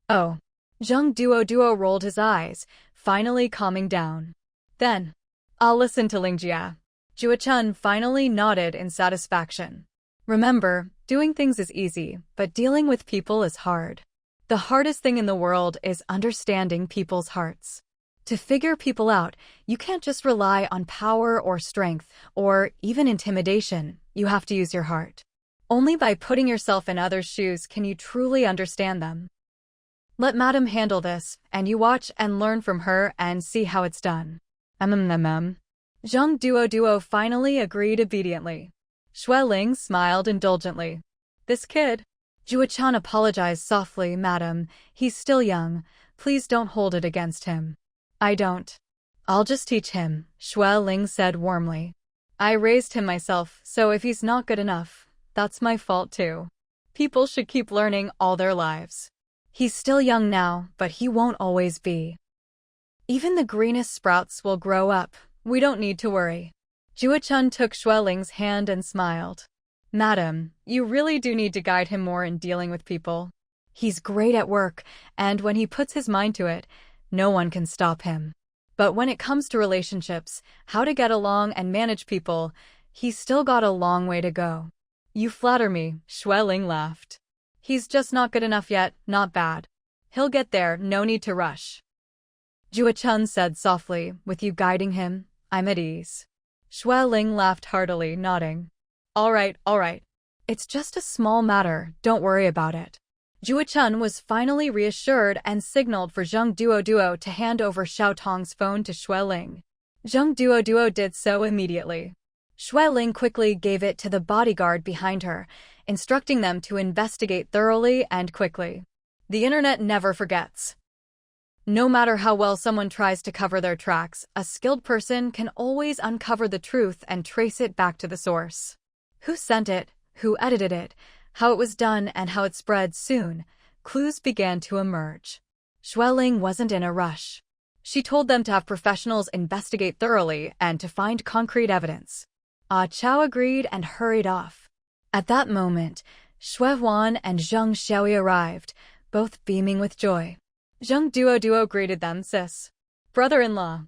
Oh. Zheng Duo rolled his eyes, finally calming down. Then, I'll listen to Lingjia. Juachun finally nodded in satisfaction. Remember, doing things is easy, but dealing with people is hard. The hardest thing in the world is understanding people's hearts. To figure people out, you can't just rely on power or strength, or even intimidation. You have to use your heart. Only by putting yourself in others' shoes can you truly understand them. Let Madam handle this, and you watch and learn from her and see how it's done. Zheng Duo finally agreed obediently. Xueling smiled indulgently. This kid? Juachan apologized softly. Madam, he's still young. Please don't hold it against him. I don't. I'll just teach him, Xueling said warmly. I raised him myself, so if he's not good enough, that's my fault too. People should keep learning all their lives. He's still young now, but he won't always be. Even the greenest sprouts will grow up. We don't need to worry. Juachun took Xueling's hand and smiled. Madam, you really do need to guide him more in dealing with people. He's great at work, and when he puts his mind to it, no one can stop him. But when it comes to relationships, how to get along and manage people, he's still got a long way to go. You flatter me, Xueling laughed. He's just not good enough yet, not bad. He'll get there, no need to rush. Juachun said softly, with you guiding him, I'm at ease. Xueling laughed heartily, nodding. All right. It's just a small matter, don't worry about it. Juachun was finally reassured and signaled for Zheng Duo to hand over Xiaotong's phone to Xueling. Zheng Duo did so immediately. Xueling quickly gave it to the bodyguard behind her, instructing them to investigate thoroughly and quickly. The internet never forgets. No matter how well someone tries to cover their tracks, a skilled person can always uncover the truth and trace it back to the source. Who sent it, who edited it, how it was done, and how it spread. Soon, clues began to emerge. Xueling wasn't in a rush. She told them to have professionals investigate thoroughly and to find concrete evidence. Ah Chao agreed and hurried off. At that moment, Xuehuan and Zheng Xiaoyi arrived, both beaming with joy. Zheng Duo greeted them, sis. Brother-in-law.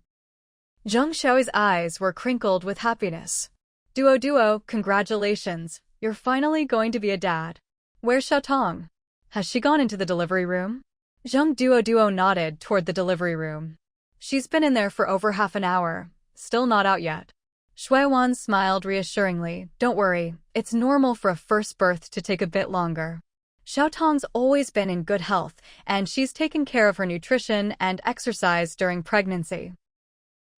Zheng Xiaoyi's eyes were crinkled with happiness. Duo, congratulations. You're finally going to be a dad. Where's Xiaotong? Has she gone into the delivery room? Zheng Duo nodded toward the delivery room. She's been in there for over half an hour, still not out yet. Xuehuan smiled reassuringly. Don't worry, it's normal for a first birth to take a bit longer. Xiaotong's always been in good health, and she's taken care of her nutrition and exercise during pregnancy.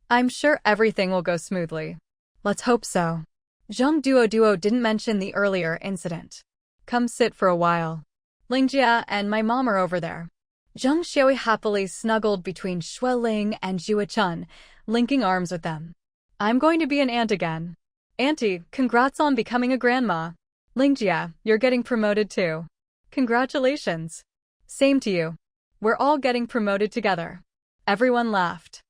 I'm sure everything will go smoothly. Let's hope so. Zheng Duo didn't mention the earlier incident. Come sit for a while. Lingjia and my mom are over there. Zheng Xiaoyi happily snuggled between Xueling and Juachun, linking arms with them. I'm going to be an aunt again. Auntie, congrats on becoming a grandma. Lingjia, you're getting promoted too. Congratulations. Same to you. We're all getting promoted together. Everyone laughed.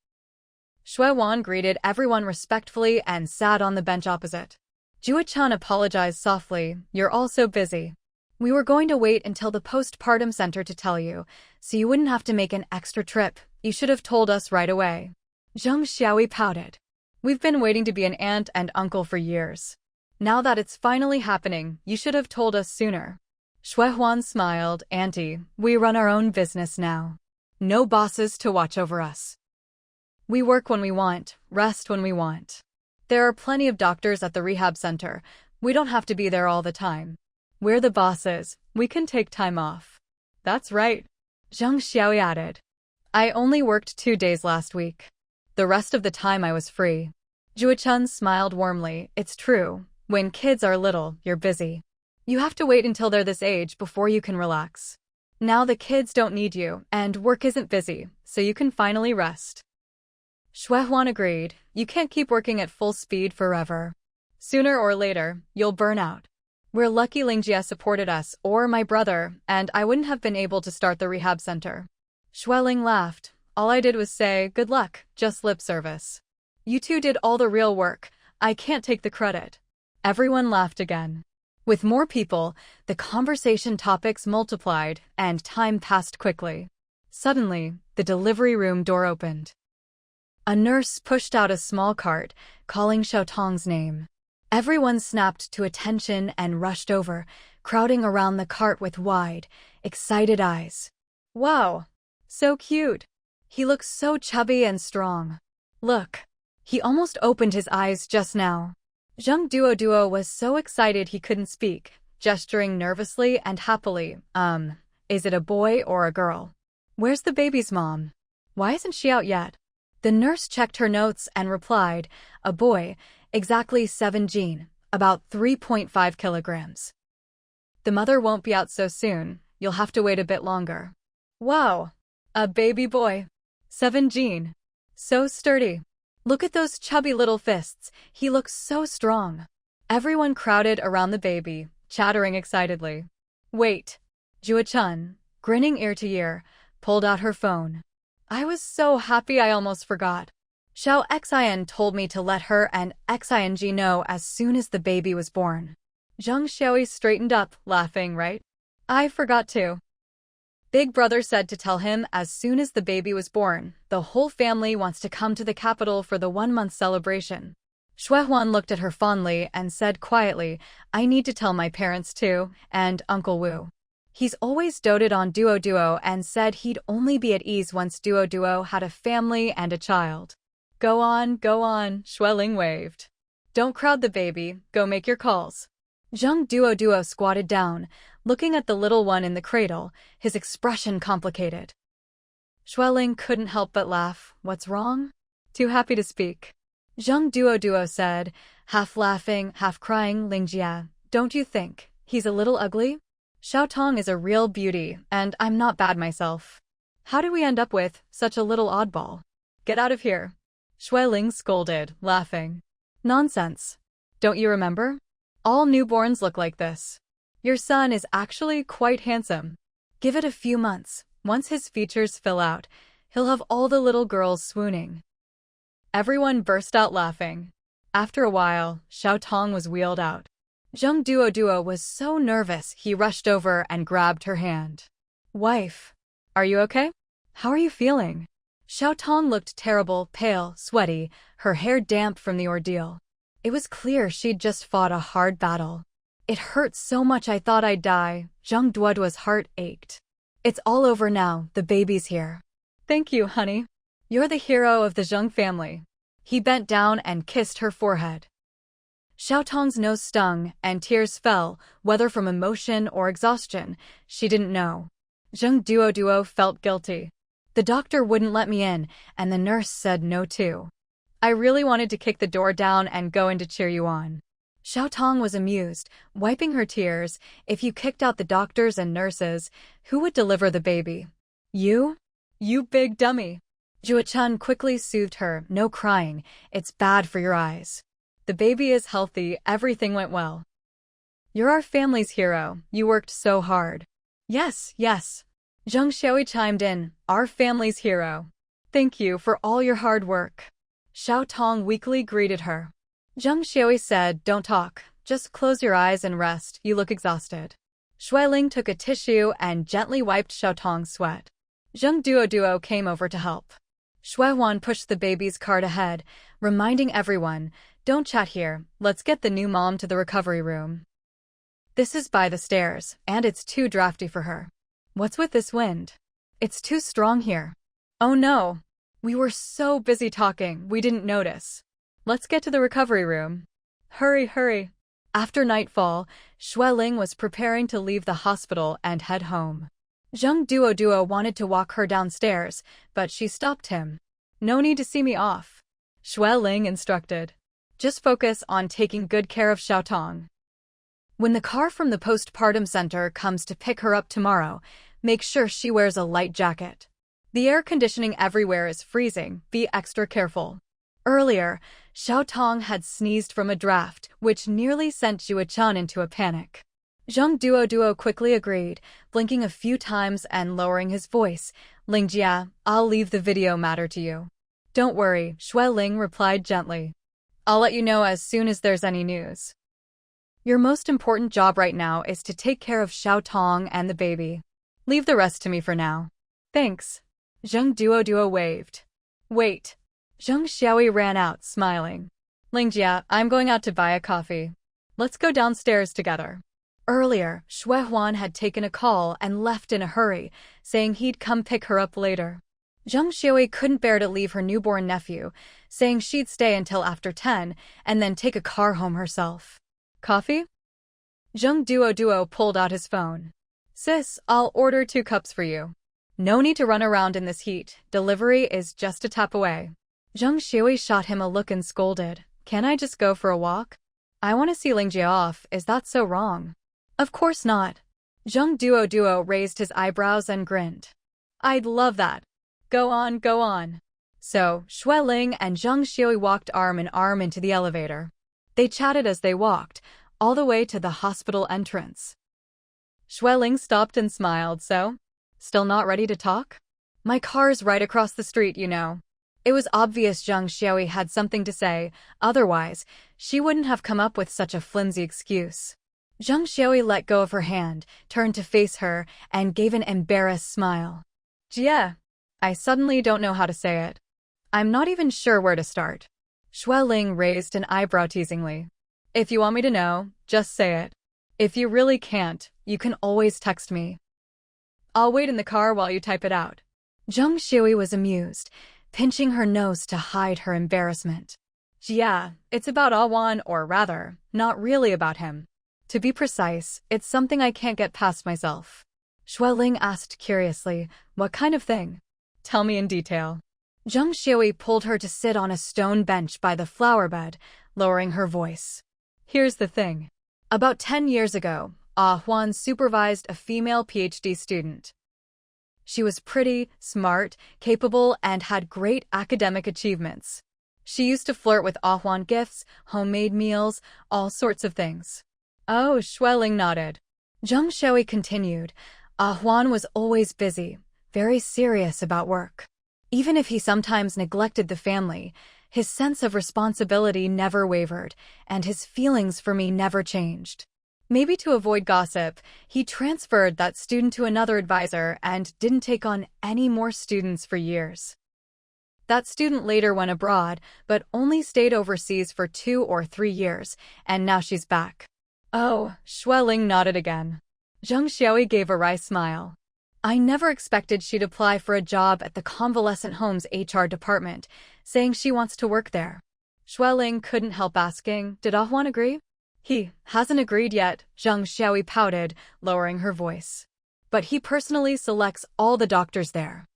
Xuehuan greeted everyone respectfully and sat on the bench opposite. Juachun apologized softly. You're all so busy. We were going to wait until the postpartum center to tell you, so you wouldn't have to make an extra trip. You should have told us right away. Zheng Xiaoyi pouted. We've been waiting to be an aunt and uncle for years. Now that it's finally happening, you should have told us sooner. Xuehuan smiled. Auntie, we run our own business now. No bosses to watch over us. We work when we want, rest when we want. There are plenty of doctors at the rehab center. We don't have to be there all the time. We're the bosses. We can take time off. That's right. Zheng Xiaoyi added. I only worked 2 days last week. The rest of the time I was free. Juachun smiled warmly. It's true. When kids are little, you're busy. You have to wait until they're this age before you can relax. Now the kids don't need you, and work isn't busy, so you can finally rest. Xuehuan agreed. You can't keep working at full speed forever. Sooner or later, you'll burn out. We're lucky Lingjia supported us, or my brother, and I wouldn't have been able to start the rehab center. Xueling laughed. All I did was say, good luck, just lip service. You two did all the real work. I can't take the credit. Everyone laughed again. With more people, the conversation topics multiplied, and time passed quickly. Suddenly, the delivery room door opened. A nurse pushed out a small cart, calling Xiaotong's name. Everyone snapped to attention and rushed over, crowding around the cart with wide, excited eyes. Wow! So cute! He looks so chubby and strong. Look! He almost opened his eyes just now. Zheng Duo was so excited he couldn't speak, gesturing nervously and happily. Is it a boy or a girl? Where's the baby's mom? Why isn't she out yet? The nurse checked her notes and replied, a boy, exactly 7 Gene, about 3.5 kilograms. The mother won't be out so soon, you'll have to wait a bit longer. Wow! A baby boy. 7 Gene. So sturdy. Look at those chubby little fists, he looks so strong. Everyone crowded around the baby, chattering excitedly. Wait. Jua Chun, grinning ear to ear, pulled out her phone. I was so happy I almost forgot. Xiao Xian told me to let her and Xing know as soon as the baby was born. Zheng Xiaoi straightened up, laughing, right? I forgot too. Big brother said to tell him as soon as the baby was born, the whole family wants to come to the capital for the 1-month celebration. Xuehuan looked at her fondly and said quietly, I need to tell my parents too, and Uncle Wu. He's always doted on Duo and said he'd only be at ease once Duo had a family and a child. Go on, Xueling waved. Don't crowd the baby, go make your calls. Zheng Duo squatted down, looking at the little one in the cradle, his expression complicated. Xueling couldn't help but laugh. What's wrong? Too happy to speak. Zheng Duo said, half laughing, half crying, Lingjia, don't you think he's a little ugly? Xiaotong is a real beauty, and I'm not bad myself. How did we end up with such a little oddball? Get out of here. Xueling scolded, laughing. Nonsense. Don't you remember? All newborns look like this. Your son is actually quite handsome. Give it a few months. Once his features fill out, he'll have all the little girls swooning. Everyone burst out laughing. After a while, Xiaotong was wheeled out. Zheng Duo was so nervous he rushed over and grabbed her hand. Wife, are you okay? How are you feeling? Xiaotong looked terrible, pale, sweaty, her hair damp from the ordeal. It was clear she'd just fought a hard battle. It hurt so much I thought I'd die. Zheng Duo's heart ached. It's all over now, the baby's here. Thank you, honey. You're the hero of the Zheng family. He bent down and kissed her forehead. Xiaotong's nose stung, and tears fell, whether from emotion or exhaustion, she didn't know. Zheng Duo felt guilty. The doctor wouldn't let me in, and the nurse said no too. I really wanted to kick the door down and go in to cheer you on. Xiaotong was amused, wiping her tears. If you kicked out the doctors and nurses, who would deliver the baby? You? You big dummy. Jua Chun quickly soothed her. No crying, it's bad for your eyes. The baby is healthy, everything went well. You're our family's hero, you worked so hard. Yes. Zheng Xiaoi chimed in, our family's hero. Thank you for all your hard work. Xiaotong weakly greeted her. Zheng Xiaoi said, don't talk, just close your eyes and rest, you look exhausted. Xueling took a tissue and gently wiped Xiaotong's sweat. Zheng Duo came over to help. Xuehuan pushed the baby's cart ahead, reminding everyone, don't chat here, let's get the new mom to the recovery room. This is by the stairs, and it's too drafty for her. What's with this wind? It's too strong here. Oh no! We were so busy talking, we didn't notice. Let's get to the recovery room. Hurry. After nightfall, Xueling was preparing to leave the hospital and head home. Zheng Duo wanted to walk her downstairs, but she stopped him. No need to see me off. Xueling instructed. Just focus on taking good care of Xiaotong. When the car from the postpartum center comes to pick her up tomorrow, make sure she wears a light jacket. The air conditioning everywhere is freezing, be extra careful. Earlier, Xiaotong had sneezed from a draft, which nearly sent Jua Chun into a panic. Zheng Duo quickly agreed, blinking a few times and lowering his voice. Lingjia, I'll leave the video matter to you. Don't worry, Xueling replied gently. I'll let you know as soon as there's any news. Your most important job right now is to take care of Xiao Tong and the baby. Leave the rest to me for now. Thanks. Zheng Duo waved. Wait. Zheng Xiaoyi ran out, smiling. Lingjia, I'm going out to buy a coffee. Let's go downstairs together. Earlier, Xue Huan had taken a call and left in a hurry, saying he'd come pick her up later. Zheng Xiaoyi couldn't bear to leave her newborn nephew, saying she'd stay until after 10 and then take a car home herself. Coffee? Zheng Duo pulled out his phone. Sis, I'll order 2 cups for you. No need to run around in this heat. Delivery is just a tap away. Zheng Xiaoyi shot him a look and scolded. Can I just go for a walk? I want to see Lingjia off. Is that so wrong? Of course not. Zheng Duo raised his eyebrows and grinned. I'd love that. Go on, go on. So, Xue Ling and Zheng Xiaoyi walked arm in arm into the elevator. They chatted as they walked, all the way to the hospital entrance. Xue Ling stopped and smiled. So? Still not ready to talk? My car's right across the street, you know. It was obvious Zheng Xiaoyi had something to say, otherwise, she wouldn't have come up with such a flimsy excuse. Zheng Xiaoyi let go of her hand, turned to face her, and gave an embarrassed smile. Jie. I suddenly don't know how to say it. I'm not even sure where to start. Xue Ling raised an eyebrow teasingly. If you want me to know, just say it. If you really can't, you can always text me. I'll wait in the car while you type it out. Zheng Xiaoyi was amused, pinching her nose to hide her embarrassment. Yeah, it's about Awan, or rather, not really about him. To be precise, it's something I can't get past myself. Xue Ling asked curiously, what kind of thing? Tell me in detail. Zheng Xiaoyi pulled her to sit on a stone bench by the flower bed, lowering her voice. Here's the thing. About 10 years ago, Ah Huan supervised a female PhD student. She was pretty, smart, capable, and had great academic achievements. She used to flirt with Ah Huan gifts, homemade meals, all sorts of things. Oh, Xue Ling nodded. Zheng Xiaoyi continued. Ah Huan was always busy, very serious about work. Even if he sometimes neglected the family, his sense of responsibility never wavered, and his feelings for me never changed. Maybe to avoid gossip, he transferred that student to another advisor and didn't take on any more students for years. That student later went abroad, but only stayed overseas for 2 or 3 years, and now she's back. Oh, Xue Ling nodded again. Zheng Xiaoyi gave a wry smile. I never expected she'd apply for a job at the convalescent home's HR department, saying she wants to work there. Xue Ling couldn't help asking, did Ah Huan agree? He hasn't agreed yet, Zheng Xiaoyi pouted, lowering her voice. But he personally selects all the doctors there.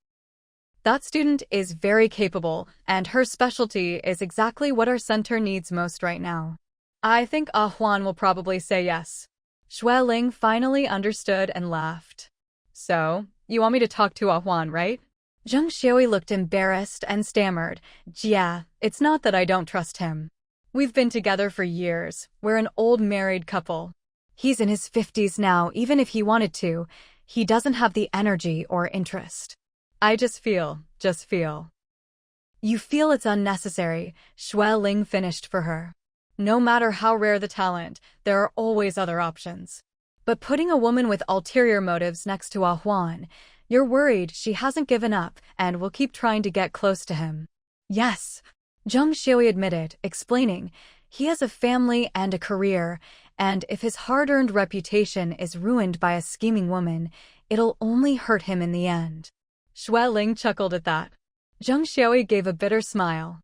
That student is very capable, and her specialty is exactly what our center needs most right now. I think Ah Huan will probably say yes. Xue Ling finally understood and laughed. So, you want me to talk to Ah Huan, right? Zheng Xiaoyi looked embarrassed and stammered. Yeah, it's not that I don't trust him. We've been together for years. We're an old married couple. He's in his 50s now. Even if he wanted to, he doesn't have the energy or interest. I just feel. You feel it's unnecessary, Xue Ling finished for her. No matter how rare the talent, there are always other options. But putting a woman with ulterior motives next to Ah Huan, you're worried she hasn't given up and will keep trying to get close to him. Yes, Zheng Xiaoyi admitted, explaining, he has a family and a career, and if his hard-earned reputation is ruined by a scheming woman, it'll only hurt him in the end. Xue Ling chuckled at that. Zheng Xiaoyi gave a bitter smile.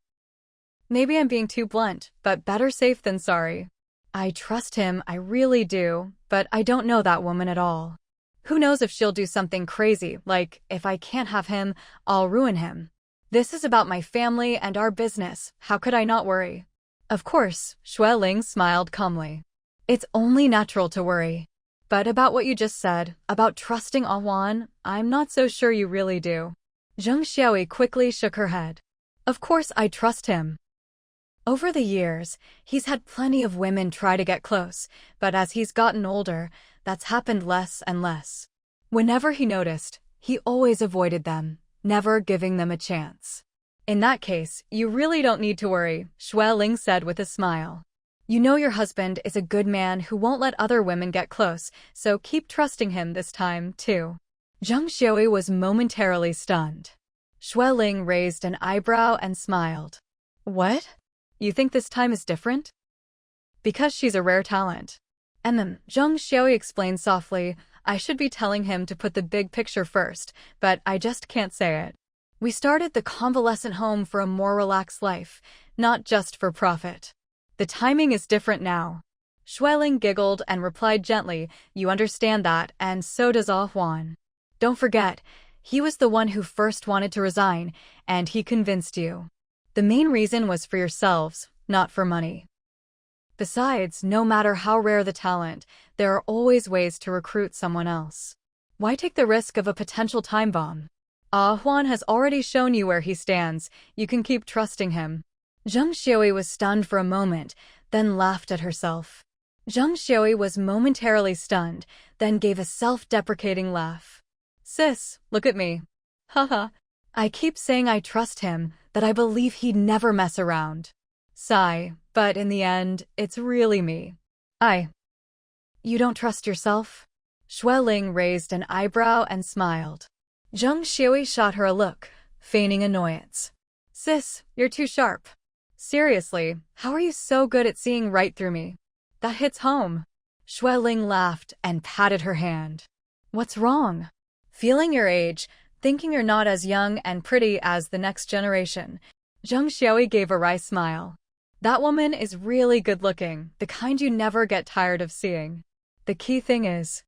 Maybe I'm being too blunt, but better safe than sorry. I trust him, I really do, but I don't know that woman at all. Who knows if she'll do something crazy, like, if I can't have him, I'll ruin him. This is about my family and our business, how could I not worry? Of course, Xue Ling smiled calmly. It's only natural to worry. But about what you just said, about trusting Ah Huan, I'm not so sure you really do. Zheng Xiaoyi quickly shook her head. Of course I trust him. Over the years, he's had plenty of women try to get close, but as he's gotten older, that's happened less and less. Whenever he noticed, he always avoided them, never giving them a chance. In that case, you really don't need to worry, Xue Ling said with a smile. You know your husband is a good man who won't let other women get close, so keep trusting him this time, too. Zheng Xiui was momentarily stunned. Xue Ling raised an eyebrow and smiled. What? You think this time is different? Because she's a rare talent. Zheng Xiui explained softly, I should be telling him to put the big picture first, but I just can't say it. We started the convalescent home for a more relaxed life, not just for profit. The timing is different now. Xue Ling giggled and replied gently, you understand that, and so does Ah Huan. Don't forget, he was the one who first wanted to resign, and he convinced you. The main reason was for yourselves, not for money. Besides, no matter how rare the talent, there are always ways to recruit someone else. Why take the risk of a potential time bomb? Ah Huan has already shown you where he stands. You can keep trusting him. Zheng Xiui was stunned for a moment, then laughed at herself. Zheng Xiui was momentarily stunned, then gave a self-deprecating laugh. Sis, look at me. Haha. I keep saying I trust him, that I believe he'd never mess around. Sigh, but in the end, it's really me. You don't trust yourself? Xue Ling raised an eyebrow and smiled. Zheng Xiui shot her a look, feigning annoyance. Sis, you're too sharp. Seriously, how are you so good at seeing right through me? That hits home. Xue Ling laughed and patted her hand. What's wrong? Feeling your age, thinking you're not as young and pretty as the next generation. Zheng Xiui gave a wry smile. That woman is really good-looking, the kind you never get tired of seeing. The key thing is,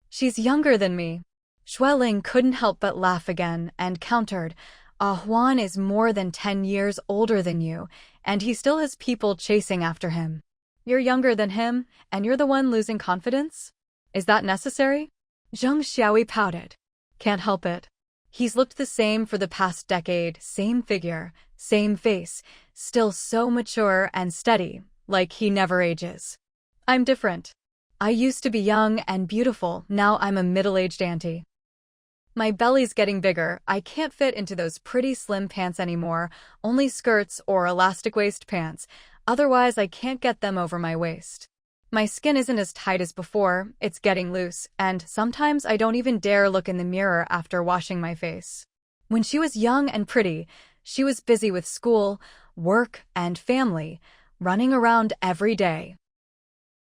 she's younger than me. Xue Ling couldn't help but laugh again and countered, Ah Huan is more than 10 years older than you, and he still has people chasing after him. You're younger than him, and you're the one losing confidence? Is that necessary? Zheng Xiui pouted. Can't help it. He's looked the same for the past decade, same figure, same face, still so mature and steady, like he never ages. I'm different. I used to be young and beautiful, now I'm a middle-aged auntie. My belly's getting bigger, I can't fit into those pretty slim pants anymore, only skirts or elastic waist pants, otherwise I can't get them over my waist. My skin isn't as tight as before, it's getting loose, and sometimes I don't even dare look in the mirror after washing my face. When she was young and pretty, she was busy with school, work, and family, running around every day.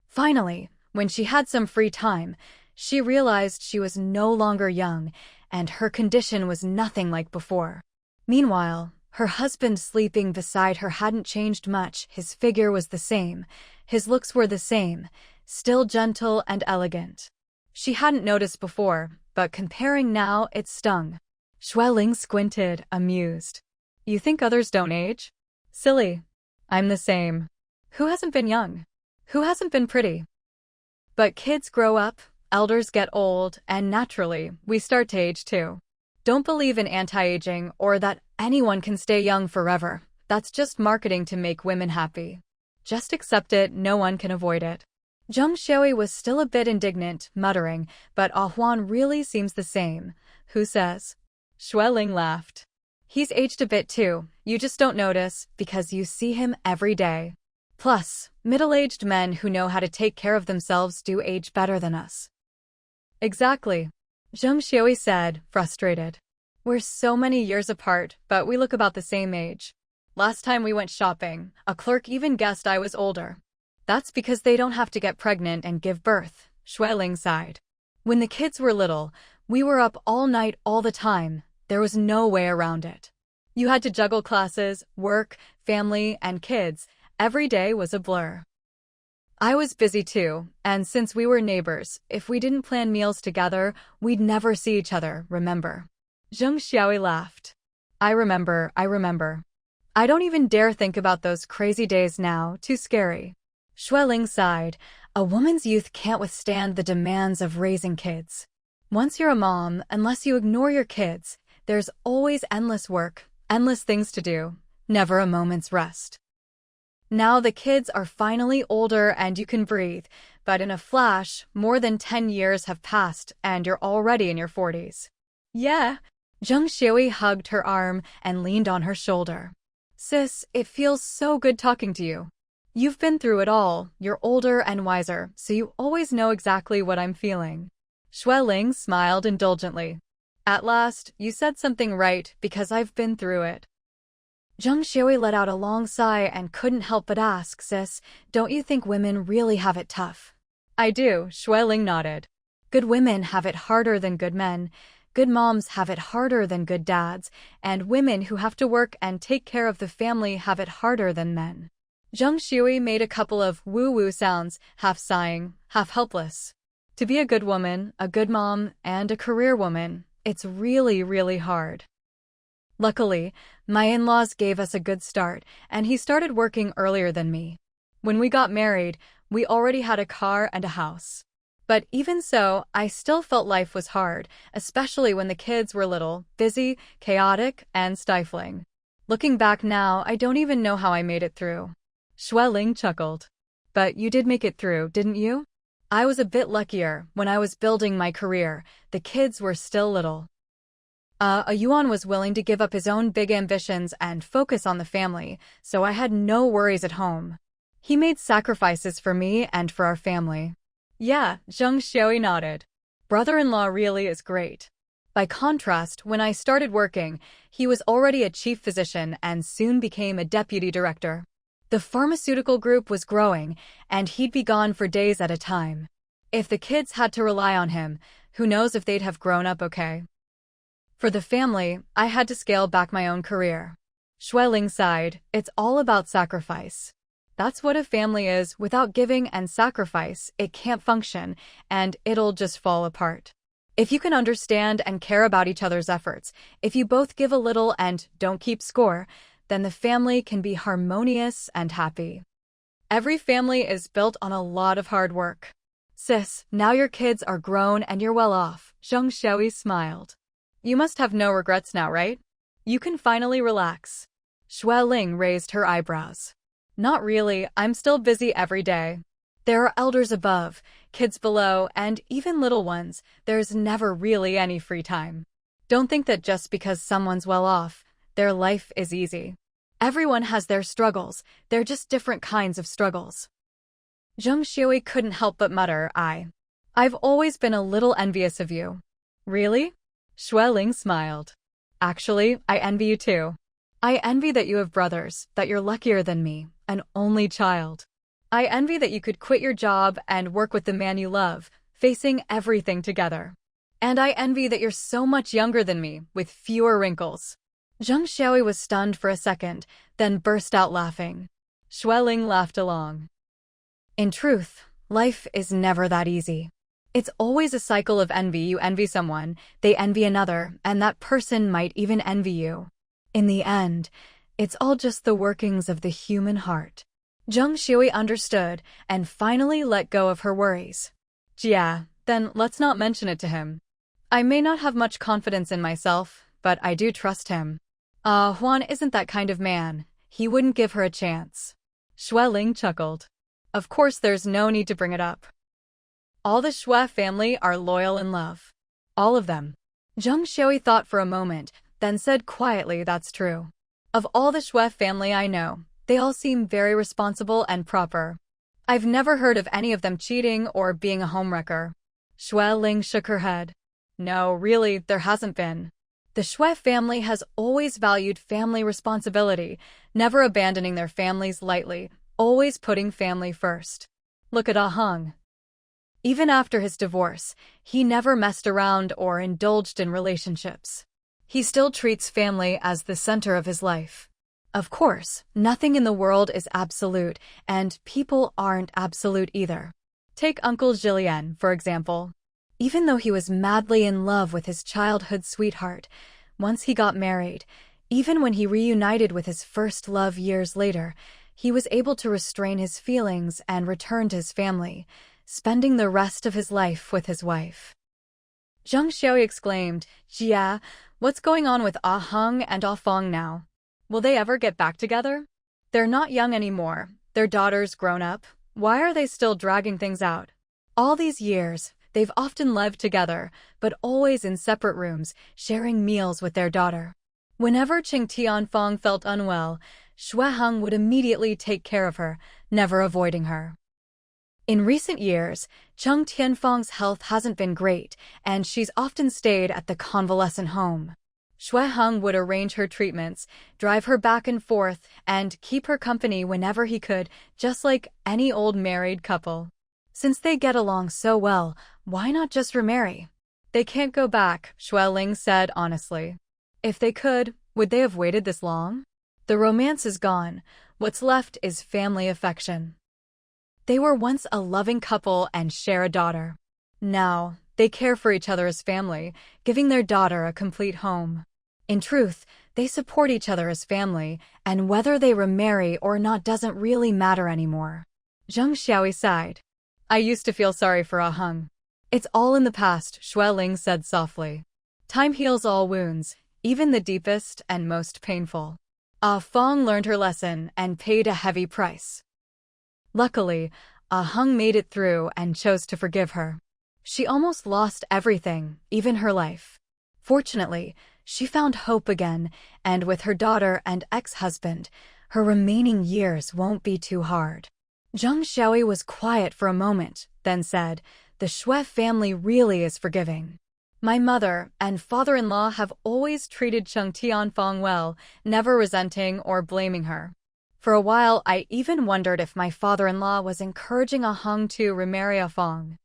Finally, when she had some free time, she realized she was no longer young, and her condition was nothing like before. Meanwhile, her husband sleeping beside her hadn't changed much, his figure was the same, his looks were the same, still gentle and elegant. She hadn't noticed before, but comparing now, it stung. Xue Ling squinted, amused. You think others don't age? Silly. I'm the same. Who hasn't been young? Who hasn't been pretty? But kids grow up, elders get old, and naturally, we start to age too. Don't believe in anti-aging or that anyone can stay young forever. That's just marketing to make women happy. Just accept it, no one can avoid it. Zheng Xiui was still a bit indignant, muttering, but Ah Huan really seems the same. Who says? Xue Ling laughed. He's aged a bit too, you just don't notice, because you see him every day. Plus, middle-aged men who know how to take care of themselves do age better than us. Exactly. Zheng Xiui said, frustrated. We're so many years apart, but we look about the same age. Last time we went shopping, a clerk even guessed I was older. That's because they don't have to get pregnant and give birth, Xue Ling sighed. When the kids were little, we were up all night all the time. There was no way around it. You had to juggle classes, work, family, and kids. Every day was a blur. I was busy too, and since we were neighbors, if we didn't plan meals together, we'd never see each other, remember? Zheng Xiui laughed. I remember. I don't even dare think about those crazy days now, too scary. Xue Ling sighed. A woman's youth can't withstand the demands of raising kids. Once you're a mom, unless you ignore your kids, there's always endless work, endless things to do, never a moment's rest. Now the kids are finally older and you can breathe, but in a flash, more than 10 years have passed and you're already in your 40s. Yeah. Zheng Xiui hugged her arm and leaned on her shoulder. Sis, it feels so good talking to you. You've been through it all, you're older and wiser, so you always know exactly what I'm feeling. Ling smiled indulgently. At last, you said something right, because I've been through it. Xiui let out a long sigh and couldn't help but ask, sis, don't you think women really have it tough? I do, Ling nodded. Good women have it harder than good men. Good moms have it harder than good dads, and women who have to work and take care of the family have it harder than men. Shui made a couple of woo-woo sounds, half sighing, half helpless. To be a good woman, a good mom, and a career woman, it's really, really hard. Luckily, my in-laws gave us a good start, and he started working earlier than me. When we got married, we already had a car and a house. But even so, I still felt life was hard, especially when the kids were little, busy, chaotic, and stifling. Looking back now, I don't even know how I made it through. Ling chuckled. But you did make it through, didn't you? I was a bit luckier. When I was building my career, the kids were still little. Yuan was willing to give up his own big ambitions and focus on the family, so I had no worries at home. He made sacrifices for me and for our family. Yeah, Shui nodded. Brother-in-law really is great. By contrast, when I started working, he was already a chief physician and soon became a deputy director. The pharmaceutical group was growing, and he'd be gone for days at a time. If the kids had to rely on him, who knows if they'd have grown up okay. For the family, I had to scale back my own career. Ling sighed, it's all about sacrifice. That's what a family is. Without giving and sacrifice, it can't function, and it'll just fall apart. If you can understand and care about each other's efforts, if you both give a little and don't keep score, then the family can be harmonious and happy. Every family is built on a lot of hard work. Sis, now your kids are grown and you're well off, Shui smiled. You must have no regrets now, right? You can finally relax. Ling raised her eyebrows. Not really, I'm still busy every day. There are elders above, kids below, and even little ones. There's never really any free time. Don't think that just because someone's well off, their life is easy. Everyone has their struggles, they're just different kinds of struggles. Shui couldn't help but mutter, I've always been a little envious of you. Really? Ling smiled. Actually, I envy you too. I envy that you have brothers, that you're luckier than me, an only child. I envy that you could quit your job and work with the man you love, facing everything together. And I envy that you're so much younger than me, with fewer wrinkles. Shui was stunned for a second, then burst out laughing. Ling laughed along. In truth, life is never that easy. It's always a cycle of envy. You envy someone, they envy another, and that person might even envy you. In the end, it's all just the workings of the human heart. Shui understood and finally let go of her worries. Yeah, then let's not mention it to him. I may not have much confidence in myself, but I do trust him. Juan isn't that kind of man. He wouldn't give her a chance. Ling chuckled. Of course there's no need to bring it up. All the Shui family are loyal in love. All of them. Shui thought for a moment, then said quietly, that's true. Of all the Shui family I know, they all seem very responsible and proper. I've never heard of any of them cheating or being a homewrecker. Ling shook her head. No, really, there hasn't been. The Shui family has always valued family responsibility, never abandoning their families lightly, always putting family first. Look at Ah Hung. Even after his divorce, he never messed around or indulged in relationships. He still treats family as the center of his life. Of course, nothing in the world is absolute, and people aren't absolute either. Take Uncle Julien, for example. Even though he was madly in love with his childhood sweetheart, once he got married, even when he reunited with his first love years later, he was able to restrain his feelings and return to his family, spending the rest of his life with his wife. Shui exclaimed, Jia, what's going on with Ah Hung and Ah Fong now? Will they ever get back together? They're not young anymore. Their daughter's grown up. Why are they still dragging things out? All these years, they've often lived together, but always in separate rooms, sharing meals with their daughter. Whenever Qing Tianfong felt unwell, Shueheng would immediately take care of her, never avoiding her. In recent years, Cheng Tianfeng's health hasn't been great, and she's often stayed at the convalescent home. Shueheng would arrange her treatments, drive her back and forth, and keep her company whenever he could, just like any old married couple. Since they get along so well, why not just remarry? They can't go back, Xueling said honestly. If they could, would they have waited this long? The romance is gone. What's left is family affection. They were once a loving couple and share a daughter. Now, they care for each other as family, giving their daughter a complete home. In truth, they support each other as family, and whether they remarry or not doesn't really matter anymore. Zheng Xiaoyi sighed. I used to feel sorry for Ah Heng. It's all in the past, Xueling said softly. Time heals all wounds, even the deepest and most painful. Ah Feng learned her lesson and paid a heavy price. Luckily, Ah Heng made it through and chose to forgive her. She almost lost everything, even her life. Fortunately, she found hope again, and with her daughter and ex-husband, her remaining years won't be too hard. Zheng Xiaoyi was quiet for a moment, then said, the Xue family really is forgiving. My mother and father-in-law have always treated Cheng Tianfeng well, never resenting or blaming her. For a while, I even wondered if my father-in-law was encouraging Ah Heng to remarry Ah Feng.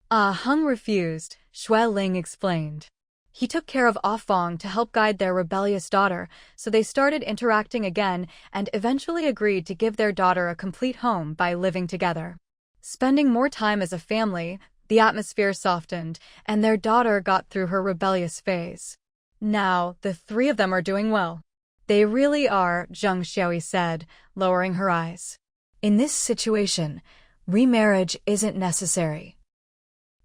Ah Heng refused, Xueling explained. He took care of Ah Feng to help guide their rebellious daughter, so they started interacting again and eventually agreed to give their daughter a complete home by living together. Spending more time as a family, the atmosphere softened, and their daughter got through her rebellious phase. Now, the three of them are doing well. They really are, Zheng Xiaoyi said, lowering her eyes. In this situation, remarriage isn't necessary.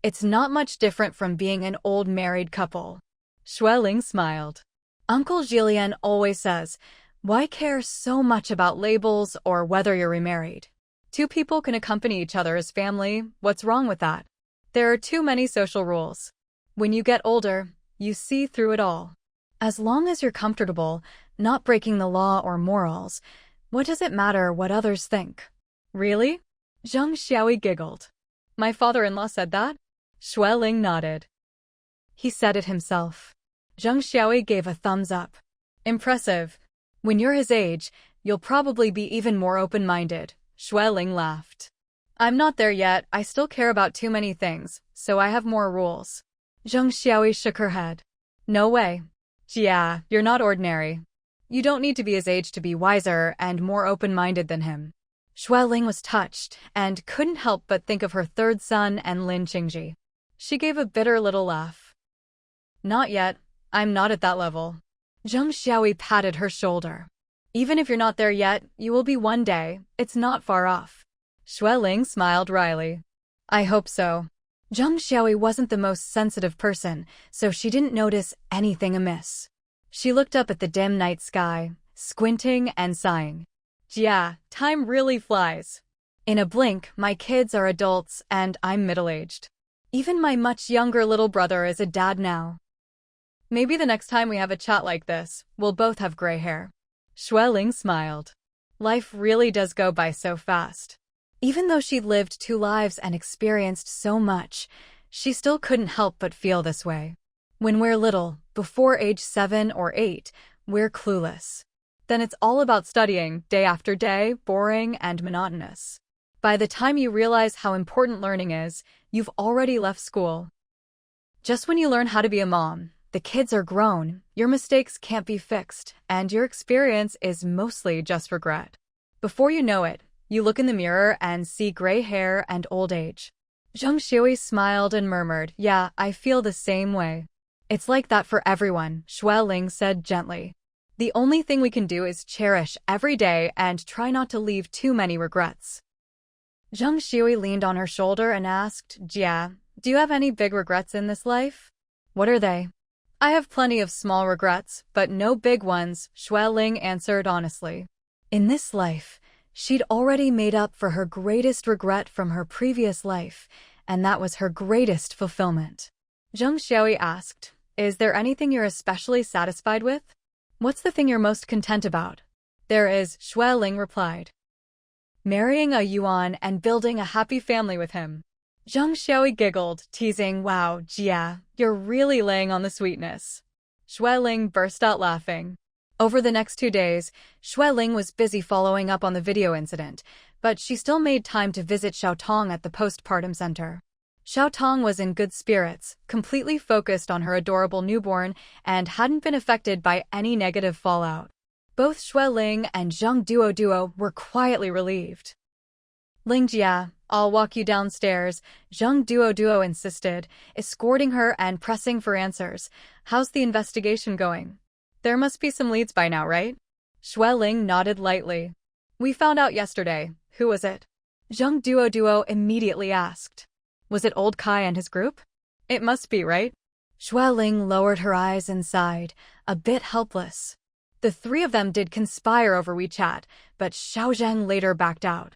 It's not much different from being an old married couple. Xueling smiled. Uncle Jillian always says, why care so much about labels or whether you're remarried? Two people can accompany each other as family, what's wrong with that? There are too many social rules. When you get older, you see through it all. As long as you're comfortable, not breaking the law or morals, what does it matter what others think? Really? Zheng Xiaoyi giggled. My father-in-law said that? Xueling nodded. He said it himself. Zheng Xiaoyi gave a thumbs up. Impressive. When you're his age, you'll probably be even more open-minded, Xueling laughed. I'm not there yet, I still care about too many things, so I have more rules. Zheng Xiaoyi shook her head. No way. Yeah, you're not ordinary. You don't need to be his age to be wiser and more open-minded than him. Xueling was touched and couldn't help but think of her third son and Lin Qingji. She gave a bitter little laugh. Not yet, I'm not at that level. Zheng Xiaoyi patted her shoulder. Even if you're not there yet, you will be one day, it's not far off. Xueling smiled wryly. I hope so. Zheng Xiaoyi wasn't the most sensitive person, so she didn't notice anything amiss. She looked up at the dim night sky, squinting and sighing. Yeah, time really flies. In a blink, my kids are adults and I'm middle-aged. Even my much younger little brother is a dad now. Maybe the next time we have a chat like this, we'll both have gray hair. Xueling smiled. Life really does go by so fast. Even though she'd lived 2 lives and experienced so much, she still couldn't help but feel this way. When we're little, before age 7 or 8, we're clueless. Then it's all about studying, day after day, boring and monotonous. By the time you realize how important learning is, you've already left school. Just when you learn how to be a mom, the kids are grown, your mistakes can't be fixed, and your experience is mostly just regret. Before you know it, you look in the mirror and see gray hair and old age. Zheng Xiaoyi smiled and murmured, yeah, I feel the same way. It's like that for everyone, Xueling said gently. The only thing we can do is cherish every day and try not to leave too many regrets. Zheng Xiaoyi leaned on her shoulder and asked, Jia, do you have any big regrets in this life? What are they? I have plenty of small regrets, but no big ones, Xueling answered honestly. In this life, she'd already made up for her greatest regret from her previous life, and that was her greatest fulfillment. Zheng Xiaoyi asked, is there anything you're especially satisfied with? What's the thing you're most content about? There is, Xue Ling replied. Marrying a Yuan and building a happy family with him. Zhang Xiaoi giggled, teasing, wow, Jia, you're really laying on the sweetness. Xue Ling burst out laughing. Over the next 2 days, Xue Ling was busy following up on the video incident, but she still made time to visit Xiaotong at the postpartum center. Xiaotong was in good spirits, completely focused on her adorable newborn, and hadn't been affected by any negative fallout. Both Xue Ling and Zhang Duo were quietly relieved. Lingjia, I'll walk you downstairs, Zhang Duo insisted, escorting her and pressing for answers. How's the investigation going? There must be some leads by now, right? Xue Ling nodded lightly. We found out yesterday. Who was it? Zhang Duo immediately asked. Was it old Kai and his group? It must be, right? Xue Ling lowered her eyes and sighed, a bit helpless. The three of them did conspire over WeChat, but Xiaozhang later backed out.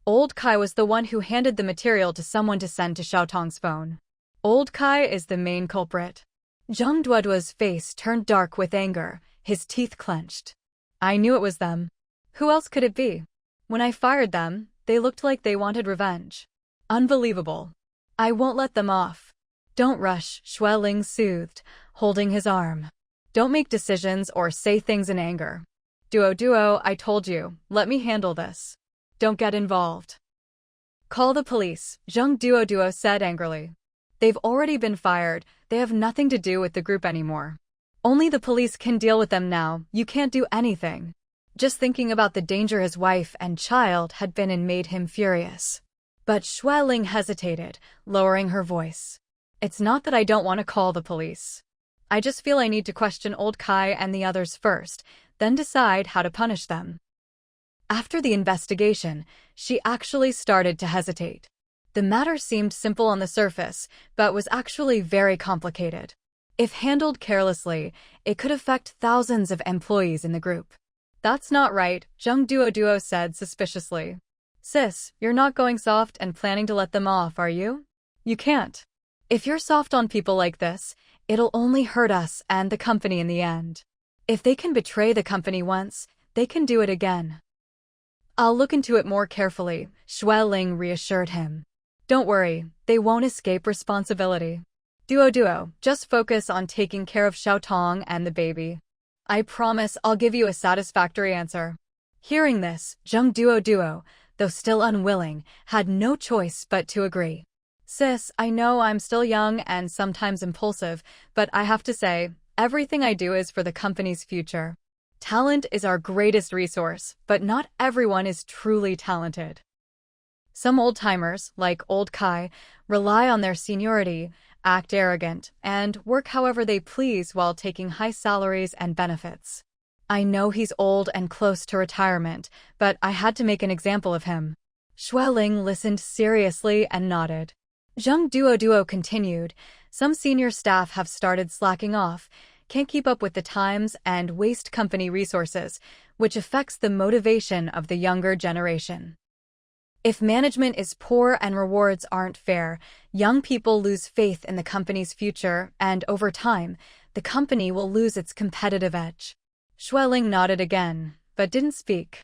Old Kai was the one who handed the material to someone to send to Xiaotong's phone. Old Kai is the main culprit. Zhang Duoduo's face turned dark with anger, his teeth clenched. I knew it was them. Who else could it be? When I fired them, they looked like they wanted revenge. Unbelievable. I won't let them off. Don't rush, Xue Ling soothed, holding his arm. Don't make decisions or say things in anger. Duo, I told you, let me handle this. Don't get involved. Call the police, Zhang Duo said angrily. They've already been fired, they have nothing to do with the group anymore. Only the police can deal with them now, you can't do anything. Just thinking about the danger his wife and child had been in made him furious. But Xue Ling hesitated, lowering her voice. It's not that I don't want to call the police. I just feel I need to question old Kai and the others first, then decide how to punish them. After the investigation, she actually started to hesitate. The matter seemed simple on the surface, but was actually very complicated. If handled carelessly, it could affect thousands of employees in the group. That's not right, Zhang Duo said suspiciously. Sis, you're not going soft and planning to let them off, are you? You can't. If you're soft on people like this, it'll only hurt us and the company in the end. If they can betray the company once, they can do it again. I'll look into it more carefully, Xue Ling reassured him. Don't worry, they won't escape responsibility. Duo, just focus on taking care of Xiaotong and the baby. I promise I'll give you a satisfactory answer. Hearing this, Zhang Duo, though still unwilling, had no choice but to agree. Sis, I know I'm still young and sometimes impulsive, but I have to say, everything I do is for the company's future. Talent is our greatest resource, but not everyone is truly talented. Some old-timers, like old Kai, rely on their seniority, act arrogant, and work however they please while taking high salaries and benefits. I know he's old and close to retirement, but I had to make an example of him. Xue Ling listened seriously and nodded. Zhang Duo continued, some senior staff have started slacking off, can't keep up with the times and waste company resources, which affects the motivation of the younger generation. If management is poor and rewards aren't fair, young people lose faith in the company's future and, over time, the company will lose its competitive edge. Xue Ling nodded again, but didn't speak.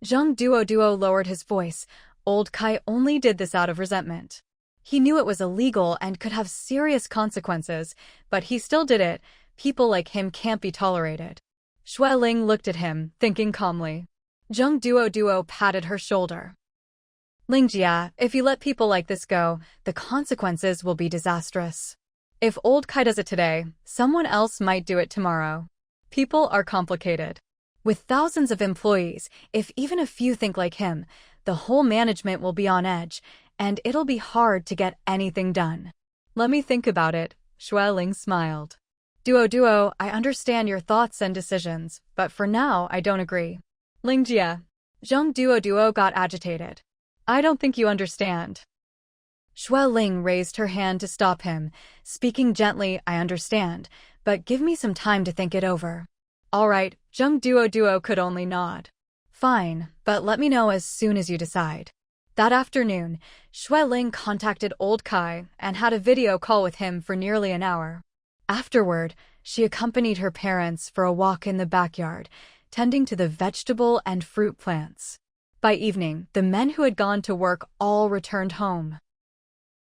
Zhang Duo lowered his voice. Old Kai only did this out of resentment. He knew it was illegal and could have serious consequences, but he still did it. People like him can't be tolerated. Xue Ling looked at him, thinking calmly. Zhang Duo patted her shoulder. Lingjia, if you let people like this go, the consequences will be disastrous. If old Kai does it today, someone else might do it tomorrow. People are complicated. With thousands of employees, if even a few think like him, the whole management will be on edge, and it'll be hard to get anything done. Let me think about it, Xue Ling smiled. Duo, I understand your thoughts and decisions, but for now I don't agree. Lingjia. Zhang Duo got agitated. I don't think you understand. Xue Ling raised her hand to stop him, speaking gently, I understand, but give me some time to think it over. All right, Zhang Duo could only nod. Fine, but let me know as soon as you decide. That afternoon, Xue Ling contacted old Kai and had a video call with him for nearly an hour. Afterward, she accompanied her parents for a walk in the backyard, tending to the vegetable and fruit plants. By evening, the men who had gone to work all returned home.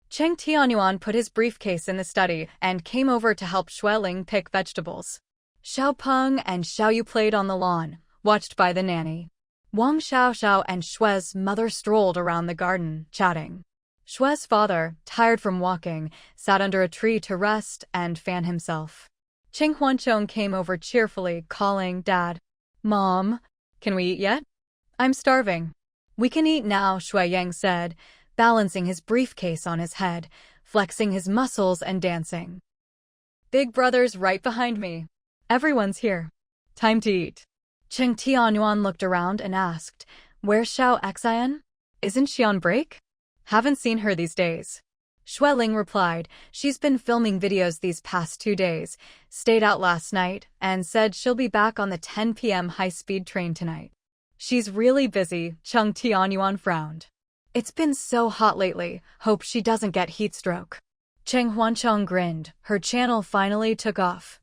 Cheng Tianyuan put his briefcase in the study and came over to help Xueling pick vegetables. Xiao Peng and Xiao Yu played on the lawn, watched by the nanny. Wang Xiaoxiao and Xue's mother strolled around the garden, chatting. Xue's father, tired from walking, sat under a tree to rest and fan himself. Cheng Huanchong came over cheerfully, calling, "Dad, Mom, can we eat yet? I'm starving." "We can eat now," Shui Yang said, balancing his briefcase on his head, flexing his muscles and dancing. "Big brother's right behind me. Everyone's here. Time to eat." Cheng Tianyuan looked around and asked, "Where's Xiao Xian? Isn't she on break? Haven't seen her these days." Xueling replied, "She's been filming videos these past 2 days, stayed out last night, and said she'll be back on the 10 p.m. high-speed train tonight. She's really busy." Cheng Tianyuan frowned. "It's been so hot lately, hope she doesn't get heat stroke." Cheng Huanchong grinned, her channel finally took off.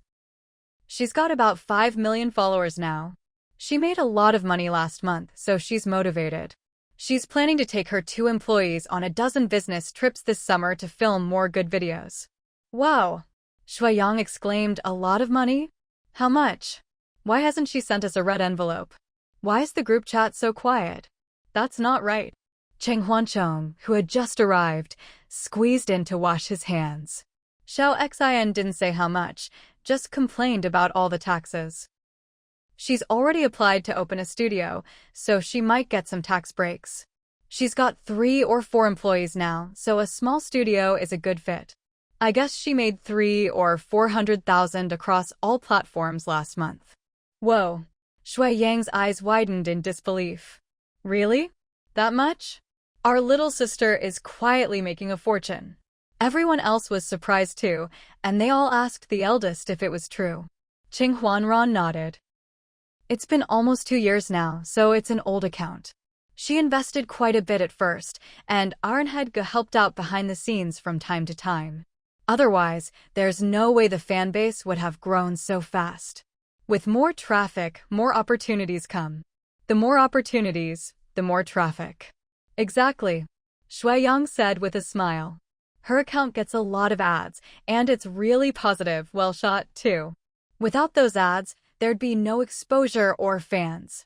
"She's got about 5 million followers now. She made a lot of money last month, so she's motivated. She's planning to take her 2 employees on a dozen business trips this summer to film more good videos." "Wow!" Shui Yang exclaimed, "A lot of money? How much? Why hasn't she sent us a red envelope? Why is the group chat so quiet? That's not right." Cheng Huanchong, who had just arrived, squeezed in to wash his hands. Xiao Xian didn't say how much, just complained about all the taxes. She's already applied to open a studio, so she might get some tax breaks. She's got 3 or 4 employees now, so a small studio is a good fit. I guess she made 300,000 or 400,000 across all platforms last month. Whoa! Shui Yang's eyes widened in disbelief. Really? That much? Our little sister is quietly making a fortune. Everyone else was surprised too, and they all asked the eldest if it was true. Qing Huanran nodded. It's been almost 2 years now, so it's an old account. She invested quite a bit at first, and Arnhedge helped out behind the scenes from time to time. Otherwise, there's no way the fanbase would have grown so fast. With more traffic, more opportunities come. The more opportunities, the more traffic. Exactly, Shui Yang said with a smile. Her account gets a lot of ads, and it's really positive, well shot, too. Without those ads, there'd be no exposure or fans.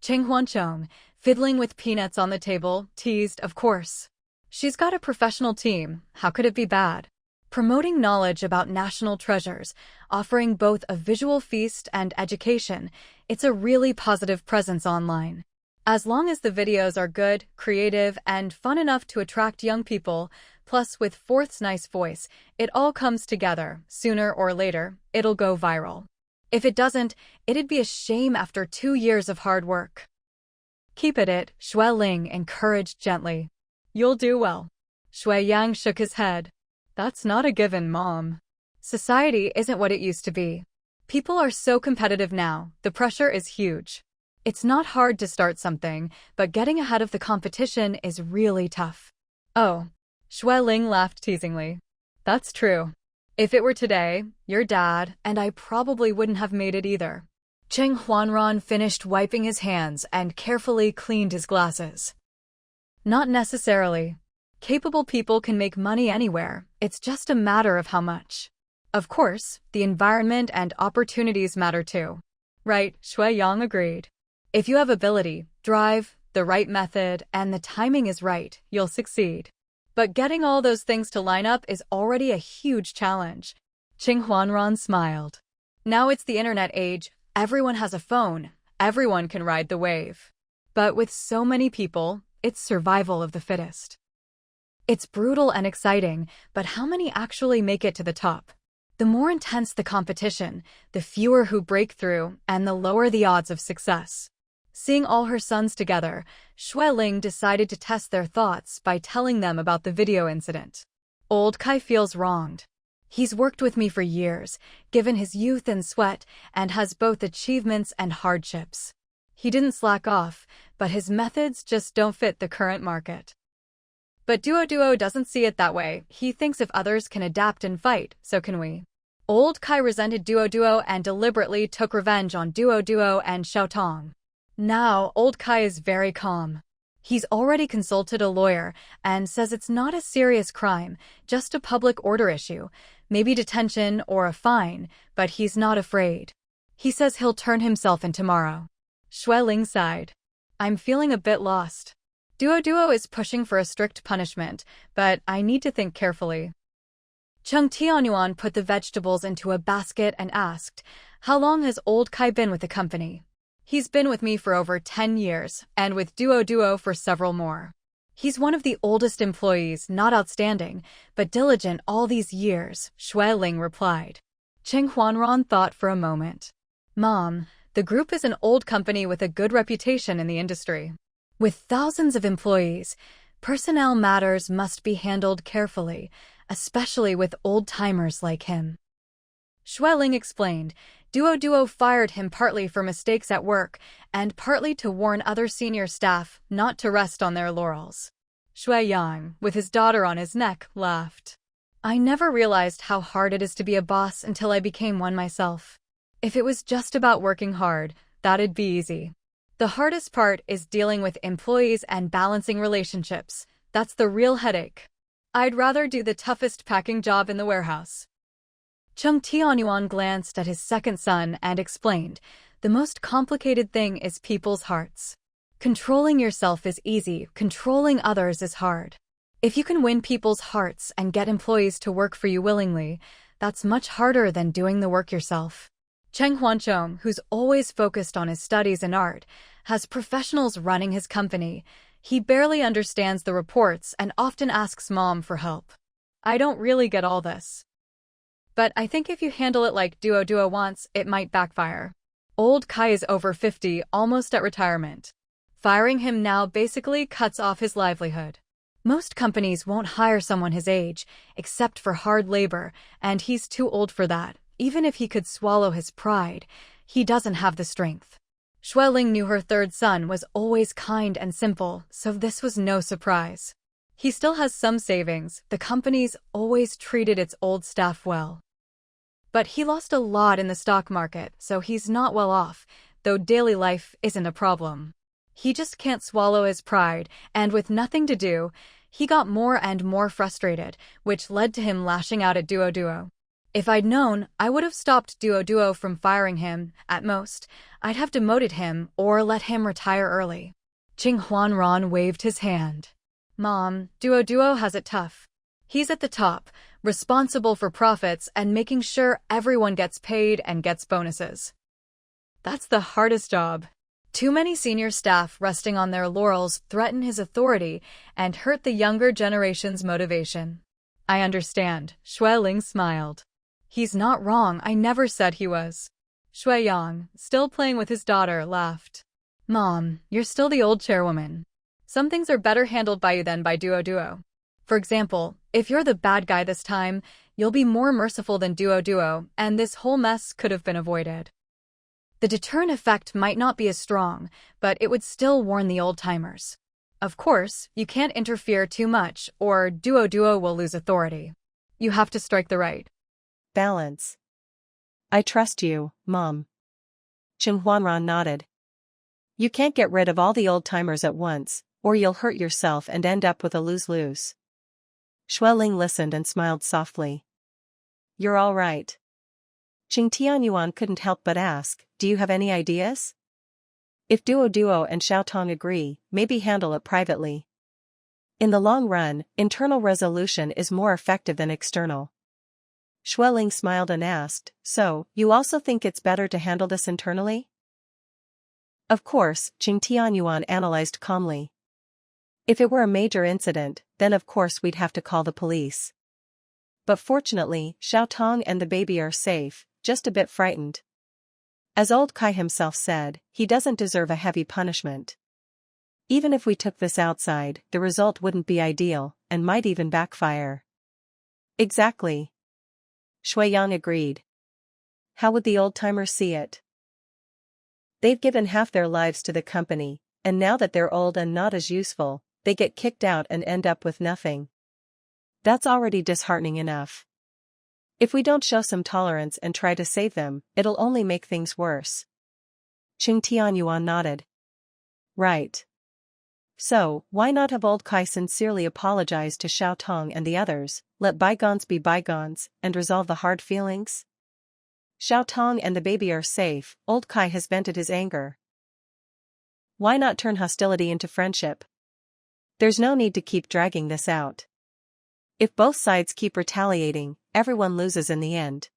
Cheng Huanchong, fiddling with peanuts on the table, teased, of course. She's got a professional team, how could it be bad? Promoting knowledge about national treasures, offering both a visual feast and education, it's a really positive presence online. As long as the videos are good, creative, and fun enough to attract young people, plus with Fourth's nice voice, it all comes together. Sooner or later, it'll go viral. If it doesn't, it'd be a shame after 2 years of hard work. Keep at it, Shui Ling encouraged gently. You'll do well. Shui Yang shook his head. That's not a given, Mom. Society isn't what it used to be. People are so competitive now, the pressure is huge. It's not hard to start something, but getting ahead of the competition is really tough. Oh, Shui Ling laughed teasingly. That's true. If it were today, your dad and I probably wouldn't have made it either. Cheng Huanran finished wiping his hands and carefully cleaned his glasses. Not necessarily. Capable people can make money anywhere, it's just a matter of how much. Of course, the environment and opportunities matter too. Right, Shui Yang agreed. If you have ability, drive, the right method, and the timing is right, you'll succeed. But getting all those things to line up is already a huge challenge. Cheng Huanran smiled. Now it's the internet age, everyone has a phone, everyone can ride the wave. But with so many people, it's survival of the fittest. It's brutal and exciting, but how many actually make it to the top? The more intense the competition, the fewer who break through, and the lower the odds of success. Seeing all her sons together, Shui Ling decided to test their thoughts by telling them about the video incident. Old Kai feels wronged. He's worked with me for years, given his youth and sweat, and has both achievements and hardships. He didn't slack off, but his methods just don't fit the current market. But Duo doesn't see it that way. He thinks if others can adapt and fight, so can we. Old Kai resented Duo and deliberately took revenge on Duo and Xiaotong. Now, Old Kai is very calm. He's already consulted a lawyer and says it's not a serious crime, just a public order issue, maybe detention or a fine, but he's not afraid. He says he'll turn himself in tomorrow. Xueling sighed. I'm feeling a bit lost. Duo is pushing for a strict punishment, but I need to think carefully. Cheng Tianyuan put the vegetables into a basket and asked, how long has Old Kai been with the company? He's been with me for over 10 years, and with Duo for several more. He's one of the oldest employees, not outstanding, but diligent all these years, Xueling replied. Cheng Huanran thought for a moment. Mom, the group is an old company with a good reputation in the industry. With thousands of employees, personnel matters must be handled carefully, especially with old-timers like him. Xueling explained, Duo fired him partly for mistakes at work and partly to warn other senior staff not to rest on their laurels. Shui Yang, with his daughter on his neck, laughed. I never realized how hard it is to be a boss until I became one myself. If it was just about working hard, that'd be easy. The hardest part is dealing with employees and balancing relationships. That's the real headache. I'd rather do the toughest packing job in the warehouse. Cheng Tianyuan glanced at his second son and explained, the most complicated thing is people's hearts. Controlling yourself is easy, controlling others is hard. If you can win people's hearts and get employees to work for you willingly, that's much harder than doing the work yourself. Cheng Huanchong, who's always focused on his studies and art, has professionals running his company. He barely understands the reports and often asks Mom for help. I don't really get all this. But I think if you handle it like Duo wants, it might backfire. Old Kai is over 50, almost at retirement. Firing him now basically cuts off his livelihood. Most companies won't hire someone his age, except for hard labor, and he's too old for that. Even if he could swallow his pride, he doesn't have the strength. Xueling knew her third son was always kind and simple, so this was no surprise. He still has some savings. The company's always treated its old staff well. But he lost a lot in the stock market, so he's not well off, though daily life isn't a problem. He just can't swallow his pride, and with nothing to do, he got more and more frustrated, which led to him lashing out at Duo. If I'd known, I would have stopped Duo from firing him. At most, I'd have demoted him or let him retire early. Cheng Huanran waved his hand. Mom, Duo has it tough. He's at the top, responsible for profits and making sure everyone gets paid and gets bonuses. That's the hardest job. Too many senior staff resting on their laurels threaten his authority and hurt the younger generation's motivation. I understand, Xueling smiled. He's not wrong, I never said he was. Shui Yang, still playing with his daughter, laughed. Mom, you're still the old chairwoman. Some things are better handled by you than by Duo. For example, if you're the bad guy this time, you'll be more merciful than Duo, and this whole mess could have been avoided. The deterrent effect might not be as strong, but it would still warn the old-timers. Of course, you can't interfere too much, or Duo will lose authority. You have to strike the right balance. I trust you, Mom. Cheng Huanran nodded. You can't get rid of all the old-timers at once, or you'll hurt yourself and end up with a lose-lose. Xueling listened and smiled softly. You're all right. Cheng Tianyuan couldn't help but ask, do you have any ideas? If Duo and Xiaotong agree, maybe handle it privately. In the long run, internal resolution is more effective than external. Xueling smiled and asked, so, you also think it's better to handle this internally? Of course, Cheng Tianyuan analyzed calmly. If it were a major incident, then of course we'd have to call the police. But fortunately, Xiaotong and the baby are safe, just a bit frightened. As old Kai himself said, he doesn't deserve a heavy punishment. Even if we took this outside, the result wouldn't be ideal, and might even backfire. Exactly. Shui Yang agreed. How would the old-timers see it? They've given half their lives to the company, and now that they're old and not as useful, they get kicked out and end up with nothing. That's already disheartening enough. If we don't show some tolerance and try to save them, it'll only make things worse. Chung Tianyuan nodded. Right. So, why not have old Kai sincerely apologize to Xiao Tong and the others, let bygones be bygones, and resolve the hard feelings? Xiao Tong and the baby are safe, old Kai has vented his anger. Why not turn hostility into friendship? There's no need to keep dragging this out. If both sides keep retaliating, everyone loses in the end.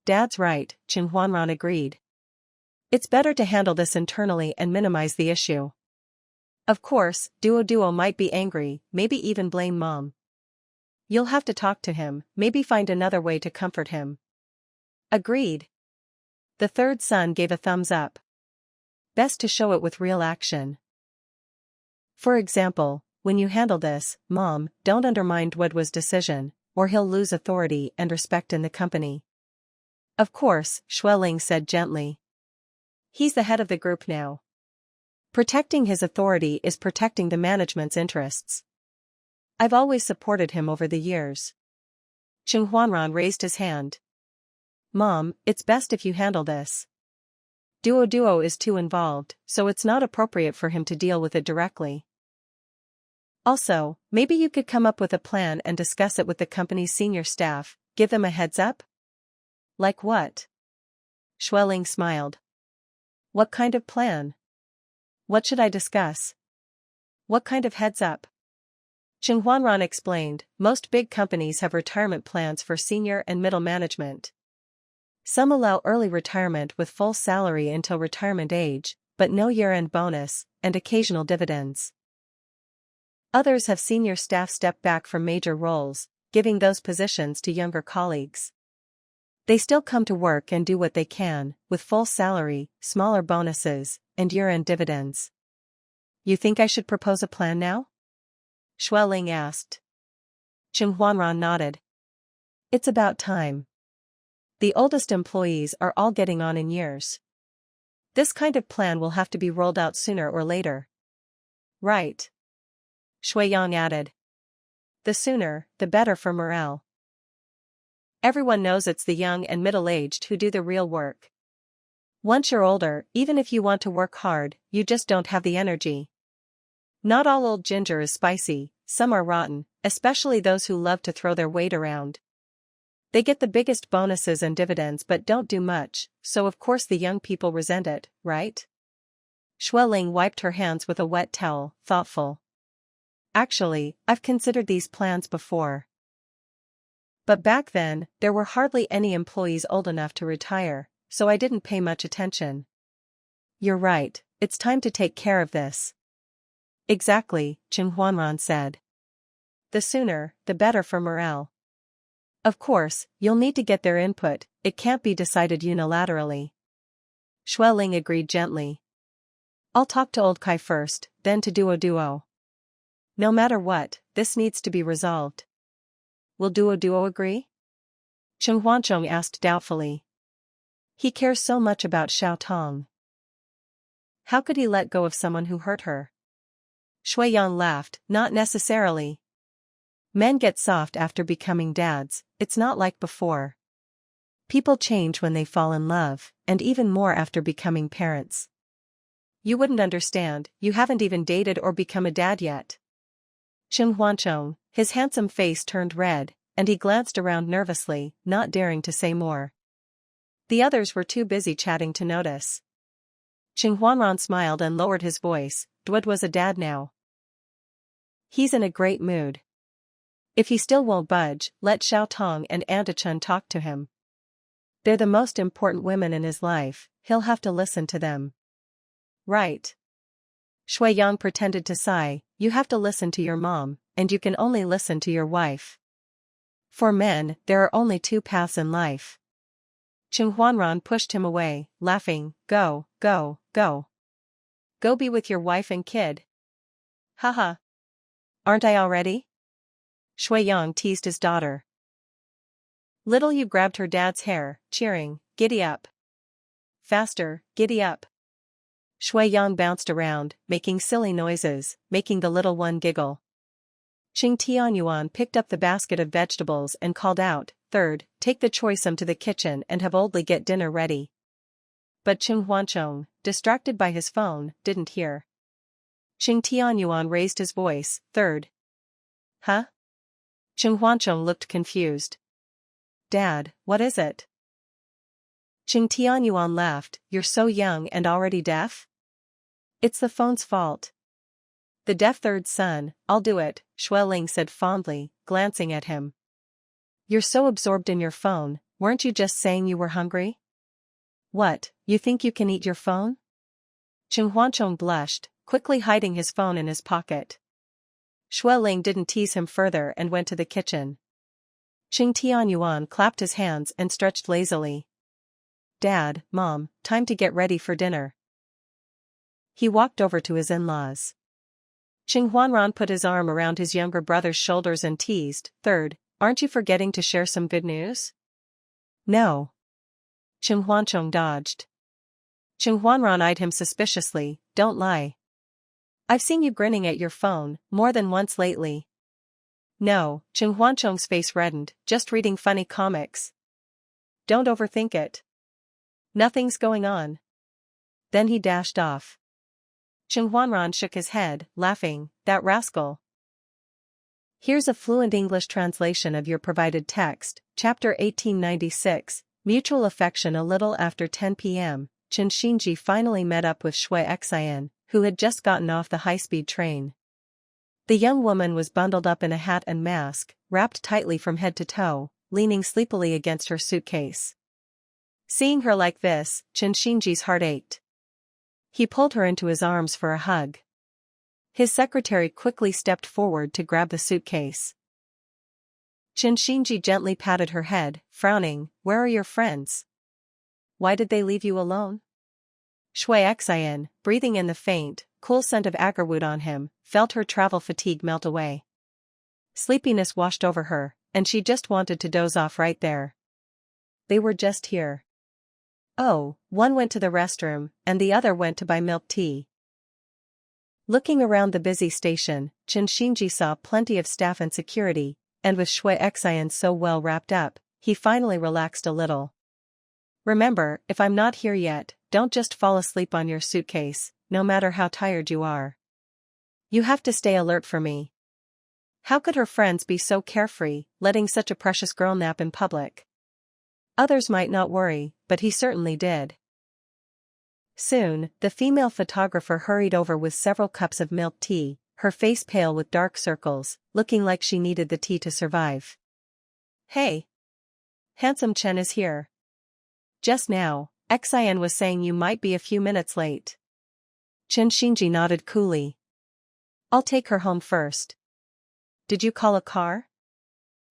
Dad's right, Chen Huanran agreed. It's better to handle this internally and minimize the issue. Of course, Duo might be angry, maybe even blame Mom. You'll have to talk to him, maybe find another way to comfort him. Agreed. The third son gave a thumbs up. Best to show it with real action. For example, when you handle this, Mom, don't undermine Duo's decision, or he'll lose authority and respect in the company. Of course, Xueling said gently. He's the head of the group now. Protecting his authority is protecting the management's interests. I've always supported him over the years. Chung Huanran raised his hand. Mom, it's best if you handle this. Duo is too involved, so it's not appropriate for him to deal with it directly. Also, maybe you could come up with a plan and discuss it with the company's senior staff, give them a heads up? Like what? Xueling smiled. What kind of plan? What should I discuss? What kind of heads up? Chung Huanran explained, most big companies have retirement plans for senior and middle management. Some allow early retirement with full salary until retirement age, but no year-end bonus, and occasional dividends. Others have senior staff step back from major roles, giving those positions to younger colleagues. They still come to work and do what they can, with full salary, smaller bonuses, and year-end dividends. You think I should propose a plan now? Xueling asked. Chung Huanran nodded. It's about time. The oldest employees are all getting on in years. This kind of plan will have to be rolled out sooner or later. Right. Shuiyang added. The sooner, the better for morale. Everyone knows it's the young and middle-aged who do the real work. Once you're older, even if you want to work hard, you just don't have the energy. Not all old ginger is spicy, some are rotten, especially those who love to throw their weight around. They get the biggest bonuses and dividends but don't do much, so of course the young people resent it, right? Xueling wiped her hands with a wet towel, thoughtful. Actually, I've considered these plans before. But back then, there were hardly any employees old enough to retire, so I didn't pay much attention. You're right, it's time to take care of this. Exactly, Chung Huanran said. The sooner, the better for morale. Of course, you'll need to get their input, it can't be decided unilaterally. Xueling agreed gently. I'll talk to old Kai first, then to Duo. No matter what, this needs to be resolved. Will Duo agree? Chung Huanchong asked doubtfully. He cares so much about Xiao Tong. How could he let go of someone who hurt her? Shuiyang laughed, not necessarily. Men get soft after becoming dads, it's not like before. People change when they fall in love, and even more after becoming parents. You wouldn't understand, you haven't even dated or become a dad yet. Chung Huanchong, his handsome face turned red, and he glanced around nervously, not daring to say more. The others were too busy chatting to notice. Chung Huanran smiled and lowered his voice. Duo was a dad now. He's in a great mood. If he still won't budge, let Xiao Tong and Antachun talk to him. They're the most important women in his life, he'll have to listen to them. Right. Shuiyang pretended to sigh, you have to listen to your mom, and you can only listen to your wife. For men, there are only two paths in life. Chung Huanran pushed him away, laughing, go. Go be with your wife and kid. Haha. Aren't I already? Shuiyang teased his daughter. Little you grabbed her dad's hair, cheering, giddy up. Faster, giddy up. Shuiyang bounced around, making silly noises, making the little one giggle. Qing Tianyuan picked up the basket of vegetables and called out, "Third, take the choisem to the kitchen and have oldly get dinner ready." But Qing Huanchong, distracted by his phone, didn't hear. Qing Tianyuan raised his voice, "Third." Huh? Qing Huanchong looked confused. Dad, what is it? Qing Tianyuan laughed, "You're so young and already deaf? It's the phone's fault." "The deaf third son, I'll do it," Xueling said fondly, glancing at him. "You're so absorbed in your phone, weren't you just saying you were hungry? What, you think you can eat your phone?" Qing Huanchong blushed, quickly hiding his phone in his pocket. Xueling didn't tease him further and went to the kitchen. Qing Tianyuan clapped his hands and stretched lazily. "Dad, Mom, time to get ready for dinner." He walked over to his in-laws. Qing Huanran put his arm around his younger brother's shoulders and teased, "Third, aren't you forgetting to share some good news?" "No." Qing Huanchong dodged. Qing Huanran eyed him suspiciously, "Don't lie. I've seen you grinning at your phone more than once lately." "No," Qing Huanchong's face reddened, "just reading funny comics. Don't overthink it. Nothing's going on." Then he dashed off. Qing Huanran shook his head, laughing, "That rascal." Here's a fluent English translation of your provided text, Chapter 1896, Mutual Affection. A little after 10 p.m., Chen Xinji finally met up with Shui Xian, who had just gotten off the high-speed train. The young woman was bundled up in a hat and mask, wrapped tightly from head to toe, leaning sleepily against her suitcase. Seeing her like this, Chen Xinji's heart ached. He pulled her into his arms for a hug. His secretary quickly stepped forward to grab the suitcase. Chen Xinji gently patted her head, frowning, "Where are your friends? Why did they leave you alone?" Shui Xian, breathing in the faint, cool scent of agarwood on him, felt her travel fatigue melt away. Sleepiness washed over her, and she just wanted to doze off right there. "They were just here. Oh, one went to the restroom, and the other went to buy milk tea." Looking around the busy station, Chen Xinji saw plenty of staff and security, and with Shui Xian so well wrapped up, he finally relaxed a little. "Remember, if I'm not here yet, don't just fall asleep on your suitcase, no matter how tired you are. You have to stay alert for me." How could her friends be so carefree, letting such a precious girl nap in public? Others might not worry, but he certainly did. Soon, the female photographer hurried over with several cups of milk tea, her face pale with dark circles, looking like she needed the tea to survive. "Hey! Handsome Chen is here. Just now, Xian was saying you might be a few minutes late." Chen Xinji nodded coolly. "I'll take her home first." "Did you call a car?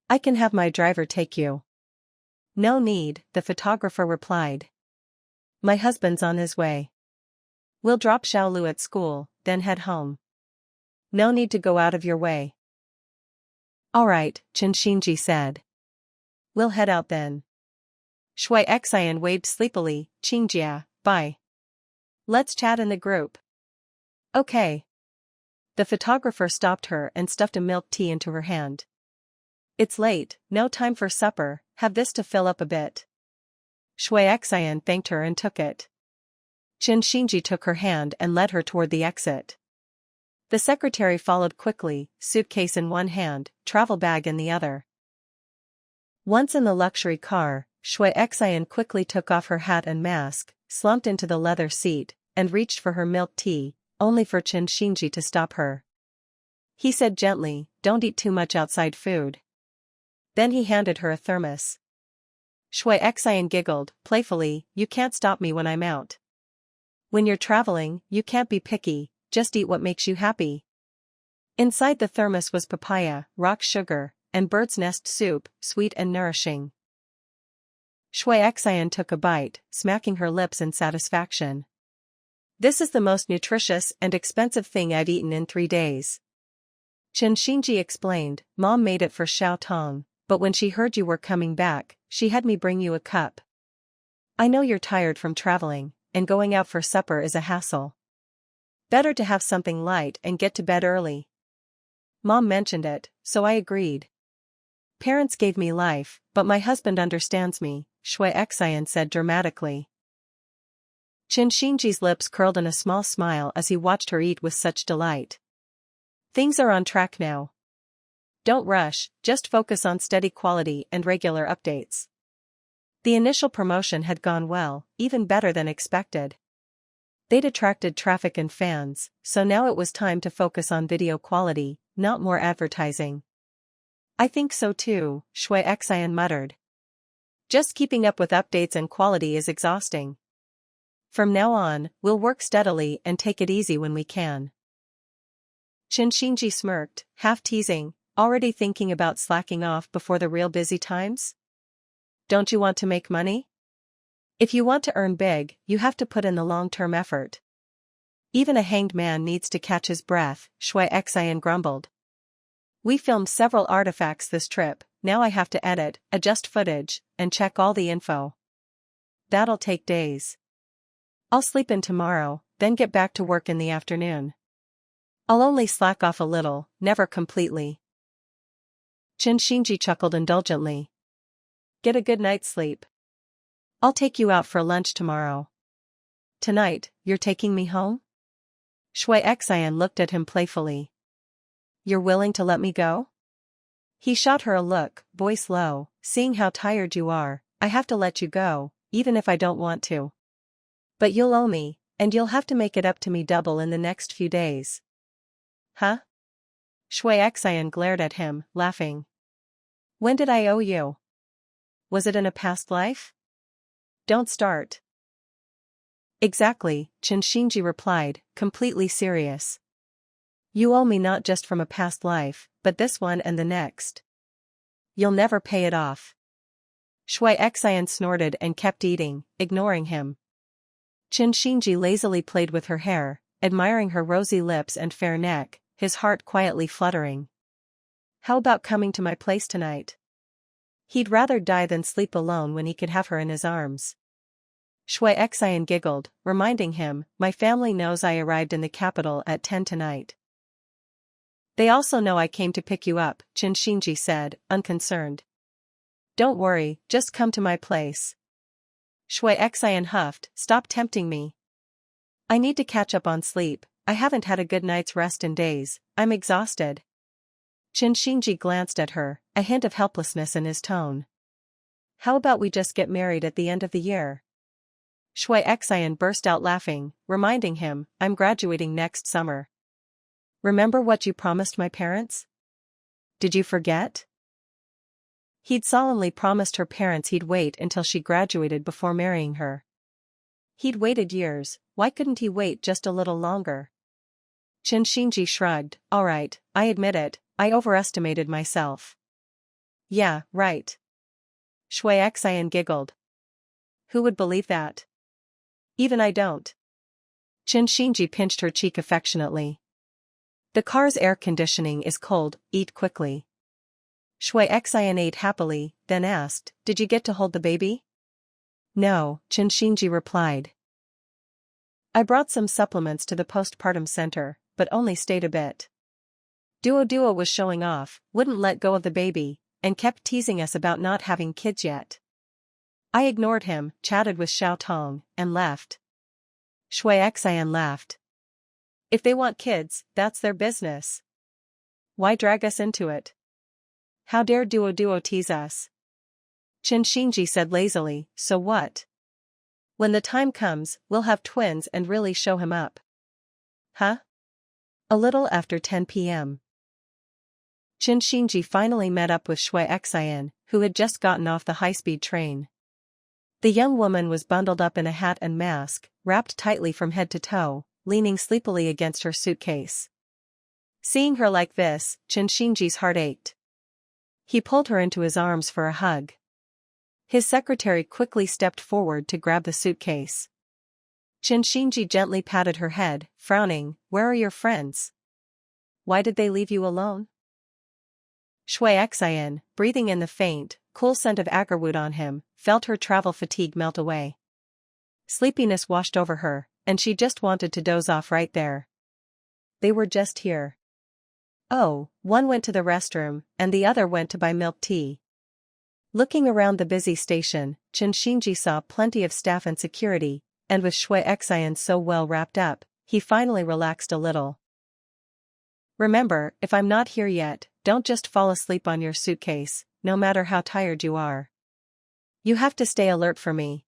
I can have my driver take you." "No need," the photographer replied. "My husband's on his way. We'll drop Xiaolu at school, then head home. No need to go out of your way." "All right," Chen Xinji said. "We'll head out then." Shui Xian waved sleepily, "Qingjia, bye. Let's chat in the group." "Okay." The photographer stopped her and stuffed a milk tea into her hand. "It's late, no time for supper, have this to fill up a bit." Shui Xian thanked her and took it. Chen Xinji took her hand and led her toward the exit. The secretary followed quickly, suitcase in one hand, travel bag in the other. Once in the luxury car, Shui Xian quickly took off her hat and mask, slumped into the leather seat, and reached for her milk tea, only for Chen Xinji to stop her. He said gently, "Don't eat too much outside food." Then he handed her a thermos. Shui Xian giggled, playfully, "You can't stop me when I'm out. When you're traveling, you can't be picky, just eat what makes you happy." Inside the thermos was papaya, rock sugar, and bird's nest soup, sweet and nourishing. Shui Xian took a bite, smacking her lips in satisfaction. "This is the most nutritious and expensive thing I've eaten in 3 days." Chen Xinji explained, "Mom made it for Xiao Tong, but when she heard you were coming back, she had me bring you a cup. I know you're tired from traveling, and going out for supper is a hassle. Better to have something light and get to bed early." Mom mentioned it, so I agreed. Parents gave me life, but my husband understands me, Shui Xian said dramatically. Qin Xingji's lips curled in a small smile as he watched her eat with such delight. Things are on track now. Don't rush, just focus on steady quality and regular updates. The initial promotion had gone well, even better than expected. They'd attracted traffic and fans, so now it was time to focus on video quality, not more advertising. I think so too, Shui Xian muttered. Just keeping up with updates and quality is exhausting. From now on, we'll work steadily and take it easy when we can. Qin Xingji smirked, half teasing, already thinking about slacking off before the real busy times? Don't you want to make money? If you want to earn big, you have to put in the long-term effort. Even a hanged man needs to catch his breath, Shui Xian grumbled. We filmed several artifacts this trip, now I have to edit, adjust footage, and check all the info. That'll take days. I'll sleep in tomorrow, then get back to work in the afternoon. I'll only slack off a little, never completely. Qin Xingji chuckled indulgently. Get a good night's sleep. I'll take you out for lunch tomorrow. Tonight, you're taking me home? Shui Xian looked at him playfully. You're willing to let me go? He shot her a look, voice low, seeing how tired you are, I have to let you go, even if I don't want to. But you'll owe me, and you'll have to make it up to me double in the next few days. Huh? Shui Xian glared at him, laughing. When did I owe you? Was it in a past life? Don't start. Exactly, Qin Xingji replied, completely serious. You owe me not just from a past life, but this one and the next. You'll never pay it off. Shui Xian snorted and kept eating, ignoring him. Qin Xingji lazily played with her hair, admiring her rosy lips and fair neck, his heart quietly fluttering. How about coming to my place tonight? He'd rather die than sleep alone when he could have her in his arms. Shui Xian giggled, reminding him, my family knows I arrived in the capital at 10 tonight. They also know I came to pick you up, Qin Xingji said, unconcerned. Don't worry, just come to my place. Shui Xian huffed, stop tempting me. I need to catch up on sleep, I haven't had a good night's rest in days, I'm exhausted. Qin Xingji glanced at her, a hint of helplessness in his tone. How about we just get married at the end of the year? Shui Xian burst out laughing, reminding him, I'm graduating next summer. Remember what you promised my parents? Did you forget? He'd solemnly promised her parents he'd wait until she graduated before marrying her. He'd waited years, why couldn't he wait just a little longer? Qin Xingji shrugged, all right, I admit it, I overestimated myself. Yeah, right. Shui Xian giggled. Who would believe that? Even I don't. Qin Xingji pinched her cheek affectionately. The car's air conditioning is cold, eat quickly. Shui Xian ate happily, then asked, did you get to hold the baby? No, Qin Xingji replied. I brought some supplements to the postpartum center, but only stayed a bit. Duo was showing off, wouldn't let go of the baby, and kept teasing us about not having kids yet. I ignored him, chatted with Xiao Tong, and left. Shui Xian laughed. If they want kids, that's their business. Why drag us into it? How dare Duo tease us? Qin Xingji said lazily, so what? When the time comes, we'll have twins and really show him up. Huh? A little after 10 p.m. Qin Xingji finally met up with Shui Xian, who had just gotten off the high-speed train. The young woman was bundled up in a hat and mask, wrapped tightly from head to toe, leaning sleepily against her suitcase. Seeing her like this, Qin Xingji's heart ached. He pulled her into his arms for a hug. His secretary quickly stepped forward to grab the suitcase. Qin Xingji gently patted her head, frowning, where are your friends? Why did they leave you alone? Shui Xian, breathing in the faint, cool scent of agarwood on him, felt her travel fatigue melt away. Sleepiness washed over her, and she just wanted to doze off right there. They were just here. Oh, one went to the restroom, and the other went to buy milk tea. Looking around the busy station, Shinji saw plenty of staff and security, and with Shui Xian so well wrapped up, he finally relaxed a little. Remember, if I'm not here yet, don't just fall asleep on your suitcase, no matter how tired you are. You have to stay alert for me.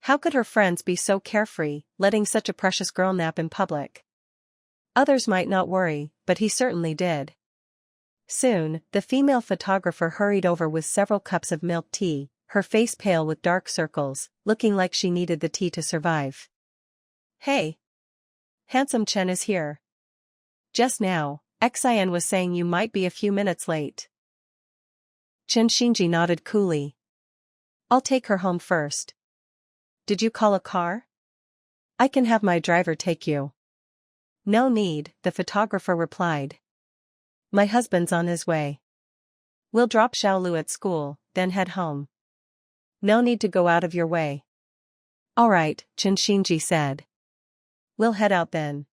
How could her friends be so carefree, letting such a precious girl nap in public? Others might not worry, but he certainly did. Soon, the female photographer hurried over with several cups of milk tea, her face pale with dark circles, looking like she needed the tea to survive. Hey! Handsome Chen is here. Just now, Xian was saying you might be a few minutes late. Shinji nodded coolly. I'll take her home first. Did you call a car? I can have my driver take you. No need, the photographer replied. My husband's on his way. We'll drop Xiaolu at school, then head home. No need to go out of your way. Alright, Shinji said. We'll head out then.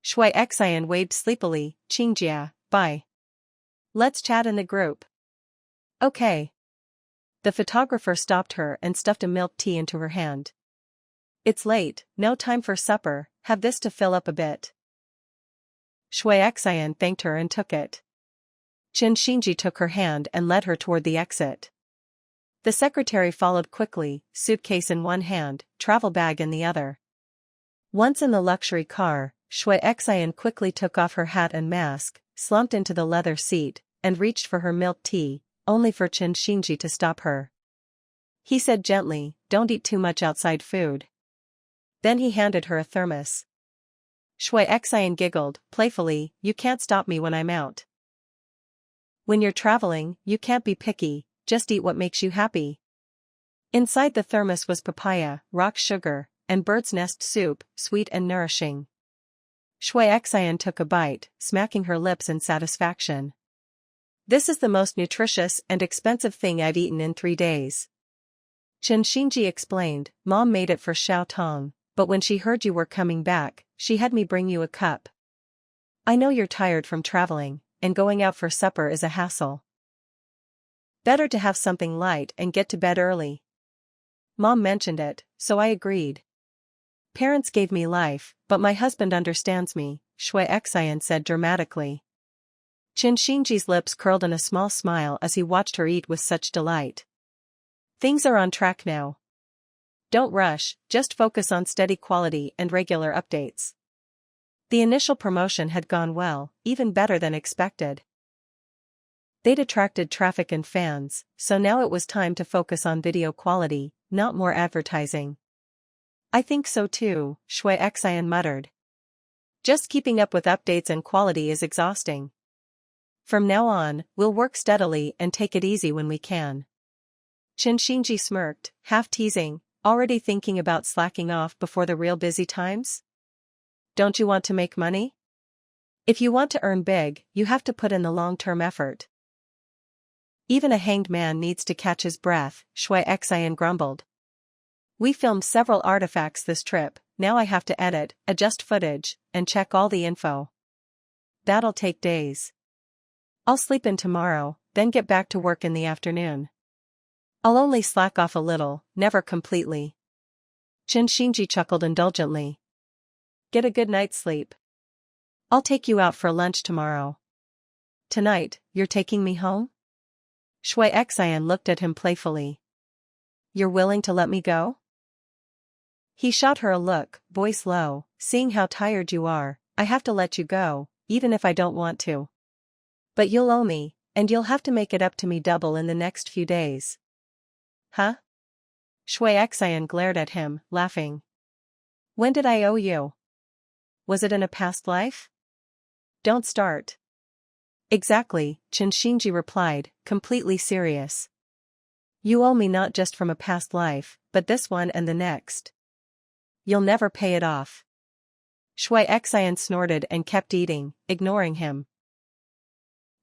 Shui Xian waved sleepily, Qingjia, bye. Let's chat in the group. Okay. The photographer stopped her and stuffed a milk tea into her hand. It's late, no time for supper, have this to fill up a bit. Shui Xian thanked her and took it. Shinji took her hand and led her toward the exit. The secretary followed quickly, suitcase in one hand, travel bag in the other. Once in the luxury car, Shui Xian quickly took off her hat and mask, slumped into the leather seat, and reached for her milk tea, only for Shinji to stop her. He said gently, don't eat too much outside food. Then he handed her a thermos. Shui Xian giggled, playfully, you can't stop me when I'm out. When you're traveling, you can't be picky, just eat what makes you happy. Inside the thermos was papaya, rock sugar, and bird's nest soup, sweet and nourishing. Shui Xian took a bite, smacking her lips in satisfaction. This is the most nutritious and expensive thing I've eaten in 3 days. Shinji explained, Mom made it for Xiao Tong, but when she heard you were coming back, she had me bring you a cup. I know you're tired from traveling, and going out for supper is a hassle. Better to have something light and get to bed early. Mom mentioned it, so I agreed. Parents gave me life, but my husband understands me, Shui Xian said dramatically. Shinji's lips curled in a small smile as he watched her eat with such delight. Things are on track now. Don't rush, just focus on steady quality and regular updates. The initial promotion had gone well, even better than expected. They'd attracted traffic and fans, so now it was time to focus on video quality, not more advertising. I think so too, Shui Xian muttered. Just keeping up with updates and quality is exhausting. From now on, we'll work steadily and take it easy when we can. Shinji smirked, half teasing, already thinking about slacking off before the real busy times? Don't you want to make money? If you want to earn big, you have to put in the long-term effort. Even a hanged man needs to catch his breath, Shui Xian grumbled. We filmed several artifacts this trip, now I have to edit, adjust footage, and check all the info. That'll take days. I'll sleep in tomorrow, then get back to work in the afternoon. I'll only slack off a little, never completely. Shinji chuckled indulgently. Get a good night's sleep. I'll take you out for lunch tomorrow. Tonight, you're taking me home? Shui Xian looked at him playfully. You're willing to let me go? He shot her a look, voice low, seeing how tired you are, I have to let you go, even if I don't want to. But you'll owe me, and you'll have to make it up to me double in the next few days. Huh? Shui Xian glared at him, laughing. When did I owe you? Was it in a past life? Don't start. Exactly, Shinji replied, completely serious. You owe me not just from a past life, but this one and the next. You'll never pay it off. Shui Xian snorted and kept eating, ignoring him.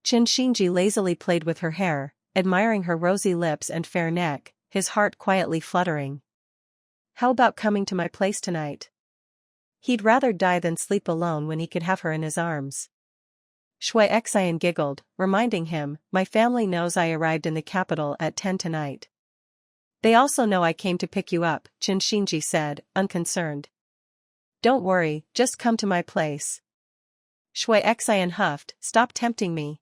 Shinji lazily played with her hair, admiring her rosy lips and fair neck, his heart quietly fluttering. How about coming to my place tonight? He'd rather die than sleep alone when he could have her in his arms. Shui Xian giggled, reminding him, my family knows I arrived in the capital at 10 tonight. They also know I came to pick you up, Qin Xinji said, unconcerned. Don't worry, just come to my place. Shui Xian huffed, stop tempting me.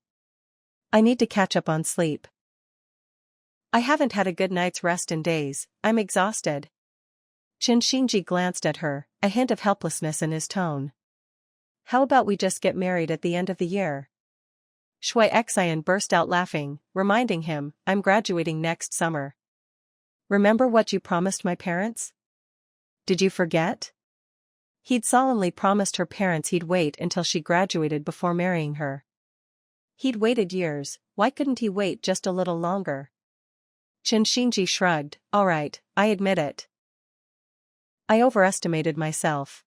I need to catch up on sleep. I haven't had a good night's rest in days, I'm exhausted. Qin Xinji glanced at her, a hint of helplessness in his tone. How about we just get married at the end of the year? Shui Xian burst out laughing, reminding him, I'm graduating next summer. Remember what you promised my parents? Did you forget? He'd solemnly promised her parents he'd wait until she graduated before marrying her. He'd waited years, why couldn't he wait just a little longer? Qin Xinji shrugged, all right, I admit it. I overestimated myself.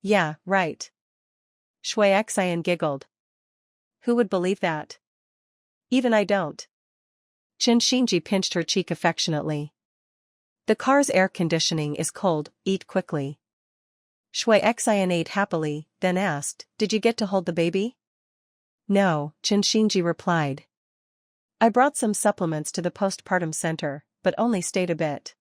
Yeah, right. Shui Xian giggled. Who would believe that? Even I don't. Qin Xinji pinched her cheek affectionately. The car's air conditioning is cold, eat quickly. Shui Xian ate happily, then asked, did you get to hold the baby? No, Qin Xinji replied. I brought some supplements to the postpartum center, but only stayed a bit.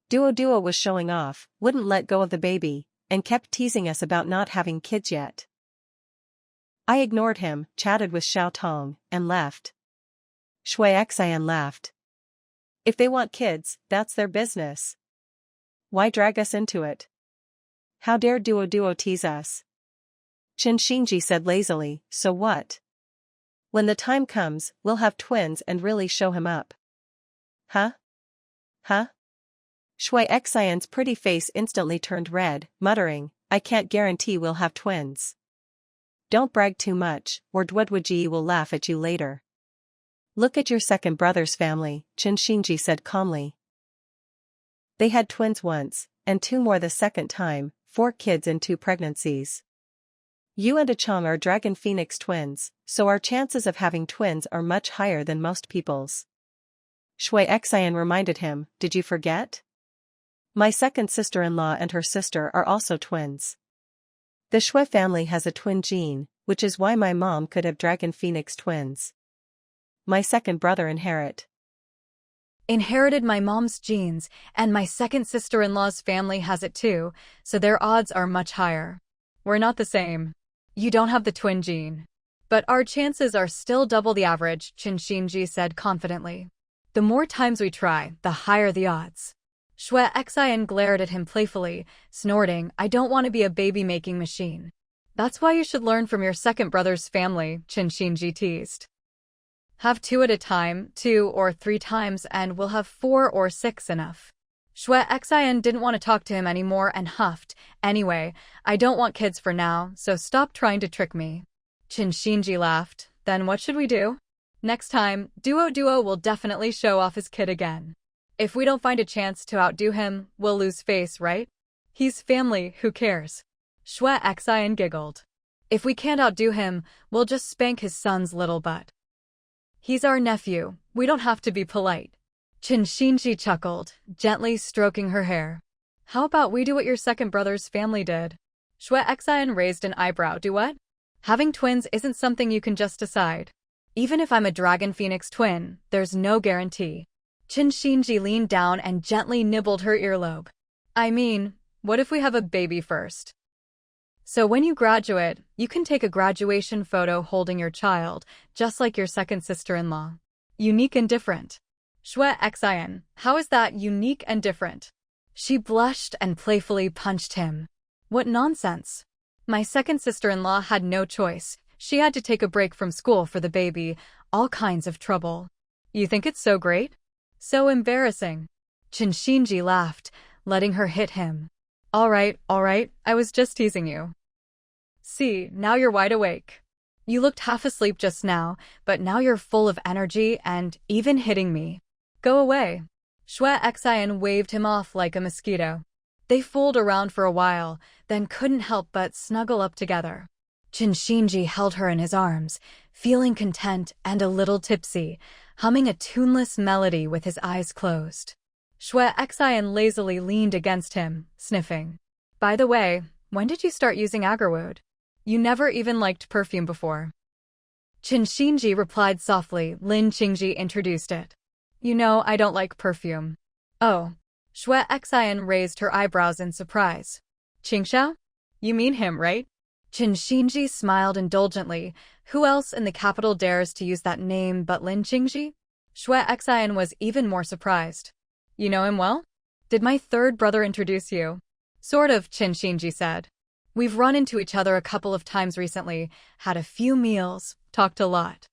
Duo was showing off, wouldn't let go of the baby, and kept teasing us about not having kids yet. I ignored him, chatted with Xiao Tong, and left. Shui Xian laughed. If they want kids, that's their business. Why drag us into it? How dare Duo tease us? Qin Xinji said lazily, so what? When the time comes, we'll have twins and really show him up. Huh? Huh? Shui Xian's pretty face instantly turned red, muttering, I can't guarantee we'll have twins. Don't brag too much, or Duoduoji will laugh at you later. Look at your second brother's family, Qin Xinji said calmly. They had twins once, and 2 more the second time, 4 kids and 2 pregnancies. You and Achong are Dragon Phoenix twins, so our chances of having twins are much higher than most people's. Shui Xian reminded him, did you forget? My second sister-in-law and her sister are also twins. The Shui family has a twin gene, which is why my mom could have Dragon Phoenix twins. My second brother Inherited my mom's genes, and my second sister-in-law's family has it too, so their odds are much higher. We're not the same. You don't have the twin gene. But our chances are still double the average, Qin Xinji said confidently. The more times we try, the higher the odds. Shui Xian glared at him playfully, snorting, I don't want to be a baby-making machine. That's why you should learn from your second brother's family, Qin Xinji teased. Have 2 at a time, 2 or 3 times, and we'll have 4 or 6 enough. Shui Xian didn't want to talk to him anymore and huffed, anyway, I don't want kids for now, so stop trying to trick me. Qin Xinji laughed, then what should we do? Next time, Duo will definitely show off his kid again. If we don't find a chance to outdo him, we'll lose face, right? He's family, who cares? Shui Xian giggled. If we can't outdo him, we'll just spank his son's little butt. He's our nephew, we don't have to be polite. Qin Xinji chuckled, gently stroking her hair. How about we do what your second brother's family did? Shui Xian raised an eyebrow. Do what? Having twins isn't something you can just decide. Even if I'm a Dragon Phoenix twin, there's no guarantee. Qin Xinji leaned down and gently nibbled her earlobe. I mean, what if we have a baby first? So when you graduate, you can take a graduation photo holding your child, just like your second sister-in-law. Unique and different. Shui Xian, how is that unique and different? She blushed and playfully punched him. What nonsense. My second sister-in-law had no choice. She had to take a break from school for the baby, all kinds of trouble. You think it's so great? So embarrassing. Qin Xinji laughed, letting her hit him. All right, I was just teasing you. See, now you're wide awake. You looked half asleep just now, but now you're full of energy and even hitting me. Go away. Shui Xian waved him off like a mosquito. They fooled around for a while, then couldn't help but snuggle up together. Qin Xinji held her in his arms, feeling content and a little tipsy, humming a tuneless melody with his eyes closed. Shui Xian lazily leaned against him, sniffing. By the way, when did you start using agarwood? You never even liked perfume before. Qin Xinji replied softly. Lin Qingji introduced it. You know I don't like perfume. Oh. Xue Xian raised her eyebrows in surprise. Qingxiao? You mean him, right? Qin Xinji smiled indulgently. Who else in the capital dares to use that name but Lin Qingji? Xue Xian was even more surprised. You know him well? Did my third brother introduce you? Sort of, Qin Xinji said. We've run into each other a couple of times recently, had a few meals, talked a lot.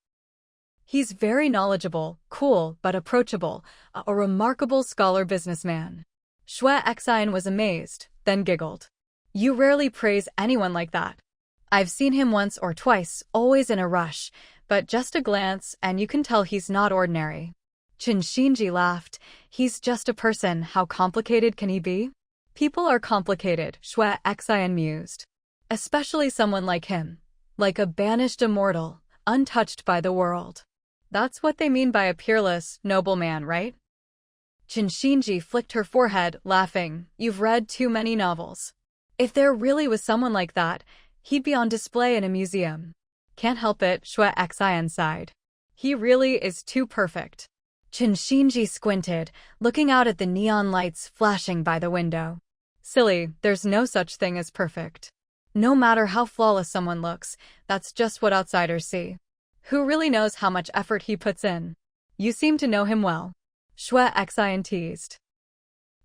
He's very knowledgeable, cool, but approachable, a remarkable scholar businessman. Xue Xian was amazed, then giggled. You rarely praise anyone like that. I've seen him once or twice, always in a rush, but just a glance and you can tell he's not ordinary. Qin Xinji laughed. He's just a person, how complicated can he be? People are complicated, Xue Xian mused. Especially someone like him. Like a banished immortal, untouched by the world. That's what they mean by a peerless, noble man, right? Qin Xinji flicked her forehead, laughing. You've read too many novels. If there really was someone like that, he'd be on display in a museum. Can't help it, Xue Xian sighed. He really is too perfect. Qin Xinji squinted, looking out at the neon lights flashing by the window. Silly, there's no such thing as perfect. No matter how flawless someone looks, that's just what outsiders see. Who really knows how much effort he puts in? You seem to know him well. Xue Xian teased.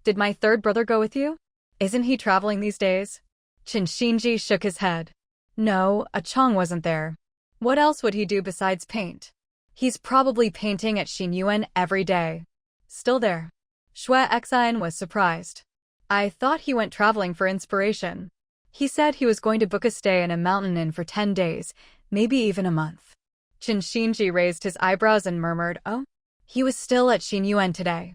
Did my third brother go with you? Isn't he traveling these days? Qin Xinji shook his head. No, a Chong wasn't there. What else would he do besides paint? He's probably painting at Xinyuan every day. Still there. Xue Xian was surprised. I thought he went traveling for inspiration. He said he was going to book a stay in a mountain inn for 10 days, maybe even a month. Qin Xinji raised his eyebrows and murmured, oh? He was still at Xinyuan today.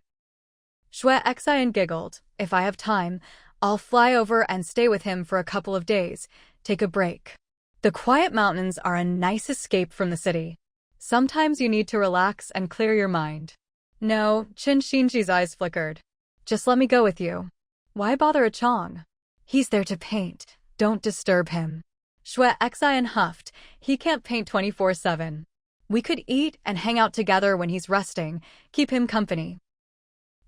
Xue Xian giggled. If I have time, I'll fly over and stay with him for a couple of days, take a break. The quiet mountains are a nice escape from the city. Sometimes you need to relax and clear your mind. No, Qin Xinji's eyes flickered. Just let me go with you. Why bother a Chong? He's there to paint. Don't disturb him. Xue Xian huffed. He can't paint 24/7. We could eat and hang out together when he's resting, keep him company.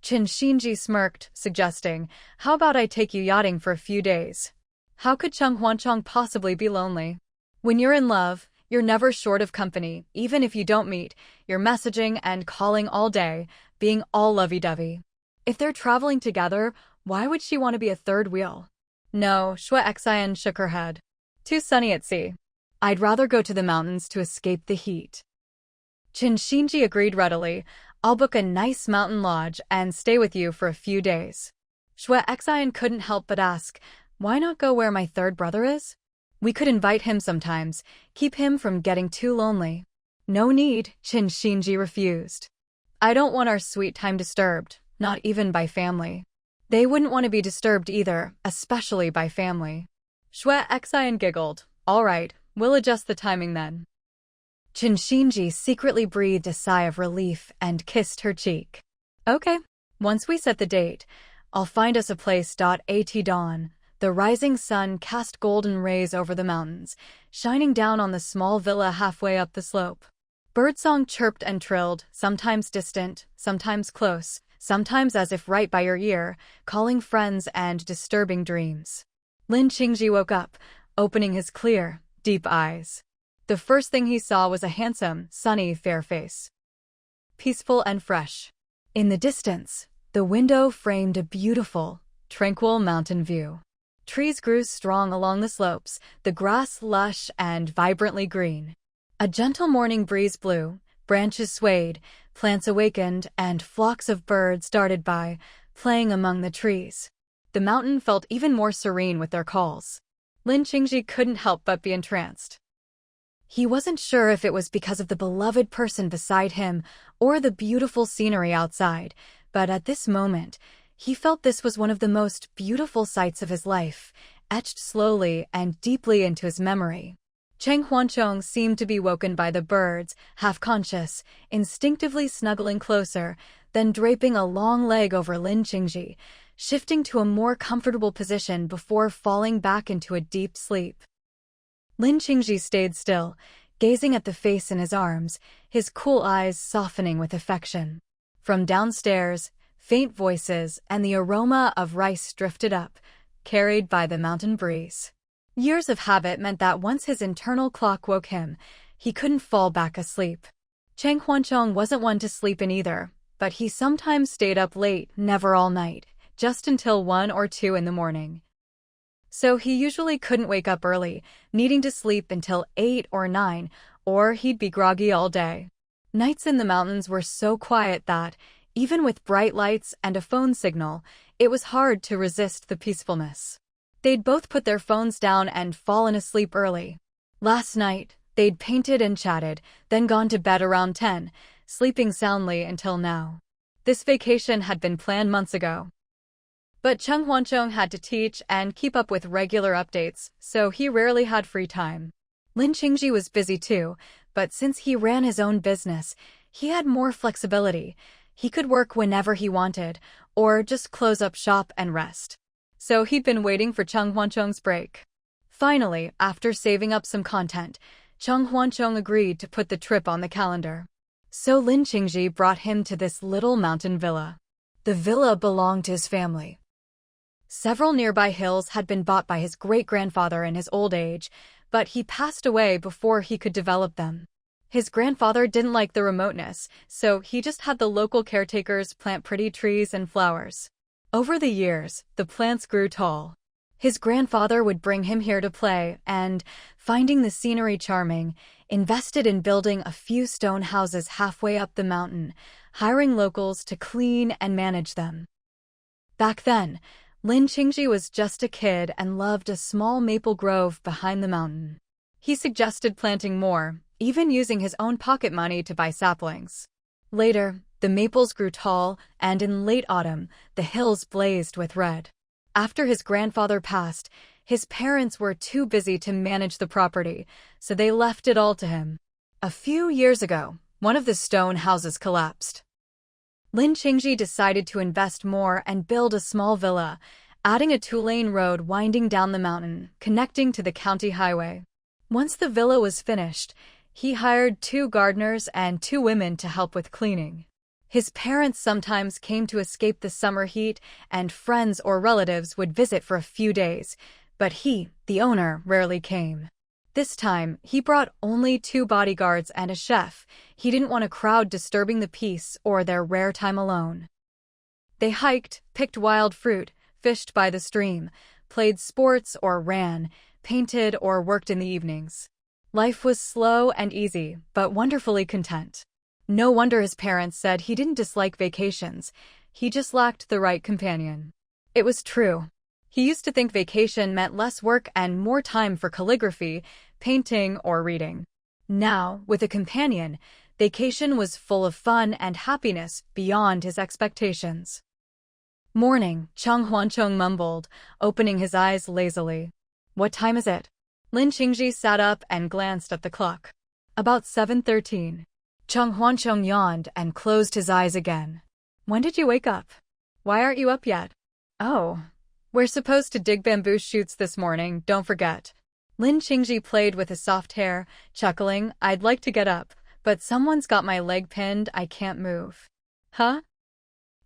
Qin Xinji smirked, suggesting, how about I take you yachting for a few days? How could Cheng Huanchong possibly be lonely? When you're in love, you're never short of company, even if you don't meet, you're messaging and calling all day, being all lovey-dovey. If they're traveling together, why would she want to be a third wheel? No, Xue Xian shook her head. Too sunny at sea. I'd rather go to the mountains to escape the heat. Qin Xinji agreed readily. I'll book a nice mountain lodge and stay with you for a few days. Xue Xian couldn't help but ask, why not go where my third brother is? We could invite him sometimes, keep him from getting too lonely. No need, Qin Xinji refused. I don't want our sweet time disturbed, not even by family. They wouldn't want to be disturbed either, especially by family. Xue Xian giggled. All right, we'll adjust the timing then. Qin Xinji secretly breathed a sigh of relief and kissed her cheek. Okay, once we set the date, I'll find us a place. At dawn, the rising sun cast golden rays over the mountains, shining down on the small villa halfway up the slope. Birdsong chirped and trilled, sometimes distant, sometimes close, sometimes as if right by your ear, calling friends and disturbing dreams. Lin Qingji woke up, opening his clear, deep eyes. The first thing he saw was a handsome, sunny, fair face. Peaceful and fresh. In the distance, the window framed a beautiful, tranquil mountain view. Trees grew strong along the slopes, the grass lush and vibrantly green. A gentle morning breeze blew, branches swayed, plants awakened, and flocks of birds darted by, playing among the trees. The mountain felt even more serene with their calls. Lin Qingji couldn't help but be entranced. He wasn't sure if it was because of the beloved person beside him or the beautiful scenery outside, but at this moment, he felt this was one of the most beautiful sights of his life, etched slowly and deeply into his memory. Cheng Huanchong seemed to be woken by the birds, half-conscious, instinctively snuggling closer, then draping a long leg over Lin Qingji, shifting to a more comfortable position before falling back into a deep sleep. Lin Qingji stayed still, gazing at the face in his arms, his cool eyes softening with affection. From downstairs, faint voices and the aroma of rice drifted up, carried by the mountain breeze. Years of habit meant that once his internal clock woke him, he couldn't fall back asleep. Cheng Huancheng wasn't one to sleep in either, but he sometimes stayed up late, never all night, just until 1 or 2 in the morning. So he usually couldn't wake up early, needing to sleep until 8 or 9, or he'd be groggy all day. Nights in the mountains were so quiet that, even with bright lights and a phone signal, it was hard to resist the peacefulness. They'd both put their phones down and fallen asleep early. Last night, they'd painted and chatted, then gone to bed around 10, sleeping soundly until now. This vacation had been planned months ago. But Cheng Huancheng had to teach and keep up with regular updates, so he rarely had free time. Lin Qingji was busy too, but since he ran his own business, he had more flexibility. He could work whenever he wanted, or just close up shop and rest. So he'd been waiting for Cheng Huancheng's break. Finally, after saving up some content, Cheng Huancheng agreed to put the trip on the calendar. So Lin Qingji brought him to this little mountain villa. The villa belonged to his family. Several nearby hills had been bought by his great-grandfather in his old age, but he passed away before he could develop them. His grandfather didn't like the remoteness, so he just had the local caretakers plant pretty trees and flowers. Over the years, the plants grew tall. His grandfather would bring him here to play and, finding the scenery charming, invested in building a few stone houses halfway up the mountain, hiring locals to clean and manage them. Back then, Lin Qingji was just a kid and loved a small maple grove behind the mountain. He suggested planting more, even using his own pocket money to buy saplings. Later, the maples grew tall, and in late autumn, the hills blazed with red. After his grandfather passed, his parents were too busy to manage the property, so they left it all to him. A few years ago, one of the stone houses collapsed. Lin Qingji decided to invest more and build a small villa, adding a 2-lane road winding down the mountain, connecting to the county highway. Once the villa was finished, he hired 2 gardeners and 2 women to help with cleaning. His parents sometimes came to escape the summer heat, and friends or relatives would visit for a few days, but he, the owner, rarely came. This time, he brought only 2 bodyguards and a chef. He didn't want a crowd disturbing the peace or their rare time alone. They hiked, picked wild fruit, fished by the stream, played sports or ran, painted or worked in the evenings. Life was slow and easy, but wonderfully content. No wonder his parents said he didn't dislike vacations, he just lacked the right companion. It was true. He used to think vacation meant less work and more time for calligraphy, painting, or reading. Now, with a companion, vacation was full of fun and happiness beyond his expectations. Morning, Cheng Huancheng mumbled, opening his eyes lazily. What time is it? Lin Qingji sat up and glanced at the clock. About 7:13. Cheng Huancheng yawned and closed his eyes again. When did you wake up? Why aren't you up yet? Oh, we're supposed to dig bamboo shoots this morning, don't forget. Lin Qingji played with his soft hair, chuckling, I'd like to get up, but someone's got my leg pinned, I can't move. Huh?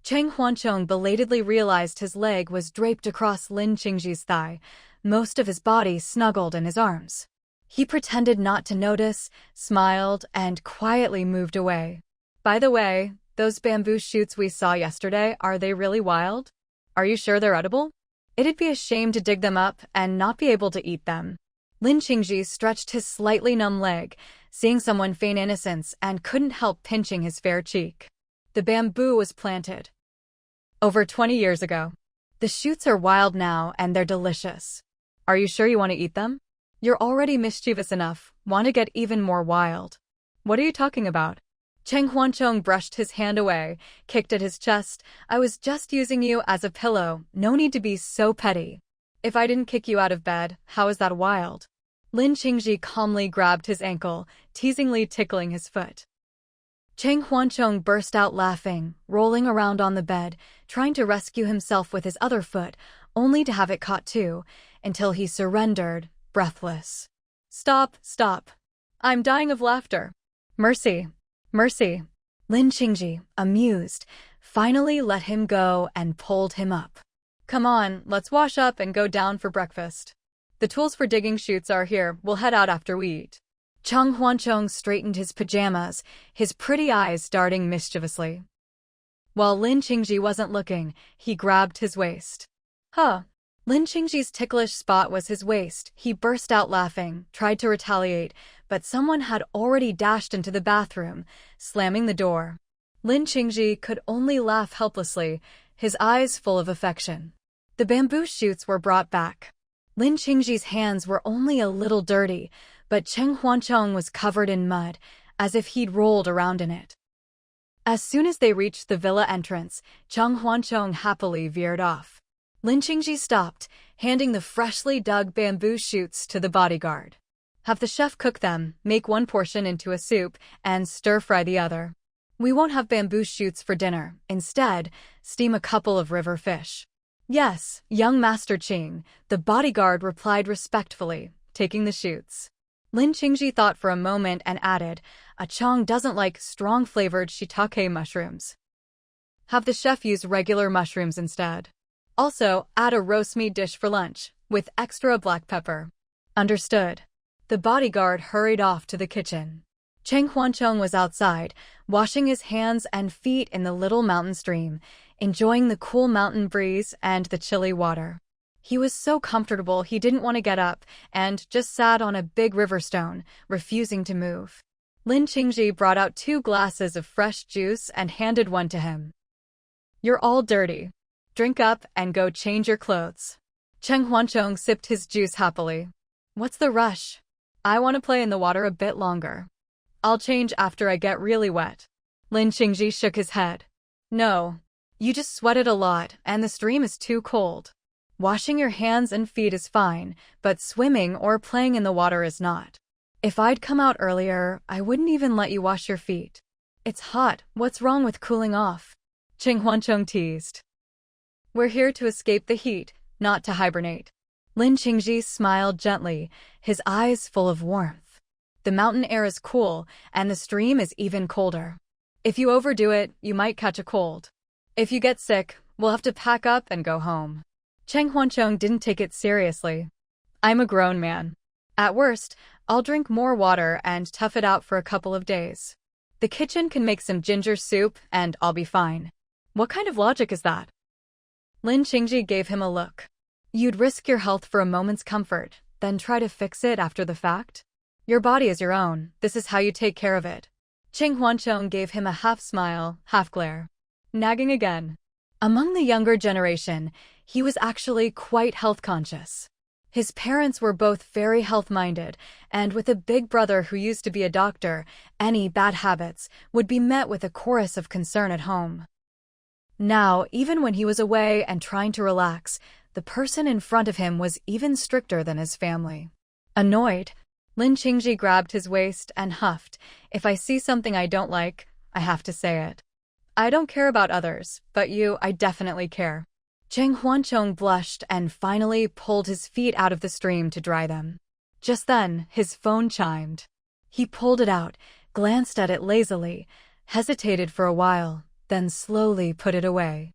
Cheng Huancheng belatedly realized his leg was draped across Lin Qingji's thigh, most of his body snuggled in his arms. He pretended not to notice, smiled, and quietly moved away. By the way, those bamboo shoots we saw yesterday, are they really wild? Are you sure they're edible? It'd be a shame to dig them up and not be able to eat them. Lin Qingji stretched his slightly numb leg, seeing someone feign innocence, and couldn't help pinching his fair cheek. The bamboo was planted over 20 years ago. The shoots are wild now, and they're delicious. Are you sure you want to eat them? You're already mischievous enough, want to get even more wild. What are you talking about? Cheng Huancheng brushed his hand away, kicked at his chest. I was just using you as a pillow, no need to be so petty. If I didn't kick you out of bed, how is that wild? Lin Qingji calmly grabbed his ankle, teasingly tickling his foot. Cheng Huancheng burst out laughing, rolling around on the bed, trying to rescue himself with his other foot, only to have it caught too, until he surrendered, breathless. Stop, stop. I'm dying of laughter. Mercy, mercy. Lin Qingji, amused, finally let him go and pulled him up. Come on, let's wash up and go down for breakfast. The tools for digging chutes are here, we'll head out after we eat. Cheng Huancheng straightened his pajamas, his pretty eyes darting mischievously. While Lin Qingji wasn't looking, he grabbed his waist. Huh. Lin Qingji's ticklish spot was his waist. He burst out laughing, tried to retaliate, but someone had already dashed into the bathroom, slamming the door. Lin Qingji could only laugh helplessly, his eyes full of affection. The bamboo shoots were brought back. Lin Qingji's hands were only a little dirty, but Cheng Huancheng was covered in mud, as if he'd rolled around in it. As soon as they reached the villa entrance, Cheng Huancheng happily veered off. Lin Qingji stopped, handing the freshly dug bamboo shoots to the bodyguard. Have the chef cook them, make one portion into a soup, and stir-fry the other. We won't have bamboo shoots for dinner. Instead, steam a couple of river fish. Yes, young Master Qing, the bodyguard replied respectfully, taking the shoots. Lin Qingji thought for a moment and added, a Chong doesn't like strong-flavored shiitake mushrooms. Have the chef use regular mushrooms instead. Also, add a roast meat dish for lunch, with extra black pepper. Understood. The bodyguard hurried off to the kitchen. Cheng Huancheng was outside, washing his hands and feet in the little mountain stream, enjoying the cool mountain breeze and the chilly water. He was so comfortable he didn't want to get up and just sat on a big river stone, refusing to move. Lin Qingji brought out 2 glasses of fresh juice and handed one to him. You're all dirty. Drink up and go change your clothes. Cheng Huancheng sipped his juice happily. What's the rush? I want to play in the water a bit longer. I'll change after I get really wet. Lin Qingji shook his head. No. You just sweated a lot and the stream is too cold. Washing your hands and feet is fine, but swimming or playing in the water is not. If I'd come out earlier, I wouldn't even let you wash your feet. It's hot, what's wrong with cooling off? Cheng Huancheng teased. We're here to escape the heat, not to hibernate. Lin Qingji smiled gently, his eyes full of warmth. The mountain air is cool, and the stream is even colder. If you overdo it, you might catch a cold. If you get sick, we'll have to pack up and go home. Cheng Huancheng didn't take it seriously. I'm a grown man. At worst, I'll drink more water and tough it out for a couple of days. The kitchen can make some ginger soup and I'll be fine. What kind of logic is that? Lin Qingji gave him a look. You'd risk your health for a moment's comfort, then try to fix it after the fact? Your body is your own, this is how you take care of it. Cheng Huancheng gave him a half smile, half glare. Nagging again. Among the younger generation, he was actually quite health-conscious. His parents were both very health-minded, and with a big brother who used to be a doctor, any bad habits would be met with a chorus of concern at home. Now, even when he was away and trying to relax, the person in front of him was even stricter than his family. Annoyed, Lin Qingji grabbed his waist and huffed. If I see something I don't like, I have to say it. I don't care about others, but you, I definitely care. Cheng Huancheng blushed and finally pulled his feet out of the stream to dry them. Just then, his phone chimed. He pulled it out, glanced at it lazily, hesitated for a while, then slowly put it away.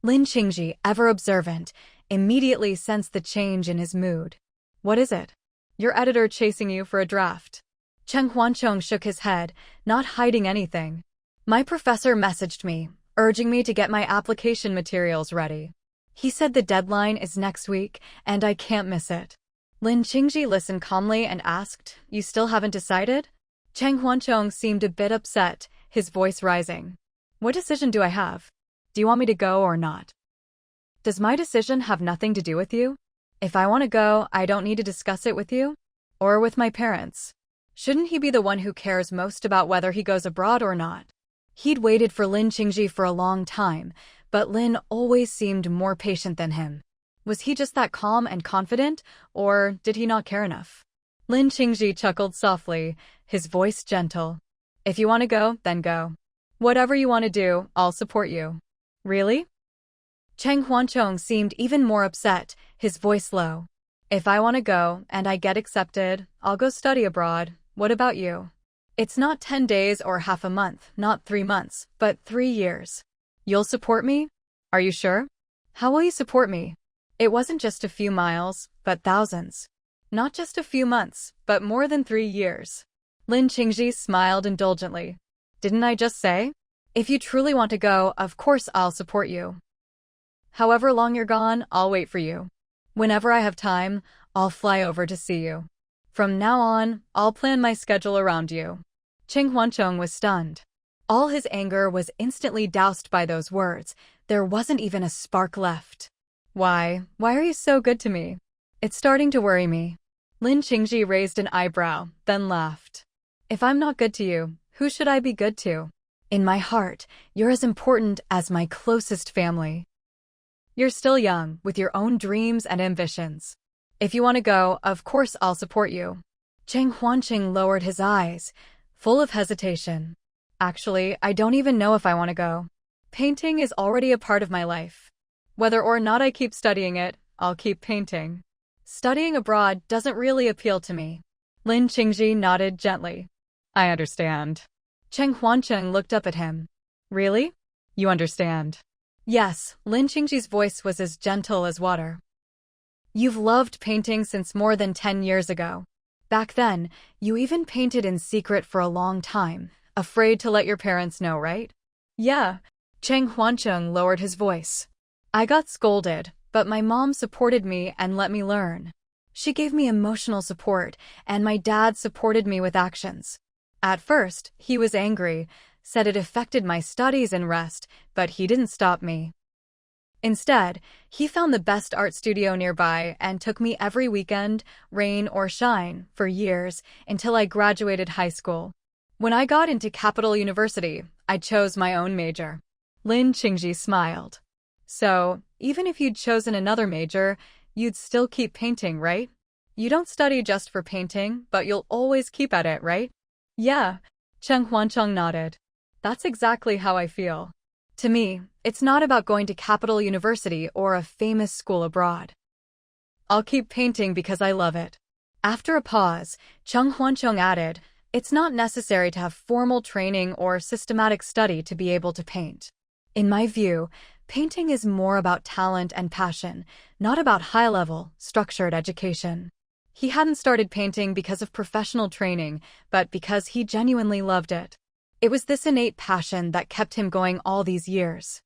Lin Qingji, ever observant, immediately sensed the change in his mood. What is it? Your editor chasing you for a draft. Cheng Huancheng shook his head, not hiding anything. My professor messaged me, urging me to get my application materials ready. He said the deadline is next week, and I can't miss it. Lin Qingji listened calmly and asked, You still haven't decided? Cheng Huancheng seemed a bit upset, his voice rising. What decision do I have? Do you want me to go or not? Does my decision have nothing to do with you? If I want to go, I don't need to discuss it with you? Or with my parents? Shouldn't he be the one who cares most about whether he goes abroad or not? He'd waited for Lin Qingji for a long time, but Lin always seemed more patient than him. Was he just that calm and confident, or did he not care enough? Lin Qingji chuckled softly, his voice gentle. If you want to go, then go. Whatever you want to do, I'll support you. Really? Cheng Huancheng seemed even more upset, his voice low. If I want to go and I get accepted, I'll go study abroad. What about you? It's not 10 days or half a month, not 3 months, but 3 years. You'll support me? Are you sure? How will you support me? It wasn't just a few miles, but thousands. Not just a few months, but more than 3 years. Lin Qingji smiled indulgently. Didn't I just say? If you truly want to go, of course I'll support you. However long you're gone, I'll wait for you. Whenever I have time, I'll fly over to see you. From now on, I'll plan my schedule around you. Qing Huancheng was stunned. All his anger was instantly doused by those words. There wasn't even a spark left. Why are you so good to me? It's starting to worry me. Lin Qingji raised an eyebrow, then laughed. If I'm not good to you, who should I be good to? In my heart, you're as important as my closest family. You're still young, with your own dreams and ambitions. If you want to go, of course I'll support you. Cheng Huanqing lowered his eyes, full of hesitation. Actually, I don't even know if I want to go. Painting is already a part of my life. Whether or not I keep studying it, I'll keep painting. Studying abroad doesn't really appeal to me. Lin Qingji nodded gently. I understand. Cheng Huanqing looked up at him. Really? You understand? Yes, Lin Qingji's voice was as gentle as water. You've loved painting since more than 10 years ago. Back then, you even painted in secret for a long time, afraid to let your parents know, right? Yeah. Cheng Huanqing lowered his voice. I got scolded, but my mom supported me and let me learn. She gave me emotional support, and my dad supported me with actions. At first, he was angry, said it affected my studies and rest, but he didn't stop me. Instead, he found the best art studio nearby and took me every weekend, rain or shine, for years, until I graduated high school. When I got into Capital University, I chose my own major. Lin Qingji smiled. So, even if you'd chosen another major, you'd still keep painting, right? You don't study just for painting, but you'll always keep at it, right? Yeah. Cheng Huancheng nodded. That's exactly how I feel. To me, it's not about going to Capital University or a famous school abroad. I'll keep painting because I love it. After a pause, Cheng Huancheng added, it's not necessary to have formal training or systematic study to be able to paint. In my view, painting is more about talent and passion, not about high-level, structured education. He hadn't started painting because of professional training, but because he genuinely loved it. It was this innate passion that kept him going all these years.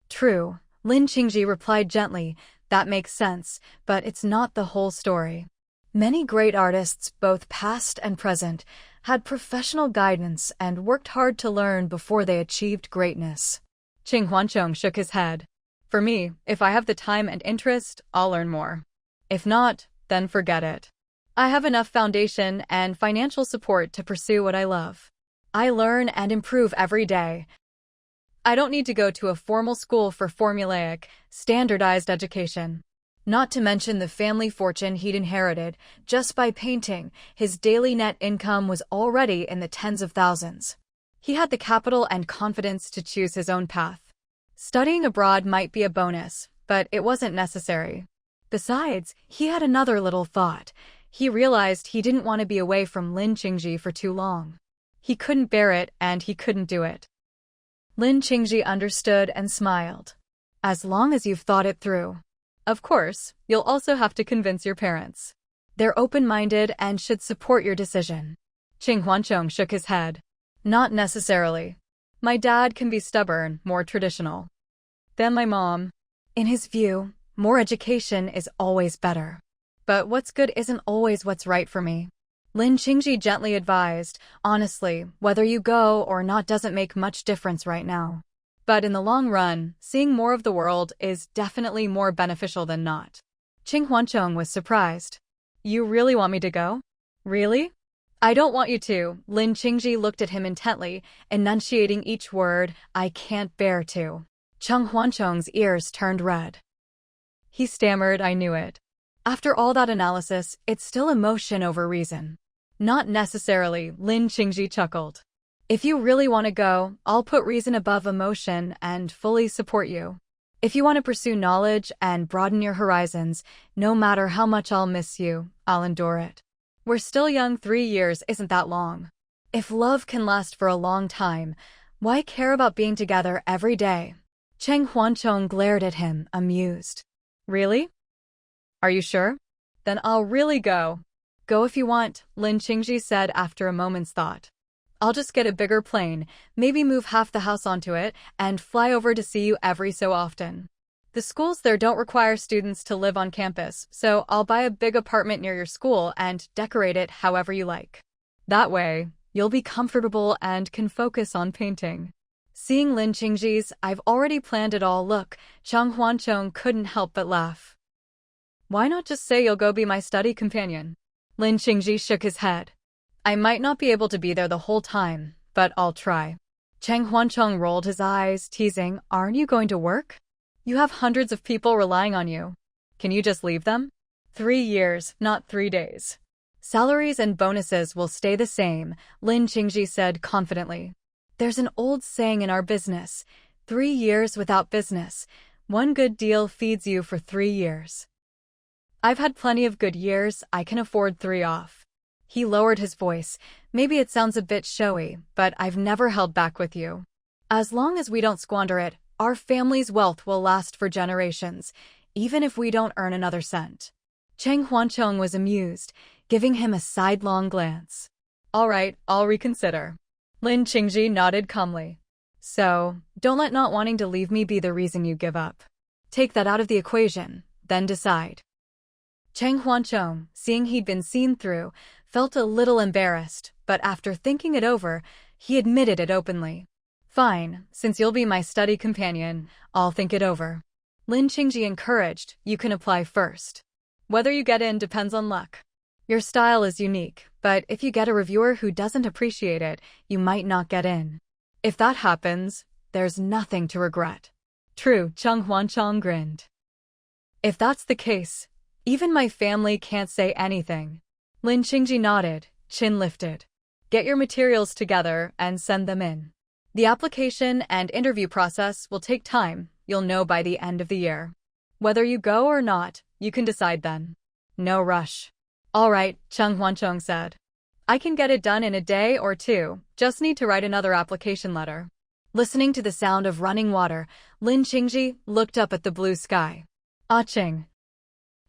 True, Lin Qingji replied gently, that makes sense, but it's not the whole story. Many great artists, both past and present, had professional guidance and worked hard to learn before they achieved greatness. Qing Huancheng shook his head. For me, if I have the time and interest, I'll learn more. If not, then forget it. I have enough foundation and financial support to pursue what I love. I learn and improve every day. I don't need to go to a formal school for formulaic, standardized education. Not to mention the family fortune he'd inherited. Just by painting, his daily net income was already in the tens of thousands. He had the capital and confidence to choose his own path. Studying abroad might be a bonus, but it wasn't necessary. Besides, he had another little thought. He realized he didn't want to be away from Lin Qingji for too long. He couldn't bear it, and he couldn't do it. Lin Qingji understood and smiled. As long as you've thought it through. Of course, you'll also have to convince your parents. They're open-minded and should support your decision. Qing Huancheng shook his head. Not necessarily. My dad can be stubborn, more traditional. Then my mom. In his view, more education is always better. But what's good isn't always what's right for me. Lin Qingji gently advised, honestly, whether you go or not doesn't make much difference right now. But in the long run, seeing more of the world is definitely more beneficial than not. Qing Huancheng was surprised. You really want me to go? Really? I don't want you to. Lin Qingji looked at him intently, enunciating each word, I can't bear to. Cheng Huancheng's ears turned red. He stammered, I knew it. After all that analysis, it's still emotion over reason. Not necessarily, Lin Qingji chuckled. If you really want to go, I'll put reason above emotion and fully support you. If you want to pursue knowledge and broaden your horizons, no matter how much I'll miss you, I'll endure it. We're still young, 3 years isn't that long. If love can last for a long time, why care about being together every day? Cheng Huanchong glared at him, amused. Really? Are you sure? Then I'll really go. Go if you want, Lin Qingji said after a moment's thought. I'll just get a bigger plane, maybe move half the house onto it, and fly over to see you every so often. The schools there don't require students to live on campus, so I'll buy a big apartment near your school and decorate it however you like. That way, you'll be comfortable and can focus on painting. Seeing Lin Qingji's "I've already planned it all" look, Cheng Huanchong couldn't help but laugh. Why not just say you'll go be my study companion? Lin Qingji shook his head. I might not be able to be there the whole time, but I'll try. Cheng Huanchong rolled his eyes, teasing, aren't you going to work? You have hundreds of people relying on you. Can you just leave them? 3 years, not 3 days. Salaries and bonuses will stay the same, Lin Qingji said confidently. There's an old saying in our business, 3 years without business. One good deal feeds you for 3 years. I've had plenty of good years, I can afford 3 off. He lowered his voice. Maybe it sounds a bit showy, but I've never held back with you. As long as we don't squander it, our family's wealth will last for generations, even if we don't earn another cent. Cheng Huanchong was amused, giving him a sidelong glance. All right, I'll reconsider. Lin Qingji nodded calmly. So, don't let not wanting to leave me be the reason you give up. Take that out of the equation, then decide. Cheng Huanchong, seeing he'd been seen through, felt a little embarrassed, but after thinking it over, he admitted it openly. Fine, since you'll be my study companion, I'll think it over. Lin Qingji encouraged, you can apply first. Whether you get in depends on luck. Your style is unique, but if you get a reviewer who doesn't appreciate it, you might not get in. If that happens, there's nothing to regret. True, Cheng Huanchong grinned. If that's the case, even my family can't say anything. Lin Qingji nodded, chin lifted. Get your materials together and send them in. The application and interview process will take time, you'll know by the end of the year. Whether you go or not, you can decide then. No rush. All right, Cheng Huanchong said. I can get it done in a day or 2, just need to write another application letter. Listening to the sound of running water, Lin Qingji looked up at the blue sky. Ah-ching.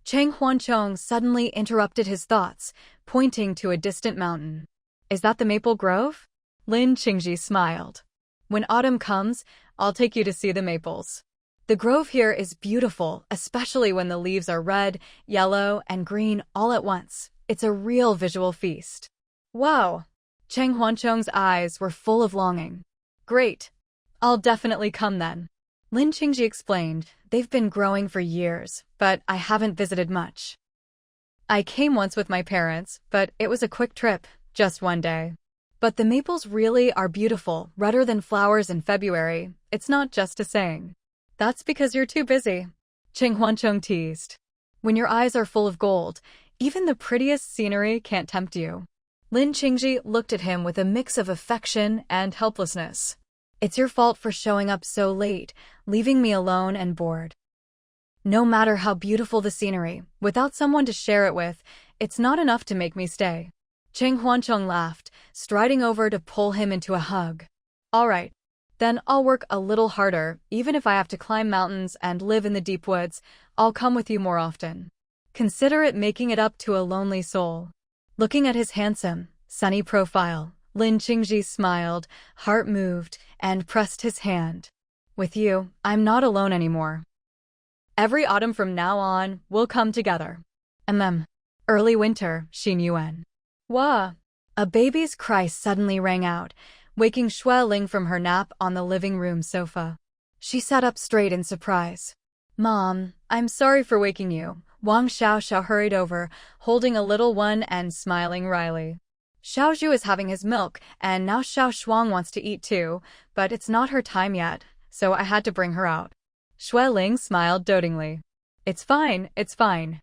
Cheng Huanchong suddenly interrupted his thoughts, pointing to a distant mountain. Is that the maple grove? Lin Qingji smiled. When autumn comes, I'll take you to see the maples. The grove here is beautiful, especially when the leaves are red, yellow, and green all at once. It's a real visual feast. Wow! Cheng Huanchong's eyes were full of longing. Great! I'll definitely come then. Lin Qingji explained, they've been growing for years, but I haven't visited much. I came once with my parents, but it was a quick trip, just 1 day. But the maples really are beautiful, redder than flowers in February. It's not just a saying. That's because you're too busy. Cheng Huanchong teased. When your eyes are full of gold, even the prettiest scenery can't tempt you. Lin Qingji looked at him with a mix of affection and helplessness. It's your fault for showing up so late, leaving me alone and bored. No matter how beautiful the scenery, without someone to share it with, it's not enough to make me stay. Cheng Huanchong laughed, striding over to pull him into a hug. All right. Then I'll work a little harder, even if I have to climb mountains and live in the deep woods, I'll come with you more often. Consider it making it up to a lonely soul. Looking at his handsome, sunny profile, Lin Qingji smiled, heart moved, and pressed his hand. With you, I'm not alone anymore. Every autumn from now on, we'll come together. Early winter, Xin Yuan. Wah! A baby's cry suddenly rang out, waking Xue Ling from her nap on the living room sofa. She sat up straight in surprise. Mom, I'm sorry for waking you. Wang Xiaoxiao hurried over, holding a little one and smiling wryly. Xiaozhu is having his milk, and now Xiao Shuang wants to eat too, but it's not her time yet, so I had to bring her out. Xue Ling smiled dotingly. It's fine, it's fine.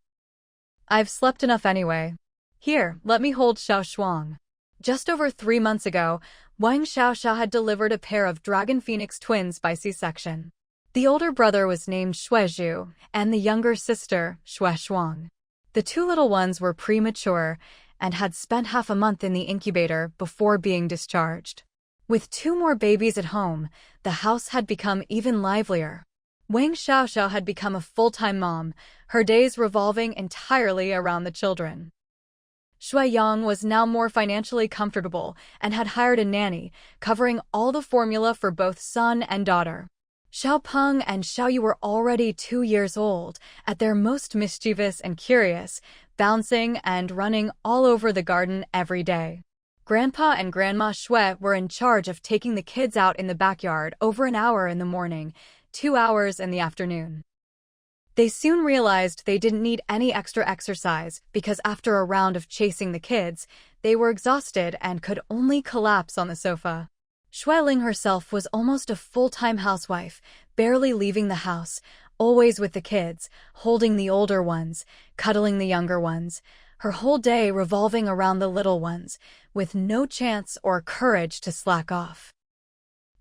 I've slept enough anyway. Here, let me hold Xiao Shuang. Just over 3 months ago, Wang Xiaoxiao had delivered a pair of dragon phoenix twins by C-section. The older brother was named Shuizhu, and the younger sister, Shuishuang. The two little ones were premature and had spent half a month in the incubator before being discharged. With two more babies at home, the house had become even livelier. Wang Xiaoxiao had become a full-time mom, her days revolving entirely around the children. Shui Yang was now more financially comfortable and had hired a nanny, covering all the formula for both son and daughter. Xiao Peng and Xiao Yu were already 2 years old, at their most mischievous and curious, bouncing and running all over the garden every day. Grandpa and Grandma Shui were in charge of taking the kids out in the backyard over an hour in the morning, 2 hours in the afternoon. They soon realized they didn't need any extra exercise because after a round of chasing the kids, they were exhausted and could only collapse on the sofa. Shuiling herself was almost a full-time housewife, barely leaving the house, always with the kids, holding the older ones, cuddling the younger ones, her whole day revolving around the little ones, with no chance or courage to slack off.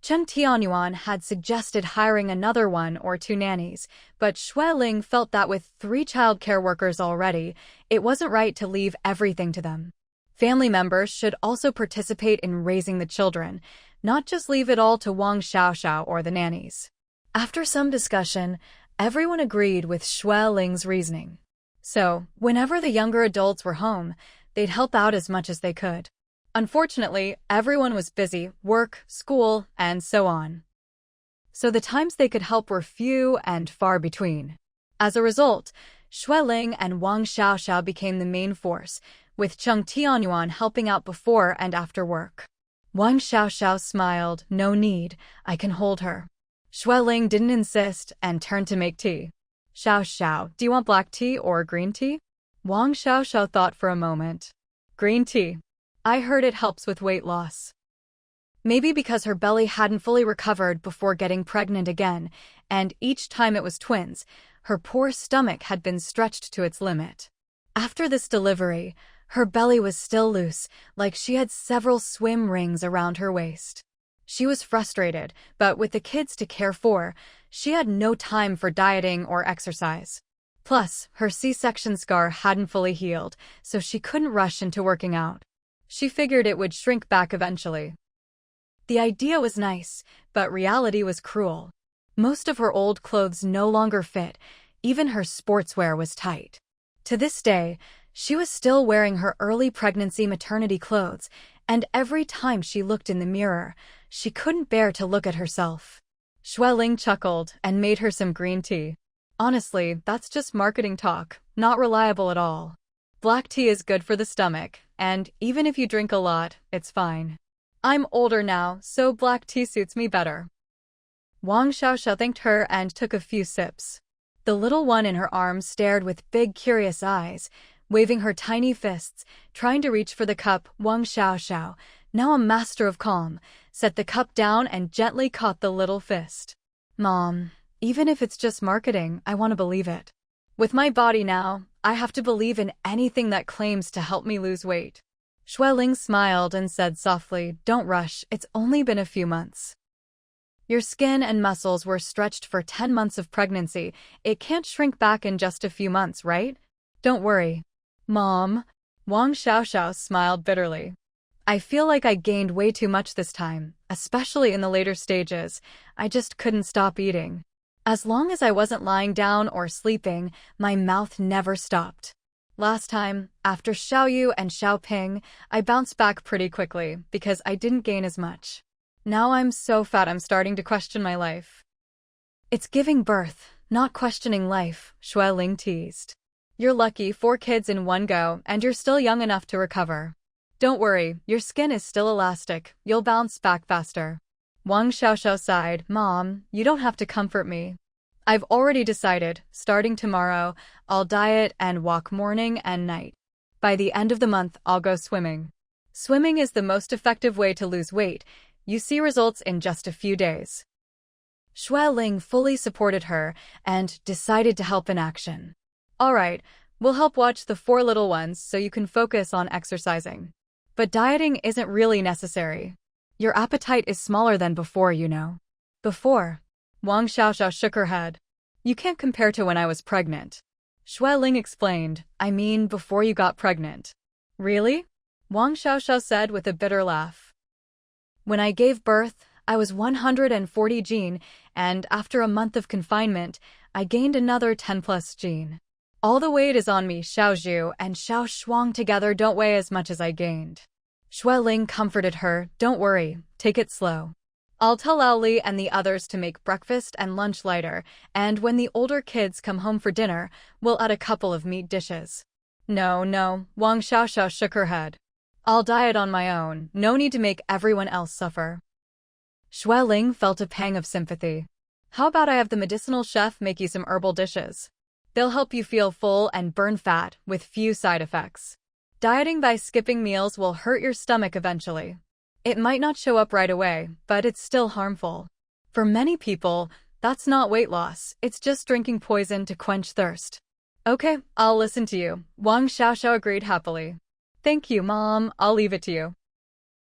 Chen Tianyuan had suggested hiring another 1 or 2 nannies, but Shuiling felt that with 3 childcare workers already, it wasn't right to leave everything to them. Family members should also participate in raising the children, not just leave it all to Wang Xiaoxiao or the nannies. After some discussion, everyone agreed with Shuiling's reasoning. So, whenever the younger adults were home, they'd help out as much as they could. Unfortunately, everyone was busy, work, school, and so on. So the times they could help were few and far between. As a result, Shuiling and Wang Xiaoxiao became the main force, with Cheng Tianyuan helping out before and after work. Wang Xiaoxiao smiled, "No need, I can hold her." Shuiling didn't insist and turned to make tea. "Xiaoxiao, do you want black tea or green tea?" Wang Xiaoxiao thought for a moment. "Green tea. I heard it helps with weight loss." Maybe because her belly hadn't fully recovered before getting pregnant again, and each time it was twins, her poor stomach had been stretched to its limit. After this delivery, her belly was still loose, like she had several swim rings around her waist. She was frustrated, but with the kids to care for, she had no time for dieting or exercise. Plus, her C-section scar hadn't fully healed, so she couldn't rush into working out. She figured it would shrink back eventually. The idea was nice, but reality was cruel. Most of her old clothes no longer fit, even her sportswear was tight. To this day, she was still wearing her early pregnancy maternity clothes, and every time she looked in the mirror, she couldn't bear to look at herself. Shuiling chuckled and made her some green tea. Honestly, that's just marketing talk, not reliable at all. Black tea is good for the stomach, and even if you drink a lot, it's fine. I'm older now, so black tea suits me better. Wang Xiaoxiao thanked her and took a few sips. The little one in her arms stared with big curious eyes, waving her tiny fists, trying to reach for the cup. Wang Xiaoxiao, now a master of calm, set the cup down and gently caught the little fist. "Mom, even if it's just marketing, I want to believe it. With my body now, I have to believe in anything that claims to help me lose weight." Shuiling smiled and said softly, "Don't rush, it's only been a few months. Your skin and muscles were stretched for 10 months of pregnancy. It can't shrink back in just a few months, right? Don't worry." "Mom," Wang Xiaoxiao smiled bitterly. "I feel like I gained way too much this time, especially in the later stages. I just couldn't stop eating. As long as I wasn't lying down or sleeping, my mouth never stopped. Last time, after Xiaoyu and Xiaoping, I bounced back pretty quickly because I didn't gain as much. Now I'm so fat I'm starting to question my life." "It's giving birth, not questioning life," Shuiling teased. "You're lucky, 4 kids in one go, and you're still young enough to recover. Don't worry, your skin is still elastic, you'll bounce back faster." Wang Xiaoxiao sighed, "Mom, you don't have to comfort me. I've already decided, starting tomorrow, I'll diet and walk morning and night. By the end of the month, I'll go swimming. Swimming is the most effective way to lose weight. You see results in just a few days." Shuiling fully supported her and decided to help in action. "All right, we'll help watch the 4 little ones so you can focus on exercising. But dieting isn't really necessary. Your appetite is smaller than before, you know." "Before?" Wang Xiaoxiao shook her head. You can't compare to when I was pregnant. Xue Ling explained, I mean before you got pregnant. Really? Wang Xiaoxiao said with a bitter laugh. When I gave birth, I was 140 gene, and after a month of confinement, I gained another 10 plus gene. All the weight is on me. Xiaozhu and Xiao Shuang together don't weigh as much as I gained. Xue Ling comforted her, don't worry, take it slow. I'll tell Lao Li and the others to make breakfast and lunch lighter, and when the older kids come home for dinner, we'll add a couple of meat dishes. No, Wang Xiaoxiao shook her head. I'll diet on my own, no need to make everyone else suffer. Xue Ling felt a pang of sympathy. How about I have the medicinal chef make you some herbal dishes? They'll help you feel full and burn fat with few side effects. Dieting by skipping meals will hurt your stomach eventually. It might not show up right away, but it's still harmful. For many people, that's not weight loss, it's just drinking poison to quench thirst. Okay, I'll listen to you, Wang Xiaoxiao agreed happily. Thank you, Mom, I'll leave it to you.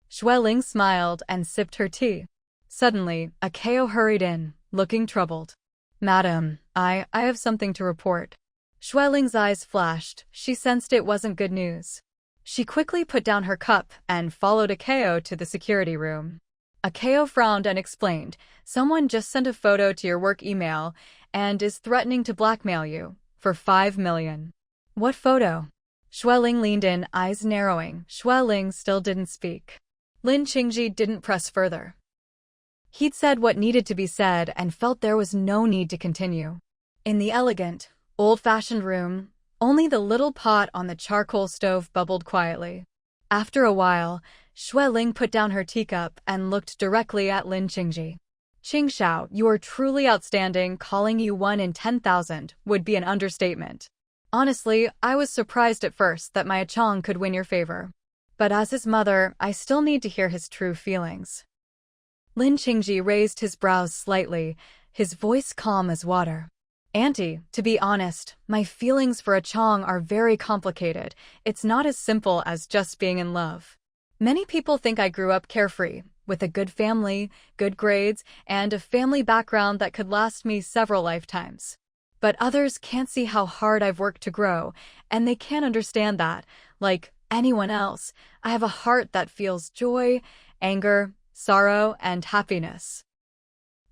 Xue Ling smiled and sipped her tea. Suddenly, a KO hurried in, looking troubled. Madam, I have something to report. Xue Ling's eyes flashed, she sensed it wasn't good news. She quickly put down her cup and followed Akeo to the security room. Akeo frowned and explained, someone just sent a photo to your work email and is threatening to blackmail you for 5 million. What photo? Xue Ling leaned in, eyes narrowing. Xue Ling still didn't speak. Lin Qingji didn't press further. He'd said what needed to be said and felt there was no need to continue. In the elegant, old-fashioned room, only the little pot on the charcoal stove bubbled quietly. After a while, Xue Ling put down her teacup and looked directly at Lin Qingji. Qingxiao, you are truly outstanding. Calling you 1 in 10,000 would be an understatement. Honestly, I was surprised at first that my Chong could win your favor. But as his mother, I still need to hear his true feelings. Lin Qingji raised his brows slightly, his voice calm as water. Auntie, to be honest, my feelings for Chong are very complicated. It's not as simple as just being in love. Many people think I grew up carefree, with a good family, good grades, and a family background that could last me several lifetimes. But others can't see how hard I've worked to grow, and they can't understand that, like anyone else, I have a heart that feels joy, anger, sorrow, and happiness.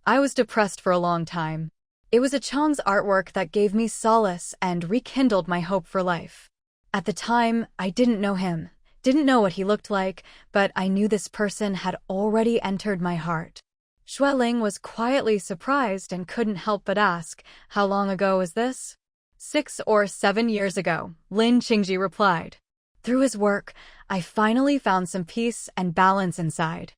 I was depressed for a long time. It was Chong's artwork that gave me solace and rekindled my hope for life. At the time, I didn't know him, didn't know what he looked like, but I knew this person had already entered my heart. Xue Ling was quietly surprised and couldn't help but ask, how long ago was this? 6 or 7 years ago, Lin Qingji replied. Through his work, I finally found some peace and balance inside.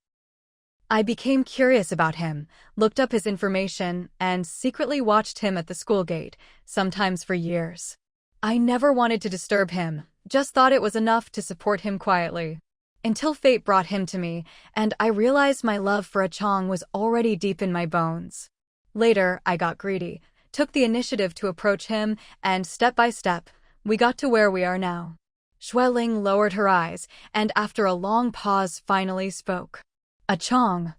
I became curious about him, looked up his information, and secretly watched him at the school gate, sometimes for years. I never wanted to disturb him, just thought it was enough to support him quietly. Until fate brought him to me, and I realized my love for Chong was already deep in my bones. Later, I got greedy, took the initiative to approach him, and step by step, we got to where we are now. Xue Ling lowered her eyes, and after a long pause finally spoke. Chong.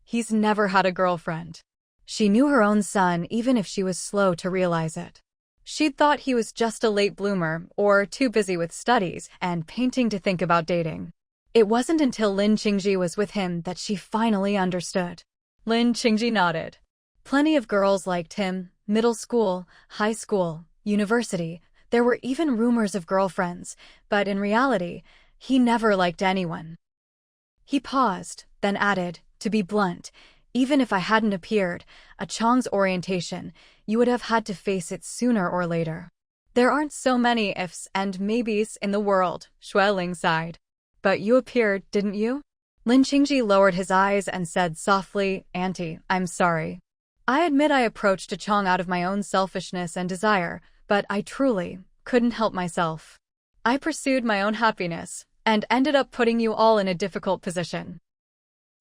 He's never had a girlfriend. She knew her own son even if she was slow to realize it. She'd thought he was just a late bloomer or too busy with studies and painting to think about dating. It wasn't until Lin Qingji was with him that she finally understood. Lin Qingji nodded. Plenty of girls liked him, middle school, high school, university. There were even rumors of girlfriends, but in reality, he never liked anyone. He paused, then added, to be blunt, even if I hadn't appeared, Chong's orientation, you would have had to face it sooner or later. There aren't so many ifs and maybes in the world, Xue Ling sighed. But you appeared, didn't you? Lin Qingji lowered his eyes and said softly, Auntie, I'm sorry. I admit I approached Chong out of my own selfishness and desire, but I truly couldn't help myself. I pursued my own happiness, and ended up putting you all in a difficult position.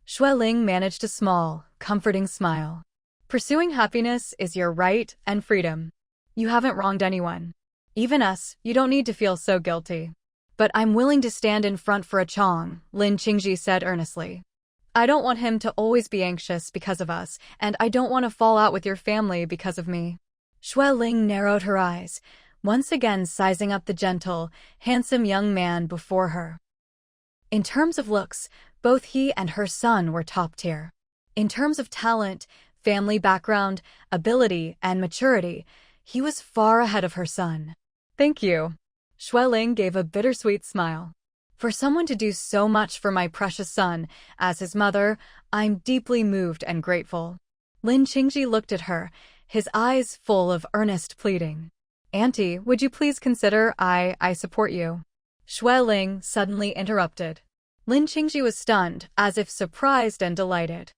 Xue Ling managed a small, comforting smile. Pursuing happiness is your right and freedom. You haven't wronged anyone. Even us, you don't need to feel so guilty. But I'm willing to stand in front for Chong, Lin Qingji said earnestly. I don't want him to always be anxious because of us, and I don't want to fall out with your family because of me. Shui Ling narrowed her eyes, once again sizing up the gentle, handsome young man before her. In terms of looks, both he and her son were top tier. In terms of talent, family background, ability, and maturity, he was far ahead of her son. Thank you. Shui Ling gave a bittersweet smile. For someone to do so much for my precious son, as his mother, I'm deeply moved and grateful. Lin Qingji looked at her, his eyes full of earnest pleading. Auntie, would you please consider I support you? Shui Ling suddenly interrupted. Lin Qingji was stunned, as if surprised and delighted.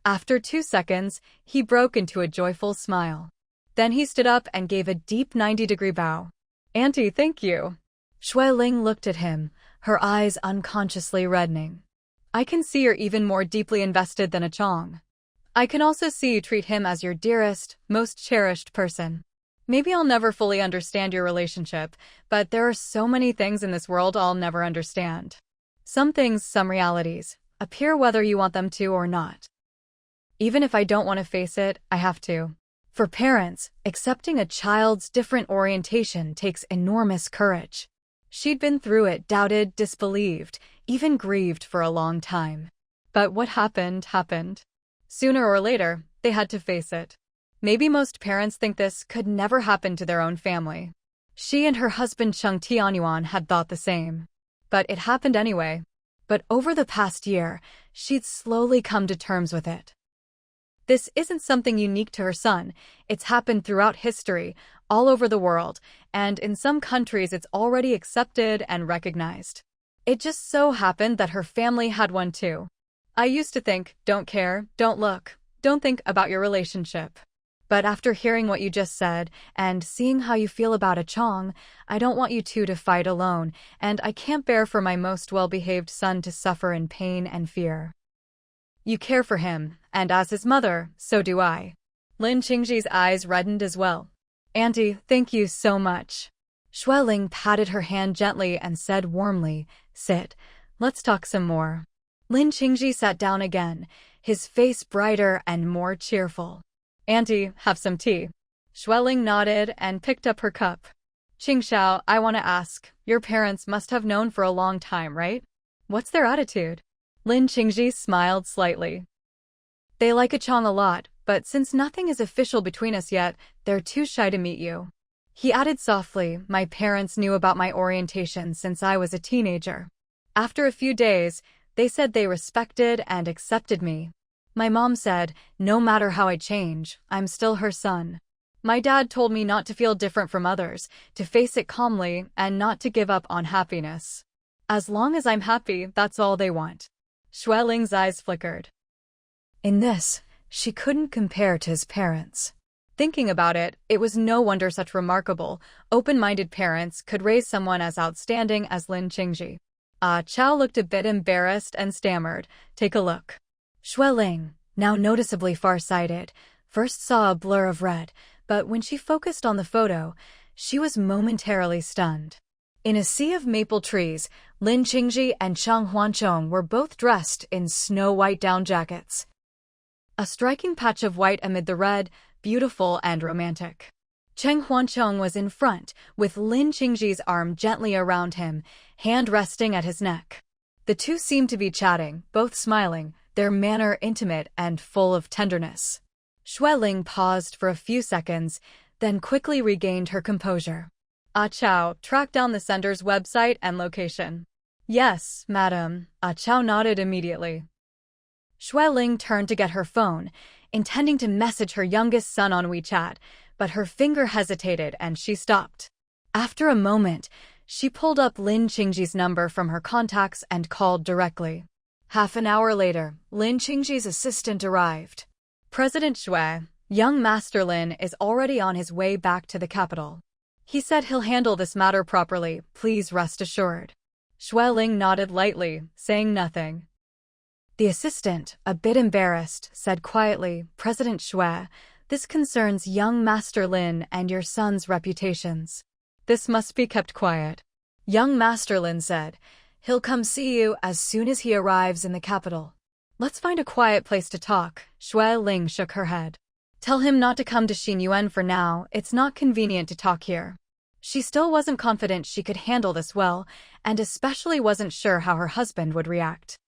After 2 seconds, he broke into a joyful smile. Then he stood up and gave a deep 90-degree bow. Auntie, thank you. Shui Ling looked at him, her eyes unconsciously reddening. I can see you're even more deeply invested than a Chong. I can also see you treat him as your dearest, most cherished person. Maybe I'll never fully understand your relationship, but there are so many things in this world I'll never understand. Some things, some realities, appear whether you want them to or not. Even if I don't want to face it, I have to. For parents, accepting a child's different orientation takes enormous courage. She'd been through it, doubted, disbelieved, even grieved for a long time. But what happened, happened. Sooner or later, they had to face it. Maybe most parents think this could never happen to their own family. She and her husband Cheng Tianyuan had thought the same. But it happened anyway. But over the past year, she'd slowly come to terms with it. This isn't something unique to her son. It's happened throughout history, all over the world, and in some countries it's already accepted and recognized. It just so happened that her family had one too. I used to think, don't care, don't look, don't think about your relationship. But after hearing what you just said, and seeing how you feel about a Chong, I don't want you two to fight alone, and I can't bear for my most well-behaved son to suffer in pain and fear. You care for him, and as his mother, so do I. Lin Qingji's eyes reddened as well. Auntie, thank you so much. Shui Ling patted her hand gently and said warmly, sit, let's talk some more. Lin Qingji sat down again, his face brighter and more cheerful. Auntie, have some tea. Shui Ling nodded and picked up her cup. Qingxiao, I want to ask, your parents must have known for a long time, right? What's their attitude? Lin Qingji smiled slightly. They like a Chong a lot, but since nothing is official between us yet, they're too shy to meet you. He added softly, my parents knew about my orientation since I was a teenager. After a few days, they said they respected and accepted me. My mom said, no matter how I change, I'm still her son. My dad told me not to feel different from others, to face it calmly, and not to give up on happiness. As long as I'm happy, that's all they want. Shui Ling's eyes flickered. In this, she couldn't compare to his parents. Thinking about it, it was no wonder such remarkable, open-minded parents could raise someone as outstanding as Lin Qingji. Chao looked a bit embarrassed and stammered, take a look. Shui Ling, now noticeably far-sighted, first saw a blur of red, but when she focused on the photo, she was momentarily stunned. In a sea of maple trees, Lin Qingji and Cheng Huanchong were both dressed in snow-white down jackets. A striking patch of white amid the red, beautiful and romantic. Cheng Huanchong was in front, with Lin Qingji's arm gently around him, hand resting at his neck. The two seemed to be chatting, both smiling, their manner intimate and full of tenderness. Shui Ling paused for a few seconds, then quickly regained her composure. Chao tracked down the sender's website and location. Yes, madam. Chao nodded immediately. Shui Ling turned to get her phone, intending to message her youngest son on WeChat, but her finger hesitated and she stopped. After a moment, she pulled up Lin Qingji's number from her contacts and called directly. Half an hour later, Lin Qingji's assistant arrived. President Shui, young Master Lin is already on his way back to the capital. He said he'll handle this matter properly, please rest assured. Shui Ling nodded lightly, saying nothing. The assistant, a bit embarrassed, said quietly, President Shui, this concerns young Master Lin and your son's reputations. This must be kept quiet. Young Master Lin said, he'll come see you as soon as he arrives in the capital. Let's find a quiet place to talk. Shui Ling shook her head. Tell him not to come to Xinyuan for now, it's not convenient to talk here. She still wasn't confident she could handle this well, and especially wasn't sure how her husband would react.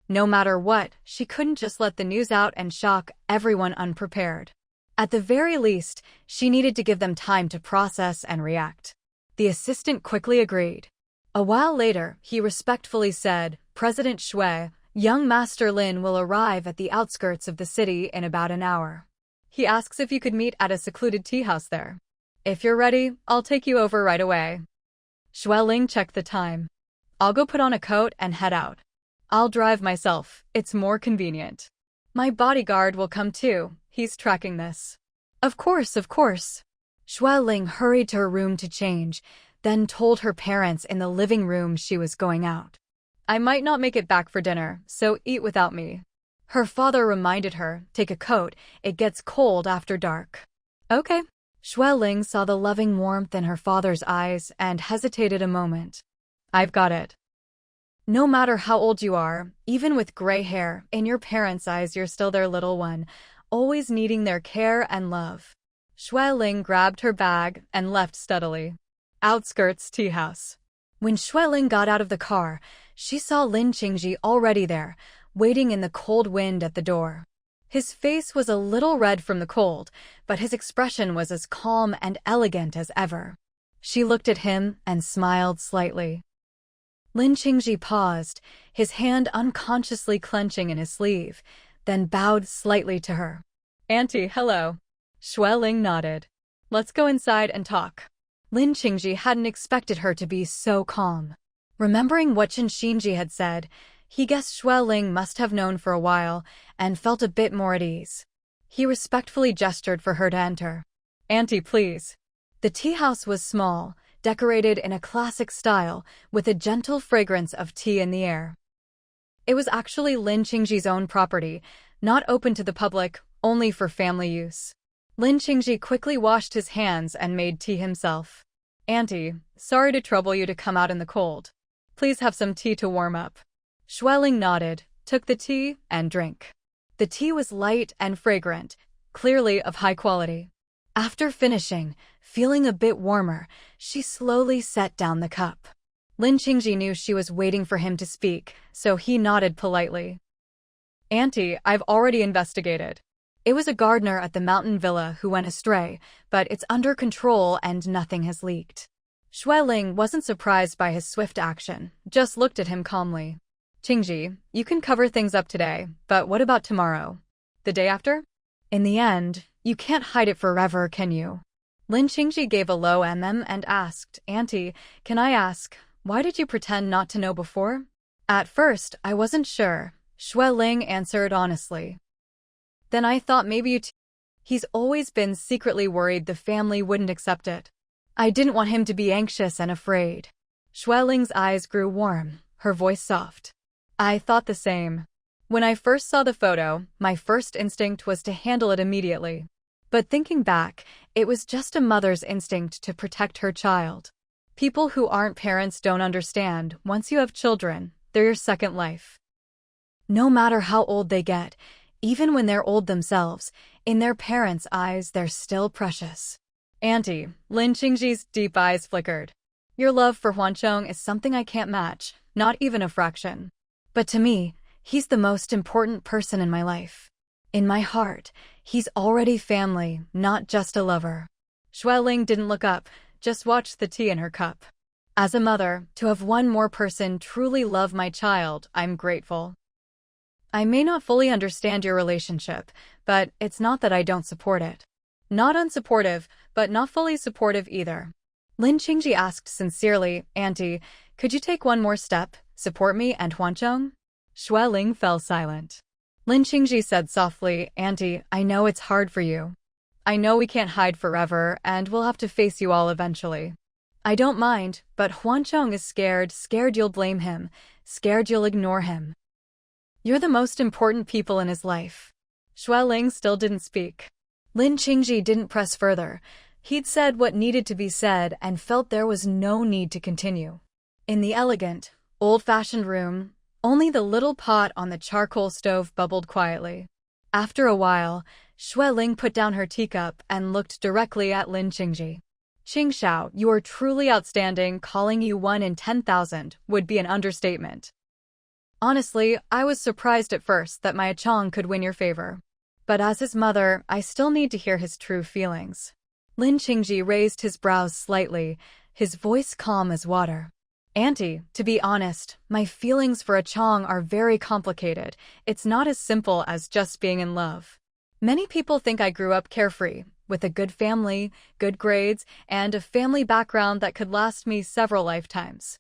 No matter what, she couldn't just let the news out and shock everyone unprepared. At the very least, she needed to give them time to process and react. The assistant quickly agreed. A while later, he respectfully said, President Shui, young Master Lin will arrive at the outskirts of the city in about an hour. He asks if you could meet at a secluded tea house there. If you're ready, I'll take you over right away. Shui Ling checked the time. I'll go put on a coat and head out. I'll drive myself, it's more convenient. My bodyguard will come too, he's tracking this. Of course. Shui Ling hurried to her room to change, then told her parents in the living room she was going out. I might not make it back for dinner, so eat without me. Her father reminded her, take a coat, it gets cold after dark. Okay. Shui Ling saw the loving warmth in her father's eyes and hesitated a moment. I've got it. No matter how old you are, even with gray hair, in your parents' eyes you're still their little one, always needing their care and love. Shui Ling grabbed her bag and left steadily. Outskirts tea house. When Shui Ling got out of the car, she saw Lin Qingji already there, waiting in the cold wind at the door. His face was a little red from the cold, but his expression was as calm and elegant as ever. She looked at him and smiled slightly. Lin Qingji paused, his hand unconsciously clenching in his sleeve, then bowed slightly to her. Auntie, hello. Shui Ling nodded. Let's go inside and talk. Lin Qingji hadn't expected her to be so calm. Remembering what Chen Xinji had said, he guessed Shui Ling must have known for a while and felt a bit more at ease. He respectfully gestured for her to enter. Auntie, please. The tea house was small, decorated in a classic style, with a gentle fragrance of tea in the air. It was actually Lin Qingji's own property, not open to the public, only for family use. Lin Qingji quickly washed his hands and made tea himself. Auntie, sorry to trouble you to come out in the cold. Please have some tea to warm up. Shui Ling nodded, took the tea, and drank. The tea was light and fragrant, clearly of high quality. After finishing, feeling a bit warmer, she slowly set down the cup. Lin Qingji knew she was waiting for him to speak, so he nodded politely. Auntie, I've already investigated. It was a gardener at the mountain villa who went astray, but it's under control and nothing has leaked. Shui Ling wasn't surprised by his swift action, just looked at him calmly. Qingji, you can cover things up today, but what about tomorrow? The day after? In the end, you can't hide it forever, can you? Lin Qingji gave a low and asked, Auntie, can I ask, why did you pretend not to know before? At first, I wasn't sure, Shui Ling answered honestly. Then I thought maybe you He's always been secretly worried the family wouldn't accept it. I didn't want him to be anxious and afraid. Shui Ling's eyes grew warm, her voice soft. I thought the same. When I first saw the photo, my first instinct was to handle it immediately. But thinking back, it was just a mother's instinct to protect her child. People who aren't parents don't understand, once you have children, they're your second life. No matter how old they get, even when they're old themselves, in their parents' eyes they're still precious. Auntie, Lin Qingji's deep eyes flickered. Your love for Huancheng is something I can't match, not even a fraction. But to me, he's the most important person in my life. In my heart, he's already family, not just a lover. Shui Ling didn't look up, just watched the tea in her cup. As a mother, to have one more person truly love my child, I'm grateful. I may not fully understand your relationship, but it's not that I don't support it. Not unsupportive, but not fully supportive either. Lin Qingji asked sincerely, Auntie, could you take one more step, support me and Huancheng? Shui Ling fell silent. Lin Qingji said softly, Auntie, I know it's hard for you. I know we can't hide forever, and we'll have to face you all eventually. I don't mind, but Huancheng is scared you'll blame him, scared you'll ignore him. You're the most important people in his life. Shui Ling still didn't speak. Lin Qingji didn't press further. He'd said what needed to be said and felt there was no need to continue. In the elegant, old-fashioned room, Only the little pot on the charcoal stove bubbled quietly. After a while, Xueling put down her teacup and looked directly at Lin Qingji. "Qingxiao, you are truly outstanding. Calling you 1 in 10,000 would be an understatement. Honestly, I was surprised at first that my Chang could win your favor. But as his mother, I still need to hear his true feelings." Lin Qingji raised his brows slightly, his voice calm as water. "Auntie, to be honest, my feelings for Chang are very complicated. It's not as simple as just being in love. Many people think I grew up carefree, with a good family, good grades, and a family background that could last me several lifetimes.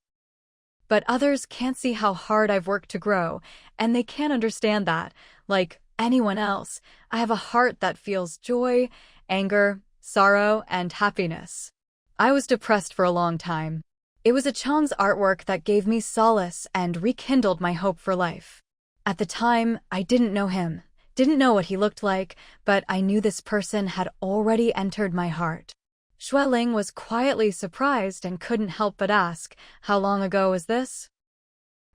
But others can't see how hard I've worked to grow, and they can't understand that, like anyone else, I have a heart that feels joy, anger, sorrow, and happiness. I was depressed for a long time. It was Chang's artwork that gave me solace and rekindled my hope for life. At the time, I didn't know him, didn't know what he looked like, but I knew this person had already entered my heart." Xueling was quietly surprised and couldn't help but ask, "How long ago was this?"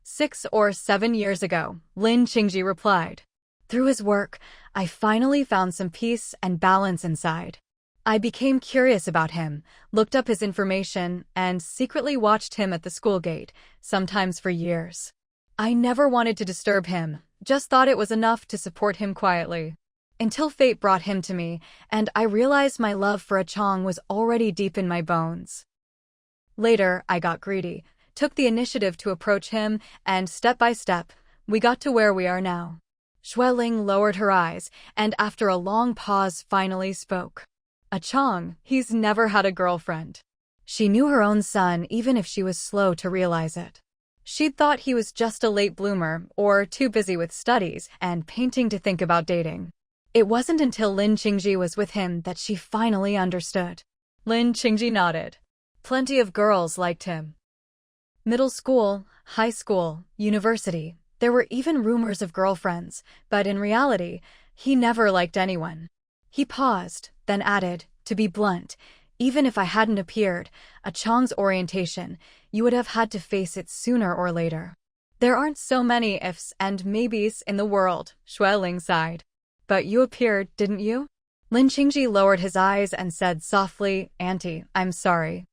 6 or 7 years ago, Lin Qingji replied. "Through his work, I finally found some peace and balance inside. I became curious about him, looked up his information, and secretly watched him at the school gate, sometimes for years. I never wanted to disturb him, just thought it was enough to support him quietly. Until fate brought him to me, and I realized my love for Chang was already deep in my bones. Later, I got greedy, took the initiative to approach him, and step by step, we got to where we are now." Xueling lowered her eyes, and after a long pause finally spoke. "Chang, he's never had a girlfriend." She knew her own son even if she was slow to realize it. She'd thought he was just a late bloomer or too busy with studies and painting to think about dating. It wasn't until Lin Qingji was with him that she finally understood. Lin Qingji nodded. Plenty of girls liked him. Middle school, high school, university, there were even rumors of girlfriends, but in reality, he never liked anyone. He paused, then added, "To be blunt, even if I hadn't appeared, Chang's orientation, you would have had to face it sooner or later. There aren't so many ifs and maybes in the world," Xueling sighed. "But you appeared, didn't you?" Lin Qingji lowered his eyes and said softly, "Auntie, I'm sorry.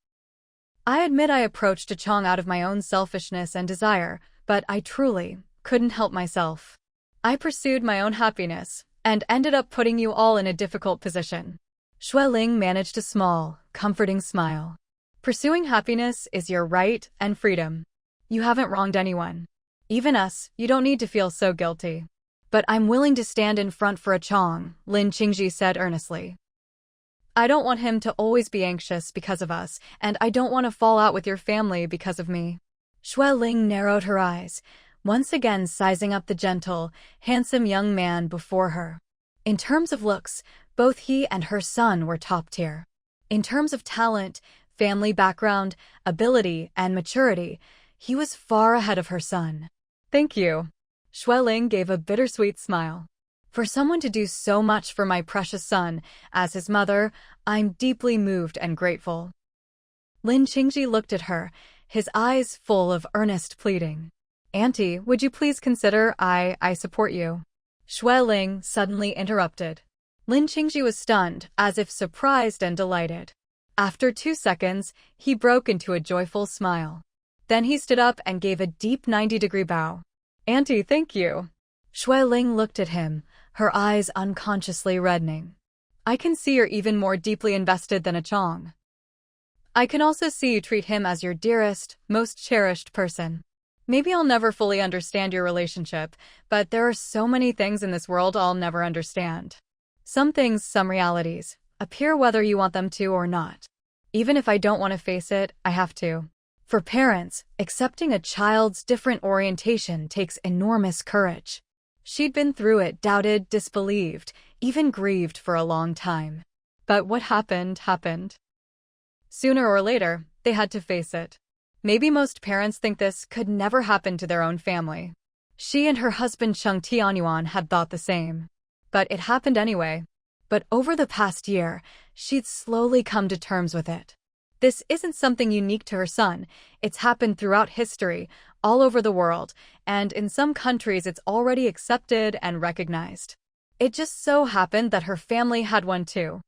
I admit I approached Chang out of my own selfishness and desire, but I truly couldn't help myself. I pursued my own happiness, and ended up putting you all in a difficult position." Xueling managed a small, comforting smile. "Pursuing happiness is your right and freedom. You haven't wronged anyone. Even us, you don't need to feel so guilty. But I'm willing to stand in front for Chang," Lin Qingji said earnestly. "I don't want him to always be anxious because of us, and I don't want to fall out with your family because of me." Xueling narrowed her eyes, once again sizing up the gentle, handsome young man before her. In terms of looks, both he and her son were top tier. In terms of talent, family background, ability, and maturity, he was far ahead of her son. "Thank you." Xueling gave a bittersweet smile. "For someone to do so much for my precious son, as his mother, I'm deeply moved and grateful." Lin Qingji looked at her, his eyes full of earnest pleading. "Auntie, would you please consider I support you?" Xueling suddenly interrupted. Lin Qingji was stunned, as if surprised and delighted. After 2 seconds, he broke into a joyful smile. Then he stood up and gave a deep 90-degree bow. "Auntie, thank you." Xueling looked at him, her eyes unconsciously reddening. "I can see you're even more deeply invested than Chang. I can also see you treat him as your dearest, most cherished person. Maybe I'll never fully understand your relationship, but there are so many things in this world I'll never understand. Some things, some realities, appear whether you want them to or not. Even if I don't want to face it, I have to. For parents, accepting a child's different orientation takes enormous courage." She'd been through it, doubted, disbelieved, even grieved for a long time. But what happened, happened. Sooner or later, they had to face it. Maybe most parents think this could never happen to their own family. She and her husband Cheng Tianyuan had thought the same. But it happened anyway. But over the past year, she'd slowly come to terms with it. This isn't something unique to her son. It's happened throughout history, all over the world, and in some countries it's already accepted and recognized. It just so happened that her family had one too.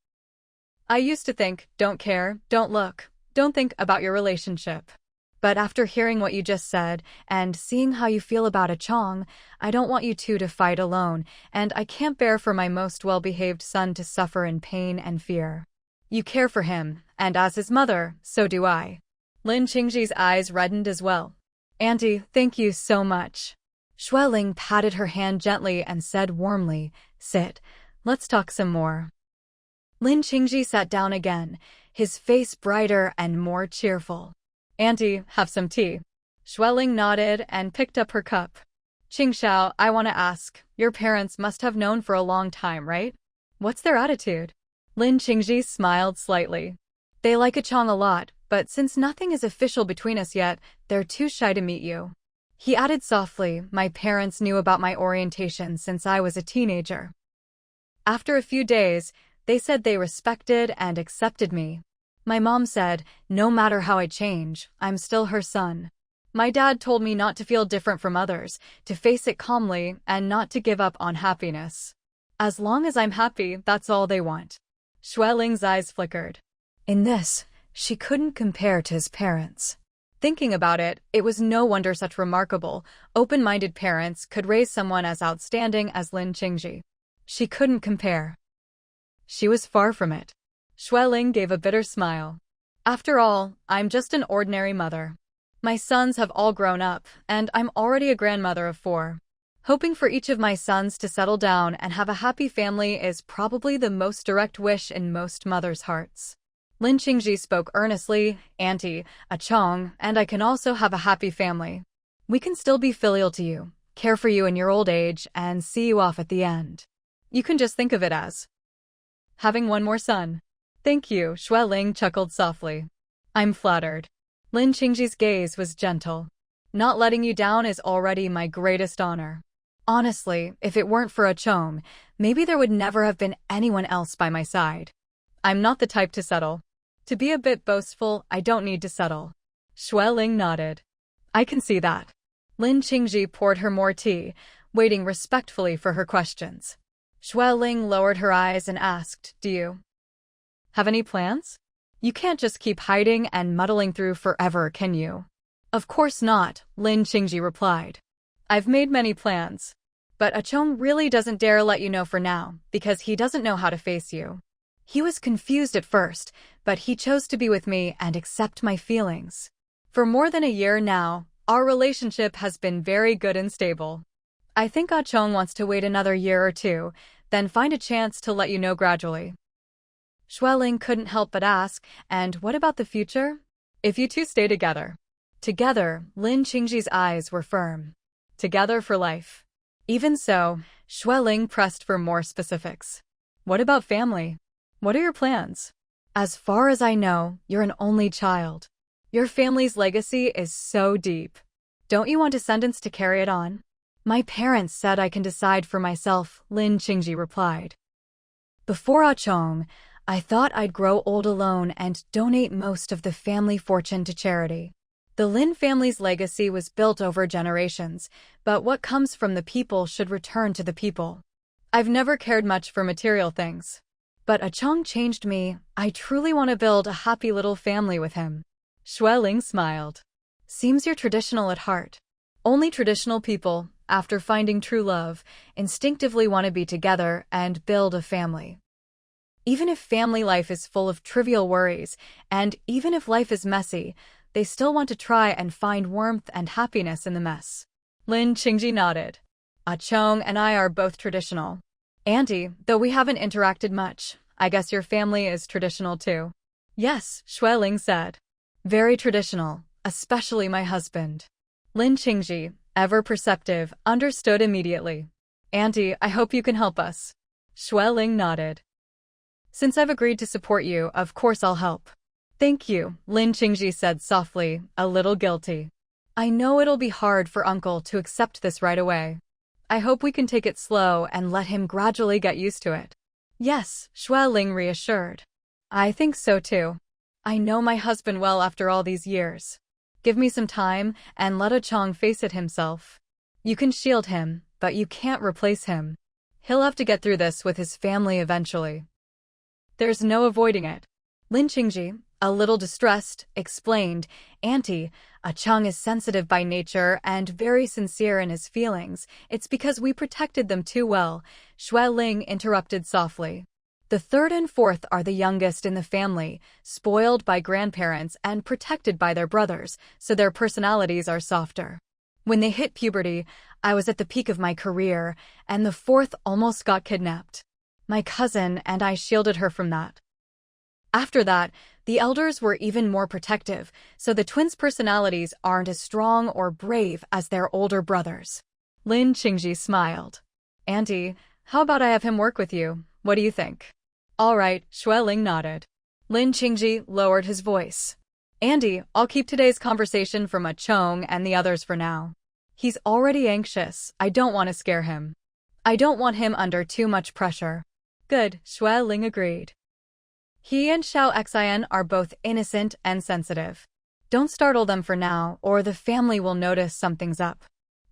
I used to think, don't care, don't look, don't think about your relationship. But after hearing what you just said, and seeing how you feel about Achong, I don't want you two to fight alone, and I can't bear for my most well-behaved son to suffer in pain and fear. You care for him, and as his mother, so do I. Lin Qingji's eyes reddened as well. Auntie, thank you so much. Xueling patted her hand gently and said warmly, sit, let's talk some more. Lin Qingji sat down again, his face brighter and more cheerful. Auntie, have some tea. Xueling nodded and picked up her cup. Qingxiao, I want to ask, your parents must have known for a long time, right? What's their attitude? Lin Qingji smiled slightly. They like Achong a lot, but since nothing is official between us yet, they're too shy to meet you. He added softly, my parents knew about my orientation since I was a teenager. After a few days, they said they respected and accepted me. My mom said, no matter how I change, I'm still her son. My dad told me not to feel different from others, to face it calmly, and not to give up on happiness. As long as I'm happy, that's all they want. Xueling's eyes flickered. In this, she couldn't compare to his parents. Thinking about it, it was no wonder such remarkable, open-minded parents could raise someone as outstanding as Lin Qingji. She couldn't compare. She was far from it. Xueling gave a bitter smile. After all, I'm just an ordinary mother. My sons have all grown up, and I'm already a grandmother of 4. Hoping for each of my sons to settle down and have a happy family is probably the most direct wish in most mothers' hearts. Lin Qingji spoke earnestly, Auntie, Achong, and I can also have a happy family. We can still be filial to you, care for you in your old age, and see you off at the end. You can just think of it as having one more son. Thank you, Xueling chuckled softly. I'm flattered. Lin Qingji's gaze was gentle. Not letting you down is already my greatest honor. Honestly, if it weren't for Achong, maybe there would never have been anyone else by my side. I'm not the type to settle. To be a bit boastful, I don't need to settle. Xueling nodded. I can see that. Lin Qingji poured her more tea, waiting respectfully for her questions. Xueling lowered her eyes and asked, do you have any plans? You can't just keep hiding and muddling through forever, can you? Of course not, Lin Qingji replied. I've made many plans. But Achong really doesn't dare let you know for now, because he doesn't know how to face you. He was confused at first, but he chose to be with me and accept my feelings. For more than a year now, our relationship has been very good and stable. I think Achong wants to wait another year or two, then find a chance to let you know gradually. Xueling couldn't help but ask, and what about the future? If you two stay together. Together, Lin Qingji's eyes were firm. Together for life. Even so, Xueling pressed for more specifics. What about family? What are your plans? As far as I know, you're an only child. Your family's legacy is so deep. Don't you want descendants to carry it on? My parents said I can decide for myself, Lin Qingji replied. Before Achong, I thought I'd grow old alone and donate most of the family fortune to charity. The Lin family's legacy was built over generations, but what comes from the people should return to the people. I've never cared much for material things. But Achong changed me. I truly want to build a happy little family with him. Xueling smiled. Seems you're traditional at heart. Only traditional people, after finding true love, instinctively want to be together and build a family. Even if family life is full of trivial worries, and even if life is messy, they still want to try and find warmth and happiness in the mess. Lin Qingji nodded. Achong and I are both traditional. Auntie, though we haven't interacted much, I guess your family is traditional too. Yes, Xueling said. Very traditional, especially my husband. Lin Qingji, ever perceptive, understood immediately. Auntie, I hope you can help us. Xueling nodded. Since I've agreed to support you, of course I'll help. Thank you, Lin Qingji said softly, a little guilty. I know it'll be hard for Uncle to accept this right away. I hope we can take it slow and let him gradually get used to it. Yes, Xueling reassured. I think so too. I know my husband well after all these years. Give me some time and let A Chong face it himself. You can shield him, but you can't replace him. He'll have to get through this with his family eventually. There's no avoiding it. Lin Qingji, a little distressed, explained, Auntie, A Chong is sensitive by nature and very sincere in his feelings. It's because we protected them too well, Xue Ling interrupted softly. The third and fourth are the youngest in the family, spoiled by grandparents and protected by their brothers, so their personalities are softer. When they hit puberty, I was at the peak of my career, and the fourth almost got kidnapped. My cousin and I shielded her from that. After that, the elders were even more protective, so the twins' personalities aren't as strong or brave as their older brothers. Lin Qingji smiled. Auntie, how about I have him work with you? What do you think? All right, Xue Ling nodded. Lin Qingji lowered his voice. Andy, I'll keep today's conversation from A Chong and the others for now. He's already anxious. I don't want to scare him. I don't want him under too much pressure. Good, Xue Ling agreed. He and Xiao Xian are both innocent and sensitive. Don't startle them for now, or the family will notice something's up.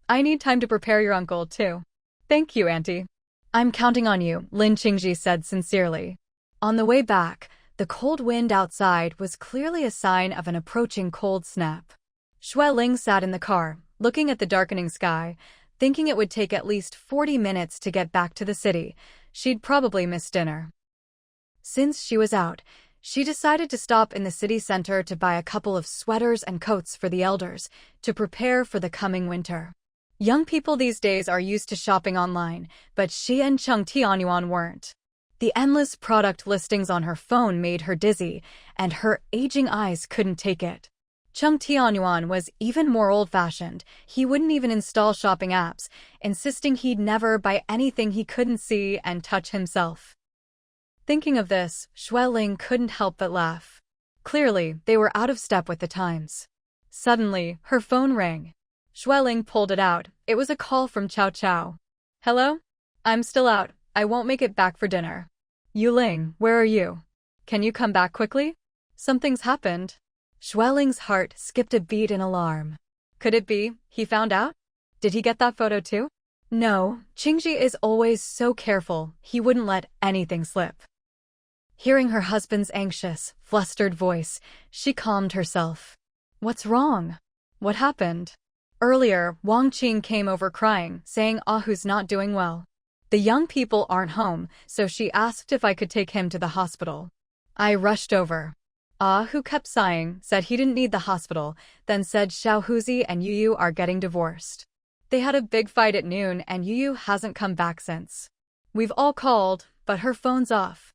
I need time to prepare your uncle, too. Thank you, Auntie. I'm counting on you, Lin Qingji said sincerely. On the way back, the cold wind outside was clearly a sign of an approaching cold snap. Xue Ling sat in the car, looking at the darkening sky, thinking it would take at least 40 minutes to get back to the city. She'd probably miss dinner. Since she was out, she decided to stop in the city center to buy a couple of sweaters and coats for the elders to prepare for the coming winter. Young people these days are used to shopping online, but she and Cheng Tianyuan weren't. The endless product listings on her phone made her dizzy, and her aging eyes couldn't take it. Cheng Tianyuan was even more old-fashioned. He wouldn't even install shopping apps, insisting he'd never buy anything he couldn't see and touch himself. Thinking of this, Xue Ling couldn't help but laugh. Clearly, they were out of step with the times. Suddenly, her phone rang. Xue Ling pulled it out. It was a call from Cao Cao. Hello? I'm still out. I won't make it back for dinner. Yu Ling, where are you? Can you come back quickly? Something's happened. Xue Ling's heart skipped a beat in alarm. Could it be he found out? Did he get that photo too? No, Qingji is always so careful. He wouldn't let anything slip. Hearing her husband's anxious, flustered voice, she calmed herself. What's wrong? What happened? Earlier, Wang Qing came over crying, saying Ahu's not doing well. The young people aren't home, so she asked if I could take him to the hospital. I rushed over. Ahu kept sighing, said he didn't need the hospital, then said Xiao Huzi and Yu are getting divorced. They had a big fight at noon and Yu hasn't come back since. We've all called, but her phone's off.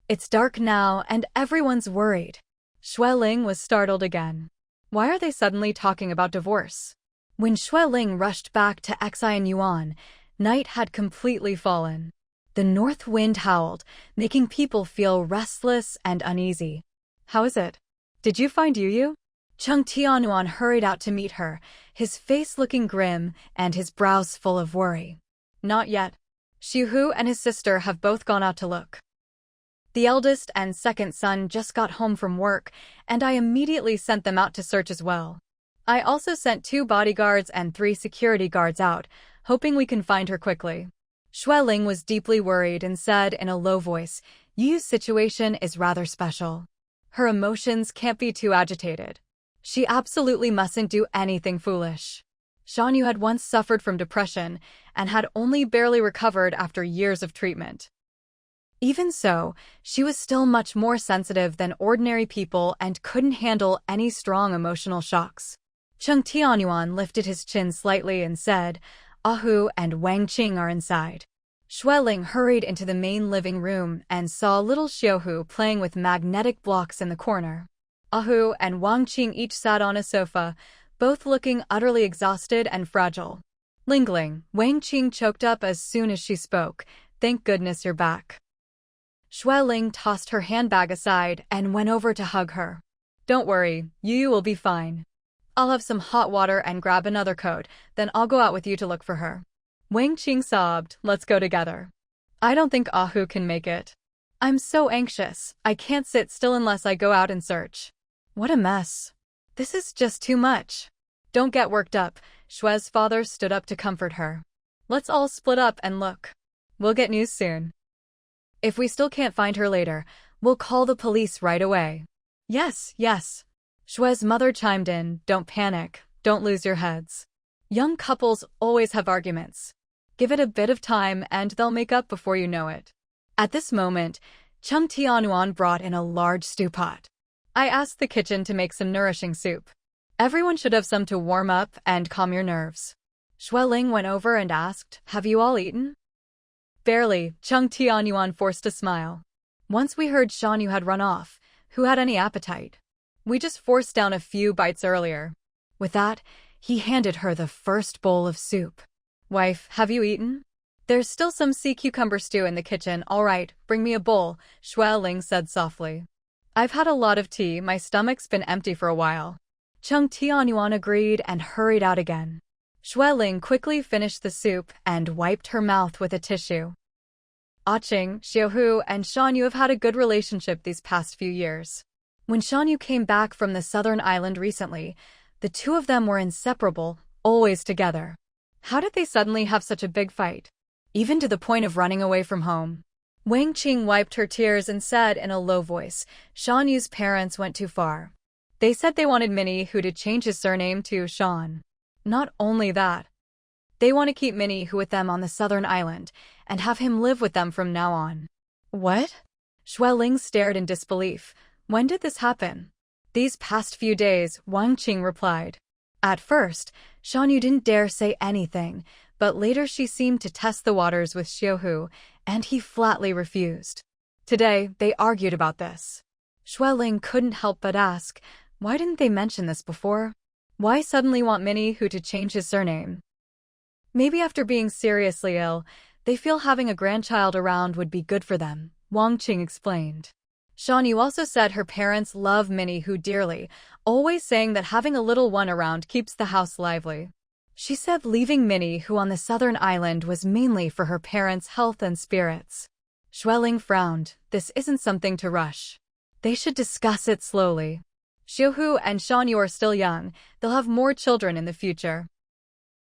It's dark now and everyone's worried. Xue Ling was startled again. Why are they suddenly talking about divorce? When Xue Ling rushed back to Xian Yuan, night had completely fallen. The north wind howled, making people feel restless and uneasy. How is it? Did you find Yu? Cheng Tianyuan hurried out to meet her, his face looking grim and his brows full of worry. Not yet. Xiuhu and his sister have both gone out to look. The eldest and second son just got home from work, and I immediately sent them out to search as well. I also sent 2 bodyguards and 3 security guards out, hoping we can find her quickly. Xue Ling was deeply worried and said in a low voice, Yu's situation is rather special. Her emotions can't be too agitated. She absolutely mustn't do anything foolish. Shan Yu had once suffered from depression and had only barely recovered after years of treatment. Even so, she was still much more sensitive than ordinary people and couldn't handle any strong emotional shocks. Cheng Tianyuan lifted his chin slightly and said, Ahu and Wang Qing are inside. Xue Ling hurried into the main living room and saw little Xiuhu playing with magnetic blocks in the corner. Ahu and Wang Qing each sat on a sofa, both looking utterly exhausted and fragile. Lingling, Wang Qing choked up as soon as she spoke. Thank goodness you're back. Xue Ling tossed her handbag aside and went over to hug her. Don't worry, Yu will be fine. I'll have some hot water and grab another coat, then I'll go out with you to look for her. Wang Qing sobbed, let's go together. I don't think Ahu can make it. I'm so anxious, I can't sit still unless I go out and search. What a mess. This is just too much. Don't get worked up, Shue's father stood up to comfort her. Let's all split up and look. We'll get news soon. If we still can't find her later, we'll call the police right away. Yes, yes. Shue's mother chimed in, don't panic, don't lose your heads. Young couples always have arguments. Give it a bit of time and they'll make up before you know it. At this moment, Chung Tianuan brought in a large stew pot. I asked the kitchen to make some nourishing soup. Everyone should have some to warm up and calm your nerves. Xueling went over and asked, have you all eaten? Barely, Chung Tianyuan forced a smile. Once we heard Shan Yu had run off, who had any appetite? We just forced down a few bites earlier. With that, he handed her the first bowl of soup. Wife, have you eaten? There's still some sea cucumber stew in the kitchen, all right, bring me a bowl, Xueling said softly. I've had a lot of tea, my stomach's been empty for a while. Chung Tianyuan agreed and hurried out again. Xueling quickly finished the soup and wiped her mouth with a tissue. Qing, Xiaohu, and Shan Yu have had a good relationship these past few years. When Shan Yu came back from the southern island recently, the two of them were inseparable, always together. How did they suddenly have such a big fight? Even to the point of running away from home. Wang Qing wiped her tears and said in a low voice, Shan Yu's parents went too far. They said they wanted Minnie Hu to change his surname to Shan. Not only that, they want to keep Minnie Hu with them on the southern island and have him live with them from now on. What? Xueling stared in disbelief. When did this happen? These past few days, Wang Qing replied. At first, Shan Yu didn't dare say anything, but later she seemed to test the waters with Xiaohu, and he flatly refused. Today, they argued about this. Xueling couldn't help but ask, why didn't they mention this before? Why suddenly want Minnie Hu to change his surname? Maybe after being seriously ill, they feel having a grandchild around would be good for them, Wang Qing explained. Shan Yu also said her parents love Minnie Hu dearly, always saying that having a little one around keeps the house lively. She said leaving Minnie Hu on the southern island was mainly for her parents' health and spirits. Xueling frowned. This isn't something to rush. They should discuss it slowly. Xiaohu and Shan Yu are still young, they'll have more children in the future.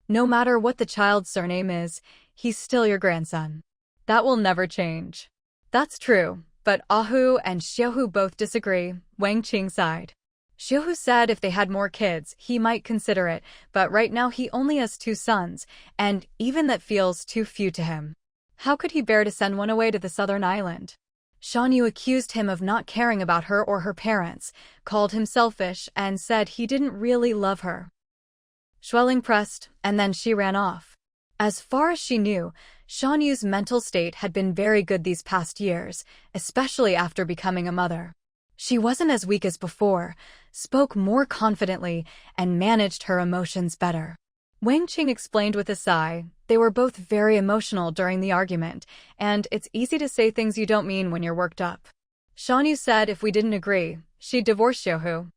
No matter what the child's surname is, he's still your grandson. That will never change. That's true, but Ahu and Xiaohu both disagree, Wang Qing sighed. Xiaohu said if they had more kids, he might consider it, but right now he only has 2 sons, and even that feels too few to him. How could he bear to send one away to the southern island? Shan Yu accused him of not caring about her or her parents, called him selfish, and said he didn't really love her. Xueling pressed, and then she ran off. As far as she knew, Shan Yu's mental state had been very good these past years, especially after becoming a mother. She wasn't as weak as before, spoke more confidently, and managed her emotions better. Wang Qing explained with a sigh, they were both very emotional during the argument, and it's easy to say things you don't mean when you're worked up. Shan Yu said if we didn't agree, she'd divorce Xiaohu.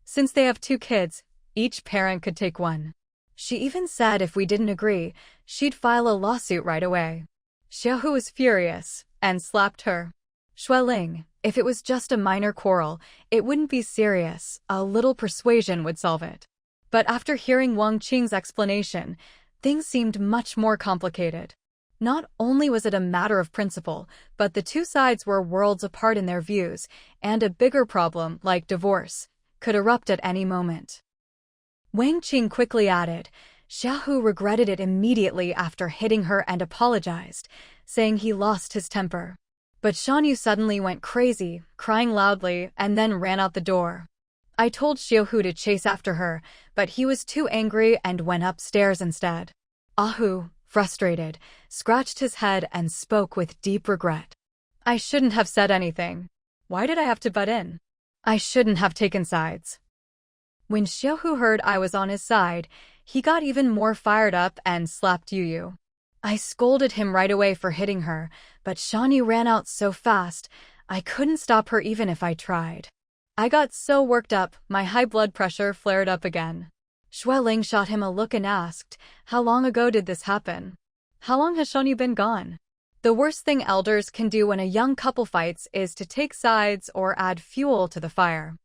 Since they have 2 kids, each parent could take one. She even said if we didn't agree, she'd file a lawsuit right away. Xiaohu was furious, and slapped her. Xueling, if it was just a minor quarrel, it wouldn't be serious, a little persuasion would solve it. But after hearing Wang Qing's explanation, things seemed much more complicated. Not only was it a matter of principle, but the 2 sides were worlds apart in their views, and a bigger problem, like divorce, could erupt at any moment. Wang Qing quickly added, Xiaohu regretted it immediately after hitting her and apologized, saying he lost his temper. But Shan Yu suddenly went crazy, crying loudly, and then ran out the door. I told Xiaohu to chase after her, but he was too angry and went upstairs instead. Ahu, frustrated, scratched his head and spoke with deep regret. I shouldn't have said anything. Why did I have to butt in? I shouldn't have taken sides. When Xiaohu heard I was on his side, he got even more fired up and slapped Yu. I scolded him right away for hitting her, but Shan Yu ran out so fast, I couldn't stop her even if I tried. I got so worked up, my high blood pressure flared up again. Xueling shot him a look and asked, how long ago did this happen? How long has Shan Yu been gone? The worst thing elders can do when a young couple fights is to take sides or add fuel to the fire.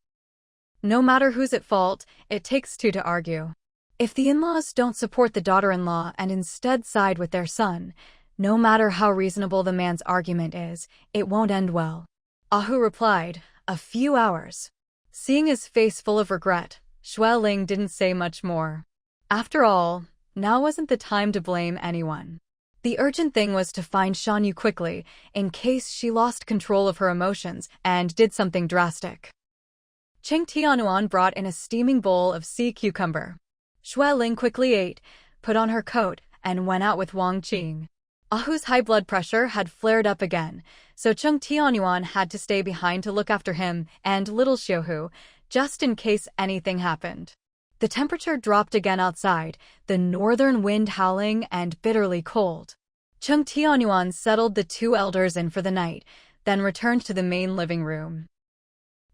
No matter who's at fault, it takes two to argue. If the in-laws don't support the daughter-in-law and instead side with their son, no matter how reasonable the man's argument is, it won't end well. Ahu replied, "A few hours." Seeing his face full of regret, Xue Ling didn't say much more. After all, now wasn't the time to blame anyone. The urgent thing was to find Shan Yu quickly, in case she lost control of her emotions and did something drastic. Cheng Tianyuan brought in a steaming bowl of sea cucumber. Xue Ling quickly ate, put on her coat, and went out with Wang Qing. Ahu's high blood pressure had flared up again, so Cheng Tianyuan had to stay behind to look after him and little Xiuhu, just in case anything happened. The temperature dropped again outside, the northern wind howling and bitterly cold. Cheng Tianyuan settled the two elders in for the night, then returned to the main living room.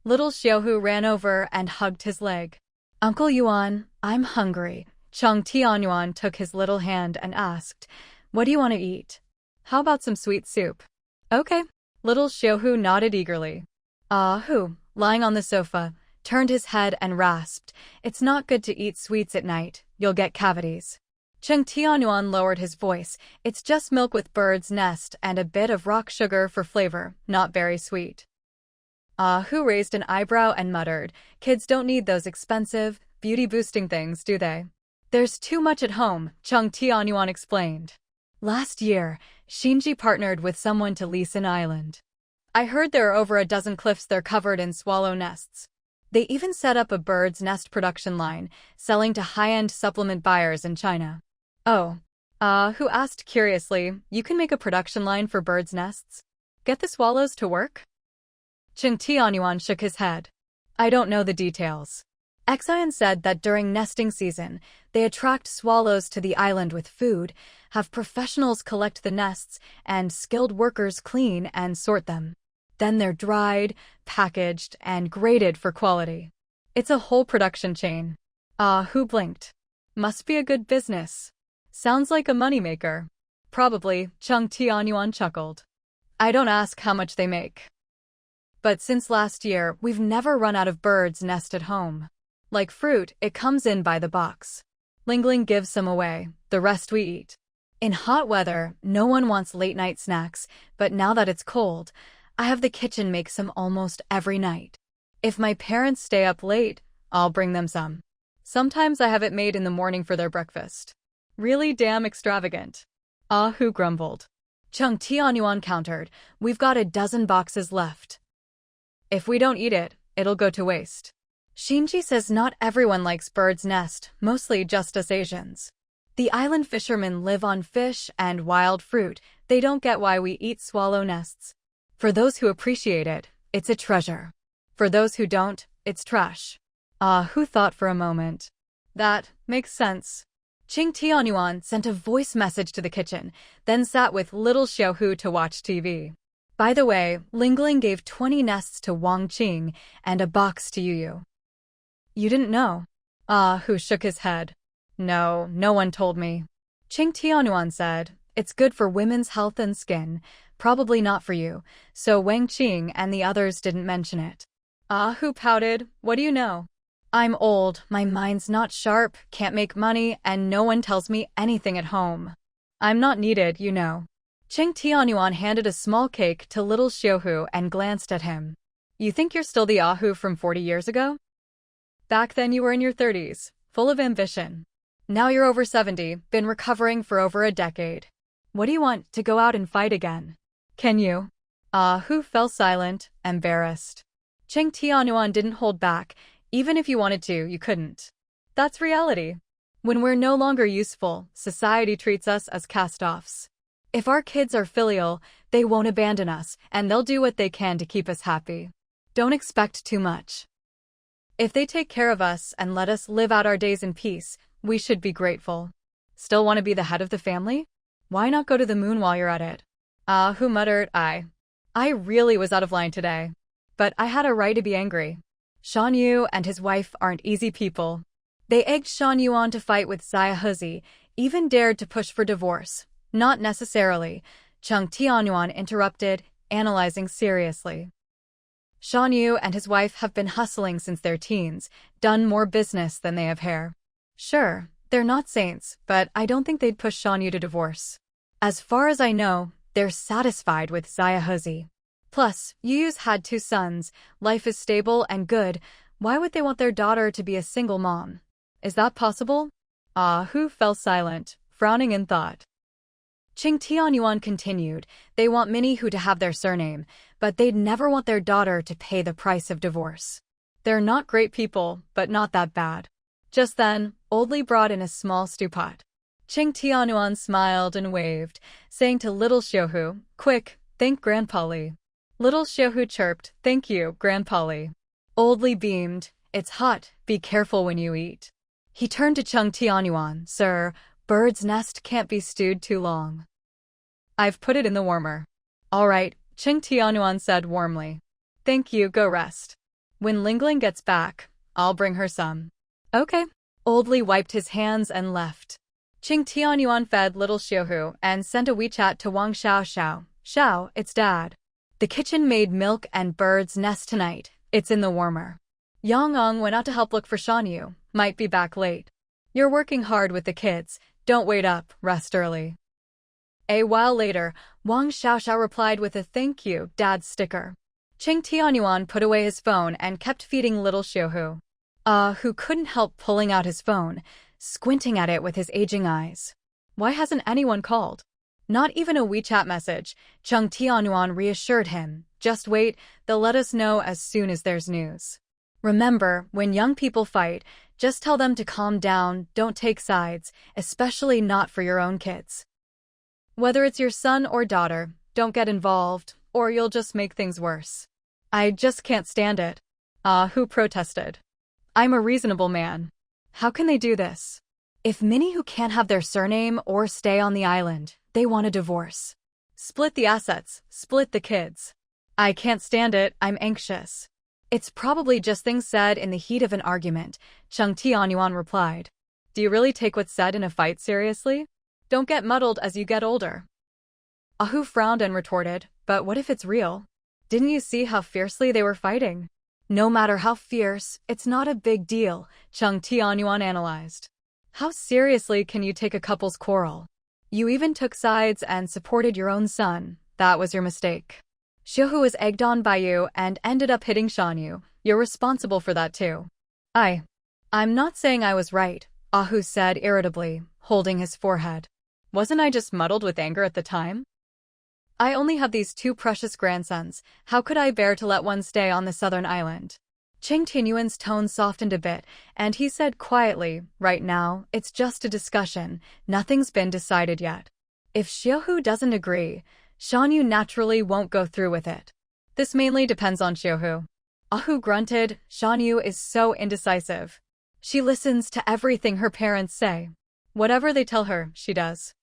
Little Xiuhu ran over and hugged his leg. "Uncle Yuan, I'm hungry." Cheng Tianyuan took his little hand and asked, "What do you want to eat? How about some sweet soup?" "Okay." Little Xiuhu nodded eagerly. Ahu, lying on the sofa, turned his head and rasped, "It's not good to eat sweets at night, you'll get cavities." Cheng Tianyuan lowered his voice, "It's just milk with bird's nest and a bit of rock sugar for flavor, not very sweet." Ahu raised an eyebrow and muttered, "Kids don't need those expensive, beauty-boosting things, do they?" "There's too much at home," Cheng Tianyuan explained. "Last year, Shinji partnered with someone to lease an island. I heard there are over a dozen cliffs there covered in swallow nests. They even set up a bird's nest production line, selling to high-end supplement buyers in China." "Oh." Who asked curiously, "You can make a production line for bird's nests? Get the swallows to work?" Cheng Tianyuan shook his head. "I don't know the details." Xian said that during nesting season, they attract swallows to the island with food, have professionals collect the nests, and skilled workers clean and sort them. Then they're dried, packaged, and graded for quality. It's a whole production chain. Who blinked? "Must be a good business. Sounds like a moneymaker." "Probably," Cheng Tianyuan chuckled. "I don't ask how much they make. But since last year, we've never run out of bird's nest at home. Like fruit, it comes in by the box. Lingling gives some away, the rest we eat. In hot weather, no one wants late-night snacks, but now that it's cold, I have the kitchen make some almost every night. If my parents stay up late, I'll bring them some. Sometimes I have it made in the morning for their breakfast. Really damn extravagant." Ahu grumbled. Cheng Tianyuan countered, "We've got a dozen boxes left. If we don't eat it, it'll go to waste." Shinji says not everyone likes bird's nest, mostly just us Asians. The island fishermen live on fish and wild fruit. They don't get why we eat swallow nests. For those who appreciate it, it's a treasure. For those who don't, it's trash." Who thought for a moment. "That makes sense." Cheng Tianyuan sent a voice message to the kitchen, then sat with little Xiuhu to watch TV. "By the way, Lingling gave 20 nests to Wang Qing and a box to Yu. You didn't know?" Who shook his head. "No, no one told me." Cheng Tianyuan said, "It's good for women's health and skin, probably not for you, so Wang Qing and the others didn't mention it." Who pouted, "What do you know? I'm old, my mind's not sharp, can't make money, and no one tells me anything at home. I'm not needed, you know." Cheng Tianyuan handed a small cake to little Xiuhu and glanced at him. "You think you're still the Ahu from 40 years ago? Back then you were in your 30s, full of ambition. Now you're over 70, been recovering for over a decade. What do you want, to go out and fight again? Can you?" Who fell silent, embarrassed. Cheng Tianyuan didn't hold back. "Even if you wanted to, you couldn't. That's reality. When we're no longer useful, society treats us as cast-offs. If our kids are filial, they won't abandon us, and they'll do what they can to keep us happy. Don't expect too much. If they take care of us and let us live out our days in peace, we should be grateful. Still want to be the head of the family? Why not go to the moon while you're at it?" Who muttered, I really was out of line today. But I had a right to be angry. Shan Yu and his wife aren't easy people. They egged Shan Yu on to fight with Xia Hezi, even dared to push for divorce. Not necessarily. Chung Tianyuan interrupted, analyzing seriously. Shan Yu and his wife have been hustling since their teens, done more business than they have hair. Sure, they're not saints, but I don't think they'd push Shan Yu to divorce. As far as I know, they're satisfied with Xiaohezi. Plus, Yu's had 2 sons, life is stable and good, why would they want their daughter to be a single mom? Is that possible? Ah Hu fell silent, frowning in thought. Qing Tianyuan continued, they want Minnie Hu to have their surname, but they'd never want their daughter to pay the price of divorce. They're not great people, but not that bad. Just then, Old Li brought in a small stew pot. Qing Tianyuan smiled and waved, saying to little Xiaohu, quick, thank Grandpa Li. Little Xiaohu chirped, thank you, Grandpa Li. Old Li beamed, it's hot, be careful when you eat. He turned to Qing Tianyuan, sir, bird's nest can't be stewed too long. I've put it in the warmer. All right, Qing Tianyuan said warmly. Thank you, go rest. When Lingling gets back, I'll bring her some. Okay. Old Li wiped his hands and left. Qing Tianyuan fed little Xiaohu and sent a WeChat to Wang Xiao. Xiao, it's Dad. The kitchen made milk and bird's nest tonight. It's in the warmer. Yang Ong went out to help look for Shan Yu. Might be back late. You're working hard with the kids. Don't wait up, rest early. A while later, Wang Xiao replied with a thank you, Dad sticker. Qing Tianyuan put away his phone and kept feeding little Xiaohu. Who couldn't help pulling out his phone, squinting at it with his aging eyes. Why hasn't anyone called? Not even a WeChat message. Qing Tianyuan reassured him, just wait, they'll let us know as soon as there's news. Remember, when young people fight, just tell them to calm down, don't take sides, especially not for your own kids. Whether it's your son or daughter, don't get involved, or you'll just make things worse. I just can't stand it. Who protested? I'm a reasonable man. How can they do this? If Minnie Hu can't have their surname or stay on the island, they want a divorce. Split the assets, split the kids. I can't stand it, I'm anxious. It's probably just things said in the heat of an argument, Qing Tianyuan replied. Do you really take what's said in a fight seriously? Don't get muddled as you get older. Hu frowned and retorted, but what if it's real? Didn't you see how fiercely they were fighting? No matter how fierce, it's not a big deal, Qing Tianyuan analyzed. How seriously can you take a couple's quarrel? You even took sides and supported your own son. That was your mistake. Xiaohu was egged on by you and ended up hitting Shan Yu. You're responsible for that too. I'm not saying I was right, Hu said irritably, holding his forehead. Wasn't I just muddled with anger at the time? I only have these 2 precious grandsons. How could I bear to let one stay on the southern island? Qing Tianyuan's tone softened a bit, and he said quietly, right now, it's just a discussion. Nothing's been decided yet. If Xiaohu doesn't agree, Shan Yu naturally won't go through with it. This mainly depends on Xiaohu. Hu grunted, Shan Yu is so indecisive. She listens to everything her parents say. Whatever they tell her, she does.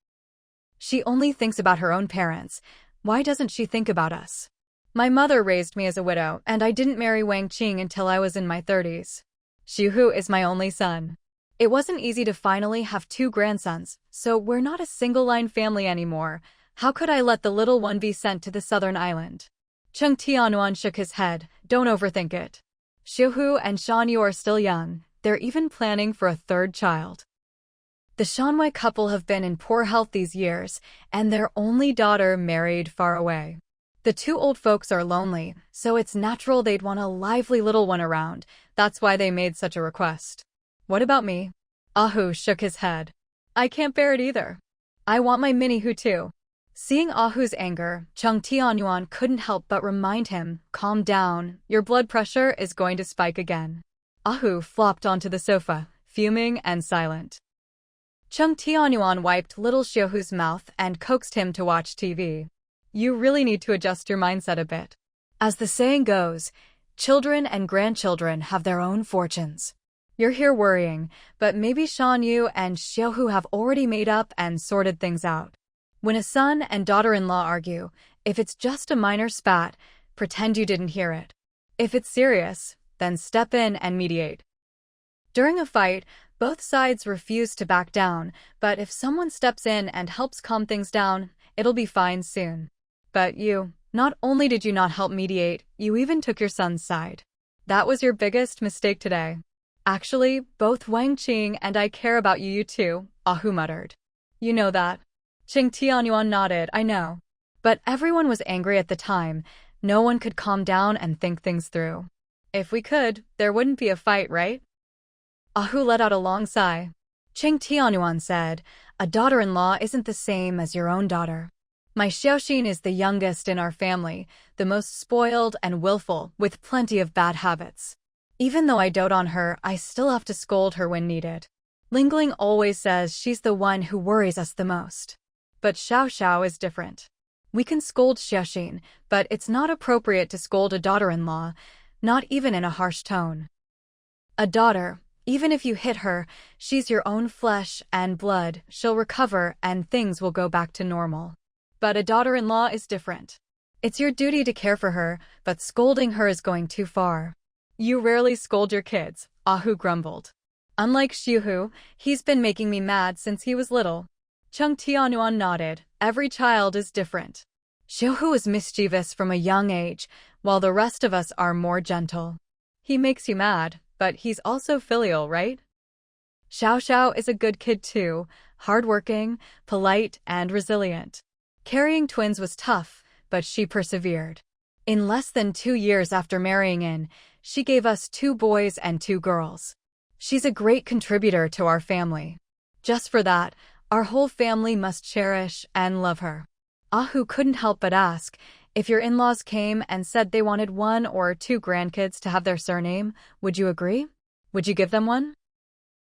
She only thinks about her own parents. Why doesn't she think about us? My mother raised me as a widow, and I didn't marry Wang Qing until I was in my 30s. Xiaohu is my only son. It wasn't easy to finally have 2 grandsons, so we're not a single-line family anymore. How could I let the little one be sent to the southern island? Qing Tianyuan shook his head, don't overthink it. Xiaohu and Shan Yu are still young, they're even planning for a 3rd child. The Shanwei couple have been in poor health these years, and their only daughter married far away. The 2 old folks are lonely, so it's natural they'd want a lively little one around. That's why they made such a request. What about me? Hu shook his head. I can't bear it either. I want my Minnie Hu too. Seeing Hu's anger, Qing Tianyuan couldn't help but remind him, calm down, your blood pressure is going to spike again. Hu flopped onto the sofa, fuming and silent. Qing Tianyuan wiped little Xiaohu's mouth and coaxed him to watch TV. You really need to adjust your mindset a bit. As the saying goes, children and grandchildren have their own fortunes. You're here worrying, but maybe Shan Yu and Xiaohu have already made up and sorted things out. When a son and daughter-in-law argue, if it's just a minor spat, pretend you didn't hear it. If it's serious, then step in and mediate. During a fight, both sides refuse to back down, but if someone steps in and helps calm things down, It'll be fine soon. But not only did you not help mediate, you even took your son's side. That was your biggest mistake today. Actually, both Wang Qing and I care about you too, Ahu muttered. You know that. Qing Tianyuan nodded, I know. But everyone was angry at the time. No one could calm down and think things through. If we could, there wouldn't be a fight, right? Ahu let out a long sigh. Qing Tianyuan said, a daughter-in-law isn't the same as your own daughter. My Xiaoxin is the youngest in our family, the most spoiled and willful, with plenty of bad habits. Even though I dote on her, I still have to scold her when needed. Lingling always says she's the one who worries us the most. But Xiao Xiao is different. We can scold Xiaoxin, but it's not appropriate to scold a daughter-in-law, not even in a harsh tone. A daughter, even if you hit her, she's your own flesh and blood, she'll recover and things will go back to normal. But a daughter-in-law is different. It's your duty to care for her, but scolding her is going too far. You rarely scold your kids, Ahu grumbled. Unlike Xiuhu, he's been making me mad since he was little. Cheng Tianyuan nodded. Every child is different. Xiuhu is mischievous from a young age, while the rest of us are more gentle. He makes you mad, but he's also filial, right? Xiao Xiao is a good kid too, hardworking, polite, and resilient. Carrying twins was tough, but she persevered. In less than 2 years after marrying in, she gave us 2 boys and 2 girls. She's a great contributor to our family. Just for that, our whole family must cherish and love her. Ahu couldn't help but ask, if your in-laws came and said they wanted 1 or 2 grandkids to have their surname, would you agree? Would you give them one?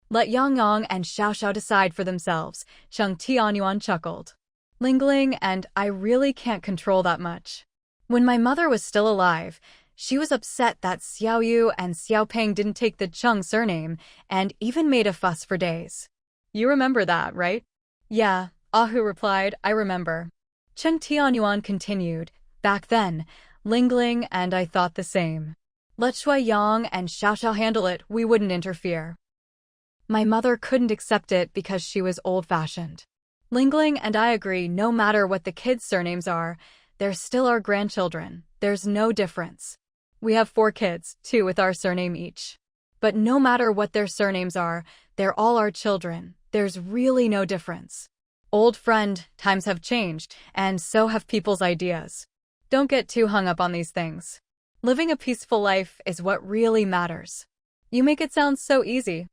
Let Yang Yang and Xiao Xiao decide for themselves, Cheng Tianyuan chuckled. Lingling and I really can't control that much. When my mother was still alive, she was upset that Xiao Yu and Xiao Peng didn't take the Cheng surname and even made a fuss for days. You remember that, right? Yeah, Ahu replied, I remember. Cheng Tianyuan continued, back then, Lingling and I thought the same. Let Shui Yang and Xiao Xiao handle it, we wouldn't interfere. My mother couldn't accept it because she was old-fashioned. Lingling and I agree no matter what the kids' surnames are, they're still our grandchildren, there's no difference. We have 4 kids, 2 with our surname each. But no matter what their surnames are, they're all our children, there's really no difference. Old friend, times have changed, and so have people's ideas. Don't get too hung up on these things. Living a peaceful life is what really matters. You make it sound so easy.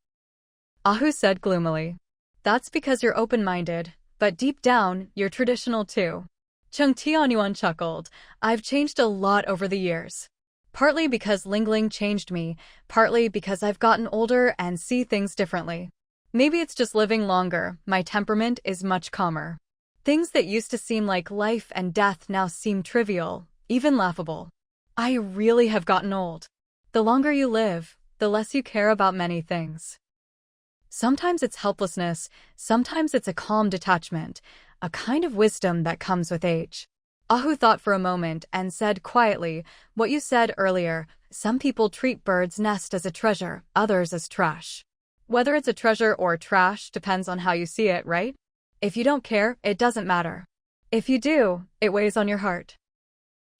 Ahu said gloomily. That's because you're open-minded, but deep down, you're traditional too. Cheng Tianyuan chuckled. I've changed a lot over the years. Partly because Lingling changed me, partly because I've gotten older and see things differently. Maybe it's just living longer, my temperament is much calmer. Things that used to seem like life and death now seem trivial, even laughable. I really have gotten old. The longer you live, the less you care about many things. Sometimes it's helplessness, sometimes it's a calm detachment, a kind of wisdom that comes with age. Ahu thought for a moment and said quietly, what you said earlier, some people treat birds' nest as a treasure, others as trash. Whether it's a treasure or trash depends on how you see it, right? If you don't care, it doesn't matter. If you do, it weighs on your heart.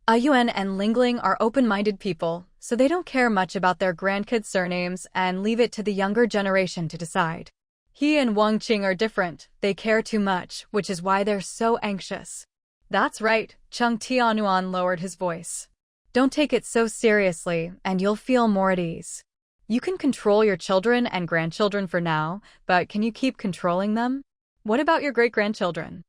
Ayuan and Lingling are open-minded people, so they don't care much about their grandkids' surnames and leave it to the younger generation to decide. He and Wang Qing are different, they care too much, which is why they're so anxious. That's right, Cheng Tianyuan lowered his voice. Don't take it so seriously, and you'll feel more at ease. You can control your children and grandchildren for now, but can you keep controlling them? What about your great-grandchildren?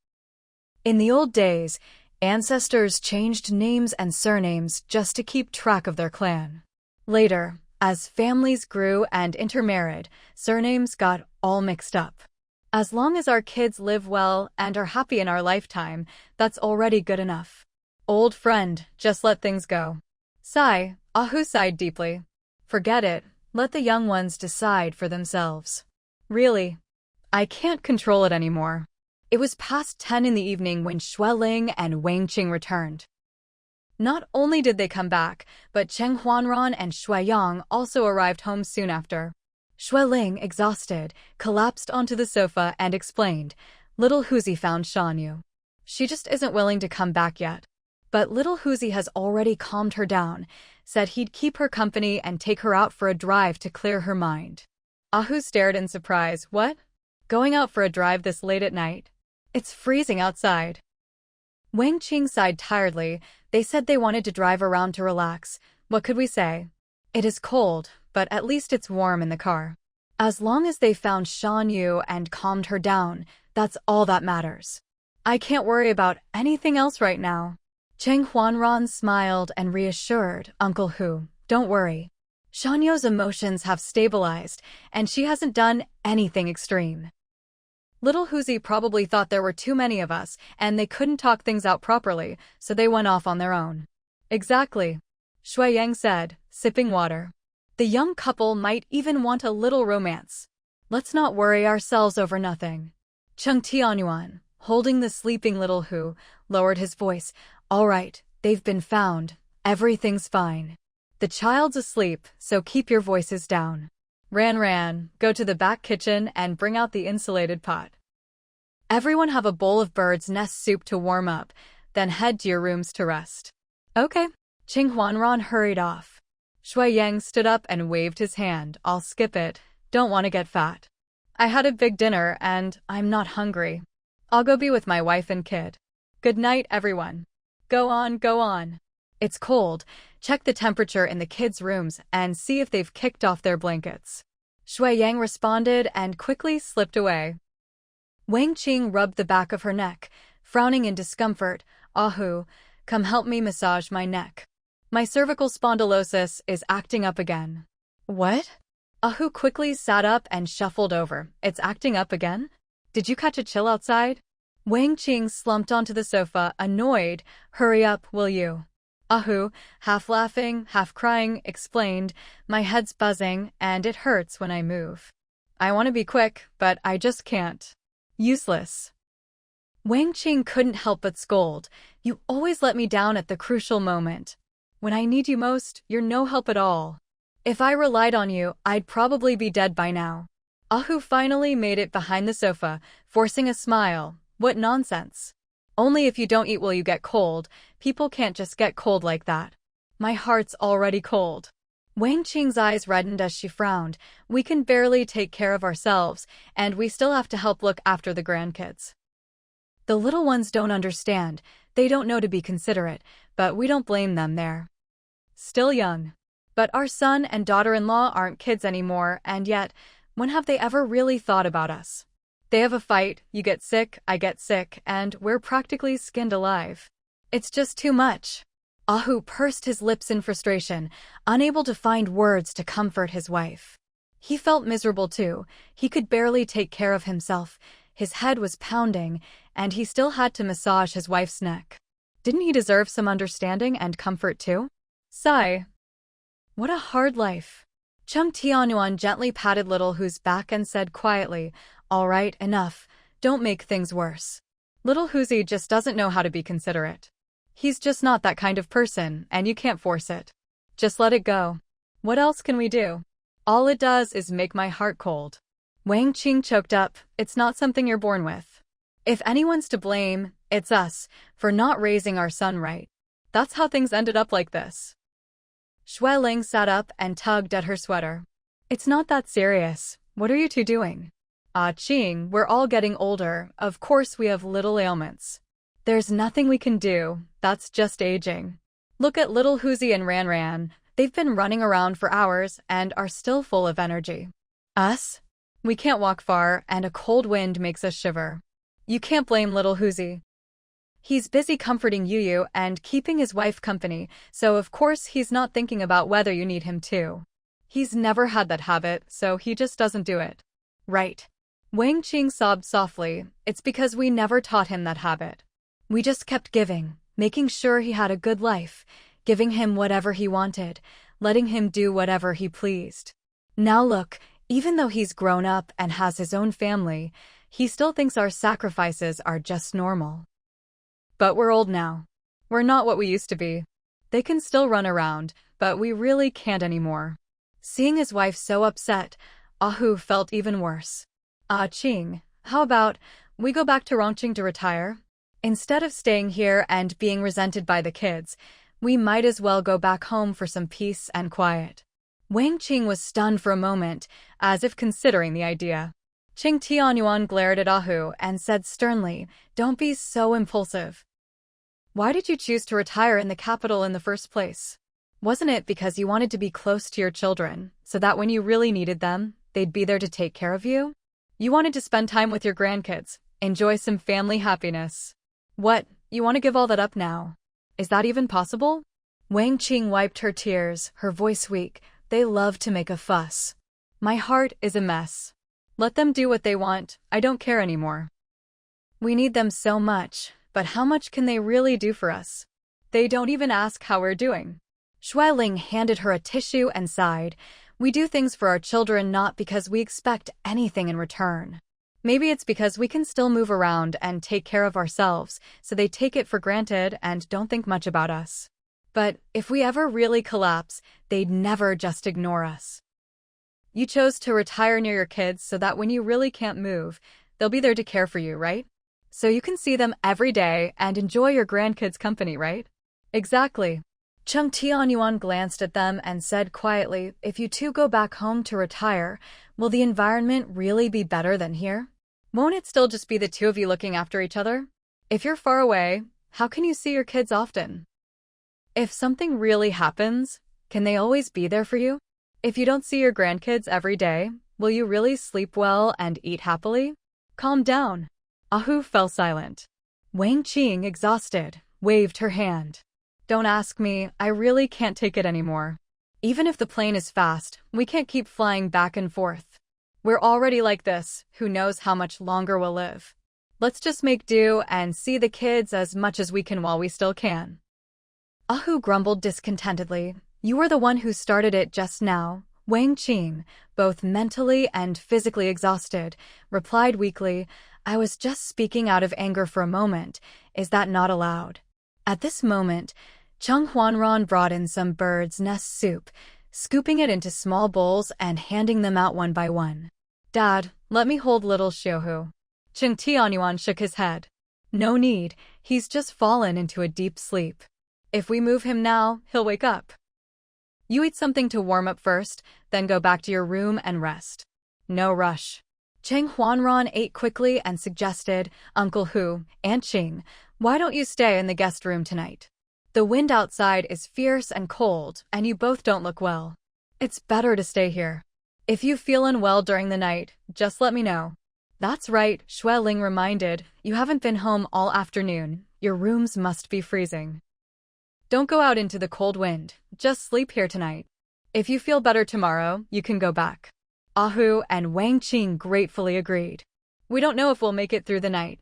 In the old days, ancestors changed names and surnames just to keep track of their clan. Later, as families grew and intermarried, surnames got all mixed up. As long as our kids live well and are happy in our lifetime, that's already good enough. Old friend, just let things go. Sigh, Ahu sighed deeply. Forget it, let the young ones decide for themselves. Really, I can't control it anymore. It was past 10 in the evening when Xueling and Wang Qing returned. Not only did they come back, but Cheng Huanran and Shui Yang also arrived home soon after. Xueling, exhausted, collapsed onto the sofa and explained, Little Huzi found Shan Yu. She just isn't willing to come back yet. But little Huzi has already calmed her down, said he'd keep her company and take her out for a drive to clear her mind. Ahu stared in surprise. What? Going out for a drive this late at night? It's freezing outside. Wang Qing sighed tiredly. They said they wanted to drive around to relax. What could we say? It is cold, but at least it's warm in the car. As long as they found Shan Yu and calmed her down, that's all that matters. I can't worry about anything else right now. Cheng Huanran smiled and reassured Uncle Hu, don't worry. Shan Yu's emotions have stabilized, and she hasn't done anything extreme. Little Huzi probably thought there were too many of us, and they couldn't talk things out properly, so they went off on their own. Exactly, Shui Yang said, sipping water. The young couple might even want a little romance. Let's not worry ourselves over nothing. Cheng Tianyuan, holding the sleeping little Hu, lowered his voice. All right, they've been found. Everything's fine. The child's asleep, so keep your voices down. Ran, go to the back kitchen and bring out the insulated pot. Everyone have a bowl of bird's nest soup to warm up, then head to your rooms to rest. Okay. Qing Huanran hurried off. Shui Yang stood up and waved his hand. I'll skip it. Don't want to get fat. I had a big dinner and I'm not hungry. I'll go be with my wife and kid. Good night, everyone. Go on. It's cold. Check the temperature in the kids' rooms and see if they've kicked off their blankets. Shui Yang responded and quickly slipped away. Wang Qing rubbed the back of her neck, frowning in discomfort. Ahu, come help me massage my neck. My cervical spondylosis is acting up again. What? Ahu quickly sat up and shuffled over. It's acting up again? Did you catch a chill outside? Wang Qing slumped onto the sofa, annoyed. Hurry up, will you? Ahu, half laughing, half crying, explained, my head's buzzing, and it hurts when I move. I want to be quick, but I just can't. Useless. Wang Qing couldn't help but scold. You always let me down at the crucial moment. When I need you most, you're no help at all. If I relied on you, I'd probably be dead by now. Ahu finally made it behind the sofa, forcing a smile. What nonsense. Only if you don't eat will you get cold. People can't just get cold like that. My heart's already cold. Wang Qing's eyes reddened as she frowned. We can barely take care of ourselves, and we still have to help look after the grandkids. The little ones don't understand. They don't know to be considerate, but we don't blame them there. Still young. But our son and daughter-in-law aren't kids anymore, and yet, when have they ever really thought about us? They have a fight, you get sick, I get sick, and we're practically skinned alive. It's just too much. Ahu pursed his lips in frustration, unable to find words to comfort his wife. He felt miserable too. He could barely take care of himself. His head was pounding, and he still had to massage his wife's neck. Didn't he deserve some understanding and comfort too? Sigh. What a hard life. Cheng Tianyuan gently patted little Hu's back and said quietly, all right, enough. Don't make things worse. Little Huzi just doesn't know how to be considerate. He's just not that kind of person, and you can't force it. Just let it go. What else can we do? All it does is make my heart cold. Wang Qing choked up. It's not something you're born with. If anyone's to blame, it's us, for not raising our son right. That's how things ended up like this. Shui Ling sat up and tugged at her sweater. It's not that serious. What are you two doing? Qing, we're all getting older. Of course we have little ailments. There's nothing we can do. That's just aging. Look at little Huzi and Ran. They've been running around for hours and are still full of energy. Us? We can't walk far, and a cold wind makes us shiver. You can't blame little Huzi. He's busy comforting Yu and keeping his wife company, so of course he's not thinking about whether you need him too. He's never had that habit, so he just doesn't do it. Right. Wang Qing sobbed softly. It's because we never taught him that habit. We just kept giving, making sure he had a good life, giving him whatever he wanted, letting him do whatever he pleased. Now look, even though he's grown up and has his own family, he still thinks our sacrifices are just normal. But we're old now. We're not what we used to be. They can still run around, but we really can't anymore. Seeing his wife so upset, Ahu felt even worse. Qing, how about we go back to Rongqing to retire? Instead of staying here and being resented by the kids, we might as well go back home for some peace and quiet. Wang Qing was stunned for a moment, as if considering the idea. Qing Tianyuan glared at Ahu and said sternly, "Don't be so impulsive. Why did you choose to retire in the capital in the first place? Wasn't it because you wanted to be close to your children, so that when you really needed them, they'd be there to take care of you? You wanted to spend time with your grandkids, enjoy some family happiness. What, you want to give all that up now? Is that even possible?" Wang Qing wiped her tears, her voice weak. "They love to make a fuss. My heart is a mess. Let them do what they want, I don't care anymore. We need them so much, but how much can they really do for us? They don't even ask how we're doing." Xueling handed her a tissue and sighed. "We do things for our children not because we expect anything in return. Maybe it's because we can still move around and take care of ourselves, so they take it for granted and don't think much about us. But if we ever really collapse, they'd never just ignore us. You chose to retire near your kids so that when you really can't move, they'll be there to care for you, right? So you can see them every day and enjoy your grandkids' company, right?" "Exactly." Chung Tianyuan glanced at them and said quietly, "If you two go back home to retire, will the environment really be better than here? Won't it still just be the two of you looking after each other? If you're far away, how can you see your kids often? If something really happens, can they always be there for you? If you don't see your grandkids every day, will you really sleep well and eat happily? Calm down." Ahu fell silent. Wang Qing, exhausted, waved her hand. "Don't ask me, I really can't take it anymore. Even if the plane is fast, we can't keep flying back and forth. We're already like this, who knows how much longer we'll live. Let's just make do and see the kids as much as we can while we still can." Ahu grumbled discontentedly. "You were the one who started it just now." Wang Qing, both mentally and physically exhausted, replied weakly, "I was just speaking out of anger for a moment. Is that not allowed?" At this moment, Chung Huanran brought in some bird's nest soup, scooping it into small bowls and handing them out one by one. "Dad, let me hold little Xiaohu." Qing Tianyuan shook his head. "No need, he's just fallen into a deep sleep. If we move him now, he'll wake up. You eat something to warm up first, then go back to your room and rest. No rush." Cheng Huanran ate quickly and suggested, "Uncle Hu, Aunt Qing, why don't you stay in the guest room tonight? The wind outside is fierce and cold, and you both don't look well. It's better to stay here. If you feel unwell during the night, just let me know." "That's right," Xueling reminded. "You haven't been home all afternoon. Your rooms must be freezing. Don't go out into the cold wind, just sleep here tonight. If you feel better tomorrow, you can go back." Ahu and Wang Qing gratefully agreed. "We don't know if we'll make it through the night.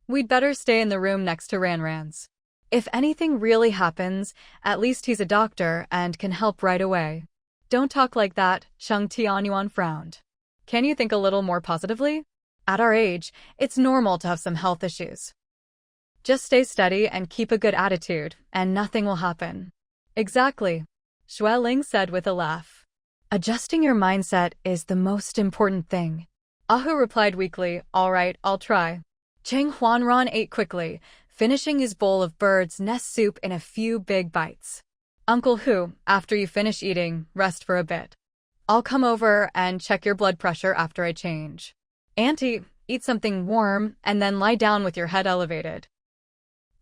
We'd better stay in the room next to Ranran's. If anything really happens, at least he's a doctor and can help right away." "Don't talk like that," Chung Tianyuan frowned. "Can you think a little more positively? At our age, it's normal to have some health issues. Just stay steady and keep a good attitude, and nothing will happen." "Exactly," Xueling said with a laugh. "Adjusting your mindset is the most important thing." Ahu replied weakly, "All right, I'll try." Cheng Huanran ate quickly, finishing his bowl of bird's nest soup in a few big bites. "Uncle Hu, after you finish eating, rest for a bit. I'll come over and check your blood pressure after I change. Auntie, eat something warm and then lie down with your head elevated.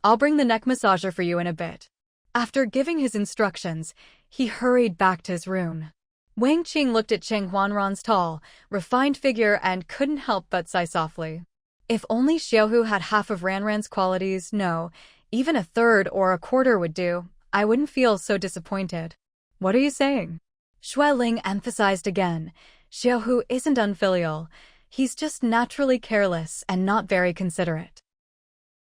I'll bring the neck massager for you in a bit." After giving his instructions, he hurried back to his room. Wang Qing looked at Cheng Huanran's tall, refined figure and couldn't help but sigh softly. If only Xiaohu had half of Ranran's qualities, no, even a third or a quarter would do, I wouldn't feel so disappointed. "What are you saying?" Xueling emphasized again. "Xiaohu isn't unfilial. He's just naturally careless and not very considerate.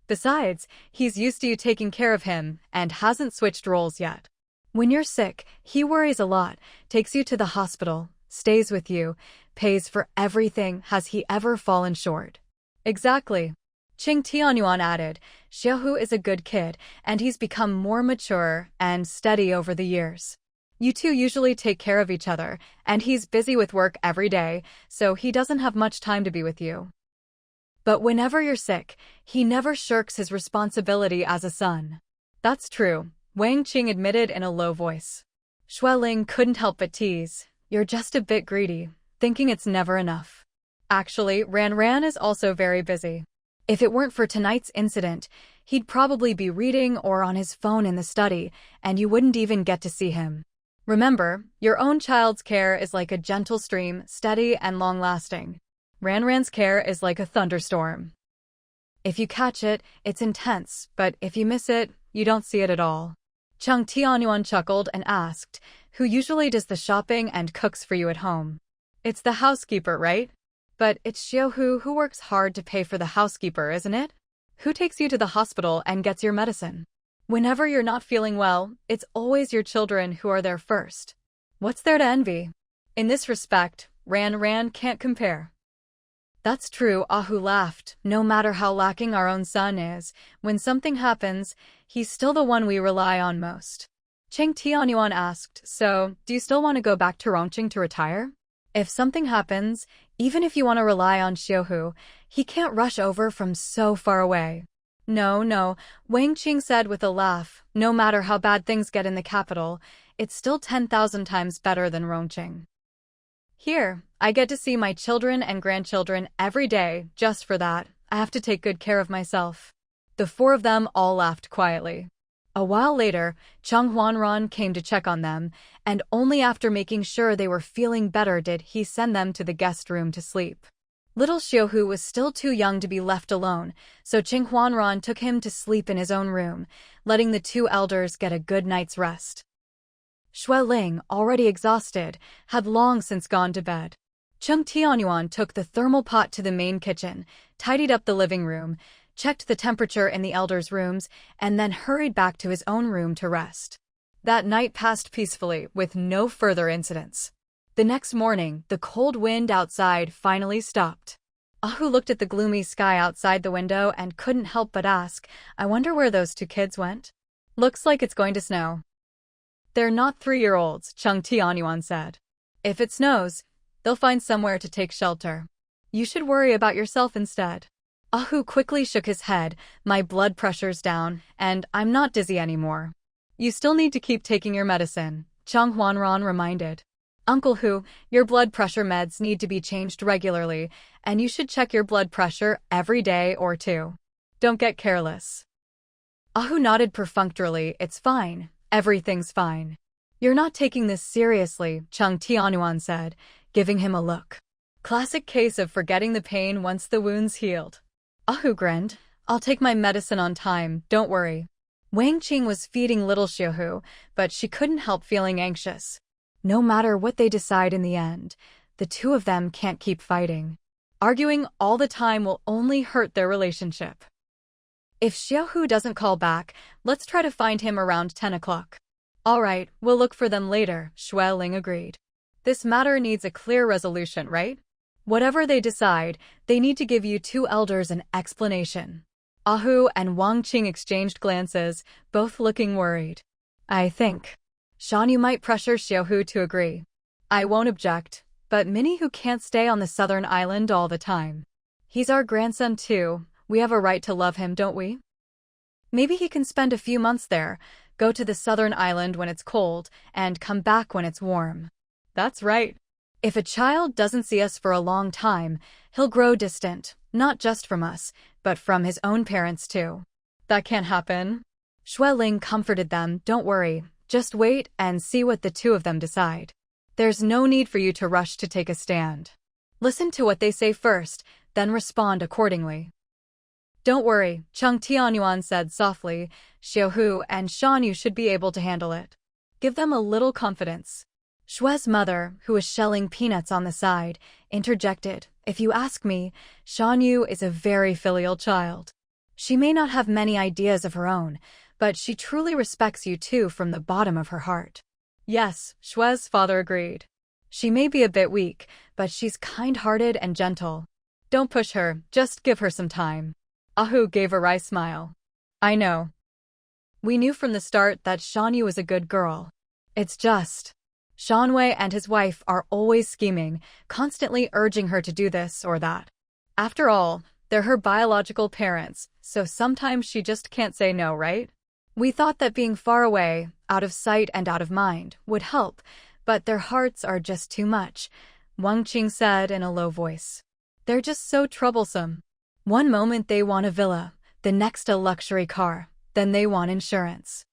Besides, he's used to you taking care of him and hasn't switched roles yet. When you're sick, he worries a lot, takes you to the hospital, stays with you, pays for everything. Has he ever fallen short?" "Exactly," Qing Tianyuan added. "Xiaohu is a good kid, and he's become more mature and steady over the years. You two usually take care of each other, and he's busy with work every day, so he doesn't have much time to be with you. But whenever you're sick, he never shirks his responsibility as a son. That's true, Wang Qing admitted in a low voice. Xueling couldn't help but tease. You're just a bit greedy, thinking it's never enough. Actually, Ran is also very busy. If it weren't for tonight's incident, he'd probably be reading or on his phone in the study, and you wouldn't even get to see him. Remember, your own child's care is like a gentle stream, steady and long-lasting. Ran's care is like a thunderstorm. If you catch it, it's intense, but if you miss it, you don't see it at all. Cheng Tianyuan chuckled and asked, who usually does the shopping and cooks for you at home? It's the housekeeper, right? But it's Xiaohu who works hard to pay for the housekeeper, isn't it? Who takes you to the hospital and gets your medicine? Whenever you're not feeling well, it's always your children who are there first. What's there to envy? In this respect, Ran can't compare. That's true, Ahu laughed. No matter how lacking our own son is, when something happens, he's still the one we rely on most. Cheng Tianyuan asked, so, do you still want to go back to Rongqing to retire? If something happens, even if you want to rely on Xiaohu, he can't rush over from so far away. No, Wang Qing said with a laugh, no matter how bad things get in the capital, it's still 10,000 times better than Rongqing. Here, I get to see my children and grandchildren every day. Just for that, I have to take good care of myself. The four of them all laughed quietly. A while later, Cheng Huanran came to check on them, and only after making sure they were feeling better did he send them to the guest room to sleep. Little Xiaohu was still too young to be left alone, so Cheng Huanran took him to sleep in his own room, letting the two elders get a good night's rest. Xueling, already exhausted, had long since gone to bed. Cheng Tianyuan took the thermal pot to the main kitchen, tidied up the living room, checked the temperature in the elders' rooms, and then hurried back to his own room to rest. That night passed peacefully, with no further incidents. The next morning, the cold wind outside finally stopped. Ahu looked at the gloomy sky outside the window and couldn't help but ask, I wonder where those two kids went? Looks like it's going to snow. They're not 3-year-olds, Cheng Tianyuan said. If it snows, they'll find somewhere to take shelter. You should worry about yourself instead. Ahu quickly shook his head, my blood pressure's down, and I'm not dizzy anymore. You still need to keep taking your medicine, Cheng Huanran reminded. Uncle Hu, your blood pressure meds need to be changed regularly, and you should check your blood pressure every day or two. Don't get careless. Ahu nodded perfunctorily, it's fine. Everything's fine. You're not taking this seriously, Cheng Tianyuan said, giving him a look. Classic case of forgetting the pain once the wound's healed. Ahu grinned. I'll take my medicine on time, don't worry. Wang Qing was feeding little Xiaohu, but she couldn't help feeling anxious. No matter what they decide in the end, the two of them can't keep fighting. Arguing all the time will only hurt their relationship. If Xiaohu doesn't call back, let's try to find him around 10 o'clock. All right, we'll look for them later, Xueling agreed. This matter needs a clear resolution, right? Whatever they decide, they need to give you two elders an explanation. Ahu and Wang Qing exchanged glances, both looking worried. I think. Shanyu might pressure Xiaohu to agree. I won't object, but Minnie who can't stay on the southern island all the time. He's our grandson too. We have a right to love him, don't we? Maybe he can spend a few months there, go to the southern island when it's cold, and come back when it's warm. That's right. If a child doesn't see us for a long time, he'll grow distant, not just from us, but from his own parents too. That can't happen. Xueling comforted them, don't worry, just wait and see what the two of them decide. There's no need for you to rush to take a stand. Listen to what they say first, then respond accordingly. Don't worry, Cheng Tianyuan said softly, Xiaohu and Shanyu should be able to handle it. Give them a little confidence. Shue's mother, who was shelling peanuts on the side, interjected, if you ask me, Shanyu is a very filial child. She may not have many ideas of her own, but she truly respects you too from the bottom of her heart. Yes, Shue's father agreed. She may be a bit weak, but she's kind-hearted and gentle. Don't push her, just give her some time. Ahu gave a wry smile. I know. We knew from the start that Shanyu was a good girl. It's just, Shanwei and his wife are always scheming, constantly urging her to do this or that. After all, They're her biological parents, so sometimes she just can't say no, right? We thought that being far away, out of sight and out of mind, would help, but their hearts are just too much, Wang Qing said in a low voice. They're just so troublesome. One moment they want a villa, the next a luxury car, then they want insurance.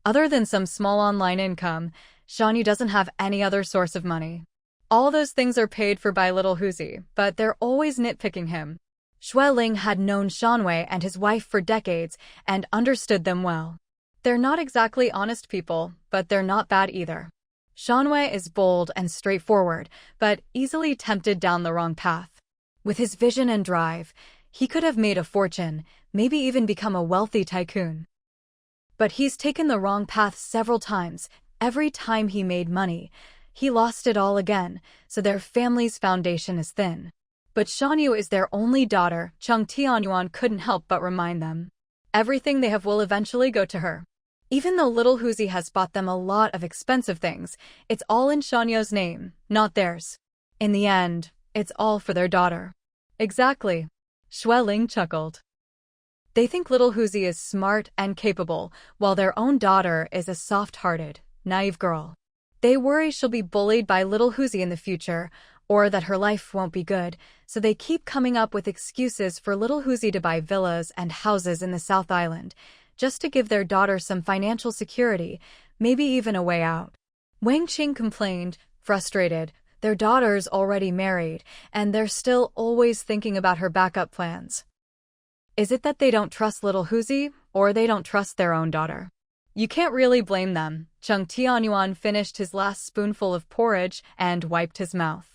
Other than some small online income, Shanyu doesn't have any other source of money. All those things are paid for by little Huzi, but they're always nitpicking him. Xueling had known Shanwei and his wife for decades and understood them well. They're not exactly honest people, but they're not bad either. Shanwei is bold and straightforward, but easily tempted down the wrong path. With his vision and drive, he could have made a fortune, maybe even become a wealthy tycoon. But he's taken the wrong path several times. Every time he made money, he lost it all again, so their family's foundation is thin. But Shanyu is their only daughter, Cheng Tianyuan couldn't help but remind them. Everything they have will eventually go to her. Even though little Huzi has bought them a lot of expensive things, it's all in Shanyu's name, not theirs. In the end, it's all for their daughter. Exactly. Xueling chuckled. They think little Huzi is smart and capable, while their own daughter is a soft-hearted, naive girl. They worry she'll be bullied by little Huzi in the future, or that her life won't be good, so they keep coming up with excuses for little Huzi to buy villas and houses in the South Island, just to give their daughter some financial security, maybe even a way out. Wang Qing complained, frustrated. Their daughter's already married, and they're still always thinking about her backup plans. Is it that they don't trust little Huzi, or they don't trust their own daughter? You can't really blame them. Cheng Tianyuan finished his last spoonful of porridge and wiped his mouth.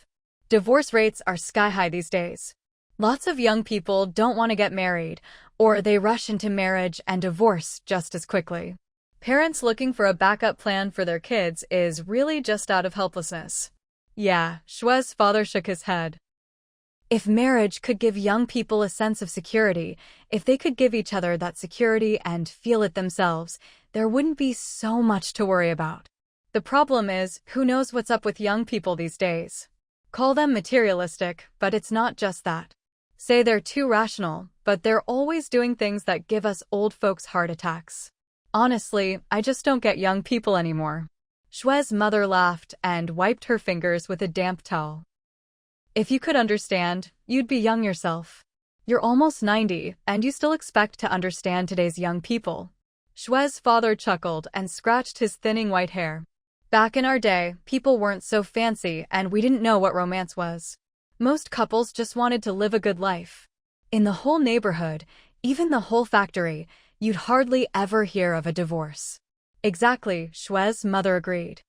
Divorce rates are sky-high these days. Lots of young people don't want to get married, or they rush into marriage and divorce just as quickly. Parents looking for a backup plan for their kids is really just out of helplessness. Yeah, Shue's father shook his head. If marriage could give young people a sense of security, if they could give each other that security and feel it themselves, there wouldn't be so much to worry about. The problem is, who knows what's up with young people these days? Call them materialistic, but it's not just that. Say they're too rational, but they're always doing things that give us old folks heart attacks. Honestly, I just don't get young people anymore. Shue's mother laughed and wiped her fingers with a damp towel. If you could understand, you'd be young yourself. You're almost 90, and you still expect to understand today's young people. Shue's father chuckled and scratched his thinning white hair. Back in our day, people weren't so fancy and we didn't know what romance was. Most couples just wanted to live a good life. In the whole neighborhood, even the whole factory, you'd hardly ever hear of a divorce. Exactly, Shue's mother agreed.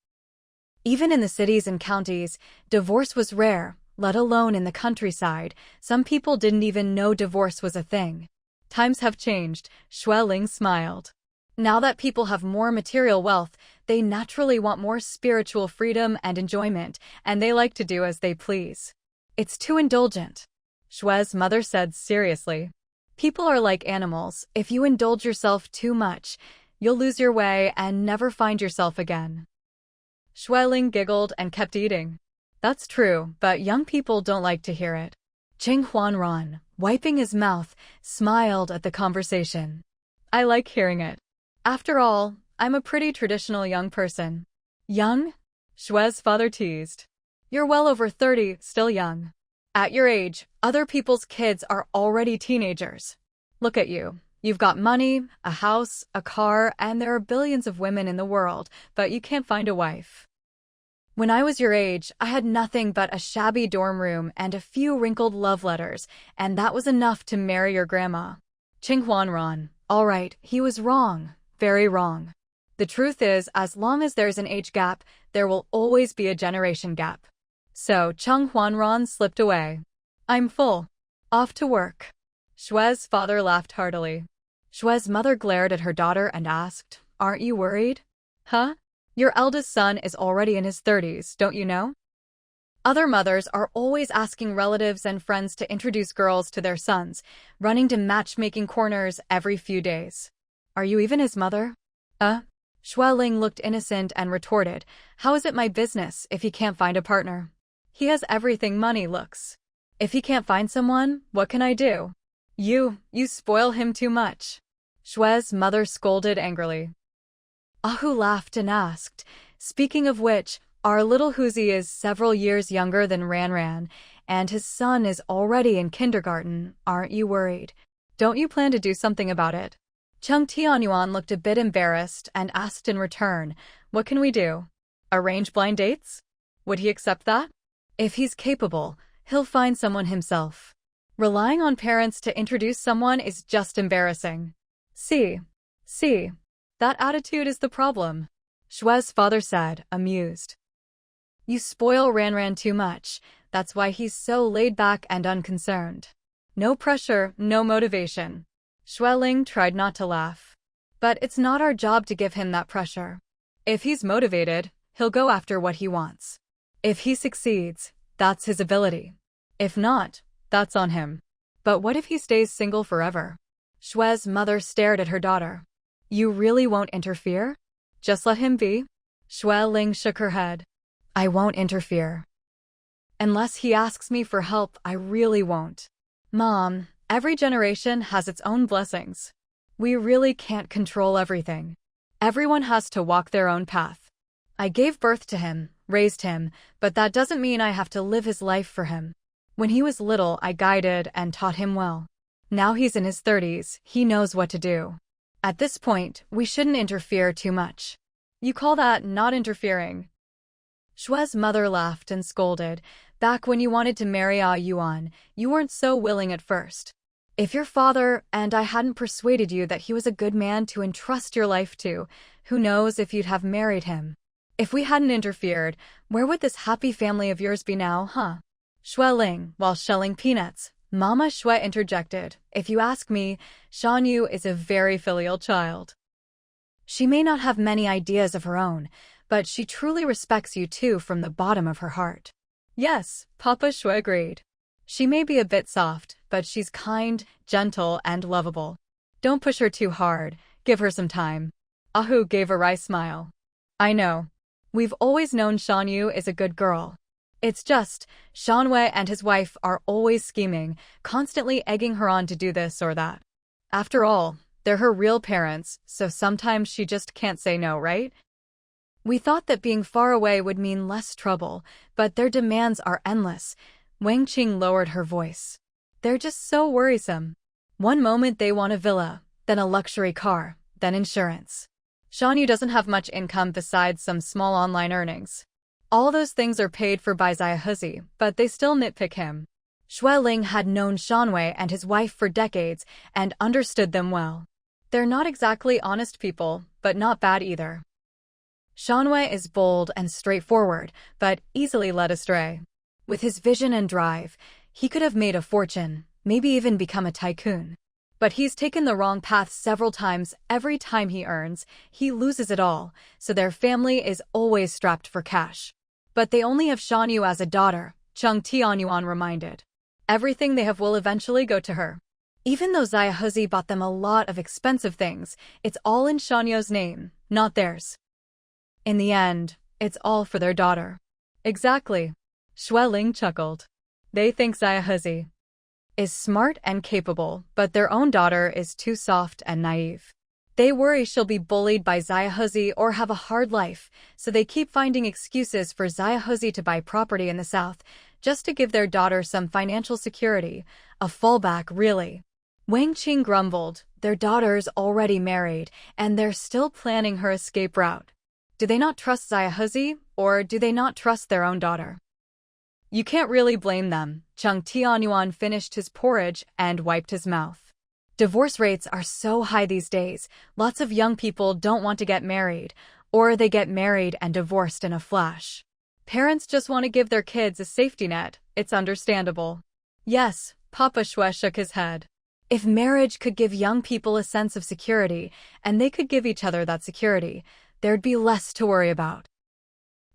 Even in the cities and counties, divorce was rare, let alone in the countryside. Some people didn't even know divorce was a thing. Times have changed, Xueling smiled. Now that people have more material wealth, they naturally want more spiritual freedom and enjoyment, and they like to do as they please. It's too indulgent, Shue's mother said seriously. People are like animals. If you indulge yourself too much, you'll lose your way and never find yourself again. Xueling giggled and kept eating. That's true, but young people don't like to hear it. Qing Huanran, wiping his mouth, smiled at the conversation. I like hearing it. After all, I'm a pretty traditional young person. Young? Shue's father teased. You're well over 30, still young. At your age, other people's kids are already teenagers. Look at you. You've got money, a house, a car, and there are billions of women in the world, but you can't find a wife. When I was your age, I had nothing but a shabby dorm room and a few wrinkled love letters, and that was enough to marry your grandma. Qing Huanran. All right, he was wrong. Very wrong. The truth is, as long as there's an age gap, there will always be a generation gap. So Cheng Huanran slipped away. I'm full. Off to work. Shue's father laughed heartily. Shue's mother glared at her daughter and asked, Aren't you worried? Huh? Your eldest son is already in his 30s, don't you know? Other mothers are always asking relatives and friends to introduce girls to their sons, running to matchmaking corners every few days. Are you even his mother? Xueling looked innocent and retorted, How is it my business if he can't find a partner? He has everything money looks. If he can't find someone, what can I do? You spoil him too much. Shue's mother scolded angrily. Ahu laughed and asked, speaking of which, our little Huzi is several years younger than Ranran, and his son is already in kindergarten. Aren't you worried? Don't you plan to do something about it? Chung Tianyuan looked a bit embarrassed and asked in return, what can we do? Arrange blind dates? Would he accept that? If he's capable, he'll find someone himself. Relying on parents to introduce someone is just embarrassing. See, that attitude is the problem, Shue's father said, amused. You spoil Ranran too much, that's why he's so laid back and unconcerned. No pressure, no motivation. Xueling tried not to laugh. But it's not our job to give him that pressure. If he's motivated, he'll go after what he wants. If he succeeds, that's his ability. If not, that's on him. But what if he stays single forever? Shue's mother stared at her daughter. You really won't interfere? Just let him be? Xueling shook her head. I won't interfere. Unless he asks me for help, I really won't. Mom, every generation has its own blessings. We really can't control everything. Everyone has to walk their own path. I gave birth to him, raised him, but that doesn't mean I have to live his life for him. When he was little, I guided and taught him well. Now he's in his 30s, he knows what to do. At this point, we shouldn't interfere too much. You call that not interfering? Shue's mother laughed and scolded. Back when you wanted to marry Ah Yuan, you weren't so willing at first. If your father and I hadn't persuaded you that he was a good man to entrust your life to, who knows if you'd have married him. If we hadn't interfered, where would this happy family of yours be now, huh? Xueling, while shelling peanuts, Mama Xue interjected, if you ask me, Shan Yu is a very filial child. She may not have many ideas of her own, but she truly respects you too from the bottom of her heart. Yes, Papa Xue agreed. She may be a bit soft, but she's kind, gentle, and lovable. Don't push her too hard, give her some time. Ahu gave a wry smile. I know. We've always known Shan Yu is a good girl. It's just, Shanwei and his wife are always scheming, constantly egging her on to do this or that. After all, they're her real parents, so sometimes she just can't say no, right? We thought that being far away would mean less trouble, but their demands are endless. Wang Qing lowered her voice. They're just so worrisome. One moment they want a villa, then a luxury car, then insurance. Shan Yu doesn't have much income besides some small online earnings. All those things are paid for by Xiaohuzi, but they still nitpick him. Xueling had known Shanwei and his wife for decades and understood them well. They're not exactly honest people, but not bad either. Shanwei is bold and straightforward, but easily led astray. With his vision and drive, he could have made a fortune, maybe even become a tycoon. But he's taken the wrong path several times. Every time he earns, he loses it all, so their family is always strapped for cash. But they only have Shan Yu as a daughter, Chung Tianyuan reminded. Everything they have will eventually go to her. Even though Xiaohuzi bought them a lot of expensive things, it's all in Shan Yu's name, not theirs. In the end, it's all for their daughter. Exactly. Xueling chuckled. They think Xiaohuzi is smart and capable, but their own daughter is too soft and naive. They worry she'll be bullied by Xiaohuzi or have a hard life, so they keep finding excuses for Xiaohuzi to buy property in the south, just to give their daughter some financial security. A fallback, really. Wang Qing grumbled, their daughter's already married, and they're still planning her escape route. Do they not trust Xiaohuzi, or do they not trust their own daughter? You can't really blame them. Chung Tianyuan finished his porridge and wiped his mouth. Divorce rates are so high these days, lots of young people don't want to get married, or they get married and divorced in a flash. Parents just want to give their kids a safety net, it's understandable. Yes, Papa Xue shook his head. If marriage could give young people a sense of security, and they could give each other that security, there'd be less to worry about.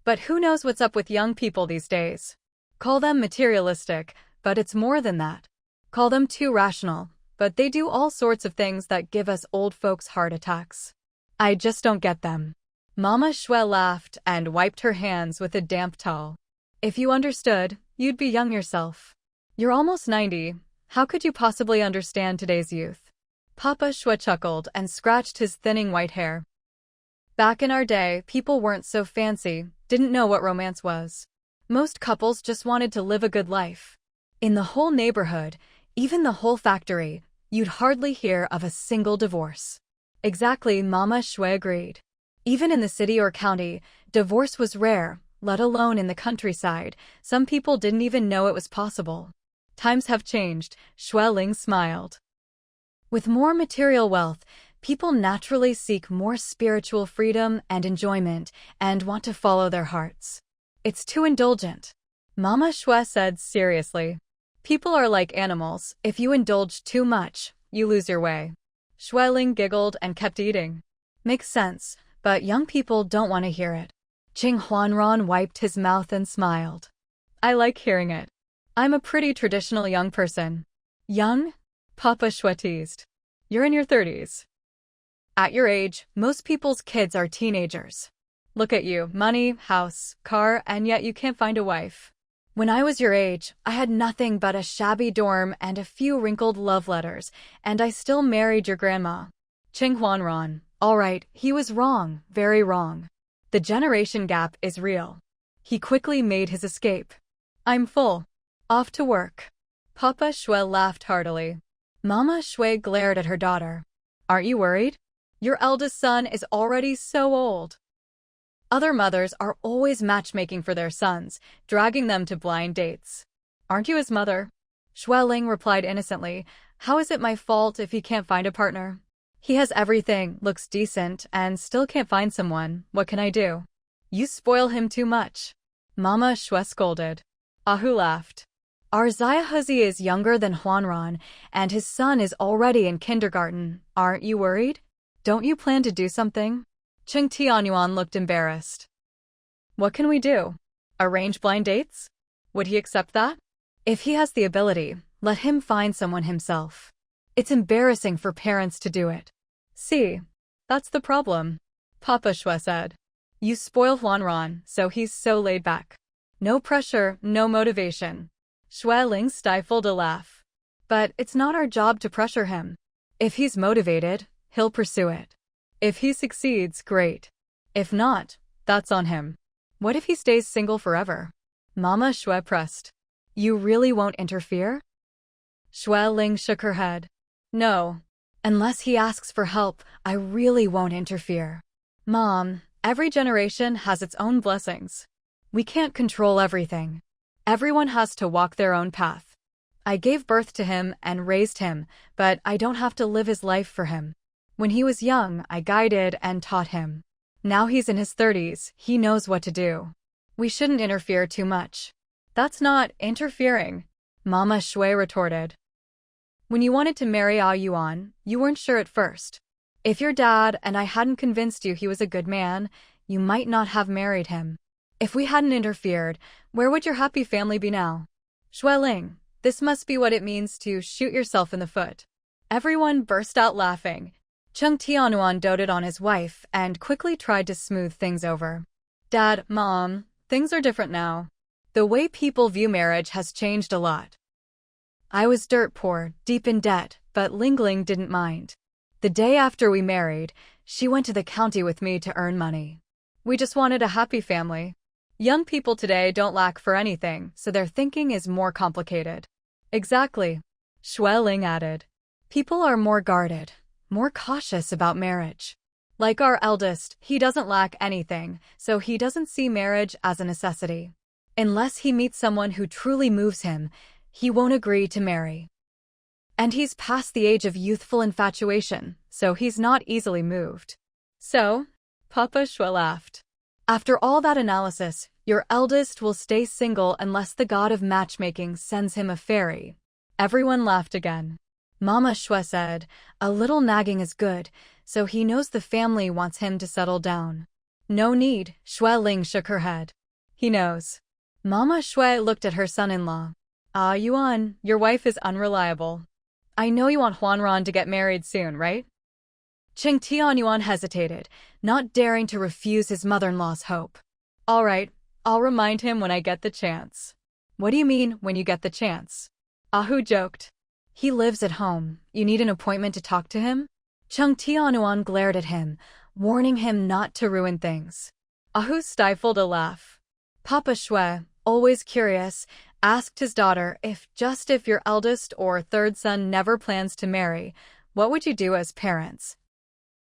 But who knows what's up with young people these days? Call them materialistic, but it's more than that. Call them too rational, but they do all sorts of things that give us old folks heart attacks. I just don't get them. Mama Xue laughed and wiped her hands with a damp towel. If you understood, you'd be young yourself. You're almost 90. How could you possibly understand today's youth? Papa Shwe chuckled and scratched his thinning white hair. Back in our day, people weren't so fancy, didn't know what romance was. Most couples just wanted to live a good life. In the whole neighborhood, even the whole factory, you'd hardly hear of a single divorce. Exactly, Mama Shwe agreed. Even in the city or county, divorce was rare, let alone in the countryside. Some people didn't even know it was possible. Times have changed, Shwe Ling smiled. With more material wealth, people naturally seek more spiritual freedom and enjoyment and want to follow their hearts. It's too indulgent. Mama Shwe said seriously. People are like animals. If you indulge too much, you lose your way. Shwe Ling giggled and kept eating. Makes sense, but young people don't want to hear it. Ching Huanran wiped his mouth and smiled. I like hearing it. I'm a pretty traditional young person. Young? Papa Shwe teased. You're in your 30s. At your age, most people's kids are teenagers. Look at you, money, house, car, and yet you can't find a wife. When I was your age, I had nothing but a shabby dorm and a few wrinkled love letters, and I still married your grandma. Ching Huanran. All right, he was wrong, very wrong. The generation gap is real. He quickly made his escape. I'm full. Off to work. Papa Shwe laughed heartily. Mama Shwe glared at her daughter. Aren't you worried? Your eldest son is already so old. Other mothers are always matchmaking for their sons, dragging them to blind dates. Aren't you his mother? Shwe Ling replied innocently. How is it my fault if he can't find a partner? He has everything, looks decent, and still can't find someone. What can I do? You spoil him too much. Mama Shwe scolded. Ahu laughed. Our Xiaohuzi is younger than Huanran, and his son is already in kindergarten. Aren't you worried? Don't you plan to do something? Cheng Tianyuan looked embarrassed. What can we do? Arrange blind dates? Would he accept that? If he has the ability, let him find someone himself. It's embarrassing for parents to do it. See, that's the problem, Papa Shwe said. You spoil Huanran, so he's so laid back. No pressure, no motivation. Shwe Ling stifled a laugh. But it's not our job to pressure him. If he's motivated, he'll pursue it. If he succeeds, great. If not, that's on him. What if he stays single forever? Mama Shwe pressed. You really won't interfere? Shwe Ling shook her head. No. Unless he asks for help, I really won't interfere. Mom, every generation has its own blessings. We can't control everything. Everyone has to walk their own path. I gave birth to him and raised him, but I don't have to live his life for him. When he was young, I guided and taught him. Now he's in his 30s, he knows what to do. We shouldn't interfere too much. That's not interfering, Mama Shwe retorted. When you wanted to marry Ah Yuan, you weren't sure at first. If your dad and I hadn't convinced you he was a good man, you might not have married him. If we hadn't interfered, where would your happy family be now? Shwe Ling, this must be what it means to shoot yourself in the foot. Everyone burst out laughing. Cheng Tianyuan doted on his wife and quickly tried to smooth things over. Dad, Mom, things are different now. The way people view marriage has changed a lot. I was dirt poor, deep in debt, but Ling Ling didn't mind. The day after we married, she went to the county with me to earn money. We just wanted a happy family. Young people today don't lack for anything, so their thinking is more complicated. Exactly, Shwe Ling added. People are more guarded, more cautious about marriage. Like our eldest, he doesn't lack anything, so he doesn't see marriage as a necessity. Unless he meets someone who truly moves him, he won't agree to marry. And he's past the age of youthful infatuation, so he's not easily moved. So, Papa Shwe laughed. After all that analysis, your eldest will stay single unless the god of matchmaking sends him a fairy. Everyone laughed again. Mama Shwe said, a little nagging is good, so he knows the family wants him to settle down. No need, Shwe Ling shook her head. He knows. Mama Shwe looked at her son-in-law. Ah Yuan, your wife is unreliable. I know you want Huanran to get married soon, right? Cheng Tianyuan hesitated, not daring to refuse his mother-in-law's hope. All right, I'll remind him when I get the chance. What do you mean, when you get the chance? Ahu joked. He lives at home. You need an appointment to talk to him? Chung Tianuan glared at him, warning him not to ruin things. Ahu stifled a laugh. Papa Shui, always curious, asked his daughter if your eldest or third son never plans to marry, what would you do as parents?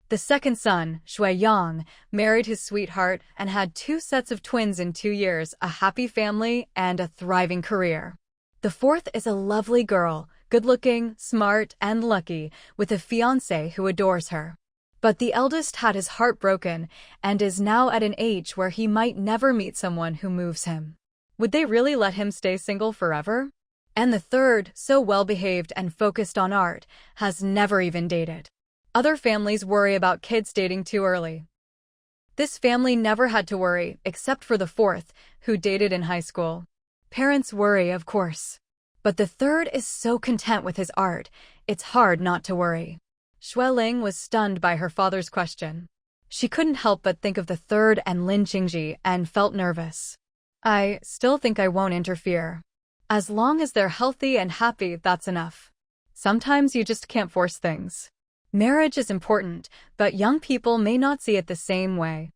The second son, Shui Yang, married his sweetheart and had 2 sets of twins in 2 years, a happy family, and a thriving career. The fourth is a lovely girl, good-looking, smart, and lucky, with a fiancé who adores her. But the eldest had his heart broken and is now at an age where he might never meet someone who moves him. Would they really let him stay single forever? And the third, so well-behaved and focused on art, has never even dated. Other families worry about kids dating too early. This family never had to worry, except for the fourth, who dated in high school. Parents worry, of course. But the third is so content with his art, it's hard not to worry. Xueling was stunned by her father's question. She couldn't help but think of the third and Lin Qingji and felt nervous. I still think I won't interfere. As long as they're healthy and happy, that's enough. Sometimes you just can't force things. Marriage is important, but young people may not see it the same way.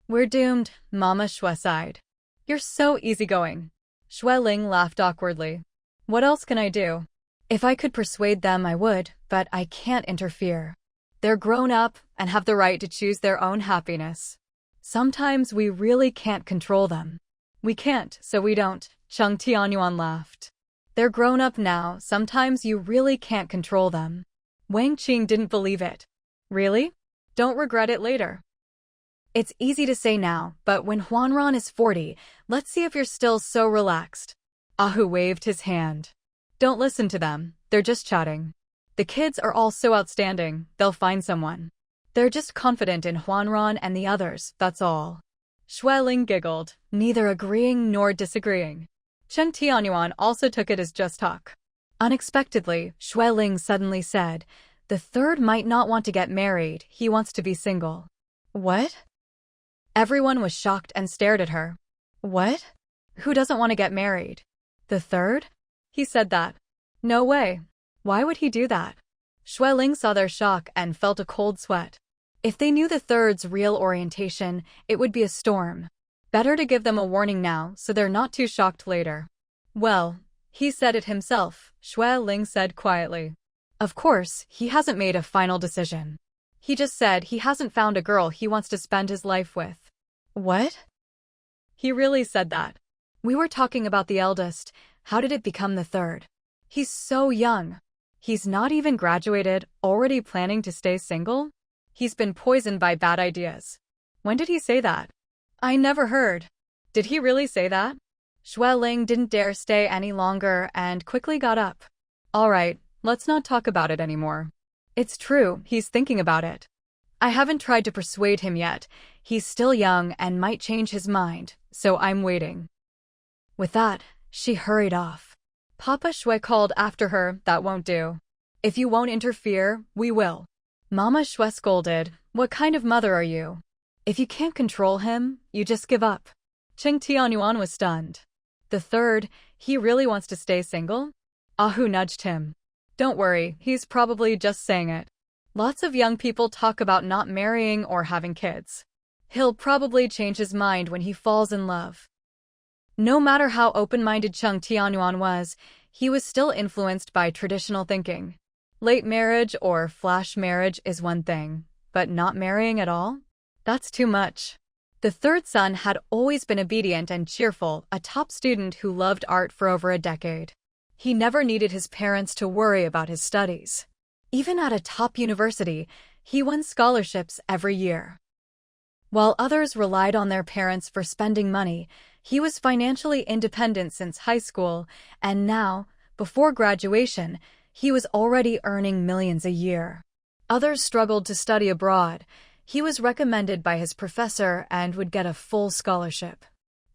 We're doomed, Mama Shui sighed. You're so easygoing. Xueling laughed awkwardly. What else can I do? If I could persuade them, I would, but I can't interfere. They're grown up and have the right to choose their own happiness. Sometimes we really can't control them. We can't, so we don't, Chung Tianyuan laughed. They're grown up now, sometimes you really can't control them. Wang Qing didn't believe it. Really? Don't regret it later. It's easy to say now, but when Huanran is 40, let's see if you're still so relaxed. Ahu waved his hand. Don't listen to them, they're just chatting. The kids are all so outstanding, they'll find someone. They're just confident in Huanran and the others, that's all. Xueling giggled, neither agreeing nor disagreeing. Chen Tianyuan also took it as just talk. Unexpectedly, Xueling suddenly said, the third might not want to get married, he wants to be single. What? Everyone was shocked and stared at her. What? Who doesn't want to get married? The third? He said that. No way. Why would he do that? Xueling saw their shock and felt a cold sweat. If they knew the third's real orientation, it would be a storm. Better to give them a warning now so they're not too shocked later. Well, he said it himself, Xueling said quietly. Of course, he hasn't made a final decision. He just said he hasn't found a girl he wants to spend his life with. What? He really said that. We were talking about the eldest. How did it become the third? He's so young. He's not even graduated, already planning to stay single? He's been poisoned by bad ideas. When did he say that? I never heard. Did he really say that? Xueling didn't dare stay any longer and quickly got up. All right, let's not talk about it anymore. It's true, he's thinking about it. I haven't tried to persuade him yet. He's still young and might change his mind, so I'm waiting. With that, she hurried off. Papa Shui called after her, that won't do. If you won't interfere, we will. Mama Shui scolded, what kind of mother are you? If you can't control him, you just give up. Cheng Tianyuan was stunned. The third, he really wants to stay single? Ahu nudged him. Don't worry, he's probably just saying it. Lots of young people talk about not marrying or having kids. He'll probably change his mind when he falls in love. No matter how open-minded Chung Tianyuan was, he was still influenced by traditional thinking. Late marriage or flash marriage is one thing, but not marrying at all? That's too much. The third son had always been obedient and cheerful, a top student who loved art for over a decade. He never needed his parents to worry about his studies. Even at a top university, he won scholarships every year. While others relied on their parents for spending money, he was financially independent since high school, and now, before graduation, he was already earning millions a year. Others struggled to study abroad. He was recommended by his professor and would get a full scholarship.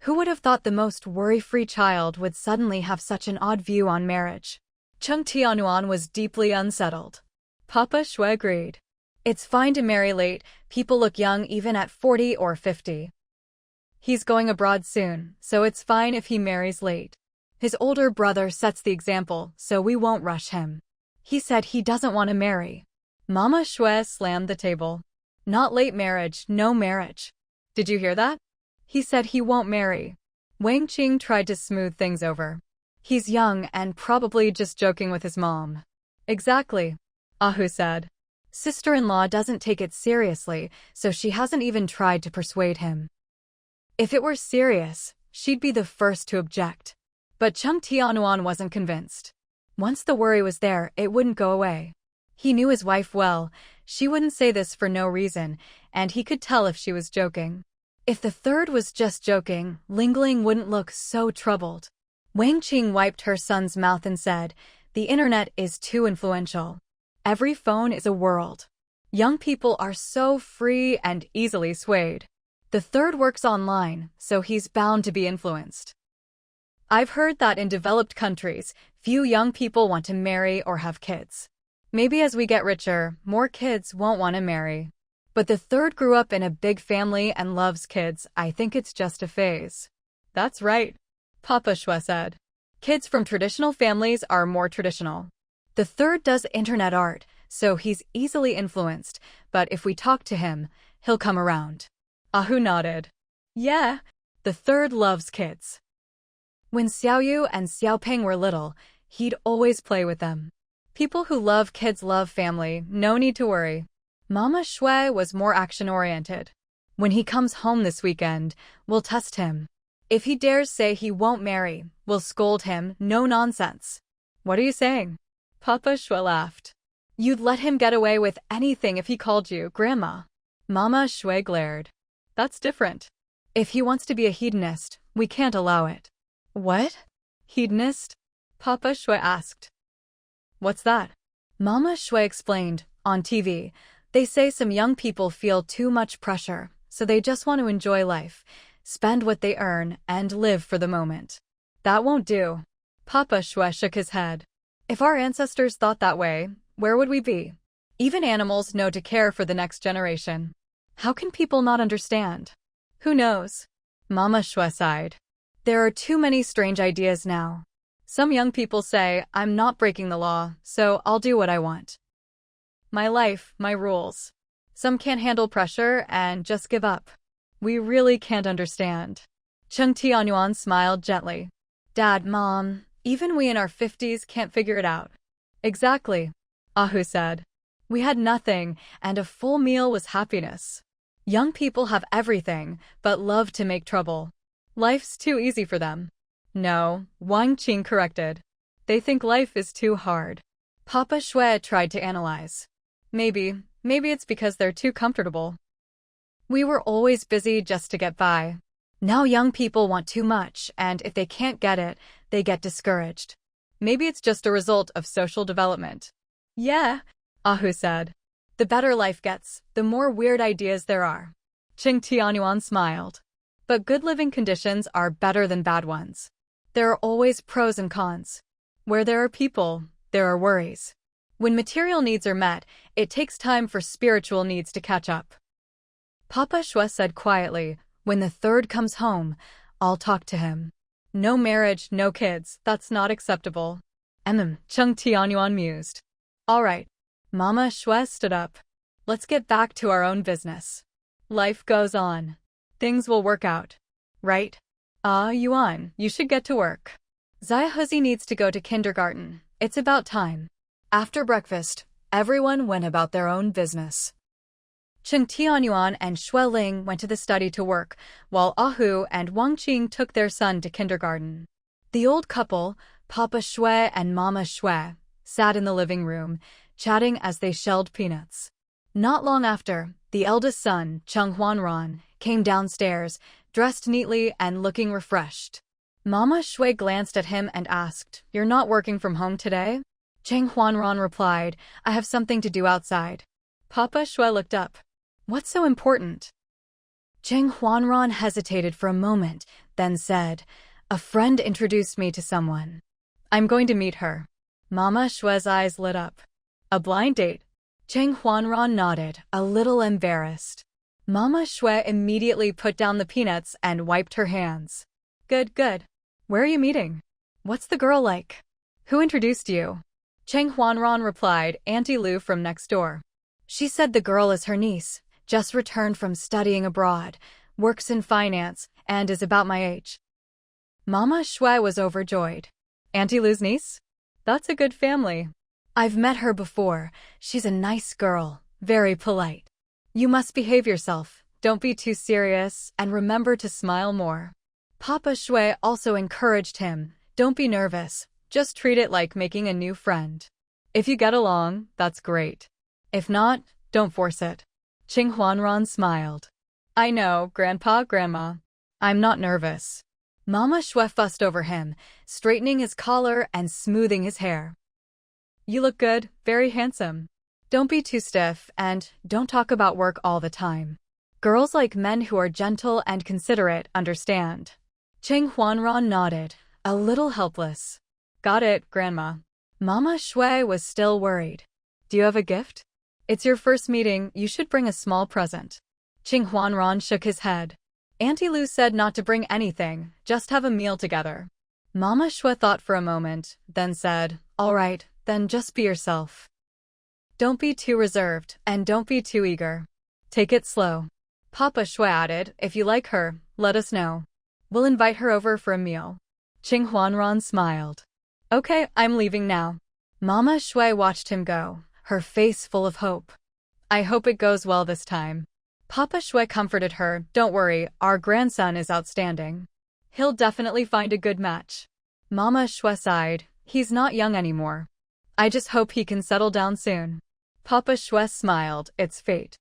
Who would have thought the most worry-free child would suddenly have such an odd view on marriage? Chung Tianyuan was deeply unsettled. Papa Shui agreed. It's fine to marry late, people look young even at 40 or 50. He's going abroad soon, so it's fine if he marries late. His older brother sets the example, so we won't rush him. He said he doesn't want to marry. Mama Shui slammed the table. Not late marriage, no marriage. Did you hear that? He said he won't marry. Wang Qing tried to smooth things over. He's young and probably just joking with his mom. Exactly, Ahu said. Sister-in-law doesn't take it seriously, so she hasn't even tried to persuade him. If it were serious, she'd be the first to object. But Cheng Tianyuan wasn't convinced. Once the worry was there, it wouldn't go away. He knew his wife well. She wouldn't say this for no reason, and he could tell if she was joking. If the third was just joking, Lingling wouldn't look so troubled. Wang Qing wiped her son's mouth and said, "The internet is too influential. Every phone is a world. Young people are so free and easily swayed. The third works online, so he's bound to be influenced. I've heard that in developed countries, few young people want to marry or have kids. Maybe as we get richer, more kids won't want to marry. But the third grew up in a big family and loves kids. I think it's just a phase." That's right, Papa Shui said. Kids from traditional families are more traditional. The third does internet art, so he's easily influenced, but if we talk to him, he'll come around. Ahu nodded. Yeah, the third loves kids. When Xiaoyu and Xiaopeng were little, he'd always play with them. People who love kids love family, no need to worry. Mama Shui was more action-oriented. When he comes home this weekend, we'll test him. If he dares say he won't marry, we'll scold him, no nonsense. What are you saying? Papa Shui laughed. You'd let him get away with anything if he called you Grandma. Mama Shui glared. That's different. If he wants to be a hedonist, we can't allow it. What? Hedonist? Papa Shui asked. What's that? Mama Shui explained, on TV, they say some young people feel too much pressure, so they just want to enjoy life, spend what they earn, and live for the moment. That won't do. Papa Shui shook his head. If our ancestors thought that way, where would we be? Even animals know to care for the next generation. How can people not understand? Who knows? Mama Shui sighed. There are too many strange ideas now. Some young people say, I'm not breaking the law, so I'll do what I want. My life, my rules. Some can't handle pressure and just give up. We really can't understand. Cheng Tianyuan smiled gently. Dad, Mom, even we in our 50s can't figure it out. Exactly, Ahu said. We had nothing, and a full meal was happiness. Young people have everything, but love to make trouble. Life's too easy for them. No, Wang Qing corrected. They think life is too hard. Papa Shui tried to analyze. Maybe it's because they're too comfortable. We were always busy just to get by. Now young people want too much, and if they can't get it, they get discouraged. Maybe it's just a result of social development. Yeah, Ahu said. The better life gets, the more weird ideas there are. Cheng Tianyuan smiled. But good living conditions are better than bad ones. There are always pros and cons. Where there are people, there are worries. When material needs are met, it takes time for spiritual needs to catch up. Papa Shui said quietly, when the third comes home, I'll talk to him. No marriage, no kids, that's not acceptable. Cheng Tianyuan mused. All right. Mama Shui stood up. Let's get back to our own business. Life goes on. Things will work out. Right? Yuan, you should get to work. Xiaohuzi needs to go to kindergarten. It's about time. After breakfast, everyone went about their own business. Cheng Tianyuan and Xueling went to the study to work, while Ahu and Wang Qing took their son to kindergarten. The old couple, Papa Shui and Mama Shui, sat in the living room, chatting as they shelled peanuts. Not long after, the eldest son, Cheng Huanran, came downstairs, dressed neatly and looking refreshed. Mama Shui glanced at him and asked, You're not working from home today? Cheng Huanran replied, I have something to do outside. Papa Shui looked up. What's so important? Cheng Huanran hesitated for a moment, then said, A friend introduced me to someone. I'm going to meet her. Mama Shui's eyes lit up. A blind date? Cheng Huanran nodded, a little embarrassed. Mama Shui immediately put down the peanuts and wiped her hands. Good. Where are you meeting? What's the girl like? Who introduced you? Cheng Huanran replied, Auntie Lu from next door. She said the girl is her niece, just returned from studying abroad, works in finance, and is about my age. Mama Shui was overjoyed. Auntie Lu's niece? That's a good family. I've met her before. She's a nice girl, very polite. You must behave yourself, don't be too serious, and remember to smile more. Papa Shui also encouraged him, don't be nervous, just treat it like making a new friend. If you get along, that's great. If not, don't force it. Cheng Huanran smiled. I know, Grandpa, Grandma. I'm not nervous. Mama Shui fussed over him, straightening his collar and smoothing his hair. You look good, very handsome. Don't be too stiff, and don't talk about work all the time. Girls like men who are gentle and considerate understand. Cheng Huanran nodded, a little helpless. Got it, Grandma. Mama Shui was still worried. Do you have a gift? It's your first meeting, you should bring a small present. Cheng Huanran shook his head. Auntie Lu said not to bring anything, just have a meal together. Mama Shui thought for a moment, then said, all right, then just be yourself. Don't be too reserved, and don't be too eager. Take it slow. Papa Shui added, if you like her, let us know. We'll invite her over for a meal. Cheng Huanran smiled. Okay, I'm leaving now. Mama Shui watched him go, her face full of hope. I hope it goes well this time. Papa Shui comforted her, don't worry, our grandson is outstanding. He'll definitely find a good match. Mama Shui sighed, he's not young anymore. I just hope he can settle down soon. Papa Shui smiled, it's fate.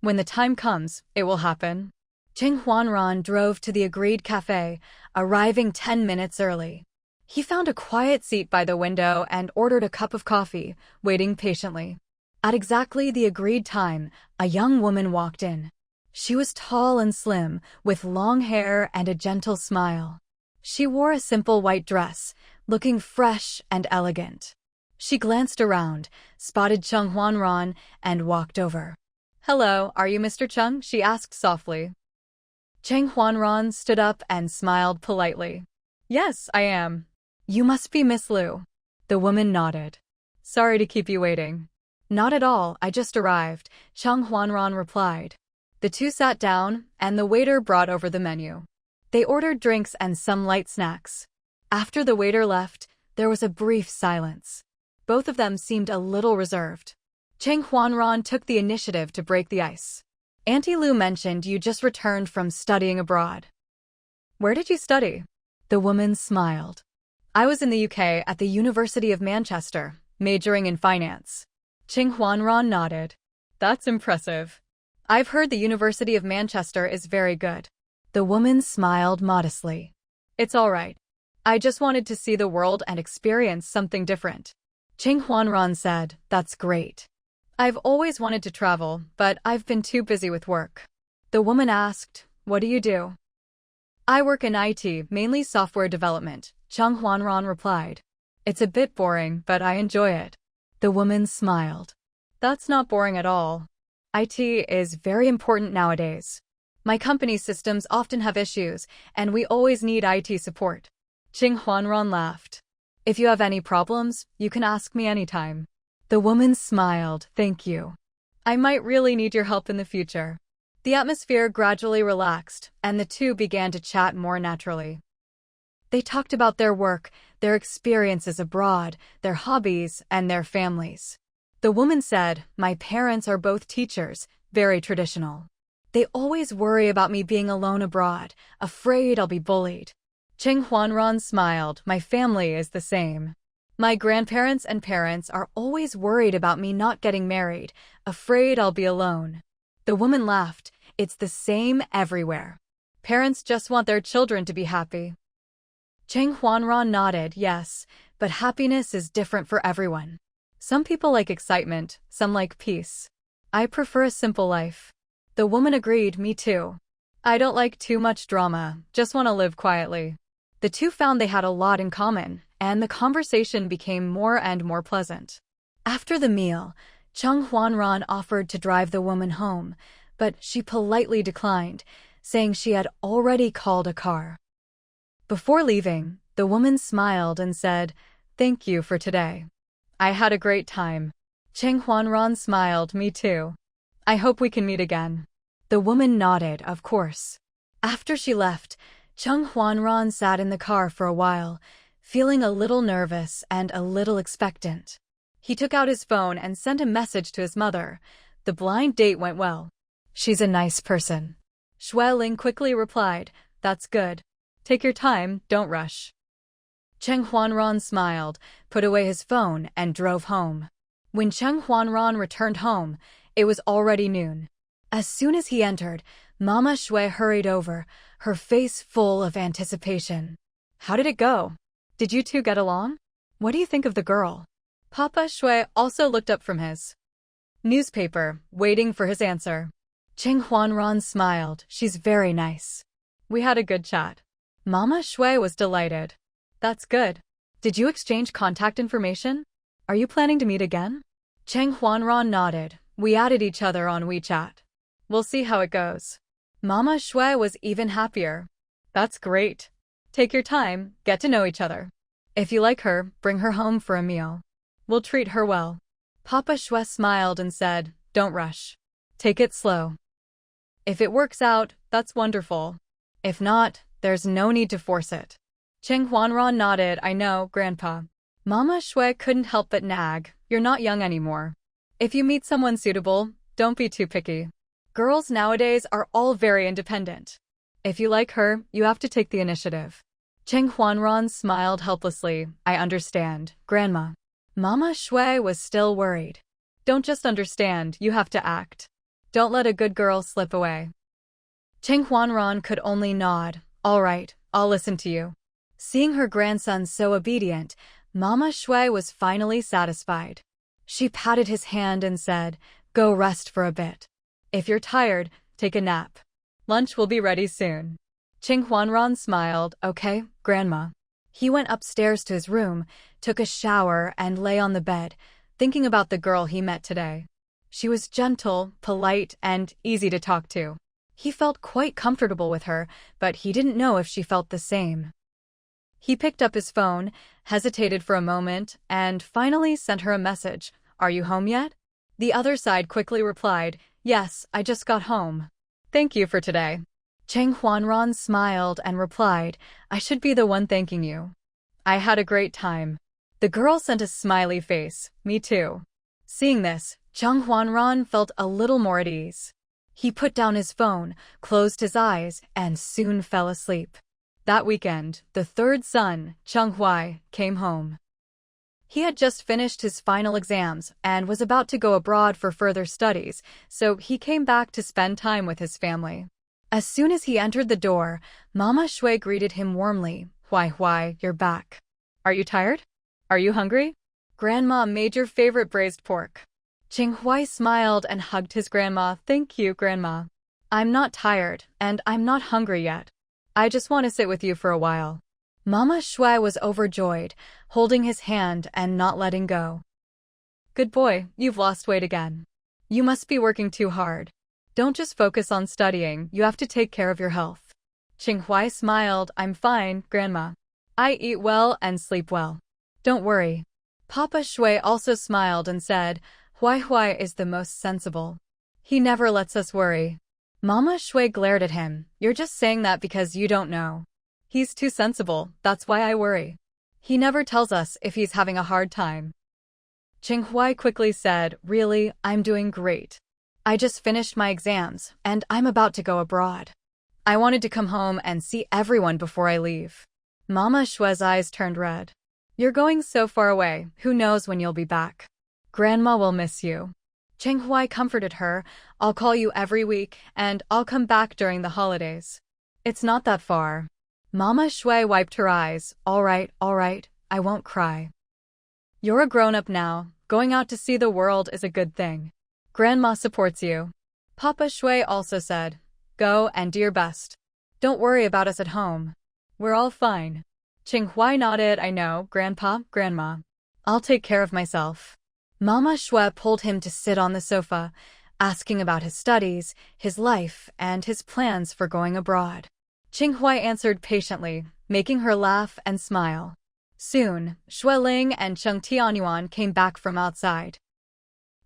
When the time comes, it will happen. Cheng Huanran drove to the agreed cafe, arriving 10 minutes early. He found a quiet seat by the window and ordered a cup of coffee, waiting patiently. At exactly the agreed time, a young woman walked in. She was tall and slim, with long hair and a gentle smile. She wore a simple white dress, looking fresh and elegant. She glanced around, spotted Cheng Huanran, and walked over. Hello, are you Mr. Cheng? She asked softly. Cheng Huanran stood up and smiled politely. Yes, I am. You must be Miss Lu. The woman nodded. Sorry to keep you waiting. Not at all, I just arrived, Cheng Huanran replied. The two sat down, and the waiter brought over the menu. They ordered drinks and some light snacks. After the waiter left, there was a brief silence. Both of them seemed a little reserved. Cheng Huanran took the initiative to break the ice. Auntie Lu mentioned you just returned from studying abroad. Where did you study? The woman smiled. I was in the UK at the University of Manchester, majoring in finance. Cheng Huanran nodded. That's impressive. I've heard the University of Manchester is very good. The woman smiled modestly. It's all right. I just wanted to see the world and experience something different. Cheng Huanran said, that's great. I've always wanted to travel, but I've been too busy with work. The woman asked, what do you do? I work in IT, mainly software development, Cheng Huanran replied. It's a bit boring, but I enjoy it. The woman smiled. That's not boring at all. IT is very important nowadays. My company's systems often have issues, and we always need IT support. Cheng Huanran laughed. If you have any problems, you can ask me anytime. The woman smiled, thank you. I might really need your help in the future. The atmosphere gradually relaxed, and the two began to chat more naturally. They talked about their work, their experiences abroad, their hobbies, and their families. The woman said, my parents are both teachers, very traditional. They always worry about me being alone abroad, afraid I'll be bullied. Cheng Huanran smiled, my family is the same. My grandparents and parents are always worried about me not getting married, afraid I'll be alone. The woman laughed, it's the same everywhere. Parents just want their children to be happy. Cheng Huanran nodded, yes, but happiness is different for everyone. Some people like excitement, some like peace. I prefer a simple life. The woman agreed, me too. I don't like too much drama, just want to live quietly. The two found they had a lot in common, and the conversation became more and more pleasant. After the meal, Cheng Huanran offered to drive the woman home, but she politely declined, saying she had already called a car. Before leaving, The woman smiled and said, "Thank you for today. I had a great time." Cheng Huanran smiled, "Me too. I hope we can meet again." The woman nodded, "Of course." After she left, Cheng Huanran sat in the car for a while, feeling a little nervous and a little expectant. He took out his phone and sent a message to his mother. The blind date went well. "She's a nice person." Xue Ling quickly replied, "That's good. Take your time, don't rush." Cheng Huanran smiled, put away his phone, and drove home. When Cheng Huanran returned home, it was already noon. As soon as he entered, Mama Xue hurried over, her face full of anticipation. "How did it go? Did you two get along? What do you think of the girl?" Papa Xue also looked up from his newspaper, waiting for his answer. Cheng Huanran smiled, "She's very nice. We had a good chat." Mama Xue was delighted. "That's good. Did you exchange contact information? Are you planning to meet again?" Cheng Huanran nodded. "We added each other on WeChat. We'll see how it goes." Mama Xue was even happier. "That's great. Take your time, get to know each other. If you like her, bring her home for a meal. We'll treat her well." Papa Xue smiled and said, "Don't rush. Take it slow. If it works out, that's wonderful. If not, there's no need to force it." Cheng Huanran nodded. "I know, Grandpa." Mama Xue couldn't help but nag, "You're not young anymore. If you meet someone suitable, don't be too picky. Girls nowadays are all very independent. If you like her, you have to take the initiative." Cheng Huanran smiled helplessly. "I understand, Grandma." Mama Xue was still worried. "Don't just understand, you have to act. Don't let a good girl slip away." Cheng Huanran could only nod. "All right, I'll listen to you." Seeing her grandson so obedient, Mama Xue was finally satisfied. She patted his hand and said, "Go rest for a bit. If you're tired, take a nap. Lunch will be ready soon." Cheng Huanran smiled. "Okay, Grandma." He went upstairs to his room, took a shower, and lay on the bed, thinking about the girl he met today. She was gentle, polite, and easy to talk to. He felt quite comfortable with her, but he didn't know if she felt the same. He picked up his phone, hesitated for a moment, and finally sent her a message. "Are you home yet?" The other side quickly replied, "Yes, I just got home. Thank you for today." Cheng Huanran smiled and replied, "I should be the one thanking you. I had a great time." The girl sent a smiley face. "Me too." Seeing this, Cheng Huanran felt a little more at ease. He put down his phone, closed his eyes, and soon fell asleep. That weekend, the third son, Cheng Huai, came home. He had just finished his final exams and was about to go abroad for further studies, so he came back to spend time with his family. As soon as he entered the door, Mama Xue greeted him warmly. Huai, you're back. Are you tired? Are you hungry? Grandma made your favorite braised pork." Cheng Huai smiled and hugged his grandma. "Thank you, Grandma. I'm not tired, and I'm not hungry yet. I just want to sit with you for a while." Mama Xue was overjoyed, holding his hand and not letting go. "Good boy, you've lost weight again. You must be working too hard. Don't just focus on studying, you have to take care of your health." Cheng Huai smiled. "I'm fine, Grandma. I eat well and sleep well. Don't worry." Papa Xue also smiled and said, Huai is the most sensible. He never lets us worry." Mama Xue glared at him. "You're just saying that because you don't know. He's too sensible, that's why I worry. He never tells us if he's having a hard time." Cheng Huai quickly said, "Really, I'm doing great. I just finished my exams, and I'm about to go abroad. I wanted to come home and see everyone before I leave." Mama Xue's eyes turned red. "You're going so far away, who knows when you'll be back. Grandma will miss you." Cheng Huai comforted her. "I'll call you every week, and I'll come back during the holidays. It's not that far." Mama Xue wiped her eyes. All right, I won't cry. You're a grown-up now. Going out to see the world is a good thing. Grandma supports you." Papa Xue also said, "Go and do your best. Don't worry about us at home. We're all fine." Cheng Huai nodded. "I know, Grandma. I'll take care of myself." Mama Xue pulled him to sit on the sofa, asking about his studies, his life, and his plans for going abroad. Qinghuai answered patiently, making her laugh and smile. Soon, Xueling and Cheng Tianyuan came back from outside.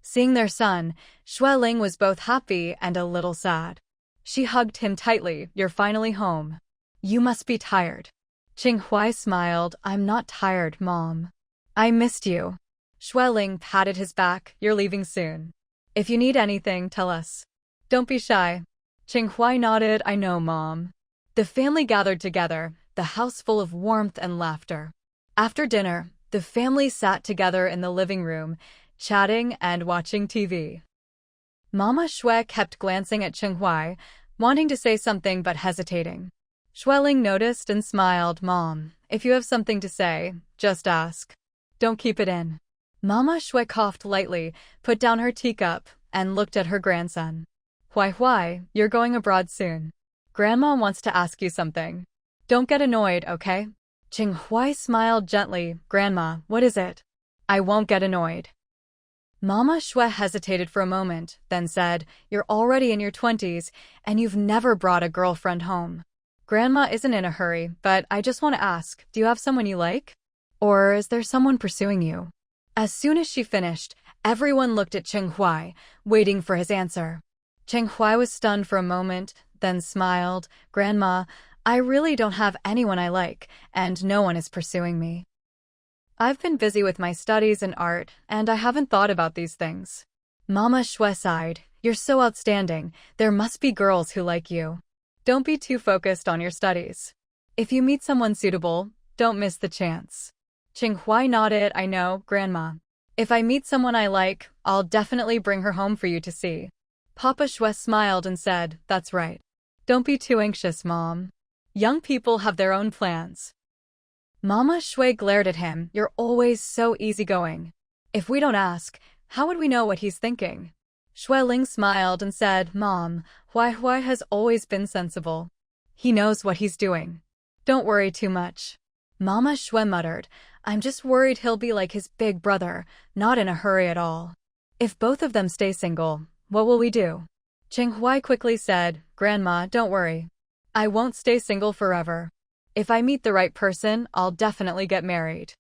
Seeing their son, Xueling was both happy and a little sad. She hugged him tightly. You're finally home. You must be tired. Qinghuai smiled. I'm not tired, Mom. I missed you. Xueling patted his back. You're leaving soon. If you need anything, tell us. Don't be shy. Qinghuai nodded. I know, Mom. The family gathered together, the house full of warmth and laughter. After dinner, the family sat together in the living room, chatting and watching TV. Mama Xue kept glancing at Qinghuai, wanting to say something but hesitating. Xueling noticed and smiled. Mom, if you have something to say, just ask. Don't keep it in. Mama Xue coughed lightly, put down her teacup, and looked at her grandson. Huai, you're going abroad soon. Grandma wants to ask you something. Don't get annoyed, okay? Qinghuai smiled gently. Grandma, what is it? I won't get annoyed. Mama Xue hesitated for a moment, then said, You're already in your 20s, and you've never brought a girlfriend home. Grandma isn't in a hurry, but I just want to ask, do you have someone you like? Or is there someone pursuing you? As soon as she finished, everyone looked at Qinghuai, waiting for his answer. Qinghuai was stunned for a moment, then smiled. Grandma, I really don't have anyone I like, and no one is pursuing me. I've been busy with my studies and art, and I haven't thought about these things. Mama Xue sighed. You're so outstanding. There must be girls who like you. Don't be too focused on your studies. If you meet someone suitable, don't miss the chance. Qinghuai nodded. I know, Grandma. If I meet someone I like, I'll definitely bring her home for you to see. Papa Xue smiled and said, That's right. Don't be too anxious, Mom. Young people have their own plans. Mama Xue glared at him. You're always so easygoing. If we don't ask, how would we know what he's thinking? Xueling smiled and said, Mom, Huai has always been sensible. He knows what he's doing. Don't worry too much. Mama Xue muttered, I'm just worried he'll be like his big brother, not in a hurry at all. If both of them stay single, what will we do? Qinghuai quickly said, Grandma, don't worry. I won't stay single forever. If I meet the right person, I'll definitely get married.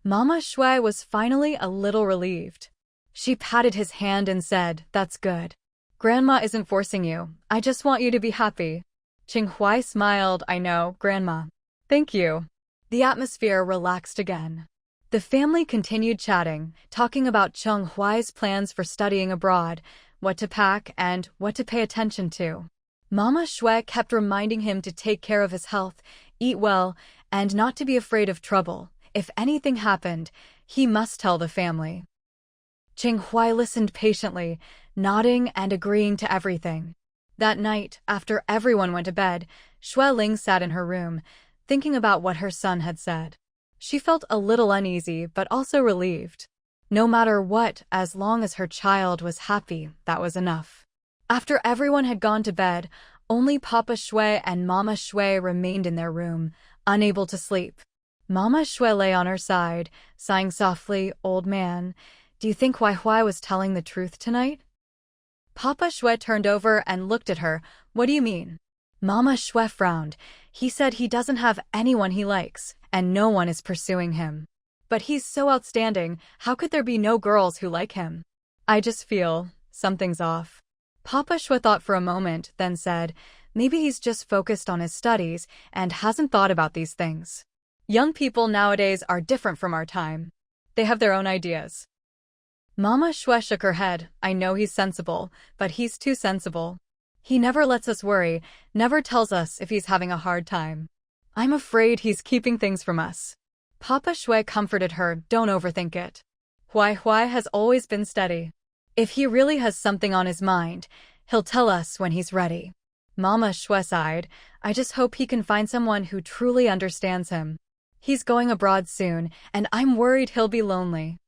Mama Xue was finally a little relieved. She patted his hand and said, That's good. Grandma isn't forcing you. I just want you to be happy. Qinghuai smiled. I know, Grandma. Thank you. The atmosphere relaxed again. The family continued chatting, talking about Qinghuai's plans for studying abroad, what to pack, and what to pay attention to. Mama Xue kept reminding him to take care of his health, eat well, and not to be afraid of trouble. If anything happened, he must tell the family. Qinghuai listened patiently, nodding and agreeing to everything. That night, after everyone went to bed, Xueling sat in her room, thinking about what her son had said. She felt a little uneasy, but also relieved. No matter what, as long as her child was happy, that was enough. After everyone had gone to bed, only Papa Xue and Mama Xue remained in their room, unable to sleep. Mama Xue lay on her side, sighing softly. Old man, do you think Huai was telling the truth tonight? Papa Xue turned over and looked at her. What do you mean? Mama Xue frowned. He said he doesn't have anyone he likes, and no one is pursuing him. But he's so outstanding, how could there be no girls who like him? I just feel something's off. Papa Xue thought for a moment, then said, maybe he's just focused on his studies and hasn't thought about these things. Young people nowadays are different from our time. They have their own ideas. Mama Xue shook her head. I know he's sensible, but he's too sensible. He never lets us worry, never tells us if he's having a hard time. I'm afraid he's keeping things from us. Papa Xue comforted her. Don't overthink it. Huai has always been steady. If he really has something on his mind, he'll tell us when he's ready. Mama Xue sighed. I just hope he can find someone who truly understands him. He's going abroad soon, and I'm worried he'll be lonely.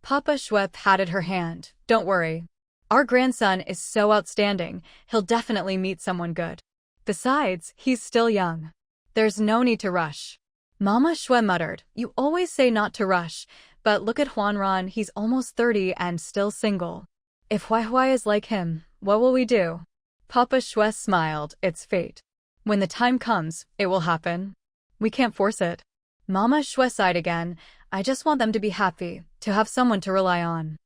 Papa Xue patted her hand. Don't worry. Our grandson is so outstanding, he'll definitely meet someone good. Besides, he's still young. There's no need to rush. Mama Xue muttered, you always say not to rush, but look at Huanran, he's almost 30 and still single. If Huai is like him, what will we do? Papa Xue smiled, it's fate. When the time comes, it will happen. We can't force it. Mama Shui sighed again. I just want them to be happy, to have someone to rely on.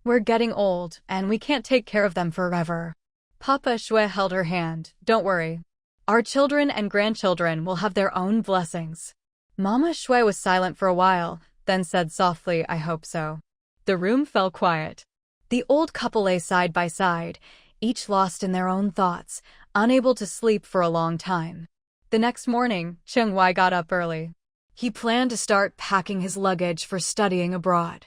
We're getting old, and we can't take care of them forever. Papa Shui held her hand. Don't worry. Our children and grandchildren will have their own blessings. Mama Shui was silent for a while, then said softly, I hope so. The room fell quiet. The old couple lay side by side, each lost in their own thoughts, unable to sleep for a long time. The next morning, Cheng Wai got up early. He planned to start packing his luggage for studying abroad.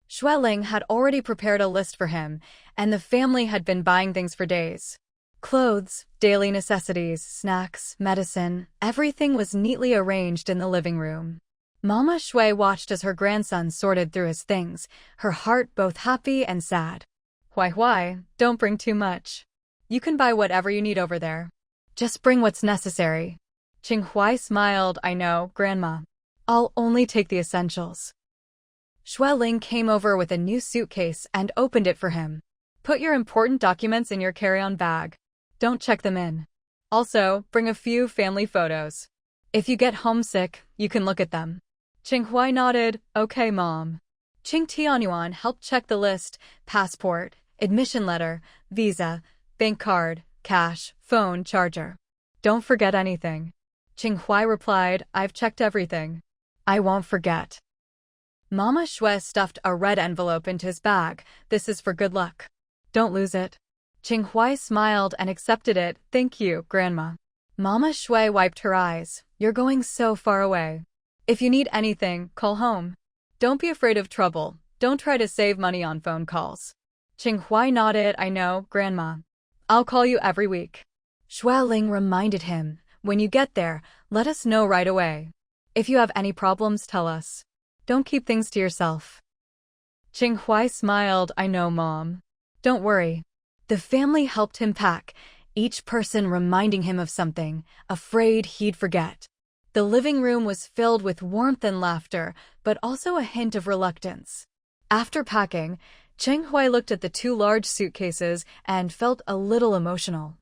Shui Ling had already prepared a list for him, and the family had been buying things for days. Clothes, daily necessities, snacks, medicine, everything was neatly arranged in the living room. Mama Shui watched as her grandson sorted through his things, her heart both happy and sad. Why, don't bring too much. You can buy whatever you need over there. Just bring what's necessary. Qing Huai smiled, I know, Grandma. I'll only take the essentials. Shui Ling came over with a new suitcase and opened it for him. Put your important documents in your carry-on bag. Don't check them in. Also, bring a few family photos. If you get homesick, you can look at them. Qing Huai nodded, okay, Mom. Qing Tianyuan helped check the list, passport, admission letter, visa, bank card, cash, phone, charger. Don't forget anything. Qing Huai replied, I've checked everything. I won't forget. Mama Shui stuffed a red envelope into his bag. This is for good luck. Don't lose it. Qing Huai smiled and accepted it. Thank you, Grandma. Mama Shui wiped her eyes. You're going so far away. If you need anything, call home. Don't be afraid of trouble. Don't try to save money on phone calls. Qing Huai nodded. I know, Grandma. I'll call you every week. Shui Ling reminded him, when you get there, let us know right away. If you have any problems, tell us. Don't keep things to yourself. Qing Huai smiled. I know, Mom. Don't worry. The family helped him pack, each person reminding him of something, afraid he'd forget. The living room was filled with warmth and laughter, but also a hint of reluctance. After packing, Qing Huai looked at the two large suitcases and felt a little emotional.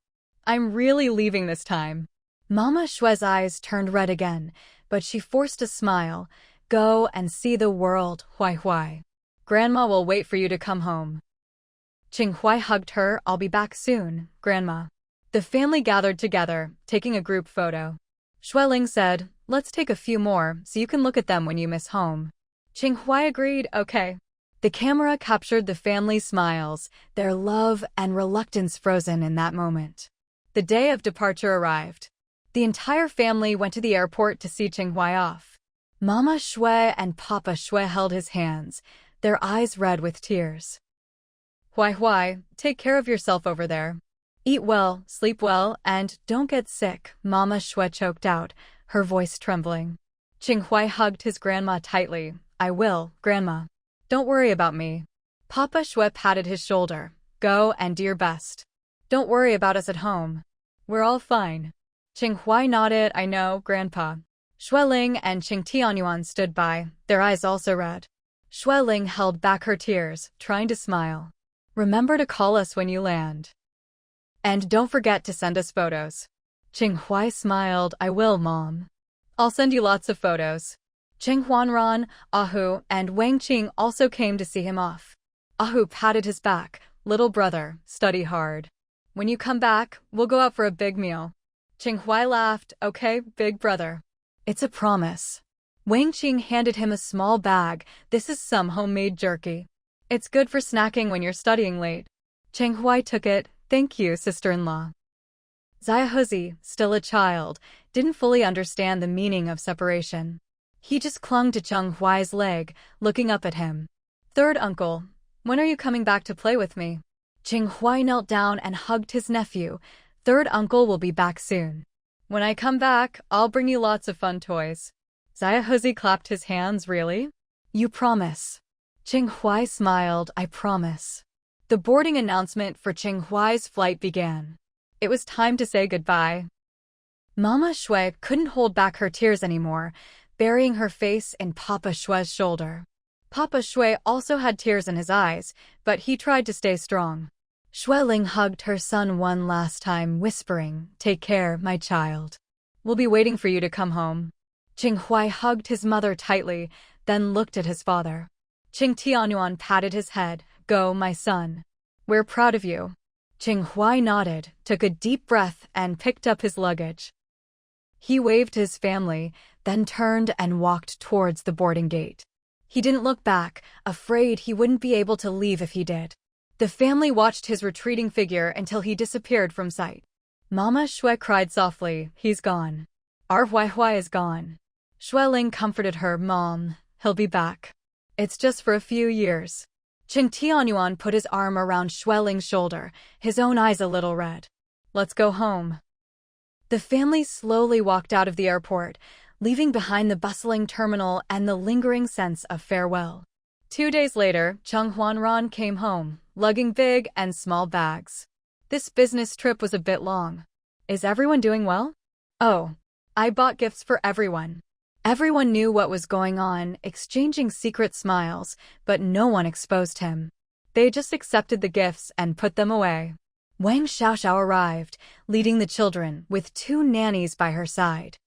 I'm really leaving this time. Mama Shui's eyes turned red again, but she forced a smile. Go and see the world, Huai. Grandma will wait for you to come home. Qing Huai hugged her. I'll be back soon, Grandma. The family gathered together, taking a group photo. Shui Ling said, let's take a few more so you can look at them when you miss home. Qing Huai agreed, okay. The camera captured the family's smiles, their love and reluctance frozen in that moment. The day of departure arrived. The entire family went to the airport to see Qing Huai off. Mama Shui and Papa Shui held his hands, their eyes red with tears. Huai, take care of yourself over there. Eat well, sleep well, and don't get sick, Mama Shui choked out, her voice trembling. Qing Huai hugged his grandma tightly. I will, Grandma. Don't worry about me. Papa Shui patted his shoulder. Go and do your best. Don't worry about us at home. We're all fine. Qing Huai nodded. I know, Grandpa. Shui Ling and Qing Tianyuan stood by, their eyes also red. Shui Ling held back her tears, trying to smile. Remember to call us when you land. And don't forget to send us photos. Qing Huai smiled. I will, Mom. I'll send you lots of photos. Zheng Huanran, Ahu, and Wang Qing also came to see him off. Ahu patted his back. Little brother, study hard. When you come back, we'll go out for a big meal. Qing Huai laughed. Okay, big brother. It's a promise. Wang Qing handed him a small bag. This is some homemade jerky. It's good for snacking when you're studying late. Qing Huai took it. Thank you, sister-in-law. Xiaohuzi, still a child, didn't fully understand the meaning of separation. He just clung to Cheng Huai's leg, looking up at him. Third uncle, when are you coming back to play with me? Qing Huai knelt down and hugged his nephew. Third uncle will be back soon. When I come back, I'll bring you lots of fun toys. Xiaohuzi clapped his hands. Really? You promise? Qing Huai smiled. I promise. The boarding announcement for Qing Huai's flight began. It was time to say goodbye. Mama Shui couldn't hold back her tears anymore, burying her face in Papa Shui's shoulder. Papa Shui also had tears in his eyes, but he tried to stay strong. Xueling hugged her son one last time, whispering, "Take care, my child. We'll be waiting for you to come home." Qinghuai hugged his mother tightly, then looked at his father. Qing Tianyuan patted his head. "Go, my son. We're proud of you." Qinghuai nodded, took a deep breath, and picked up his luggage. He waved to his family, then turned and walked towards the boarding gate. He didn't look back, afraid he wouldn't be able to leave if he did. The family watched his retreating figure until he disappeared from sight. Mama Shui cried softly, "He's gone. Our Huai is gone." Xueling comforted her, "Mom, he'll be back. It's just for a few years." Qing Tianyuan put his arm around Xueling's shoulder, his own eyes a little red. "Let's go home." The family slowly walked out of the airport, leaving behind the bustling terminal and the lingering sense of farewell. 2 days later, Cheng Huanran came home, lugging big and small bags. This business trip was a bit long. "Is everyone doing well?" "Oh, I bought gifts for everyone." Everyone knew what was going on, exchanging secret smiles, but no one exposed him. They just accepted the gifts and put them away. Wang Xiaoxiao arrived, leading the children, with 2 nannies by her side.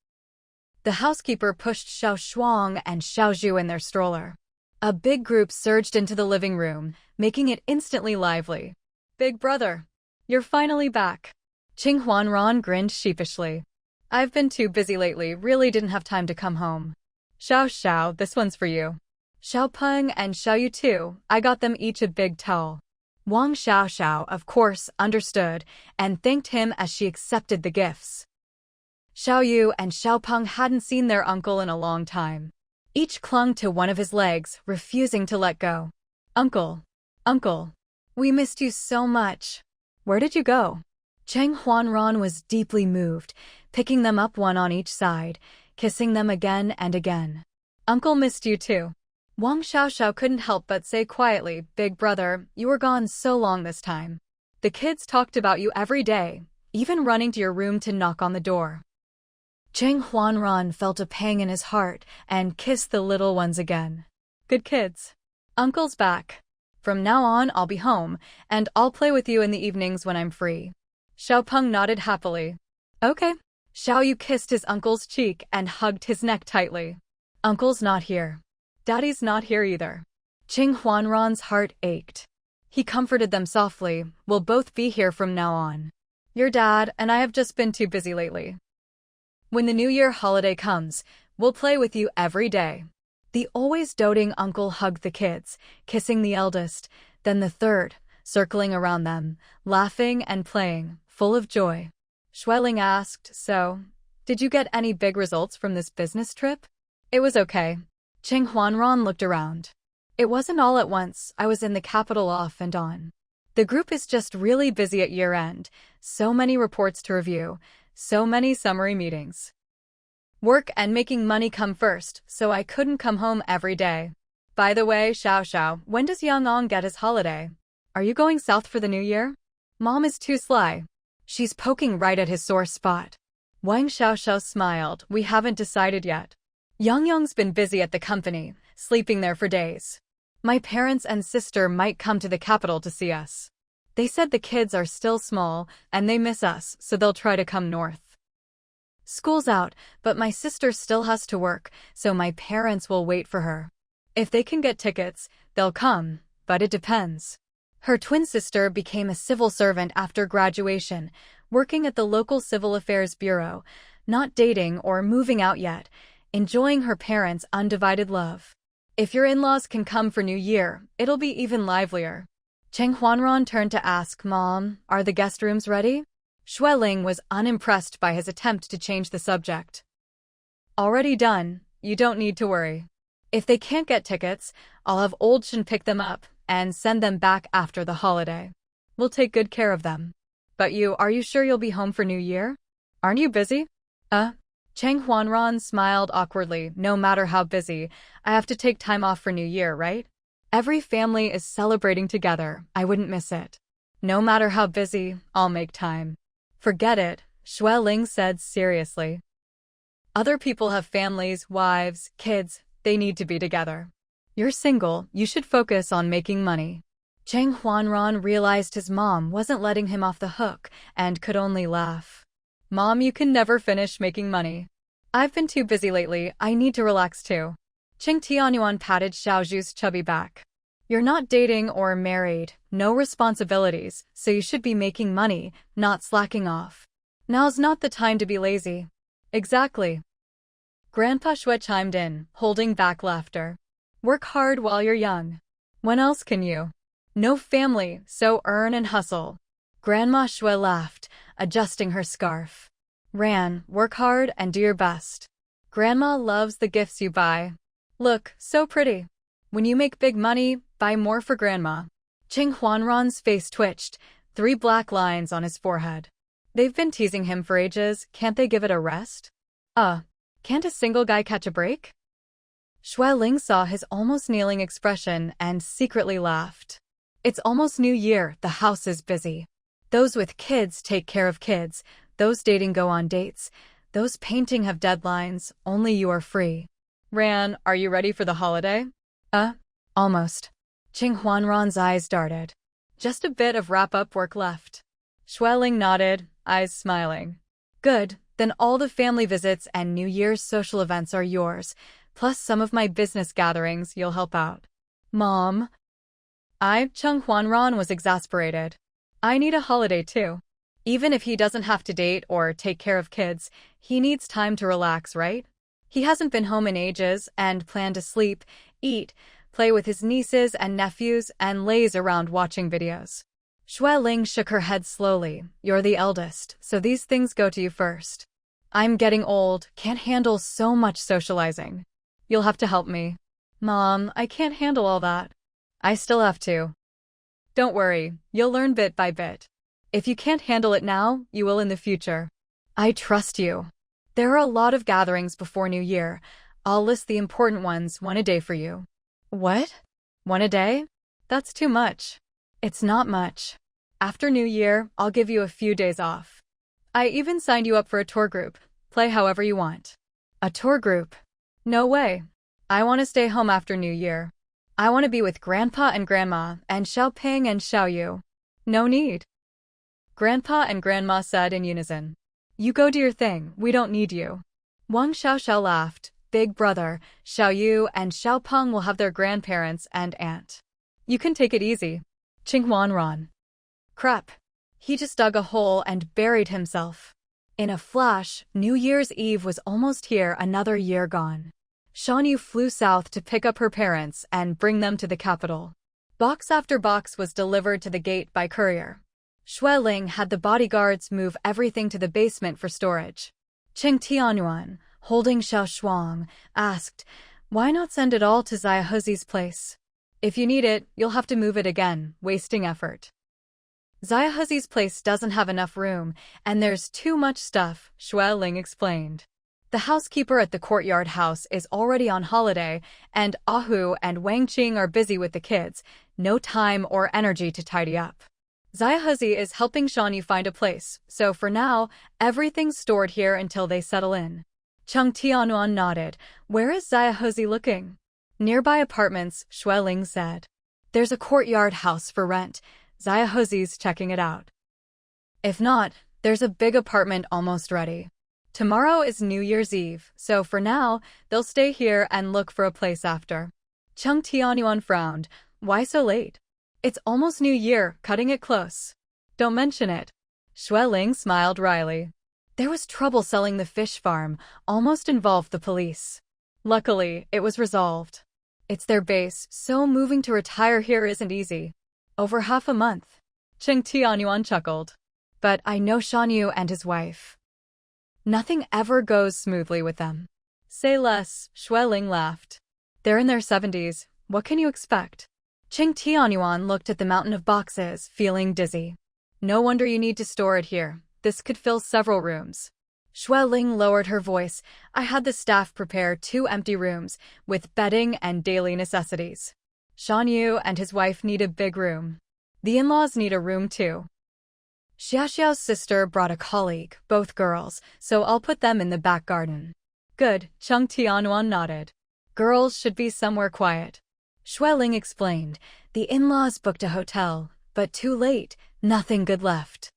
The housekeeper pushed Xiao Shuang and Xiao Zhu in their stroller. A big group surged into the living room, making it instantly lively. "Big brother, you're finally back." Qing Huanran grinned sheepishly. "I've been too busy lately, really didn't have time to come home." "Xiao Xiao, this one's for you." "Xiao Peng and Xiao Yu too, I got them each a big towel." Wang Xiaoxiao, of course, understood, and thanked him as she accepted the gifts. Xiao Yu and Xiao Peng hadn't seen their uncle in a long time. Each clung to one of his legs, refusing to let go. "Uncle, uncle, we missed you so much. Where did you go?" Cheng Huanran was deeply moved, picking them up one on each side, kissing them again and again. "Uncle missed you too." Wang Xiaoxiao couldn't help but say quietly, "Big brother, you were gone so long this time. The kids talked about you every day, even running to your room to knock on the door." Cheng Huanran felt a pang in his heart and kissed the little ones again. "Good kids. Uncle's back. From now on I'll be home, and I'll play with you in the evenings when I'm free." Xiao Peng nodded happily. "Okay." Xiao Yu kissed his uncle's cheek and hugged his neck tightly. "Uncle's not here. Daddy's not here either." Ching Huanran's heart ached. He comforted them softly, "We'll both be here from now on. Your dad and I have just been too busy lately. When the New Year holiday comes, we'll play with you every day." The always doting uncle hugged the kids, kissing the eldest, then the third, circling around them, laughing and playing, full of joy. Xueling asked, "So, did you get any big results from this business trip?" "It was okay." Cheng Huanran looked around. "It wasn't all at once, I was in the capital off and on. The group is just really busy at year-end, so many reports to review, so many summary meetings. Work and making money come first, so I couldn't come home every day. By the way, Xiao Xiao, when does Yang Ong get his holiday? Are you going south for the New Year?" Mom is too sly. She's poking right at his sore spot. Wang Xiaoxiao smiled, "We haven't decided yet. Yang Yong's been busy at the company, sleeping there for days. My parents and sister might come to the capital to see us. They said the kids are still small, and they miss us, so they'll try to come north. School's out, but my sister still has to work, so my parents will wait for her. If they can get tickets, they'll come, but it depends." Her twin sister became a civil servant after graduation, working at the local civil affairs bureau, not dating or moving out yet, enjoying her parents' undivided love. "If your in-laws can come for New Year, it'll be even livelier." Cheng Huanran turned to ask, "Mom, are the guest rooms ready?" Xueling was unimpressed by his attempt to change the subject. "Already done, you don't need to worry. If they can't get tickets, I'll have Old Shen pick them up and send them back after the holiday. We'll take good care of them. But are you sure you'll be home for New Year? Aren't you busy?" Cheng Huanran smiled awkwardly. "No matter how busy, I have to take time off for New Year, right? Every family is celebrating together, I wouldn't miss it. No matter how busy, I'll make time." "Forget it," Xueling said seriously. "Other people have families, wives, kids, they need to be together. You're single, you should focus on making money. Cheng Huanran realized his mom wasn't letting him off the hook and could only laugh. Mom, you can never finish making money. I've been too busy lately, I need to relax too. Cheng Tianyuan patted Xiaozhu's chubby back. You're not dating or married, no responsibilities, so you should be making money, not slacking off. Now's not the time to be lazy. Exactly. Grandpa Shui chimed in, holding back laughter. Work hard while you're young. When else can you? No family, so earn and hustle. Grandma Shui laughed, adjusting her scarf. Ran, work hard and do your best. Grandma loves the gifts you buy. Look, so pretty. When you make big money, buy more for Grandma. Cheng Huanran's face twitched, 3 black lines on his forehead. They've been teasing him for ages, can't they give it a rest? Can't a single guy catch a break? Shui Ling saw his almost kneeling expression and secretly laughed. It's almost New Year, the house is busy. Those with kids take care of kids, those dating go on dates, those painting have deadlines, only you are free. Ran, are you ready for the holiday? Almost. Cheng Huanran's eyes darted. Just a bit of wrap-up work left. Shui Ling nodded, eyes smiling. Good, then all the family visits and New Year's social events are yours, plus some of my business gatherings you'll help out. Mom. Cheng Huanran was exasperated. I need a holiday too. Even if he doesn't have to date or take care of kids, he needs time to relax, right? He hasn't been home in ages and planned to sleep, eat, play with his nieces and nephews, and laze around watching videos. Shui Ling shook her head slowly. You're the eldest, so these things go to you first. I'm getting old, can't handle so much socializing. You'll have to help me. Mom, I can't handle all that. I still have to. Don't worry, you'll learn bit by bit. If you can't handle it now, you will in the future. I trust you. There are a lot of gatherings before New Year. I'll list the important ones, one a day for you. What? One a day? That's too much. It's not much. After New Year, I'll give you a few days off. I even signed you up for a tour group. Play however you want. A tour group? No way. I want to stay home after New Year. I want to be with Grandpa and Grandma, and Xiaoping and Xiaoyu. No need. Grandpa and Grandma said in unison. You go do your thing, we don't need you. Wang Xiaoxiao laughed. Big brother, Xiaoyu and Xiaopeng will have their grandparents and aunt. You can take it easy. Cheng Huanran. Crap. He just dug a hole and buried himself. In a flash, New Year's Eve was almost here, another year gone. Shanyu flew south to pick up her parents and bring them to the capital. Box after box was delivered to the gate by courier. Shui Ling had the bodyguards move everything to the basement for storage. Cheng Tianyuan, holding Xiao Shuang, asked, why not send it all to Xiaohezi's place? If you need it, you'll have to move it again, wasting effort. Xiaohezi's place doesn't have enough room, and there's too much stuff, Shui Ling explained. The housekeeper at the courtyard house is already on holiday, and Ahu and Wang Qing are busy with the kids, no time or energy to tidy up. Xiaohezi is helping Shanyu find a place, so for now, everything's stored here until they settle in. Cheng Tianyuan nodded. Where is Xiaohezi looking? Nearby apartments, Shui Ling said. There's a courtyard house for rent. Xiaohezi's checking it out. If not, there's a big apartment almost ready. Tomorrow is New Year's Eve, so for now, they'll stay here and look for a place after. Cheng Tianyuan frowned. Why so late? It's almost New Year, cutting it close. Don't mention it. Shui Ling smiled wryly. There was trouble selling the fish farm, almost involved the police. Luckily, it was resolved. It's their base, so moving to retire here isn't easy. Over half a month. Cheng Tianyuan chuckled. But I know Shanyu and his wife. Nothing ever goes smoothly with them. Say less, Shui Ling laughed. They're in their 70s, what can you expect? Cheng Tianyuan looked at the mountain of boxes, feeling dizzy. No wonder you need to store it here. This could fill several rooms. Shui Ling lowered her voice. I had the staff prepare 2 empty rooms, with bedding and daily necessities. Shanyu and his wife need a big room. The in-laws need a room too. Xiaoxiao's sister brought a colleague, both girls, so I'll put them in the back garden. Good, Cheng Tianyuan nodded. Girls should be somewhere quiet. Xueling explained. The in-laws booked a hotel, but too late, nothing good left.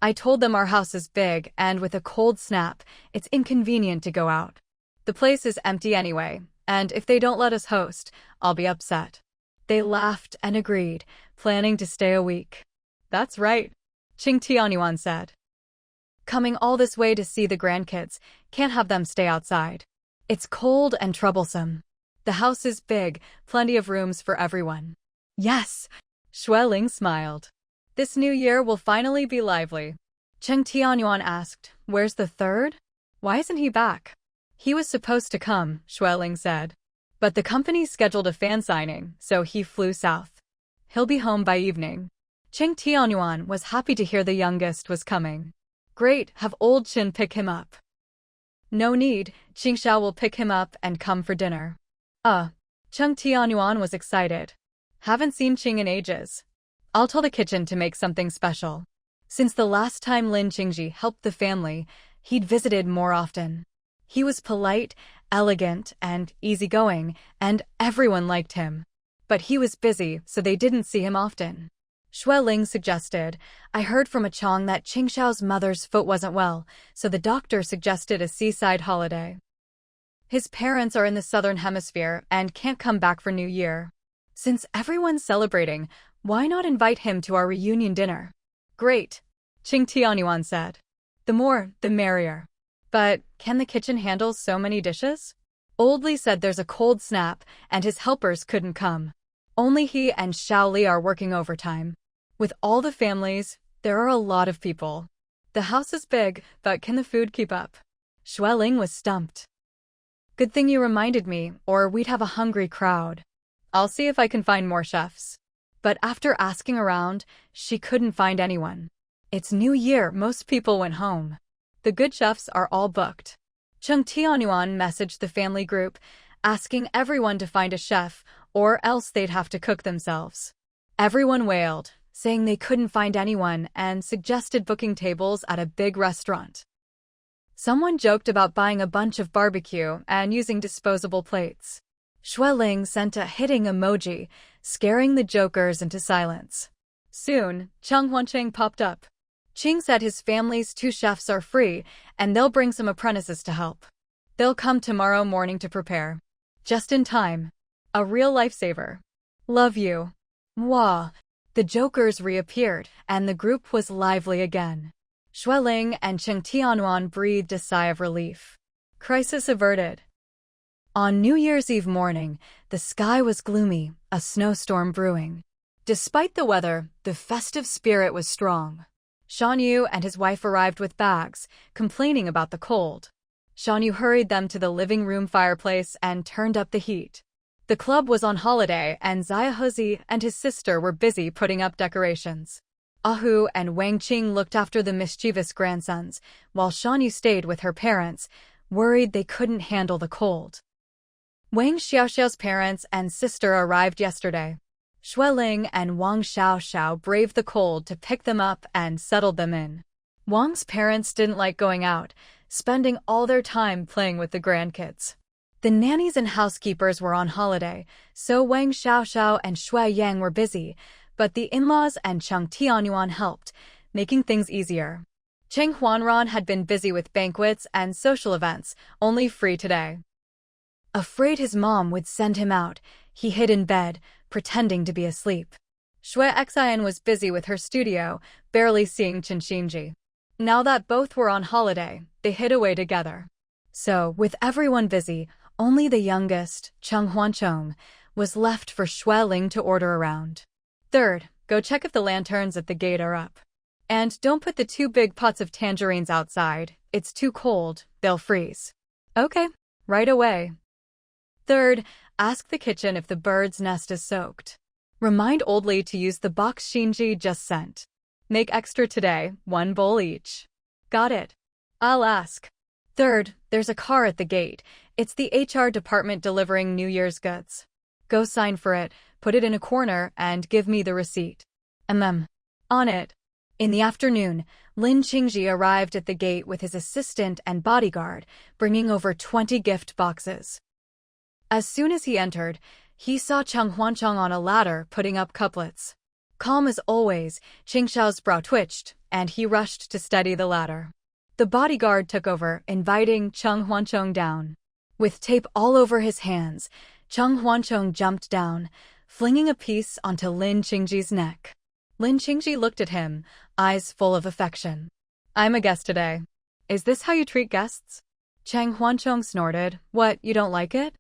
I told them our house is big, and with a cold snap, it's inconvenient to go out. The place is empty anyway, and if they don't let us host, I'll be upset. They laughed and agreed, planning to stay a week. That's right, Qing Tianyuan said. Coming all this way to see the grandkids, can't have them stay outside. It's cold and troublesome. The house is big, plenty of rooms for everyone. Yes, Xueling smiled. This new year will finally be lively. Cheng Tianyuan asked, where's the third? Why isn't he back? He was supposed to come, Xueling said. But the company scheduled a fan signing, so he flew south. He'll be home by evening. Cheng Tianyuan was happy to hear the youngest was coming. Great, have old Qin pick him up. No need, Qingxiao will pick him up and come for dinner. Cheng Tianyuan was excited. Haven't seen Qing in ages. I'll tell the kitchen to make something special. Since the last time Lin Qingji helped the family, he'd visited more often. He was polite, elegant, and easygoing, and everyone liked him. But he was busy, so they didn't see him often. Xueling suggested, I heard from a Chong that Qingxiao's mother's foot wasn't well, so the doctor suggested a seaside holiday. His parents are in the southern hemisphere and can't come back for New Year. Since everyone's celebrating, why not invite him to our reunion dinner? Great, Qing Tianyuan said. The more, the merrier. But can the kitchen handle so many dishes? Old Li said there's a cold snap and his helpers couldn't come. Only he and Xiao Li are working overtime. With all the families, there are a lot of people. The house is big, but can the food keep up? Xueling was stumped. Good thing you reminded me, or we'd have a hungry crowd. I'll see if I can find more chefs. But after asking around, she couldn't find anyone. It's New Year, most people went home. The good chefs are all booked. Cheng Tianyuan messaged the family group, asking everyone to find a chef, or else they'd have to cook themselves. Everyone wailed, saying they couldn't find anyone and suggested booking tables at a big restaurant. Someone joked about buying a bunch of barbecue and using disposable plates. Xueling sent a hitting emoji, scaring the jokers into silence. Soon, Cheng Huancheng popped up. Qing said his family's 2 chefs are free, and they'll bring some apprentices to help. They'll come tomorrow morning to prepare. Just in time. A real lifesaver. Love you. Mwah. The jokers reappeared, and the group was lively again. Xueling and Cheng Tianyuan breathed a sigh of relief. Crisis averted. On New Year's Eve morning, the sky was gloomy, a snowstorm brewing. Despite the weather, the festive spirit was strong. Shan Yu and his wife arrived with bags, complaining about the cold. Shan Yu hurried them to the living room fireplace and turned up the heat. The club was on holiday, and Xiaozi and his sister were busy putting up decorations. Ahu and Wang Qing looked after the mischievous grandsons, while Shan Yu stayed with her parents, worried they couldn't handle the cold. Wang Xiaoxiao's parents and sister arrived yesterday. Xueling and Wang Xiaoxiao braved the cold to pick them up and settled them in. Wang's parents didn't like going out, spending all their time playing with the grandkids. The nannies and housekeepers were on holiday, so Wang Xiaoxiao and Shui Yang were busy, but the in-laws and Cheng Tianyuan helped, making things easier. Cheng Huanran had been busy with banquets and social events, only free today. Afraid his mom would send him out, he hid in bed, pretending to be asleep. Shui Xian was busy with her studio, barely seeing Chen Xinji. Now that both were on holiday, they hid away together. So, with everyone busy, only the youngest, Cheng Huancheng, was left for Xueling to order around. Third, go check if the lanterns at the gate are up. And don't put the 2 big pots of tangerines outside, it's too cold, they'll freeze. Okay, right away. Third, ask the kitchen if the bird's nest is soaked. Remind Old Li to use the box Xinji just sent. Make extra today, 1 bowl each. Got it. I'll ask. Third, there's a car at the gate. It's the HR department delivering New Year's goods. Go sign for it, put it in a corner, and give me the receipt. On it. In the afternoon, Lin Qingji arrived at the gate with his assistant and bodyguard, bringing over 20 gift boxes. As soon as he entered, He saw Cheng Huancheng on a ladder putting up couplets. Calm as always, Qing Xiao's brow twitched, and he rushed to steady the ladder. The bodyguard took over, inviting Cheng Huancheng down. With tape all over his hands, Cheng Huancheng jumped down, flinging a piece onto Lin Qingji's neck. Lin Qingji looked at him, eyes full of affection. I'm a guest today. Is this how you treat guests? Cheng Huancheng snorted. What, you don't like it?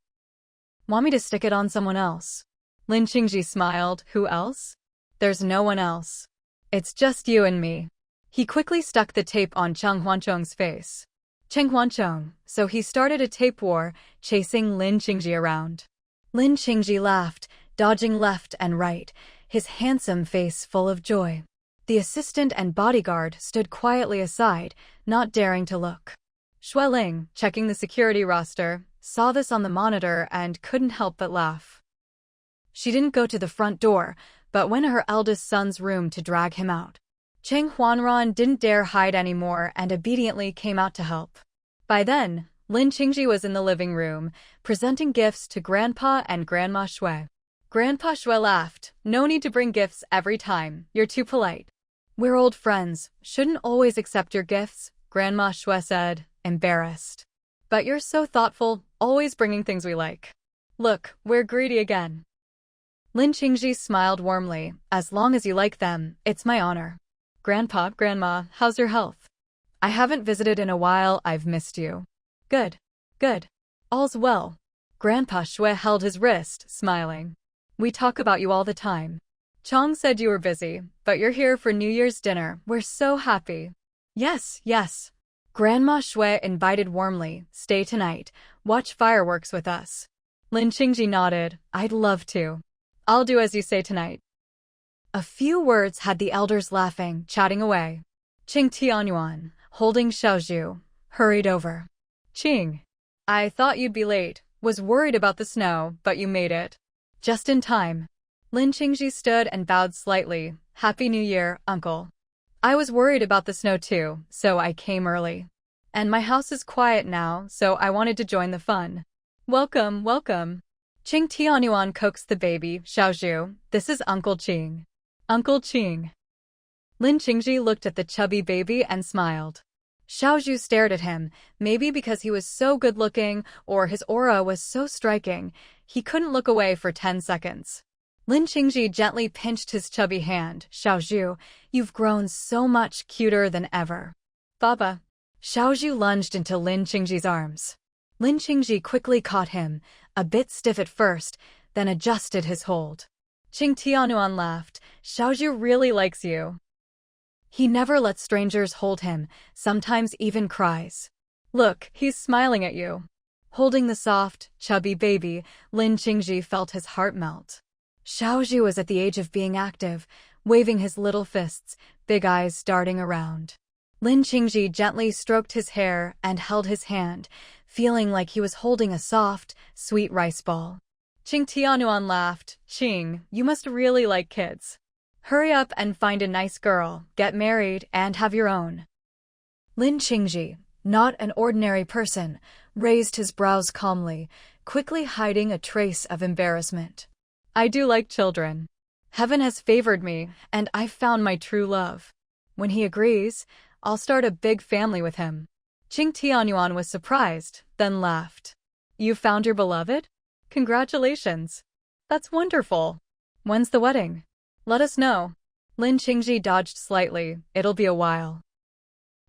Want me to stick it on someone else? Lin Qingji smiled. Who else? There's no one else. It's just you and me. He quickly stuck the tape on Cheng Huancheng's face. Cheng Huancheng, so he started a tape war, chasing Lin Qingji around. Lin Qingji laughed, dodging left and right, his handsome face full of joy. The assistant and bodyguard stood quietly aside, not daring to look. Xueling, checking the security roster, saw this on the monitor and couldn't help but laugh. She didn't go to the front door, but went to her eldest son's room to drag him out. Cheng Huanran didn't dare hide anymore and obediently came out to help. By then, Lin Qingji was in the living room, presenting gifts to Grandpa and Grandma Xue. Grandpa Xue laughed. No need to bring gifts every time, you're too polite. We're old friends, shouldn't always accept your gifts, Grandma Xue said, embarrassed. But you're so thoughtful, always bringing things we like. Look, we're greedy again. Lin Qingji smiled warmly. As long as you like them, it's my honor. Grandpa, Grandma, how's your health? I haven't visited in a while, I've missed you. Good. Good. All's well. Grandpa Xue held his wrist, smiling. We talk about you all the time. Chong said you were busy, but you're here for New Year's dinner. We're so happy. Yes, yes. Grandma Xue invited warmly. Stay tonight. Watch fireworks with us. Lin Qingji nodded. I'd love to. I'll do as you say tonight. A few words had the elders laughing, chatting away. Qing Tianyuan, holding Xiaozhu, hurried over. Qing. I thought you'd be late. Was worried about the snow, but you made it. Just in time. Lin Qingji stood and bowed slightly. Happy New Year, Uncle. I was worried about the snow too, so I came early. And my house is quiet now, so I wanted to join the fun. Welcome, welcome. Qing Tianyuan coaxed the baby, Xiaozhu. This is Uncle Qing. Uncle Qing. Lin Qingji looked at the chubby baby and smiled. Xiaozhu stared at him, maybe because he was so good-looking or his aura was so striking, he couldn't look away for 10 seconds. Lin Qingji gently pinched his chubby hand. Xiaozhu, you've grown so much cuter than ever. Baba. Xiaozhu lunged into Lin Qingji's arms. Lin Qingji quickly caught him, a bit stiff at first, then adjusted his hold. Qing Tianyuan laughed. Xiaozhu really likes you. He never lets strangers hold him, sometimes even cries. Look, he's smiling at you. Holding the soft, chubby baby, Lin Qingji felt his heart melt. Xiaozhu was at the age of being active, waving his little fists, big eyes darting around. Lin Qingji gently stroked his hair and held his hand, feeling like he was holding a soft, sweet rice ball. Qing Tianyuan laughed. Qing, you must really like kids. Hurry up and find a nice girl, get married, and have your own. Lin Qingji, not an ordinary person, raised his brows calmly, quickly hiding a trace of embarrassment. I do like children. Heaven has favored me, and I've found my true love. When he agrees, I'll start a big family with him. Qing Tianyuan was surprised, then laughed. You found your beloved? Congratulations. That's wonderful. When's the wedding? Let us know. Lin Qingji dodged slightly. It'll be a while.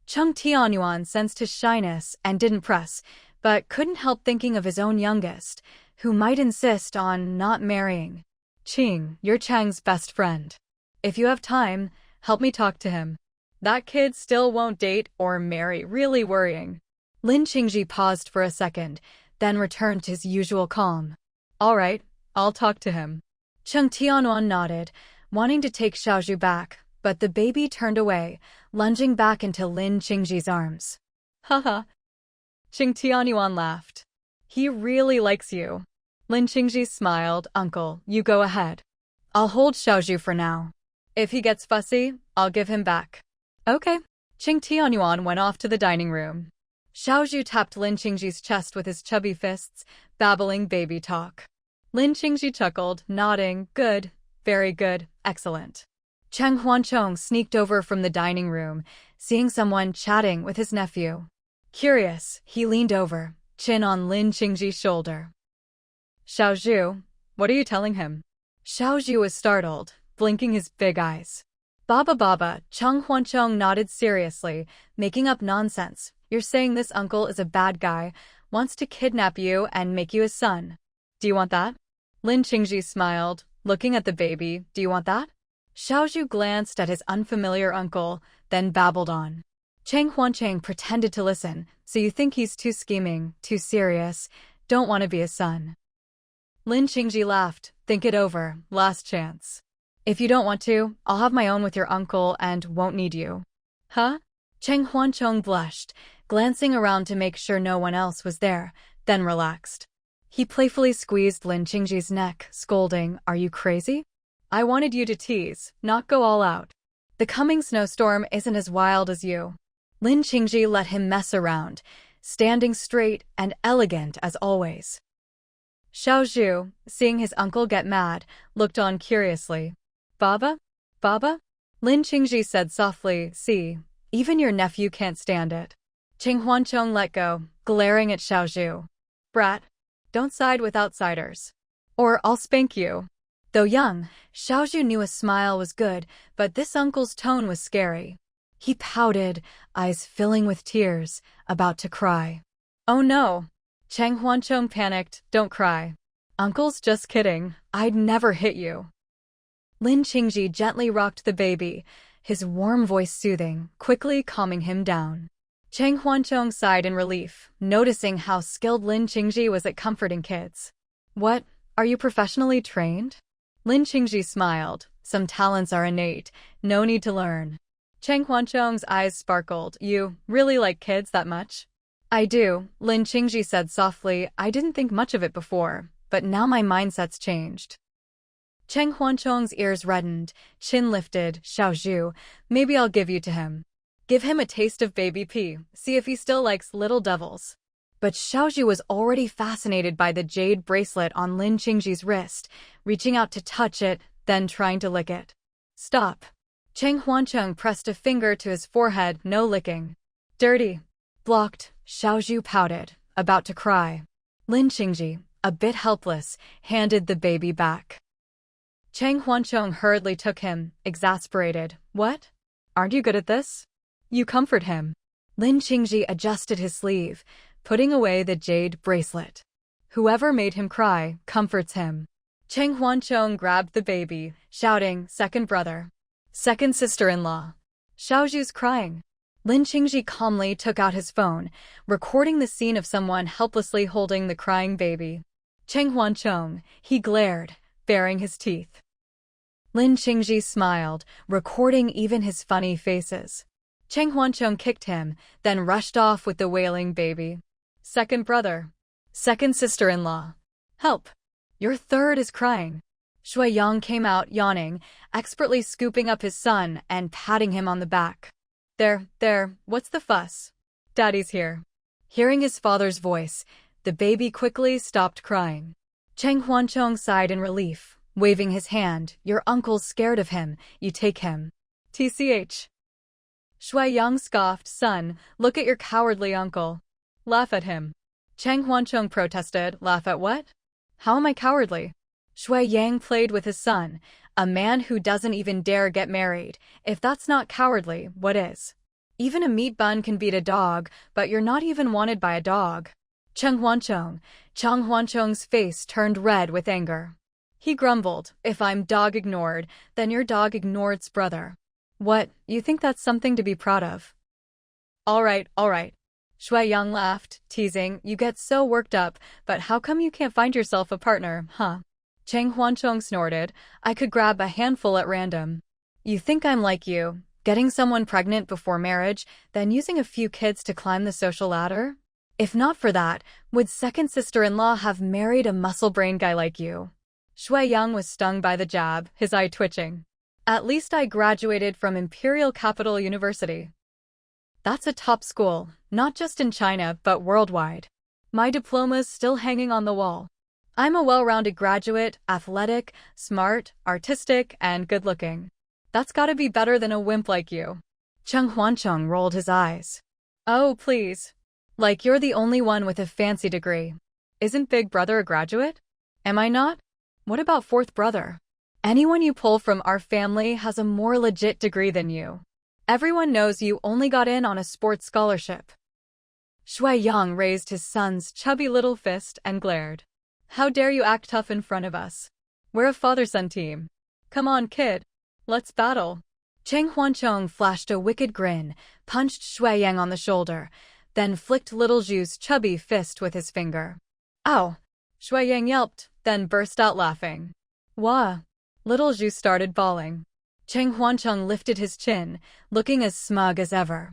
Cheng Tianyuan sensed his shyness and didn't press, but couldn't help thinking of his own youngest, who might insist on not marrying. Qing, you're Cheng's best friend. If you have time, help me talk to him. That kid still won't date or marry, really worrying. Lin Qingji paused for a second, then returned to his usual calm. All right, I'll talk to him. Cheng Tianyuan nodded, wanting to take Xiaozhu back, but the baby turned away, lunging back into Lin Qingji's arms. Haha. Qing Tianyuan laughed. He really likes you. Lin Qingji smiled. Uncle, you go ahead. I'll hold Xiaozhu for now. If he gets fussy, I'll give him back. Okay. Qing Tianyuan went off to the dining room. Xiaozhu tapped Lin Qingji's chest with his chubby fists, babbling baby talk. Lin Qingji chuckled, nodding. Good, very good, excellent. Cheng Huanchong sneaked over from the dining room, seeing someone chatting with his nephew. Curious, he leaned over, chin on Lin Qingji's shoulder. Xiaozhu, what are you telling him? Xiaozhu was startled, blinking his big eyes. Baba, Cheng Huanchong nodded seriously, making up nonsense. You're saying this uncle is a bad guy, wants to kidnap you and make you his son. Do you want that? Lin Qingji smiled, looking at the baby. Do you want that? Xiaozhu glanced at his unfamiliar uncle, then babbled on. Cheng Huancheng pretended to listen. So you think he's too scheming, too serious, don't want to be his son. Lin Qingji laughed. Think it over, last chance. If you don't want to, I'll have my own with your uncle and won't need you. Huh? Cheng Huanchong blushed, glancing around to make sure no one else was there, then relaxed. He playfully squeezed Lin Qingji's neck, scolding, Are you crazy? I wanted you to tease, not go all out. The coming snowstorm isn't as wild as you. Lin Qingji let him mess around, standing straight and elegant as always. Xiaozhu, seeing his uncle get mad, looked on curiously. Baba? Lin Qingji said softly, See, even your nephew can't stand it. Cheng Huanchong let go, glaring at Xiaozhu. Brat, don't side with outsiders. Or I'll spank you. Though young, Xiaozhu knew a smile was good, but this uncle's tone was scary. He pouted, eyes filling with tears, about to cry. Oh no! Cheng Huanchong panicked, Don't cry. Uncle's just kidding, I'd never hit you. Lin Qingji gently rocked the baby, his warm voice soothing, quickly calming him down. Cheng Huanchong sighed in relief, noticing how skilled Lin Qingji was at comforting kids. What, are you professionally trained? Lin Qingji smiled. Some talents are innate, no need to learn. Cheng Huanchong's eyes sparkled. You really like kids that much? I do, Lin Qingji said softly. I didn't think much of it before, but now my mindset's changed. Cheng Huanchong's ears reddened, chin lifted. Xiaozhu, maybe I'll give you to him. Give him a taste of baby pea, see if he still likes little devils. But Xiaozhu was already fascinated by the jade bracelet on Lin Qingji's wrist, reaching out to touch it, then trying to lick it. Stop. Cheng Huanchong pressed a finger to his forehead. No licking. Dirty. Blocked. Xiaozhu pouted, about to cry. Lin Qingji, a bit helpless, handed the baby back. Cheng Huanchong hurriedly took him, exasperated. What? Aren't you good at this? You comfort him. Lin Qingji adjusted his sleeve, putting away the jade bracelet. Whoever made him cry, comforts him. Cheng Huanchong grabbed the baby, shouting, Second brother. Second sister-in-law. Xiaozhu's crying. Lin Qingji calmly took out his phone, recording the scene of someone helplessly holding the crying baby. Cheng Huanchong, he glared, baring his teeth. Lin Qingji smiled, recording even his funny faces. Cheng Huanchong kicked him, then rushed off with the wailing baby. Second brother. Second sister-in-law. Help. Your third is crying. Shui Yang came out yawning, expertly scooping up his son and patting him on the back. There, what's the fuss? Daddy's here. Hearing his father's voice, the baby quickly stopped crying. Cheng Huanchong sighed in relief, waving his hand. Your uncle's scared of him, you take him. TCH. Shui Yang scoffed. Son, look at your cowardly uncle. Laugh at him. Cheng Huanchong protested. Laugh at what? How am I cowardly? Shui Yang played with his son, a man who doesn't even dare get married. If that's not cowardly, what is? Even a meat bun can beat a dog, but you're not even wanted by a dog. Cheng Huanchong's face turned red with anger. He grumbled, If I'm dog ignored, then your dog ignored's brother. What, you think that's something to be proud of? All right. Shui Yang laughed, teasing, You get so worked up, but how come you can't find yourself a partner, huh? Cheng Huanchong snorted, I could grab a handful at random. You think I'm like you, getting someone pregnant before marriage, then using a few kids to climb the social ladder? If not for that, would second sister-in-law have married a muscle-brained guy like you? Shui Yang was stung by the jab, his eye twitching. At least I graduated from Imperial Capital University. That's a top school, not just in China but worldwide. My diploma's still hanging on the wall. I'm a well-rounded graduate, athletic, smart, artistic, and good-looking. That's gotta be better than a wimp like you. Cheng Huancheng rolled his eyes. Oh, please. Like you're the only one with a fancy degree. Isn't Big Brother a graduate? Am I not? What about fourth brother? Anyone you pull from our family has a more legit degree than you. Everyone knows you only got in on a sports scholarship. Shui Yang raised his son's chubby little fist and glared. How dare you act tough in front of us? We're a father-son team. Come on, kid. Let's battle. Cheng Huancheng flashed a wicked grin, punched Shui Yang on the shoulder, then flicked little Zhu's chubby fist with his finger. Ow! Shui Yang yelped, then burst out laughing. Wah! Little Zhu started bawling. Cheng Huancheng lifted his chin, looking as smug as ever.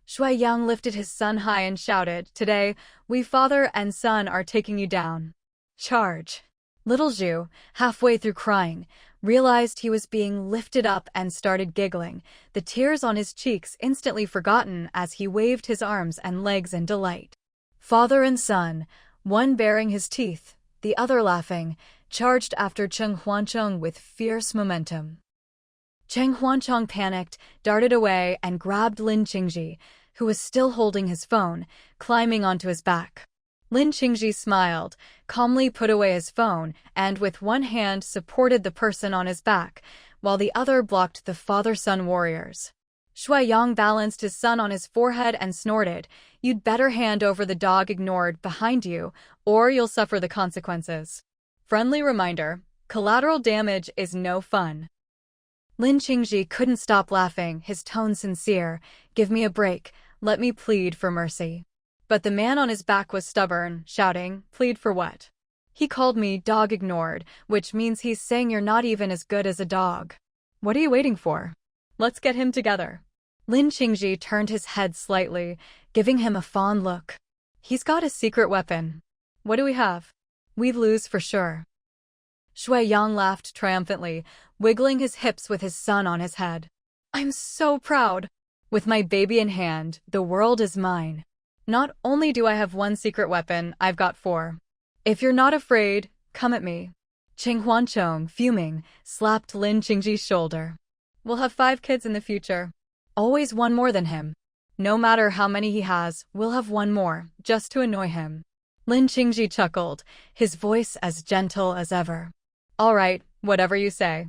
Shui Yang lifted his son high and shouted, Today, we father and son are taking you down. Charge! Little Zhu, halfway through crying, realized he was being lifted up and started giggling, the tears on his cheeks instantly forgotten as he waved his arms and legs in delight. Father and son, one baring his teeth, the other laughing, charged after Cheng Huancheng with fierce momentum. Cheng Huancheng panicked, darted away, and grabbed Lin Qingji, who was still holding his phone, climbing onto his back. Lin Qingji smiled, calmly put away his phone, and with one hand supported the person on his back, while the other blocked the father-son warriors. Shui Yang balanced his son on his forehead and snorted, You'd better hand over the dog ignored behind you, or you'll suffer the consequences. Friendly reminder, collateral damage is no fun. Lin Qingji couldn't stop laughing, his tone sincere, Give me a break, let me plead for mercy. But the man on his back was stubborn, shouting, Plead for what? He called me dog ignored, which means he's saying you're not even as good as a dog. What are you waiting for? Let's get him together. Lin Qingji turned his head slightly, giving him a fond look. He's got a secret weapon. What do we have? We'd lose for sure. Shui Yang laughed triumphantly, wiggling his hips with his son on his head. I'm so proud. With my baby in hand, the world is mine. Not only do I have one secret weapon, I've got 4. If you're not afraid, come at me. Cheng Huancheng, fuming, slapped Lin Qingji's shoulder. We'll have 5 kids in the future. Always one more than him. No matter how many he has, we'll have one more, just to annoy him. Lin Qingji chuckled, his voice as gentle as ever. All right, whatever you say.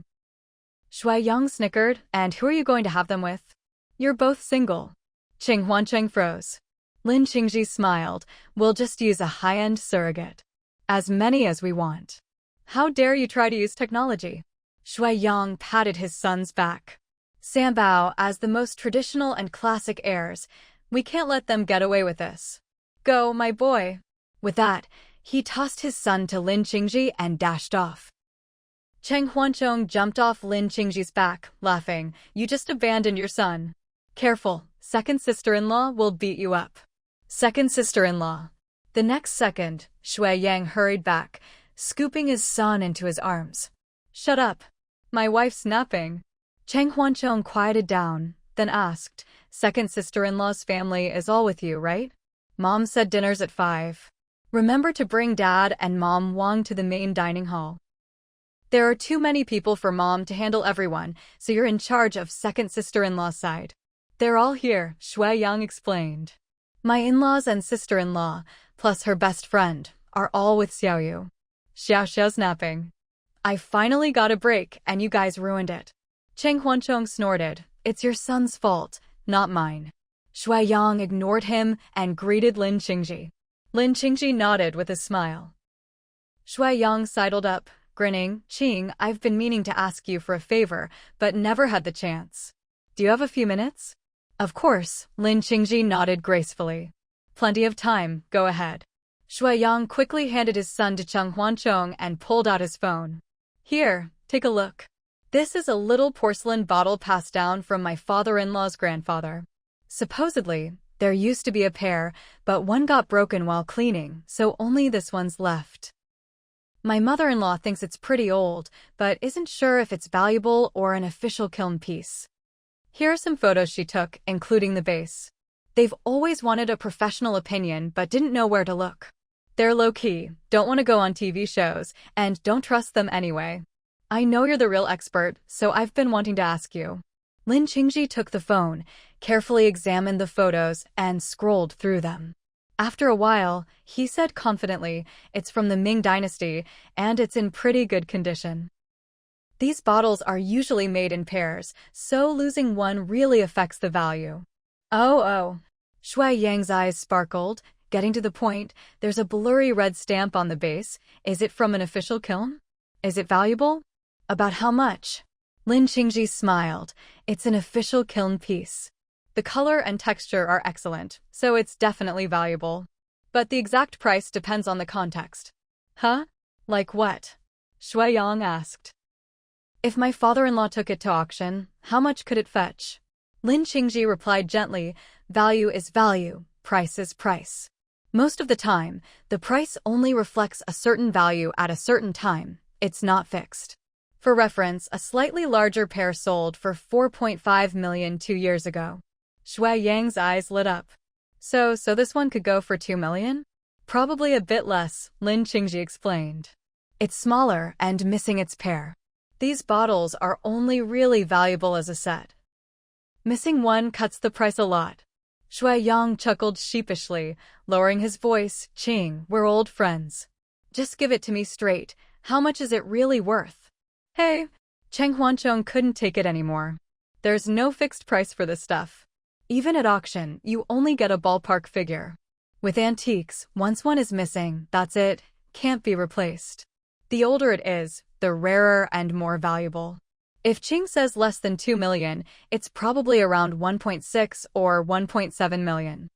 Shui Yang snickered, and who are you going to have them with? You're both single. Cheng Huancheng froze. Lin Qingji smiled, We'll just use a high-end surrogate. As many as we want. How dare you try to use technology? Shui Yang patted his son's back. Sambao, as the most traditional and classic heirs, we can't let them get away with this. Go, my boy. With that, he tossed his son to Lin Qingji and dashed off. Cheng Huancheng jumped off Lin Qingji's back, laughing, You just abandoned your son. Careful, second sister-in-law will beat you up. Second sister-in-law. The next second, Shui Yang hurried back, scooping his son into his arms. Shut up. My wife's napping. Cheng Huancheng quieted down, then asked, Second sister-in-law's family is all with you, right? Mom said dinner's at 5. Remember to bring Dad and Mom Wang to the main dining hall. There are too many people for Mom to handle everyone, so you're in charge of second sister-in-law's side. They're all here, Shui Yang explained. My in-laws and sister-in-law, plus her best friend, are all with Xiaoyu. Xiao's napping. I finally got a break, and you guys ruined it. Cheng Huancheng snorted, It's your son's fault, not mine. Shui Yang ignored him and greeted Lin Qingji. Lin Qingji nodded with a smile. Shui Yang sidled up, grinning, Qing, I've been meaning to ask you for a favor, but never had the chance. Do you have a few minutes? Of course, Lin Qingji nodded gracefully. Plenty of time, go ahead. Shui Yang quickly handed his son to Cheng Huancheng and pulled out his phone. Here, take a look. This is a little porcelain bottle passed down from my father-in-law's grandfather. Supposedly, there used to be a pair, but one got broken while cleaning, so only this one's left. My mother-in-law thinks it's pretty old, but isn't sure if it's valuable or an official kiln piece. Here are some photos she took, including the base. They've always wanted a professional opinion but didn't know where to look. They're low-key, don't want to go on TV shows, and don't trust them anyway. I know you're the real expert, so I've been wanting to ask you. Lin Qingji took the phone, carefully examined the photos, and scrolled through them. After a while, he said confidently, "It's from the Ming Dynasty, and it's in pretty good condition." These bottles are usually made in pairs, so losing one really affects the value. Oh. Shui Yang's eyes sparkled, getting to the point. There's a blurry red stamp on the base. Is it from an official kiln? Is it valuable? About how much? Lin Qingji smiled. It's an official kiln piece. The color and texture are excellent, so it's definitely valuable. But the exact price depends on the context. Huh? Like what? Shui Yang asked. If my father-in-law took it to auction, how much could it fetch? Lin Qingji replied gently, value is value, price is price. Most of the time, the price only reflects a certain value at a certain time. It's not fixed. For reference, a slightly larger pair sold for 4.5 million 2 years ago. Shui Yang's eyes lit up. So this one could go for 2 million? Probably a bit less, Lin Qingji explained. It's smaller and missing its pair. These bottles are only really valuable as a set. Missing one cuts the price a lot. Shui Yang chuckled sheepishly, lowering his voice. Qing, we're old friends. Just give it to me straight. How much is it really worth? Hey, Cheng Huanchong couldn't take it anymore. There's no fixed price for this stuff. Even at auction, you only get a ballpark figure. With antiques, once one is missing, that's it, can't be replaced. The older it is, the rarer and more valuable. If Qing says less than 2 million, it's probably around 1.6 or 1.7 million.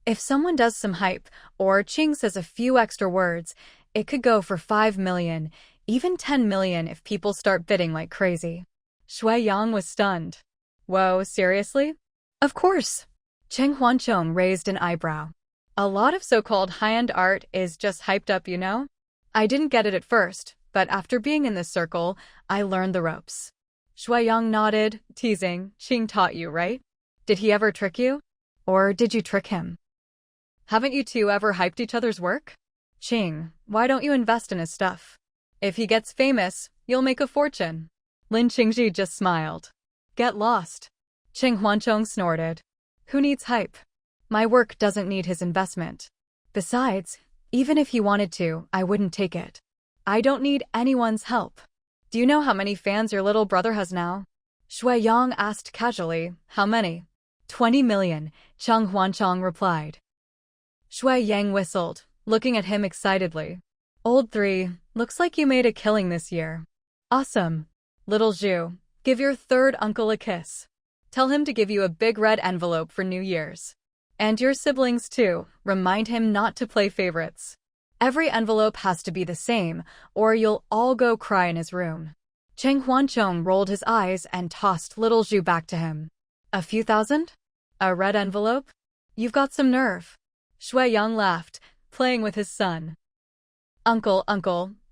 If someone does some hype, or Qing says a few extra words, it could go for 5 million, even 10 million if people start bidding like crazy. Shui Yang was stunned. Whoa, seriously? Of course. Cheng Huanchong raised an eyebrow. A lot of so-called high-end art is just hyped up, you know? I didn't get it at first, but after being in this circle, I learned the ropes. Shui Yang nodded, teasing. Qing taught you, right? Did he ever trick you? Or did you trick him? Haven't you two ever hyped each other's work? Qing, why don't you invest in his stuff? If he gets famous, you'll make a fortune. Lin Qingji just smiled. Get lost. Cheng Huanchong snorted. Who needs hype? My work doesn't need his investment. Besides, even if he wanted to, I wouldn't take it. I don't need anyone's help. Do you know how many fans your little brother has now? Shui Yang asked casually. How many? 20 million, Cheng Huanchong replied. Shui Yang whistled, looking at him excitedly. Old 3, looks like you made a killing this year. Awesome. Little Zhu, give your third uncle a kiss. Tell him to give you a big red envelope for New Year's. And your siblings too, remind him not to play favorites. Every envelope has to be the same, or you'll all go cry in his room. Cheng Huanchong rolled his eyes and tossed little Zhu back to him. A few thousand? A red envelope? You've got some nerve. Shui Yang laughed, playing with his son. Uncle,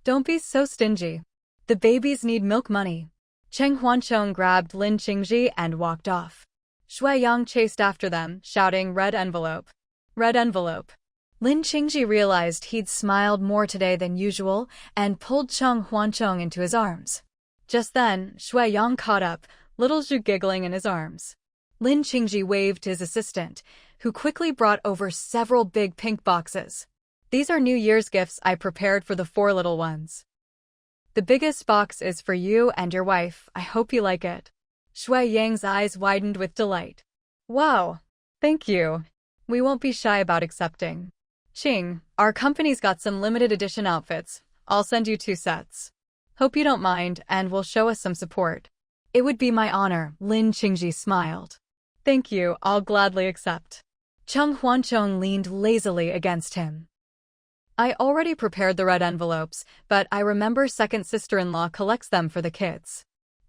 don't be so stingy. The babies need milk money. Cheng Huanchong grabbed Lin Qingji and walked off. Shui Yang chased after them, shouting, red envelope. Red envelope. Lin Qingji realized he'd smiled more today than usual and pulled Cheng Huanchong into his arms. Just then, Shui Yang caught up, little Zhu giggling in his arms. Lin Qingji waved to his assistant, who quickly brought over several big pink boxes. These are New Year's gifts I prepared for the 4 little ones. The biggest box is for you and your wife. I hope you like it. Shui Yang's eyes widened with delight. Wow. Thank you. We won't be shy about accepting. Qing, our company's got some limited edition outfits. I'll send you 2 sets. Hope you don't mind and will show us some support. It would be my honor, Lin Qingji smiled. Thank you, I'll gladly accept. Cheng Huanchong leaned lazily against him. I already prepared the red envelopes, but I remember second sister-in-law collects them for the kids.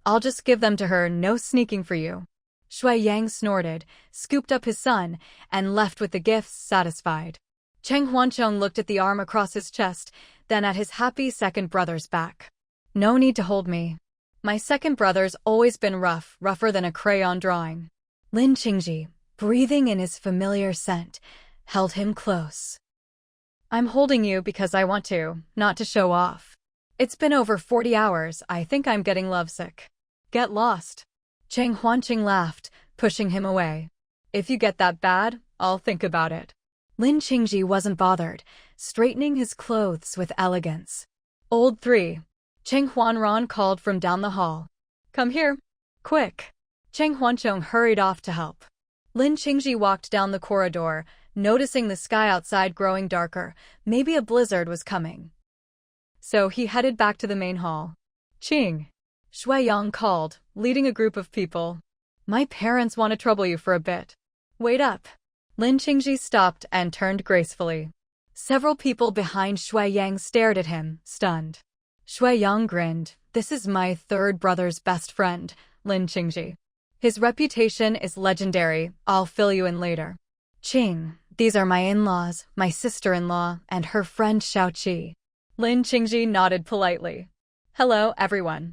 I'll just give them to her, no sneaking for you. Shui Yang snorted, scooped up his son, and left with the gifts satisfied. Cheng Huanchong looked at the arm across his chest, then at his happy second brother's back. No need to hold me. My second brother's always been rougher than a crayon drawing. Lin Qingji, breathing in his familiar scent, held him close. I'm holding you because I want to, not to show off. It's been over 40 hours, I think I'm getting lovesick. Get lost. Cheng Huanqing laughed, pushing him away. If you get that bad, I'll think about it. Lin Qingji wasn't bothered, straightening his clothes with elegance. Old 3. Cheng Huanran called from down the hall. Come here. Quick. Cheng Huanchong hurried off to help. Lin Qingji walked down the corridor, noticing the sky outside growing darker. Maybe a blizzard was coming. So he headed back to the main hall. Qing. Shui Yang called, leading a group of people. My parents want to trouble you for a bit. Wait up. Lin Qingji stopped and turned gracefully. Several people behind Shui Yang stared at him, stunned. Shui Yang grinned. This is my third brother's best friend, Lin Qingji. His reputation is legendary, I'll fill you in later. Qing, these are my in-laws, my sister-in-law, and her friend Xiaoqi. Lin Qingji nodded politely. Hello, everyone.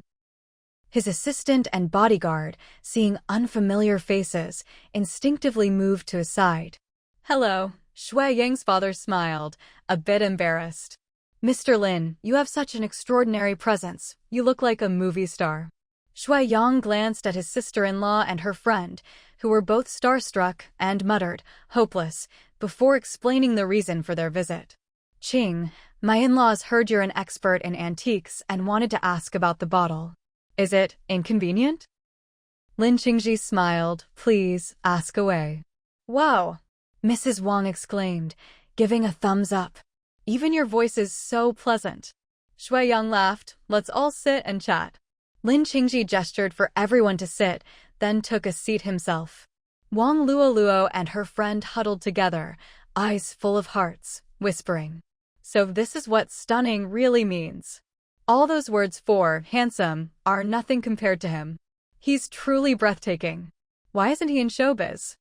His assistant and bodyguard, seeing unfamiliar faces, instinctively moved to his side. Hello, Shui Yang's father smiled, a bit embarrassed. Mr. Lin, you have such an extraordinary presence. You look like a movie star. Shui Yang glanced at his sister-in-law and her friend, who were both starstruck, and muttered, hopeless, before explaining the reason for their visit. Qing, my in-laws heard you're an expert in antiques and wanted to ask about the bottle. Is it inconvenient? Lin Qingji smiled. Please, ask away. Wow! Mrs. Wang exclaimed, giving a thumbs up. Even your voice is so pleasant. Shui Yang laughed. Let's all sit and chat. Lin Qingji gestured for everyone to sit, then took a seat himself. Wang Luoluo and her friend huddled together, eyes full of hearts, whispering. So this is what stunning really means. All those words for handsome are nothing compared to him. He's truly breathtaking. Why isn't he in showbiz?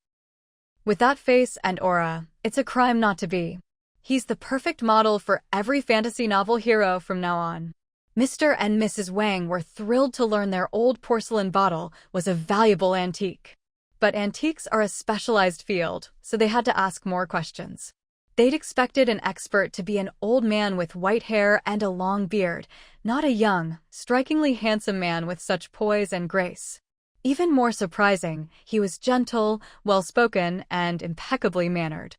With that face and aura, it's a crime not to be. He's the perfect model for every fantasy novel hero from now on. Mr. and Mrs. Wang were thrilled to learn their old porcelain bottle was a valuable antique. But antiques are a specialized field, so they had to ask more questions. They'd expected an expert to be an old man with white hair and a long beard, not a young, strikingly handsome man with such poise and grace. Even more surprising, he was gentle, well-spoken, and impeccably mannered.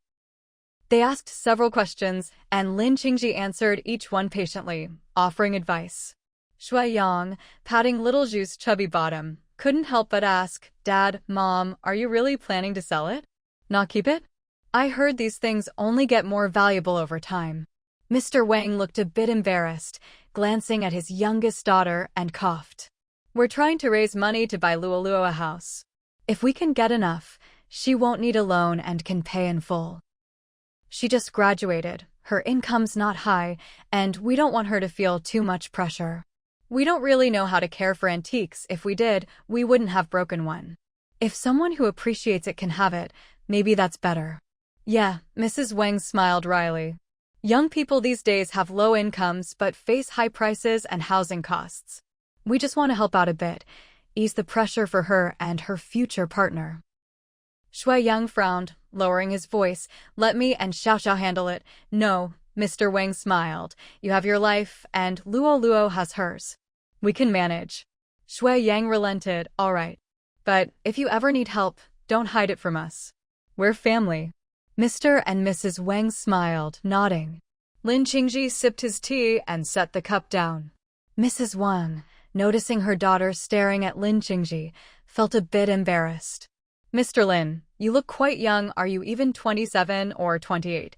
They asked several questions, and Lin Qingji answered each one patiently, offering advice. Shui Yang, patting little Zhu's chubby bottom, couldn't help but ask, Dad, Mom, are you really planning to sell it? Not keep it? I heard these things only get more valuable over time. Mr. Wang looked a bit embarrassed, glancing at his youngest daughter, and coughed. We're trying to raise money to buy Luoluo a house. If we can get enough, she won't need a loan and can pay in full. She just graduated, her income's not high, and we don't want her to feel too much pressure. We don't really know how to care for antiques. If we did, we wouldn't have broken one. If someone who appreciates it can have it, maybe that's better. Yeah, Mrs. Wang smiled wryly. Young people these days have low incomes but face high prices and housing costs. We just want to help out a bit, ease the pressure for her and her future partner. Shui Yang frowned, lowering his voice. Let me and Xiao handle it. No, Mr. Wang smiled. You have your life, and Luoluo has hers. We can manage. Shui Yang relented. All right. But if you ever need help, don't hide it from us. We're family. Mr. and Mrs. Wang smiled, nodding. Lin Qingji sipped his tea and set the cup down. Mrs. Wang, noticing her daughter staring at Lin Qingji, felt a bit embarrassed. Mr. Lin, you look quite young. Are you even 27 or 28?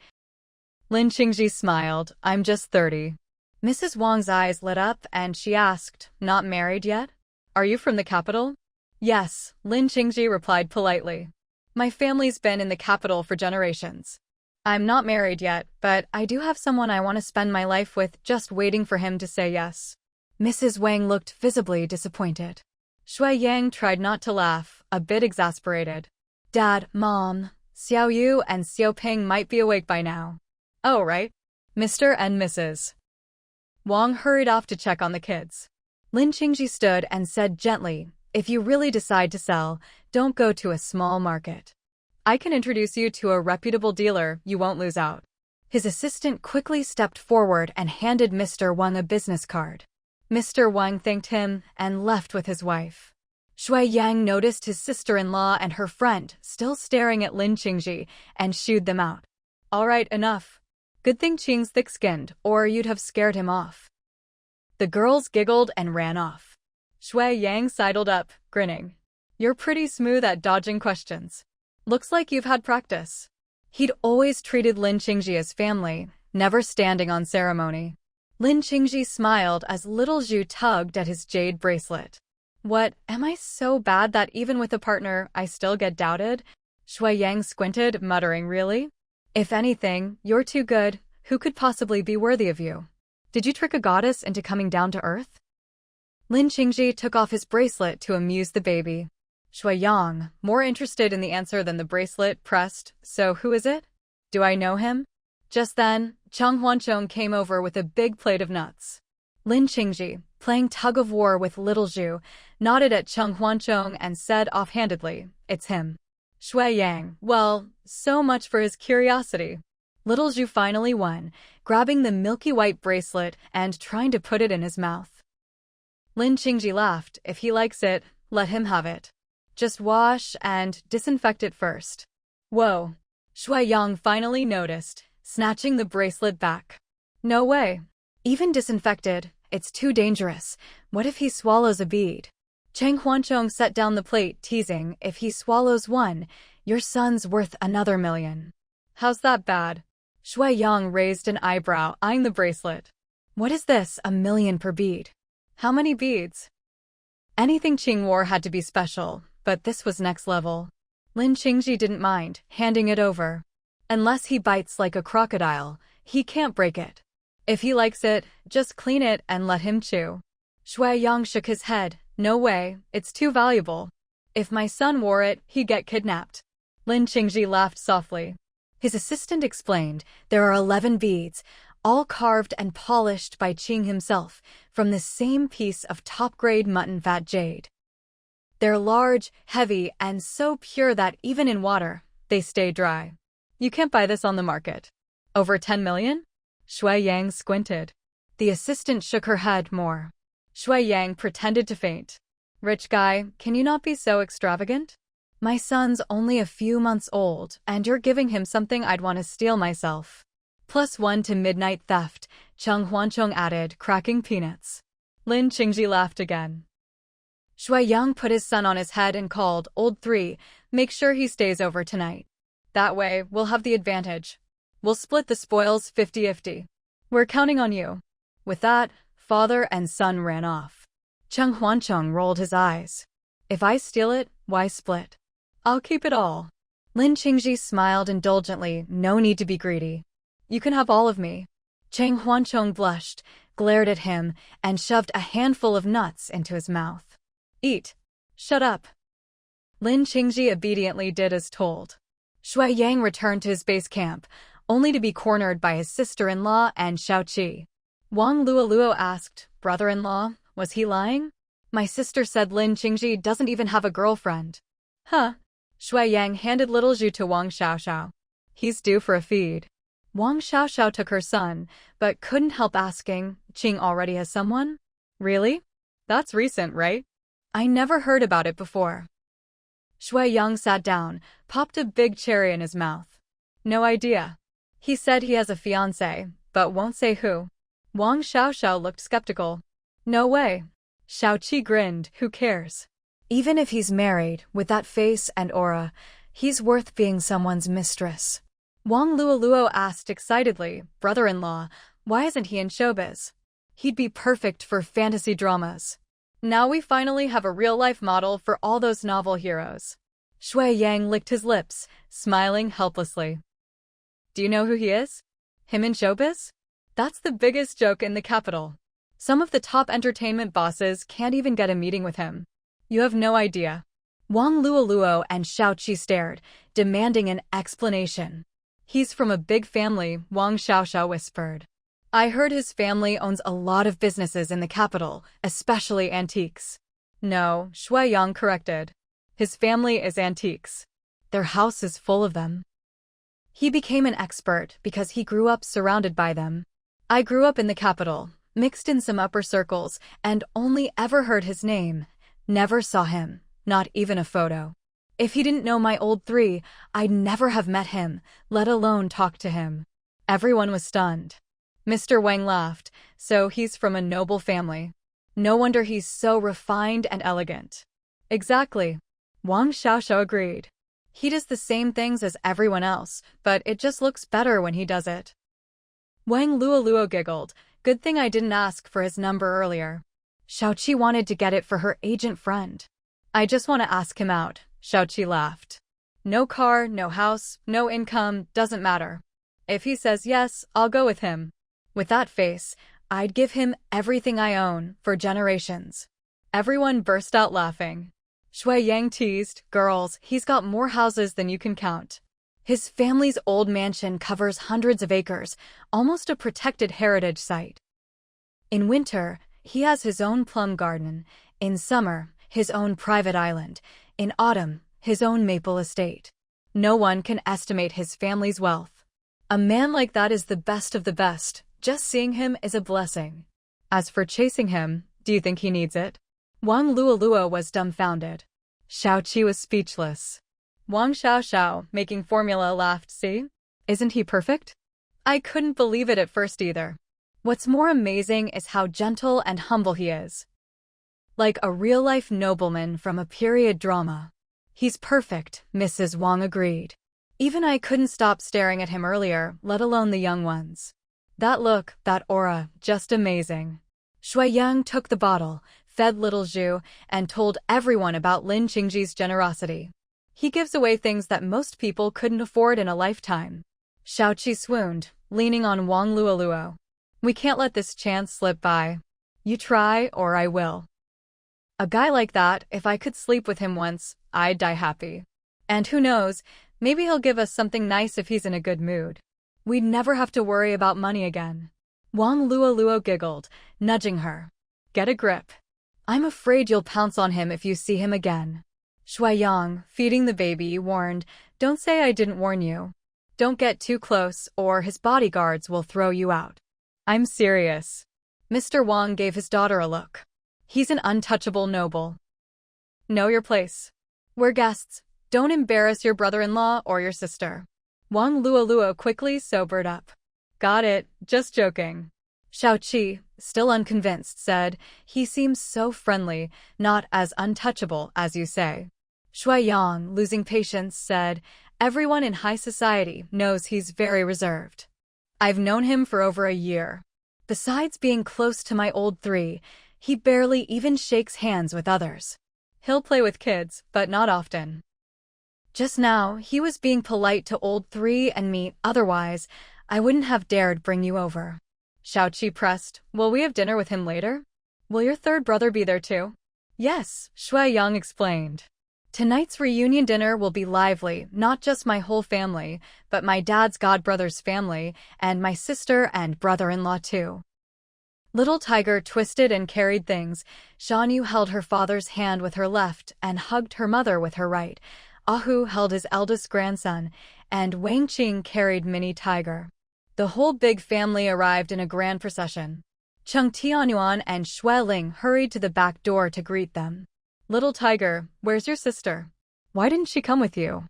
Lin Qingji smiled. I'm just 30. Mrs. Wang's eyes lit up and she asked, Not married yet? Are you from the capital? Yes, Lin Qingji replied politely. My family's been in the capital for generations. I'm not married yet, but I do have someone I want to spend my life with, just waiting for him to say yes. Mrs. Wang looked visibly disappointed. Shui Yang tried not to laugh, a bit exasperated. Dad, Mom, Xiao Yu and Xiao Ping might be awake by now. Oh, right. Mr. and Mrs. Wang hurried off to check on the kids. Lin Qingji stood and said gently, If you really decide to sell, don't go to a small market. I can introduce you to a reputable dealer. You won't lose out. His assistant quickly stepped forward and handed Mr. Wang a business card. Mr. Wang thanked him and left with his wife. Shui Yang noticed his sister-in-law and her friend still staring at Lin Qingji and shooed them out. All right, enough. Good thing Qing's thick-skinned, or you'd have scared him off. The girls giggled and ran off. Shui Yang sidled up, grinning. You're pretty smooth at dodging questions. Looks like you've had practice. He'd always treated Lin Qingji as family, never standing on ceremony. Lin Qingji smiled as little Zhu tugged at his jade bracelet. What, am I so bad that even with a partner, I still get doubted? Shui Yang squinted, muttering, really? If anything, you're too good. Who could possibly be worthy of you? Did you trick a goddess into coming down to earth? Lin Qingji took off his bracelet to amuse the baby. Shui Yang, more interested in the answer than the bracelet, pressed, so who is it? Do I know him? Just then, Cheng Huanchong came over with a big plate of nuts. Lin Qingji, playing tug-of-war with little Zhu, nodded at Cheng Huanchong and said offhandedly, it's him. Shui Yang, well, so much for his curiosity. Little Zhu finally won, grabbing the milky white bracelet and trying to put it in his mouth. Lin Qingji laughed, if he likes it, let him have it. Just wash and disinfect it first. Whoa. Shui Yang finally noticed, snatching the bracelet back. No way. Even disinfected, it's too dangerous. What if he swallows a bead? Cheng Huanchong set down the plate, teasing, if he swallows one, your son's worth another million. How's that bad? Shui Yang raised an eyebrow, eyeing the bracelet. What is this, $1 million per bead? How many beads? Anything Qing wore had to be special, but this was next level. Lin Qingji didn't mind, handing it over. Unless he bites like a crocodile, he can't break it. If he likes it, just clean it and let him chew. Shui Yang shook his head. No way, it's too valuable. If my son wore it, he'd get kidnapped. Lin Qingji laughed softly. His assistant explained, there are 11 beads, all carved and polished by Qing himself, from the same piece of top-grade mutton fat jade. They're large, heavy, and so pure that even in water, they stay dry. You can't buy this on the market. Over 10 million? Shui Yang squinted. The assistant shook her head more. Shui Yang pretended to faint. Rich guy, can you not be so extravagant? My son's only a few months old, and you're giving him something I'd want to steal myself. +1 to midnight theft, Cheng Huanchong added, cracking peanuts. Lin Qingji laughed again. Shui Yang put his son on his head and called, Old 3, make sure he stays over tonight. That way, we'll have the advantage. We'll split the spoils 50-50. We're counting on you. With that, father and son ran off. Cheng Huanchong rolled his eyes. If I steal it, why split? I'll keep it all. Lin Qingji smiled indulgently, no need to be greedy. You can have all of me. Cheng Huanchong blushed, glared at him, and shoved a handful of nuts into his mouth. Eat. Shut up. Lin Qingji obediently did as told. Shui Yang returned to his base camp, only to be cornered by his sister-in-law and Xiaoqi. Wang Luoluo asked, brother-in-law, was he lying? My sister said Lin Qingji doesn't even have a girlfriend. Huh. Shui Yang handed little Zhu to Wang Xiaoxiao. He's due for a feed. Wang Xiaoxiao took her son, but couldn't help asking, Qing already has someone? Really? That's recent, right? I never heard about it before. Shui Yang sat down, popped a big cherry in his mouth. No idea. He said he has a fiancé, but won't say who. Wang Xiaoxiao looked skeptical. No way. Xiaoqi grinned, who cares? Even if he's married, with that face and aura, he's worth being someone's mistress. Wang Luoluo asked excitedly, brother-in-law, why isn't he in showbiz? He'd be perfect for fantasy dramas. Now we finally have a real-life model for all those novel heroes. Shui Yang licked his lips, smiling helplessly. Do you know who he is? Him in showbiz? That's the biggest joke in the capital. Some of the top entertainment bosses can't even get a meeting with him. You have no idea. Wang Luoluo and Xiaoqi stared, demanding an explanation. He's from a big family, Wang Xiaoxiao whispered. I heard his family owns a lot of businesses in the capital, especially antiques. No, Shui Yang corrected. His family is antiques. Their house is full of them. He became an expert because he grew up surrounded by them. I grew up in the capital, mixed in some upper circles, and only ever heard his name. Never saw him, not even a photo. If he didn't know my old three, I'd never have met him, let alone talked to him. Everyone was stunned. Mr. Wang laughed. So he's from a noble family. No wonder he's so refined and elegant. Exactly. Wang Xiaoxiao agreed. He does the same things as everyone else, but it just looks better when he does it. Wang Luoluo giggled. Good thing I didn't ask for his number earlier. Xiaoqi wanted to get it for her agent friend. I just want to ask him out, Xiaoqi laughed. No car, no house, no income, doesn't matter. If he says yes, I'll go with him. With that face, I'd give him everything I own for generations. Everyone burst out laughing. Shui Yang teased, girls, he's got more houses than you can count. His family's old mansion covers hundreds of acres, almost a protected heritage site. In winter, he has his own plum garden. In summer, his own private island. In autumn, his own maple estate. No one can estimate his family's wealth. A man like that is the best of the best. Just seeing him is a blessing. As for chasing him, do you think he needs it? Wang Luoluo was dumbfounded. Xiaoqi was speechless. Wang Xiaoxiao, making formula, laughed. See? Isn't he perfect? I couldn't believe it at first either. What's more amazing is how gentle and humble he is. Like a real-life nobleman from a period drama. He's perfect, Mrs. Wang agreed. Even I couldn't stop staring at him earlier, let alone the young ones. That look, that aura, just amazing. Shui Yang took the bottle, fed little Zhu, and told everyone about Lin Qingji's generosity. He gives away things that most people couldn't afford in a lifetime. Xiaoqi swooned, leaning on Wang Luoluo. We can't let this chance slip by. You try, or I will. A guy like that, if I could sleep with him once, I'd die happy. And who knows, maybe he'll give us something nice if he's in a good mood. We'd never have to worry about money again. Wang Luoluo giggled, nudging her. Get a grip. I'm afraid you'll pounce on him if you see him again. Shui Yang, feeding the baby, warned, don't say I didn't warn you. Don't get too close, or his bodyguards will throw you out. I'm serious. Mr. Wang gave his daughter a look. He's an untouchable noble. Know your place. We're guests. Don't embarrass your brother-in-law or your sister. Wang Luoluo quickly sobered up. Got it, just joking. Xiaoqi, still unconvinced, said, he seems so friendly, not as untouchable as you say. Shui Yang, losing patience, said, everyone in high society knows he's very reserved. I've known him for over a year. Besides being close to my old three, he barely even shakes hands with others. He'll play with kids, but not often. Just now, he was being polite to old three and me, otherwise, I wouldn't have dared bring you over. Xiaoqi pressed, will we have dinner with him later? Will your third brother be there too? Yes, Shui Yang explained. Tonight's reunion dinner will be lively, not just my whole family, but my dad's godbrother's family, and my sister and brother-in-law too. Little Tiger twisted and carried things. Shanyu held her father's hand with her left and hugged her mother with her right. Ahu held his eldest grandson, and Wang Qing carried Mini Tiger. The whole big family arrived in a grand procession. Cheng Tianyuan and Xue Ling hurried to the back door to greet them. Little Tiger, where's your sister? Why didn't she come with you?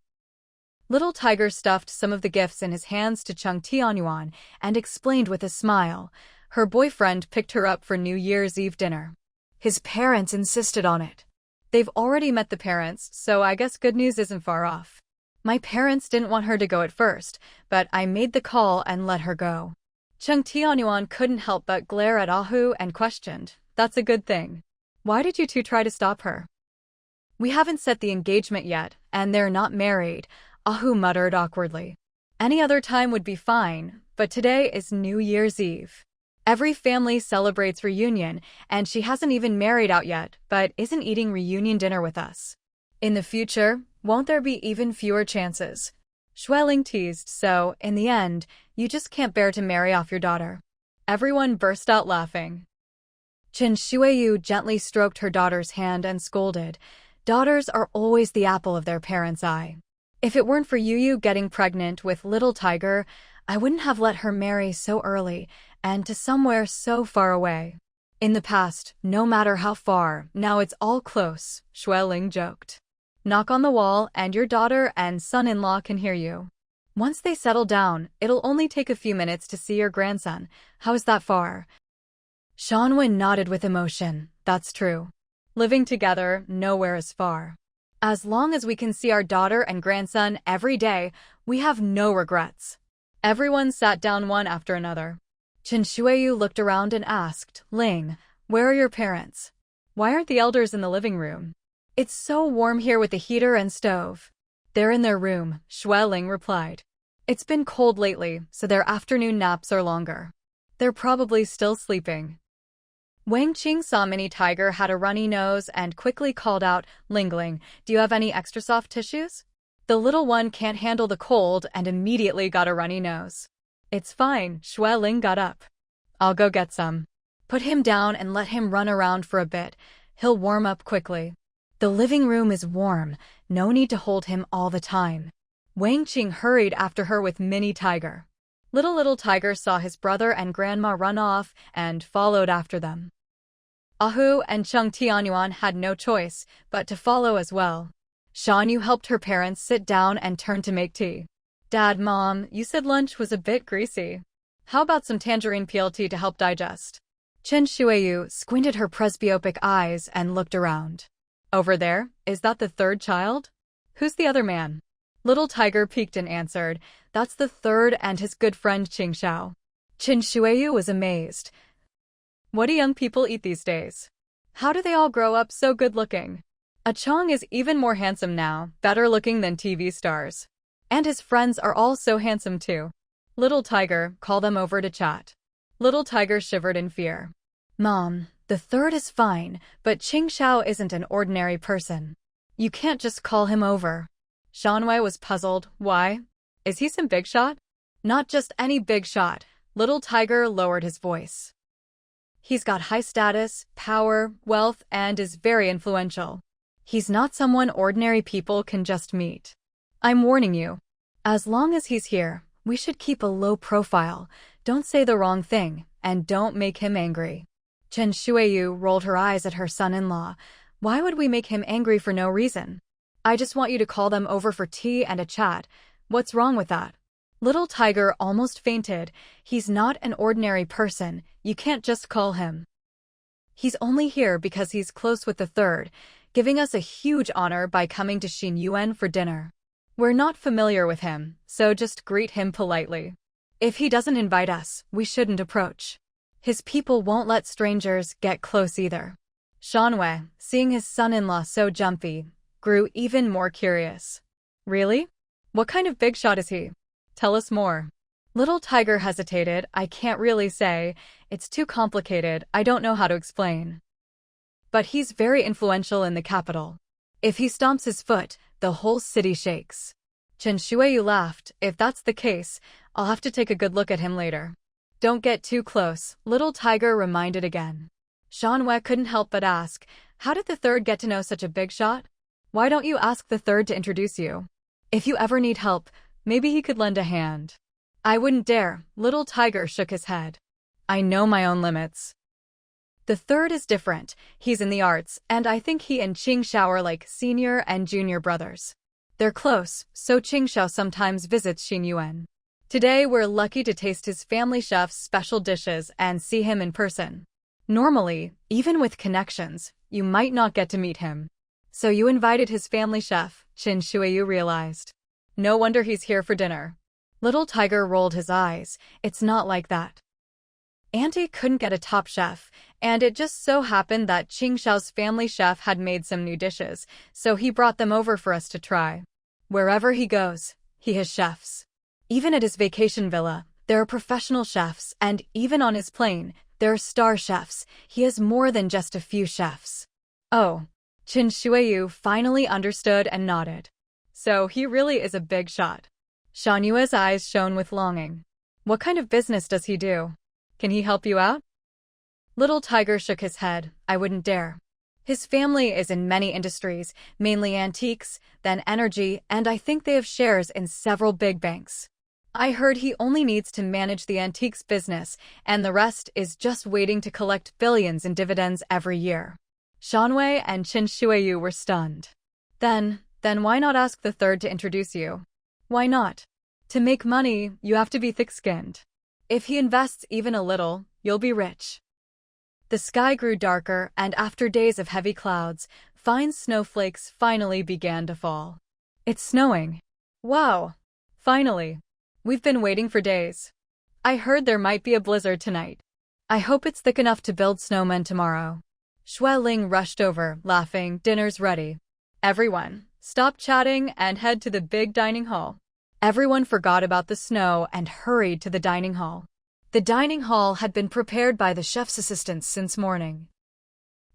Little Tiger stuffed some of the gifts in his hands to Cheng Tianyuan and explained with a smile. Her boyfriend picked her up for New Year's Eve dinner. His parents insisted on it. They've already met the parents, so I guess good news isn't far off. My parents didn't want her to go at first, but I made the call and let her go. Cheng Tianyuan couldn't help but glare at Ahu and questioned, that's a good thing. Why did you two try to stop her? We haven't set the engagement yet, and they're not married, Ahu muttered awkwardly. Any other time would be fine, but today is New Year's Eve. Every family celebrates reunion, and she hasn't even married out yet, but isn't eating reunion dinner with us. In the future, won't there be even fewer chances? Xue Ling teased, so, in the end, you just can't bear to marry off your daughter. Everyone burst out laughing. Chen Shuiyu gently stroked her daughter's hand and scolded, daughters are always the apple of their parents' eye. If it weren't for Yu getting pregnant with little Tiger, I wouldn't have let her marry so early and to somewhere so far away. In the past, no matter how far, now it's all close, Xueling joked. Knock on the wall and your daughter and son-in-law can hear you. Once they settle down, it'll only take a few minutes to see your grandson. How is that far? Shanwen nodded with emotion. That's true. Living together, nowhere is far. As long as we can see our daughter and grandson every day, we have no regrets. Everyone sat down one after another. Chen Shuiyu looked around and asked, Ling, where are your parents? Why aren't the elders in the living room? It's so warm here with the heater and stove. They're in their room, Xueling replied. It's been cold lately, so their afternoon naps are longer. They're probably still sleeping. Wang Qing saw Mini Tiger had a runny nose and quickly called out, Lingling, do you have any extra soft tissues? The little one can't handle the cold and immediately got a runny nose. It's fine, Xueling got up. I'll go get some. Put him down and let him run around for a bit. He'll warm up quickly. The living room is warm, no need to hold him all the time. Wang Qing hurried after her with Mini Tiger. Little Tiger saw his brother and grandma run off and followed after them. Ahu and Cheng Tianyuan had no choice but to follow as well. Shanyu helped her parents sit down and turned to make tea. Dad, Mom, you said lunch was a bit greasy. How about some tangerine peel tea to help digest? Chen Shuiyu squinted her presbyopic eyes and looked around. Over there, is that the third child? Who's the other man? Little Tiger peeked and answered, that's the third and his good friend Qing Xiao. Chen Shuiyu was amazed. What do young people eat these days? How do they all grow up so good-looking? A Chong is even more handsome now, better looking than TV stars. And his friends are all so handsome too. Little Tiger, call them over to chat. Little Tiger shivered in fear. Mom, the third is fine, but Qing Xiao isn't an ordinary person. You can't just call him over. Shanwei was puzzled. Why? Is he some big shot? Not just any big shot. Little Tiger lowered his voice. He's got high status, power, wealth, and is very influential. He's not someone ordinary people can just meet. I'm warning you. As long as he's here, we should keep a low profile, don't say the wrong thing, and don't make him angry. Chen Shuiyu rolled her eyes at her son-in-law. Why would we make him angry for no reason? I just want you to call them over for tea and a chat. What's wrong with that? Little Tiger almost fainted. He's not an ordinary person, you can't just call him. He's only here because he's close with the third, giving us a huge honor by coming to Xinyuan for dinner. We're not familiar with him, so just greet him politely. If he doesn't invite us, we shouldn't approach. His people won't let strangers get close either. Shanwei, seeing his son-in-law so jumpy, grew even more curious. Really? What kind of big shot is he? Tell us more. Little Tiger hesitated. I can't really say. It's too complicated, I don't know how to explain. But he's very influential in the capital. If he stomps his foot, the whole city shakes. Chen Shuiyu laughed. If that's the case, I'll have to take a good look at him later. Don't get too close, Little Tiger reminded again. Shanwei couldn't help but ask, how did the third get to know such a big shot? Why don't you ask the third to introduce you? If you ever need help, maybe he could lend a hand. I wouldn't dare, Little Tiger shook his head. I know my own limits. The third is different, he's in the arts, and I think he and Qing Xiao are like senior and junior brothers. They're close, so Qing Xiao sometimes visits Xinyuan. Today we're lucky to taste his family chef's special dishes and see him in person. Normally, even with connections, you might not get to meet him. So you invited his family chef, Chen Shuiyu realized. No wonder he's here for dinner. Little Tiger rolled his eyes. It's not like that. Auntie couldn't get a top chef, and it just so happened that Qing Xiao's family chef had made some new dishes, so he brought them over for us to try. Wherever he goes, he has chefs. Even at his vacation villa, there are professional chefs, and even on his plane, there are star chefs. He has more than just a few chefs. Oh. Chen Shuiyu finally understood and nodded. So he really is a big shot. Shanyue's eyes shone with longing. What kind of business does he do? Can he help you out? Little Tiger shook his head. I wouldn't dare. His family is in many industries, mainly antiques, then energy, and I think they have shares in several big banks. I heard he only needs to manage the antiques business, and the rest is just waiting to collect billions in dividends every year. Shanwei and Qin Shuiyu were stunned. Then why not ask the third to introduce you? Why not? To make money, you have to be thick-skinned. If he invests even a little, you'll be rich. The sky grew darker, and after days of heavy clouds, fine snowflakes finally began to fall. It's snowing. Wow! Finally. We've been waiting for days. I heard there might be a blizzard tonight. I hope it's thick enough to build snowmen tomorrow. Xue Ling rushed over, laughing, dinner's ready. Everyone, stop chatting and head to the big dining hall. Everyone forgot about the snow and hurried to the dining hall. The dining hall had been prepared by the chef's assistants since morning.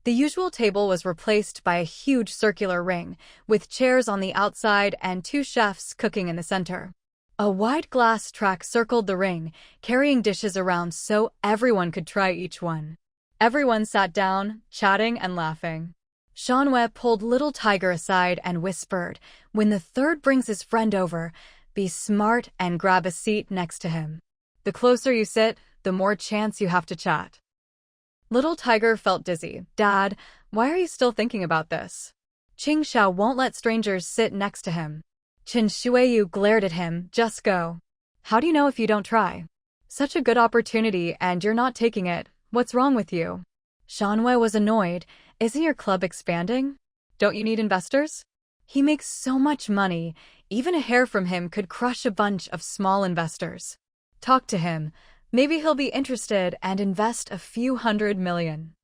The usual table was replaced by a huge circular ring, with chairs on the outside and two chefs cooking in the center. A wide glass track circled the ring, carrying dishes around so everyone could try each one. Everyone sat down, chatting and laughing. Shanwei pulled Little Tiger aside and whispered, "When the third brings his friend over, be smart and grab a seat next to him. The closer you sit, the more chance you have to chat." Little Tiger felt dizzy. "Dad, why are you still thinking about this? Qing Xiao won't let strangers sit next to him." Qin Shuiyu glared at him. "Just go. How do you know if you don't try? Such a good opportunity and you're not taking it. What's wrong with you?" Shanwei was annoyed. "Isn't your club expanding? Don't you need investors? He makes so much money, even a hair from him could crush a bunch of small investors. Talk to him. Maybe he'll be interested and invest a few $100 million.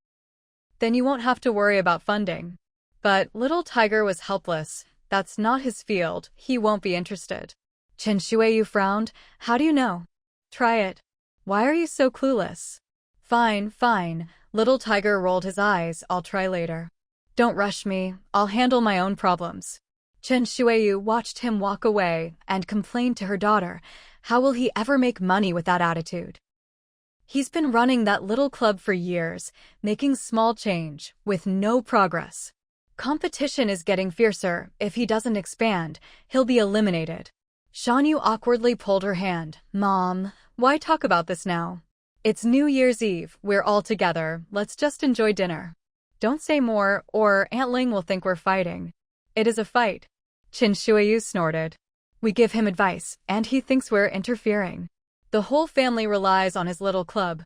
Then you won't have to worry about funding." But Little Tiger was helpless. That's not his field. He won't be interested. Qin Shuiyu frowned. "How do you know? Try it. Why are you so clueless?" Fine. Little Tiger rolled his eyes. "I'll try later. Don't rush me. I'll handle my own problems." Qin Shuiyu watched him walk away and complained to her daughter, "How will he ever make money with that attitude? He's been running that little club for years, making small change, with no progress. Competition is getting fiercer. If he doesn't expand, he'll be eliminated." Shanyu awkwardly pulled her hand. "Mom, why talk about this now? It's New Year's Eve. We're all together. Let's just enjoy dinner. Don't say more, or Aunt Ling will think we're fighting." "It is a fight." Qin Shuiyu snorted. "We give him advice, and he thinks we're interfering. The whole family relies on his little club.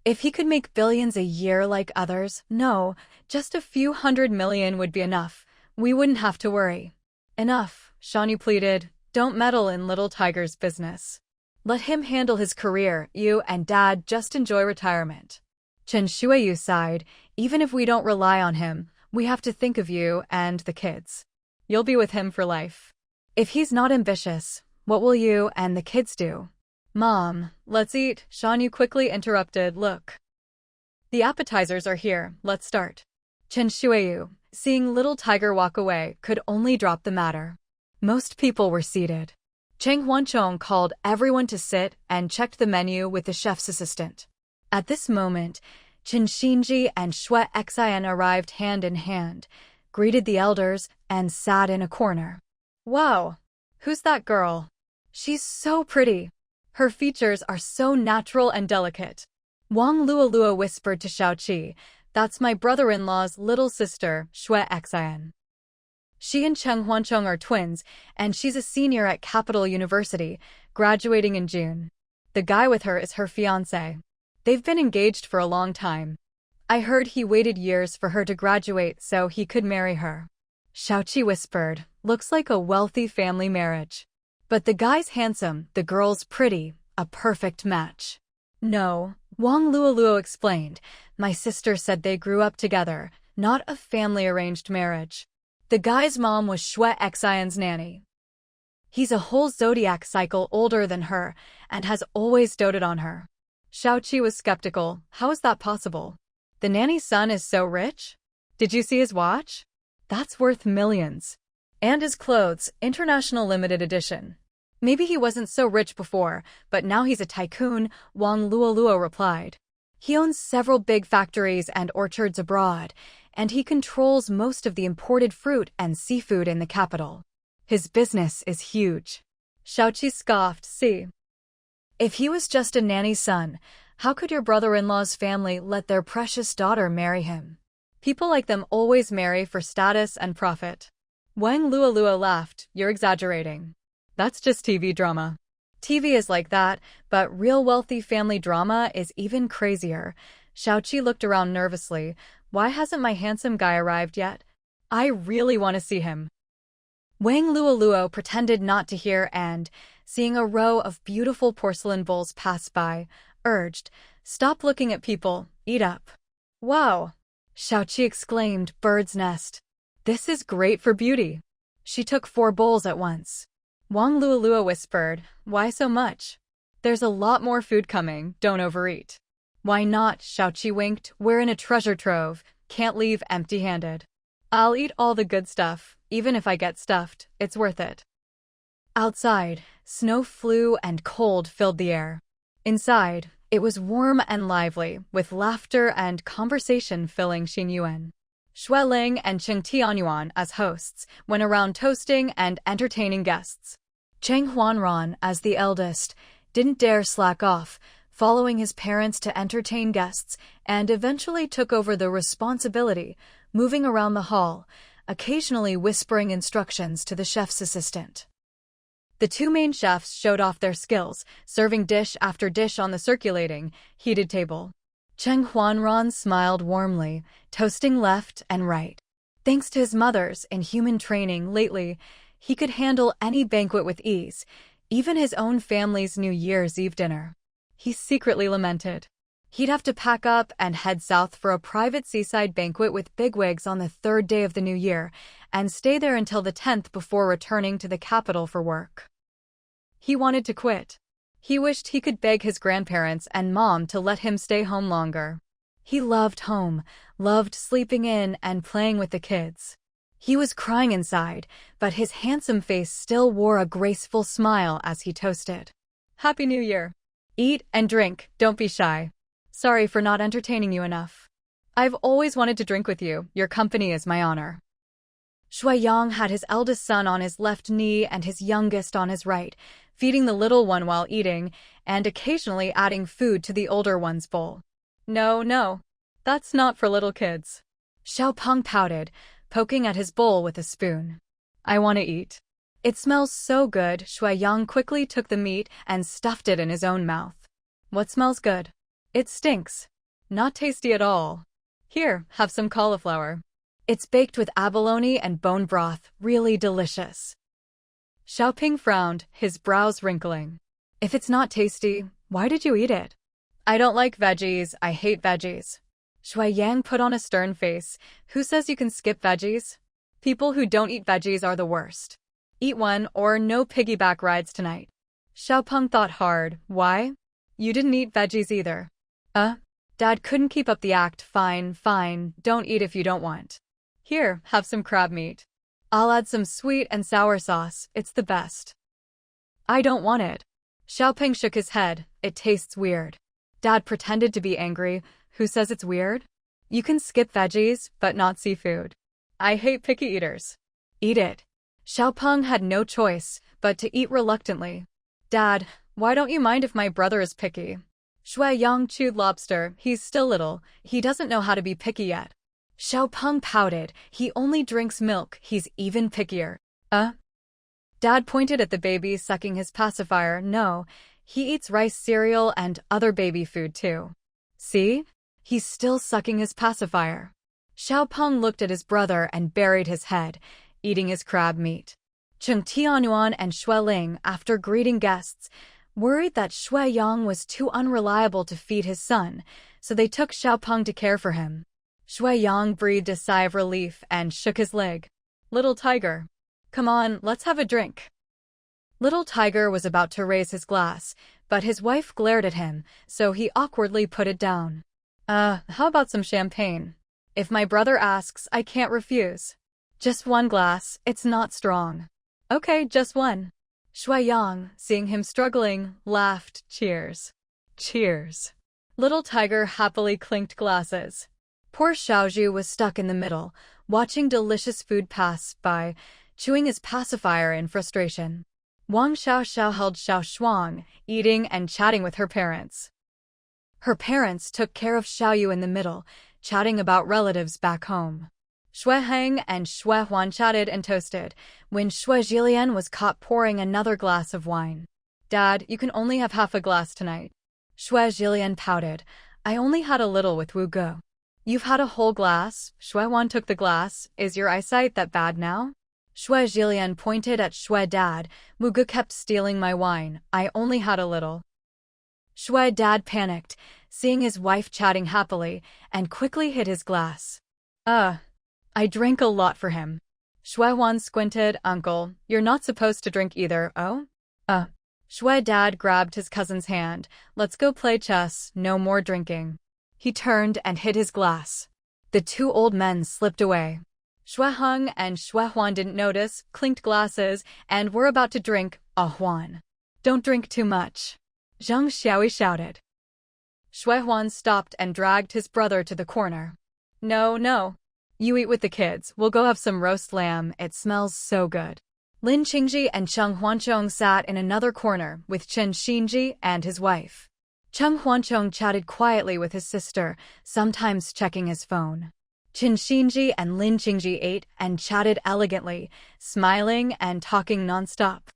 If he could make billions a year like others, no, just a few $100 million would be enough. We wouldn't have to worry." "Enough," Shanyu pleaded. "Don't meddle in Little Tiger's business. Let him handle his career. You and Dad just enjoy retirement." Qin Shuiyu sighed. "Even if we don't rely on him, we have to think of you and the kids. You'll be with him for life. If he's not ambitious, what will you and the kids do?" "Mom, let's eat," Shanyu quickly interrupted. "Look. The appetizers are here. Let's start." Qin Shuiyu, seeing Little Tiger walk away, could only drop the matter. Most people were seated. Cheng Huanchong called everyone to sit and checked the menu with the chef's assistant. At this moment, Qin Xinji and Xue Xian arrived hand in hand, greeted the elders, and sat in a corner. "Wow! Who's that girl? She's so pretty. Her features are so natural and delicate." Wang Luolua whispered to Xiaoqi, "That's my brother-in-law's little sister, Xue Xian. She and Cheng Huanchong are twins, and she's a senior at Capital University, graduating in June. The guy with her is her fiancé. They've been engaged for a long time. I heard he waited years for her to graduate so he could marry her." Xiaoqi whispered, "Looks like a wealthy family marriage. But the guy's handsome, the girl's pretty, a perfect match." "No," Wang Luoluo explained. "My sister said they grew up together, not a family-arranged marriage. The guy's mom was Xue Xian's nanny. He's a whole zodiac cycle older than her and has always doted on her." Xiaoqi was skeptical. "How is that possible? The nanny's son is so rich? Did you see his watch? That's worth millions. And his clothes, International Limited Edition. Maybe he wasn't so rich before, but now he's a tycoon," Wang Luoluo replied. "He owns several big factories and orchards abroad, and he controls most of the imported fruit and seafood in the capital. His business is huge. Xiaoqi scoffed, see. If he was just a nanny's son, how could your brother-in-law's family let their precious daughter marry him? People like them always marry for status and profit. Wang Luolua laughed, you're exaggerating. That's just TV drama. TV is like that, but real wealthy family drama is even crazier. Xiaoqi looked around nervously. Why hasn't my handsome guy arrived yet? I really want to see him. Wang Luoluo pretended not to hear and, seeing a row of beautiful porcelain bowls pass by, urged, stop looking at people, eat up. Wow! Xiaoqi exclaimed, bird's nest. This is great for beauty. She took 4 bowls at once. Wang Luoluo whispered, why so much? There's a lot more food coming, don't overeat. Why not? Xiaoqi winked, we're in a treasure trove, can't leave empty-handed. I'll eat all the good stuff, even if I get stuffed, it's worth it. Outside, snow flew and cold filled the air. Inside, it was warm and lively, with laughter and conversation filling Xinyuan. Xue Ling and Cheng Tianyuan, as hosts, went around toasting and entertaining guests. Cheng Huanran, as the eldest, didn't dare slack off, following his parents to entertain guests, and eventually took over the responsibility, moving around the hall, occasionally whispering instructions to the chef's assistant. The 2 main chefs showed off their skills, serving dish after dish on the circulating, heated table. Cheng Huanran smiled warmly, toasting left and right. Thanks to his mother's inhuman training lately, he could handle any banquet with ease, even his own family's New Year's Eve dinner. He secretly lamented. He'd have to pack up and head south for a private seaside banquet with bigwigs on the 3rd day of the new year, and stay there until the 10th before returning to the capital for work. He wanted to quit. He wished he could beg his grandparents and mom to let him stay home longer. He loved home, loved sleeping in and playing with the kids. He was crying inside, but his handsome face still wore a graceful smile as he toasted. Happy New Year! Eat and drink, don't be shy. Sorry for not entertaining you enough. I've always wanted to drink with you, your company is my honor. Shui Yang had his eldest son on his left knee and his youngest on his right, feeding the little one while eating, and occasionally adding food to the older one's bowl. No, that's not for little kids. Xiao Peng pouted, poking at his bowl with a spoon. I want to eat. It smells so good. Shui Yang quickly took the meat and stuffed it in his own mouth. What smells good? It stinks. Not tasty at all. Here, have some cauliflower. It's baked with abalone and bone broth, really delicious. Xiaoping frowned, his brows wrinkling. If it's not tasty, why did you eat it? I don't like veggies, I hate veggies. Shui Yang put on a stern face. Who says you can skip veggies? People who don't eat veggies are the worst. Eat one or no piggyback rides tonight. Xiaopeng thought hard. Why? You didn't eat veggies either. Dad couldn't keep up the act. Fine, don't eat if you don't want. Here, have some crab meat. I'll add some sweet and sour sauce, it's the best. I don't want it. Xiaopeng shook his head, it tastes weird. Dad pretended to be angry. Who says it's weird? You can skip veggies, but not seafood. I hate picky eaters. Eat it. Xiaopeng had no choice, but to eat reluctantly. Dad, why don't you mind if my brother is picky? Shui Yang chewed lobster, he's still little, he doesn't know how to be picky yet. Xiaopeng pouted, he only drinks milk, he's even pickier. Dad pointed at the baby sucking his pacifier. No, he eats rice cereal and other baby food too. See? He's still sucking his pacifier. Xiaopeng looked at his brother and buried his head, eating his crab meat. Cheng Tianyuan and Xue Ling, after greeting guests, worried that Shui Yang was too unreliable to feed his son, so they took Xiaopeng to care for him. Shui Yang breathed a sigh of relief and shook his leg. Little tiger. Come on, let's have a drink. Little tiger was about to raise his glass, but his wife glared at him, so he awkwardly put it down. How about some champagne? If my brother asks, I can't refuse. Just one glass, it's not strong. Okay, just one. Shui Yang, seeing him struggling, laughed. Cheers. Cheers. Little tiger happily clinked glasses. Poor Xiaozhu was stuck in the middle, watching delicious food pass by, chewing his pacifier in frustration. Wang Xiaoxiao held Xiao Shuang, eating and chatting with her parents. Her parents took care of Xiaoyu in the middle, chatting about relatives back home. Shui Heng and Shui Huan chatted and toasted, when Shui Jilian was caught pouring another glass of wine. "Dad, you can only have half a glass tonight." Shui Jilian pouted. "I only had a little with Wu Ge." "You've had a whole glass." Shui Huan took the glass. "Is your eyesight that bad now?" Shui Jilian pointed at Shui Dad. "Wu Ge kept stealing my wine. I only had a little." Shui Dad panicked, seeing his wife chatting happily, and quickly hid his glass. I drank a lot for him." Shui Huan squinted. "Uncle, you're not supposed to drink either, oh?" Shui Dad grabbed his cousin's hand. "Let's go play chess, no more drinking." He turned and hid his glass. The two old men slipped away. Shui Heng and Shui Huan didn't notice, clinked glasses, and were about to drink. Huan. "Don't drink too much," Zhang Xiaoyi shouted. Shui Huan stopped and dragged his brother to the corner. No. You eat with the kids. We'll go have some roast lamb. It smells so good." Lin Qingji and Cheng Huanchong sat in another corner with Chen Xinji and his wife. Cheng Huanchong chatted quietly with his sister, sometimes checking his phone. Chen Xinji and Lin Qingji ate and chatted elegantly, smiling and talking nonstop.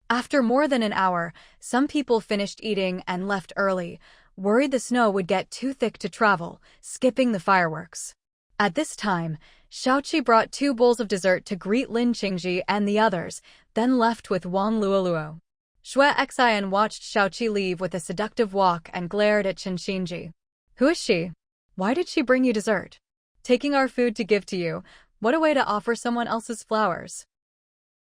After more than an hour, some people finished eating and left early, worried the snow would get too thick to travel, skipping the fireworks. At this time, Xiaoqi brought 2 bowls of dessert to greet Lin Qingji and the others, then left with Wang Luoluo. Shui Xian watched Xiaoqi leave with a seductive walk and glared at Chen Xinji. "Who is she? Why did she bring you dessert? Taking our food to give to you, what a way to offer someone else's flowers."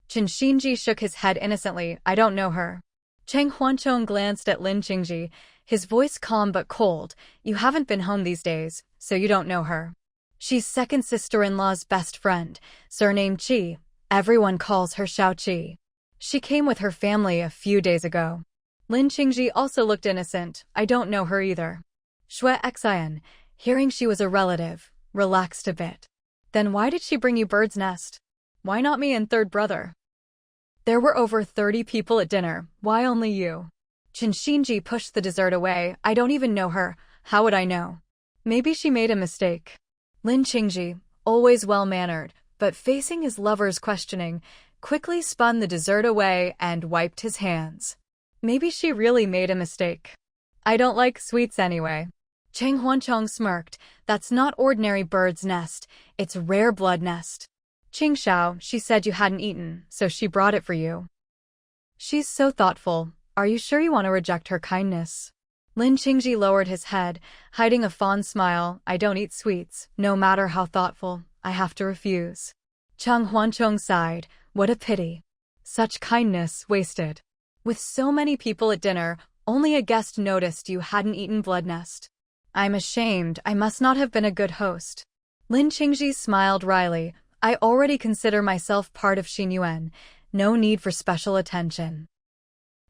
Chen Xinji shook his head innocently. "I don't know her." Cheng Huanchong glanced at Lin Qingji, his voice calm but cold. "You haven't been home these days, so you don't know her. She's second sister-in-law's best friend, surnamed Qi. Everyone calls her Xiaoqi. She came with her family a few days ago." Lin Qingji also looked innocent. "I don't know her either." Shui Xian, hearing she was a relative, relaxed a bit. "Then why did she bring you bird's nest? Why not me and third brother?" There were over 30 people at dinner. Why only you? Chen Xinji pushed the dessert away. "I don't even know her. How would I know? Maybe she made a mistake." Lin Qingji, always well-mannered, but facing his lover's questioning, quickly spun the dessert away and wiped his hands. "Maybe she really made a mistake. I don't like sweets anyway." Cheng Huanchong smirked. "That's not ordinary bird's nest. It's rare blood nest. Qingxiao, she said you hadn't eaten, so she brought it for you. She's so thoughtful. Are you sure you want to reject her kindness?" Lin Qingji lowered his head, hiding a fond smile. "I don't eat sweets, no matter how thoughtful. I have to refuse." Cheng Huanchong sighed. "What a pity. Such kindness wasted. With so many people at dinner, only a guest noticed you hadn't eaten blood nest. I'm ashamed. I must not have been a good host." Lin Qingji smiled wryly. "I already consider myself part of Xinyuan. No need for special attention.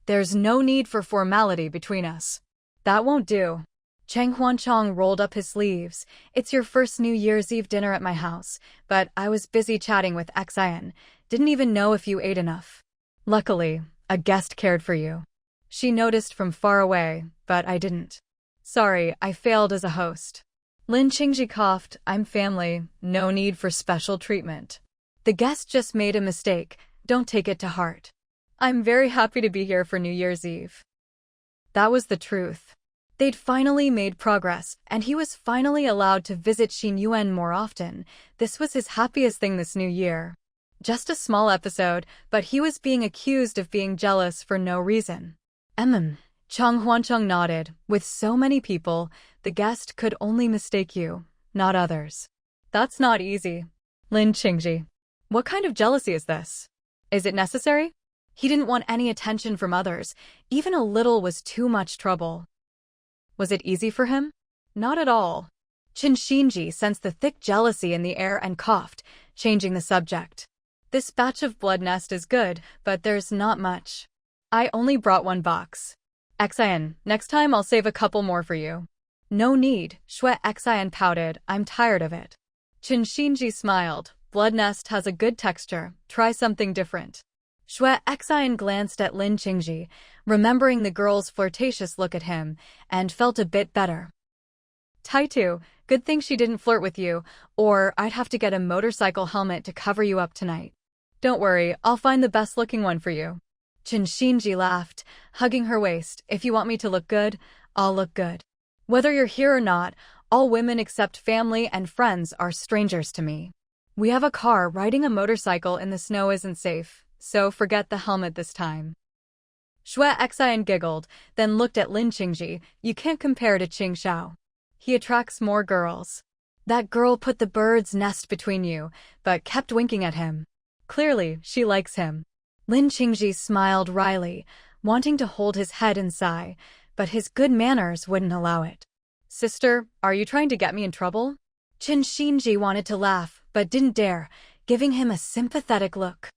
There's no need for formality between us." "That won't do." Cheng Huanchong rolled up his sleeves. "It's your first New Year's Eve dinner at my house, but I was busy chatting with Xian. Didn't even know if you ate enough. Luckily, a guest cared for you. She noticed from far away, but I didn't. Sorry, I failed as a host." Lin Qingji coughed. "I'm family. No need for special treatment. The guest just made a mistake. Don't take it to heart. I'm very happy to be here for New Year's Eve." That was the truth. They'd finally made progress, and he was finally allowed to visit Xinyuan more often. This was his happiest thing this new year. Just a small episode, but he was being accused of being jealous for no reason. Cheng Huanchong nodded. "With so many people, the guest could only mistake you, not others." "That's not easy." Lin Qingji. "What kind of jealousy is this? Is it necessary?" He didn't want any attention from others. Even a little was too much trouble. Was it easy for him? Not at all. Chen Xinji sensed the thick jealousy in the air and coughed, changing the subject. "This batch of blood nest is good, but there's not much. I only brought 1 box. Xian, next time I'll save a couple more for you." No need, Shui Xian pouted, I'm tired of it. Qin Xinji smiled, blood nest has a good texture, try something different. Shui Xian glanced at Lin Qingji, remembering the girl's flirtatious look at him, and felt a bit better. Taitu, good thing she didn't flirt with you, or I'd have to get a motorcycle helmet to cover you up tonight. Don't worry, I'll find the best-looking one for you. Qin Xinji laughed, hugging her waist. If you want me to look good, I'll look good. Whether you're here or not, all women except family and friends are strangers to me. We have a car, riding a motorcycle in the snow isn't safe, so forget the helmet this time. Shui Xian giggled, then looked at Lin Qingji. You can't compare to Qing Xiao. He attracts more girls. That girl put the bird's nest between you, but kept winking at him. Clearly, she likes him. Lin Qingji smiled wryly, wanting to hold his head and sigh, but his good manners wouldn't allow it. Sister, are you trying to get me in trouble? Qin Xinji wanted to laugh, but didn't dare, giving him a sympathetic look.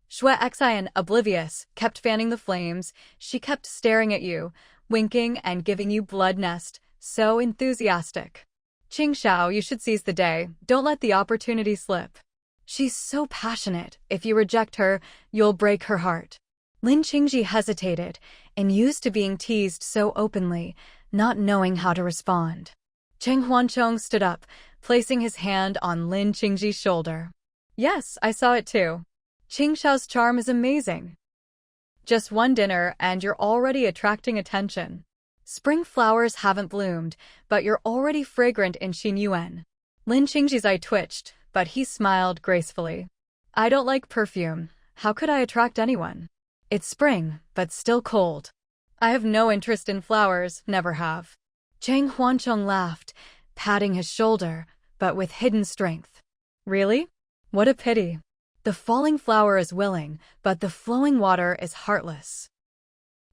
Shui Xian, oblivious, kept fanning the flames. She kept staring at you, winking and giving you blood nest, so enthusiastic. Qing Xiao, you should seize the day, don't let the opportunity slip. She's so passionate, if you reject her, you'll break her heart. Lin Qingji hesitated, and used to being teased so openly, not knowing how to respond. Cheng Huanchong stood up, placing his hand on Lin Qingji's shoulder. Yes, I saw it too. Qing Xiao's charm is amazing. Just one dinner and you're already attracting attention. Spring flowers haven't bloomed, but you're already fragrant in Xinyuan. Lin Qingji's eye twitched, but he smiled gracefully. I don't like perfume. How could I attract anyone? It's spring, but still cold. I have no interest in flowers, never have. Cheng Huanchong laughed, patting his shoulder, but with hidden strength. Really? What a pity. The falling flower is willing, but the flowing water is heartless.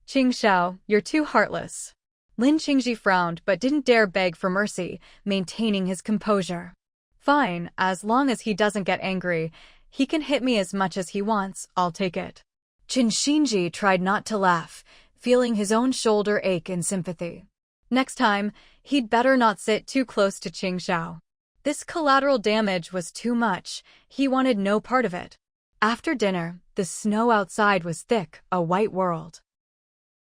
Qing Xiao, you're too heartless. Lin Qingji frowned but didn't dare beg for mercy, maintaining his composure. Fine, as long as he doesn't get angry, he can hit me as much as he wants, I'll take it. Qin Xinji tried not to laugh, feeling his own shoulder ache in sympathy. Next time, he'd better not sit too close to Qing Xiao. This collateral damage was too much, he wanted no part of it. After dinner, the snow outside was thick, a white world.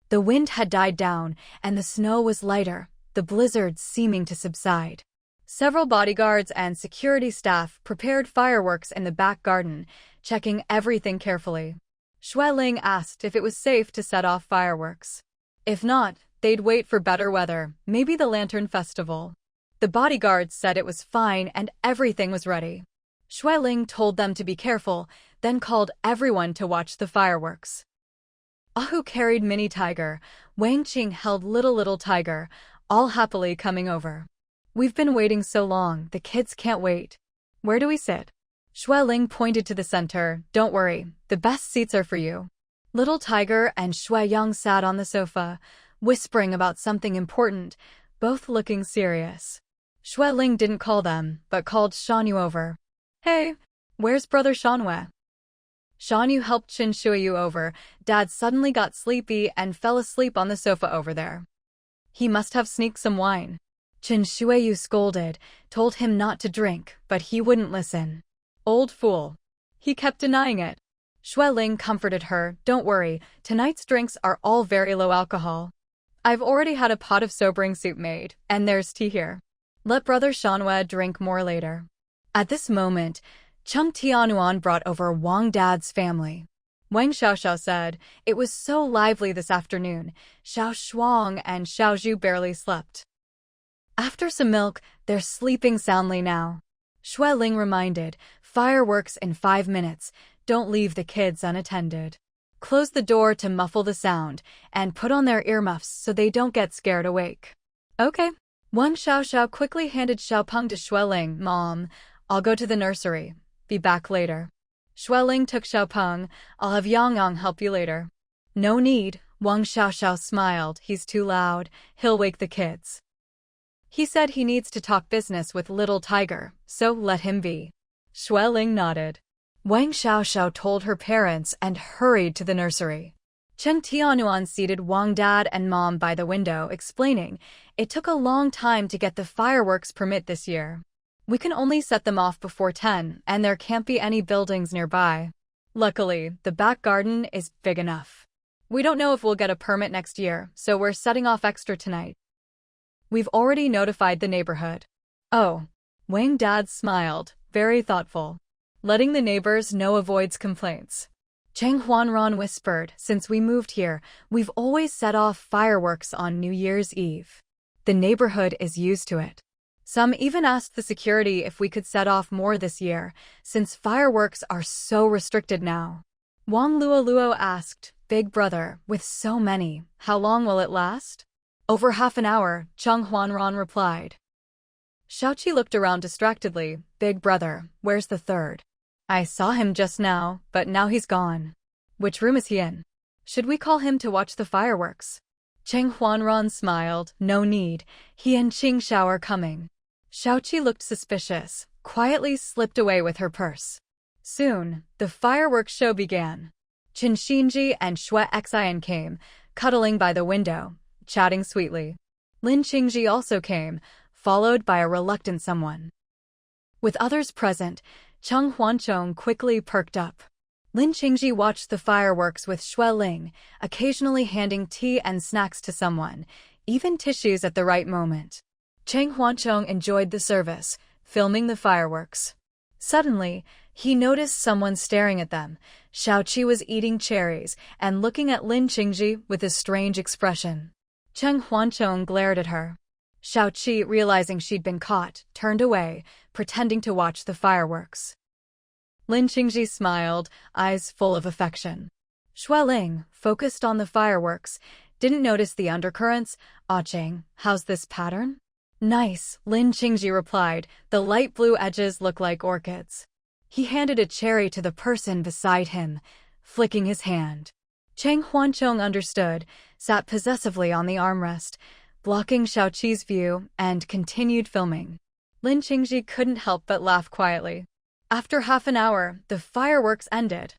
The wind had died down, and the snow was lighter, the blizzard seeming to subside. Several bodyguards and security staff prepared fireworks in the back garden, checking everything carefully. Shui Ling asked if it was safe to set off fireworks. If not, they'd wait for better weather, maybe the Lantern Festival. The bodyguards said it was fine and everything was ready. Shui Ling told them to be careful, then called everyone to watch the fireworks. Ahu carried Mini Tiger, Wang Qing held Little Tiger, all happily coming over. We've been waiting so long, the kids can't wait. Where do we sit? Shui Ling pointed to the center. Don't worry, the best seats are for you. Little Tiger and Shui Yang sat on the sofa, whispering about something important, both looking serious. Shui Ling didn't call them, but called Shanyu over. Hey, where's brother Shanwei? Shanyu helped Qin Shuiyu over. Dad suddenly got sleepy and fell asleep on the sofa over there. He must have sneaked some wine. Qin Shuiyu scolded, told him not to drink, but he wouldn't listen. Old fool. He kept denying it. Shui Ling comforted her. Don't worry, tonight's drinks are all very low alcohol. I've already had a pot of sobering soup made, and there's tea here. Let brother Shanwei drink more later. At this moment, Cheng Tianuan brought over Wang Dad's family. Wang Xiaoxiao said, it was so lively this afternoon, Xiao Shuang and Xiao Zhu barely slept. After some milk, they're sleeping soundly now. Shui Ling reminded, fireworks in 5 minutes, don't leave the kids unattended. Close the door to muffle the sound, and put on their earmuffs so they don't get scared awake. Okay. Wang Xiaoxiao quickly handed Xiaopeng to Shui Ling. Mom, I'll go to the nursery. Be back later. Shui Ling took Xiaopeng. I'll have Yang Yang help you later. No need, Wang Xiaoxiao smiled. He's too loud. He'll wake the kids. He said he needs to talk business with Little Tiger, so let him be. Shui Ling nodded. Wang Xiaoxiao told her parents and hurried to the nursery. Cheng Tianyuan seated Wang Dad and Mom by the window, explaining, "It took a long time to get the fireworks permit this year. We can only set them off before 10, and there can't be any buildings nearby. Luckily, the back garden is big enough. We don't know if we'll get a permit next year, so we're setting off extra tonight. We've already notified the neighborhood." "Oh." Wang Dad smiled, very thoughtful. "Letting the neighbors know avoids complaints." Cheng Huanran whispered, "Since we moved here, we've always set off fireworks on New Year's Eve. The neighborhood is used to it. Some even asked the security if we could set off more this year, since fireworks are so restricted now." Wang Luoluo asked, "Big brother, with so many, how long will it last?" "Over half an hour," Cheng Huanran replied. Xiaoqi looked around distractedly. "Big brother, where's the third? I saw him just now, but now he's gone. Which room is he in? Should we call him to watch the fireworks?" Cheng Huanran smiled. "No need, he and Qingxiao are coming." Xiaoqi looked suspicious, quietly slipped away with her purse. Soon, the fireworks show began. Qin Xinji and Xue Xian came, cuddling by the window, chatting sweetly. Lin Qingji also came, followed by a reluctant someone. With others present, Cheng Huanchong quickly perked up. Lin Qingji watched the fireworks with Xue Ling, occasionally handing tea and snacks to someone, even tissues at the right moment. Cheng Huanchong enjoyed the service, filming the fireworks. Suddenly, he noticed someone staring at them. Xiaoqi was eating cherries and looking at Lin Qingji with a strange expression. Cheng Huanchong glared at her. Xiaoqi, realizing she'd been caught, turned away, pretending to watch the fireworks. Lin Qingji smiled, eyes full of affection. Xue Ling, focused on the fireworks, didn't notice the undercurrents. "Ah Cheng, how's this pattern?" "Nice," Lin Qingji replied. "The light blue edges look like orchids." He handed a cherry to the person beside him, flicking his hand. Cheng Huanchong understood, sat possessively on the armrest, blocking Xiaoqi's view, and continued filming. Lin Qingji couldn't help but laugh quietly. After half an hour, the fireworks ended.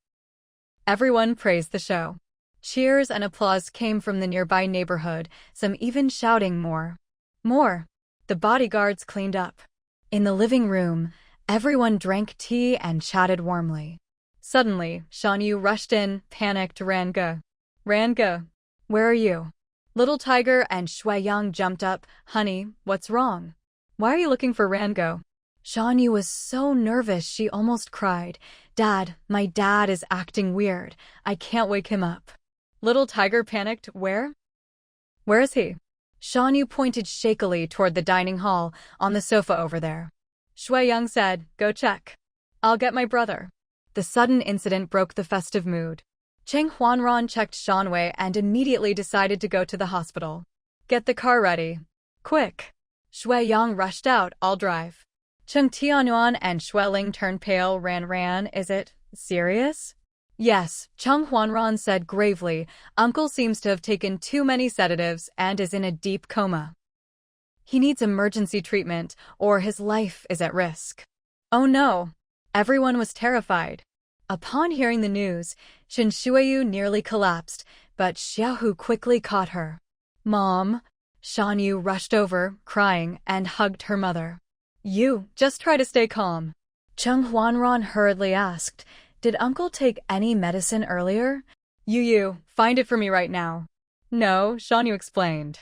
Everyone praised the show. Cheers and applause came from the nearby neighborhood, some even shouting more. More. The bodyguards cleaned up. In the living room, everyone drank tea and chatted warmly. Suddenly, Shan Yu rushed in, panicked. "Ranga. Ranga. Where are you?" Little Tiger and Shui Yang jumped up. "Honey, what's wrong? Why are you looking for Rango?" Shan Yu was so nervous she almost cried. "Dad, my dad is acting weird. I can't wake him up." Little Tiger panicked. Where is he?" Shan Yu pointed shakily toward the dining hall, on the sofa over there. Shui Yang said, "Go check. I'll get my brother." The sudden incident broke the festive mood. Cheng Huanran checked Shanwei and immediately decided to go to the hospital. "Get the car ready. Quick." Shui Yang rushed out. "I'll drive." Cheng Tianyuan and Xue Ling turned pale. Ran, is it serious?" "Yes," Cheng Huanran said gravely. "Uncle seems to have taken too many sedatives and is in a deep coma. He needs emergency treatment, or his life is at risk." "Oh no." Everyone was terrified. Upon hearing the news, Shen Shuiyu nearly collapsed, but Xiaohu quickly caught her. "Mom." Shan Yu rushed over, crying, and hugged her mother. "You, just try to stay calm." Cheng Huanran hurriedly asked, "Did Uncle take any medicine earlier?" You, find it for me right now." "No," Shan Yu explained.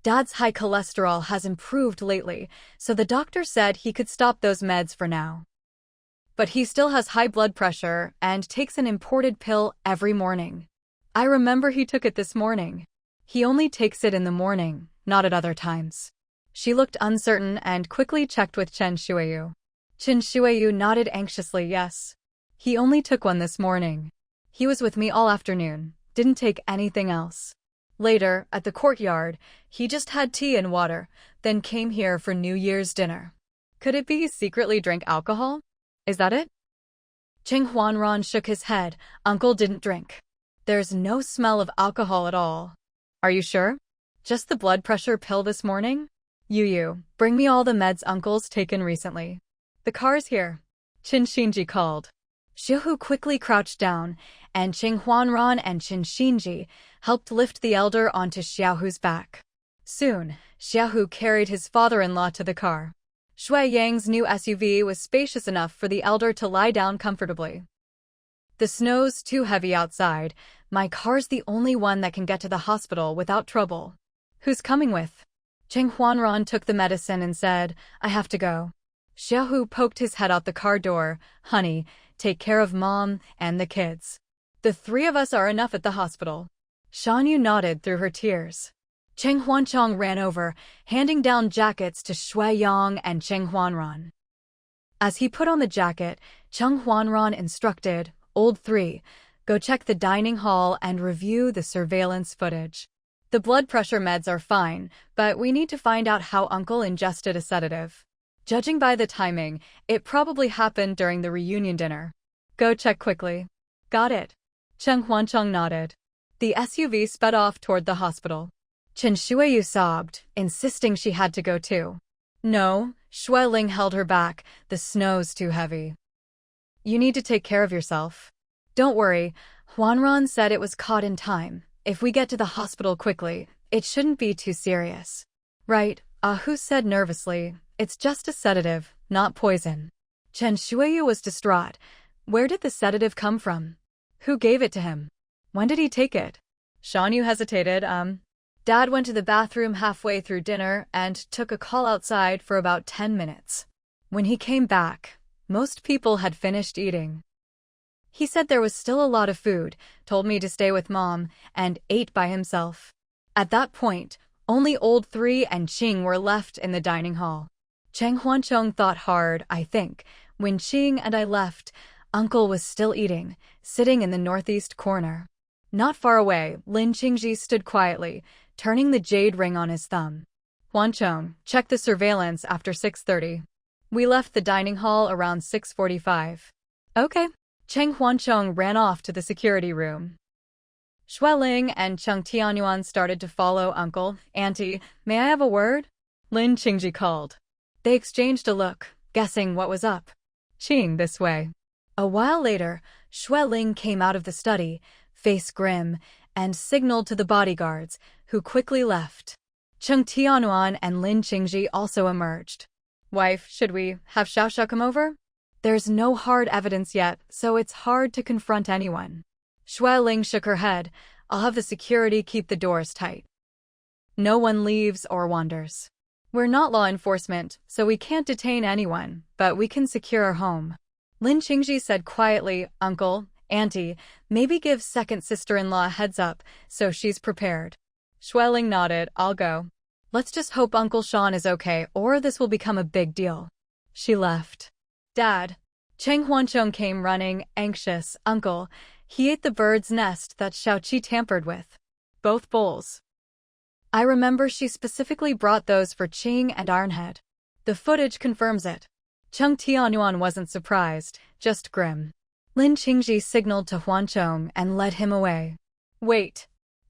"Dad's high cholesterol has improved lately, so the doctor said he could stop those meds for now. But he still has high blood pressure and takes an imported pill every morning. I remember he took it this morning. He only takes it in the morning, not at other times." She looked uncertain and quickly checked with Chen Shuiyu. Chen Shuiyu nodded anxiously. "Yes. He only took one this morning. He was with me all afternoon, didn't take anything else. Later, at the courtyard, he just had tea and water, then came here for New Year's dinner." "Could it be he secretly drank alcohol? Is that it?" Cheng Huanran shook his head. "Uncle didn't drink. There's no smell of alcohol at all." "Are you sure? Just the blood pressure pill this morning?" You, bring me all the meds Uncle's taken recently." "The car's here," Qin Xinji called. Xiaohu quickly crouched down, and Qing Huanran and Qin Xinji helped lift the elder onto Xiaohu's back. Soon, Xiaohu carried his father-in-law to the car. Shui Yang's new SUV was spacious enough for the elder to lie down comfortably. The snow's too heavy outside. My car's the only one that can get to the hospital without trouble. Who's coming with? Qing Huanran took the medicine and said, I have to go. Xiaohu poked his head out the car door. Honey, take care of Mom and the kids. The three of us are enough at the hospital. Shanyu nodded through her tears. Cheng Huanchong ran over, handing down jackets to Shui Yang and Cheng Huanran. As he put on the jacket, Cheng Huanran instructed, Old 3, go check the dining hall and review the surveillance footage. The blood pressure meds are fine, but we need to find out how Uncle ingested a sedative. Judging by the timing, it probably happened during the reunion dinner. Go check quickly. Got it. Cheng Huanchong nodded. The SUV sped off toward the hospital. Chen Shuiyu sobbed, insisting she had to go too. No, Shui Ling held her back. The snow's too heavy. You need to take care of yourself. Don't worry, Huanran said it was caught in time. If we get to the hospital quickly, it shouldn't be too serious. Right, Ahu said nervously. It's just a sedative, not poison. Chen Shuiyu was distraught. Where did the sedative come from? Who gave it to him? When did he take it? Shanyu hesitated. Dad went to the bathroom halfway through dinner and took a call outside for about 10 minutes. When he came back, most people had finished eating. He said there was still a lot of food, told me to stay with Mom, and ate by himself. At that point, only Old 3 and Qing were left in the dining hall. Cheng Huanchong thought hard, I think. When Qing and I left, Uncle was still eating, sitting in the northeast corner. Not far away, Lin Qingji stood quietly, turning the jade ring on his thumb. Huanchong, check the surveillance after 6:30. We left the dining hall around 6:45. Okay. Cheng Huanchong ran off to the security room. Shui Ling and Cheng Tianyuan started to follow Uncle. Auntie, may I have a word? Lin Qingji called. They exchanged a look, guessing what was up. Qing, this way. A while later, Shui Ling came out of the study, face grim, and signaled to the bodyguards, who quickly left. Cheng Tianyuan and Lin Qingji also emerged. Wife, should we have Xiaoxia come over? There's no hard evidence yet, so it's hard to confront anyone. Shui Ling shook her head. I'll have the security keep the doors tight. No one leaves or wanders. We're not law enforcement, so we can't detain anyone, but we can secure our home. Lin Qingji said quietly, Uncle, Auntie, maybe give second sister-in-law a heads up, so she's prepared. Shui Ling nodded, I'll go. Let's just hope Uncle Sean is okay, or this will become a big deal. She left. Dad. Cheng Huanchong came running, anxious. Uncle, he ate the bird's nest that Xiaoqi tampered with. Both bowls. I remember she specifically brought those for Qing and Ironhead. The footage confirms it. Cheng Tianyuan wasn't surprised, just grim. Lin Qingji signaled to Huanchong and led him away. Wait.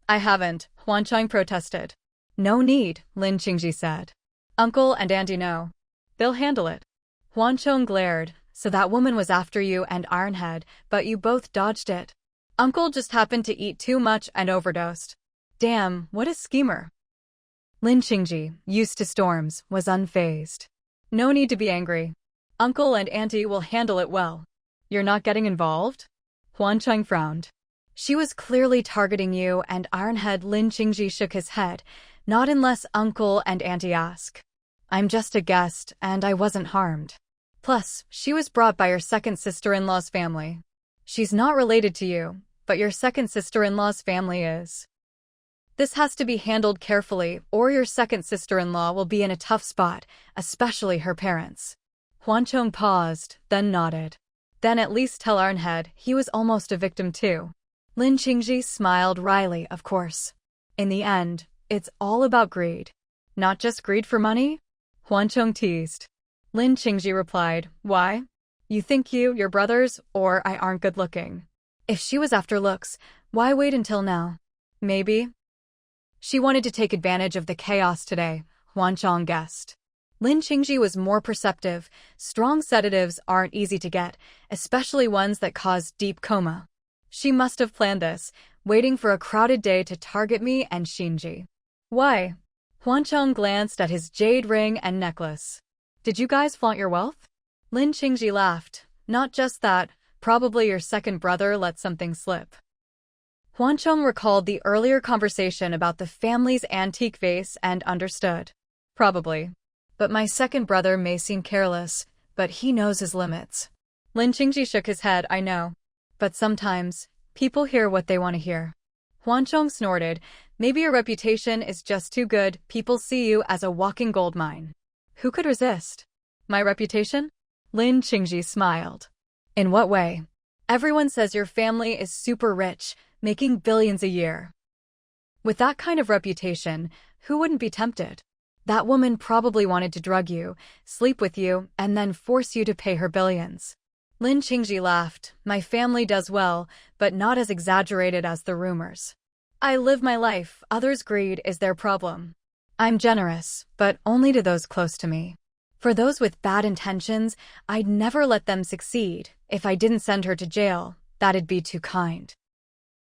I haven't, Huanchong protested. No need, Lin Qingji said. Uncle and Auntie know. They'll handle it. Huanchong glared. So that woman was after you and Ironhead, but you both dodged it. Uncle just happened to eat too much and overdosed. Damn, what a schemer. Lin Qingji, used to storms, was unfazed. No need to be angry. Uncle and Auntie will handle it well. You're not getting involved? Huanchong frowned. She was clearly targeting you and Ironhead. Lin Qingji shook his head. Not unless Uncle and Auntie ask. I'm just a guest, and I wasn't harmed. Plus, she was brought by your second sister-in-law's family. She's not related to you, but your second sister-in-law's family is. This has to be handled carefully, or your second sister-in-law will be in a tough spot, especially her parents. Huanchong paused, then nodded. Then at least tell Ironhead he was almost a victim too. Lin Qingji smiled wryly, of course. In the end, it's all about greed. Not just greed for money? Huanchong teased. Lin Qingji replied, why? You think your brothers, or I aren't good looking. If she was after looks, why wait until now? Maybe. She wanted to take advantage of the chaos today, Huanchong guessed. Lin Qingji was more perceptive. Strong sedatives aren't easy to get, especially ones that cause deep coma. She must have planned this, waiting for a crowded day to target me and Shinji. Why? Huancheng glanced at his jade ring and necklace. Did you guys flaunt your wealth? Lin Qingji laughed. Not just that, probably your second brother let something slip. Huancheng recalled the earlier conversation about the family's antique vase and understood. Probably. But my second brother may seem careless, but he knows his limits. Lin Qingji shook his head. I know. But sometimes, people hear what they want to hear. Huancheng snorted. Maybe your reputation is just too good. People see you as a walking gold mine. Who could resist? My reputation? Lin Qingji smiled. In what way? Everyone says your family is super rich, making billions a year. With that kind of reputation, who wouldn't be tempted? That woman probably wanted to drug you, sleep with you, and then force you to pay her billions. Lin Qingji laughed. My family does well, but not as exaggerated as the rumors. I live my life, others' greed is their problem. I'm generous, but only to those close to me. For those with bad intentions, I'd never let them succeed. If I didn't send her to jail, that'd be too kind.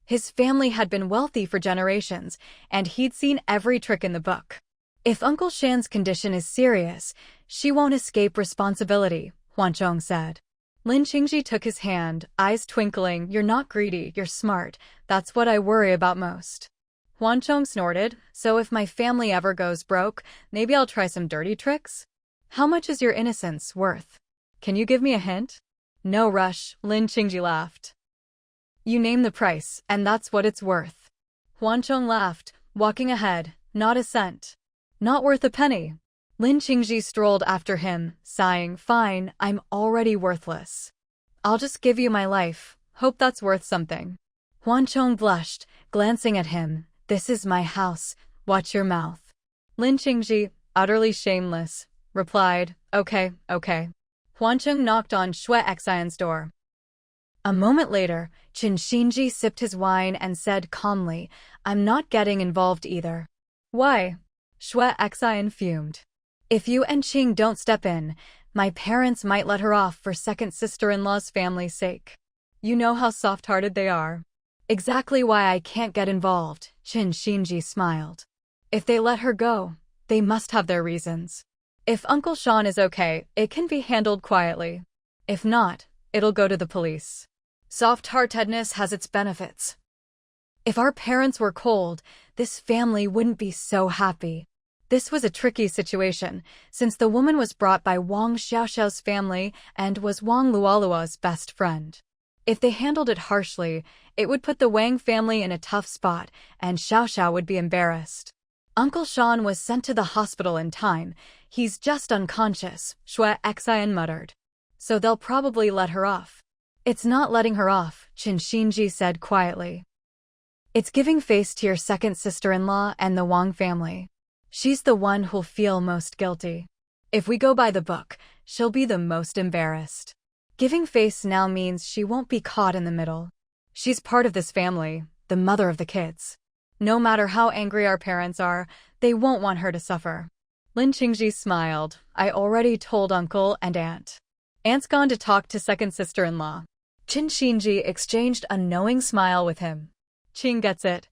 His family had been wealthy for generations, and he'd seen every trick in the book. If Uncle Shan's condition is serious, she won't escape responsibility, Huancheng said. Lin Qingji took his hand, eyes twinkling. You're not greedy, you're smart. That's what I worry about most. Huancheng snorted. So if my family ever goes broke, maybe I'll try some dirty tricks? How much is your innocence worth? Can you give me a hint? No rush, Lin Qingji laughed. You name the price, and that's what it's worth. Huancheng laughed, walking ahead. Not a cent. Not worth a penny. Lin Qingji strolled after him, sighing. Fine, I'm already worthless. I'll just give you my life. Hope that's worth something. Huancheng blushed, glancing at him. This is my house. Watch your mouth. Lin Qingji, utterly shameless, replied. Okay. Huancheng knocked on Shui Xian's door. A moment later, Qin Shinji sipped his wine and said calmly, I'm not getting involved either. Why? Shui Xian fumed. If you and Qing don't step in, my parents might let her off for second sister-in-law's family's sake. You know how soft-hearted they are. Exactly why I can't get involved, Qin Shinji smiled. If they let her go, they must have their reasons. If Uncle Sean is okay, it can be handled quietly. If not, it'll go to the police. Soft-heartedness has its benefits. If our parents were cold, this family wouldn't be so happy. This was a tricky situation, since the woman was brought by Wang Xiaoxiao's family and was Wang Luoluo's best friend. If they handled it harshly, it would put the Wang family in a tough spot, and Xiaoxiao would be embarrassed. Uncle Sean was sent to the hospital in time. He's just unconscious, Shui Xian muttered. So they'll probably let her off. It's not letting her off, Qin Shinji said quietly. It's giving face to your second sister-in-law and the Wang family. She's the one who'll feel most guilty. If we go by the book, she'll be the most embarrassed. Giving face now means she won't be caught in the middle. She's part of this family, the mother of the kids. No matter how angry our parents are, they won't want her to suffer. Lin Qingji smiled. I already told uncle and aunt. Aunt's gone to talk to second sister-in-law. Qin Shinji exchanged a knowing smile with him. Qing gets it.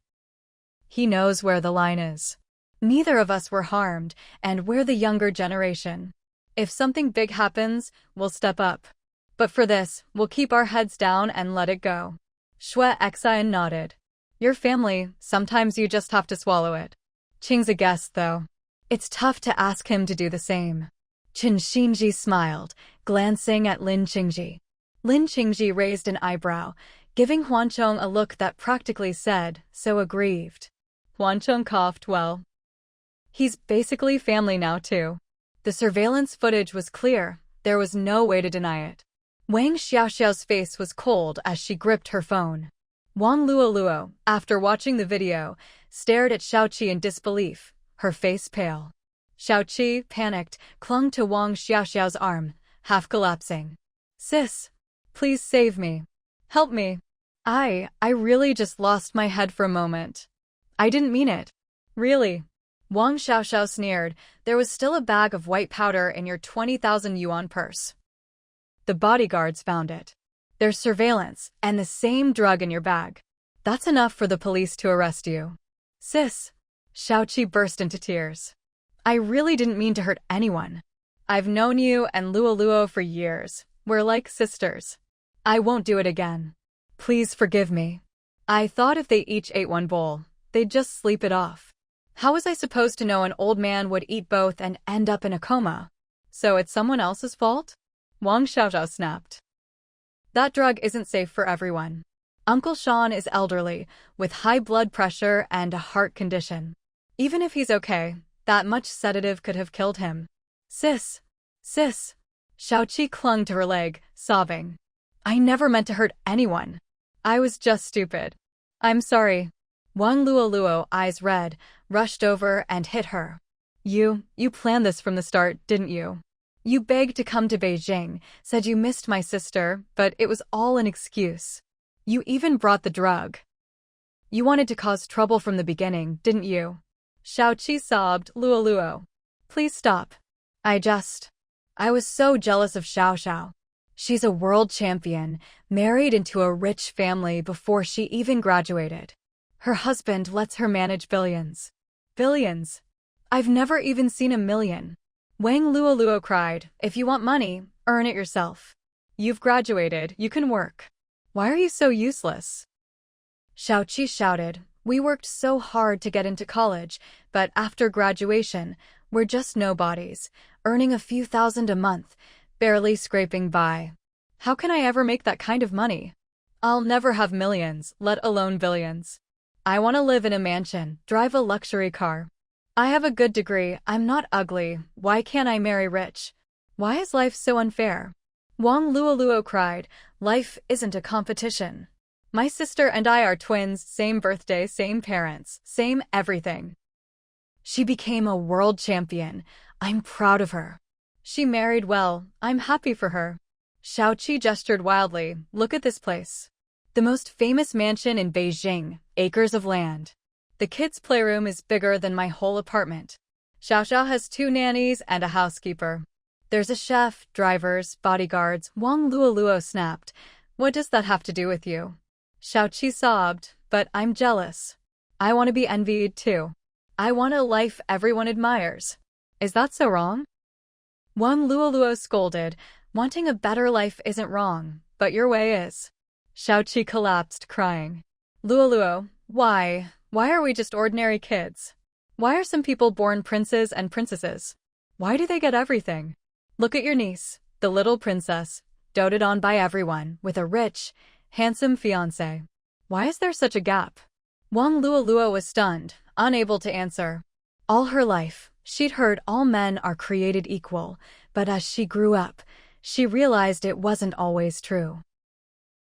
He knows where the line is. Neither of us were harmed, and we're the younger generation. If something big happens, we'll step up. But for this, we'll keep our heads down and let it go. Shui Xian nodded. Your family, sometimes you just have to swallow it. Qing's a guest, though. It's tough to ask him to do the same. Qin Shinji smiled, glancing at Lin Qingji. Lin Qingji raised an eyebrow, giving Huancheng a look that practically said, so aggrieved. Huancheng coughed. Well, he's basically family now, too. The surveillance footage was clear. There was no way to deny it. Wang Xiaoxiao's face was cold as she gripped her phone. Wang Luoluo, after watching the video, stared at Xiaoqi in disbelief, her face pale. Xiaoqi, panicked, clung to Wang Xiaoxiao's arm, half collapsing. Sis, please save me. Help me. I really just lost my head for a moment. I didn't mean it. Really. Wang Xiaoxiao sneered. There was still a bag of white powder in your 20,000 yuan purse. The bodyguards found it. There's surveillance, and the same drug in your bag. That's enough for the police to arrest you. Sis. Xiaoqi burst into tears. I really didn't mean to hurt anyone. I've known you and Luo for years. We're like sisters. I won't do it again. Please forgive me. I thought if they each ate one bowl, they'd just sleep it off. How was I supposed to know an old man would eat both and end up in a coma? So it's someone else's fault? Wang Xiaoxiao snapped. That drug isn't safe for everyone. Uncle Sean is elderly, with high blood pressure and a heart condition. Even if he's okay, that much sedative could have killed him. Sis. Xiaoqi clung to her leg, sobbing. I never meant to hurt anyone. I was just stupid. I'm sorry. Wang Luo, eyes red, rushed over and hit her. You planned this from the start, didn't you? You begged to come to Beijing, said you missed my sister, but it was all an excuse. You even brought the drug. You wanted to cause trouble from the beginning, didn't you? Xiaoqi sobbed. Luo. Please stop. I was so jealous of Xiaoxiao. She's a world champion, married into a rich family before she even graduated. Her husband lets her manage billions. Billions? I've never even seen a million. Wang Luo cried, if you want money, earn it yourself. You've graduated, you can work. Why are you so useless? Xiaoqi shouted, we worked so hard to get into college, but after graduation, we're just nobodies, earning a few thousand a month, barely scraping by. How can I ever make that kind of money? I'll never have millions, let alone billions. I want to live in a mansion, drive a luxury car. I have a good degree, I'm not ugly, why can't I marry rich? Why is life so unfair? Wang Luo cried, life isn't a competition. My sister and I are twins, same birthday, same parents, same everything. She became a world champion. I'm proud of her. She married well. I'm happy for her. Xiaoqi gestured wildly. Look at this place. The most famous mansion in Beijing, acres of land. The kids' playroom is bigger than my whole apartment. Xiaoxiao has 2 nannies and a housekeeper. There's a chef, drivers, bodyguards. Wang Luo snapped. What does that have to do with you? Xiaoqi sobbed, but I'm jealous. I want to be envied too. I want a life everyone admires. Is that so wrong? Wang Luo scolded. Wanting a better life isn't wrong, but your way is. Xiaoqi collapsed, crying. Luo, why are we just ordinary kids? Why are some people born princes and princesses? Why do they get everything? Look at your niece, the little princess, doted on by everyone, with a rich, handsome fiancé. Why is there such a gap? Wang Luo was stunned, unable to answer. All her life, she'd heard all men are created equal, but as she grew up, she realized it wasn't always true.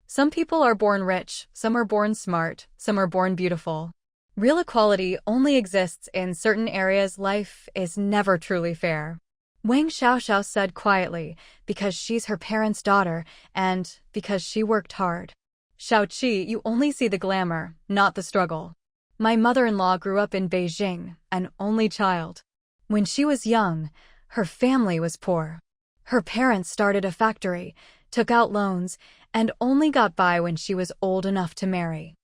Some people are born rich, some are born smart, some are born beautiful. Real equality only exists in certain areas. Life is never truly fair. Wang Xiaoxiao said quietly, because she's her parents' daughter, and because she worked hard. Xiaoqi, you only see the glamour, not the struggle. My mother-in-law grew up in Beijing, an only child. When she was young, her family was poor. Her parents started a factory, took out loans, and only got by when she was old enough to marry.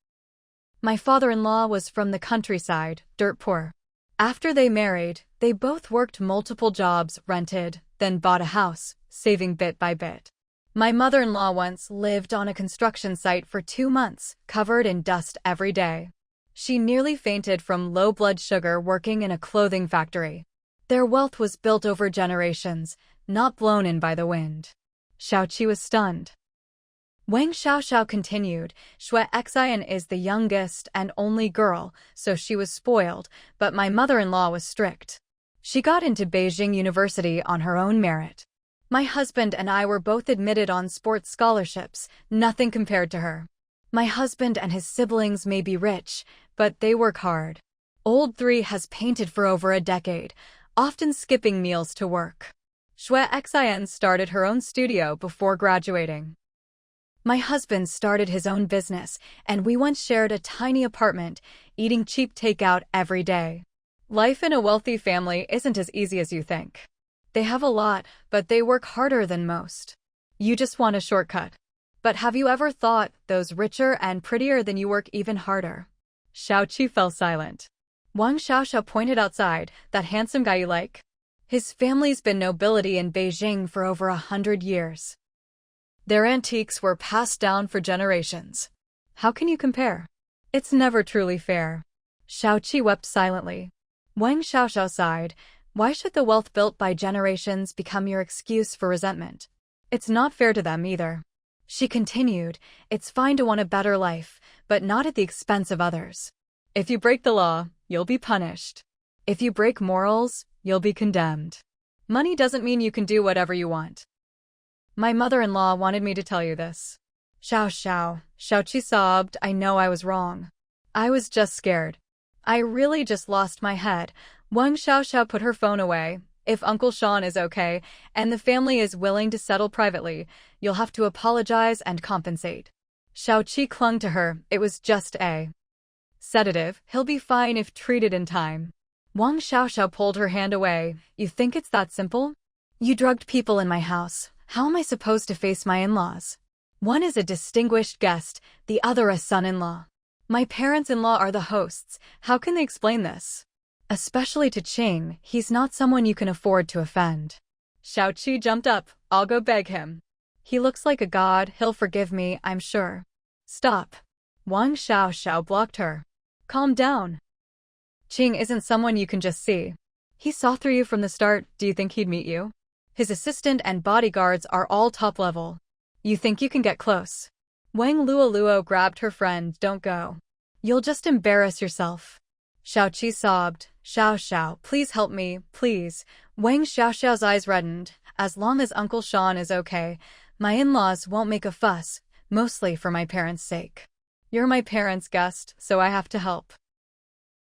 My father-in-law was from the countryside, dirt poor. After they married, they both worked multiple jobs, rented, then bought a house, saving bit by bit. My mother-in-law once lived on a construction site for 2 months, covered in dust every day. She nearly fainted from low blood sugar working in a clothing factory. Their wealth was built over generations, not blown in by the wind. Xiaoqi was stunned. Wang Xiaoxiao continued, Xue Xian is the youngest and only girl, so she was spoiled, but my mother-in-law was strict. She got into Beijing University on her own merit. My husband and I were both admitted on sports scholarships, nothing compared to her. My husband and his siblings may be rich, but they work hard. Old 3 has painted for over a decade, often skipping meals to work. Xue Xian started her own studio before graduating. My husband started his own business, and we once shared a tiny apartment, eating cheap takeout every day. Life in a wealthy family isn't as easy as you think. They have a lot, but they work harder than most. You just want a shortcut. But have you ever thought those richer and prettier than you work even harder? Xiaoqi fell silent. Wang Xiaoxiao pointed outside, that handsome guy you like? His family's been nobility in Beijing for over 100 years. Their antiques were passed down for generations. How can you compare? It's never truly fair. Xiaoqi wept silently. Wang Xiaoxiao sighed. Why should the wealth built by generations become your excuse for resentment? It's not fair to them either. She continued, it's fine to want a better life, but not at the expense of others. If you break the law, you'll be punished. If you break morals, you'll be condemned. Money doesn't mean you can do whatever you want. My mother-in-law wanted me to tell you this. Xiaoqi sobbed, I know I was wrong. I was just scared. I really just lost my head. Wang Xiaoxiao put her phone away. If Uncle Sean is okay, and the family is willing to settle privately, you'll have to apologize and compensate. Xiaoqi clung to her, it was just a sedative, he'll be fine if treated in time. Wang Xiaoxiao pulled her hand away, you think it's that simple? You drugged people in my house, how am I supposed to face my in-laws? One is a distinguished guest, the other a son-in-law. My parents-in-law are the hosts, how can they explain this? Especially to Qing, he's not someone you can afford to offend. Xiaoqi jumped up, I'll go beg him. He looks like a god, he'll forgive me, I'm sure. Stop. Wang Xiaoxiao blocked her. Calm down. Qing isn't someone you can just see. He saw through you from the start, do you think he'd meet you? His assistant and bodyguards are all top level. You think you can get close? Wang Luoluo grabbed her friend, don't go. You'll just embarrass yourself. Xiaoqi sobbed, Xiaoxiao, please help me, please. Wang Xiaoxiao's eyes reddened. As long as Uncle Sean is okay, my in-laws won't make a fuss, mostly for my parents' sake. You're my parents' guest, so I have to help.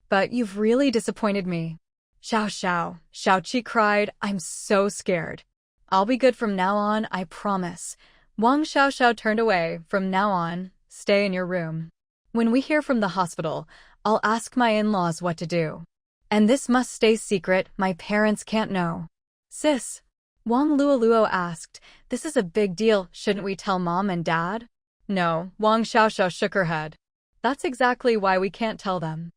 But you've really disappointed me. Xiaoqi cried, I'm so scared. I'll be good from now on, I promise. Wang Xiaoxiao turned away, from now on, stay in your room. When we hear from the hospital, I'll ask my in-laws what to do. And this must stay secret, my parents can't know. Sis, Wang Luoluo asked, this is a big deal, shouldn't we tell mom and dad? No, Wang Xiaoxiao shook her head. That's exactly why we can't tell them.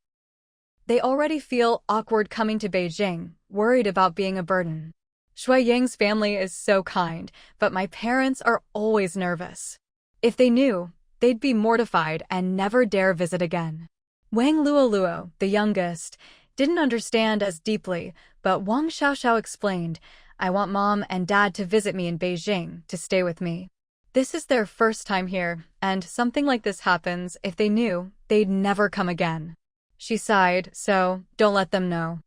They already feel awkward coming to Beijing, worried about being a burden. Shui Ying's family is so kind, but my parents are always nervous. If they knew, they'd be mortified and never dare visit again. Wang Luoluo, the youngest, didn't understand as deeply, but Wang Xiaoxiao explained, I want mom and dad to visit me in Beijing, to stay with me. This is their first time here, and something like this happens, if they knew, they'd never come again. She sighed, so, don't let them know.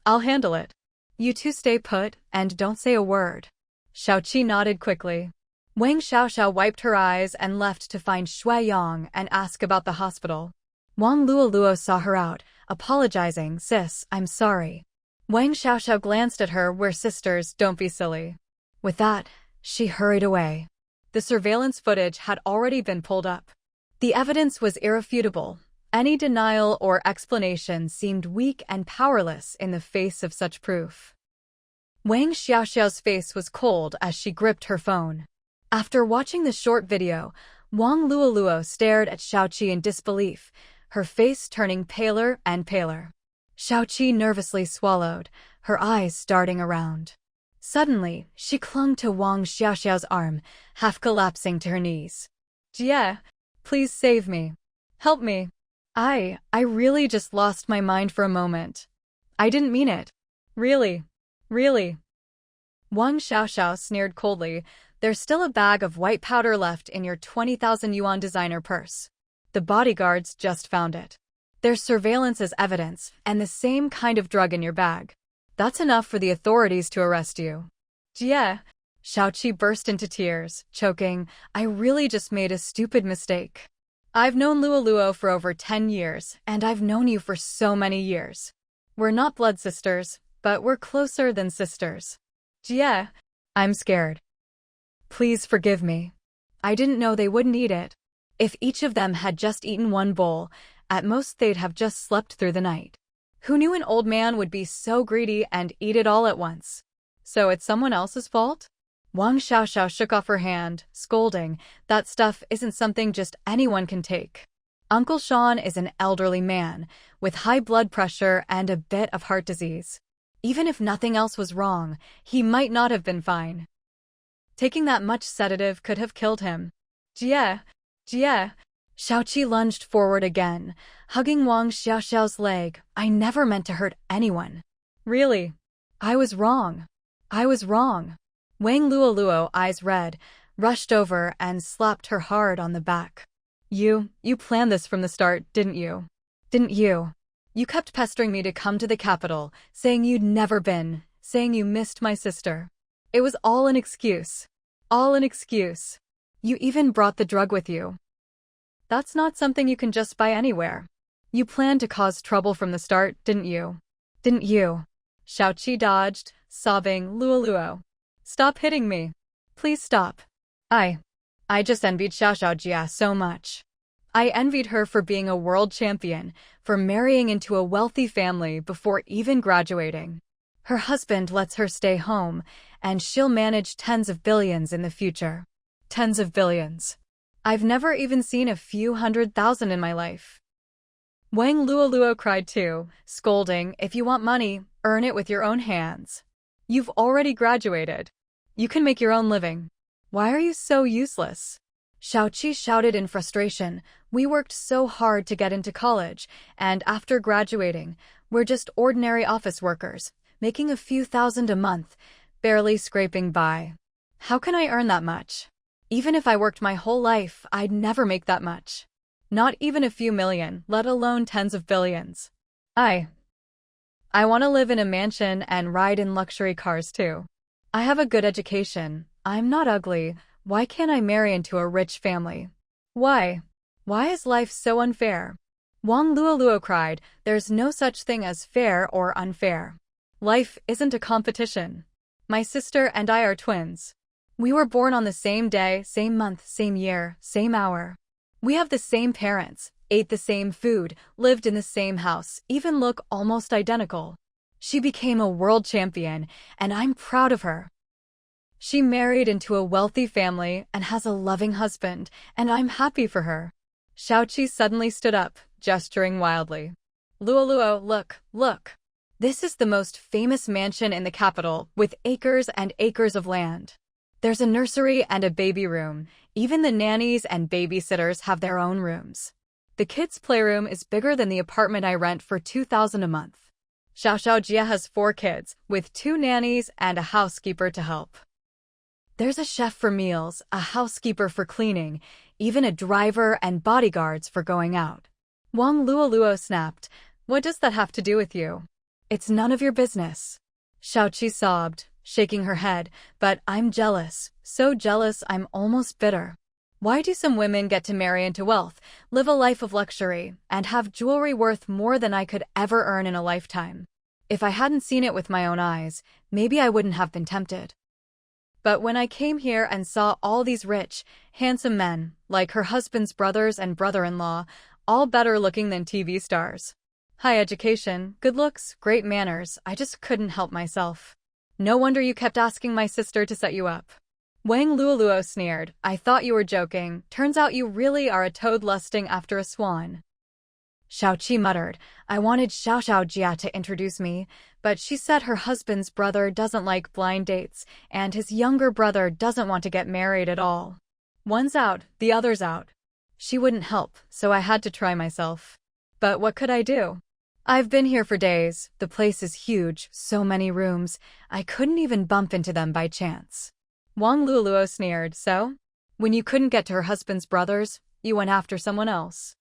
I'll handle it. You two stay put, and don't say a word. Xiaoqi nodded quickly. Wang Xiaoxiao wiped her eyes and left to find Shui Yang and ask about the hospital. Wang Luoluo saw her out, apologizing, sis, I'm sorry. Wang Xiaoxiao glanced at her, we're sisters, don't be silly. With that, she hurried away. The surveillance footage had already been pulled up. The evidence was irrefutable. Any denial or explanation seemed weak and powerless in the face of such proof. Wang Xiaoxiao's face was cold as she gripped her phone. After watching the short video, Wang Luoluo stared at Xiaoqi in disbelief, her face turning paler and paler. Xiaoqi nervously swallowed, her eyes starting around. Suddenly, she clung to Wang Xiaoxiao's arm, half collapsing to her knees. Jie, please save me. Help me. I really just lost my mind for a moment. I didn't mean it. Really. Wang Xiaoxiao sneered coldly, there's still a bag of white powder left in your 20,000 yuan designer purse. The bodyguards just found it. There's surveillance as evidence, and the same kind of drug in your bag. That's enough for the authorities to arrest you. Jie. Xiaoqi burst into tears, choking, I really just made a stupid mistake. I've known Luoluo for over 10 years, and I've known you for so many years. We're not blood sisters, but we're closer than sisters. Jie, I'm scared. Please forgive me. I didn't know they wouldn't eat it. If each of them had just eaten one bowl, at most they'd have just slept through the night. Who knew an old man would be so greedy and eat it all at once? So it's someone else's fault? Wang Xiaoxiao shook off her hand, scolding, that stuff isn't something just anyone can take. Uncle Sean is an elderly man, with high blood pressure and a bit of heart disease. Even if nothing else was wrong, he might not have been fine. Taking that much sedative could have killed him. Jie, Jie. Xiaoqi lunged forward again, hugging Wang Xiaoxiao's leg. I never meant to hurt anyone. Really? I was wrong. I was wrong. Wang Luoluo, eyes red, rushed over and slapped her hard on the back. You planned this from the start, didn't you? Didn't you? You kept pestering me to come to the capital, saying you'd never been, saying you missed my sister. It was all an excuse. All an excuse. You even brought the drug with you. That's not something you can just buy anywhere. You planned to cause trouble from the start, didn't you? Didn't you? Xiaoqi dodged, sobbing, Luoluo. Stop hitting me. Please stop. I just envied Xiao Jia so much. I envied her for being a world champion, for marrying into a wealthy family before even graduating. Her husband lets her stay home, and she'll manage tens of billions in the future. Tens of billions. I've never even seen a few 100,000 in my life. Wang Luoluo cried too, scolding, if you want money, earn it with your own hands. You've already graduated. You can make your own living. Why are you so useless? Xiaoqi shouted in frustration. We worked so hard to get into college, and after graduating, we're just ordinary office workers, making a few thousand a month, barely scraping by. How can I earn that much? Even if I worked my whole life, I'd never make that much. Not even a few million, let alone tens of billions. I want to live in a mansion and ride in luxury cars too. I have a good education. I'm not ugly. Why can't I marry into a rich family? Why? Why is life so unfair? Wang Luoluo cried, there's no such thing as fair or unfair. Life isn't a competition. My sister and I are twins. We were born on the same day, same month, same year, same hour. We have the same parents, ate the same food, lived in the same house, even look almost identical. She became a world champion, and I'm proud of her. She married into a wealthy family and has a loving husband, and I'm happy for her. Xiaoqi suddenly stood up, gesturing wildly. Luoluo, look. This is the most famous mansion in the capital, with acres and acres of land. There's a nursery and a baby room. Even the nannies and babysitters have their own rooms. The kids' playroom is bigger than the apartment I rent for 2,000 a month. Xiao Jia has 4 kids, with 2 nannies and a housekeeper to help. There's a chef for meals, a housekeeper for cleaning, even a driver and bodyguards for going out. Wang Luoluo snapped, what does that have to do with you? It's none of your business. Xiaoqi sobbed, shaking her head, but I'm jealous, so jealous I'm almost bitter. Why do some women get to marry into wealth, live a life of luxury, and have jewelry worth more than I could ever earn in a lifetime? If I hadn't seen it with my own eyes, maybe I wouldn't have been tempted. But when I came here and saw all these rich, handsome men, like her husband's brothers and brother-in-law, all better looking than TV stars. High education, good looks, great manners, I just couldn't help myself. No wonder you kept asking my sister to set you up. Wang Luoluo sneered, I thought you were joking, turns out you really are a toad lusting after a swan. Xiaoqi muttered, I wanted Xiao Jia to introduce me, but she said her husband's brother doesn't like blind dates, and his younger brother doesn't want to get married at all. One's out, the other's out. She wouldn't help, so I had to try myself. But what could I do? I've been here for days, the place is huge, so many rooms, I couldn't even bump into them by chance. Wang Luoluo sneered, so? When you couldn't get to her husband's brothers, you went after someone else.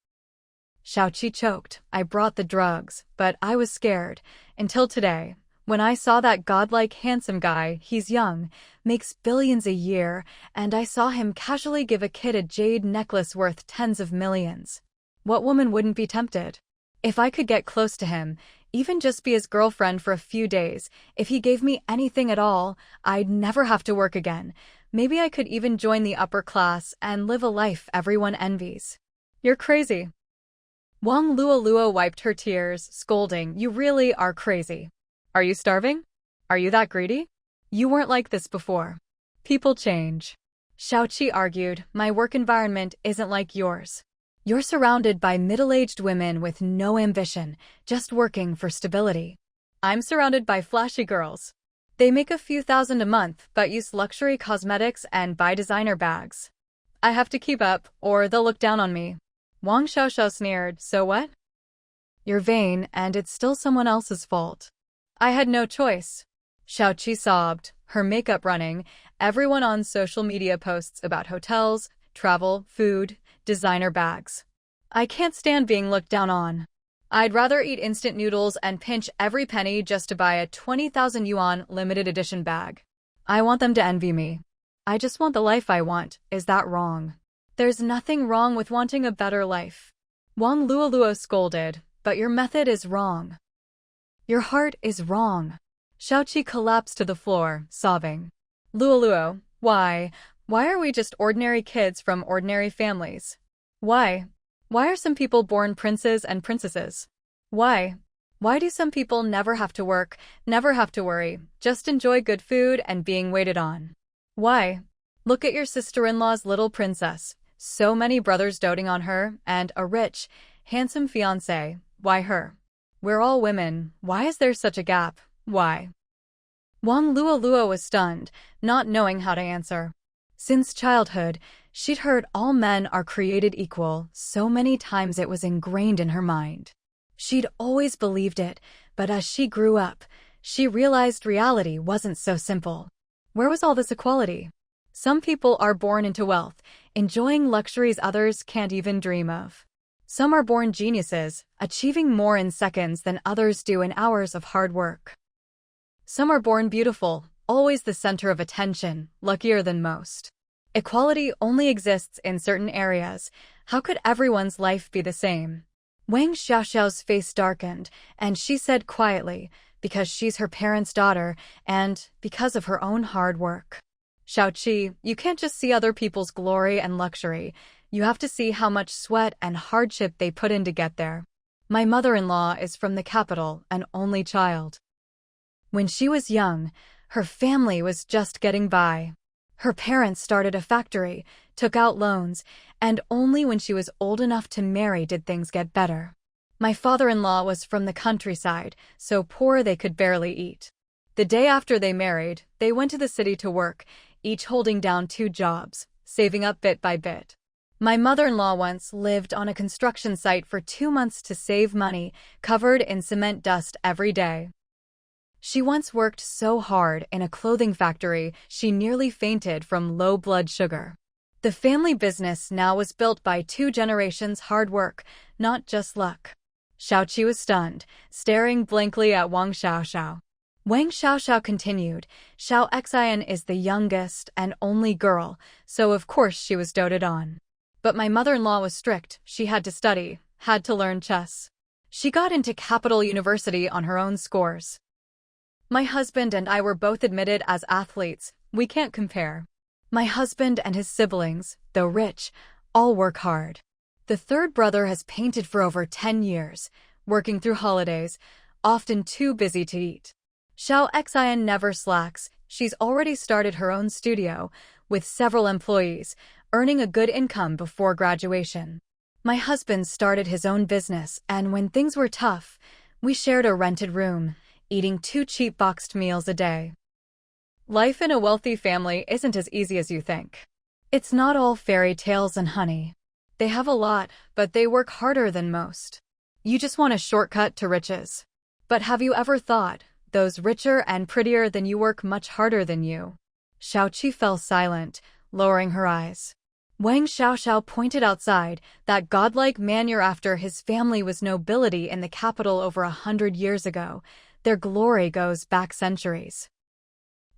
Xiaoqi choked, I brought the drugs, but I was scared, until today, when I saw that godlike handsome guy, he's young, makes billions a year, and I saw him casually give a kid a jade necklace worth tens of millions. What woman wouldn't be tempted? If I could get close to him, even just be his girlfriend for a few days, if he gave me anything at all, I'd never have to work again. Maybe I could even join the upper class and live a life everyone envies. You're crazy. Wang Luolua wiped her tears, scolding, "You really are crazy. Are you starving? Are you that greedy? You weren't like this before. People change." Xiaoqi argued, "My work environment isn't like yours. You're surrounded by middle-aged women with no ambition, just working for stability. I'm surrounded by flashy girls. They make a few thousand a month but use luxury cosmetics and buy designer bags. I have to keep up, or they'll look down on me." Wang Xiaoxiao sneered, "So what? You're vain, and it's still someone else's fault." "I had no choice." Xiaoqi sobbed, her makeup running. Everyone on social media posts about hotels, travel, food, designer bags. "I can't stand being looked down on. I'd rather eat instant noodles and pinch every penny just to buy a 20,000 yuan limited edition bag. I want them to envy me. I just want the life I want. Is that wrong?" "There's nothing wrong with wanting a better life." Wang Luoluo scolded, "But your method is wrong. Your heart is wrong." Xiaoqi collapsed to the floor, sobbing. "Luoluo, why? Why are we just ordinary kids from ordinary families? Why? Why are some people born princes and princesses? Why? Why do some people never have to work, never have to worry, just enjoy good food and being waited on? Why? Look at your sister-in-law's little princess. So many brothers doting on her, and a rich, handsome fiancé. Why her? We're all women. Why is there such a gap? Why?" Wang Luoluo was stunned, not knowing how to answer. Since childhood, she'd heard all men are created equal so many times it was ingrained in her mind. She'd always believed it, but as she grew up, she realized reality wasn't so simple. Where was all this equality? Some people are born into wealth, enjoying luxuries others can't even dream of. Some are born geniuses, achieving more in seconds than others do in hours of hard work. Some are born beautiful, always the center of attention, luckier than most. Equality only exists in certain areas. How could everyone's life be the same? Wang Xiaoxiao's face darkened, and she said quietly, "Because she's her parents' daughter, and because of her own hard work." "Xiaoqi, you can't just see other people's glory and luxury. You have to see how much sweat and hardship they put in to get there. My mother-in-law is from the capital, an only child. When she was young, her family was just getting by. Her parents started a factory, took out loans, and only when she was old enough to marry did things get better. My father-in-law was from the countryside, so poor they could barely eat. The day after they married, they went to the city to work, each holding down 2 jobs, saving up bit by bit. My mother-in-law once lived on a construction site for 2 months to save money, covered in cement dust every day. She once worked so hard in a clothing factory she nearly fainted from low blood sugar. The family business now was built by 2 generations' hard work, not just luck." Xiaoqi was stunned, staring blankly at Wang Xiaoxiao. Wang Xiaoxiao continued, "Xiao Xian is the youngest and only girl, so of course she was doted on. But my mother-in-law was strict. She had to study, had to learn chess. She got into Capital University on her own scores. My husband and I were both admitted as athletes. We can't compare. My husband and his siblings, though rich, all work hard. The 3rd brother has painted for over 10 years, working through holidays, often too busy to eat. Xiao Xian never slacks. She's already started her own studio, with several employees, earning a good income before graduation. My husband started his own business, and when things were tough, we shared a rented room, eating 2 cheap boxed meals a day." Life in a wealthy family isn't as easy as you think. It's not all fairy tales and honey. They have a lot, but they work harder than most. You just want a shortcut to riches. But have you ever thought, those richer and prettier than you work much harder than you? Xiaoqi fell silent, lowering her eyes. Wang Xiaoxiao pointed outside. That godlike man you're after, his family was nobility in the capital over 100 years ago. Their glory goes back centuries.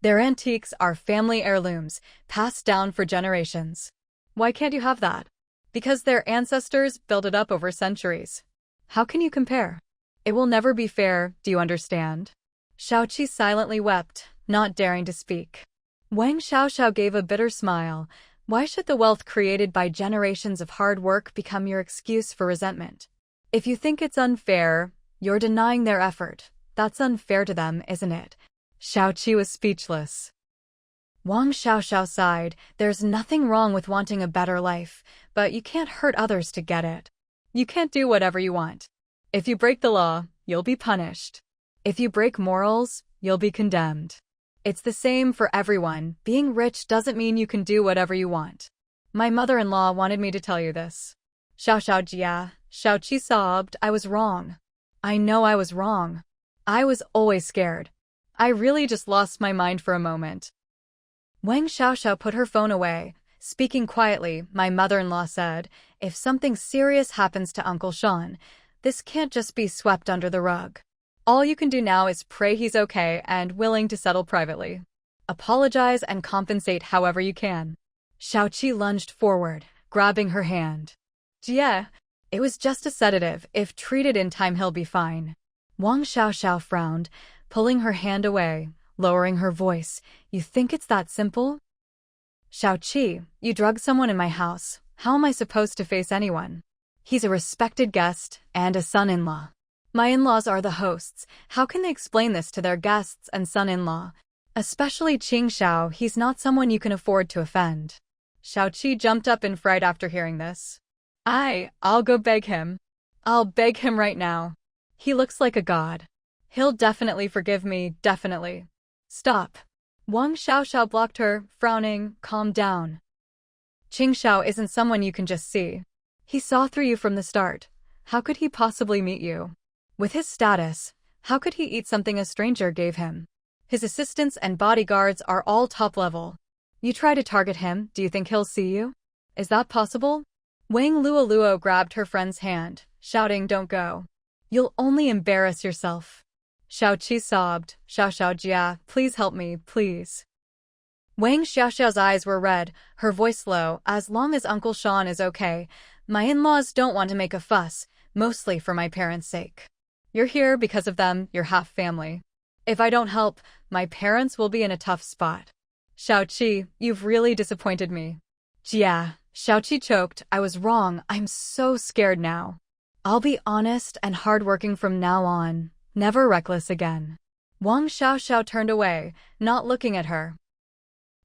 Their antiques are family heirlooms, passed down for generations. Why can't you have that? Because their ancestors built it up over centuries. How can you compare? It will never be fair, do you understand? Xiaoqi silently wept, not daring to speak. Wang Xiaoxiao gave a bitter smile. Why should the wealth created by generations of hard work become your excuse for resentment? If you think it's unfair, you're denying their effort. That's unfair to them, isn't it? Xiaoqi was speechless. Wang Xiaoxiao sighed. There's nothing wrong with wanting a better life, but you can't hurt others to get it. You can't do whatever you want. If you break the law, you'll be punished. If you break morals, you'll be condemned. It's the same for everyone. Being rich doesn't mean you can do whatever you want. My mother-in-law wanted me to tell you this. Xiao Jia, Xiaoqi sobbed. I was wrong. I know I was wrong. I was always scared. I really just lost my mind for a moment. Wang Xiaoxiao put her phone away. Speaking quietly, my mother-in-law said, if something serious happens to Uncle Sean, this can't just be swept under the rug. All you can do now is pray he's okay and willing to settle privately. Apologize and compensate however you can. Xiaoqi lunged forward, grabbing her hand. Jie, it was just a sedative. If treated in time, he'll be fine. Wang Xiaoxiao frowned, pulling her hand away, lowering her voice. You think it's that simple? Xiaoqi, you drugged someone in my house. How am I supposed to face anyone? He's a respected guest and a son-in-law. My in-laws are the hosts. How can they explain this to their guests and son-in-law? Especially Qing Xiao, he's not someone you can afford to offend. Xiaoqi jumped up in fright after hearing this. I'll go beg him. I'll beg him right now. He looks like a god. He'll definitely forgive me, definitely. Stop. Wang Xiaoxiao blocked her, frowning. Calm down. Qing Xiao isn't someone you can just see. He saw through you from the start. How could he possibly meet you? With his status, how could he eat something a stranger gave him? His assistants and bodyguards are all top level. You try to target him, do you think he'll see you? Is that possible? Wang Luoluo grabbed her friend's hand, shouting, don't go. You'll only embarrass yourself. Xiaoqi sobbed. Xiao Jia, please help me, please. Wang Xiaoxiao's eyes were red, her voice low. As long as Uncle Sean is okay, my in-laws don't want to make a fuss, mostly for my parents' sake. You're here because of them, you're half family. If I don't help, my parents will be in a tough spot. Xiaoqi, you've really disappointed me. Jia, Xiaoqi choked. I was wrong. I'm so scared now. I'll be honest and hardworking from now on, never reckless again. Wang Xiaoxiao turned away, not looking at her.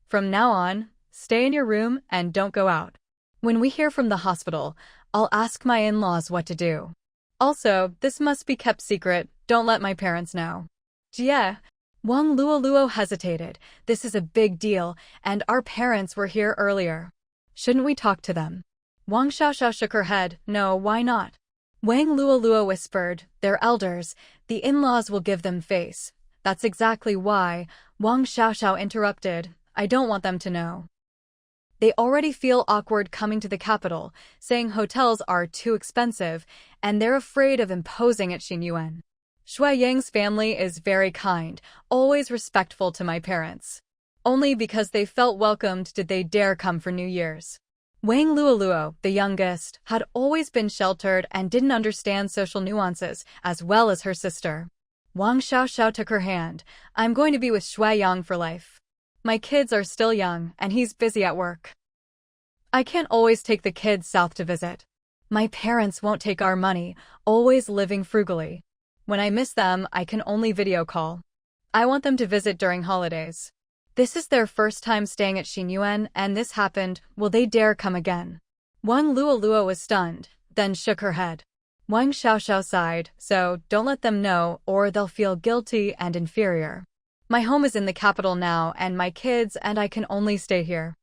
From now on, stay in your room and don't go out. When we hear from the hospital, I'll ask my in-laws what to do. Also, this must be kept secret. Don't let my parents know. Jie, Wang Luoluo hesitated. This is a big deal, and our parents were here earlier. Shouldn't we talk to them? Wang Xiaoxiao shook her head. No, why not? Wang Luoluo whispered, they're elders. The in-laws will give them face. That's exactly why. Wang Xiaoxiao interrupted. I don't want them to know. They already feel awkward coming to the capital, saying hotels are too expensive, and they're afraid of imposing at Xinyuan. Shui Yang's family is very kind, always respectful to my parents. Only because they felt welcomed did they dare come for New Year's. Wang Luoluo, the youngest, had always been sheltered and didn't understand social nuances, as well as her sister. Wang Xiaoxiao took her hand. I'm going to be with Shui Yang for life. My kids are still young, and he's busy at work. I can't always take the kids south to visit. My parents won't take our money, always living frugally. When I miss them, I can only video call. I want them to visit during holidays. This is their first time staying at Xinyuan, and this happened. Will they dare come again? Wang Luoluo was stunned, then shook her head. Wang Xiaoxiao sighed, so don't let them know, or they'll feel guilty and inferior. My home is in the capital now, and my kids and I can only stay here.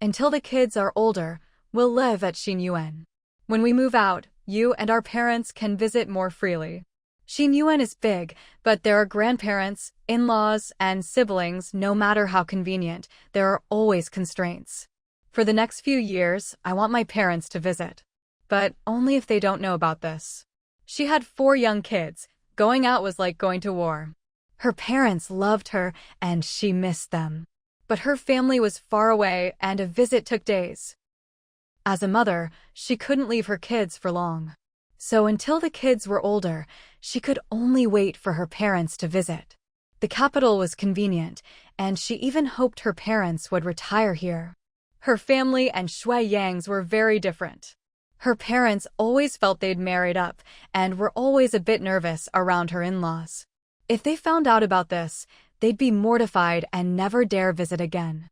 Until the kids are older, we'll live at Xinyuan. When we move out, you and our parents can visit more freely. Xinyuan is big, but there are grandparents, in-laws, and siblings. No matter how convenient, there are always constraints. For the next few years, I want my parents to visit. But only if they don't know about this. She had 4 young kids. Going out was like going to war. Her parents loved her, and she missed them. But her family was far away, and a visit took days. As a mother, she couldn't leave her kids for long. So until the kids were older, she could only wait for her parents to visit. The capital was convenient, and she even hoped her parents would retire here. Her family and Shui Yang's were very different. Her parents always felt they'd married up and were always a bit nervous around her in-laws. If they found out about this, they'd be mortified and never dare visit again.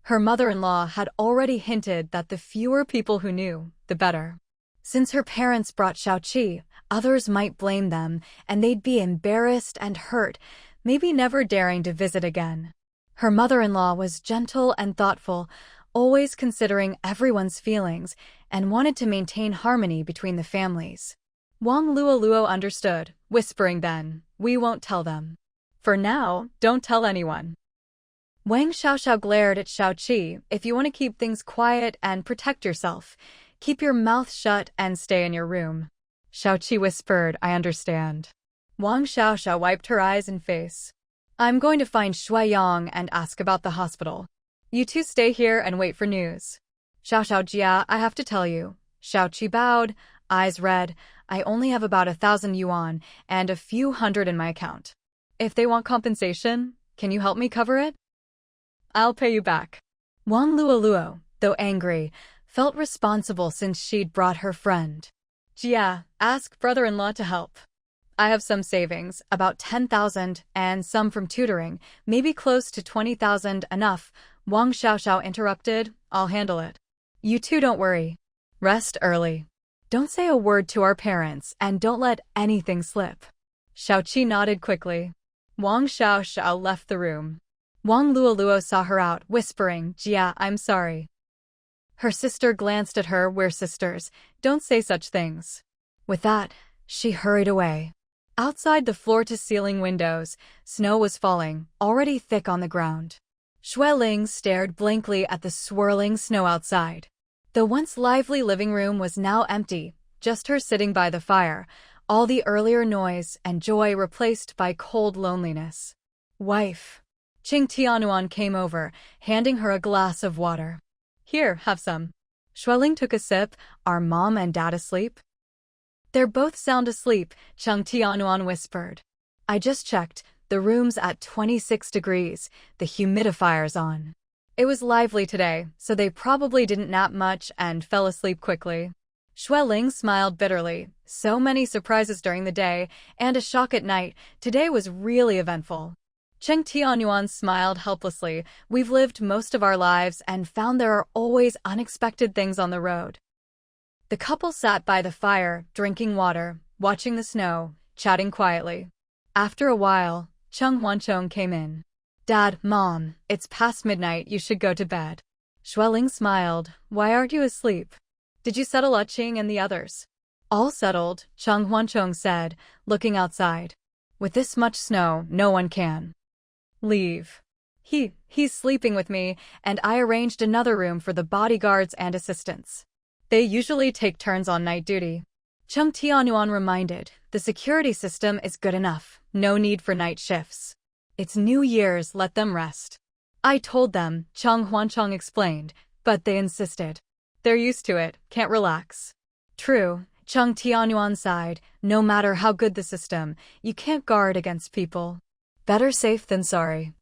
Her mother-in-law had already hinted that the fewer people who knew, the better. Since her parents brought Xiaoqi, others might blame them, and they'd be embarrassed and hurt, maybe never daring to visit again. Her mother-in-law was gentle and thoughtful, always considering everyone's feelings, and wanted to maintain harmony between the families. Wang Luoluo understood, whispering then, "We won't tell them. For now, don't tell anyone." Wang Xiaoxiao glared at Xiaoqi. "If you want to keep things quiet and protect yourself, keep your mouth shut and stay in your room." Xiaoqi whispered, "I understand." Wang Xiaoxiao wiped her eyes and face. "I'm going to find Shuai and ask about the hospital. You two stay here and wait for news." "Xiaoxiao Jia, I have to tell you." Xiaoqi bowed, eyes red. "I only have about 1,000 yuan and a few hundred in my account. If they want compensation, can you help me cover it?" "I'll pay you back." Wang Luoluo, though angry, felt responsible since she'd brought her friend. "Jia, ask brother-in-law to help. I have some savings, about 10,000, and some from tutoring, maybe close to 20,000, enough." Wang Xiaoxiao interrupted, "I'll handle it. You two don't worry. Rest early. Don't say a word to our parents, and don't let anything slip." Xiaoqi nodded quickly. Wang Xiaoxiao left the room. Wang Luoluo saw her out, whispering, "Jia, I'm sorry." Her sister glanced at her. "We're sisters. Don't say such things." With that, she hurried away. Outside the floor-to-ceiling windows, snow was falling, already thick on the ground. Xueling stared blankly at the swirling snow outside. The once lively living room was now empty, just her sitting by the fire, all the earlier noise and joy replaced by cold loneliness. "Wife." Qing Tianuan came over, handing her a glass of water. "Here, have some." Xueling took a sip. "Are Mom and Dad asleep?" "They're both sound asleep," Cheng Tianuan whispered. "I just checked. The room's at 26 degrees, the humidifier's on. It was lively today, so they probably didn't nap much and fell asleep quickly." Xueling smiled bitterly. So many surprises during the day, and a shock at night. Today was really eventful. Cheng Tianyuan smiled helplessly. "We've lived most of our lives and found there are always unexpected things on the road." The couple sat by the fire, drinking water, watching the snow, chatting quietly. After a while, Cheng Huanchong came in. "Dad, Mom, it's past midnight, you should go to bed." Xueling smiled. "Why aren't you asleep? Did you settle Qing and the others?" "All settled," Cheng Huanchong said, looking outside. "With this much snow, no one can leave. He's sleeping with me, and I arranged another room for the bodyguards and assistants. They usually take turns on night duty." Cheng Tianyuan reminded, "The security system is good enough, no need for night shifts. It's New Year's, let them rest." "I told them," Cheng Huanchong explained, "but they insisted. They're used to it, can't relax." "True," Cheng Tianyuan sighed, "no matter how good the system, you can't guard against people. Better safe than sorry.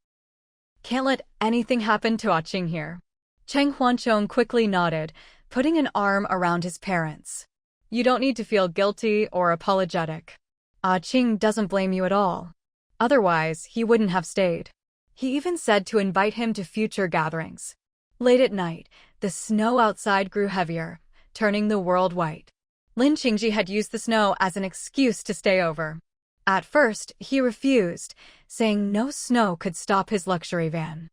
Can't let anything happen to Qing here." Cheng Huanchong quickly nodded, putting an arm around his parents. "You don't need to feel guilty or apologetic. Qing doesn't blame you at all. Otherwise, he wouldn't have stayed. He even said to invite him to future gatherings." Late at night, the snow outside grew heavier, turning the world white. Lin Qingji had used the snow as an excuse to stay over. At first, he refused, saying no snow could stop his luxury van.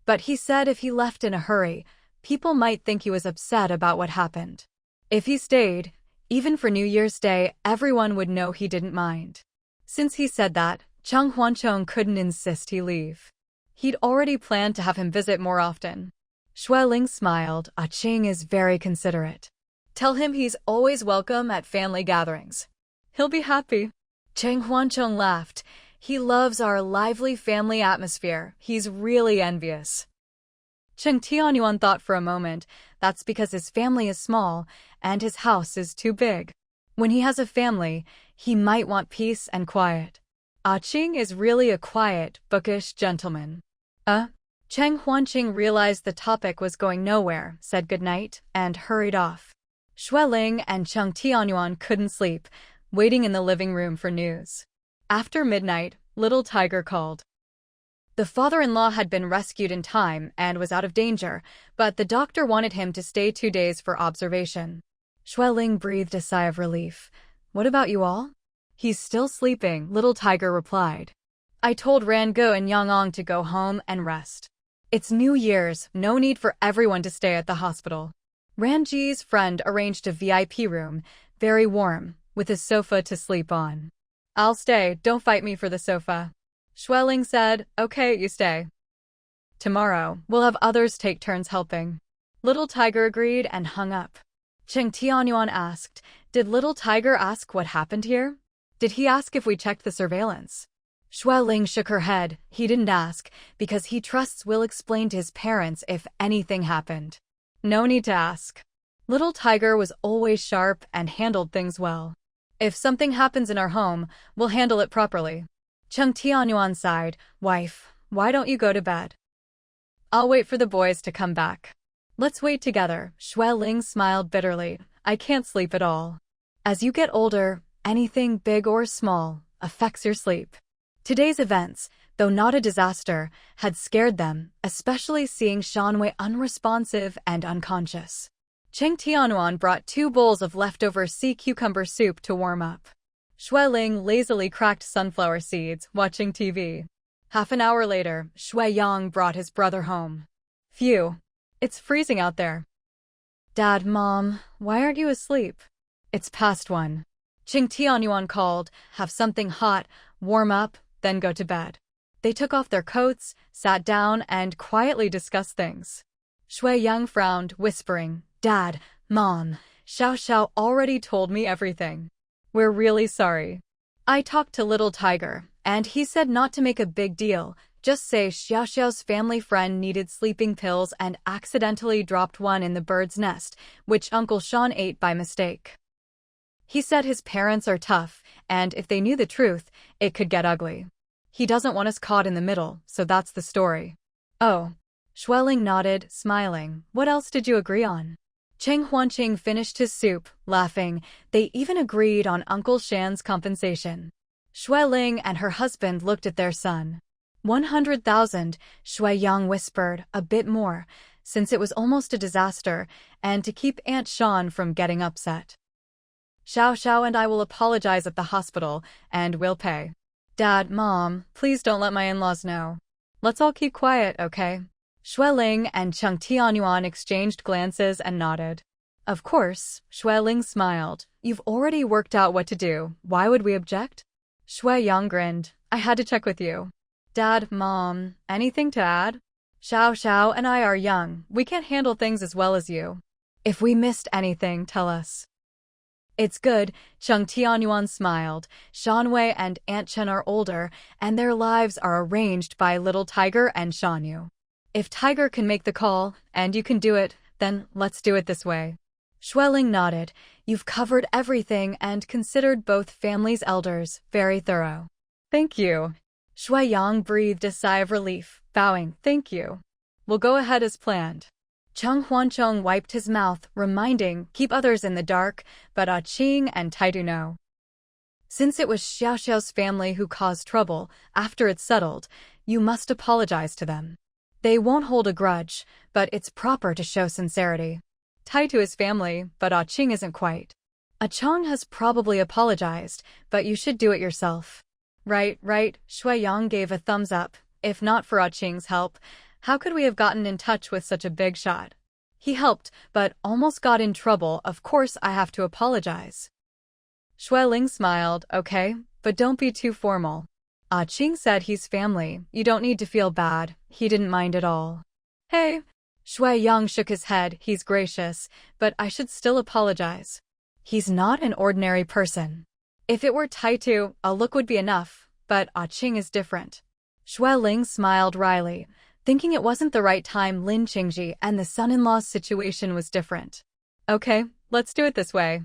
But he said if he left in a hurry, people might think he was upset about what happened. If he stayed, even for New Year's Day, everyone would know he didn't mind. Since he said that, Cheng Huanchong couldn't insist he leave. He'd already planned to have him visit more often. Xueling smiled. "Qing is very considerate. Tell him he's always welcome at family gatherings. He'll be happy." Cheng Huanchong laughed. "He loves our lively family atmosphere. He's really envious." Cheng Tianyuan thought for a moment. That's because his family is small, and his house is too big. When he has a family, he might want peace and quiet. Qing is really a quiet, bookish gentleman. Cheng Huanqing realized the topic was going nowhere, said goodnight, and hurried off. Xueling and Cheng Tianyuan couldn't sleep, waiting in the living room for news. After midnight, little Tiger called. The father-in-law had been rescued in time and was out of danger, but the doctor wanted him to stay 2 days for observation. Xueling breathed a sigh of relief. What about you all? He's still sleeping, little Tiger replied. I told Rango and Yangong to go home and rest. It's New Year's, no need for everyone to stay at the hospital. Ranji's friend arranged a VIP room, very warm, with a sofa to sleep on. I'll stay, don't fight me for the sofa. Xueling said, okay, you stay. Tomorrow, we'll have others take turns helping. Little Tiger agreed and hung up. Cheng Tianyuan asked, did Little Tiger ask what happened here? Did he ask if we checked the surveillance? Xueling shook her head. He didn't ask, because he trusts we'll explain to his parents if anything happened. No need to ask. Little Tiger was always sharp and handled things well. If something happens in our home, we'll handle it properly. Cheng Tianyuan sighed. Wife, why don't you go to bed? I'll wait for the boys to come back. Let's wait together. Xueling smiled bitterly. I can't sleep at all. As you get older, anything big or small affects your sleep. Today's events, though not a disaster, had scared them, especially seeing Shanwei unresponsive and unconscious. Cheng Tianyuan brought 2 bowls of leftover sea cucumber soup to warm up. Xueling lazily cracked sunflower seeds, watching TV. Half an hour later, Xueyang brought his brother home. Phew, it's freezing out there. Dad, Mom, why aren't you asleep? It's past 1. Cheng Tianyuan called, have something hot, warm up, then go to bed. They took off their coats, sat down, and quietly discussed things. Xueyang frowned, whispering, Dad, Mom, Xiao Xiao already told me everything. We're really sorry. I talked to Little Tiger, and he said not to make a big deal, just say Xiao Xiao's family friend needed sleeping pills and accidentally dropped one in the bird's nest, which Uncle Sean ate by mistake. He said his parents are tough, and if they knew the truth, it could get ugly. He doesn't want us caught in the middle, so that's the story. Oh. Xueling nodded, smiling. What else did you agree on? Cheng Huanqing finished his soup, laughing. They even agreed on Uncle Shan's compensation. Xueling and her husband looked at their son. 100,000, Xueyang whispered, a bit more, since it was almost a disaster, and to keep Aunt Shan from getting upset. Xiao Xiao and I will apologize at the hospital, and we'll pay. Dad, Mom, please don't let my in-laws know. Let's all keep quiet, okay? Xueling and Cheng Tianyuan exchanged glances and nodded. Of course, Xueling smiled. You've already worked out what to do. Why would we object? Xueyang grinned. I had to check with you. Dad, Mom, anything to add? Xiao Xiao and I are young. We can't handle things as well as you. If we missed anything, tell us. It's good, Cheng Tianyuan smiled. Shanwei and Aunt Chen are older, and their lives are arranged by Little Tiger and Shanyu. If Tiger can make the call, and you can do it, then let's do it this way. Xueling nodded. You've covered everything and considered both families' elders, very thorough. Thank you. Xueyang breathed a sigh of relief, bowing, thank you. We'll go ahead as planned. Cheng Huancheng wiped his mouth, reminding, keep others in the dark, but Qing and Taidu know. Since it was Xiao Xiao's family who caused trouble, after it's settled, you must apologize to them. They won't hold a grudge, but it's proper to show sincerity. Tied to his family, but Qing isn't quite. Chong has probably apologized, but you should do it yourself. Right, Xueyang gave a thumbs up. If not for Qing's help, how could we have gotten in touch with such a big shot? He helped, but almost got in trouble. Of course I have to apologize. Xueling smiled, okay, but don't be too formal. Qing said he's family, you don't need to feel bad, he didn't mind at all. Hey. Xueyang shook his head, he's gracious, but I should still apologize. He's not an ordinary person. If it were Taitu, a look would be enough, but Qing is different. Xueling smiled wryly, thinking it wasn't the right time. Lin Qingji and the son-in-law's situation was different. Okay, let's do it this way.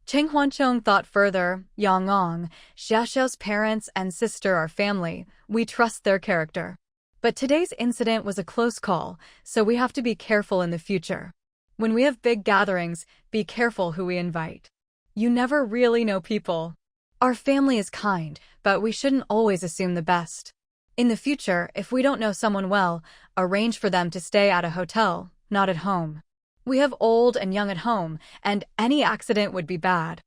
Cheng Huancheng thought further. Yangong, Xiao Xiao's parents and sister are family. We trust their character. But today's incident was a close call, so we have to be careful in the future. When we have big gatherings, be careful who we invite. You never really know people. Our family is kind, but we shouldn't always assume the best. In the future, if we don't know someone well, arrange for them to stay at a hotel, not at home. We have old and young at home, and any accident would be bad.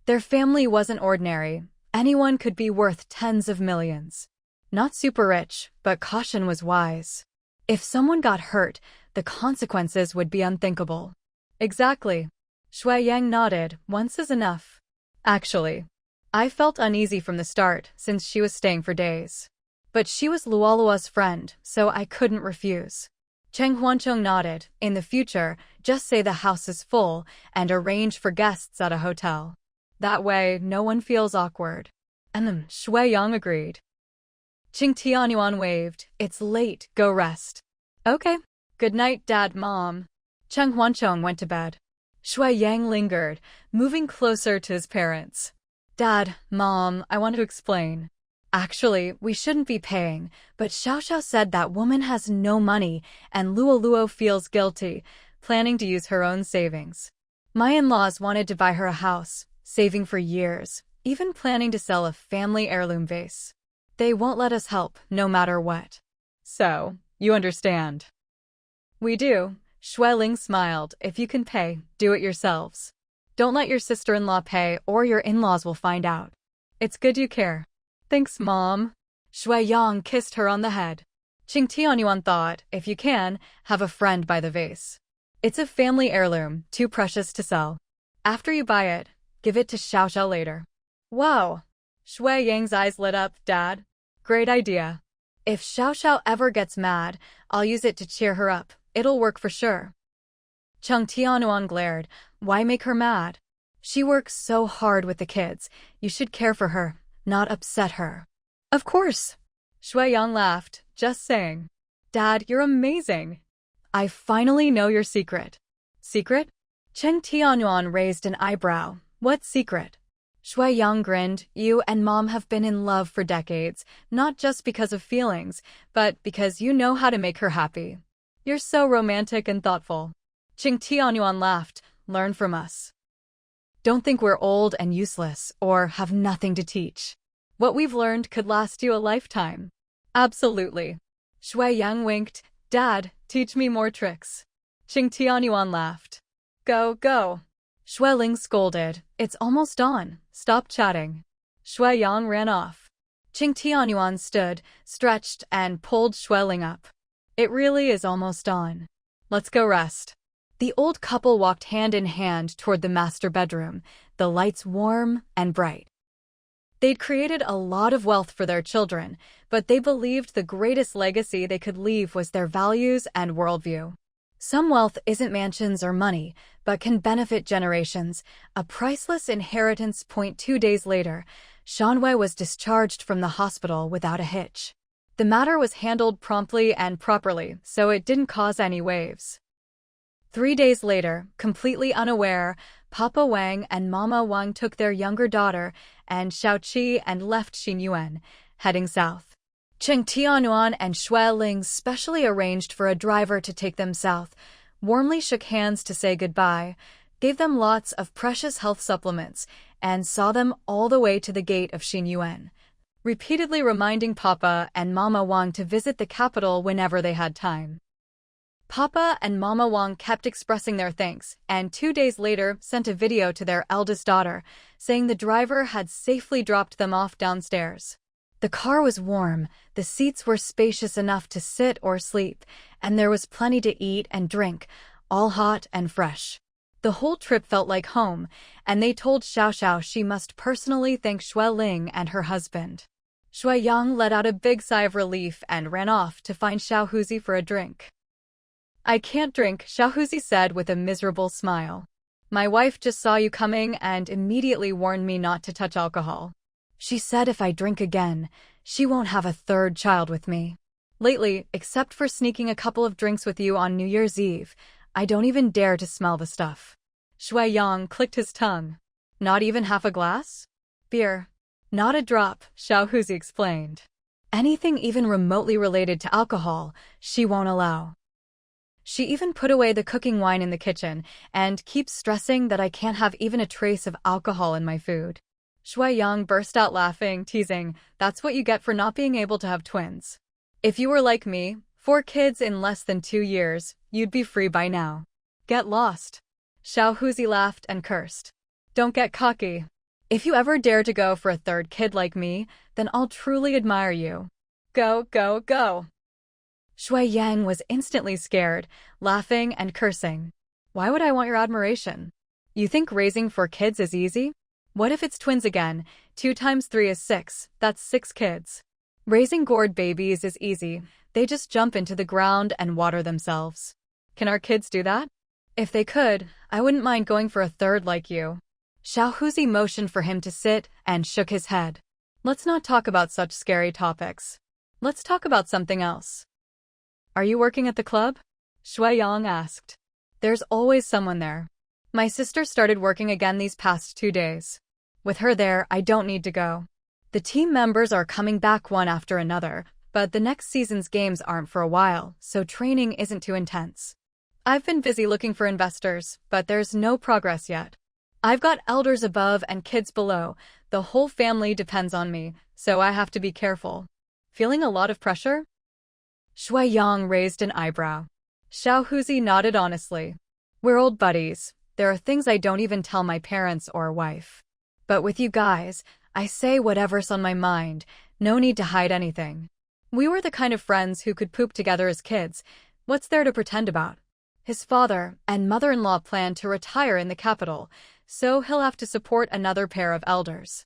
Their family wasn't ordinary. Anyone could be worth tens of millions. Not super rich, but caution was wise. If someone got hurt, the consequences would be unthinkable. Exactly. Shui Yang nodded. Once is enough. Actually, I felt uneasy from the start since she was staying for days. But she was Luolua's friend, so I couldn't refuse. Cheng Huancheng nodded. In the future, just say the house is full and arrange for guests at a hotel. That way, no one feels awkward. And then Shui Yang agreed. Qing Tianyuan waved. It's late, go rest. Okay. Good night, Dad, Mom. Cheng Huancheng went to bed. Shui Yang lingered, moving closer to his parents. Dad, Mom, I want to explain. Actually, we shouldn't be paying, but Xiao Xiao said that woman has no money and Luo feels guilty, planning to use her own savings. My in-laws wanted to buy her a house, saving for years, even planning to sell a family heirloom vase. They won't let us help, no matter what. So, you understand. We do. Shueling smiled. If you can pay, do it yourselves. Don't let your sister-in-law pay or your in-laws will find out. It's good you care. Thanks, Mom. Shui Yang kissed her on the head. Qing Tianyuan thought, if you can, have a friend buy the vase. It's a family heirloom, too precious to sell. After you buy it, give it to Xiao Xiao later. Wow. Shui Yang's eyes lit up. Dad. Great idea. If Xiao Xiao ever gets mad, I'll use it to cheer her up. It'll work for sure. Cheng Tianyuan glared. Why make her mad? She works so hard with the kids. You should care for her, not upset her. Of course. Shui Yang laughed. Just saying. Dad, you're amazing. I finally know your secret. Secret? Cheng Tianyuan raised an eyebrow. What secret? Shui Yang grinned. You and Mom have been in love for decades, not just because of feelings, but because you know how to make her happy. You're so romantic and thoughtful. Qing Tianyuan laughed. Learn from us. Don't think we're old and useless or have nothing to teach. What we've learned could last you a lifetime. Absolutely. Shui Yang winked. Dad, teach me more tricks. Qing Tianyuan laughed. Go. Shueling scolded. It's almost dawn. Stop chatting. Shui Yang ran off. Qing Tianyuan stood, stretched, and pulled Shueling up. It really is almost dawn. Let's go rest. The old couple walked hand in hand toward the master bedroom, the lights warm and bright. They'd created a lot of wealth for their children, but they believed the greatest legacy they could leave was their values and worldview. Some wealth isn't mansions or money, but can benefit generations. A priceless inheritance. 2 days later, Shanwei was discharged from the hospital without a hitch. The matter was handled promptly and properly, so it didn't cause any waves. 3 days later, completely unaware, Papa Wang and Mama Wang took their younger daughter and Xiaoqi and left Xinyuan, heading south. Cheng Tianyuan and Shueling specially arranged for a driver to take them south, warmly shook hands to say goodbye, gave them lots of precious health supplements, and saw them all the way to the gate of Xinyuan, repeatedly reminding Papa and Mama Wang to visit the capital whenever they had time. Papa and Mama Wang kept expressing their thanks, and 2 days later sent a video to their eldest daughter, saying the driver had safely dropped them off downstairs. The car was warm, the seats were spacious enough to sit or sleep, and there was plenty to eat and drink, all hot and fresh. The whole trip felt like home, and they told Xiao Xiao she must personally thank Shueling and her husband. Shui Yang let out a big sigh of relief and ran off to find Xiao Huzi for a drink. I can't drink, Xiao Huzi said with a miserable smile. My wife just saw you coming and immediately warned me not to touch alcohol. She said if I drink again, she won't have a third child with me. Lately, except for sneaking a couple of drinks with you on New Year's Eve, I don't even dare to smell the stuff. Shui Yang clicked his tongue. Not even half a glass? Beer. Not a drop, Xiao Huzi explained. Anything even remotely related to alcohol, she won't allow. She even put away the cooking wine in the kitchen and keeps stressing that I can't have even a trace of alcohol in my food. Shuai burst out laughing, teasing, "That's what you get for not being able to have twins. If you were like me, 4 kids in less than 2 years, you'd be free by now. Get lost." Xiao Huzi laughed and cursed. "Don't get cocky. If you ever dare to go for a 3rd kid like me, then I'll truly admire you. Go, go, go." Shui Yang was instantly scared, laughing and cursing. "Why would I want your admiration? You think raising 4 kids is easy? What if it's twins again? 2 times 3 is 6, that's 6 kids. Raising gourd babies is easy, they just jump into the ground and water themselves. Can our kids do that? If they could, I wouldn't mind going for a 3rd like you." Xiao Huzi motioned for him to sit and shook his head. "Let's not talk about such scary topics. Let's talk about something else." "Are you working at the club?" Shui Yang asked. "There's always someone there. My sister started working again these past 2 days. With her there, I don't need to go. The team members are coming back one after another, but the next season's games aren't for a while, so training isn't too intense. I've been busy looking for investors, but there's no progress yet. I've got elders above and kids below. The whole family depends on me, so I have to be careful. Feeling a lot of pressure?" Shui Yang raised an eyebrow. Xiao Huzi nodded honestly. "We're old buddies. There are things I don't even tell my parents or wife. But with you guys, I say whatever's on my mind, no need to hide anything. We were the kind of friends who could poop together as kids. What's there to pretend about? His father and mother-in-law plan to retire in the capital, so he'll have to support another pair of elders.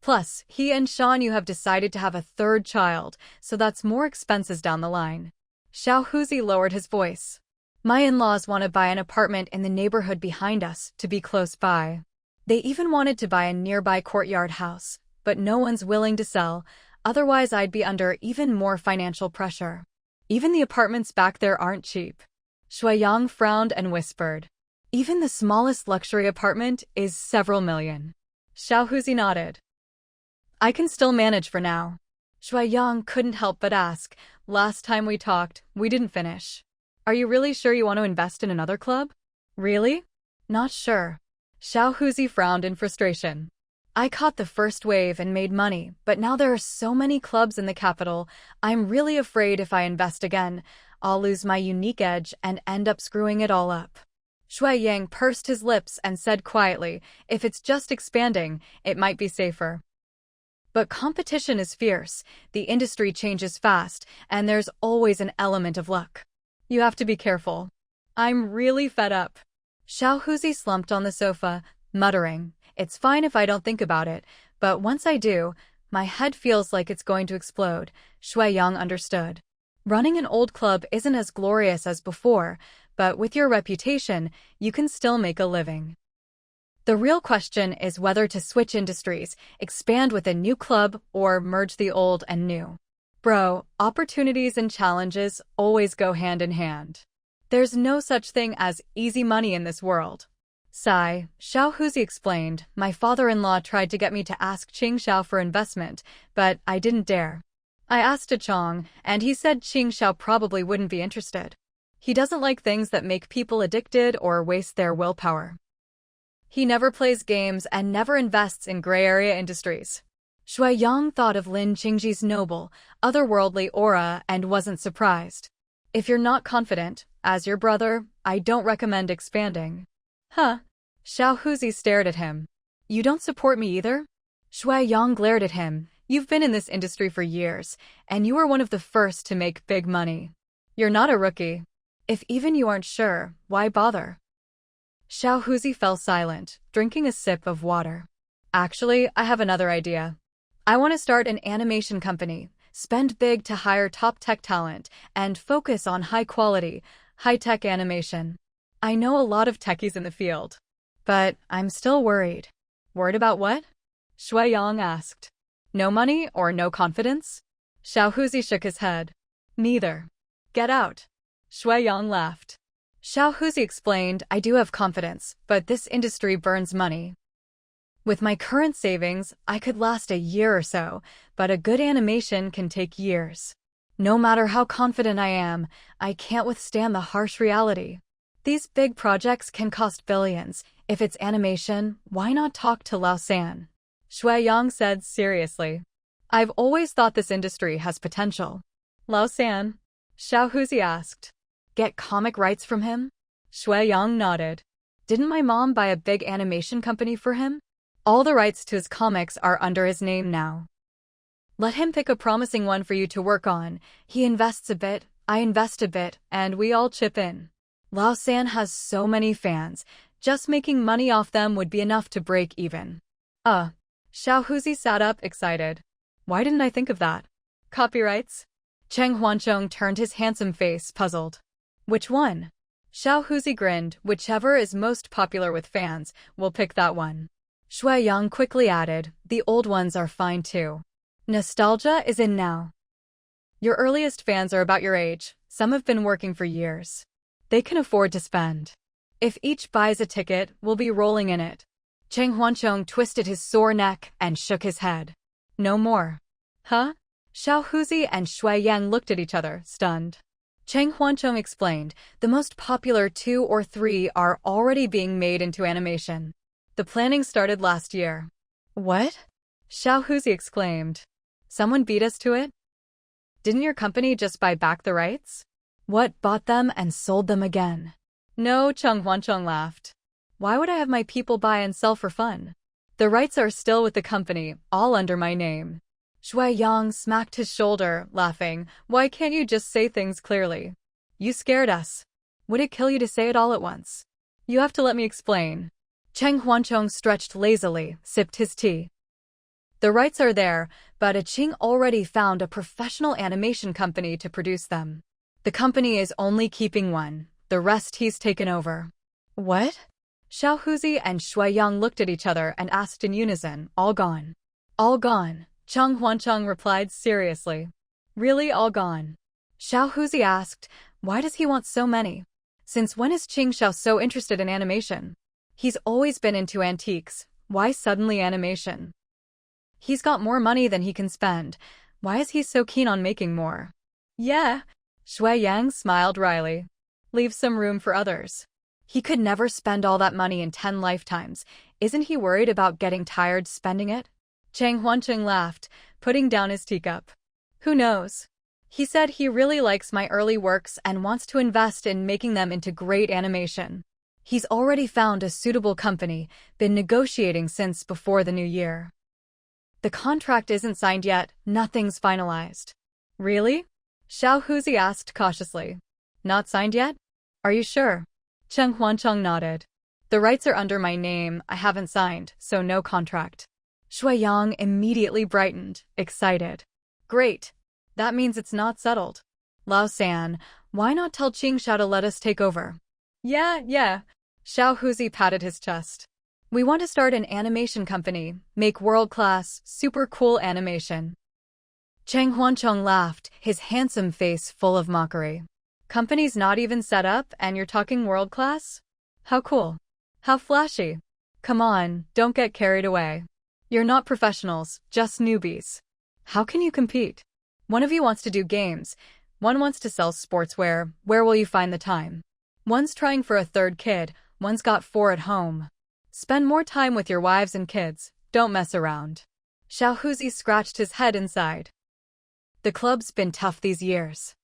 Plus, he and Shan Yu have decided to have a 3rd child, so that's more expenses down the line." Xiao Huzi lowered his voice. "My in-laws want to buy an apartment in the neighborhood behind us to be close by. They even wanted to buy a nearby courtyard house, but no one's willing to sell, otherwise I'd be under even more financial pressure. Even the apartments back there aren't cheap." Shui Yang frowned and whispered, "Even the smallest luxury apartment is several million." Xiao Huzi nodded. "I can still manage for now." Shui Yang couldn't help but ask, "Last time we talked, we didn't finish. Are you really sure you want to invest in another club?" "Really?" "Not sure." Xiao Huzi frowned in frustration. "I caught the first wave and made money, but now there are so many clubs in the capital, I'm really afraid if I invest again, I'll lose my unique edge and end up screwing it all up." Shui Yang pursed his lips and said quietly, "If it's just expanding, it might be safer. But competition is fierce, the industry changes fast, and there's always an element of luck. You have to be careful. I'm really fed up." Xiao Huzi slumped on the sofa, muttering, "It's fine if I don't think about it, but once I do, my head feels like it's going to explode." Shui Yang understood. Running an old club isn't as glorious as before, but with your reputation, you can still make a living. The real question is whether to switch industries, expand with a new club, or merge the old and new. Bro, opportunities and challenges always go hand in hand. There's no such thing as easy money in this world. Sigh, Xiao Huzi explained, "My father-in-law tried to get me to ask Qing Xiao for investment, but I didn't dare. I asked Chong, and he said Qing Xiao probably wouldn't be interested. He doesn't like things that make people addicted or waste their willpower. He never plays games and never invests in gray area industries." Shui Yang thought of Lin Qingji's noble, otherworldly aura and wasn't surprised. "If you're not confident, as your brother, I don't recommend expanding." "Huh?" Xiao Huzi stared at him. "You don't support me either?" Shui Yang glared at him. "You've been in this industry for years, and you were one of the first to make big money. You're not a rookie. If even you aren't sure, why bother?" Xiao Huzi fell silent, drinking a sip of water. "Actually, I have another idea. I want to start an animation company, spend big to hire top tech talent, and focus on high-quality, high-tech animation. I know a lot of techies in the field. But I'm still worried." "Worried about what?" Shui Yang asked. "No money or no confidence?" Xiao Huzi shook his head. "Neither." "Get out." Shui Yang laughed. Xiao Huzi explained, "I do have confidence, but this industry burns money. With my current savings, I could last a year or so, but a good animation can take years. No matter how confident I am, I can't withstand the harsh reality. These big projects can cost billions. If it's animation, why not talk to Lao San? Shui Yang said seriously. I've always thought this industry has potential. Lao San? Xiao Huzi asked. Get comic rights from him? Shui Yang nodded. Didn't my mom buy a big animation company for him? All the rights to his comics are under his name now. Let him pick a promising one for you to work on. He invests a bit, I invest a bit, and we all chip in. Lao San has so many fans. Just making money off them would be enough to break even. Xiao Huzi sat up, excited. Why didn't I think of that? Copyrights? Cheng Huancheng turned his handsome face, puzzled. Which one? Xiao Huzi grinned. Whichever is most popular with fans, we'll pick that one. Shui Yang quickly added, the old ones are fine too. Nostalgia is in now. Your earliest fans are about your age. Some have been working for years. They can afford to spend. If each buys a ticket, we'll be rolling in it. Cheng Huancheng twisted his sore neck and shook his head. No more. Huh? Xiao Huzi and Shui Yang looked at each other, stunned. Cheng Huancheng explained, the most popular 2 or 3 are already being made into animation. The planning started last year. What? Xiao Huzi exclaimed. Someone beat us to it? Didn't your company just buy back the rights? What, bought them and sold them again? No, Cheng Huancheng laughed. Why would I have my people buy and sell for fun? The rights are still with the company, all under my name. Shui Yang smacked his shoulder, laughing. Why can't you just say things clearly? You scared us. Would it kill you to say it all at once? You have to let me explain. Cheng Huancheng stretched lazily, sipped his tea. The rights are there, but Qing already found a professional animation company to produce them. The company is only keeping one, the rest he's taken over. What? Xiao Huzi and Shui Yang looked at each other and asked in unison, all gone. All gone, Cheng Huancheng replied seriously. Really all gone? Xiao Huzi asked, why does he want so many? Since when is Qing Xiao so interested in animation? He's always been into antiques, why suddenly animation? He's got more money than he can spend. Why is he so keen on making more? Yeah. Shui Yang smiled wryly. Leave some room for others. He could never spend all that money in 10 lifetimes. Isn't he worried about getting tired spending it? Cheng Huancheng laughed, putting down his teacup. Who knows? He said he really likes my early works and wants to invest in making them into great animation. He's already found a suitable company, been negotiating since before the new year. The contract isn't signed yet, nothing's finalized. Really? Xiao Huzi asked cautiously. Not signed yet? Are you sure? Cheng Huancheng nodded. The rights are under my name, I haven't signed, so no contract. Shui Yang immediately brightened, excited. Great. That means it's not settled. Lao San, why not tell Qing Xiao to let us take over? Yeah. Xiao Huzi patted his chest. We want to start an animation company, make world-class, super cool animation. Cheng Huancheng laughed, his handsome face full of mockery. Company's not even set up and you're talking world-class? How cool. How flashy. Come on, don't get carried away. You're not professionals, just newbies. How can you compete? One of you wants to do games, one wants to sell sportswear, where will you find the time? One's trying for a 3rd kid, one's got 4 at home. Spend more time with your wives and kids, don't mess around. Xiao Huzi scratched his head inside. The club's been tough these years.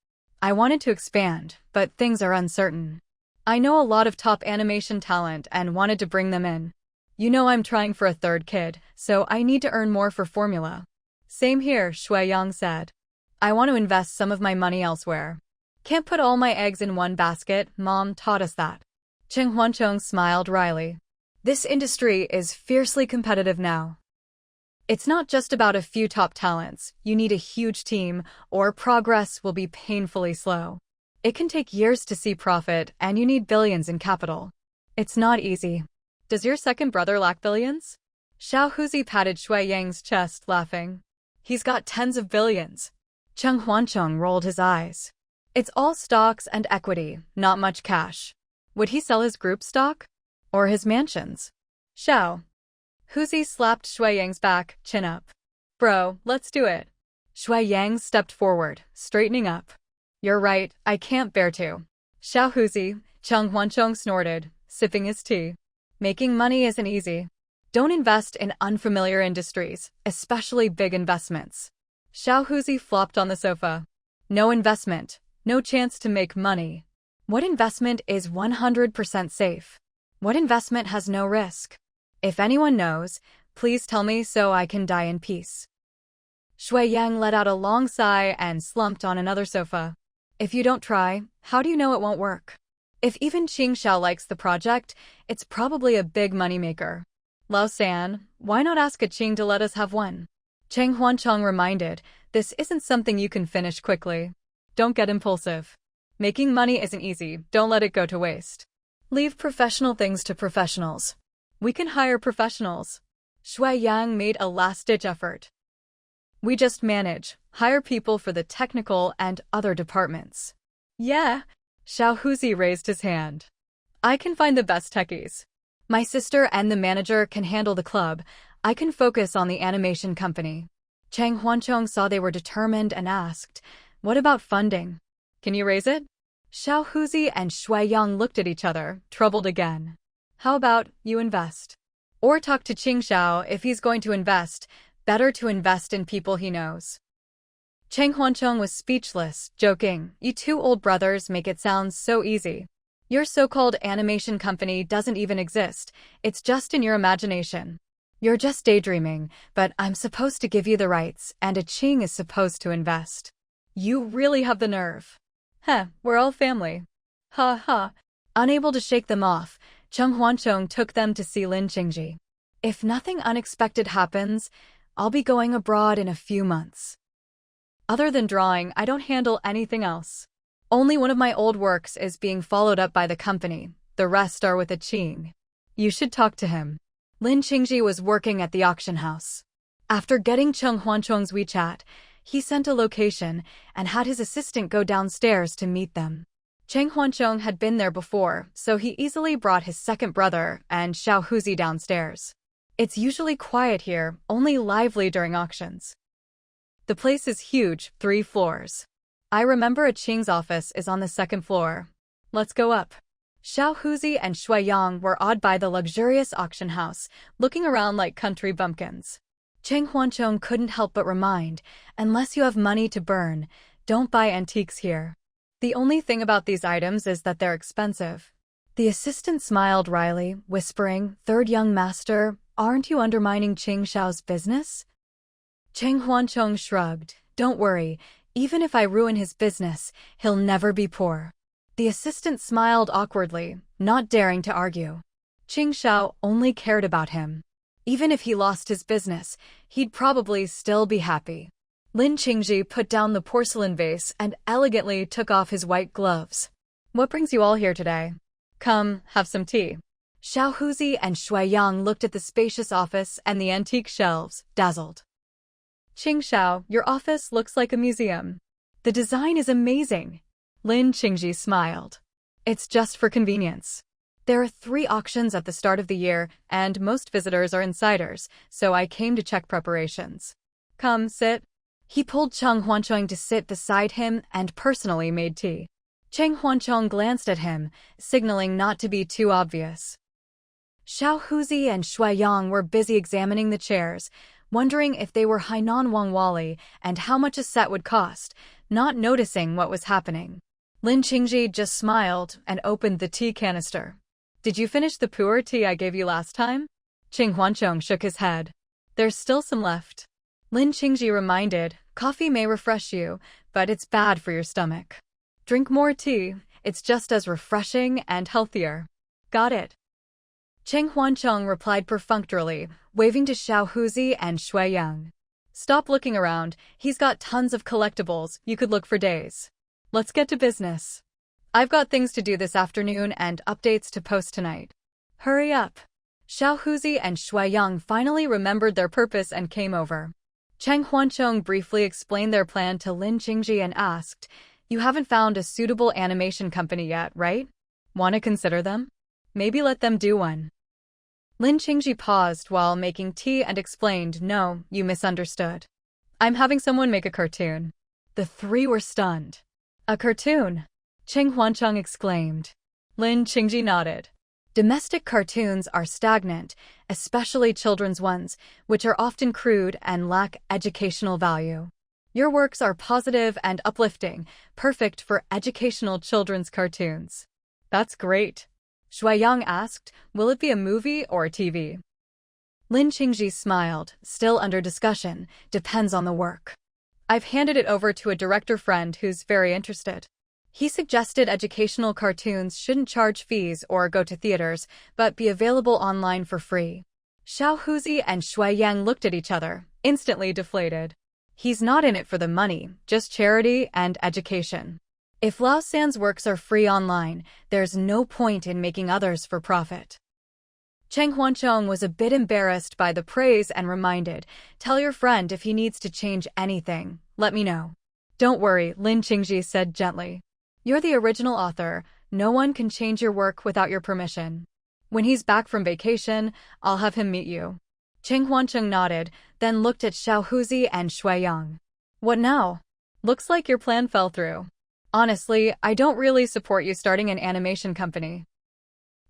I wanted to expand, but things are uncertain. I know a lot of top animation talent and wanted to bring them in. You know I'm trying for a 3rd kid, so I need to earn more for formula. Same here, Shui Yang said. I want to invest some of my money elsewhere. Can't put all my eggs in one basket, Mom taught us that. Cheng Huancheng smiled wryly. This industry is fiercely competitive now. It's not just about a few top talents, you need a huge team, or progress will be painfully slow. It can take years to see profit, and you need billions in capital. It's not easy. Does your second brother lack billions? Xiao Huzi patted Shui Yang's chest, laughing. He's got tens of billions. Cheng Huancheng rolled his eyes. It's all stocks and equity, not much cash. Would he sell his group stock? Or his mansions? Xiao Huzi slapped Shui Yang's back, chin up. Bro, let's do it. Shui Yang stepped forward, straightening up. You're right, I can't bear to. Xiao Huzi, Cheng Huanchong snorted, sipping his tea. Making money isn't easy. Don't invest in unfamiliar industries, especially big investments. Xiao Huzi flopped on the sofa. No investment, no chance to make money. What investment is 100% safe? What investment has no risk? If anyone knows, please tell me so I can die in peace. Shui Yang let out a long sigh and slumped on another sofa. If you don't try, how do you know it won't work? If even Qing Xiao likes the project, it's probably a big moneymaker. Lao San, why not ask a Qing to let us have one? Cheng Huanchong reminded, this isn't something you can finish quickly. Don't get impulsive. Making money isn't easy, don't let it go to waste. Leave professional things to professionals. We can hire professionals. Shui Yang made a last-ditch effort. We just manage, hire people for the technical and other departments. Yeah. Xiao Huzi raised his hand. I can find the best techies. My sister and the manager can handle the club. I can focus on the animation company. Cheng Huanchong saw they were determined and asked, what about funding? Can you raise it? Xiao Huzi and Shui Yang looked at each other, troubled again. How about you invest? Or talk to Qing Xiao if he's going to invest. Better to invest in people he knows. Cheng Huanchong was speechless, joking, you two old brothers make it sound so easy. Your so-called animation company doesn't even exist, it's just in your imagination. You're just daydreaming, but I'm supposed to give you the rights, and a Qing is supposed to invest. You really have the nerve. We're all family. Ha ha. Unable to shake them off, Cheng Huanchong took them to see Lin Qingji. If nothing unexpected happens, I'll be going abroad in a few months. Other than drawing, I don't handle anything else. Only one of my old works is being followed up by the company. The rest are with a Qing. You should talk to him. Lin Qingji was working at the auction house. After getting Cheng Huanchong's WeChat, he sent a location and had his assistant go downstairs to meet them. Cheng Huanchong had been there before, so he easily brought his second brother and Xiao Huzi downstairs. It's usually quiet here, only lively during auctions. The place is huge, 3 floors. I remember a Qing's office is on the 2nd floor. Let's go up. Xiao Huzi and Shui Yang were awed by the luxurious auction house, looking around like country bumpkins. Cheng Huanchong couldn't help but remind, unless you have money to burn, don't buy antiques here. The only thing about these items is that they're expensive. The assistant smiled wryly, whispering, Third young master, aren't you undermining Qing Xiao's business? Cheng Huanchong shrugged. Don't worry, even if I ruin his business, he'll never be poor. The assistant smiled awkwardly, not daring to argue. Qing Xiao only cared about him. Even if he lost his business, he'd probably still be happy. Lin Qingji put down the porcelain vase and elegantly took off his white gloves. What brings you all here today? Come, have some tea. Xiao Huzi and Shui Yang looked at the spacious office and the antique shelves, dazzled. Qing Xiao, your office looks like a museum. The design is amazing. Lin Qingji smiled. It's just for convenience. There are 3 auctions at the start of the year, and most visitors are insiders, so I came to check preparations. Come, sit. He pulled Cheng Huanchong to sit beside him and personally made tea. Cheng Huanchong glanced at him, signaling not to be too obvious. Xiao Huzi and Shui Yang were busy examining the chairs, wondering if they were Hainan Wangwali and how much a set would cost, not noticing what was happening. Lin Qingji just smiled and opened the tea canister. Did you finish the pu'er tea I gave you last time? Cheng Huanchong shook his head. There's still some left. Lin Qingji reminded, coffee may refresh you, but it's bad for your stomach. Drink more tea, it's just as refreshing and healthier. Got it. Cheng Huanchong replied perfunctorily, waving to Xiao Huzi and Shui Yang. Stop looking around, he's got tons of collectibles, you could look for days. Let's get to business. I've got things to do this afternoon and updates to post tonight. Hurry up. Xiao Huzi and Shui Yang finally remembered their purpose and came over. Cheng Huanchong briefly explained their plan to Lin Qingji and asked, You haven't found a suitable animation company yet, right? Want to consider them? Maybe let them do one. Lin Qingji paused while making tea and explained, No, you misunderstood. I'm having someone make a cartoon. The three were stunned. A cartoon? Cheng Huancheng exclaimed. Lin Qingji nodded. Domestic cartoons are stagnant, especially children's ones, which are often crude and lack educational value. Your works are positive and uplifting, perfect for educational children's cartoons. That's great. Shuaiyang asked, will it be a movie or a TV? Lin Qingji smiled, still under discussion, depends on the work. I've handed it over to a director friend who's very interested. He suggested educational cartoons shouldn't charge fees or go to theaters, but be available online for free. Xiao Huzi and Shuaiyang looked at each other, instantly deflated. He's not in it for the money, just charity and education. If Lao San's works are free online, there's no point in making others for profit. Cheng Huancheng was a bit embarrassed by the praise and reminded, tell your friend if he needs to change anything, let me know. Don't worry, Lin Qingji said gently. You're the original author, no one can change your work without your permission. When he's back from vacation, I'll have him meet you. Cheng Huancheng nodded, then looked at Xiao Huzi and Shuaiyang. What now? Looks like your plan fell through. Honestly, I don't really support you starting an animation company.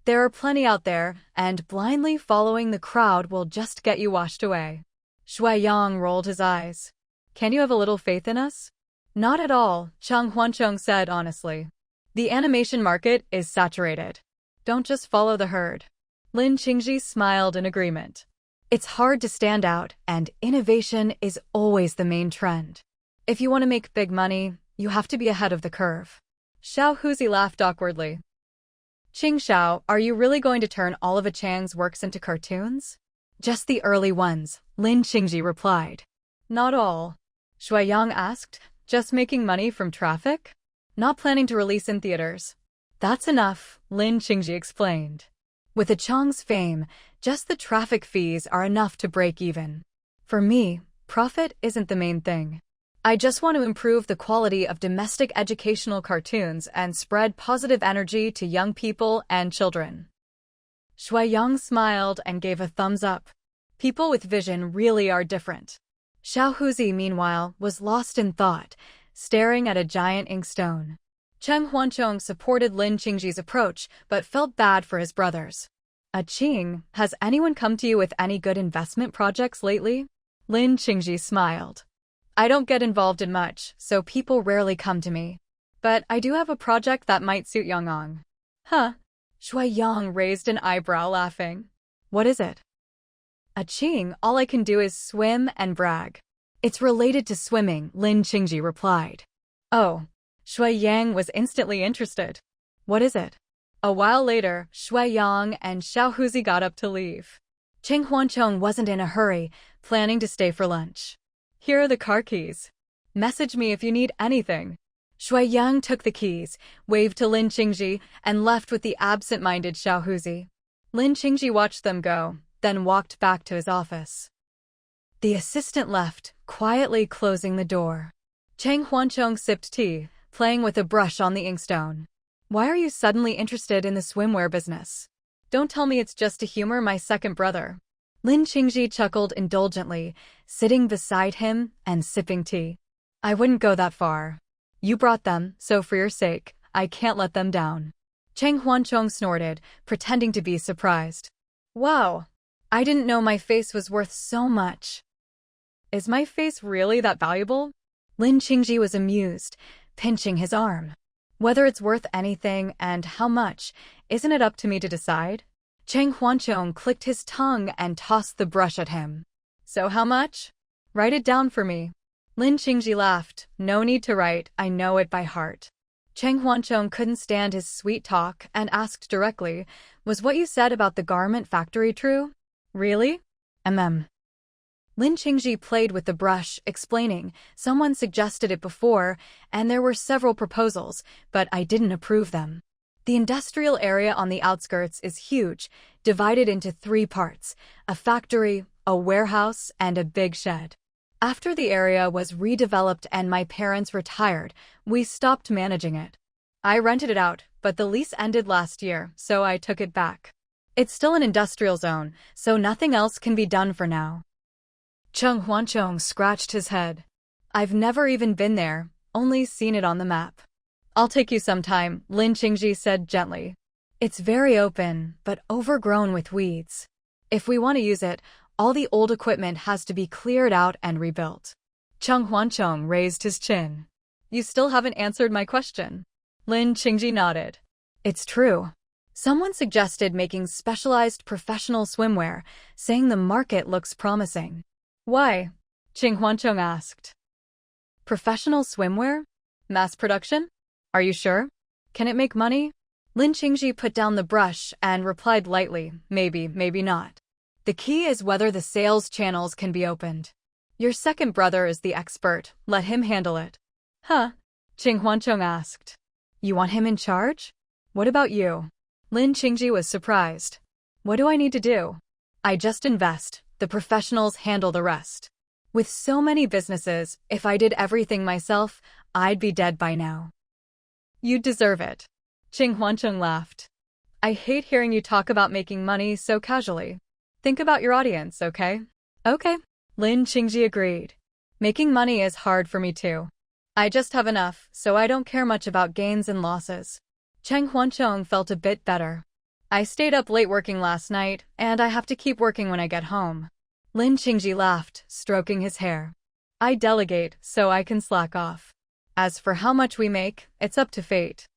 There are plenty out there, and blindly following the crowd will just get you washed away. Shuaiyang rolled his eyes. Can you have a little faith in us? Not at all, Cheng Huancheng said honestly. The animation market is saturated. Don't just follow the herd. Lin Qingji smiled in agreement. It's hard to stand out, and innovation is always the main trend. If you want to make big money, you have to be ahead of the curve. Xiao Huzi laughed awkwardly. Qing Xiao, are you really going to turn all of A Chang's works into cartoons? Just the early ones, Lin Qingji replied. Not all. Shuaiyang asked, just making money from traffic? Not planning to release in theaters. That's enough, Lin Qingji explained. With A Chang's fame, just the traffic fees are enough to break even. For me, profit isn't the main thing. I just want to improve the quality of domestic educational cartoons and spread positive energy to young people and children. Shuaiyang smiled and gave a thumbs up. People with vision really are different. Xiao Huzi, meanwhile, was lost in thought, staring at a giant inkstone. Cheng Huancheng supported Lin Qingji's approach, but felt bad for his brothers. Qing, has anyone come to you with any good investment projects lately? Lin Qingji smiled. I don't get involved in much, so people rarely come to me. But I do have a project that might suit Yang. Huh? Shuaiyang raised an eyebrow, laughing. What is it? Qing, all I can do is swim and brag. It's related to swimming, Lin Qingji replied. Oh. Shuaiyang was instantly interested. What is it? A while later, Shuaiyang and Xiao Huzi got up to leave. Cheng Huancheng wasn't in a hurry, planning to stay for lunch. Here are the car keys. Message me if you need anything. Shuaiyang took the keys, waved to Lin Qingji, and left with the absent-minded Xiao Huzi. Lin Qingji watched them go, then walked back to his office. The assistant left, quietly closing the door. Cheng Huancheng sipped tea, playing with a brush on the inkstone. Why are you suddenly interested in the swimwear business? Don't tell me it's just to humor my second brother. Lin Qingji chuckled indulgently, sitting beside him and sipping tea. I wouldn't go that far. You brought them, so for your sake, I can't let them down. Cheng Huancheng snorted, pretending to be surprised. Wow! I didn't know my face was worth so much. Is my face really that valuable? Lin Qingji was amused, pinching his arm. Whether it's worth anything and how much, isn't it up to me to decide? Cheng Huancheng clicked his tongue and tossed the brush at him. So how much? Write it down for me. Lin Qingji laughed. No need to write, I know it by heart. Cheng Huancheng couldn't stand his sweet talk and asked directly, was what you said about the garment factory true? Really? Lin Qingji played with the brush, explaining, someone suggested it before, and there were several proposals, but I didn't approve them. The industrial area on the outskirts is huge, divided into 3 parts, a factory, a warehouse, and a big shed. After the area was redeveloped and my parents retired, we stopped managing it. I rented it out, but the lease ended last year, so I took it back. It's still an industrial zone, so nothing else can be done for now. Cheng Huancheng scratched his head. I've never even been there, only seen it on the map. I'll take you sometime, Lin Qingji said gently. It's very open, but overgrown with weeds. If we want to use it, all the old equipment has to be cleared out and rebuilt. Cheng Huancheng raised his chin. You still haven't answered my question. Lin Qingji nodded. It's true. Someone suggested making specialized professional swimwear, saying the market looks promising. Why? Cheng Huancheng asked. Professional swimwear? Mass production? Are you sure? Can it make money? Lin Qingji put down the brush and replied lightly, maybe, maybe not. The key is whether the sales channels can be opened. Your second brother is the expert, let him handle it. Huh? Cheng Huancheng asked. You want him in charge? What about you? Lin Qingji was surprised. What do I need to do? I just invest, the professionals handle the rest. With so many businesses, if I did everything myself, I'd be dead by now. You deserve it. Cheng Huancheng laughed. I hate hearing you talk about making money so casually. Think about your audience, okay? Okay. Lin Qingji agreed. Making money is hard for me too. I just have enough, so I don't care much about gains and losses. Cheng Huancheng felt a bit better. I stayed up late working last night, and I have to keep working when I get home. Lin Qingji laughed, stroking his hair. I delegate, so I can slack off. As for how much we make, it's up to fate.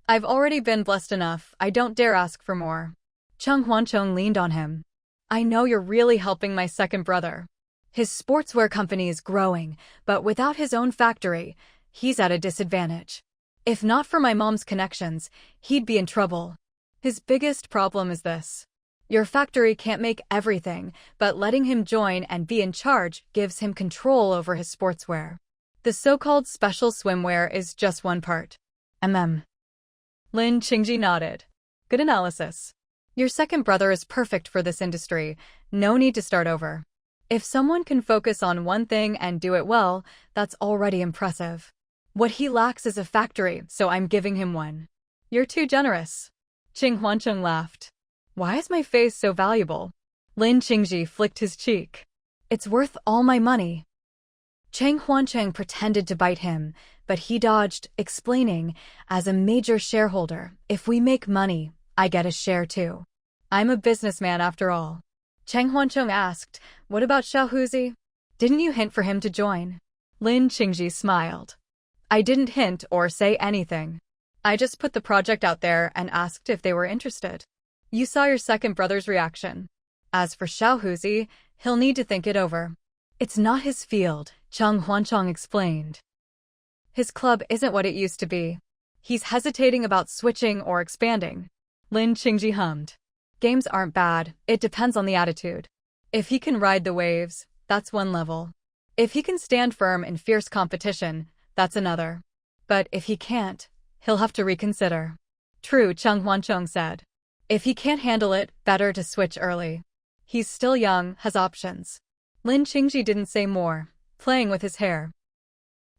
I've already been blessed enough, I don't dare ask for more. Cheng Huancheng leaned on him. I know you're really helping my second brother. His sportswear company is growing, but without his own factory, he's at a disadvantage. If not for my mom's connections, he'd be in trouble. His biggest problem is this. Your factory can't make everything, but letting him join and be in charge gives him control over his sportswear. The so-called special swimwear is just one part. Lin Qingji nodded. Good analysis. Your second brother is perfect for this industry, no need to start over. If someone can focus on one thing and do it well, that's already impressive. What he lacks is a factory, so I'm giving him one. You're too generous. Cheng Huancheng laughed. Why is my face so valuable? Lin Qingji flicked his cheek. It's worth all my money. Cheng Huancheng pretended to bite him, but he dodged, explaining, as a major shareholder, if we make money, I get a share too. I'm a businessman after all. Cheng Huancheng asked, what about Xiaohuzi? Didn't you hint for him to join? Lin Qingji smiled. I didn't hint or say anything. I just put the project out there and asked if they were interested. You saw your second brother's reaction. As for Xiaohuzi, he'll need to think it over. It's not his field, Cheng Huancheng explained. His club isn't what it used to be. He's hesitating about switching or expanding. Lin Qingji hummed. Games aren't bad, it depends on the attitude. If he can ride the waves, that's one level. If he can stand firm in fierce competition, that's another. But if he can't, he'll have to reconsider. True, Cheng Huancheng said. If he can't handle it, better to switch early. He's still young, has options. Lin Qingji didn't say more, playing with his hair.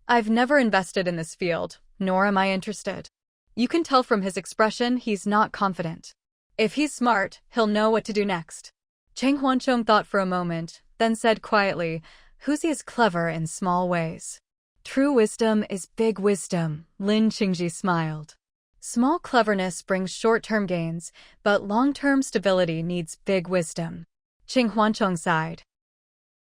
I've never invested in this field, nor am I interested. You can tell from his expression he's not confident. If he's smart, he'll know what to do next. Cheng Huancheng thought for a moment, then said quietly, Huzi is clever in small ways. True wisdom is big wisdom, Lin Qingji smiled. Small cleverness brings short-term gains, but long-term stability needs big wisdom. Cheng Huancheng sighed.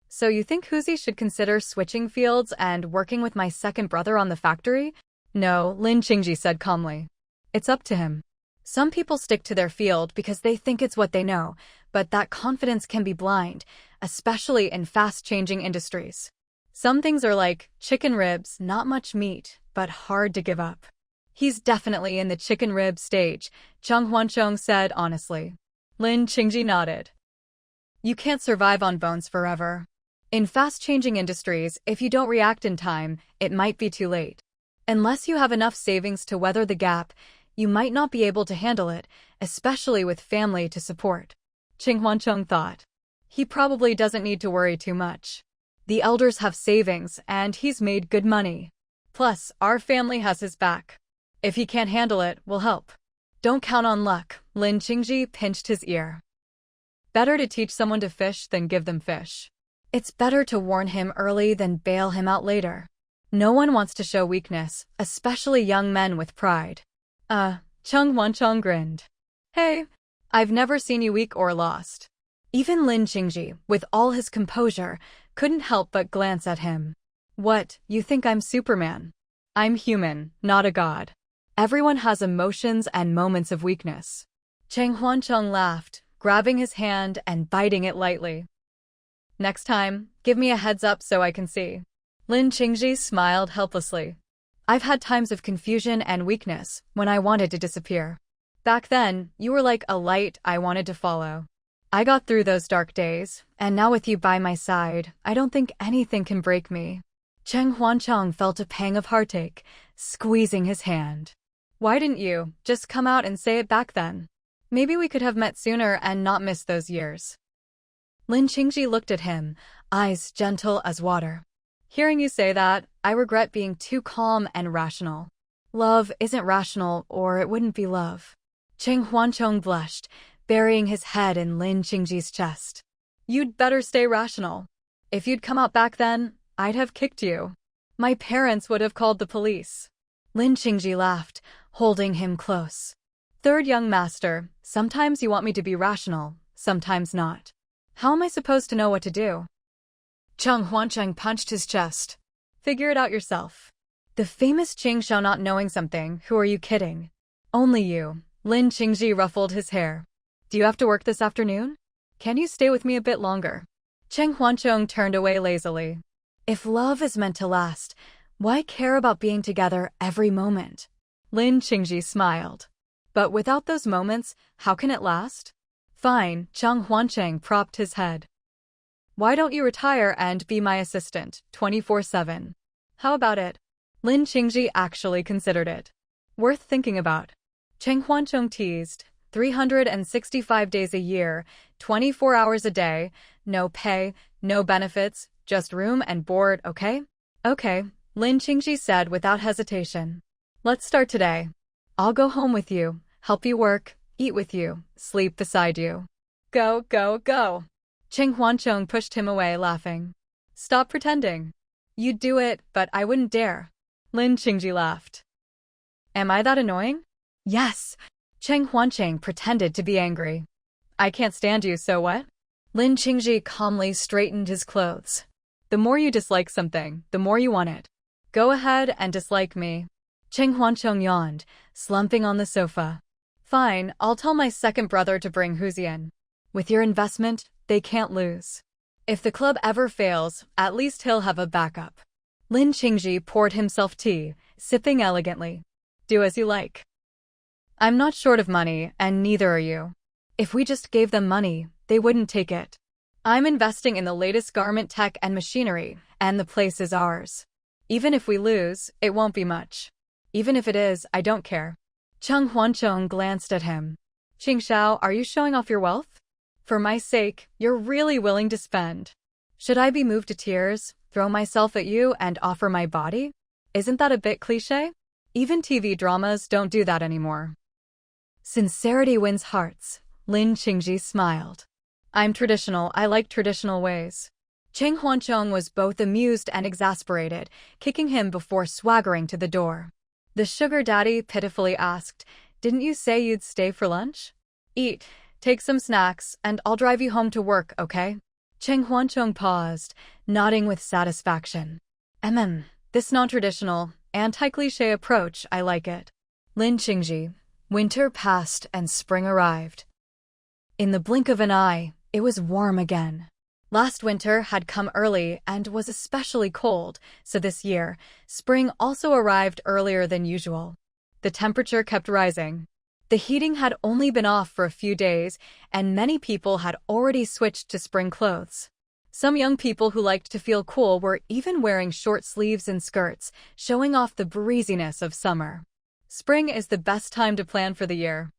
So you think Huzi should consider switching fields and working with my second brother on the factory? No, Lin Qingji said calmly. It's up to him. Some people stick to their field because they think it's what they know, but that confidence can be blind, especially in fast-changing industries. Some things are like chicken ribs, not much meat, but hard to give up. He's definitely in the chicken rib stage, Cheng Huancheng said honestly. Lin Qingji nodded. You can't survive on bones forever. In fast-changing industries, if you don't react in time, it might be too late. Unless you have enough savings to weather the gap, you might not be able to handle it, especially with family to support. Cheng Huancheng thought. He probably doesn't need to worry too much. The elders have savings, and he's made good money. Plus, our family has his back. If he can't handle it, we'll help. Don't count on luck, Lin Qingji pinched his ear. Better to teach someone to fish than give them fish. It's better to warn him early than bail him out later. No one wants to show weakness, especially young men with pride. Chung Wanchong grinned. Hey, I've never seen you weak or lost. Even Lin Qingji, with all his composure, couldn't help but glance at him. What, you think I'm Superman? I'm human, not a god. Everyone has emotions and moments of weakness. Cheng Huancheng laughed, grabbing his hand and biting it lightly. Next time, give me a heads up so I can see. Lin Qingji smiled helplessly. I've had times of confusion and weakness when I wanted to disappear. Back then, you were like a light I wanted to follow. I got through those dark days, and now with you by my side, I don't think anything can break me. Cheng Huancheng felt a pang of heartache, squeezing his hand. Why didn't you just come out and say it back then? Maybe we could have met sooner and not missed those years. Lin Qingji looked at him, eyes gentle as water. Hearing you say that, I regret being too calm and rational. Love isn't rational, or it wouldn't be love. Cheng Huancheng blushed, burying his head in Lin Qingji's chest. You'd better stay rational. If you'd come out back then, I'd have kicked you. My parents would have called the police. Lin Qingji laughed, holding him close. Third young master, sometimes you want me to be rational, sometimes not. How am I supposed to know what to do? Cheng Huancheng punched his chest. Figure it out yourself. The famous Qing Shao not knowing something, who are you kidding? Only you. Lin Qingji ruffled his hair. Do you have to work this afternoon? Can you stay with me a bit longer? Cheng Huancheng turned away lazily. If love is meant to last, why care about being together every moment? Lin Qingji smiled. But without those moments, how can it last? Fine, Cheng Huancheng propped his head. Why don't you retire and be my assistant, 24/7? How about it? Lin Qingji actually considered it. Worth thinking about. Cheng Huancheng teased, 365 days a year, 24 hours a day, no pay, no benefits, just room and board, okay? Okay, Lin Qingji said without hesitation. Let's start today. I'll go home with you, help you work, eat with you, sleep beside you. Go, go, go. Cheng Huancheng pushed him away, laughing. Stop pretending. You'd do it, but I wouldn't dare. Lin Qingji laughed. Am I that annoying? Yes. Cheng Huancheng pretended to be angry. I can't stand you, so what? Lin Qingji calmly straightened his clothes. The more you dislike something, the more you want it. Go ahead and dislike me. Cheng Huancheng yawned, slumping on the sofa. Fine, I'll tell my second brother to bring Huzian. With your investment, they can't lose. If the club ever fails, at least he'll have a backup. Lin Qingji poured himself tea, sipping elegantly. Do as you like. I'm not short of money, and neither are you. If we just gave them money, they wouldn't take it. I'm investing in the latest garment tech and machinery, and the place is ours. Even if we lose, it won't be much. Even if it is, I don't care. Cheng Huancheng glanced at him. Qing Shao, are you showing off your wealth? For my sake, you're really willing to spend. Should I be moved to tears, throw myself at you, and offer my body? Isn't that a bit cliché? Even TV dramas don't do that anymore. Sincerity wins hearts. Lin Qingji smiled. I'm traditional, I like traditional ways. Cheng Huancheng was both amused and exasperated, kicking him before swaggering to the door. The sugar daddy pitifully asked, Didn't you say you'd stay for lunch? Eat, take some snacks, and I'll drive you home to work, okay? Cheng Huancheng paused, nodding with satisfaction. This non-traditional, anti-cliché approach, I like it. Lin Qingji. Winter passed and spring arrived. In the blink of an eye, it was warm again. Last winter had come early and was especially cold, so this year, spring also arrived earlier than usual. The temperature kept rising. The heating had only been off for a few days, and many people had already switched to spring clothes. Some young people who liked to feel cool were even wearing short sleeves and skirts, showing off the breeziness of summer. Spring is the best time to plan for the year.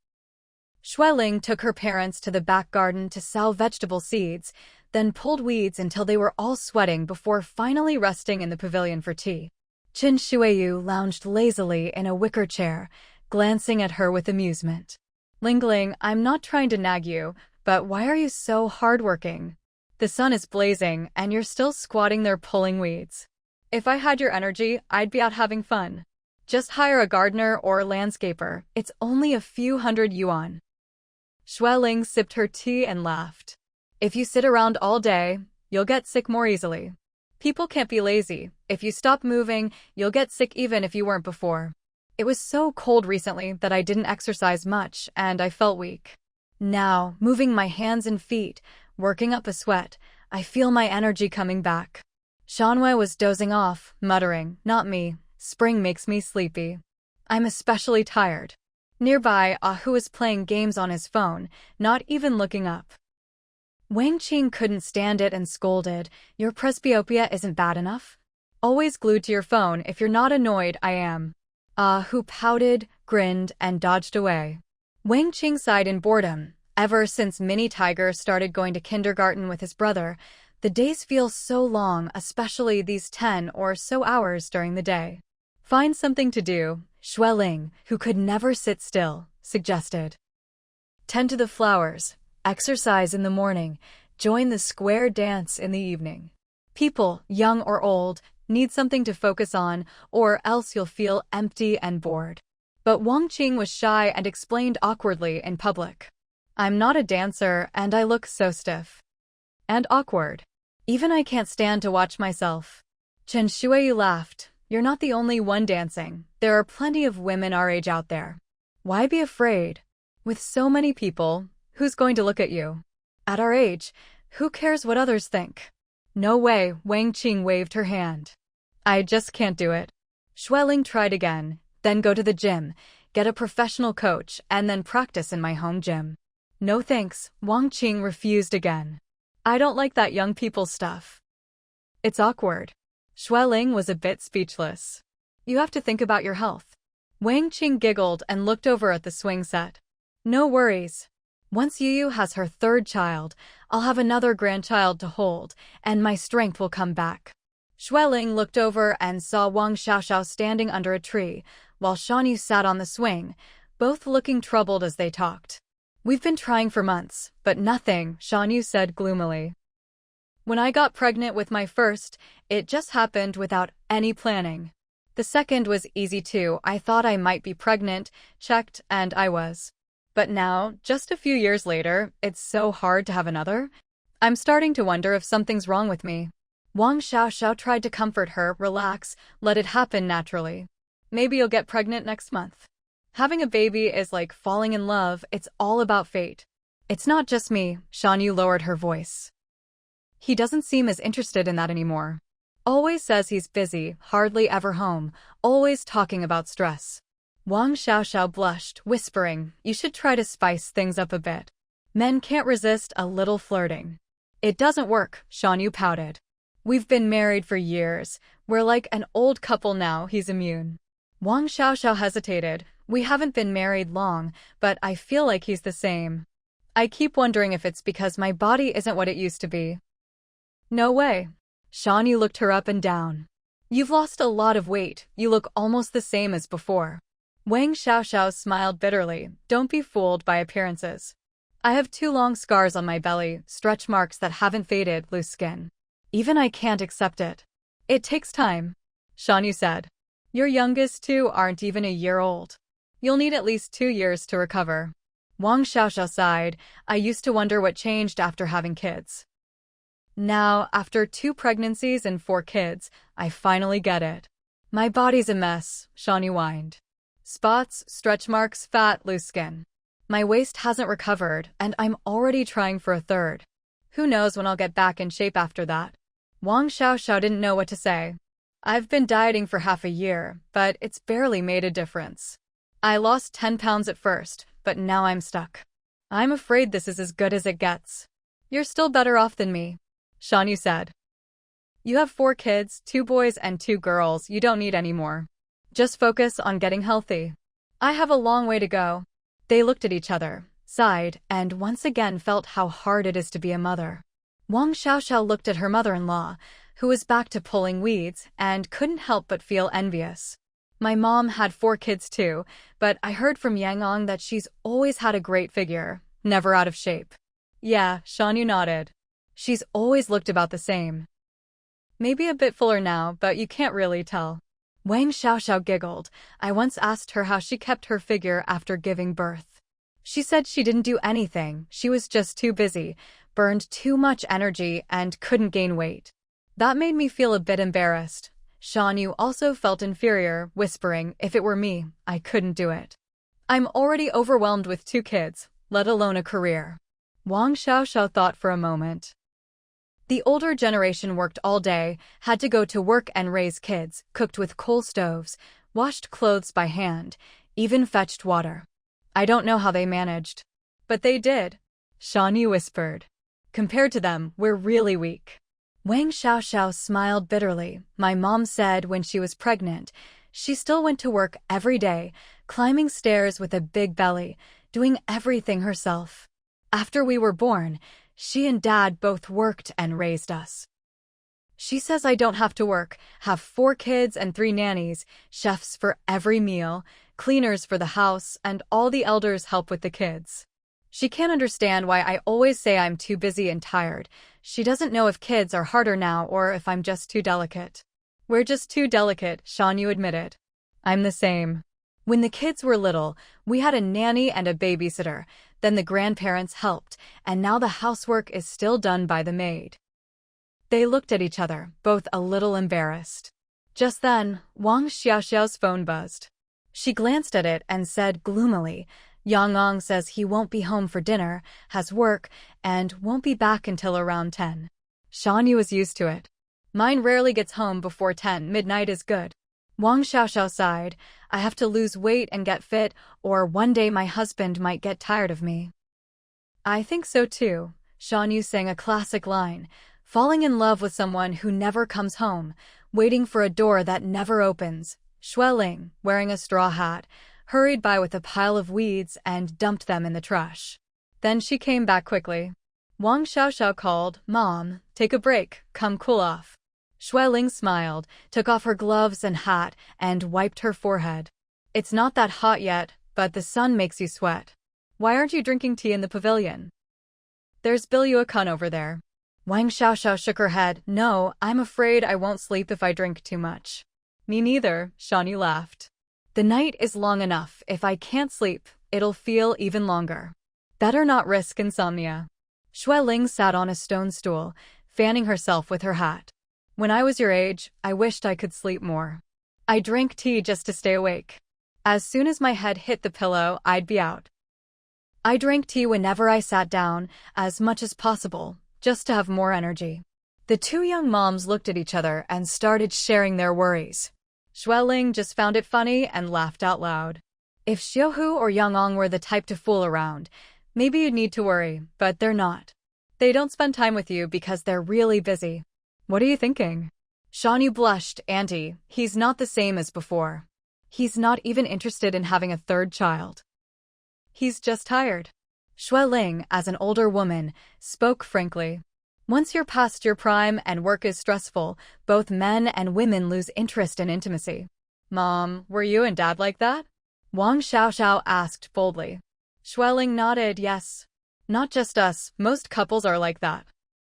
Xueling took her parents to the back garden to sow vegetable seeds, then pulled weeds until they were all sweating before finally resting in the pavilion for tea. Qin Shuiyu lounged lazily in a wicker chair, glancing at her with amusement. Lingling, I'm not trying to nag you, but why are you so hardworking? The sun is blazing, and you're still squatting there pulling weeds. If I had your energy, I'd be out having fun. Just hire a gardener or landscaper. It's only a few hundred yuan. Xueling sipped her tea and laughed. If you sit around all day, you'll get sick more easily. People can't be lazy. If you stop moving, you'll get sick even if you weren't before. It was so cold recently that I didn't exercise much, and I felt weak. Now, moving my hands and feet, working up a sweat, I feel my energy coming back. Shanwei was dozing off, muttering, "Not me. Spring makes me sleepy. I'm especially tired." Nearby, Ahu was playing games on his phone, not even looking up. Wang Qing couldn't stand it and scolded, "Your presbyopia isn't bad enough? Always glued to your phone. If you're not annoyed, I am." Ahu pouted, grinned, and dodged away. Wang Qing sighed in boredom. Ever since Mini Tiger started going to kindergarten with his brother, the days feel so long, especially these 10 or so hours during the day. "Find something to do," Xueling, who could never sit still, suggested. "Tend to the flowers, exercise in the morning, join the square dance in the evening. People, young or old, need something to focus on, or else you'll feel empty and bored." But Wang Qing was shy and explained awkwardly in public. "I'm not a dancer, and I look so stiff. And awkward. Even I can't stand to watch myself." Chen Shuiyu laughed. "You're not the only one dancing. There are plenty of women our age out there. Why be afraid? With so many people, who's going to look at you? At our age, who cares what others think?" "No way," Wang Qing waved her hand. "I just can't do it." Xueling tried again, "Then go to the gym, get a professional coach, and then practice in my home gym." "No thanks," Wang Qing refused again. "I don't like that young people stuff. It's awkward." Xueling was a bit speechless. "You have to think about your health." Wang Qing giggled and looked over at the swing set. "No worries. Once Yuyu has her third child, I'll have another grandchild to hold, and my strength will come back." Xueling looked over and saw Wang Xiaoxiao standing under a tree, while Shanyu sat on the swing, both looking troubled as they talked. "We've been trying for months, but nothing," Shanyu said gloomily. "When I got pregnant with my first, it just happened without any planning. The second was easy too. I thought I might be pregnant, checked, and I was. But now, just a few years later, it's so hard to have another. I'm starting to wonder if something's wrong with me." Wang Xiaoxiao tried to comfort her. "Relax, let it happen naturally. Maybe you'll get pregnant next month. Having a baby is like falling in love, it's all about fate." "It's not just me," Shanyu lowered her voice. "He doesn't seem as interested in that anymore. Always says he's busy, hardly ever home, always talking about stress." Wang Xiaoxiao blushed, whispering, "You should try to spice things up a bit. Men can't resist a little flirting." "It doesn't work," Shanyu pouted. "We've been married for years. We're like an old couple now." He's immune. Wang Xiaoxiao hesitated. "We haven't been married long, but I feel like he's the same. I keep wondering if it's because my body isn't what it used to be." "No way." Shanyu looked her up and down. "You've lost a lot of weight. You look almost the same as before." Wang Xiaoxiao smiled bitterly. "Don't be fooled by appearances. I have 2 long scars on my belly, stretch marks that haven't faded, loose skin. Even I can't accept it." "It takes time," Shanyu said. "Your youngest 2 aren't even a year old. You'll need at least 2 years to recover." Wang Xiaoxiao sighed. "I used to wonder what changed after having kids. Now, after 2 pregnancies and 4 kids, I finally get it. My body's a mess," Shanyu whined. "Spots, stretch marks, fat, loose skin. My waist hasn't recovered, and I'm already trying for a third. Who knows when I'll get back in shape after that." Wang Xiaoxiao didn't know what to say. "I've been dieting for half a year, but it's barely made a difference. I lost 10 pounds at first, but now I'm stuck. I'm afraid this is as good as it gets." "You're still better off than me," Shanyu said. "You have 4 kids, 2 boys and 2 girls. You don't need any more. Just focus on getting healthy. I have a long way to go." They looked at each other, sighed, and once again felt how hard it is to be a mother. Wang Xiaoxiao looked at her mother-in-law, who was back to pulling weeds, and couldn't help but feel envious. "My mom had 4 kids too, but I heard from Yangong that she's always had a great figure, never out of shape." "Yeah," Shanyu nodded. She's always looked about the same. Maybe a bit fuller now, but you can't really tell. Wang Xiaoxiao giggled. I once asked her how she kept her figure after giving birth. She said she didn't do anything, she was just too busy, burned too much energy, and couldn't gain weight. That made me feel a bit embarrassed. Shan Yu also felt inferior, whispering, if it were me, I couldn't do it. I'm already overwhelmed with 2 kids, let alone a career. Wang Xiaoxiao thought for a moment. The older generation worked all day, had to go to work and raise kids, cooked with coal stoves, washed clothes by hand, even fetched water. I don't know how they managed. But they did. Shan Yu whispered. Compared to them, we're really weak. Wang Xiaoxiao smiled bitterly. My mom said when she was pregnant, she still went to work every day, climbing stairs with a big belly, doing everything herself. After we were born, she and Dad both worked and raised us. She says I don't have to work, have 4 kids and 3 nannies, chefs for every meal, cleaners for the house, and all the elders help with the kids. She can't understand why I always say I'm too busy and tired. She doesn't know if kids are harder now or if I'm just too delicate. We're just too delicate, Shan Yu admitted. I'm the same. When the kids were little, we had a nanny and a babysitter, then the grandparents helped, and now the housework is still done by the maid. They looked at each other, both a little embarrassed. Just then, Wang Xiaoxiao's phone buzzed. She glanced at it and said gloomily, Yang Ang says he won't be home for dinner, has work, and won't be back until around 10. Shan Yu was used to it. Mine rarely gets home before 10, midnight is good. Wang Xiaoxiao sighed, I have to lose weight and get fit, or one day my husband might get tired of me. I think so too, Shan Yu sang a classic line, falling in love with someone who never comes home, waiting for a door that never opens. Xue Ling, wearing a straw hat, hurried by with a pile of weeds and dumped them in the trash. Then she came back quickly. Wang Xiaoxiao called, Mom, take a break, come cool off. Xue Ling smiled, took off her gloves and hat, and wiped her forehead. It's not that hot yet, but the sun makes you sweat. Why aren't you drinking tea in the pavilion? There's Bilyuakun over there. Wang Xiaoxiao shook her head. No, I'm afraid I won't sleep if I drink too much. Me neither, Shan Yu laughed. The night is long enough. If I can't sleep, it'll feel even longer. Better not risk insomnia. Xue Ling sat on a stone stool, fanning herself with her hat. When I was your age, I wished I could sleep more. I drank tea just to stay awake. As soon as my head hit the pillow, I'd be out. I drank tea whenever I sat down, as much as possible, just to have more energy. The 2 young moms looked at each other and started sharing their worries. Xue Ling just found it funny and laughed out loud. If Xiuhu or Yang Ang were the type to fool around, maybe you'd need to worry, but they're not. They don't spend time with you because they're really busy. What are you thinking? Shan Yu blushed. Auntie, he's not the same as before. He's not even interested in having a 3rd child. He's just tired. Xue Ling, as an older woman, spoke frankly. Once you're past your prime and work is stressful, both men and women lose interest in intimacy. Mom, were you and Dad like that? Wang Xiaoxiao asked boldly. Xue Ling nodded yes. Not just us, most couples are like that.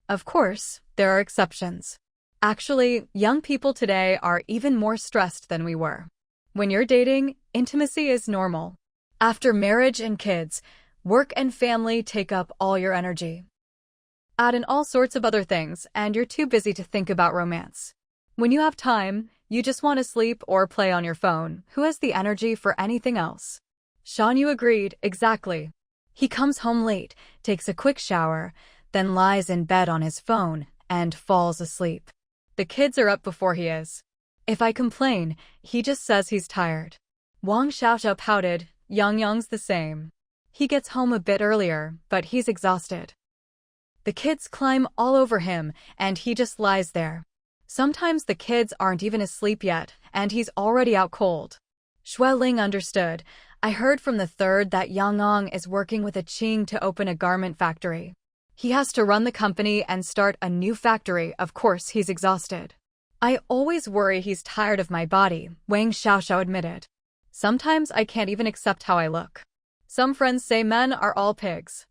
Of course, there are exceptions. Actually, young people today are even more stressed than we were. When you're dating, intimacy is normal. After marriage and kids, work and family take up all your energy. Add in all sorts of other things, and you're too busy to think about romance. When you have time, you just want to sleep or play on your phone. Who has the energy for anything else? Shan Yu agreed, exactly. He comes home late, takes a quick shower, then lies in bed on his phone, and falls asleep. The kids are up before he is. If I complain, he just says he's tired. Wang Xiaoxiao pouted. Yang's the same. He gets home a bit earlier, but he's exhausted. The kids climb all over him, and he just lies there. Sometimes the kids aren't even asleep yet, and he's already out cold. Xue Ling understood. I heard from the 3rd that Yang Ang is working with a Qing to open a garment factory. He has to run the company and start a new factory. Of course, he's exhausted. I always worry he's tired of my body, Wang Xiaoxiao admitted. Sometimes I can't even accept how I look. Some friends say men are all pigs.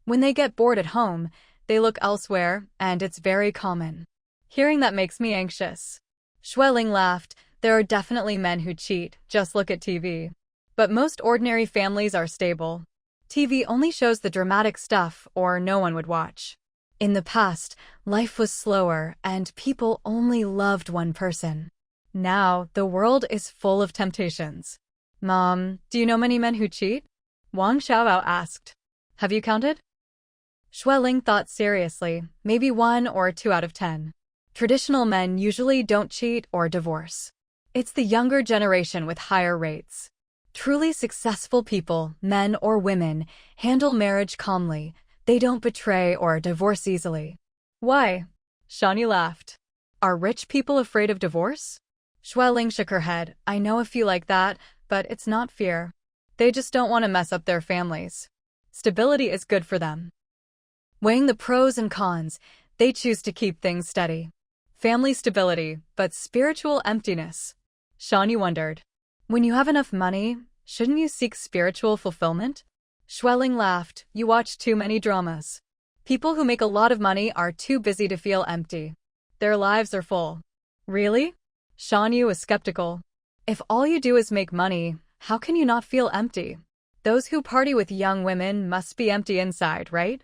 When they get bored at home, They look elsewhere, and it's very common. Hearing that makes me anxious. Schwelling laughed. There are definitely men who cheat, just look at TV. But most ordinary families are stable. TV only shows the dramatic stuff, or no one would watch. In the past, life was slower, and people only loved one person. Now, the world is full of temptations. Mom, do you know many men who cheat? Wang Xiaoao asked. Have you counted? Schwelling thought seriously, maybe 1 or 2 out of 10. Traditional men usually don't cheat or divorce. It's the younger generation with higher rates. Truly successful people, men or women, handle marriage calmly. They don't betray or divorce easily. Why? Shani laughed. Are rich people afraid of divorce? Schwelling shook her head. I know a few like that, but it's not fear. They just don't want to mess up their families. Stability is good for them. Weighing the pros and cons, they choose to keep things steady. Family stability, but spiritual emptiness. Shani wondered. When you have enough money, shouldn't you seek spiritual fulfillment? Schwelling laughed. You watch too many dramas. People who make a lot of money are too busy to feel empty. Their lives are full. Really? Shani was skeptical. If all you do is make money, how can you not feel empty? Those who party with young women must be empty inside, right?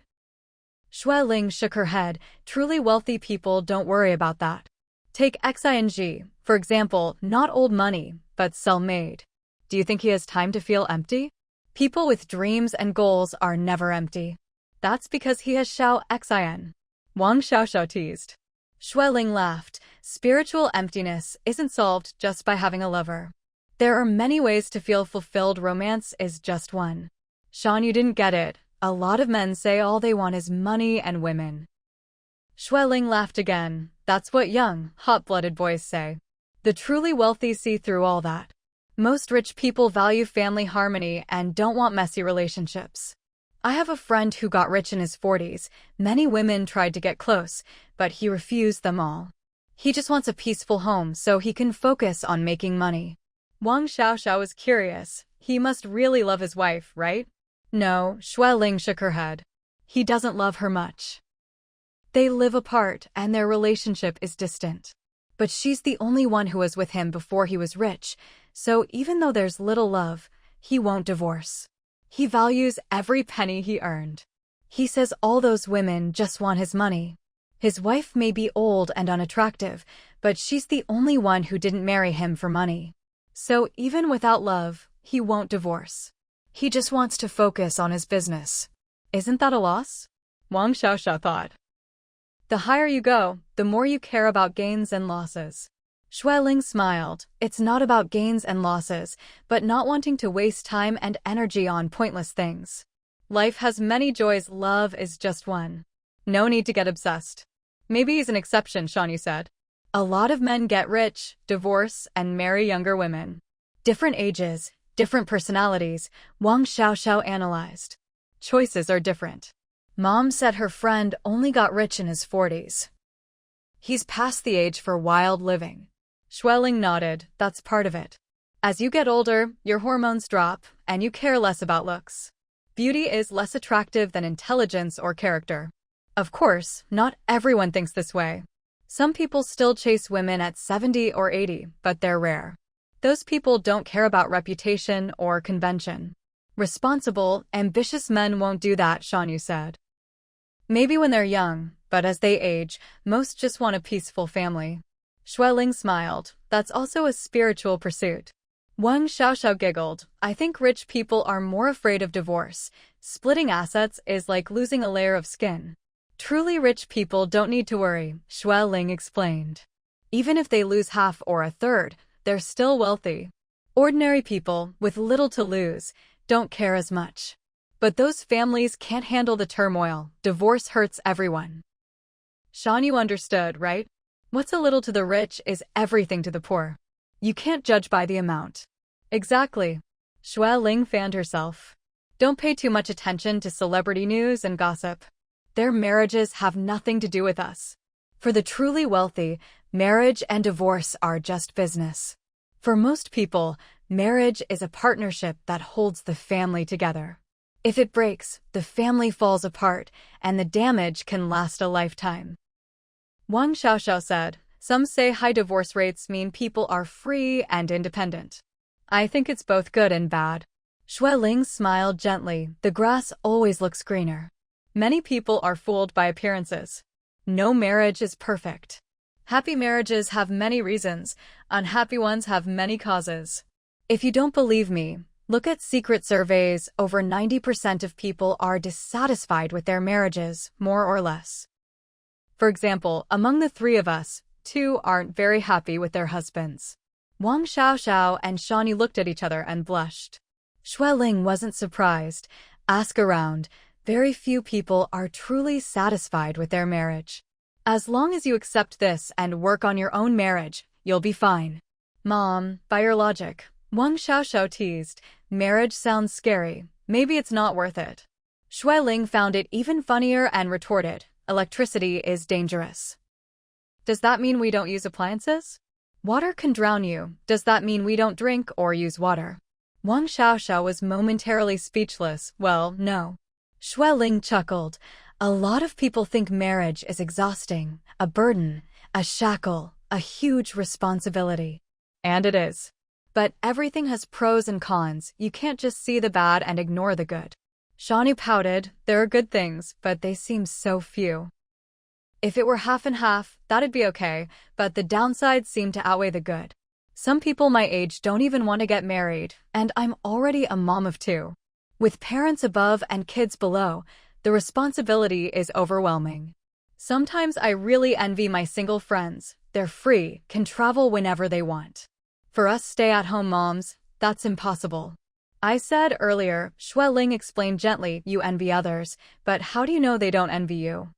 Schwelling shook her head. Truly wealthy people don't worry about that. Take Xing, for example, not old money, but self-made. Do you think he has time to feel empty? People with dreams and goals are never empty. That's because he has Xiao Xin. Wang Xiaoxiao teased. Schwelling laughed. Spiritual emptiness isn't solved just by having a lover. There are many ways to feel fulfilled. Romance is just one. Sean, you didn't get it. A lot of men say all they want is money and women. Schwelling laughed again. That's what young, hot-blooded boys say. The truly wealthy see through all that. Most rich people value family harmony and don't want messy relationships. I have a friend who got rich in his 40s. Many women tried to get close, but he refused them all. He just wants a peaceful home so he can focus on making money. Wang Xiaoxiao was curious. He must really love his wife, right? No, Schwelling shook her head. He doesn't love her much. They live apart and their relationship is distant. But she's the only one who was with him before he was rich, so even though there's little love, he won't divorce. He values every penny he earned. He says all those women just want his money. His wife may be old and unattractive, but she's the only one who didn't marry him for money. So even without love, he won't divorce. He just wants to focus on his business. Isn't that a loss? Wang Xiaoxiao thought. The higher you go, the more you care about gains and losses. Schwelling smiled. It's not about gains and losses, but not wanting to waste time and energy on pointless things. Life has many joys, love is just one. No need to get obsessed. Maybe he's an exception, Shani said. A lot of men get rich, divorce, and marry younger women. Different ages, different personalities, Wang Xiaoxiao analyzed. Choices are different. Mom said her friend only got rich in his 40s. He's past the age for wild living. Schwelling nodded. That's part of it. As you get older, your hormones drop, and you care less about looks. Beauty is less attractive than intelligence or character. Of course, not everyone thinks this way. Some people still chase women at 70 or 80, but they're rare. Those people don't care about reputation or convention. Responsible, ambitious men won't do that, Shanu said. Maybe when they're young, but as they age, most just want a peaceful family. Schwelling smiled. That's also a spiritual pursuit. Wang Xiaoxiao giggled. I think rich people are more afraid of divorce. Splitting assets is like losing a layer of skin. Truly rich people don't need to worry, Schwelling explained. Even if they lose half or a third, they're still wealthy. Ordinary people, with little to lose, don't care as much. But those families can't handle the turmoil. Divorce hurts everyone. Sean, you understood, right? What's a little to the rich is everything to the poor. You can't judge by the amount. Exactly. Schwelling fanned herself. Don't pay too much attention to celebrity news and gossip. Their marriages have nothing to do with us. For the truly wealthy, marriage and divorce are just business. For most people, marriage is a partnership that holds the family together. If it breaks, the family falls apart, and the damage can last a lifetime. Wang Xiaoxiao said, "Some say high divorce rates mean people are free and independent. I think it's both good and bad." Xueling smiled gently. The grass always looks greener. Many people are fooled by appearances. No marriage is perfect. Happy marriages have many reasons. Unhappy ones have many causes. If you don't believe me, look at secret surveys. Over 90% of people are dissatisfied with their marriages, more or less. For example, among the three of us, 2 aren't very happy with their husbands. Wang Xiaoxiao and Shawnee looked at each other and blushed. Xueling wasn't surprised. Ask around. Very few people are truly satisfied with their marriage. As long as you accept this and work on your own marriage, you'll be fine. Mom, by your logic, Wang Xiaoxiao teased, marriage sounds scary. Maybe it's not worth it. Xueling found it even funnier and retorted, electricity is dangerous. Does that mean we don't use appliances? Water can drown you. Does that mean we don't drink or use water? Wang Xiaoxiao was momentarily speechless. Well, no. Xueling chuckled. A lot of people think marriage is exhausting, a burden, a shackle, a huge responsibility. And it is. But everything has pros and cons. You can't just see the bad and ignore the good. Shawnee pouted. There are good things, but they seem so few. If it were half and half, that'd be okay, but the downsides seem to outweigh the good. Some people my age don't even want to get married, and I'm already a mom of 2. With parents above and kids below, the responsibility is overwhelming. Sometimes I really envy my single friends. They're free, can travel whenever they want. For us stay-at-home moms, that's impossible. I said earlier, Xueling explained gently, you envy others, but how do you know they don't envy you?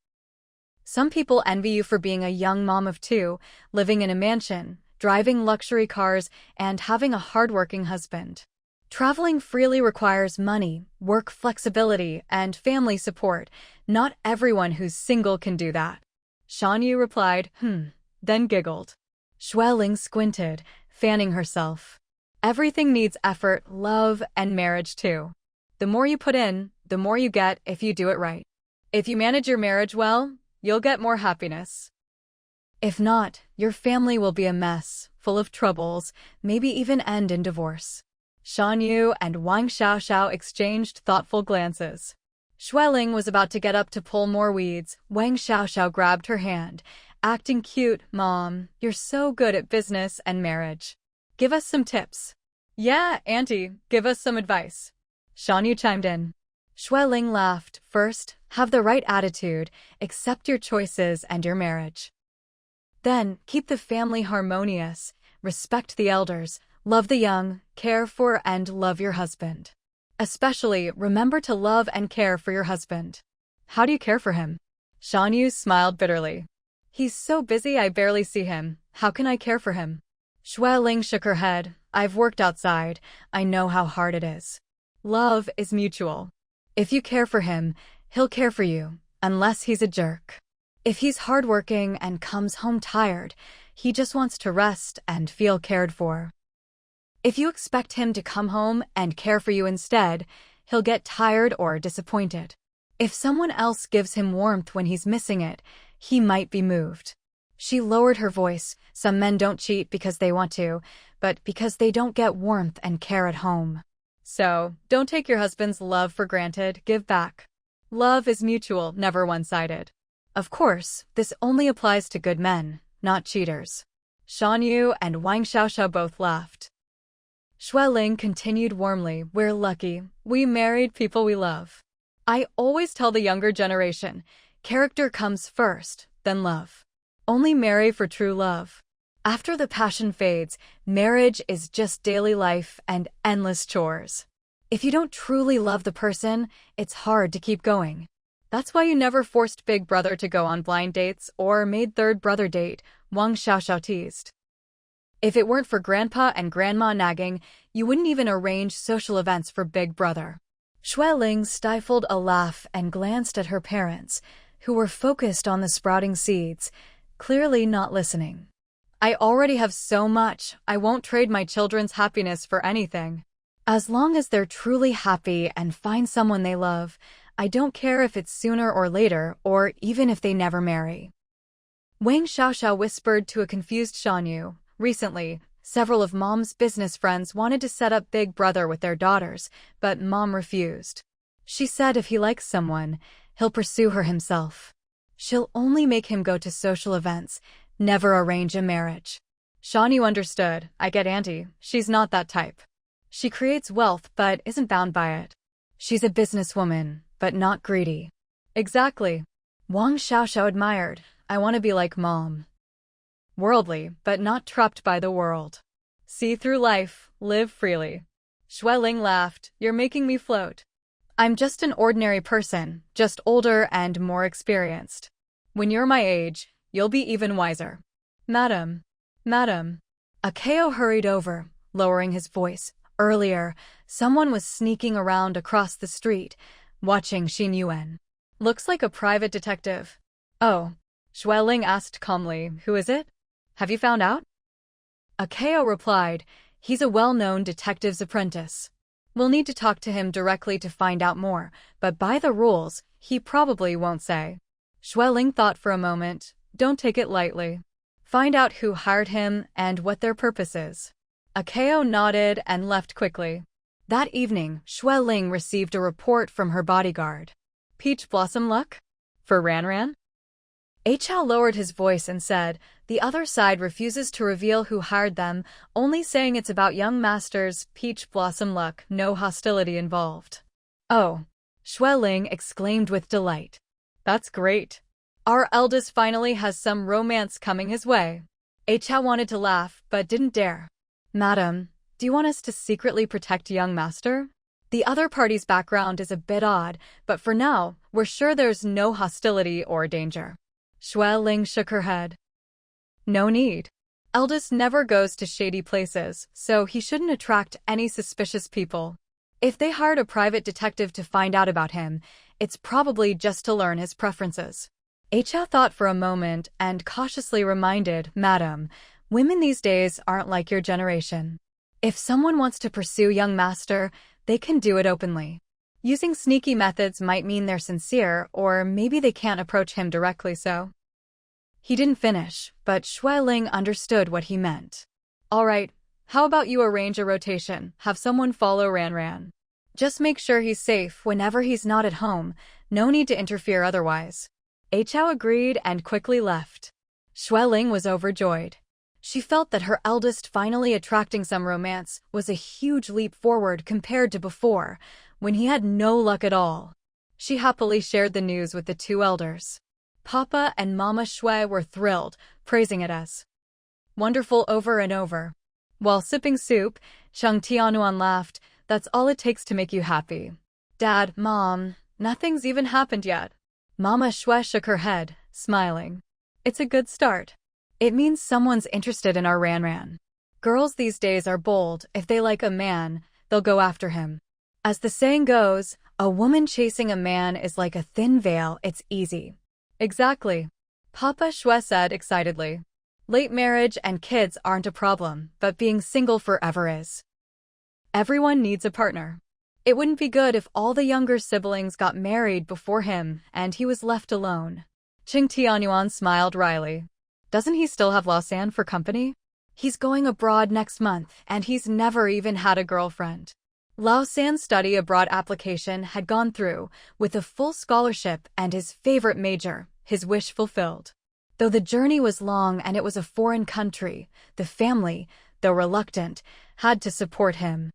Some people envy you for being a young mom of 2, living in a mansion, driving luxury cars, and having a hardworking husband. Traveling freely requires money, work flexibility, and family support. Not everyone who's single can do that. Shanyu replied, then giggled. Xueling squinted, fanning herself. Everything needs effort, love, and marriage too. The more you put in, the more you get if you do it right. If you manage your marriage well, you'll get more happiness. If not, your family will be a mess, full of troubles, maybe even end in divorce. Shan Yu and Wang Xiaoxiao exchanged thoughtful glances. Xueling was about to get up to pull more weeds. Wang Xiaoxiao grabbed her hand. Acting cute, Mom. You're so good at business and marriage. Give us some tips. Yeah, Auntie, give us some advice. Shan Yu chimed in. Xueling laughed. First, have the right attitude, accept your choices and your marriage. Then, keep the family harmonious, respect the elders, love the young, care for and love your husband. Especially, remember to love and care for your husband. How do you care for him? Shan Yu smiled bitterly. He's so busy I barely see him. How can I care for him? Xueling shook her head. I've worked outside. I know how hard it is. Love is mutual. If you care for him, he'll care for you, unless he's a jerk. If he's hardworking and comes home tired, he just wants to rest and feel cared for. If you expect him to come home and care for you instead, he'll get tired or disappointed. If someone else gives him warmth when he's missing it, he might be moved. She lowered her voice. Some men don't cheat because they want to, but because they don't get warmth and care at home. So, don't take your husband's love for granted, give back. Love is mutual, never one-sided. Of course, this only applies to good men, not cheaters. Shan Yu and Wang Xiaoxiao both laughed. Xueling continued warmly, we're lucky, we married people we love. I always tell the younger generation, character comes first, then love. Only marry for true love. After the passion fades, marriage is just daily life and endless chores. If you don't truly love the person, it's hard to keep going. That's why you never forced Big Brother to go on blind dates or made third brother date, Wang Xiaoxiao teased. If it weren't for Grandpa and Grandma nagging, you wouldn't even arrange social events for Big Brother. Xueling stifled a laugh and glanced at her parents, who were focused on the sprouting seeds, clearly not listening. I already have so much, I won't trade my children's happiness for anything. As long as they're truly happy and find someone they love, I don't care if it's sooner or later, or even if they never marry. Wang Xiaoxiao whispered to a confused Shanyu. Recently, several of Mom's business friends wanted to set up Big Brother with their daughters, but Mom refused. She said if he likes someone, he'll pursue her himself. She'll only make him go to social events, never arrange a marriage. Shanyu understood. I get Auntie, she's not that type. She creates wealth but isn't bound by it. She's a businesswoman, but not greedy. Exactly. Wang Xiaoxiao admired. I want to be like Mom. Worldly, but not trapped by the world. See through life, live freely. Xueling laughed. You're making me float. I'm just an ordinary person, just older and more experienced. When you're my age, you'll be even wiser. Madam. Madam. Akeo hurried over, lowering his voice. Earlier, someone was sneaking around across the street, watching Xin Yuan. Looks like a private detective. Oh. Xueling asked calmly, who is it? Have you found out? Akeo replied, he's a well-known detective's apprentice. We'll need to talk to him directly to find out more, but by the rules, he probably won't say. Xueling thought for a moment. Don't take it lightly. Find out who hired him and what their purpose is. Akeo nodded and left quickly. That evening, Xueling received a report from her bodyguard. Peach Blossom luck? For Ranran? Chao lowered his voice and said, the other side refuses to reveal who hired them, only saying it's about young masters, Peach Blossom luck, no hostility involved. Oh! Xueling exclaimed with delight. That's great. Our eldest finally has some romance coming his way. Chao wanted to laugh, but didn't dare. Madam, do you want us to secretly protect young master? The other party's background is a bit odd, but for now, we're sure there's no hostility or danger. Xueling shook her head. No need. Eldest never goes to shady places, so he shouldn't attract any suspicious people. If they hired a private detective to find out about him, it's probably just to learn his preferences. Chao thought for a moment and cautiously reminded, Madam, women these days aren't like your generation. If someone wants to pursue young master, they can do it openly. Using sneaky methods might mean they're sincere, or maybe they can't approach him directly so. He didn't finish, but Xueling understood what he meant. All right, how about you arrange a rotation, have someone follow Ranran. Just make sure he's safe whenever he's not at home, no need to interfere otherwise. Chao agreed and quickly left. Xueling was overjoyed. She felt that her eldest finally attracting some romance was a huge leap forward compared to before, when he had no luck at all. She happily shared the news with the two elders. Papa and Mama Shui were thrilled, praising it as wonderful over and over. While sipping soup, Cheng Tianuan laughed, that's all it takes to make you happy. Dad, Mom, nothing's even happened yet. Mama Shui shook her head, smiling. It's a good start. It means someone's interested in our Ranran. Girls these days are bold. If they like a man, they'll go after him. As the saying goes, a woman chasing a man is like a thin veil, it's easy. Exactly. Papa Shui said excitedly. Late marriage and kids aren't a problem, but being single forever is. Everyone needs a partner. It wouldn't be good if all the younger siblings got married before him and he was left alone. Qing Tianyuan smiled wryly. Doesn't he still have Lausanne for company? He's going abroad next month and he's never even had a girlfriend. Lausanne's study abroad application had gone through, with a full scholarship and his favorite major, his wish fulfilled. Though the journey was long and it was a foreign country, the family, though reluctant, had to support him.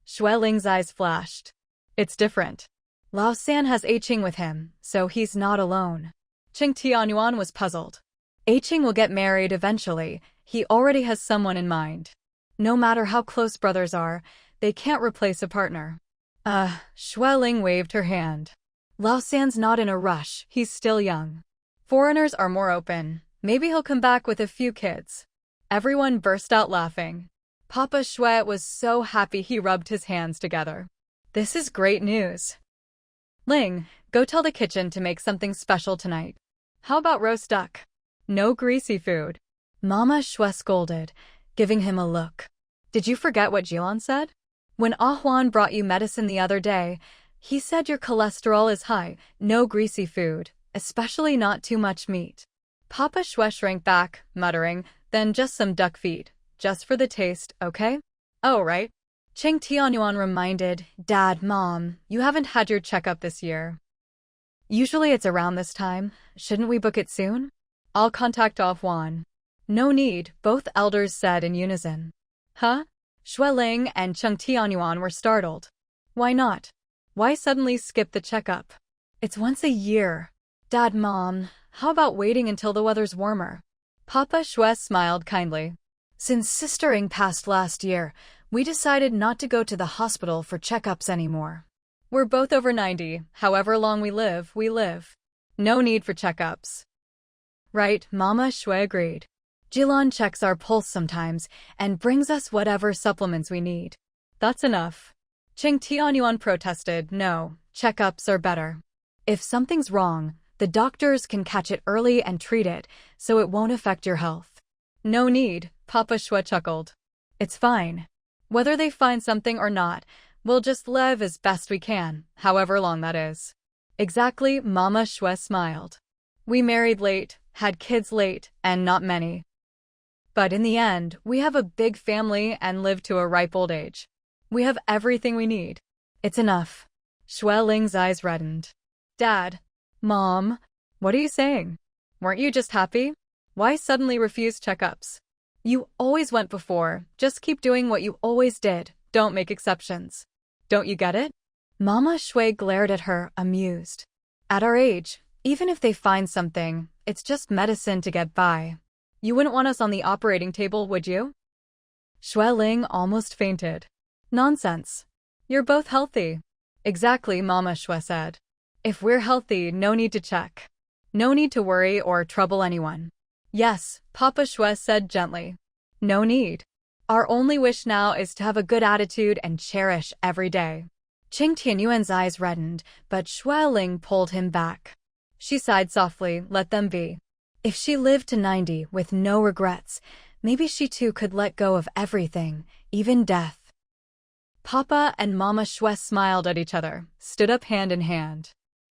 Xueling's eyes flashed. It's different. Lausanne has Qing with him, so he's not alone. Qing Tianyuan was puzzled. Qing will get married eventually, he already has someone in mind. No matter how close brothers are, they can't replace a partner. Xueling waved her hand. Lausanne's not in a rush, he's still young. Foreigners are more open, maybe he'll come back with a few kids. Everyone burst out laughing. Papa Shui was so happy he rubbed his hands together. This is great news. Ling, go tell the kitchen to make something special tonight. How about roast duck? No greasy food. Mama Shui scolded, giving him a look. Did you forget what Jilan said? When Ah Huan brought you medicine the other day, he said your cholesterol is high, no greasy food, especially not too much meat. Papa Shui shrank back, muttering, then just some duck feet, just for the taste, okay? Oh, right. Cheng Tianyuan reminded, Dad, Mom, you haven't had your checkup this year. Usually it's around this time. Shouldn't we book it soon? I'll contact Ah Huan. No need, both elders said in unison. Huh? Xueling and Cheng Tianyuan were startled. Why not? Why suddenly skip the checkup? It's once a year. Dad, Mom, how about waiting until the weather's warmer? Papa Shui smiled kindly. Since Sister Ing passed last year, we decided not to go to the hospital for checkups anymore. We're both over 90, however long we live, we live. No need for checkups. Right, Mama Shui agreed. Jilan checks our pulse sometimes and brings us whatever supplements we need. That's enough. Cheng Tianyuan protested, no, checkups are better. If something's wrong, the doctors can catch it early and treat it, so it won't affect your health. No need, Papa Shui chuckled. It's fine. Whether they find something or not, we'll just live as best we can, however long that is. Exactly, Mama Shui smiled. We married late, had kids late, and not many. But in the end, we have a big family and live to a ripe old age. We have everything we need. It's enough. Xueling's eyes reddened. Dad, Mom, what are you saying? Weren't you just happy? Why suddenly refuse checkups? You always went before, just keep doing what you always did, don't make exceptions. Don't you get it? Mama Shui glared at her, amused. At our age, even if they find something, it's just medicine to get by. You wouldn't want us on the operating table, would you? Xueling almost fainted. Nonsense. You're both healthy. Exactly, Mama Shui said. If we're healthy, no need to check. No need to worry or trouble anyone. Yes, Papa Shui said gently. No need. Our only wish now is to have a good attitude and cherish every day. Cheng Tianyuan's eyes reddened, but Xueling pulled him back. She sighed softly, let them be. If she lived to 90 with no regrets, maybe she too could let go of everything, even death. Papa and Mama Shui smiled at each other, stood up hand in hand.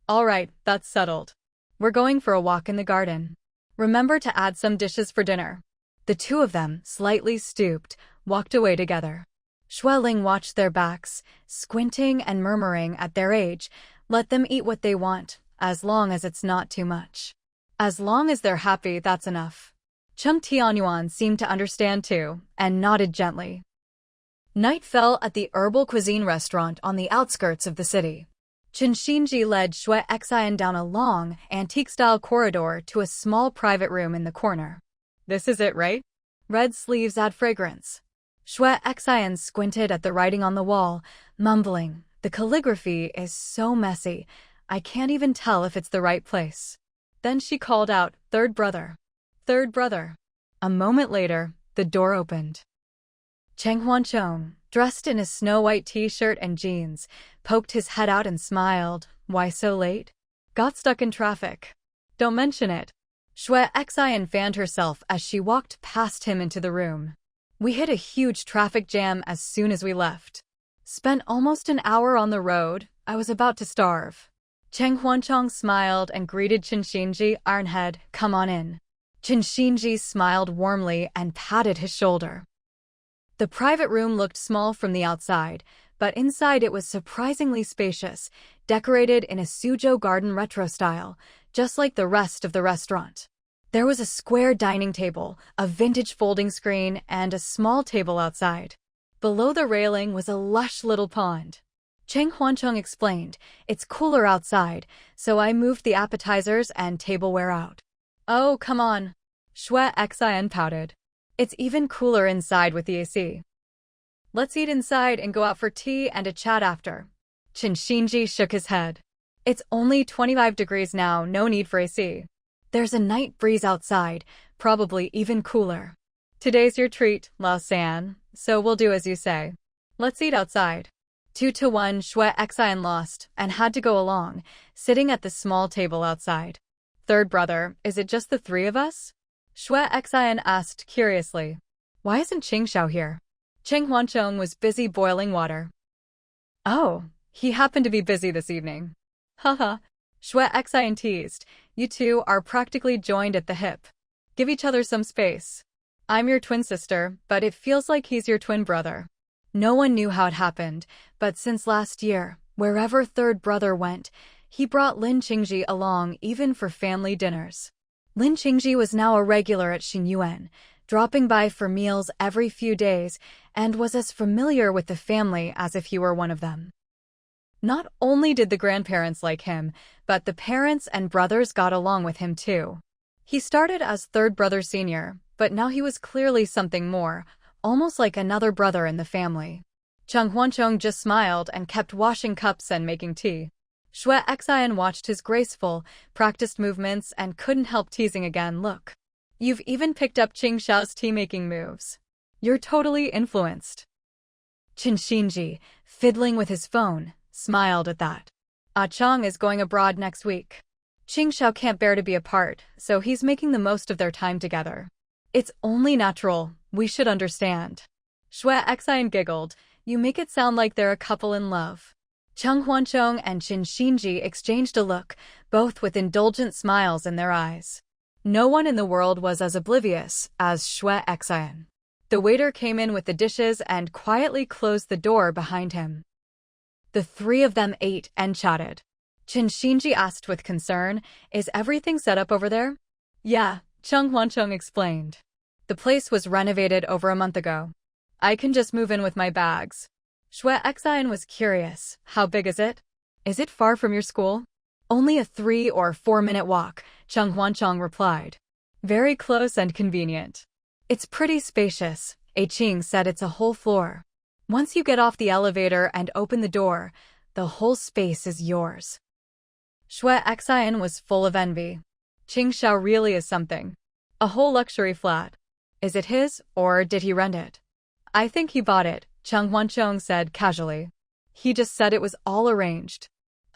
All right, that's settled. We're going for a walk in the garden. Remember to add some dishes for dinner. The two of them, slightly stooped, walked away together. Xueling watched their backs, squinting and murmuring at their age, let them eat what they want, as long as it's not too much. As long as they're happy, that's enough. Cheng Tianyuan seemed to understand too, and nodded gently. Night fell at the herbal cuisine restaurant on the outskirts of the city. Chen Xinji led Shui Xian down a long, antique-style corridor to a small private room in the corner. This is it, right? Red sleeves add fragrance. Shui Xian squinted at the writing on the wall, mumbling, the calligraphy is so messy, I can't even tell if it's the right place. Then she called out, third brother. Third brother. A moment later, the door opened. Cheng Huanchong, dressed in a snow-white t-shirt and jeans, poked his head out and smiled. Why so late? Got stuck in traffic. Don't mention it. Shui Xian fanned herself as she walked past him into the room. We hit a huge traffic jam as soon as we left. Spent almost an hour on the road. I was about to starve. Cheng Huanchong smiled and greeted Chen Xinji, Ironhead, come on in. Chen Xinji smiled warmly and patted his shoulder. The private room looked small from the outside, but inside it was surprisingly spacious, decorated in a Suzhou garden retro style, just like the rest of the restaurant. There was a square dining table, a vintage folding screen, and a small table outside. Below the railing was a lush little pond. Cheng Huanchong explained, it's cooler outside, so I moved the appetizers and tableware out. Oh, come on. Shui Xian pouted. It's even cooler inside with the AC. Let's eat inside and go out for tea and a chat after. Chen Xinji shook his head. It's only 25 degrees now, no need for AC. There's a night breeze outside, probably even cooler. Today's your treat, Lao San, so we'll do as you say. Let's eat outside. 2-1, Shui Xian lost and had to go along, sitting at the small table outside. Third brother, is it just the three of us? Shui Xian asked curiously. Why isn't Qingxiao here? Cheng Huancheng was busy boiling water. Oh, he happened to be busy this evening. Haha. Shui Xian teased. You two are practically joined at the hip. Give each other some space. I'm your twin sister, but it feels like he's your twin brother. No one knew how it happened, but since last year, wherever third brother went, he brought Lin Qingji along even for family dinners. Lin Qingji was now a regular at Xingyuan, dropping by for meals every few days, and was as familiar with the family as if he were one of them. Not only did the grandparents like him, but the parents and brothers got along with him too. He started as third brother senior, but now he was clearly something more, almost like another brother in the family. Cheng Huancheng just smiled and kept washing cups and making tea. Shui Xian watched his graceful, practiced movements and couldn't help teasing again. Look, you've even picked up Qing Xiao's tea-making moves. You're totally influenced. Qin Xinji, fiddling with his phone, smiled at that. Chang is going abroad next week. Qing Xiao can't bear to be apart, so he's making the most of their time together. It's only natural, we should understand. Shui Xian giggled. You make it sound like they're a couple in love. Cheng Huancheng and Qin Xinji exchanged a look, both with indulgent smiles in their eyes. No one in the world was as oblivious as Shui Xian. The waiter came in with the dishes and quietly closed the door behind him. The three of them ate and chatted. Qin Xinji asked with concern, Is everything set up over there? Yeah, Cheng Huancheng explained. The place was renovated over a month ago. I can just move in with my bags. Shui Xian was curious. How big is it? Is it far from your school? Only a 3 or 4 minute walk, Cheng Huancheng replied. Very close and convenient. It's pretty spacious, Qing said. It's a whole floor. Once you get off the elevator and open the door, the whole space is yours. Shui Xian was full of envy. Qing Xiao really is something. A whole luxury flat. Is it his, or did he rent it? I think he bought it, Cheng Huancheng said casually. He just said it was all arranged.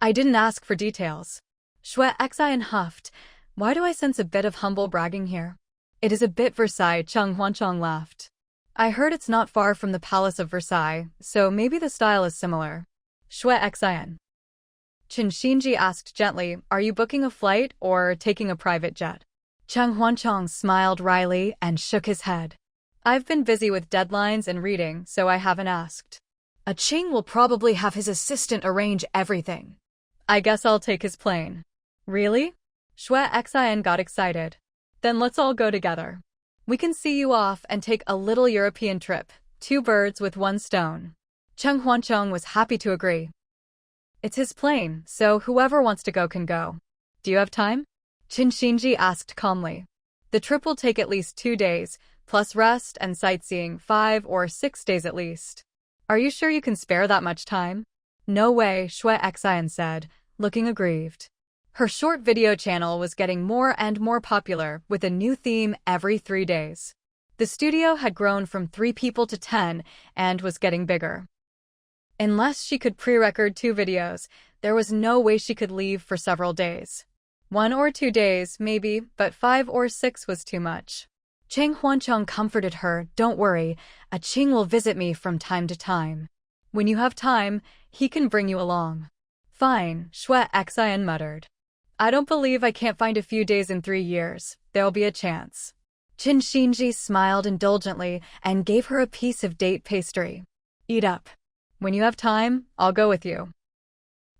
I didn't ask for details. Shui Xian huffed. Why do I sense a bit of humble bragging here? It is a bit Versailles, Cheng Huancheng laughed. I heard it's not far from the Palace of Versailles, so maybe the style is similar. Shui Xian. Qin Xinji asked gently, Are you booking a flight or taking a private jet? Cheng Huancheng smiled wryly and shook his head. I've been busy with deadlines and reading, so I haven't asked. Qing will probably have his assistant arrange everything. I guess I'll take his plane. Really? Shui Xian got excited. Then let's all go together. We can see you off and take a little European trip, 2 birds with 1 stone. Cheng Huancheng was happy to agree. It's his plane, so whoever wants to go can go. Do you have time? Qin Xinji asked calmly. The trip will take at least 2 days, plus rest and sightseeing 5 or 6 days at least. Are you sure you can spare that much time? No way, Shui Xian said, looking aggrieved. Her short video channel was getting more and more popular, with a new theme every 3 days. The studio had grown from 3 people to 10 and was getting bigger. Unless she could pre-record 2 videos, there was no way she could leave for several days. 1 or 2 days, maybe, but 5 or 6 was too much. Cheng Huancheng comforted her, Don't worry, Qing will visit me from time to time. When you have time, he can bring you along. Fine, Shui Xian muttered. I don't believe I can't find a few days in 3 years. There'll be a chance. Qin Xinji smiled indulgently and gave her a piece of date pastry. Eat up. When you have time, I'll go with you.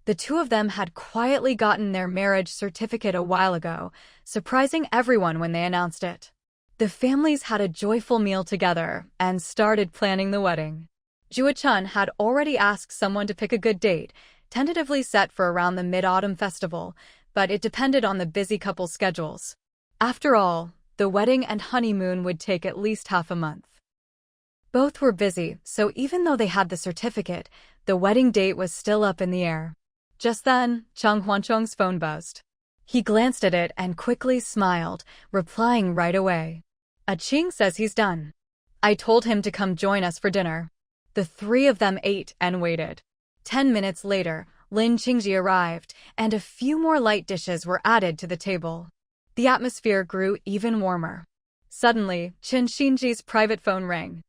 The two of them had quietly gotten their marriage certificate a while ago, surprising everyone when they announced it. The families had a joyful meal together and started planning the wedding. Jua Chun had already asked someone to pick a good date, tentatively set for around the Mid-Autumn Festival, but it depended on the busy couple's schedules. After all, the wedding and honeymoon would take at least half a month. Both were busy, so even though they had the certificate, the wedding date was still up in the air. Just then, Cheng Huancheng's phone buzzed. He glanced at it and quickly smiled, replying right away. Qing says he's done. I told him to come join us for dinner. The 3 of them ate and waited. 10 minutes later, Lin Qingji arrived, and a few more light dishes were added to the table. The atmosphere grew even warmer. Suddenly, Qin Xinji's private phone rang.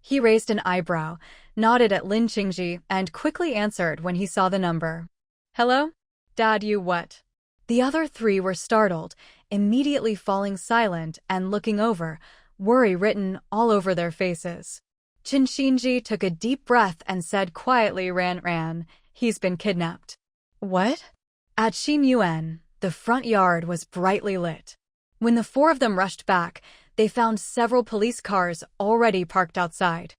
He raised an eyebrow, nodded at Lin Qingji, and quickly answered when he saw the number. Hello? Dad, you what? The other three were startled, immediately falling silent and looking over, worry written all over their faces. Qin Xinji took a deep breath and said quietly, Ran, he's been kidnapped. What? At Xinyuan, the front yard was brightly lit. When the four of them rushed back, they found several police cars already parked outside.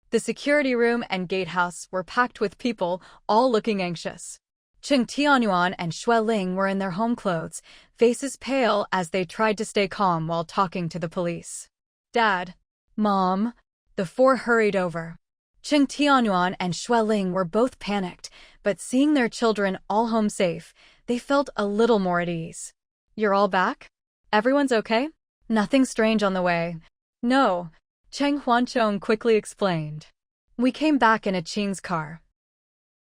The security room and gatehouse were packed with people, all looking anxious. Cheng Tianyuan and Xue Ling were in their home clothes, faces pale as they tried to stay calm while talking to the police. Dad. Mom. The four hurried over. Cheng Tianyuan and Xue Ling were both panicked, but seeing their children all home safe, they felt a little more at ease. You're all back? Everyone's okay? Nothing strange on the way. No. Cheng Huanchong quickly explained. We came back in a Qing's car.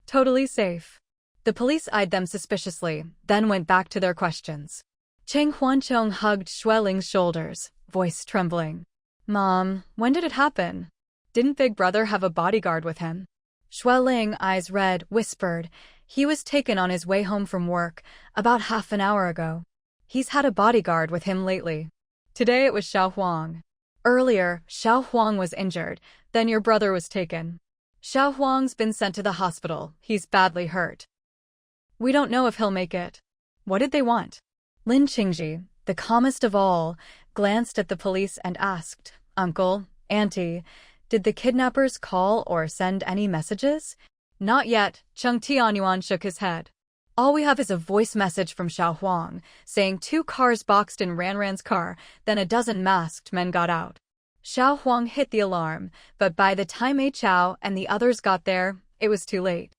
Totally safe. The police eyed them suspiciously, then went back to their questions. Cheng Huanchong hugged Xue Ling's shoulders, voice trembling. Mom, when did it happen? Didn't Big Brother have a bodyguard with him? Xue Ling, eyes red, whispered. He was taken on his way home from work, about half an hour ago. He's had a bodyguard with him lately. Today it was Xiao Huang. Earlier, Xiao Huang was injured, then your brother was taken. Xiao Huang's been sent to the hospital, he's badly hurt. We don't know if he'll make it. What did they want? Lin Qingji, the calmest of all, glanced at the police and asked, Uncle, Auntie, did the kidnappers call or send any messages? Not yet, Cheng Tianyuan shook his head. All we have is a voice message from Xiao Huang, saying 2 cars boxed in Ranran's car, then a dozen masked men got out. Xiao Huang hit the alarm, but by the time A Chao and the others got there, it was too late.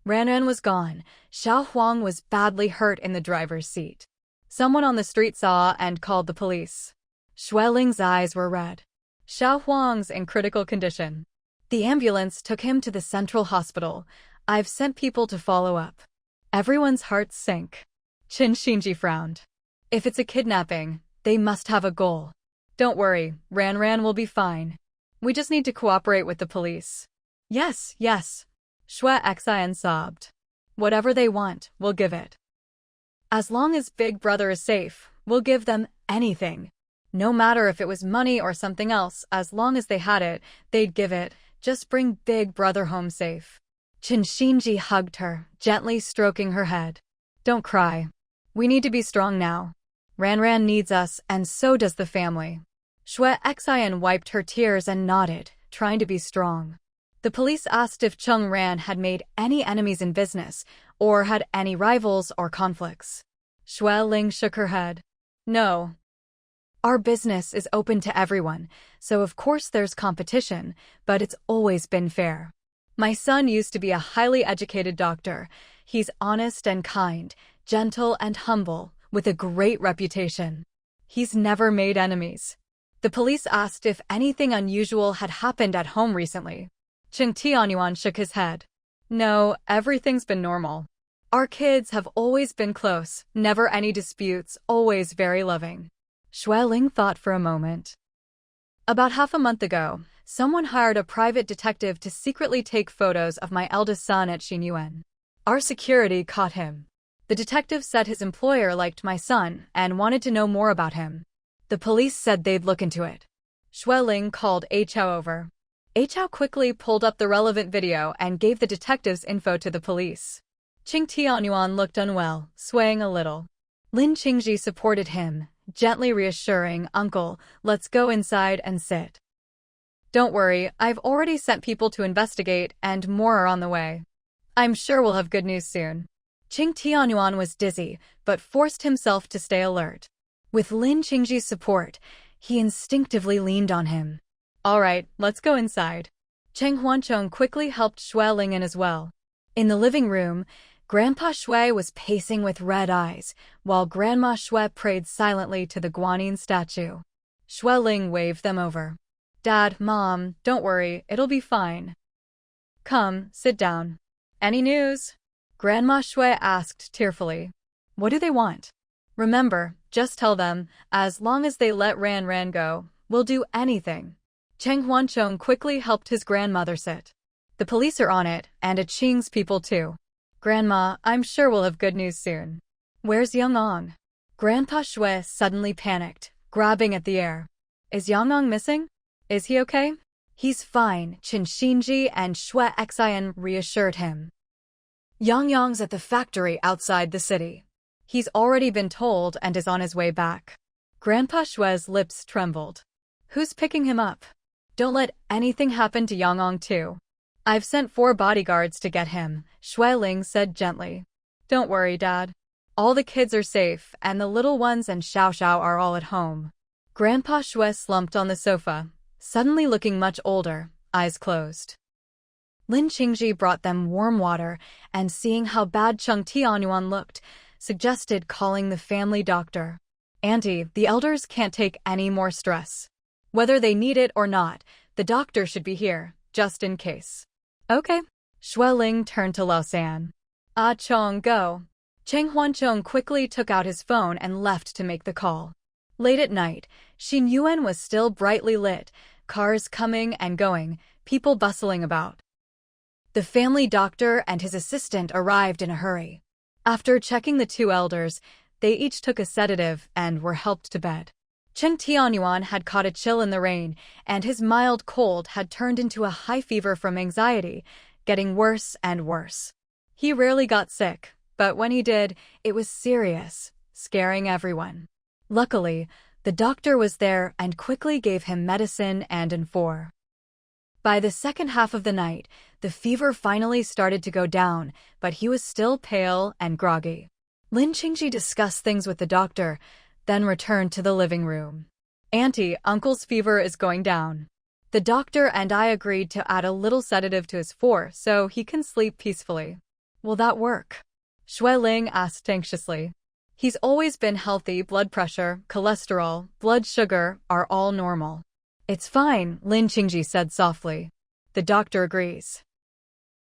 Ranran was gone. Xiao Huang was badly hurt in the driver's seat. Someone on the street saw and called the police. Xue Ling's eyes were red. Xiao Huang's in critical condition. The ambulance took him to the central hospital. I've sent people to follow up. Everyone's hearts sank. Qin Xinji frowned. If it's a kidnapping, they must have a goal. Don't worry, Ranran will be fine. We just need to cooperate with the police. Yes. Xue Xian sobbed. Whatever they want, we'll give it. As long as Big Brother is safe, we'll give them anything. No matter if it was money or something else, as long as they had it, they'd give it. Just bring Big Brother home safe. Qin Xinji hugged her, gently stroking her head. Don't cry. We need to be strong now. Ranran needs us, and so does the family. Xue Xian wiped her tears and nodded, trying to be strong. The police asked if Cheng Ran had made any enemies in business, or had any rivals or conflicts. Xue Ling shook her head. No. Our business is open to everyone, so of course there's competition, but it's always been fair. My son used to be a highly educated doctor. He's honest and kind, gentle and humble, with a great reputation. He's never made enemies. The police asked if anything unusual had happened at home recently. Cheng Tianyuan shook his head. No, everything's been normal. Our kids have always been close, never any disputes, always very loving. Xue Ling thought for a moment. About half a month ago, someone hired a private detective to secretly take photos of my eldest son at Xinyuan. Our security caught him. The detective said his employer liked my son and wanted to know more about him. The police said they'd look into it. Xue Ling called A Chao over. A Chao quickly pulled up the relevant video and gave the detective's info to the police. Cheng Tianyuan looked unwell, swaying a little. Lin Qingji supported him, gently reassuring, Uncle, let's go inside and sit. Don't worry, I've already sent people to investigate and more are on the way. I'm sure we'll have good news soon. Cheng Tianyuan was dizzy, but forced himself to stay alert. With Lin Qingji's support, he instinctively leaned on him. All right, let's go inside. Cheng Huanchong quickly helped Xue Ling in as well. In the living room, Grandpa Xue was pacing with red eyes, while Grandma Xue prayed silently to the Guanyin statue. Xue Ling waved them over. Dad, Mom, don't worry, it'll be fine. Come, sit down. Any news? Grandma Xue asked tearfully. What do they want? Remember, just tell them, as long as they let Ran go, we'll do anything. Cheng Huanchong quickly helped his grandmother sit. The police are on it, and a Qing's people too. Grandma, I'm sure we'll have good news soon. Where's Yang? Grandpa Shui suddenly panicked, grabbing at the air. Is Yang missing? Is he okay? He's fine, Qin Xinji and Shui Xian reassured him. Yang's at the factory outside the city. He's already been told and is on his way back. Grandpa Shui's lips trembled. Who's picking him up? Don't let anything happen to Yang too. I've sent 4 bodyguards to get him, Shui Ling said gently. Don't worry, Dad. All the kids are safe, and the little ones and Xiao Xiao are all at home. Grandpa Shui slumped on the sofa, suddenly looking much older, eyes closed. Lin Qingji brought them warm water, and seeing how bad Cheng Tianyuan looked, suggested calling the family doctor. Auntie, the elders can't take any more stress. Whether they need it or not, the doctor should be here, just in case. Okay. Shui Ling turned to Lao San. Ah Chong, go. Cheng Huanchong quickly took out his phone and left to make the call. Late at night, Xinyuan was still brightly lit, cars coming and going, people bustling about. The family doctor and his assistant arrived in a hurry. After checking the 2 elders, they each took a sedative and were helped to bed. Cheng Tianyuan had caught a chill in the rain, and his mild cold had turned into a high fever from anxiety, getting worse and worse. He rarely got sick, but when he did, it was serious, scaring everyone. Luckily, the doctor was there and quickly gave him medicine and N4. By the second half of the night, the fever finally started to go down, but he was still pale and groggy. Lin Qingji discussed things with the doctor, then returned to the living room. Auntie, Uncle's fever is going down. The doctor and I agreed to add a little sedative to his 4 so he can sleep peacefully. Will that work? Shui Ling asked anxiously. He's always been healthy. Blood pressure, cholesterol, blood sugar are all normal. It's fine, Lin Qingji said softly. The doctor agrees.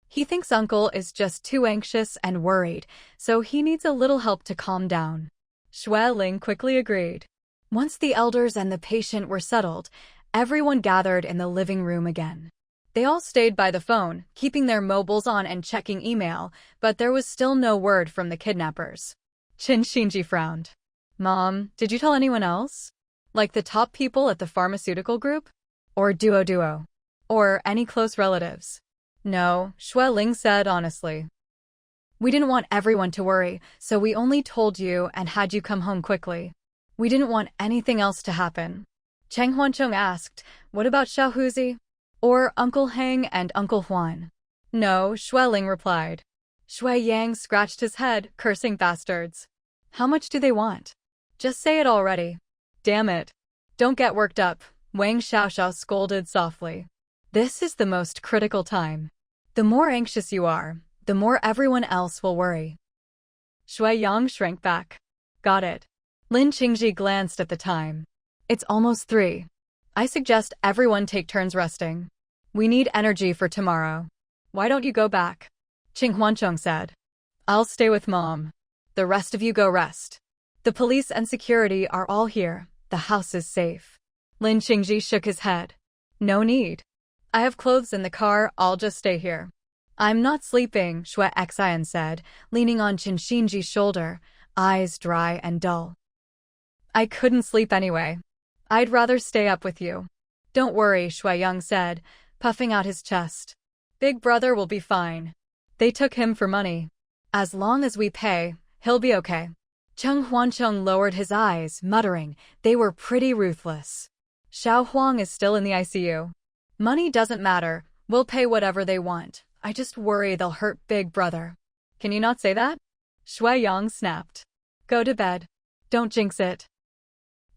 He thinks Uncle is just too anxious and worried, so he needs a little help to calm down. Shui Ling quickly agreed. Once the elders and the patient were settled, everyone gathered in the living room again. They all stayed by the phone, keeping their mobiles on and checking email, but there was still no word from the kidnappers. Qin Xinji frowned. Mom, did you tell anyone else? Like the top people at the pharmaceutical group? Or Duo? Or any close relatives? No, Shui Ling said honestly. We didn't want everyone to worry, so we only told you and had you come home quickly. We didn't want anything else to happen. Cheng Huanchong asked, what about Xiao Huzi? Or Uncle Heng and Uncle Huan? No, Shui Ling replied. Shui Yang scratched his head, cursing bastards. How much do they want? Just say it already. Damn it. Don't get worked up, Wang Xiaoxiao scolded softly. This is the most critical time. The more anxious you are, the more everyone else will worry. Shui Yang shrank back. Got it. Lin Qingji glanced at the time. It's almost 3. I suggest everyone take turns resting. We need energy for tomorrow. Why don't you go back? Cheng Huanchong said. I'll stay with Mom. The rest of you go rest. The police and security are all here. The house is safe. Lin Qingji shook his head. No need. I have clothes in the car, I'll just stay here. I'm not sleeping, Shui Xian said, leaning on Qin Xinji's shoulder, eyes dry and dull. I couldn't sleep anyway. I'd rather stay up with you. Don't worry, Shui Yang said, puffing out his chest. Big brother will be fine. They took him for money. As long as we pay, he'll be okay. Cheng Huanchong lowered his eyes, muttering, they were pretty ruthless. Xiao Huang is still in the ICU. Money doesn't matter, we'll pay whatever they want. I just worry they'll hurt Big Brother. Can you not say that? Shui Yang snapped. Go to bed. Don't jinx it.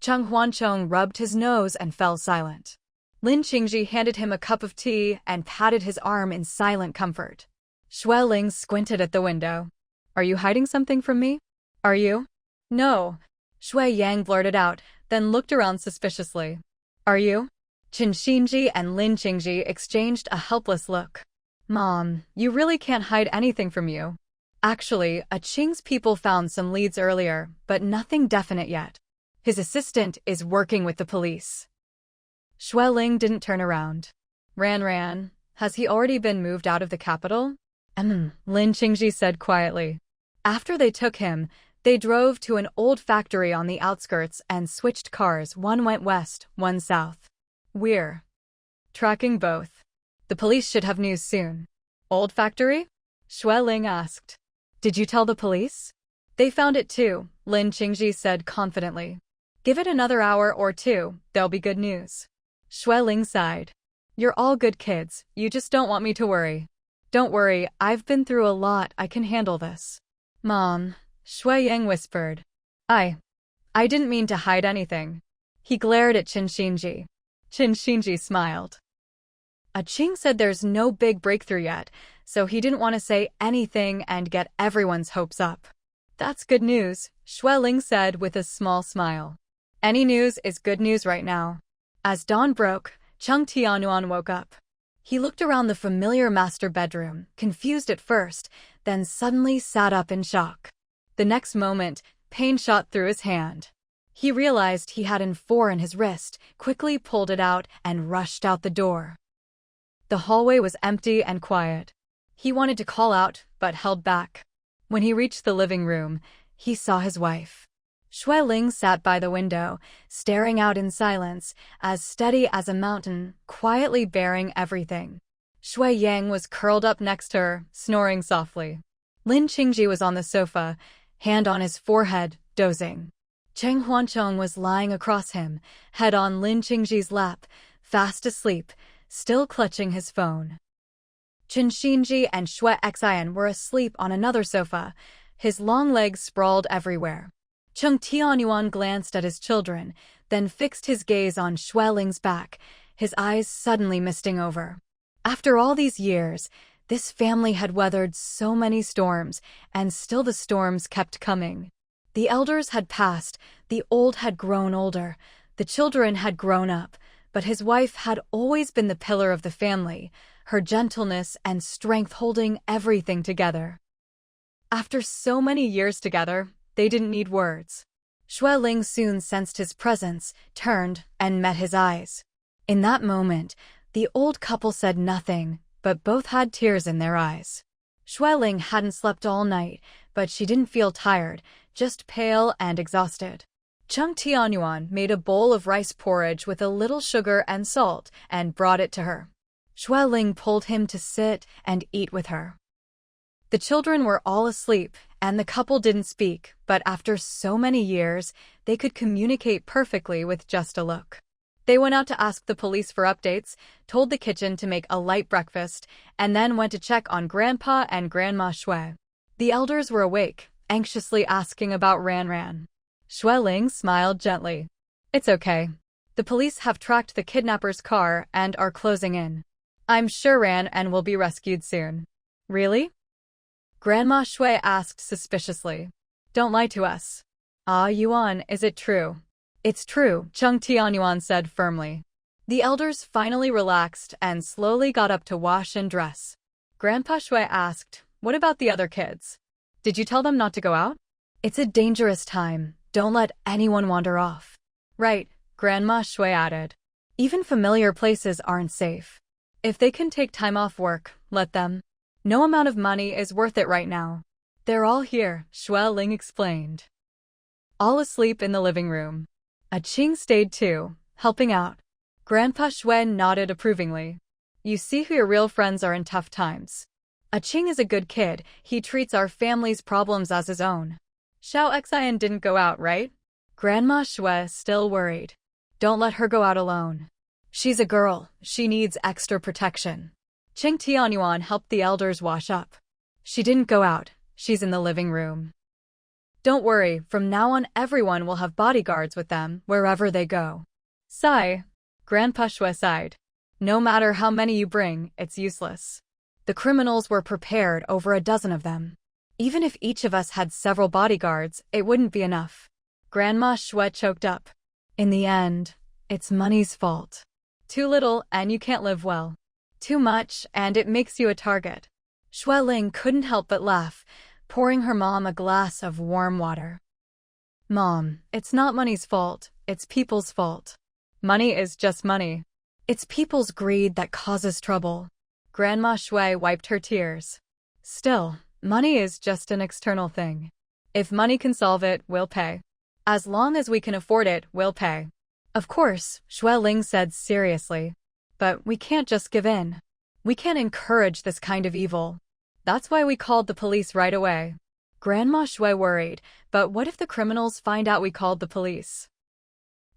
Cheng Huanchong rubbed his nose and fell silent. Lin Qingji handed him a cup of tea and patted his arm in silent comfort. Shui Ling squinted at the window. Are you hiding something from me? Are you? No. Shui Yang blurted out, then looked around suspiciously. Are you? Qin Xinji and Lin Qingji exchanged a helpless look. Mom, you really can't hide anything from you. Actually, a Qing's people found some leads earlier, but nothing definite yet. His assistant is working with the police. Ling didn't turn around. Ran, has he already been moved out of the capital? Lin Qingji said quietly. After they took him, they drove to an old factory on the outskirts and switched cars. One went west, one south. We're tracking both. The police should have news soon. Old factory? Ling asked. Did you tell the police? They found it too, Lin Qingji said confidently. Give it another hour or two, there'll be good news. Ling sighed. You're all good kids, you just don't want me to worry. Don't worry, I've been through a lot, I can handle this. Mom, Yang whispered. I didn't mean to hide anything. He glared at Qin Xinji smiled. Qing said there's no big breakthrough yet, so he didn't want to say anything and get everyone's hopes up. That's good news, Ling said with a small smile. Any news is good news right now. As dawn broke, Cheng Tianyuan woke up. He looked around the familiar master bedroom, confused at first, then suddenly sat up in shock. The next moment, pain shot through his hand. He realized he had an 4 in his wrist, quickly pulled it out, and rushed out the door. The hallway was empty and quiet. He wanted to call out, but held back. When he reached the living room, he saw his wife. Ling sat by the window, staring out in silence, as steady as a mountain, quietly bearing everything. Yang was curled up next to her, snoring softly. Lin Qingji was on the sofa, hand on his forehead, dozing. Cheng Huancheng was lying across him, head on Lin Qingji's lap, fast asleep, still clutching his phone. Qin Xinji and Xian were asleep on another sofa, his long legs sprawled everywhere. Cheng Tianyuan glanced at his children, then fixed his gaze on Ling's back, his eyes suddenly misting over. After all these years, this family had weathered so many storms, and still the storms kept coming. The elders had passed, the old had grown older, the children had grown up, but his wife had always been the pillar of the family, her gentleness and strength holding everything together. After so many years together, they didn't need words. Ling soon sensed his presence, turned, and met his eyes. In that moment, the old couple said nothing, but both had tears in their eyes. Ling hadn't slept all night, but she didn't feel tired, just pale and exhausted. Cheng Tianyuan made a bowl of rice porridge with a little sugar and salt and brought it to her. Ling pulled him to sit and eat with her. The children were all asleep, and the couple didn't speak, but after so many years, they could communicate perfectly with just a look. They went out to ask the police for updates, told the kitchen to make a light breakfast, and then went to check on Grandpa and Grandma Shui. The elders were awake, anxiously asking about Ran. Ling smiled gently. It's okay. The police have tracked the kidnapper's car and are closing in. I'm sure Ran will be rescued soon. Really? Grandma Shui asked suspiciously. Don't lie to us. Yuan, is it true? It's true, Cheng Tianyuan said firmly. The elders finally relaxed and slowly got up to wash and dress. Grandpa Shui asked, what about the other kids? Did you tell them not to go out? It's a dangerous time. Don't let anyone wander off. Right, Grandma Shui added. Even familiar places aren't safe. If they can take time off work, let them. No amount of money is worth it right now. They're all here, Ling explained. All asleep in the living room. Qing stayed too, helping out. Grandpa Shui nodded approvingly. You see who your real friends are in tough times. Qing is a good kid, he treats our family's problems as his own. Xian didn't go out, right? Grandma Shui still worried. Don't let her go out alone. She's a girl, she needs extra protection. Cheng Tianyuan helped the elders wash up. She didn't go out, she's in the living room. Don't worry, from now on everyone will have bodyguards with them wherever they go. Sigh. Grandpa Shui sighed. No matter how many you bring, it's useless. The criminals were prepared, over a dozen of them. Even if each of us had several bodyguards, it wouldn't be enough. Grandma Shui choked up. In the end, it's money's fault. Too little and you can't live well. Too much and it makes you a target. Ling couldn't help but laugh, pouring her mom a glass of warm water. Mom, it's not money's fault, it's people's fault. Money is just money. It's people's greed that causes trouble. Grandma Shui wiped her tears. Still, money is just an external thing. If money can solve it, we'll pay. As long as we can afford it, we'll pay. Of course, Shui Ling said seriously. But we can't just give in. We can't encourage this kind of evil. That's why we called the police right away. Grandma Shui worried, but what if the criminals find out we called the police?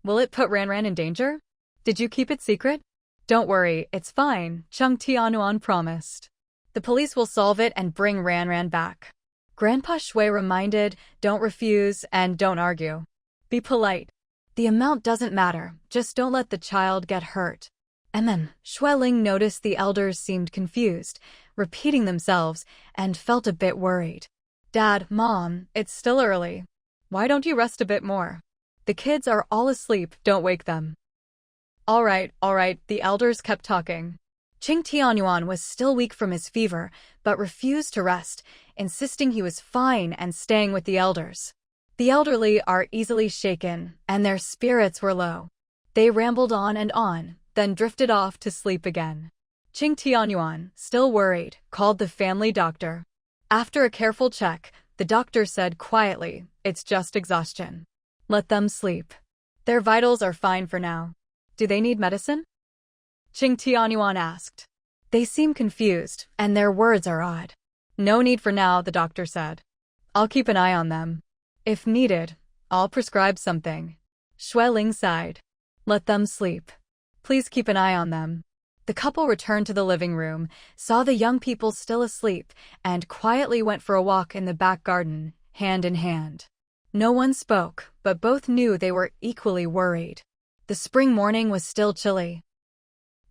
Will it put Ran Ran in danger? Did you keep it secret? Don't worry, it's fine, Chung Tianuan promised. The police will solve it and bring Ran Ran back. Grandpa Shui reminded, don't refuse and don't argue. Be polite. The amount doesn't matter, just don't let the child get hurt. Shui Ling noticed the elders seemed confused, repeating themselves, and felt a bit worried. Dad, Mom, it's still early. Why don't you rest a bit more? The kids are all asleep, don't wake them. All right, the elders kept talking. Qing Tianyuan was still weak from his fever, but refused to rest, insisting he was fine and staying with the elders. The elderly are easily shaken, and their spirits were low. They rambled on, then drifted off to sleep again. Qing Tianyuan, still worried, called the family doctor. After a careful check, the doctor said quietly, it's just exhaustion. Let them sleep. Their vitals are fine for now. Do they need medicine? Qing Tianyuan asked. They seem confused, and their words are odd. No need for now, the doctor said. I'll keep an eye on them. If needed, I'll prescribe something. Shui Ling sighed. Let them sleep. Please keep an eye on them. The couple returned to the living room, saw the young people still asleep, and quietly went for a walk in the back garden, hand in hand. No one spoke, but both knew they were equally worried. The spring morning was still chilly.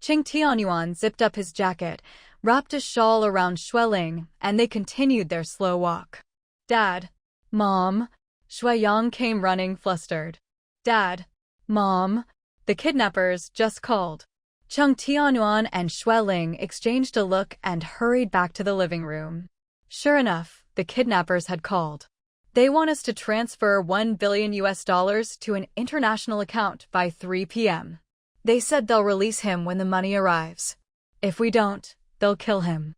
Qing Tianyuan zipped up his jacket, wrapped a shawl around Shui Ling, and they continued their slow walk. Dad, Mom, Shui Yang came running flustered. Dad, Mom, the kidnappers just called. Chung Tianyuan and Shui Ling exchanged a look and hurried back to the living room. Sure enough, the kidnappers had called. They want us to transfer $1 billion to an international account by 3 p.m. They said they'll release him when the money arrives. If we don't, they'll kill him.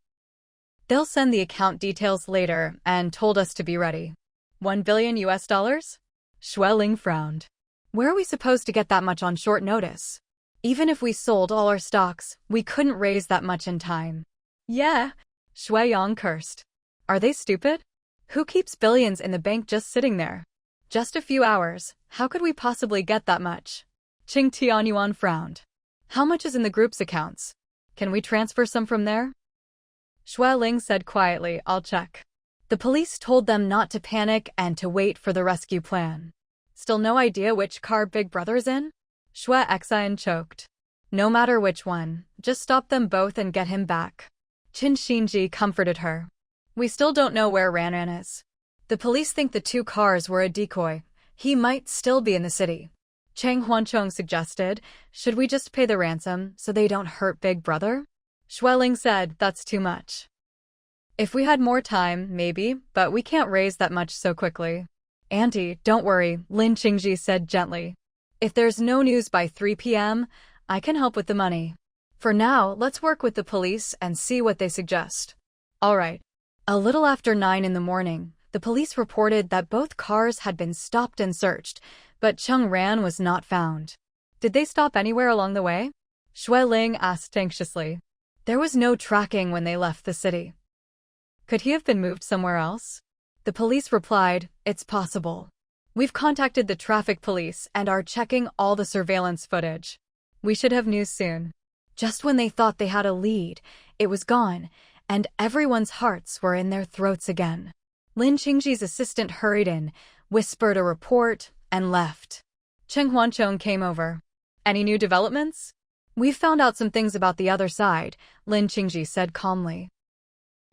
They'll send the account details later and told us to be ready. $1 billion? Shui Ling frowned. Where are we supposed to get that much on short notice? Even if we sold all our stocks, we couldn't raise that much in time. Yeah, Shui Yang cursed. Are they stupid? Who keeps billions in the bank just sitting there? Just a few hours, how could we possibly get that much? Qing Tianyuan frowned. How much is in the group's accounts? Can we transfer some from there? Shui Ling said quietly, I'll check. The police told them not to panic and to wait for the rescue plan. Still no idea which car Big Brother's in? Shui Xian choked. No matter which one, just stop them both and get him back. Qin Xinji comforted her. We still don't know where Ran Ran is. The police think the 2 cars were a decoy. He might still be in the city. Chang Huanchong suggested, should we just pay the ransom so they don't hurt Big Brother? Shui Ling said, that's too much. If we had more time, maybe, but we can't raise that much so quickly. Auntie, don't worry, Lin Qingji said gently. If there's no news by 3 p.m., I can help with the money. For now, let's work with the police and see what they suggest. All right. A little after 9 in the morning, the police reported that both cars had been stopped and searched, but Chung Ran was not found. Did they stop anywhere along the way? Shui Ling asked anxiously. There was no tracking when they left the city. Could he have been moved somewhere else? The police replied, it's possible. We've contacted the traffic police and are checking all the surveillance footage. We should have news soon. Just when they thought they had a lead, it was gone, and everyone's hearts were in their throats again. Lin Qingji's assistant hurried in, whispered a report, and left. Cheng Huanchong came over. Any new developments? We've found out some things about the other side, Lin Qingji said calmly.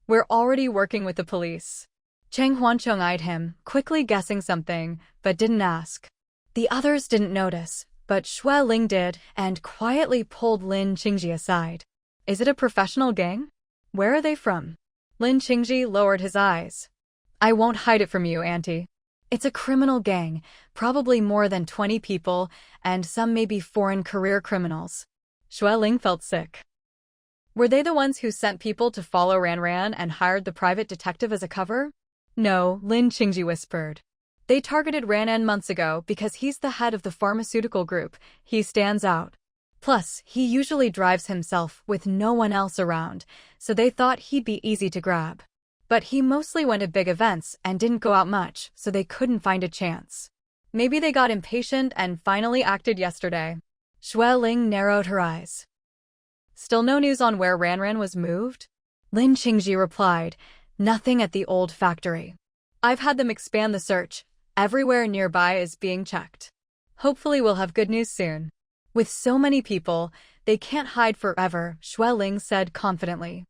We're already working with the police. Cheng Huanchong eyed him, quickly guessing something, but didn't ask. The others didn't notice, but Shui Ling did and quietly pulled Lin Qingji aside. Is it a professional gang? Where are they from? Lin Qingji lowered his eyes. I won't hide it from you, Auntie. It's a criminal gang, probably more than 20 people, and some may be foreign career criminals. Ling felt sick. Were they the ones who sent people to follow Ran and hired the private detective as a cover? No, Lin Qingji whispered. They targeted Ran months ago because he's the head of the pharmaceutical group. He stands out. Plus, he usually drives himself with no one else around, so they thought he'd be easy to grab. But he mostly went to big events and didn't go out much, so they couldn't find a chance. Maybe they got impatient and finally acted yesterday. Ling narrowed her eyes. Still no news on where Ran was moved? Lin Qingji replied, nothing at the old factory. I've had them expand the search. Everywhere nearby is being checked. Hopefully we'll have good news soon. With so many people, they can't hide forever, Ling said confidently.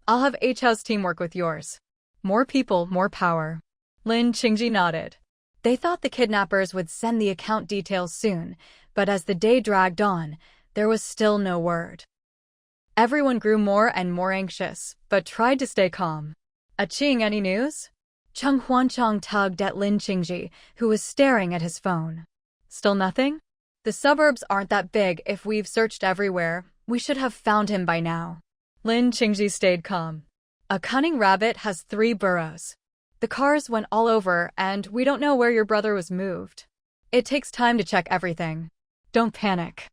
I'll have How's team work with yours. More people, more power. Lin Qingji nodded. They thought the kidnappers would send the account details soon, but as the day dragged on, there was still no word. Everyone grew more and more anxious, but tried to stay calm. Qing, any news? Cheng Huancheng tugged at Lin Qingji, who was staring at his phone. Still nothing? The suburbs aren't that big. If we've searched everywhere, we should have found him by now. Lin Qingji stayed calm. A cunning rabbit has 3 burrows. The cars went all over, and we don't know where your brother was moved. It takes time to check everything. Don't panic.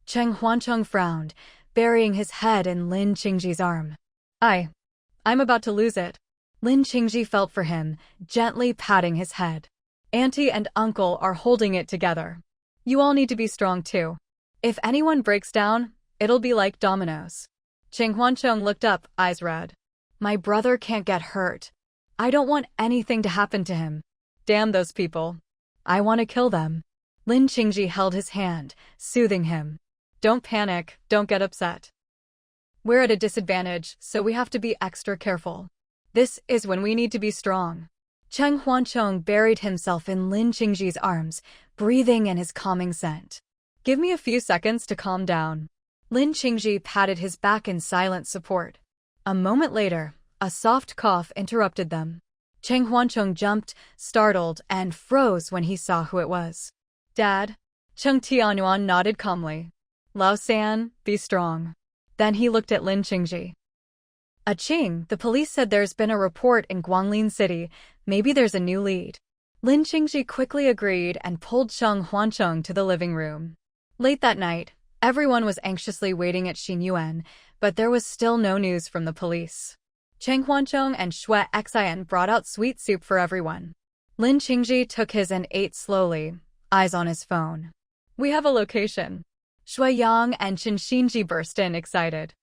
Cheng Huancheng frowned, burying his head in Lin Qingji's arm. I'm about to lose it. Lin Qingji felt for him, gently patting his head. Auntie and uncle are holding it together. You all need to be strong too. If anyone breaks down, it'll be like dominoes. Cheng Huancheng looked up, eyes red. My brother can't get hurt. I don't want anything to happen to him. Damn those people. I want to kill them. Lin Qingji held his hand, soothing him. Don't panic, don't get upset. We're at a disadvantage, so we have to be extra careful. This is when we need to be strong. Cheng Huancheng buried himself in Lin Qingji's arms, breathing in his calming scent. Give me a few seconds to calm down. Lin Qingji patted his back in silent support. A moment later, a soft cough interrupted them. Cheng Huancheng jumped, startled, and froze when he saw who it was. Dad? Cheng Tianyuan nodded calmly. Lao San, be strong. Then he looked at Lin Qingji. Qing, the police said there's been a report in Guanglin City. Maybe there's a new lead. Lin Qingji quickly agreed and pulled Cheng Huancheng to the living room. Late that night, everyone was anxiously waiting at Xinyuan, but there was still no news from the police. Cheng Huancheng and Xue Xian brought out sweet soup for everyone. Lin Qingji took his and ate slowly, eyes on his phone. We have a location. Xue Yang and Chen Xinji burst in, excited.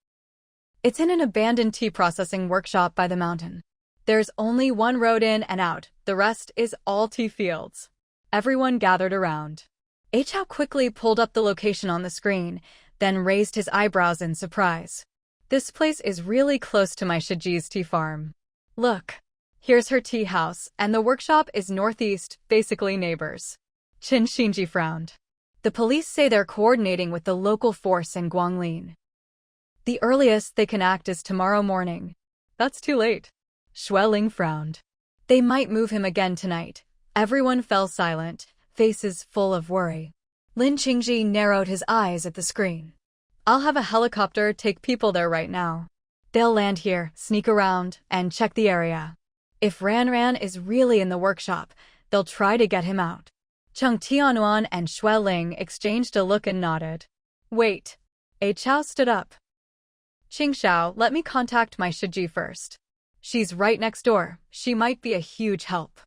It's in an abandoned tea processing workshop by the mountain. There's only one road in and out, the rest is all tea fields. Everyone gathered around. Hao quickly pulled up the location on the screen, then raised his eyebrows in surprise. This place is really close to my Shiji's tea farm. Look, here's her tea house, and the workshop is northeast, basically neighbors. Chen Xinji frowned. The police say they're coordinating with the local force in Guanglin. The earliest they can act is tomorrow morning. That's too late. Ling frowned. They might move him again tonight. Everyone fell silent, faces full of worry. Lin Qingji narrowed his eyes at the screen. I'll have a helicopter take people there right now. They'll land here, sneak around, and check the area. If Ran is really in the workshop, they'll try to get him out. Cheng Tianyuan and Ling exchanged a look and nodded. Wait. Chao stood up. Qingxiao, let me contact my Shiji first. She's right next door. She might be a huge help.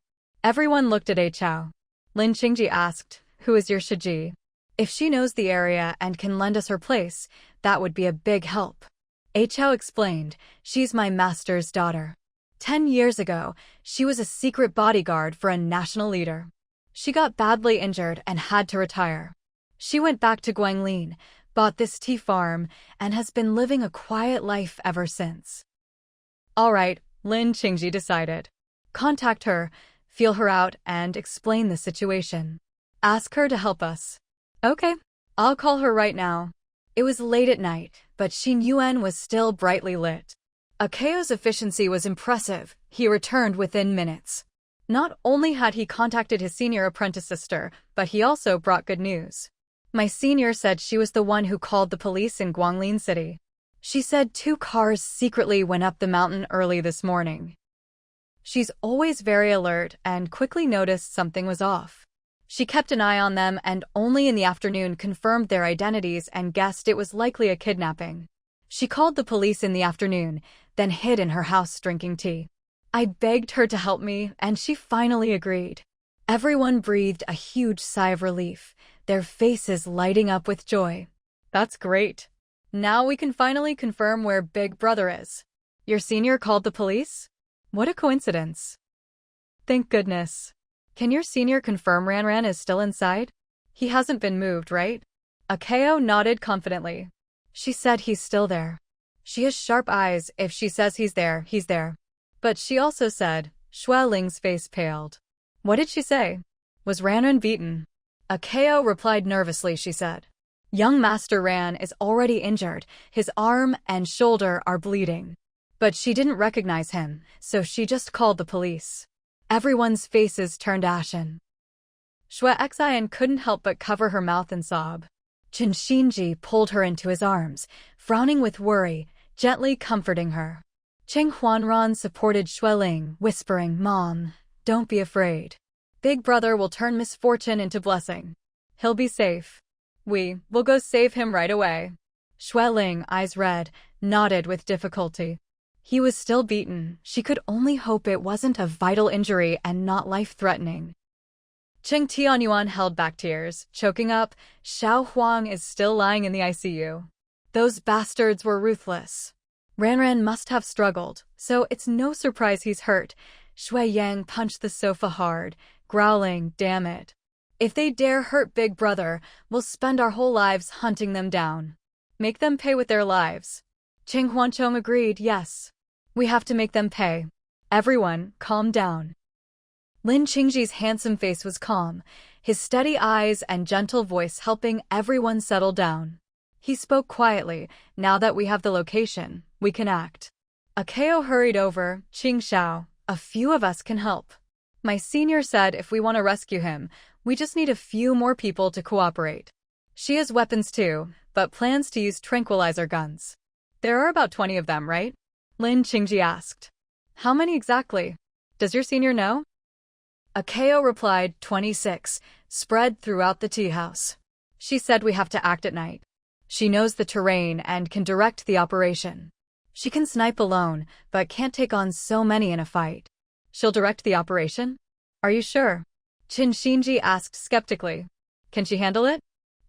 Everyone looked at Chao. Lin Qingji asked, who is your Shiji? If she knows the area and can lend us her place, that would be a big help. Chao explained, she's my master's daughter. 10 years ago, she was a secret bodyguard for a national leader. She got badly injured and had to retire. She went back to Guanglin, bought this tea farm, and has been living a quiet life ever since. All right, Lin Qingji decided. Contact her, feel her out, and explain the situation. Ask her to help us. Okay, I'll call her right now. It was late at night, but Xinyuan was still brightly lit. Akao's efficiency was impressive. He returned within minutes. Not only had he contacted his senior apprentice sister, but he also brought good news. My senior said she was the one who called the police in Guanglin City. She said 2 cars secretly went up the mountain early this morning. She's always very alert and quickly noticed something was off. She kept an eye on them and only in the afternoon confirmed their identities and guessed it was likely a kidnapping. She called the police in the afternoon, then hid in her house drinking tea. I begged her to help me, and she finally agreed. Everyone breathed a huge sigh of relief, their faces lighting up with joy. That's great. Now we can finally confirm where Big Brother is. Your senior called the police? What a coincidence. Thank goodness. Can your senior confirm Ranran is still inside? He hasn't been moved, right? Akeo nodded confidently. She said he's still there. She has sharp eyes. If she says he's there, he's there. But she also said, Xue Ling's face paled. What did she say? Was Ranran beaten? Akeo replied nervously, she said. Young Master Ran is already injured. His arm and shoulder are bleeding. But she didn't recognize him, so she just called the police. Everyone's faces turned ashen. Xue Xian couldn't help but cover her mouth and sob. Qin Xinji pulled her into his arms, frowning with worry, gently comforting her. Cheng Huanran supported Xue Ling, whispering, Mom, don't be afraid. Big Brother will turn misfortune into blessing. He'll be safe. We'll go save him right away. Xue Ling, eyes red, nodded with difficulty. He was still beaten. She could only hope it wasn't a vital injury and not life-threatening. Cheng Tianyuan held back tears, choking up. Xiao Huang is still lying in the ICU. Those bastards were ruthless. Ranran must have struggled, so it's no surprise he's hurt. Xue Yang punched the sofa hard, growling, damn it. If they dare hurt Big Brother, we'll spend our whole lives hunting them down. Make them pay with their lives. Cheng Huanchong agreed, yes. We have to make them pay. Everyone, calm down. Lin Qingji's handsome face was calm, his steady eyes and gentle voice helping everyone settle down. He spoke quietly, now that we have the location, we can act. Akeo hurried over, Qing Xiao, a few of us can help. My senior said if we want to rescue him, we just need a few more people to cooperate. She has weapons too, but plans to use tranquilizer guns. There are about 20 of them, right? Lin Qingji asked. How many exactly? Does your senior know? Akeo replied, 26, spread throughout the tea house. She said we have to act at night. She knows the terrain and can direct the operation. She can snipe alone, but can't take on so many in a fight. She'll direct the operation? Are you sure? Qin Xinji asked skeptically. Can she handle it?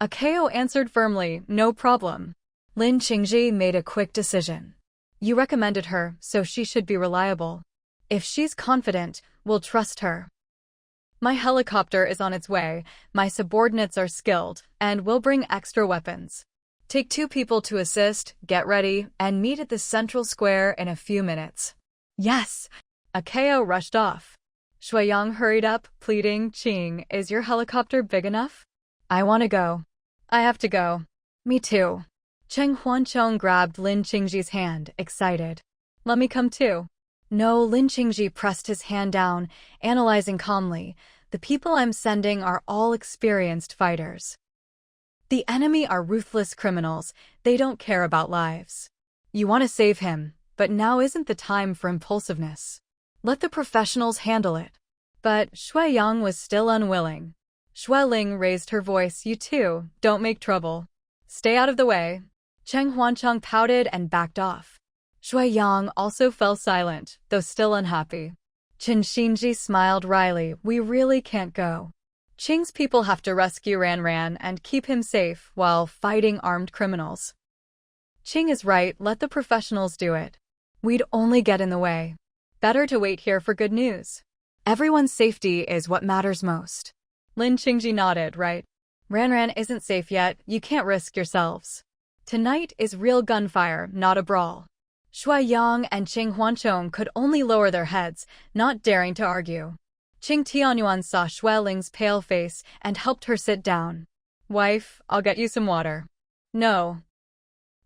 Akeo answered firmly, no problem. Lin Qingji made a quick decision. You recommended her, so she should be reliable. If she's confident, we'll trust her. My helicopter is on its way, my subordinates are skilled, and we'll bring extra weapons. Take 2 people to assist, get ready, and meet at the central square in a few minutes. Yes! Akeo rushed off. Shuiyang hurried up, pleading, Qing, is your helicopter big enough? I want to go. I have to go. Me too. Cheng Huanchong grabbed Lin Qingji's hand, excited. Let me come too. No, Lin Qingji pressed his hand down, analyzing calmly. The people I'm sending are all experienced fighters. The enemy are ruthless criminals. They don't care about lives. You want to save him, but now isn't the time for impulsiveness. Let the professionals handle it. But Xue Yang was still unwilling. Xue Ling raised her voice, you too, don't make trouble. Stay out of the way. Cheng Huanchong pouted and backed off. Xue Yang also fell silent, though still unhappy. Qin Xinji smiled wryly, we really can't go. Qing's people have to rescue Ranran and keep him safe while fighting armed criminals. Qing is right, let the professionals do it. We'd only get in the way. Better to wait here for good news. Everyone's safety is what matters most. Lin Qingji nodded, right? Ranran isn't safe yet, you can't risk yourselves. Tonight is real gunfire, not a brawl. Xue Yang and Cheng Huanchong could only lower their heads, not daring to argue. Qing Tianyuan saw Xue Ling's pale face and helped her sit down. Wife, I'll get you some water. No.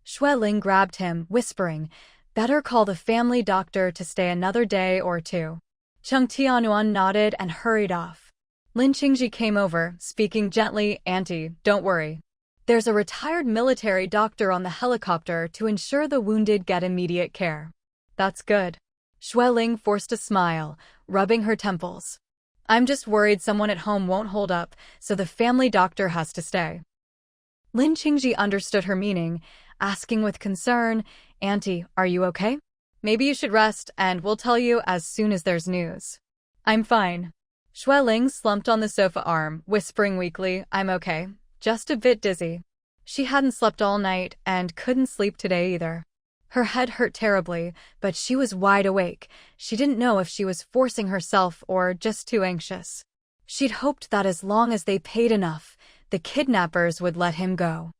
Xue Ling grabbed him, whispering, better call the family doctor to stay another day or 2. Cheng Tianyuan nodded and hurried off. Lin Qingji came over, speaking gently, Auntie, don't worry. There's a retired military doctor on the helicopter to ensure the wounded get immediate care. That's good. Xueling forced a smile, rubbing her temples. I'm just worried someone at home won't hold up, so the family doctor has to stay. Lin Qingji understood her meaning, asking with concern, Auntie, are you okay? Maybe you should rest, and we'll tell you as soon as there's news. I'm fine. Xueling slumped on the sofa arm, whispering weakly, I'm okay, just a bit dizzy. She hadn't slept all night and couldn't sleep today either. Her head hurt terribly, but she was wide awake. She didn't know if she was forcing herself or just too anxious. She'd hoped that as long as they paid enough, the kidnappers would let him go.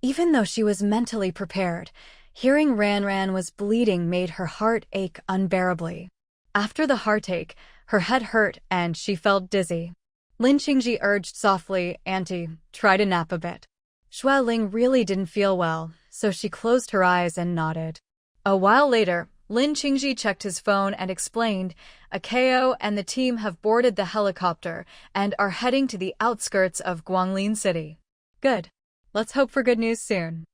Even though she was mentally prepared, hearing Ran was bleeding made her heart ache unbearably. After the heartache, her head hurt and she felt dizzy. Lin Qingji urged softly, Auntie, try to nap a bit. Xueling really didn't feel well, so she closed her eyes and nodded. A while later, Lin Qingji checked his phone and explained, Akeo and the team have boarded the helicopter and are heading to the outskirts of Guanglin City. Good. Let's hope for good news soon.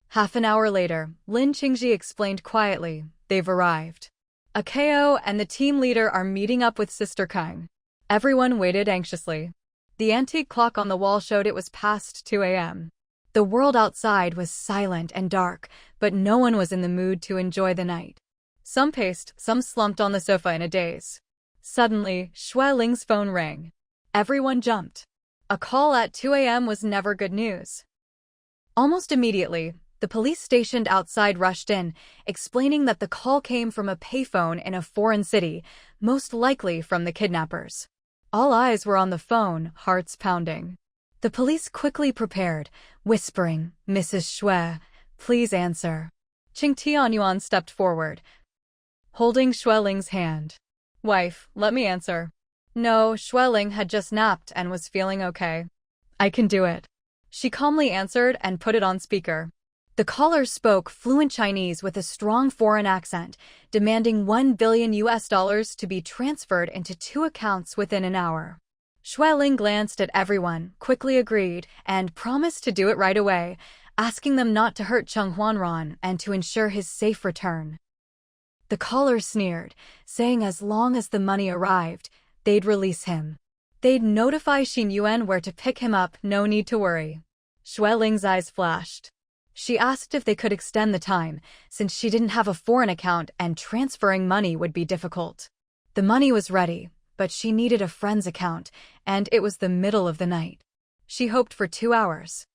Half an hour later, Lin Qingji explained quietly, they've arrived. Akeo and the team leader are meeting up with Sister Kang. Everyone waited anxiously. The antique clock on the wall showed it was past 2 a.m. The world outside was silent and dark, but no one was in the mood to enjoy the night. Some paced, some slumped on the sofa in a daze. Suddenly, Xueling's phone rang. Everyone jumped. A call at 2 a.m. was never good news. Almost immediately, the police stationed outside rushed in, explaining that the call came from a payphone in a foreign city, most likely from the kidnappers. All eyes were on the phone, hearts pounding. The police quickly prepared, whispering, Mrs. Xue, please answer. Qing Tianyuan stepped forward, holding Xueling's hand. Wife, let me answer. No, Xueling had just napped and was feeling okay. I can do it. She calmly answered and put it on speaker. The caller spoke fluent Chinese with a strong foreign accent, demanding $1 billion to be transferred into 2 accounts within an hour. Xueling glanced at everyone, quickly agreed, and promised to do it right away, asking them not to hurt Cheng Huanran and to ensure his safe return. The caller sneered, saying as long as the money arrived, they'd release him. They'd notify Xin Yuan where to pick him up, no need to worry. Xueling's eyes flashed. She asked if they could extend the time, since she didn't have a foreign account and transferring money would be difficult. The money was ready, but she needed a friend's account, and it was the middle of the night. She hoped for 2 hours.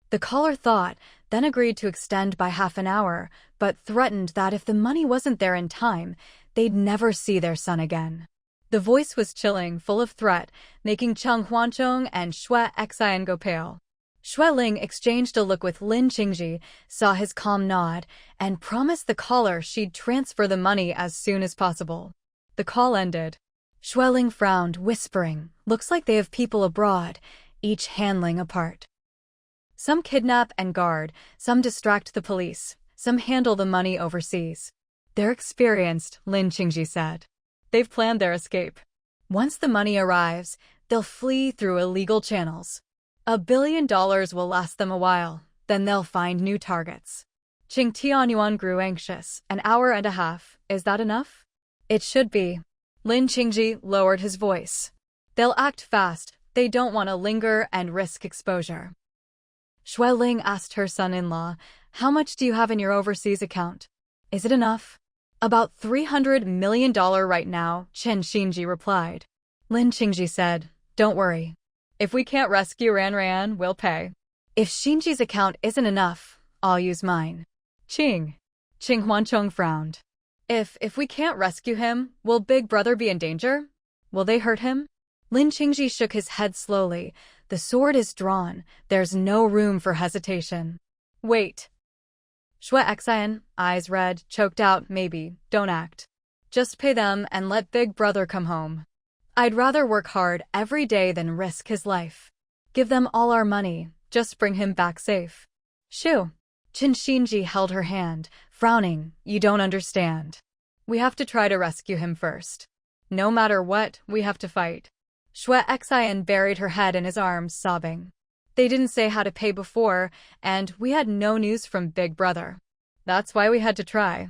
The caller thought, then agreed to extend by half an hour, but threatened that if the money wasn't there in time, they'd never see their son again. The voice was chilling, full of threat, making Cheng Huanchong and Xue Xian go pale. Xueling exchanged a look with Lin Qingji, saw his calm nod, and promised the caller she'd transfer the money as soon as possible. The call ended. Xueling frowned, whispering, looks like they have people abroad, each handling a part. Some kidnap and guard, some distract the police, some handle the money overseas. They're experienced, Lin Qingji said. They've planned their escape. Once the money arrives, they'll flee through illegal channels. $1 billion will last them a while, then they'll find new targets. Qing Tianyuan grew anxious. An hour and a half, is that enough? It should be. Lin Qingji lowered his voice. They'll act fast, they don't want to linger and risk exposure. Xueling asked her son-in-law, how much do you have in your overseas account? Is it enough? About $300 million right now, Chen Xinji replied. Lin Qingji said, don't worry. If we can't rescue Ran, we'll pay. If Xinji's account isn't enough, I'll use mine. Qing Huanchong frowned. If we can't rescue him, will Big Brother be in danger? Will they hurt him? Lin Qingji shook his head slowly. The sword is drawn. There's no room for hesitation. Wait. Xue Xian, eyes red, choked out, maybe, don't act. Just pay them and let Big Brother come home. I'd rather work hard every day than risk his life. Give them all our money, just bring him back safe. Shoo. Chen Xinji held her hand, frowning, you don't understand. We have to try to rescue him first. No matter what, we have to fight. Xue Xian buried her head in his arms, sobbing. They didn't say how to pay before, and we had no news from Big Brother. That's why we had to try.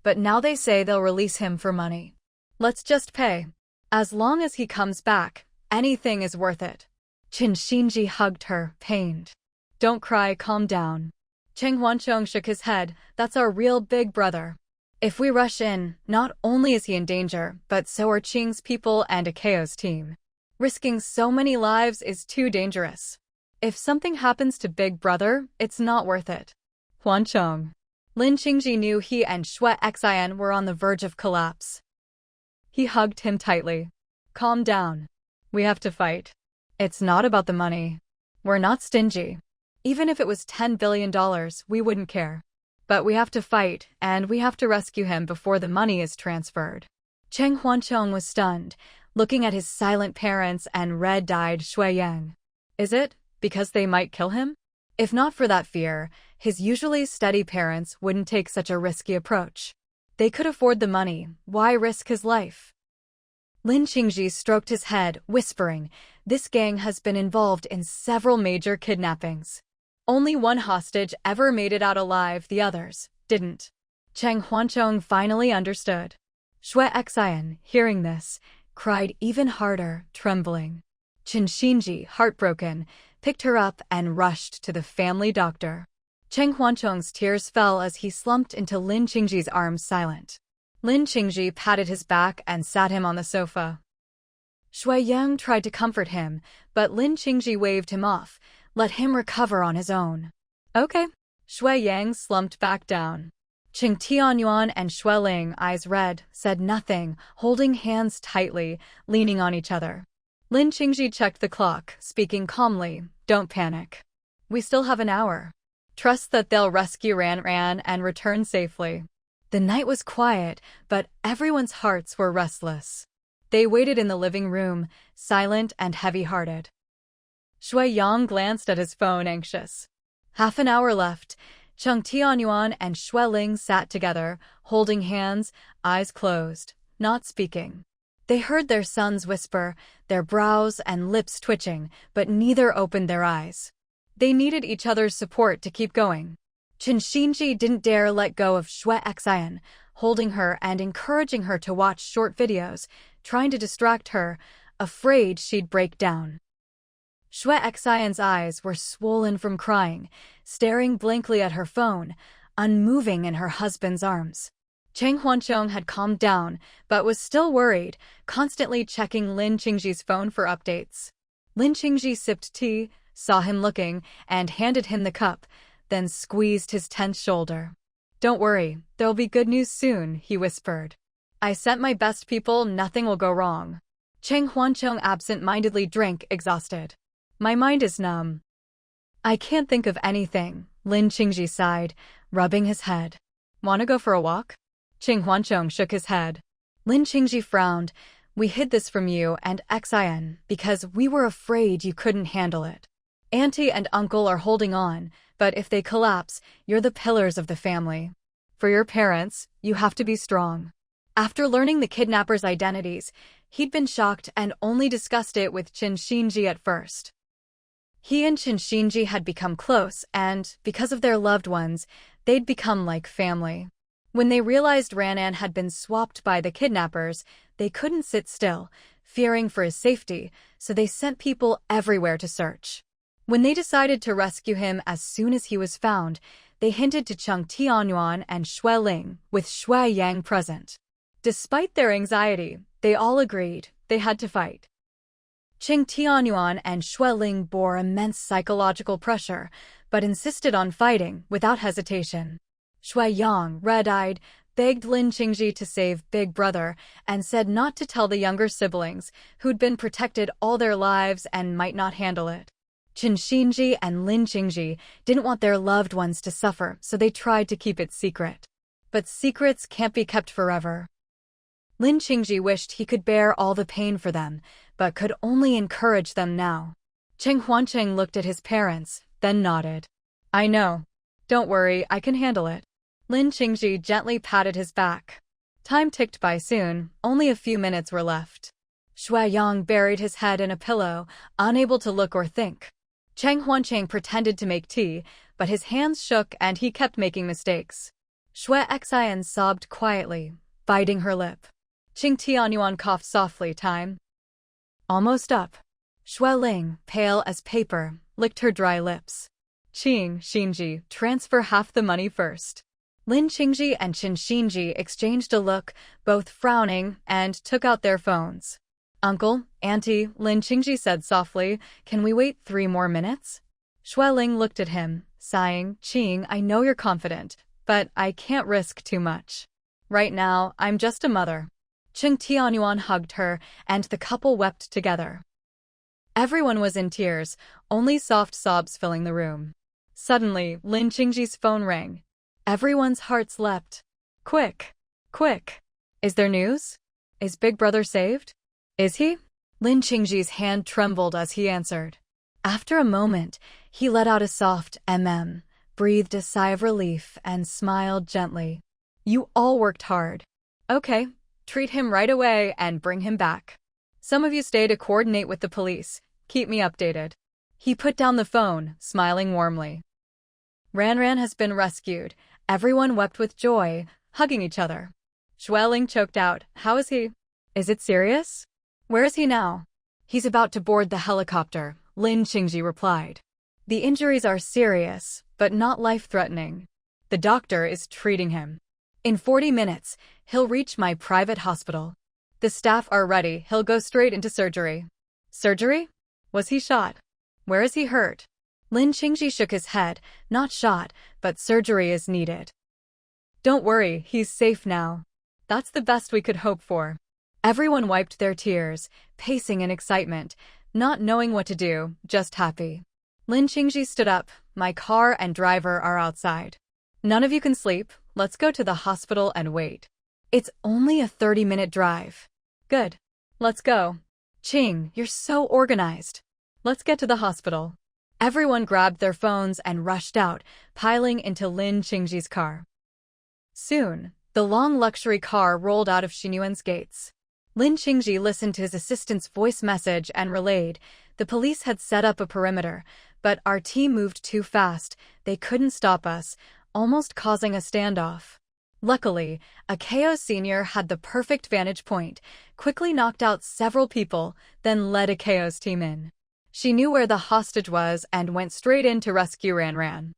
But now they say they'll release him for money. Let's just pay. As long as he comes back, anything is worth it. Shinji hugged her, pained. Don't cry, calm down. Cheng Huancheng shook his head. That's our real Big Brother. If we rush in, not only is he in danger, but so are Qing's people and Akao's team. Risking so many lives is too dangerous. If something happens to Big Brother, it's not worth it. Huancheng. Lin Qingji knew he and Xue Xian were on the verge of collapse. He hugged him tightly. Calm down. We have to fight. It's not about the money. We're not stingy. Even if it was $10 billion, we wouldn't care. But we have to fight, and we have to rescue him before the money is transferred. Cheng Huancheng was stunned, looking at his silent parents and red-dyed Shui Yang. Is it because they might kill him? If not for that fear, his usually steady parents wouldn't take such a risky approach. They could afford the money, why risk his life? Lin Qingji stroked his head, whispering, this gang has been involved in several major kidnappings. Only one hostage ever made it out alive, the others didn't. Cheng Huancheng finally understood. Xue Xian, hearing this, cried even harder, trembling. Shinji, heartbroken, picked her up and rushed to the family doctor. Cheng Huancheng's tears fell as he slumped into Lin Qingji's arms silent. Lin Qingji patted his back and sat him on the sofa. Shui Yang tried to comfort him, but Lin Qingji waved him off. Let him recover on his own. Okay. Shui Yang slumped back down. Qing Tianyuan and Xue Ling, eyes red, said nothing, holding hands tightly, leaning on each other. Lin Qingji checked the clock, speaking calmly, don't panic. We still have an hour. Trust that they'll rescue Ran and return safely. The night was quiet, but everyone's hearts were restless. They waited in the living room, silent and heavy-hearted. Shui Yang glanced at his phone, anxious. Half an hour left. Cheng Tianyuan and Xue Ling sat together, holding hands, eyes closed, not speaking. They heard their sons whisper, their brows and lips twitching, but neither opened their eyes. They needed each other's support to keep going. Shinji didn't dare let go of Xue Xian, holding her and encouraging her to watch short videos, trying to distract her, afraid she'd break down. Xue Xian's eyes were swollen from crying, staring blankly at her phone, unmoving in her husband's arms. Cheng Huancheng had calmed down, but was still worried, constantly checking Lin Qingji's phone for updates. Lin Qingji sipped tea, saw him looking, and handed him the cup, then squeezed his tense shoulder. Don't worry, there'll be good news soon, he whispered. I sent my best people, nothing will go wrong. Cheng Huancheng absent-mindedly drank, exhausted. My mind is numb. I can't think of anything, Lin Qingji sighed, rubbing his head. Wanna go for a walk? Cheng Huancheng shook his head. Lin Qingji frowned. We hid this from you and Xian because we were afraid you couldn't handle it. Auntie and uncle are holding on, but if they collapse, you're the pillars of the family. For your parents, you have to be strong. After learning the kidnappers' identities, he'd been shocked and only discussed it with Shinji at first. He and Shinji had become close, and, because of their loved ones, they'd become like family. When they realized Ranan had been swapped by the kidnappers, they couldn't sit still, fearing for his safety, so they sent people everywhere to search. When they decided to rescue him as soon as he was found, they hinted to Cheng Tianyuan and Xue Ling, with Shui Yang present. Despite their anxiety, they all agreed they had to fight. Cheng Tianyuan and Xue Ling bore immense psychological pressure, but insisted on fighting without hesitation. Shui Yang, red-eyed, begged Lin Qingji to save Big Brother and said not to tell the younger siblings, who'd been protected all their lives and might not handle it. Shinji and Lin Qingji didn't want their loved ones to suffer, so they tried to keep it secret. But secrets can't be kept forever. Lin Qingji wished he could bear all the pain for them, but could only encourage them now. Cheng Huancheng looked at his parents, then nodded. I know. Don't worry, I can handle it. Lin Qingji gently patted his back. Time ticked by soon, only a few minutes were left. Shui Yang buried his head in a pillow, unable to look or think. Chang Huanchang pretended to make tea, but his hands shook and he kept making mistakes. Shui Xian sobbed quietly, biting her lip. Qing Tianyuan coughed softly. Time. Almost up. Shui Ling, pale as paper, licked her dry lips. Qing, Xinji, transfer half the money first. Lin Qingji and Qin Xinji exchanged a look, both frowning, and took out their phones. Uncle, Auntie, Lin Qingji said softly, can we wait 3 more minutes? Shui Ling looked at him, sighing. Qing, I know you're confident, but I can't risk too much. Right now, I'm just a mother. Qing Tianyuan hugged her, and the couple wept together. Everyone was in tears, only soft sobs filling the room. Suddenly, Lin Qingji's phone rang. Everyone's hearts leapt. Quick! Quick! Is there news? Is Big Brother saved? Is he? Lin Qingji's hand trembled as he answered. After a moment, he let out a soft breathed a sigh of relief, and smiled gently. You all worked hard. Okay, treat him right away and bring him back. Some of you stay to coordinate with the police. Keep me updated. He put down the phone, smiling warmly. Ran has been rescued. Everyone wept with joy, hugging each other. Shui Ling choked out, how is he? Is it serious? Where is he now? He's about to board the helicopter, Lin Qingji replied. The injuries are serious, but not life-threatening. The doctor is treating him. In 40 minutes, he'll reach my private hospital. The staff are ready, he'll go straight into surgery. Surgery? Was he shot? Where is he hurt? Lin Qingji shook his head, not shot, but surgery is needed. Don't worry, he's safe now. That's the best we could hope for. Everyone wiped their tears, pacing in excitement, not knowing what to do, just happy. Lin Qingji stood up, my car and driver are outside. None of you can sleep, let's go to the hospital and wait. It's only a 30-minute drive. Good. Let's go. Qing, you're so organized. Let's get to the hospital. Everyone grabbed their phones and rushed out, piling into Lin Qingji's car. Soon, the long luxury car rolled out of Xinyuan's gates. Lin Qingji listened to his assistant's voice message and relayed. The police had set up a perimeter, but our team moved too fast. They couldn't stop us, almost causing a standoff. Luckily, a KO senior had the perfect vantage point, quickly knocked out several people, then led a KO's team in. She knew where the hostage was and went straight in to rescue Ran.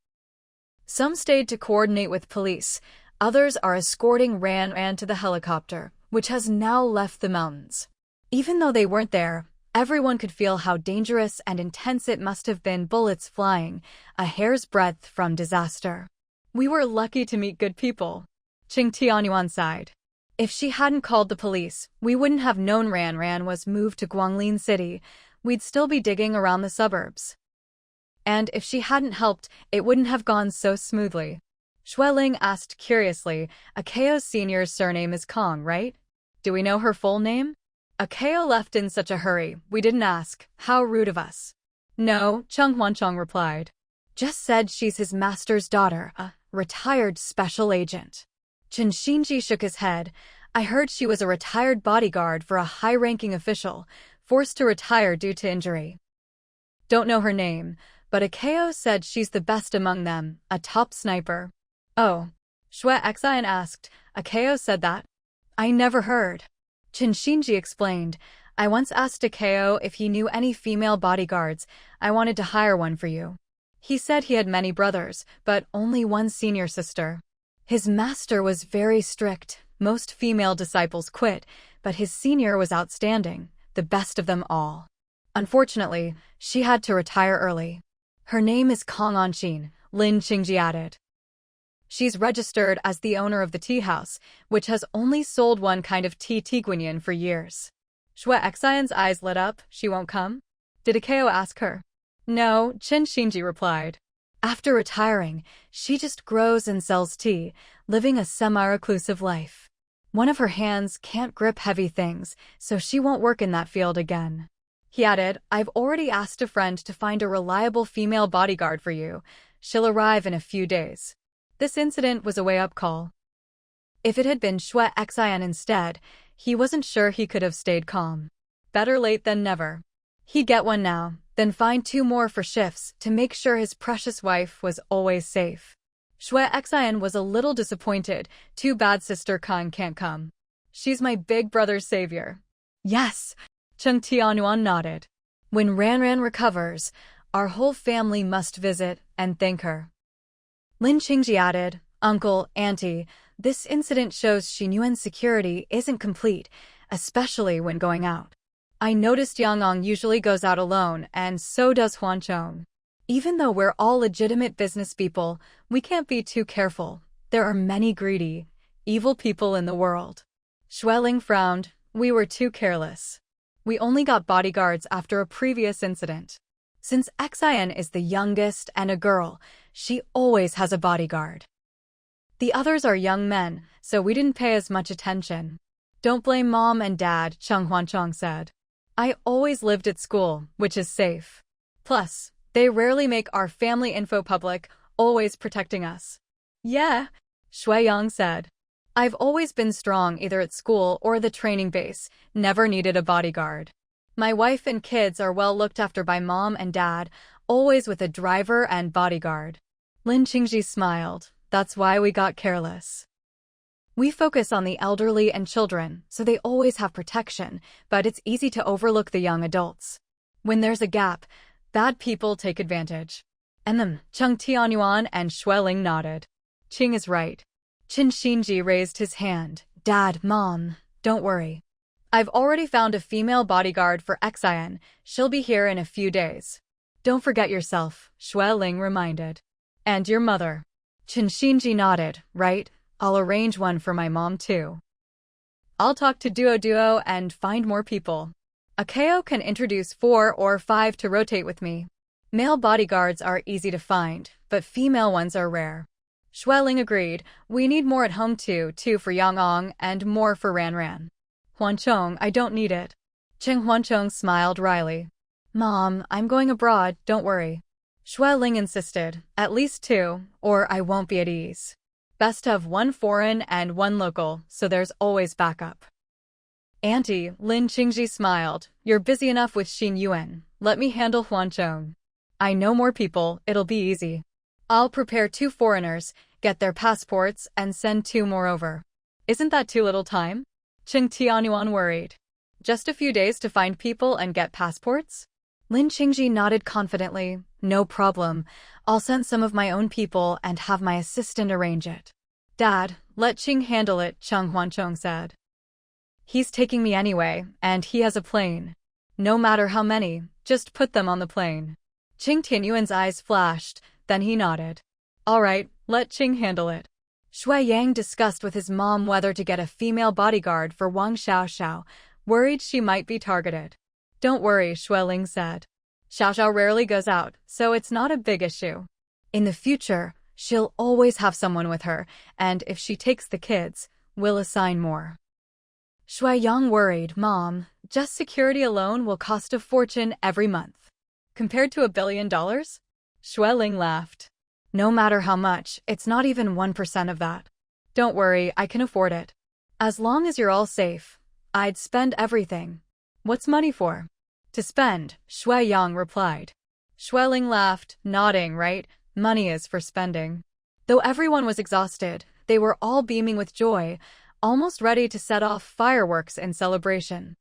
Some stayed to coordinate with police, others are escorting Ran to the helicopter, which has now left the mountains. Even though they weren't there, everyone could feel how dangerous and intense it must have been, bullets flying, a hair's breadth from disaster. We were lucky to meet good people. Qing Tianyuan sighed. If she hadn't called the police, we wouldn't have known Ran was moved to Guanglin City. We'd still be digging around the suburbs. And if she hadn't helped, it wouldn't have gone so smoothly. Shui Ling asked curiously, a KO senior's surname is Kong, right? Do we know her full name? A KO left in such a hurry, we didn't ask. How rude of us. No, Cheng Huanchong replied. Just said she's his master's daughter, a retired special agent. Qin Xinji shook his head. I heard she was a retired bodyguard for a high-ranking official, forced to retire due to injury. Don't know her name, but a KO said she's the best among them, a top sniper. Oh. Shui Xian asked, a KO said that? I never heard. Qin Xinji explained, I once asked a KO if he knew any female bodyguards. I wanted to hire one for you. He said he had many brothers, but only one senior sister. His master was very strict. Most female disciples quit, but his senior was outstanding, the best of them all. Unfortunately, she had to retire early. Her name is Kong Anshin, Lin Qingji added. She's registered as the owner of the tea house, which has only sold one kind of tea, Tiguanyan, for years. Shui Xian's eyes lit up. She won't come? Did a KO ask her? No, Qin Xinji replied. After retiring, she just grows and sells tea, living a semi-reclusive life. One of her hands can't grip heavy things, so she won't work in that field again. He added, I've already asked a friend to find a reliable female bodyguard for you. She'll arrive in a few days. This incident was a wake-up call. If it had been Shui Xian instead, he wasn't sure he could have stayed calm. Better late than never. He'd get one now, Then find 2 more for shifts to make sure his precious wife was always safe. Shui Xian was a little disappointed. Too bad Sister Kang can't come. She's my big brother's savior. Yes, Cheng Tianyuan nodded. When Ranran recovers, our whole family must visit and thank her. Lin Qingji added, Uncle, Auntie, this incident shows Xinyuan's security isn't complete, especially when going out. I noticed Yang Ong usually goes out alone, and so does Huan Chong. Even though we're all legitimate business people, we can't be too careful. There are many greedy, evil people in the world. Xueling frowned. We were too careless. We only got bodyguards after a previous incident. Since Xian is the youngest and a girl, she always has a bodyguard. The others are young men, so we didn't pay as much attention. Don't blame Mom and Dad, Cheng Huanchong said. I always lived at school, which is safe. Plus, they rarely make our family info public, always protecting us. Yeah, Shui Yang said. I've always been strong either at school or the training base, never needed a bodyguard. My wife and kids are well looked after by Mom and Dad, always with a driver and bodyguard. Lin Qingji smiled. That's why we got careless. We focus on the elderly and children, so they always have protection, but it's easy to overlook the young adults. When there's a gap, bad people take advantage. And them, Cheng Tianyuan and Xueling nodded. Qing is right. Qin Xinji raised his hand. Dad, Mom, don't worry. I've already found a female bodyguard for Xian. She'll be here in a few days. Don't forget yourself, Xueling reminded. And your mother. Qin Xinji nodded. Right, I'll arrange one for my mom too. I'll talk to Duo and find more people. Akeo can introduce 4 or 5 to rotate with me. Male bodyguards are easy to find, but female ones are rare. Xueling agreed. We need more at home too for Yang Ong and more for Ranran. Huanchong, I don't need it. Cheng Huanchong smiled wryly. Mom, I'm going abroad, don't worry. Xueling insisted. At least 2, or I won't be at ease. Best have 1 foreign and 1 local, so there's always backup. Auntie, Lin Qingji smiled. You're busy enough with Xin Yuan. Let me handle Huanchong. I know more people, it'll be easy. I'll prepare 2 foreigners, get their passports, and send 2 more over. Isn't that too little time? Cheng Tianyuan worried. Just a few days to find people and get passports? Lin Qingji nodded confidently. No problem. I'll send some of my own people and have my assistant arrange it. Dad, let Qing handle it, Cheng Huanchong said. He's taking me anyway, and he has a plane. No matter how many, just put them on the plane. Qing Tianyuan's eyes flashed, then he nodded. All right, let Qing handle it. Shui Yang discussed with his mom whether to get a female bodyguard for Wang Xiaoxiao, worried she might be targeted. Don't worry, Xueling said. Xiaoxiao rarely goes out, so it's not a big issue. In the future, she'll always have someone with her, and if she takes the kids, we'll assign more. Shui Yang worried, Mom, just security alone will cost a fortune every month. Compared to $1 billion? Xueling laughed. No matter how much, it's not even 1% of that. Don't worry, I can afford it. As long as you're all safe, I'd spend everything. What's money for? To spend, Shui Yang replied. Xueling laughed, nodding, right? Money is for spending. Though everyone was exhausted, they were all beaming with joy, almost ready to set off fireworks in celebration.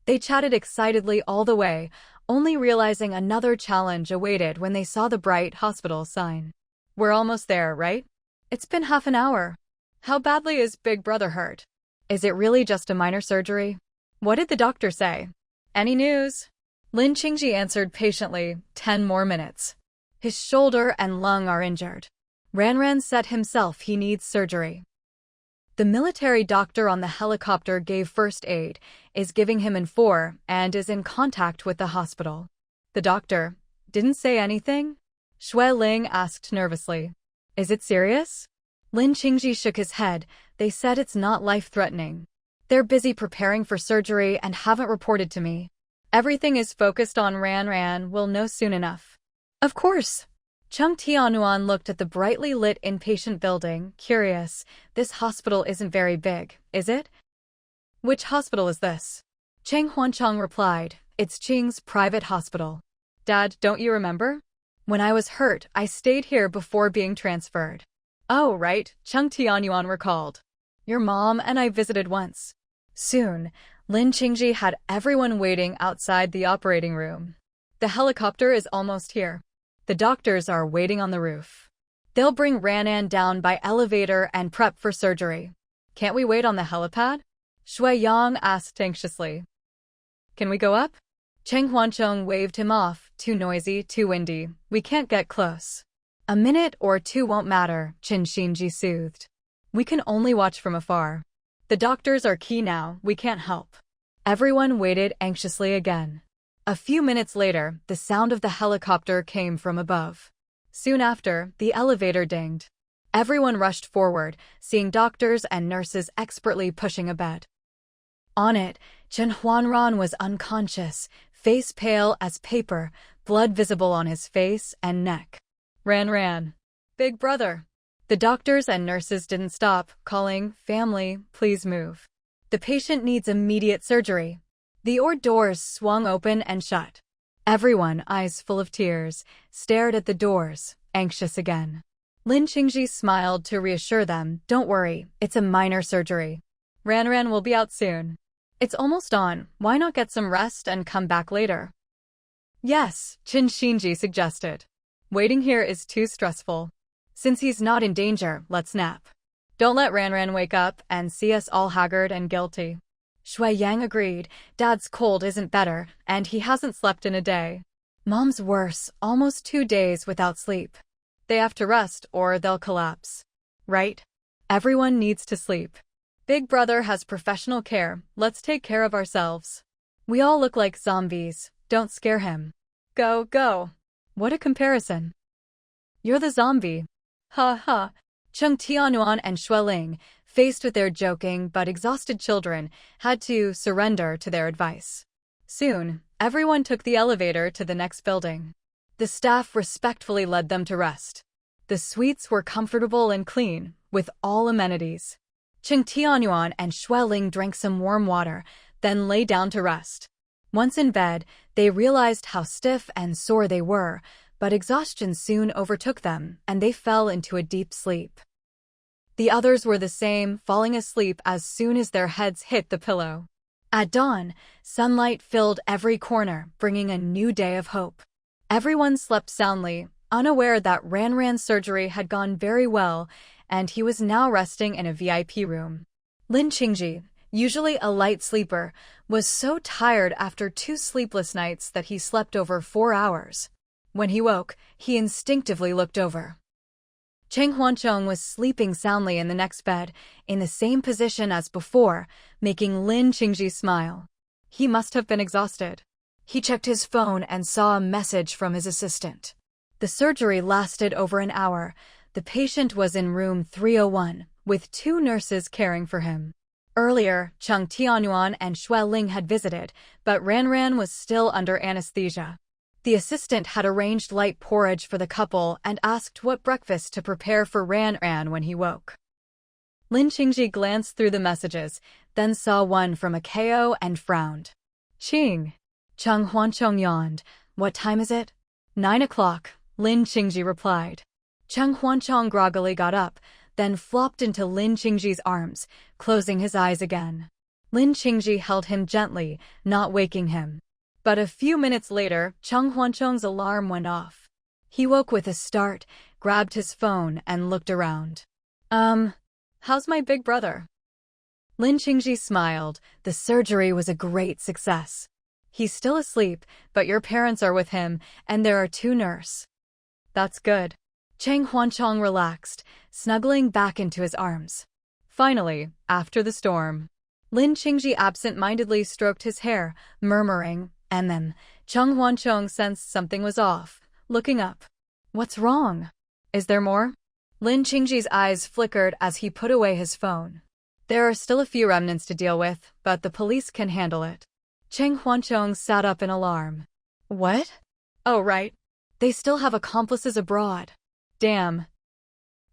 They chatted excitedly all the way, only realizing another challenge awaited when they saw the bright hospital sign. We're almost there, right? It's been half an hour. How badly is Big Brother hurt? Is it really just a minor surgery? What did the doctor say? Any news? Lin Qingji answered patiently, 10 more minutes. His shoulder and lung are injured. Ranran said himself he needs surgery. The military doctor on the helicopter gave first aid, is giving him N4, and is in contact with the hospital. The doctor didn't say anything? Xueling asked nervously. Is it serious? Lin Qingji shook his head. They said it's not life-threatening. They're busy preparing for surgery and haven't reported to me. Everything is focused on Ranran, we'll know soon enough. Of course. Cheng Tianyuan looked at the brightly lit inpatient building, curious. This hospital isn't very big, is it? Which hospital is this? Cheng Huanchong replied. It's Qing's private hospital. Dad, don't you remember? When I was hurt, I stayed here before being transferred. Oh, right, Chung Tianyuan recalled. Your mom and I visited once. Soon, Lin Qingji had everyone waiting outside the operating room. The helicopter is almost here. The doctors are waiting on the roof. They'll bring Ranan down by elevator and prep for surgery. Can't we wait on the helipad? Shui Yang asked anxiously. Can we go up? Cheng Huancheng waved him off. Too noisy, too windy. We can't get close. A minute or two won't matter, Qin Xinji soothed. We can only watch from afar. The doctors are key now, we can't help. Everyone waited anxiously again. A few minutes later, the sound of the helicopter came from above. Soon after, the elevator dinged. Everyone rushed forward, seeing doctors and nurses expertly pushing a bed. On it, Chen Huanran was unconscious, face pale as paper, blood visible on his face and neck. Ran. Big brother. The doctors and nurses didn't stop, calling, family, please move. The patient needs immediate surgery. The doors swung open and shut. Everyone, eyes full of tears, stared at the doors, anxious again. Lin Qingji smiled to reassure them, don't worry, it's a minor surgery. Ran will be out soon. It's almost on, why not get some rest and come back later? Yes, Qin Xinji suggested. Waiting here is too stressful. Since he's not in danger, let's nap. Don't let Ran wake up and see us all haggard and guilty. Shui Yang agreed, Dad's cold isn't better, and he hasn't slept in a day. Mom's worse, almost 2 days without sleep. They have to rest or they'll collapse. Right? Everyone needs to sleep. Big brother has professional care, let's take care of ourselves. We all look like zombies, don't scare him. Go. What a comparison. You're the zombie. Ha. Chung Tianyuan and Xueling, faced with their joking but exhausted children, had to surrender to their advice. Soon, everyone took the elevator to the next building. The staff respectfully led them to rest. The suites were comfortable and clean, with all amenities. Chung Tianyuan and Xueling drank some warm water, then lay down to rest. Once in bed, they realized how stiff and sore they were, but exhaustion soon overtook them, and they fell into a deep sleep. The others were the same, falling asleep as soon as their heads hit the pillow. At dawn, sunlight filled every corner, bringing a new day of hope. Everyone slept soundly, unaware that Ran's surgery had gone very well, and he was now resting in a VIP room. Lin Qingji, usually a light sleeper, was so tired after 2 sleepless nights that he slept over 4 hours. When he woke, he instinctively looked over. Cheng Huancheng was sleeping soundly in the next bed, in the same position as before, making Lin Qingji smile. He must have been exhausted. He checked his phone and saw a message from his assistant. The surgery lasted over an hour. The patient was in room 301, with 2 nurses caring for him. Earlier, Chung Tianyuan and Xueling had visited, but Ran was still under anesthesia. The assistant had arranged light porridge for the couple and asked what breakfast to prepare for Ran when he woke. Lin Qingji glanced through the messages, then saw one from a KO and frowned. Qing. Chung Huancheng yawned. What time is it? 9 o'clock, Lin Qingji replied. Chung Huancheng groggily got up, then flopped into Lin Qingji's arms, closing his eyes again. Lin Qingji held him gently, not waking him. But a few minutes later, Chung Huancheng's alarm went off. He woke with a start, grabbed his phone, and looked around. How's my big brother? Lin Qingji smiled. The surgery was a great success. He's still asleep, but your parents are with him, and there are 2 nurses. That's good. Cheng Huancheng relaxed, snuggling back into his arms. Finally, after the storm, Lin Qingji absent-mindedly stroked his hair, murmuring, and then Chung Huancheng sensed something was off, looking up. What's wrong? Is there more? Lin Qingji's eyes flickered as he put away his phone. There are still a few remnants to deal with, but the police can handle it. Cheng Huancheng sat up in alarm. What? Oh, right. They still have accomplices abroad. Damn.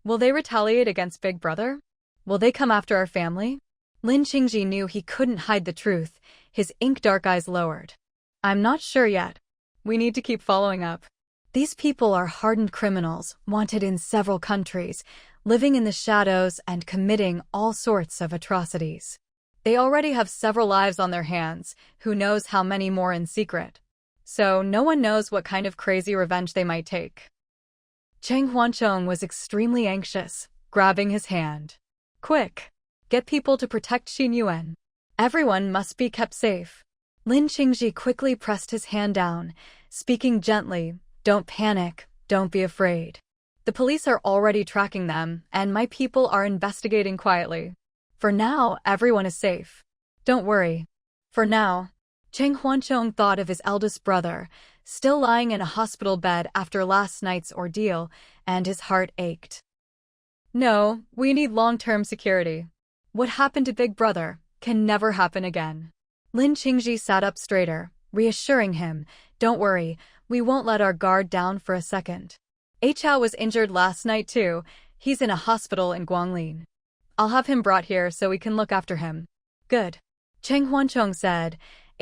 Will they retaliate against Big Brother? Will they come after our family? Lin Qingji knew he couldn't hide the truth, his ink-dark eyes lowered. I'm not sure yet. We need to keep following up. These people are hardened criminals, wanted in several countries, living in the shadows and committing all sorts of atrocities. They already have several lives on their hands, who knows how many more in secret. So no one knows what kind of crazy revenge they might take. Cheng Huancheng was extremely anxious, grabbing his hand. Quick! Get people to protect Xin Yuan. Everyone must be kept safe. Lin Qingji quickly pressed his hand down, speaking gently, "Don't panic, don't be afraid. The police are already tracking them, and my people are investigating quietly. For now, everyone is safe. Don't worry." For now, Cheng Huancheng thought of his eldest brother, still lying in a hospital bed after last night's ordeal, and his heart ached. No, we need long-term security. What happened to Big Brother can never happen again. Lin Qingji sat up straighter, reassuring him, "Don't worry, we won't let our guard down for a second. Chao was injured last night too. He's in a hospital in Guanglin. I'll have him brought here so we can look after him." "Good," Cheng Huancheng said.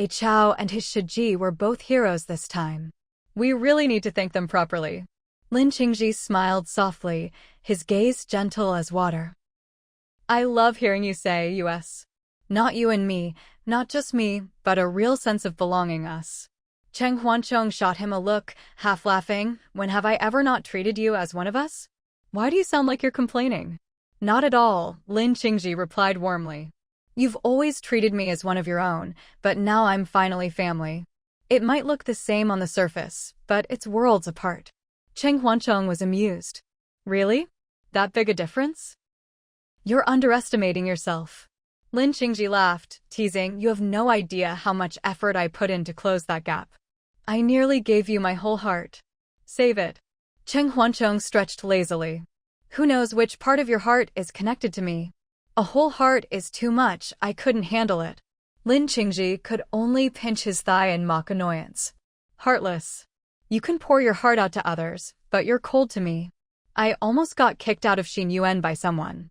Chao and his Shiji were both heroes this time. We really need to thank them properly. Lin Qingji smiled softly, his gaze gentle as water. "I love hearing you say us. Not you and me, not just me, but a real sense of belonging us." Cheng Huancheng shot him a look, half laughing. "When have I ever not treated you as one of us? Why do you sound like you're complaining?" "Not at all," Lin Qingji replied warmly. "You've always treated me as one of your own, but now I'm finally family. It might look the same on the surface, but it's worlds apart." Cheng Huancheng was amused. "Really? That big a difference?" "You're underestimating yourself." Lin Qingji laughed, teasing, "You have no idea how much effort I put in to close that gap. I nearly gave you my whole heart." "Save it." Cheng Huancheng stretched lazily. "Who knows which part of your heart is connected to me? A whole heart is too much, I couldn't handle it." Lin Qingji could only pinch his thigh in mock annoyance. "Heartless. You can pour your heart out to others, but you're cold to me. I almost got kicked out of Xin Yuan by someone.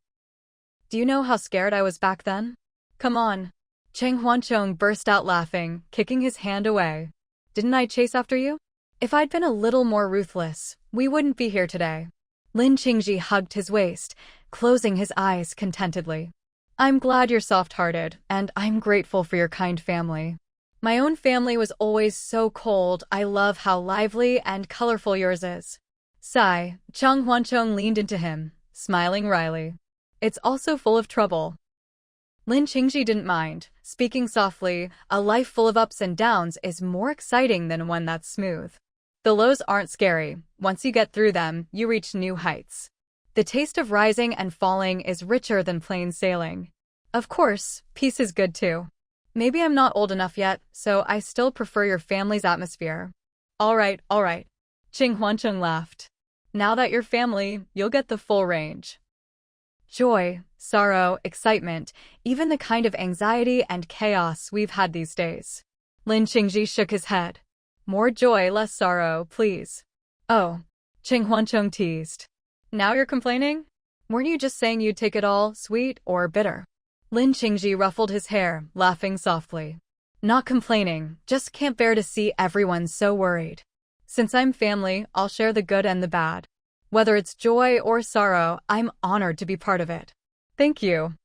Do you know how scared I was back then? Come on." Cheng Huancheng burst out laughing, kicking his hand away. "Didn't I chase after you? If I'd been a little more ruthless, we wouldn't be here today." Lin Qingji hugged his waist, closing his eyes contentedly. "I'm glad you're soft-hearted, and I'm grateful for your kind family. My own family was always so cold. I love how lively and colorful yours is." Sigh, Cheng Huancheng leaned into him, smiling wryly. "It's also full of trouble." Lin Qingji didn't mind, speaking softly, "A life full of ups and downs is more exciting than one that's smooth. The lows aren't scary. Once you get through them, you reach new heights. The taste of rising and falling is richer than plain sailing. Of course, peace is good too. Maybe I'm not old enough yet, so I still prefer your family's atmosphere." All right. Cheng Huancheng laughed. "Now that you're family, you'll get the full range. Joy, sorrow, excitement, even the kind of anxiety and chaos we've had these days." Lin Qingji shook his head. "More joy, less sorrow, please." "Oh," Cheng Huancheng teased. "Now you're complaining? Weren't you just saying you'd take it all, sweet or bitter?" Lin Qingji ruffled his hair, laughing softly. "Not complaining, just can't bear to see everyone so worried. Since I'm family, I'll share the good and the bad. Whether it's joy or sorrow, I'm honored to be part of it." "Thank you."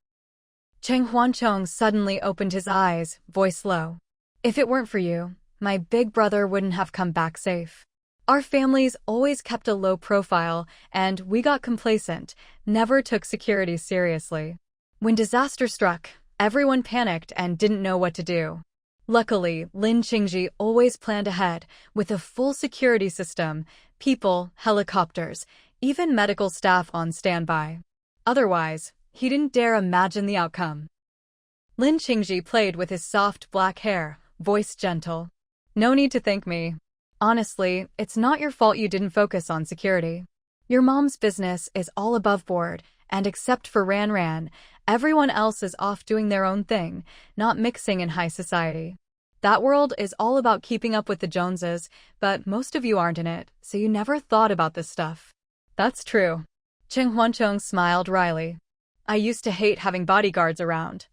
Cheng Huancheng suddenly opened his eyes, voice low. "If it weren't for you, my big brother wouldn't have come back safe. Our families always kept a low profile, and we got complacent, never took security seriously. When disaster struck, everyone panicked and didn't know what to do. Luckily, Lin Qingji always planned ahead, with a full security system, people, helicopters, even medical staff on standby. Otherwise, he didn't dare imagine the outcome." Lin Qingji played with his soft black hair, voice gentle. "No need to thank me. Honestly, it's not your fault you didn't focus on security. Your mom's business is all above board, and except for Ran, everyone else is off doing their own thing, not mixing in high society. That world is all about keeping up with the Joneses, but most of you aren't in it, so you never thought about this stuff." "That's true." Cheng Huancheng smiled wryly. "I used to hate having bodyguards around.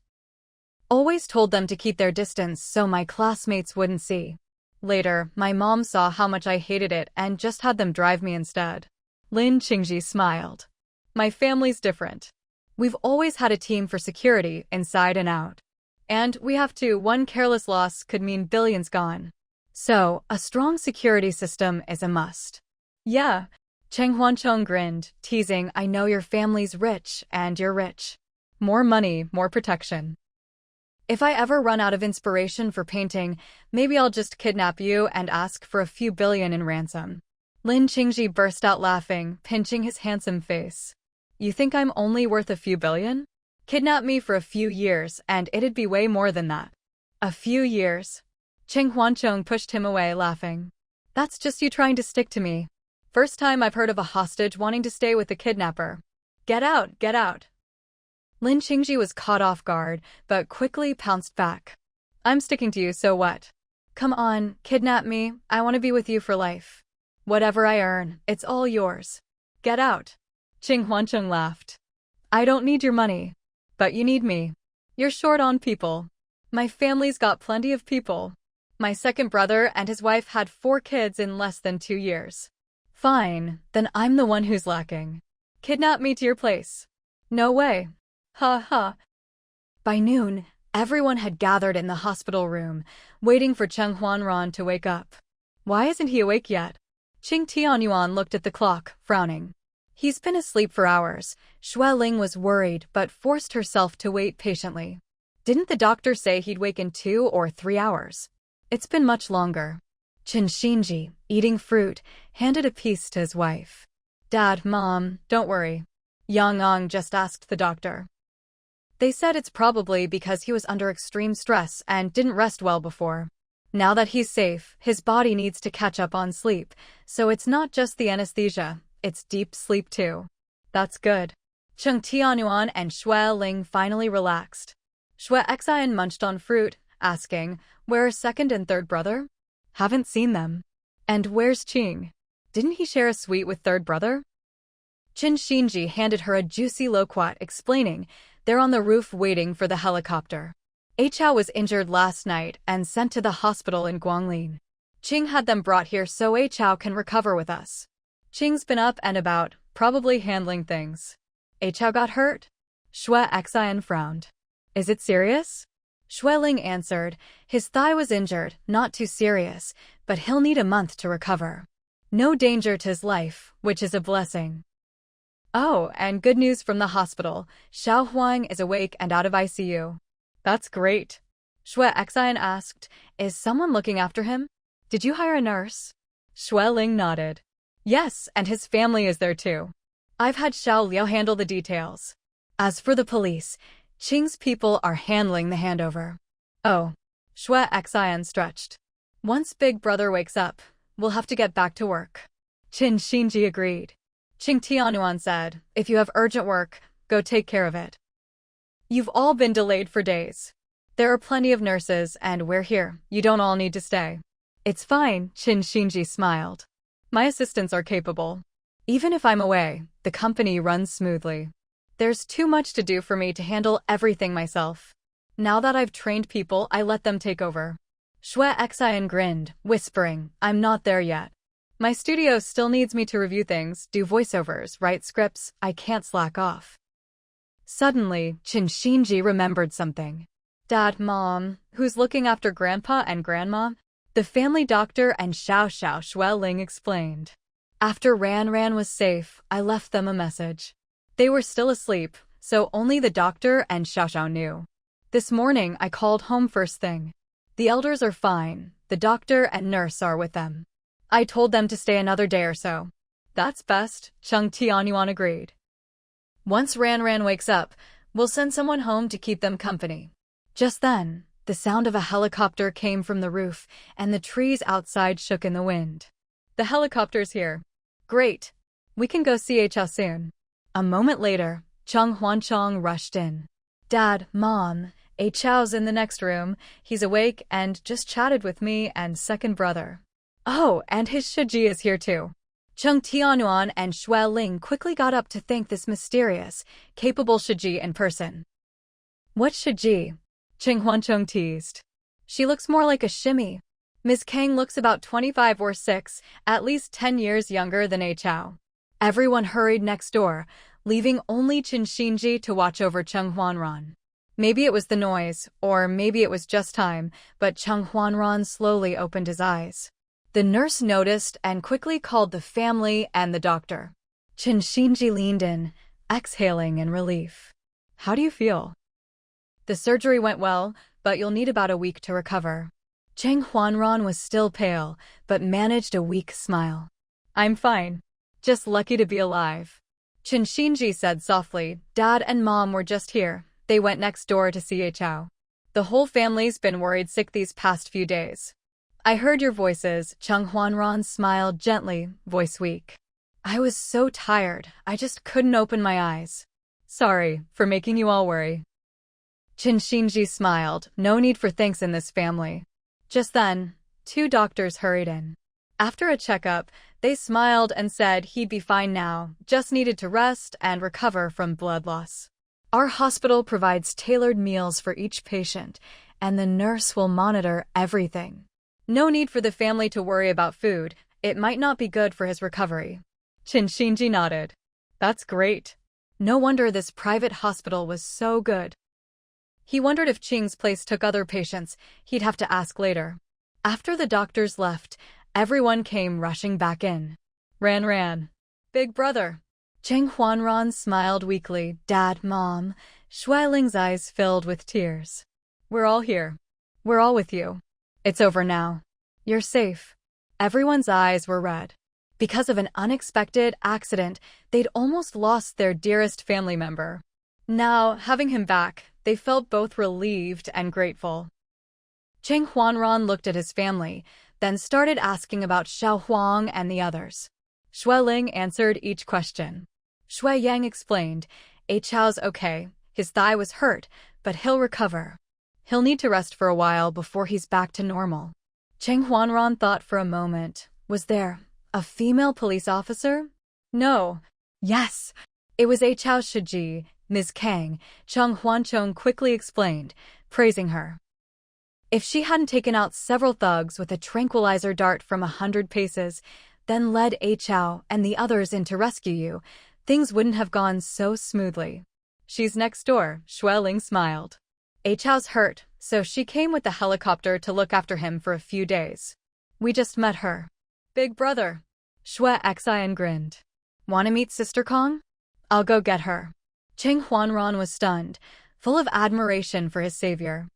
Always told them to keep their distance so my classmates wouldn't see. Later, my mom saw how much I hated it and just had them drive me instead. Lin Qingji smiled. My family's different. We've always had a team for security, inside and out. And we have to. One careless loss could mean billions gone. So, a strong security system is a must. Yeah. Cheng Huancheng grinned, teasing, I know your family's rich, and you're rich. More money, more protection. If I ever run out of inspiration for painting, maybe I'll just kidnap you and ask for a few billion in ransom. Lin Qingji burst out laughing, pinching his handsome face. You think I'm only worth a few billion? Kidnap me for a few years, and it'd be way more than that. A few years? Cheng Huancheng pushed him away, laughing. That's just you trying to stick to me. First time I've heard of a hostage wanting to stay with the kidnapper. Get out, get out. Lin Qingji was caught off guard, but quickly pounced back. I'm sticking to you, so what? Come on, kidnap me, I want to be with you for life. Whatever I earn, it's all yours. Get out. Cheng Huancheng laughed. I don't need your money. But you need me. You're short on people. My family's got plenty of people. My second brother and his wife had 4 kids in less than 2 years. Fine, then I'm the one who's lacking. Kidnap me to your place. No way. Ha ha. By noon, everyone had gathered in the hospital room, waiting for Cheng Huanran to wake up. Why isn't he awake yet? Qing Tianyuan looked at the clock, frowning. He's been asleep for hours. Xue Ling was worried but forced herself to wait patiently. Didn't the doctor say he'd wake in 2 or 3 hours? It's been much longer. Chen Xinji, eating fruit, handed a piece to his wife. Dad, Mom, don't worry. Yang Ang just asked the doctor. They said it's probably because he was under extreme stress and didn't rest well before. Now that he's safe, his body needs to catch up on sleep, so it's not just the anesthesia, it's deep sleep too. That's good. Cheng Tianyuan and Xue Ling finally relaxed. Xue Xian munched on fruit, asking, where are second and third brother? Haven't seen them. And where's Qing? Didn't he share a suite with third brother? Qin Xinji handed her a juicy loquat, explaining, they're on the roof waiting for the helicopter. Chao was injured last night and sent to the hospital in Guanglin. Qing had them brought here so Chao can recover with us. Qing's been up and about, probably handling things. Chao got hurt? Xue Xian frowned. Is it serious? Xue Ling answered, his thigh was injured, not too serious, but he'll need a month to recover. No danger to his life, which is a blessing. Oh, and good news from the hospital. Xiao Huang is awake and out of ICU. That's great. Xue Xian asked, is someone looking after him? Did you hire a nurse? Xue Ling nodded. Yes, and his family is there too. I've had Xiao Liao handle the details. As for the police, Qing's people are handling the handover. Oh. Xue Xian stretched. Once Big Brother wakes up, we'll have to get back to work. Qin Xinji agreed. Qing Tianyuan said, if you have urgent work, go take care of it. You've all been delayed for days. There are plenty of nurses and we're here, you don't all need to stay. It's fine, Qin Xinji smiled. My assistants are capable. Even if I'm away, the company runs smoothly. There's too much to do for me to handle everything myself. Now that I've trained people, I let them take over. Xue Xian grinned, whispering, I'm not there yet. My studio still needs me to review things, do voiceovers, write scripts, I can't slack off. Suddenly, Qin Xinji remembered something. Dad, Mom, who's looking after Grandpa and Grandma? The family doctor and Xiao Xiao, Xue Ling explained. After Ran Ran was safe, I left them a message. They were still asleep, so only the doctor and Xiao Xiao knew. This morning, I called home first thing. The elders are fine, the doctor and nurse are with them. I told them to stay another day or so. That's best, Cheng Tianyuan agreed. Once Ran Ran wakes up, we'll send someone home to keep them company. Just then, the sound of a helicopter came from the roof, and the trees outside shook in the wind. The helicopter's here. Great. We can go see Chao soon. A moment later, Cheng Huancheng rushed in. Dad, Mom, Chao's in the next room. He's awake and just chatted with me and second brother. Oh, and his Shiji is here too. Cheng Tianyuan and Xue Ling quickly got up to thank this mysterious, capable Shiji in person. What Shiji? Cheng Huancheng teased. She looks more like a shimmy. Ms. Kang looks about 25 or 6, at least 10 years younger than A Chao. Everyone hurried next door, leaving only Qin Xinji to watch over Cheng Huanran. Maybe it was the noise, or maybe it was just time, but Cheng Huanran slowly opened his eyes. The nurse noticed and quickly called the family and the doctor. Qin Xinji leaned in, exhaling in relief. How do you feel? The surgery went well, but you'll need about a week to recover. Cheng Huanran was still pale, but managed a weak smile. I'm fine. Just lucky to be alive. Qin Xinji said softly, Dad and Mom were just here. They went next door to see A Chao. The whole family's been worried sick these past few days. I heard your voices, Cheng Huanran smiled gently, voice weak. I was so tired, I just couldn't open my eyes. Sorry for making you all worry. Qin Xinji smiled, no need for thanks in this family. Just then, 2 doctors hurried in. After a checkup, they smiled and said he'd be fine now, just needed to rest and recover from blood loss. Our hospital provides tailored meals for each patient, and the nurse will monitor everything. No need for the family to worry about food, it might not be good for his recovery. Qin Xinji nodded. That's great. No wonder this private hospital was so good. He wondered if Qing's place took other patients, he'd have to ask later. After the doctors left, everyone came rushing back in. Ran. Big brother. Cheng Huanran smiled weakly. Dad, Mom. Shui Ling's eyes filled with tears. We're all here. We're all with you. It's over now. You're safe. Everyone's eyes were red. Because of an unexpected accident, they'd almost lost their dearest family member. Now, having him back, they felt both relieved and grateful. Cheng Huanran looked at his family, then started asking about Xiao Huang and the others. Shui Ling answered each question. Shui Yang explained, A Chao's okay, his thigh was hurt, but he'll recover. He'll need to rest for a while before he's back to normal. Cheng Huanran thought for a moment. Was there a female police officer? No. Yes. It was A Chao Shiji, Ms. Kang, Cheng Huanchong quickly explained, praising her. If she hadn't taken out several thugs with a tranquilizer dart from 100 paces, then led A Chao and the others in to rescue you, things wouldn't have gone so smoothly. She's next door, Shui Ling smiled. A Chao's hurt, so she came with the helicopter to look after him for a few days. We just met her. Big brother. Shui Xian grinned. Wanna meet Sister Kong? I'll go get her. Cheng Huanran was stunned, full of admiration for his savior.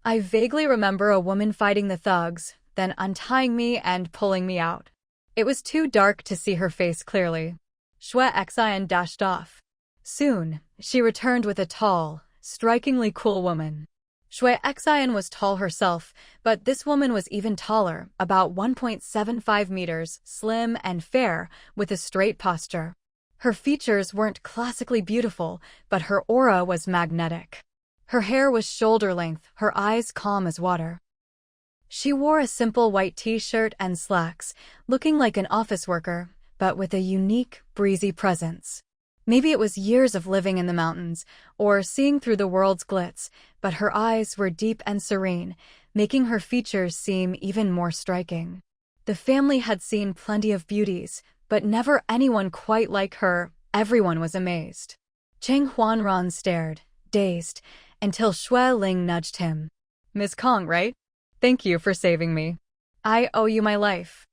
I vaguely remember a woman fighting the thugs, then untying me and pulling me out. It was too dark to see her face clearly. Shui Xian dashed off. Soon, she returned with a tall, strikingly cool woman. Shui Xian was tall herself, but this woman was even taller, about 1.75 meters, slim and fair, with a straight posture. Her features weren't classically beautiful, but her aura was magnetic. Her hair was shoulder length, her eyes calm as water. She wore a simple white t-shirt and slacks, looking like an office worker, but with a unique, breezy presence. Maybe it was years of living in the mountains, or seeing through the world's glitz, but her eyes were deep and serene, making her features seem even more striking. The family had seen plenty of beauties, but never anyone quite like her. Everyone was amazed. Cheng Huanran stared, dazed, until Shui Ling nudged him. Miss Kong, right? Thank you for saving me. I owe you my life.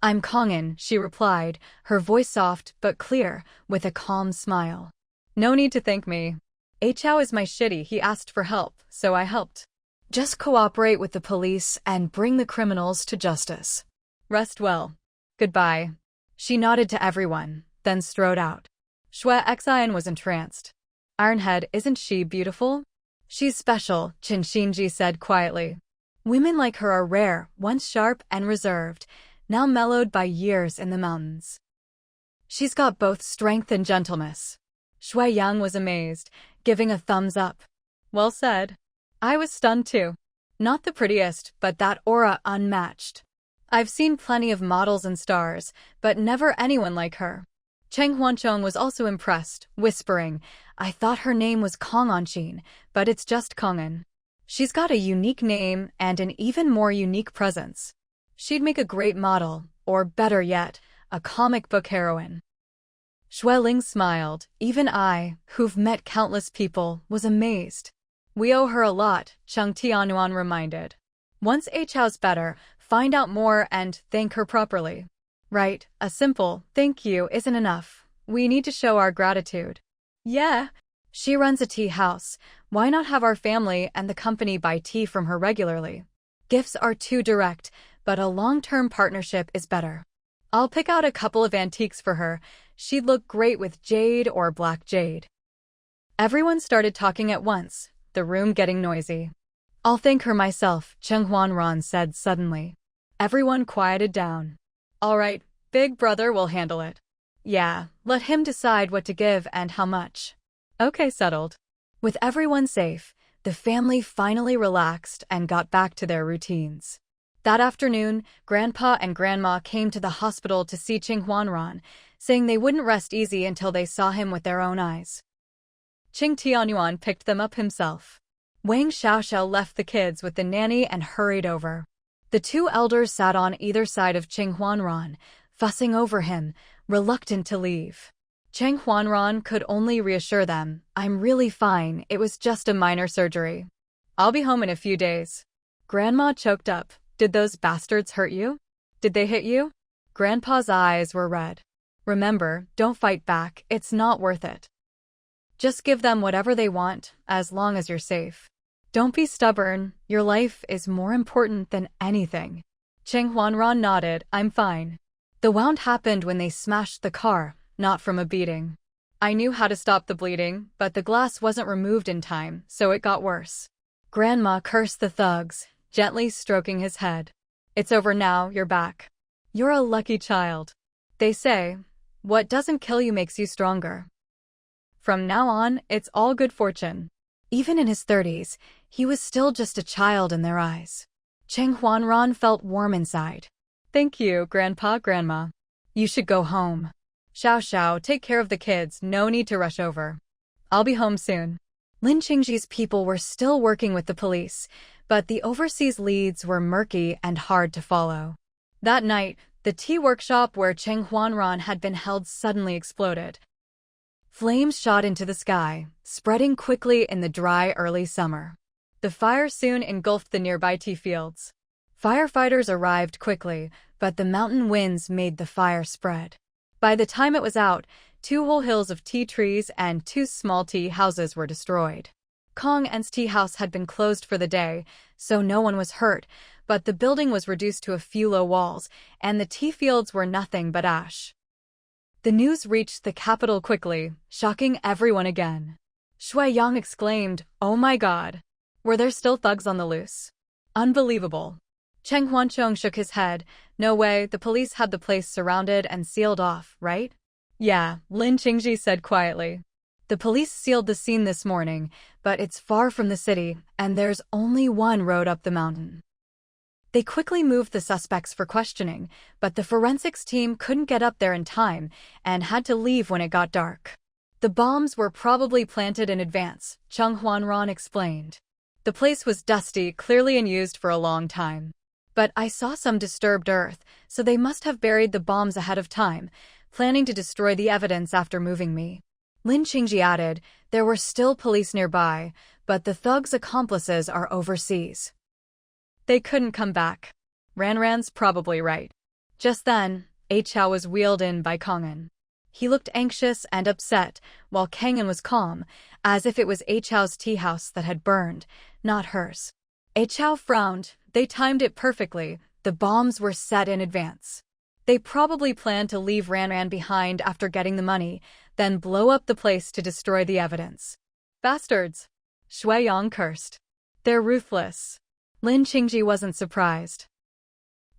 I'm Kongin, she replied, her voice soft but clear, with a calm smile. No need to thank me. A Chao is my shitty, he asked for help, so I helped. Just cooperate with the police and bring the criminals to justice. Rest well. Goodbye. She nodded to everyone, then strode out. Shui Xian was entranced. Ironhead, isn't she beautiful? She's special, Qin Xinji said quietly. Women like her are rare, once sharp and reserved, now mellowed by years in the mountains. She's got both strength and gentleness. Shui Yang was amazed, giving a thumbs up. Well said. I was stunned too. Not the prettiest, but that aura unmatched. I've seen plenty of models and stars, but never anyone like her. Cheng Huanchong was also impressed, whispering, I thought her name was Kong Anshin, but it's just Kongin. She's got a unique name and an even more unique presence. She'd make a great model, or better yet, a comic book heroine. Xueling smiled. Even I, who've met countless people, was amazed. We owe her a lot, Cheng Tianyuan reminded. Once Chao's better, find out more and thank her properly. Right, a simple thank you isn't enough. We need to show our gratitude. Yeah. She runs a tea house. Why not have our family and the company buy tea from her regularly? Gifts are too direct, but a long-term partnership is better. I'll pick out a couple of antiques for her. She'd look great with jade or black jade. Everyone started talking at once, the room getting noisy. I'll thank her myself, Cheng Huanran said suddenly. Everyone quieted down. All right, big brother will handle it. Yeah, let him decide what to give and how much. Okay, settled. With everyone safe, the family finally relaxed and got back to their routines. That afternoon, Grandpa and Grandma came to the hospital to see Cheng Huanran, saying they wouldn't rest easy until they saw him with their own eyes. Cheng Tianyuan picked them up himself. Wang Xiaoxiao left the kids with the nanny and hurried over. The two elders sat on either side of Cheng Huanran, fussing over him, reluctant to leave. Cheng Huanran could only reassure them, I'm really fine, it was just a minor surgery. I'll be home in a few days. Grandma choked up. Did those bastards hurt you? Did they hit you? Grandpa's eyes were red. Remember, don't fight back, it's not worth it. Just give them whatever they want, as long as you're safe. Don't be stubborn, your life is more important than anything. Cheng Huanran nodded, I'm fine. The wound happened when they smashed the car, not from a beating. I knew how to stop the bleeding, but the glass wasn't removed in time, so it got worse. Grandma cursed the thugs, gently stroking his head. It's over now, you're back. You're a lucky child. They say, what doesn't kill you makes you stronger. From now on, it's all good fortune. Even in his 30s, he was still just a child in their eyes. Cheng Huanran felt warm inside. Thank you, Grandpa, Grandma. You should go home. Xiao, take care of the kids, no need to rush over. I'll be home soon. Lin Qingji's people were still working with the police, but the overseas leads were murky and hard to follow. That night, the tea workshop where Cheng Huanran had been held suddenly exploded. Flames shot into the sky, spreading quickly in the dry early summer. The fire soon engulfed the nearby tea fields. Firefighters arrived quickly, but the mountain winds made the fire spread. By the time it was out, 2 whole hills of tea trees and 2 small tea houses were destroyed. Kong En's tea house had been closed for the day, so no one was hurt, but the building was reduced to a few low walls, and the tea fields were nothing but ash. The news reached the capital quickly, shocking everyone again. Shui Yang exclaimed, "Oh my god! Were there still thugs on the loose? Unbelievable." Cheng Huanchong shook his head. No way, the police had the place surrounded and sealed off, right? Yeah, Lin Qingji said quietly. The police sealed the scene this morning, but it's far from the city, and there's only one road up the mountain. They quickly moved the suspects for questioning, but the forensics team couldn't get up there in time and had to leave when it got dark. The bombs were probably planted in advance, Cheng Huanran explained. The place was dusty, clearly unused for a long time. But I saw some disturbed earth, so they must have buried the bombs ahead of time, planning to destroy the evidence after moving me. Lin Qingji added, there were still police nearby, but the thugs' accomplices are overseas. They couldn't come back. Ranran's probably right. Just then, Chao was wheeled in by Kong'an. He looked anxious and upset, while Kang'an was calm, as if it was Chao's tea house that had burned, not hers. Chao frowned. They timed it perfectly. The bombs were set in advance. They probably planned to leave Ranran behind after getting the money, then blow up the place to destroy the evidence. Bastards! Shui Yang cursed. They're ruthless. Lin Qingji wasn't surprised.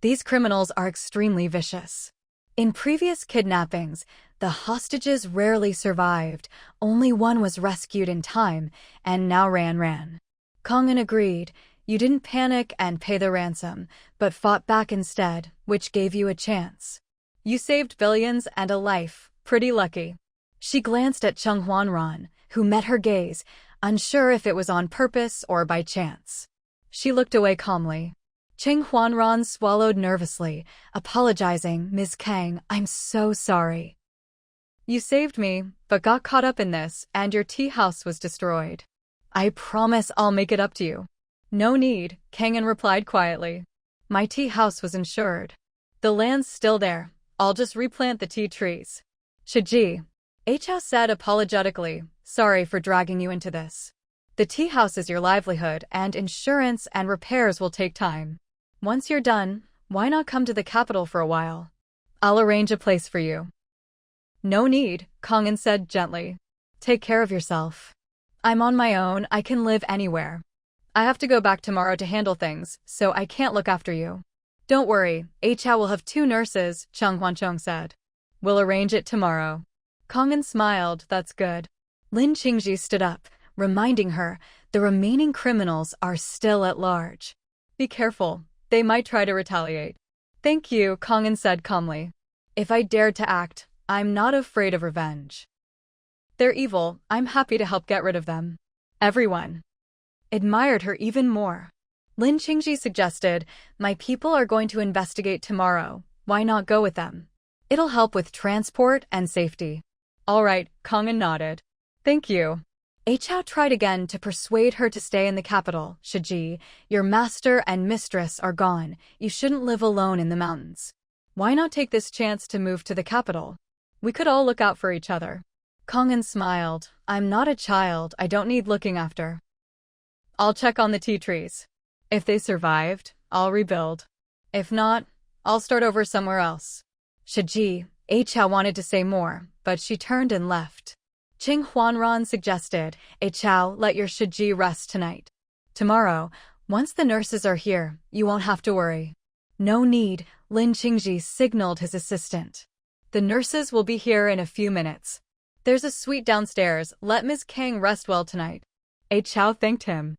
These criminals are extremely vicious. In previous kidnappings, the hostages rarely survived, only one was rescued in time, and now Ranran. Kong'an agreed. You didn't panic and pay the ransom, but fought back instead, which gave you a chance. You saved billions and a life, pretty lucky. She glanced at Cheng Huanran, who met her gaze. unsure if it was on purpose or by chance. She looked away calmly. Cheng Huanran swallowed nervously, apologizing. Ms. Kang, I'm so sorry. You saved me, but got caught up in this, and your tea house was destroyed. I promise I'll make it up to you. No need, Kangin replied quietly. My tea house was insured. The land's still there. I'll just replant the tea trees. Shiji, Hao said apologetically, sorry for dragging you into this. The tea house is your livelihood, and insurance and repairs will take time. Once you're done, why not come to the capital for a while? I'll arrange a place for you. No need, Kangin said gently. Take care of yourself. I'm on my own, I can live anywhere. I have to go back tomorrow to handle things, so I can't look after you. Don't worry, Hao will have 2 nurses, Cheng Huanchong said. We'll arrange it tomorrow. Kangin smiled, that's good. Lin Qingji stood up, reminding her, the remaining criminals are still at large. Be careful, they might try to retaliate. Thank you, Kangin said calmly. If I dared to act, I'm not afraid of revenge. They're evil, I'm happy to help get rid of them. Everyone admired her even more. Lin Qingji suggested, my people are going to investigate tomorrow, why not go with them? It'll help with transport and safety. All right, Kangin nodded. Thank you. Hao tried again to persuade her to stay in the capital. Shiji, your master and mistress are gone. You shouldn't live alone in the mountains. Why not take this chance to move to the capital? We could all look out for each other. Kangin smiled. I'm not a child, I don't need looking after. I'll check on the tea trees. If they survived, I'll rebuild. If not, I'll start over somewhere else. Shiji, Hao wanted to say more, but she turned and left. Cheng Huanran suggested, Hao, let your Shiji rest tonight. Tomorrow, once the nurses are here, you won't have to worry. No need, Lin Qingji signaled his assistant. The nurses will be here in a few minutes. There's a suite downstairs, let Ms. Kang rest well tonight. Hao thanked him.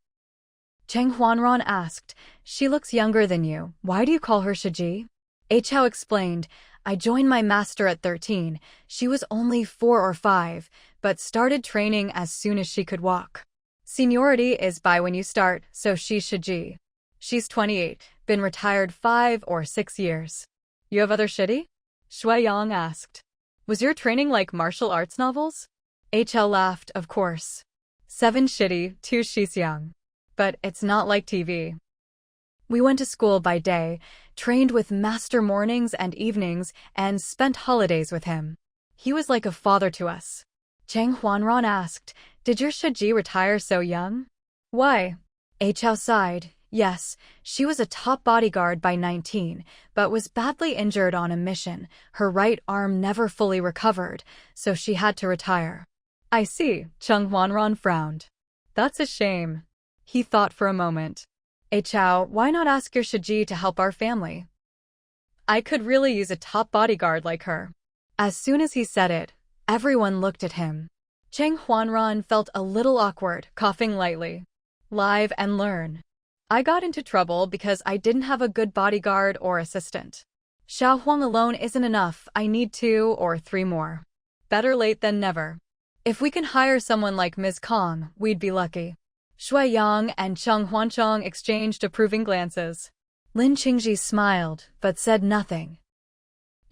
Cheng Huanran asked, she looks younger than you, why do you call her Shiji? Hao explained, I joined my master at 13, she was only 4 or 5, but started training as soon as she could walk. Seniority is by when you start, so she's Shiji. She's 28, been retired 5 or 6 years. You have other Shiji? Shui Yang asked. Was your training like martial arts novels? Hao laughed, of course. 7 Shiji, 2 Shixiang. But it's not like TV. We went to school by day, trained with master mornings and evenings, and spent holidays with him. He was like a father to us. Cheng Huanran asked, did your Shiji retire so young? Why? Hao sighed. Yes, she was a top bodyguard by 19, but was badly injured on a mission. Her right arm never fully recovered, so she had to retire. I see, Cheng Huanran frowned. That's a shame. He thought for a moment. Hao, why not ask your Shiji to help our family? I could really use a top bodyguard like her. As soon as he said it, everyone looked at him. Cheng Huanran felt a little awkward, coughing lightly. Live and learn. I got into trouble because I didn't have a good bodyguard or assistant. Xiao Huang alone isn't enough, I need 2 or 3 more. Better late than never. If we can hire someone like Ms. Kong, we'd be lucky. Shui Yang and Cheng Huanchong exchanged approving glances. Lin Qingji smiled, but said nothing.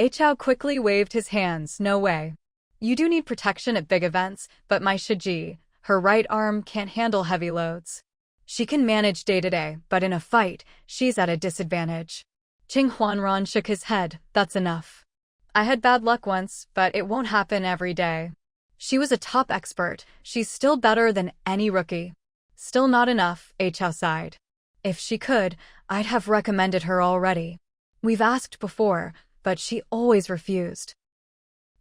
Hao quickly waved his hands, no way. You do need protection at big events, but my Shiji, her right arm can't handle heavy loads. She can manage day to day, but in a fight, she's at a disadvantage. Cheng Huanran shook his head, that's enough. I had bad luck once, but it won't happen every day. She was a top expert, she's still better than any rookie. Still not enough, Hao sighed. If she could, I'd have recommended her already. We've asked before, but she always refused.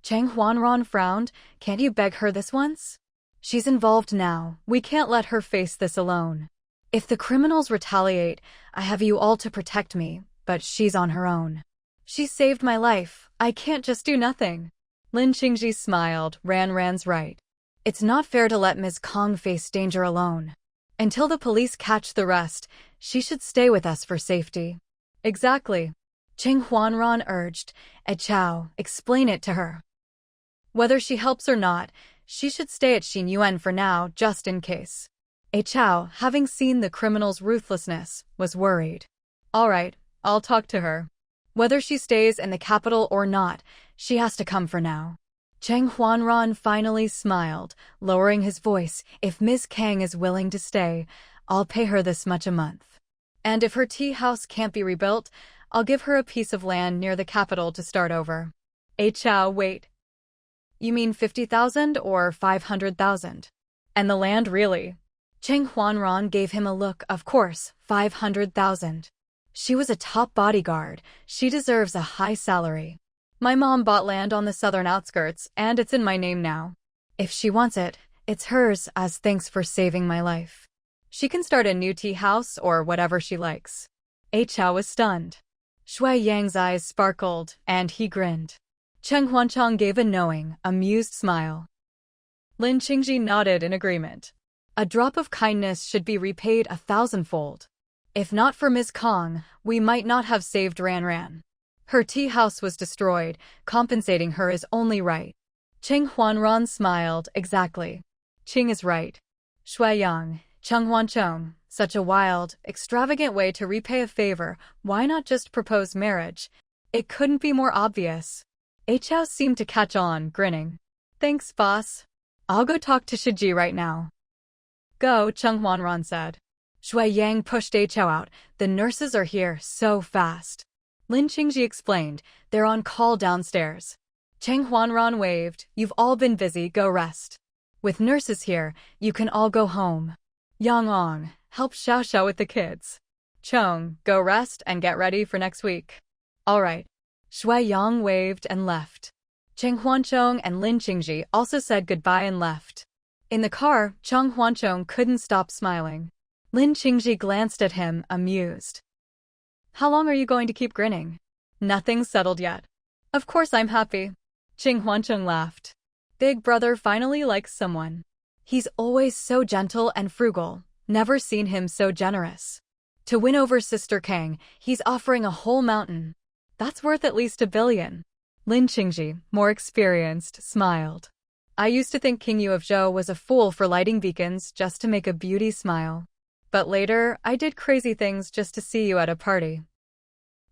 Cheng Huanran frowned, can't you beg her this once? She's involved now, we can't let her face this alone. If the criminals retaliate, I have you all to protect me, but she's on her own. She saved my life, I can't just do nothing. Lin Qingji smiled, Ran's right. It's not fair to let Ms. Kong face danger alone. Until the police catch the rest, she should stay with us for safety. Exactly. Cheng Huanran urged, Hao, explain it to her. Whether she helps or not, She should stay at Xinyuan for now, just in case. A Chao, having seen the criminal's ruthlessness, was worried. All right, I'll talk to her. Whether she stays in the capital or not, she has to come for now. Cheng Huanran finally smiled, lowering his voice. If Ms. Kang is willing to stay, I'll pay her this much a month. And if her tea house can't be rebuilt, I'll give her a piece of land near the capital to start over. A Chao, wait. You mean 50,000 or 500,000? And the land, really? Cheng Huanran gave him a look. Of course, 500,000. She was a top bodyguard. She deserves a high salary. My mom bought land on the southern outskirts, and it's in my name now. If she wants it, it's hers as thanks for saving my life. She can start a new tea house or whatever she likes. A Chao was stunned. Shui Yang's eyes sparkled, and he grinned. Cheng Huanchang gave a knowing, amused smile. Lin Qingji nodded in agreement. A drop of kindness should be repaid 1,000-fold. If not for Ms. Kong, we might not have saved Ran. Her tea house was destroyed, compensating her is only right. Cheng Huanran smiled. Exactly. Qing is right. Shui Yang, Cheng Huanchong, such a wild, extravagant way to repay a favor. Why not just propose marriage? It couldn't be more obvious. A Chao seemed to catch on, grinning. Thanks, boss. I'll go talk to Shiji right now. Go, Cheng Huanran said. Shui Yang pushed A Chao out. The nurses are here so fast. Lin Qingji explained. They're on call downstairs. Cheng Huanran waved. You've all been busy, go rest. With nurses here, you can all go home. Yang Ong, help Xiao Xiao with the kids. Chong, go rest and get ready for next week. All right. Shui Yang waved and left. Cheng Huanchong and Lin Qingji also said goodbye and left. In the car, Cheng Huanchong couldn't stop smiling. Lin Qingji glanced at him, amused. How long are you going to keep grinning? Nothing's settled yet. Of course I'm happy. Cheng Huanchong laughed. Big brother finally likes someone. He's always so gentle and frugal, never seen him so generous. To win over Sister Kang, he's offering a whole mountain. That's worth at least 1 billion. Lin Qingji, more experienced, smiled. I used to think King Yu of Zhou was a fool for lighting beacons just to make a beauty smile. But later, I did crazy things just to see you at a party.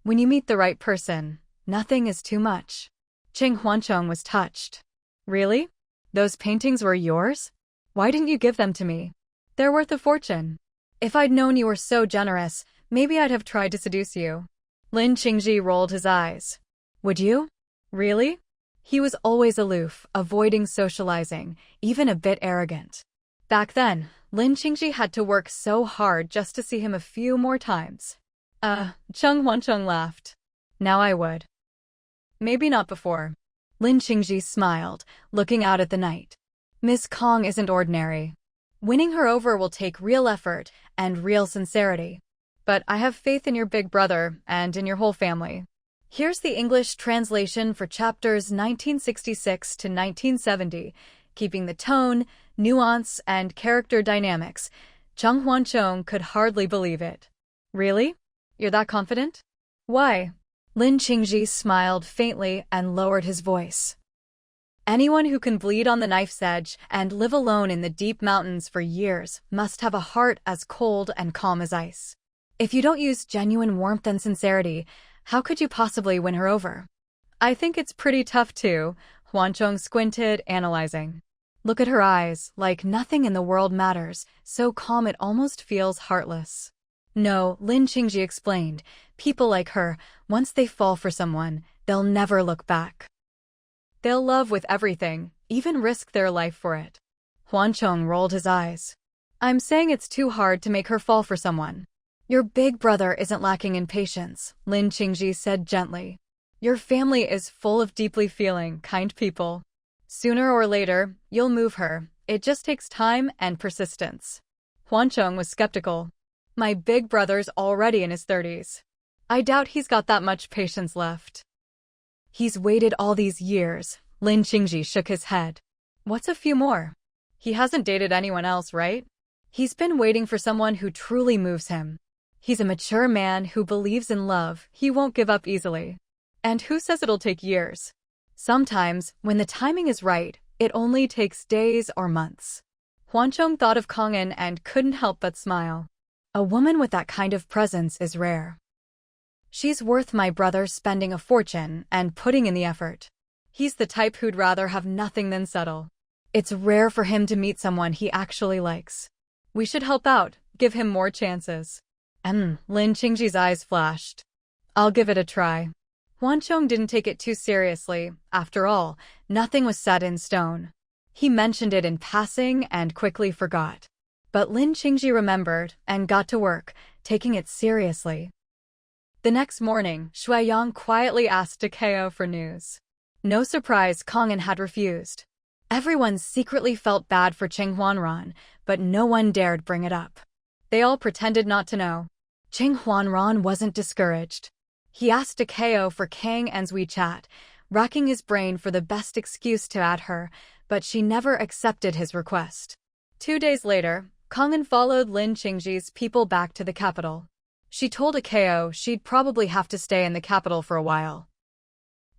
When you meet the right person, nothing is too much. Cheng Huanchong was touched. Really? Those paintings were yours? Why didn't you give them to me? They're worth a fortune. If I'd known you were so generous, maybe I'd have tried to seduce you. Lin Qingji rolled his eyes. Would you? Really? He was always aloof, avoiding socializing, even a bit arrogant. Back then, Lin Qingji had to work so hard just to see him a few more times. Cheng Huanchong laughed. Now I would. Maybe not before. Lin Qingji smiled, looking out at the night. Ms. Kong isn't ordinary. Winning her over will take real effort and real sincerity. But I have faith in your big brother and in your whole family. Here's the English translation for chapters 1966 to 1970, keeping the tone, nuance, and character dynamics. Cheng Huanchong could hardly believe it. Really? You're that confident? Why? Lin Qingji smiled faintly and lowered his voice. Anyone who can bleed on the knife's edge and live alone in the deep mountains for years must have a heart as cold and calm as ice. If you don't use genuine warmth and sincerity, how could you possibly win her over? I think it's pretty tough too. Huanchong squinted, analyzing. Look at her eyes, like nothing in the world matters, so calm it almost feels heartless. No, Lin Qingji explained, people like her, once they fall for someone, they'll never look back. They'll love with everything, even risk their life for it. Huanchong rolled his eyes. I'm saying it's too hard to make her fall for someone. Your big brother isn't lacking in patience, Lin Qingji said gently. Your family is full of deeply feeling, kind people. Sooner or later, you'll move her. It just takes time and persistence. Huanchong was skeptical. My big brother's already in his 30s. I doubt he's got that much patience left. He's waited all these years. Lin Qingji shook his head. What's a few more? He hasn't dated anyone else, right? He's been waiting for someone who truly moves him. He's a mature man who believes in love. He won't give up easily. And who says it'll take years? Sometimes, when the timing is right, It only takes days or months. Hwanchong thought of Kongin and couldn't help but smile. A woman with that kind of presence is rare. She's worth my brother spending a fortune and putting in the effort. He's the type who'd rather have nothing than settle. It's rare for him to meet someone he actually likes. We should help out, give him more chances. Lin Qingji's eyes flashed. I'll give it a try. Hwanchong didn't take it too seriously. After all, nothing was set in stone. He mentioned it in passing and quickly forgot. But Lin Qingji remembered and got to work, taking it seriously. The next morning, Shuiyang quietly asked Takeo for news. No surprise, Kongin had refused. Everyone secretly felt bad for Cheng Huanran, but no one dared bring it up. They all pretended not to know. Cheng Huanran wasn't discouraged. He asked Takeo for Kang En's WeChat, racking his brain for the best excuse to add her, but she never accepted his request. 2 days later, Kongin followed Lin Qingji's people back to the capital. She told Takeo she'd probably have to stay in the capital for a while.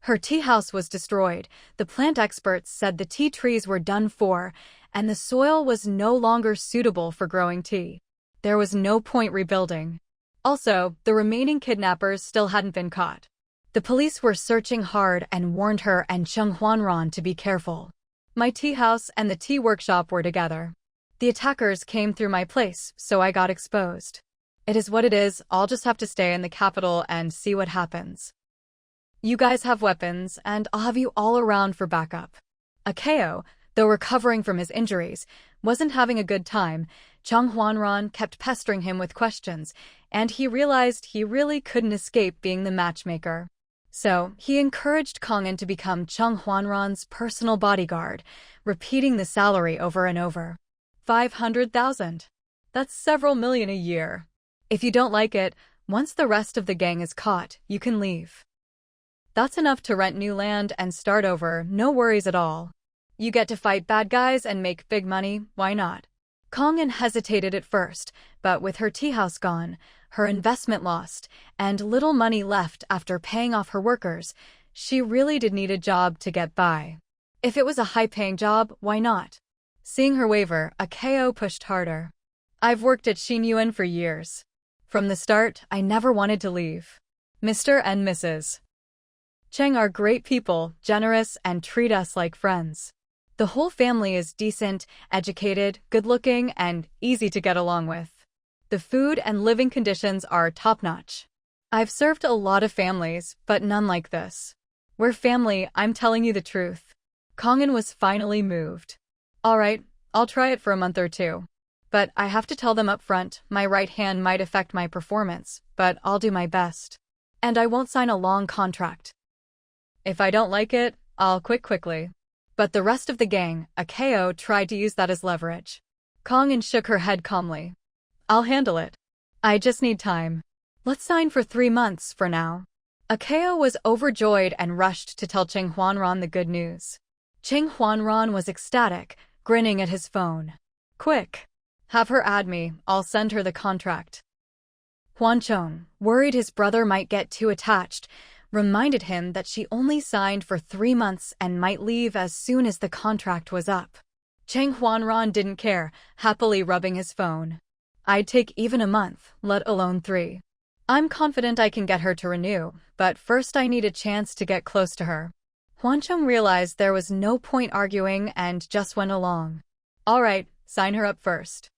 Her tea house was destroyed. The plant experts said the tea trees were done for, and the soil was no longer suitable for growing tea. There was no point rebuilding. Also, the remaining kidnappers still hadn't been caught. The police were searching hard and warned her and Cheng Huanran to be careful. My tea house and the tea workshop were together. The attackers came through my place, so I got exposed. It is what it is. I'll just have to stay in the capital and see what happens. You guys have weapons, and I'll have you all around for backup. Takeo, though recovering from his injuries, wasn't having a good time. Cheng Huanran kept pestering him with questions, and he realized he really couldn't escape being the matchmaker. So, he encouraged Kongin to become Cheng Huanran's personal bodyguard, repeating the salary over and over. 500,000. That's several million a year. If you don't like it, once the rest of the gang is caught, you can leave. That's enough to rent new land and start over, no worries at all. You get to fight bad guys and make big money, why not? Kongin hesitated at first, but with her tea house gone, her investment lost, and little money left after paying off her workers, she really did need a job to get by. If it was a high-paying job, why not? Seeing her waver, Takeo pushed harder. I've worked at Xinyuan for years. From the start, I never wanted to leave. Mr. and Mrs. Cheng are great people, generous, and treat us like friends. The whole family is decent, educated, good-looking, and easy to get along with. The food and living conditions are top-notch. I've served a lot of families, but none like this. We're family, I'm telling you the truth. Kongin was finally moved. All right, I'll try it for a month or two. But I have to tell them up front, my right hand might affect my performance, but I'll do my best. And I won't sign a long contract. If I don't like it, I'll quit quickly. But the rest of the gang, Takeo, tried to use that as leverage. Kongin shook her head calmly. I'll handle it. I just need time. Let's sign for 3 months for now. Takeo was overjoyed and rushed to tell Cheng Huanran the good news. Cheng Huanran was ecstatic, grinning at his phone. Quick! Have her add me, I'll send her the contract. Hwanchong, worried his brother might get too attached, reminded him that she only signed for 3 months and might leave as soon as the contract was up. Cheng Huanran didn't care, happily rubbing his phone. I'd take even a month, let alone 3. I'm confident I can get her to renew, but first I need a chance to get close to her. Hwanchong realized there was no point arguing and just went along. All right, sign her up first.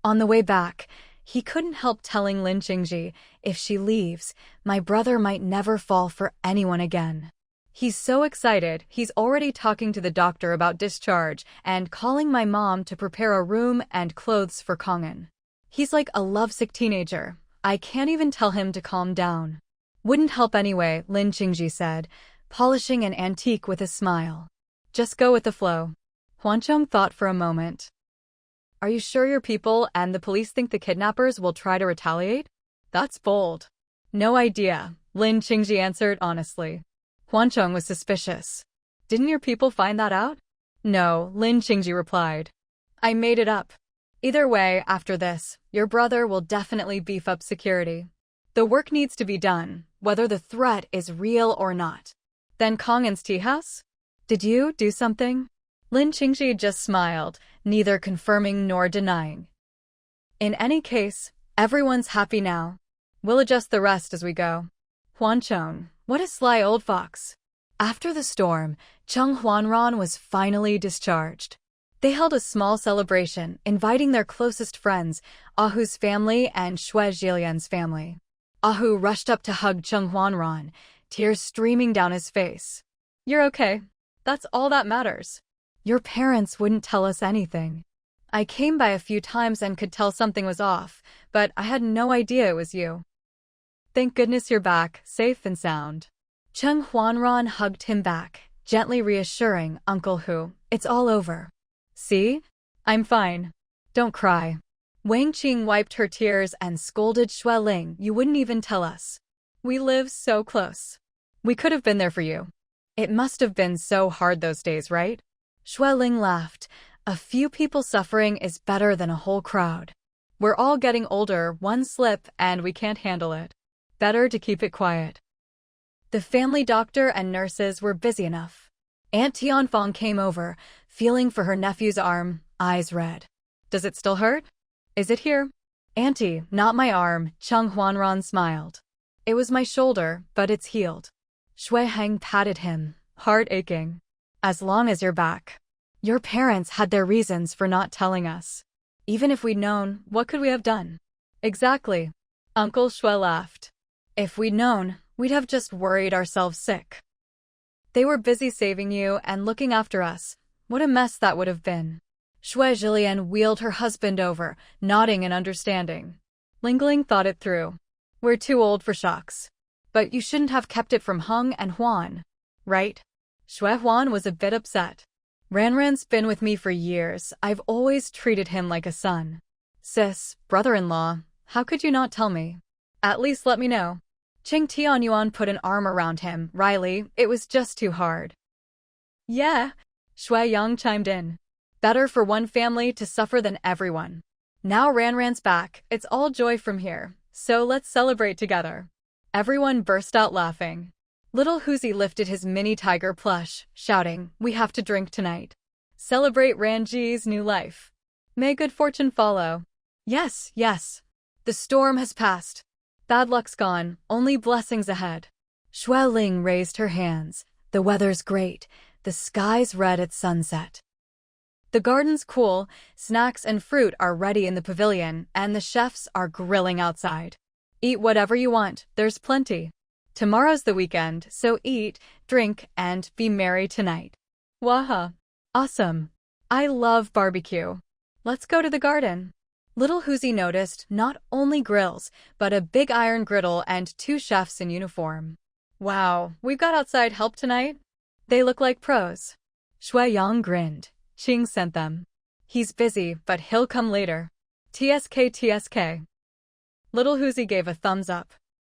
On the way back, he couldn't help telling Lin Qingji, if she leaves, my brother might never fall for anyone again. He's so excited, he's already talking to the doctor about discharge and calling my mom to prepare a room and clothes for Kongin. He's like a lovesick teenager. I can't even tell him to calm down. Wouldn't help anyway, Lin Qingji said, polishing an antique with a smile. Just go with the flow. Hwanchong thought for a moment. Are you sure your people and the police think the kidnappers will try to retaliate? That's bold. No idea, Lin Qingji answered honestly. Hwanchong was suspicious. Didn't your people find that out? No, Lin Qingji replied. I made it up. Either way, after this, your brother will definitely beef up security. The work needs to be done, whether the threat is real or not. Then Kongin's tea house? Did you do something? Lin Qingji just smiled, neither confirming nor denying. In any case, everyone's happy now. We'll adjust the rest as we go. Huancheng, what a sly old fox. After the storm, Cheng Huanran was finally discharged. They held a small celebration, inviting their closest friends, Ahu's family and Xue Zhilian's family. Ahu rushed up to hug Cheng Huanran, tears streaming down his face. You're okay. That's all that matters. Your parents wouldn't tell us anything. I came by a few times and could tell something was off, but I had no idea it was you. Thank goodness you're back, safe and sound. Cheng Huanran hugged him back, gently reassuring Uncle Hu, it's all over. See? I'm fine. Don't cry. Wang Qing wiped her tears and scolded Xue Ling, you wouldn't even tell us. We live so close. We could have been there for you. It must have been so hard those days, right? Xue Ling laughed. A few people suffering is better than a whole crowd. We're all getting older, one slip and we can't handle it. Better to keep it quiet. The family doctor and nurses were busy enough. Aunt Tianfang came over, feeling for her nephew's arm, eyes red. Does it still hurt? Is it here? Auntie, not my arm, Cheng Huanran smiled. It was my shoulder, but it's healed. Shui Heng patted him, heart aching. As long as you're back. Your parents had their reasons for not telling us. Even if we'd known, what could we have done? Exactly. Uncle Shui laughed. If we'd known, we'd have just worried ourselves sick. They were busy saving you and looking after us. What a mess that would have been. Xue Zhilian wheeled her husband over, nodding in understanding. Lingling thought it through. We're too old for shocks. But you shouldn't have kept it from Heng and Huan. Right? Xue Huan was a bit upset. Ranran's been with me for years. I've always treated him like a son. Sis, brother-in-law, how could you not tell me? At least let me know. Qing Tianyuan put an arm around him. Riley, it was just too hard. Yeah, Xue Yang chimed in. Better for one family to suffer than everyone. Now Ranran's back, it's all joy from here, so let's celebrate together. Everyone burst out laughing. Little Huzi lifted his mini tiger plush, shouting, we have to drink tonight. Celebrate Ranji's new life. May good fortune follow. Yes, yes. The storm has passed. Bad luck's gone, only blessings ahead. Xue Ling raised her hands. The weather's great, the sky's red at sunset. The garden's cool, snacks and fruit are ready in the pavilion, and the chefs are grilling outside. Eat whatever you want, there's plenty. Tomorrow's the weekend, so eat, drink, and be merry tonight. Waha! Awesome! I love barbecue. Let's go to the garden. Little Huzi noticed not only grills, but a big iron griddle and 2 chefs in uniform. Wow, we've got outside help tonight? They look like pros. Xue Yang grinned. Qing sent them. He's busy, but he'll come later. TSK TSK. Little Huzi gave a thumbs up.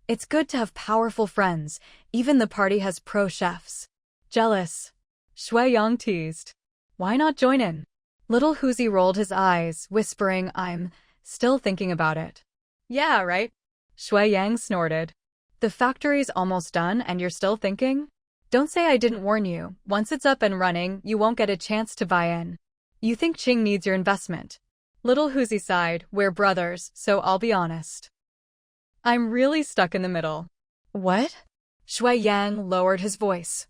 It's good to have powerful friends. Even the party has pro chefs. Jealous. Xue Yang teased. Why not join in? Little Huzi rolled his eyes, whispering, I'm still thinking about it. Yeah, right? Xue Yang snorted. The factory's almost done and you're still thinking? Don't say I didn't warn you. Once it's up and running, you won't get a chance to buy in. You think Qing needs your investment. Little Huzi sighed, we're brothers, so I'll be honest. I'm really stuck in the middle. What? Xue Yang lowered his voice.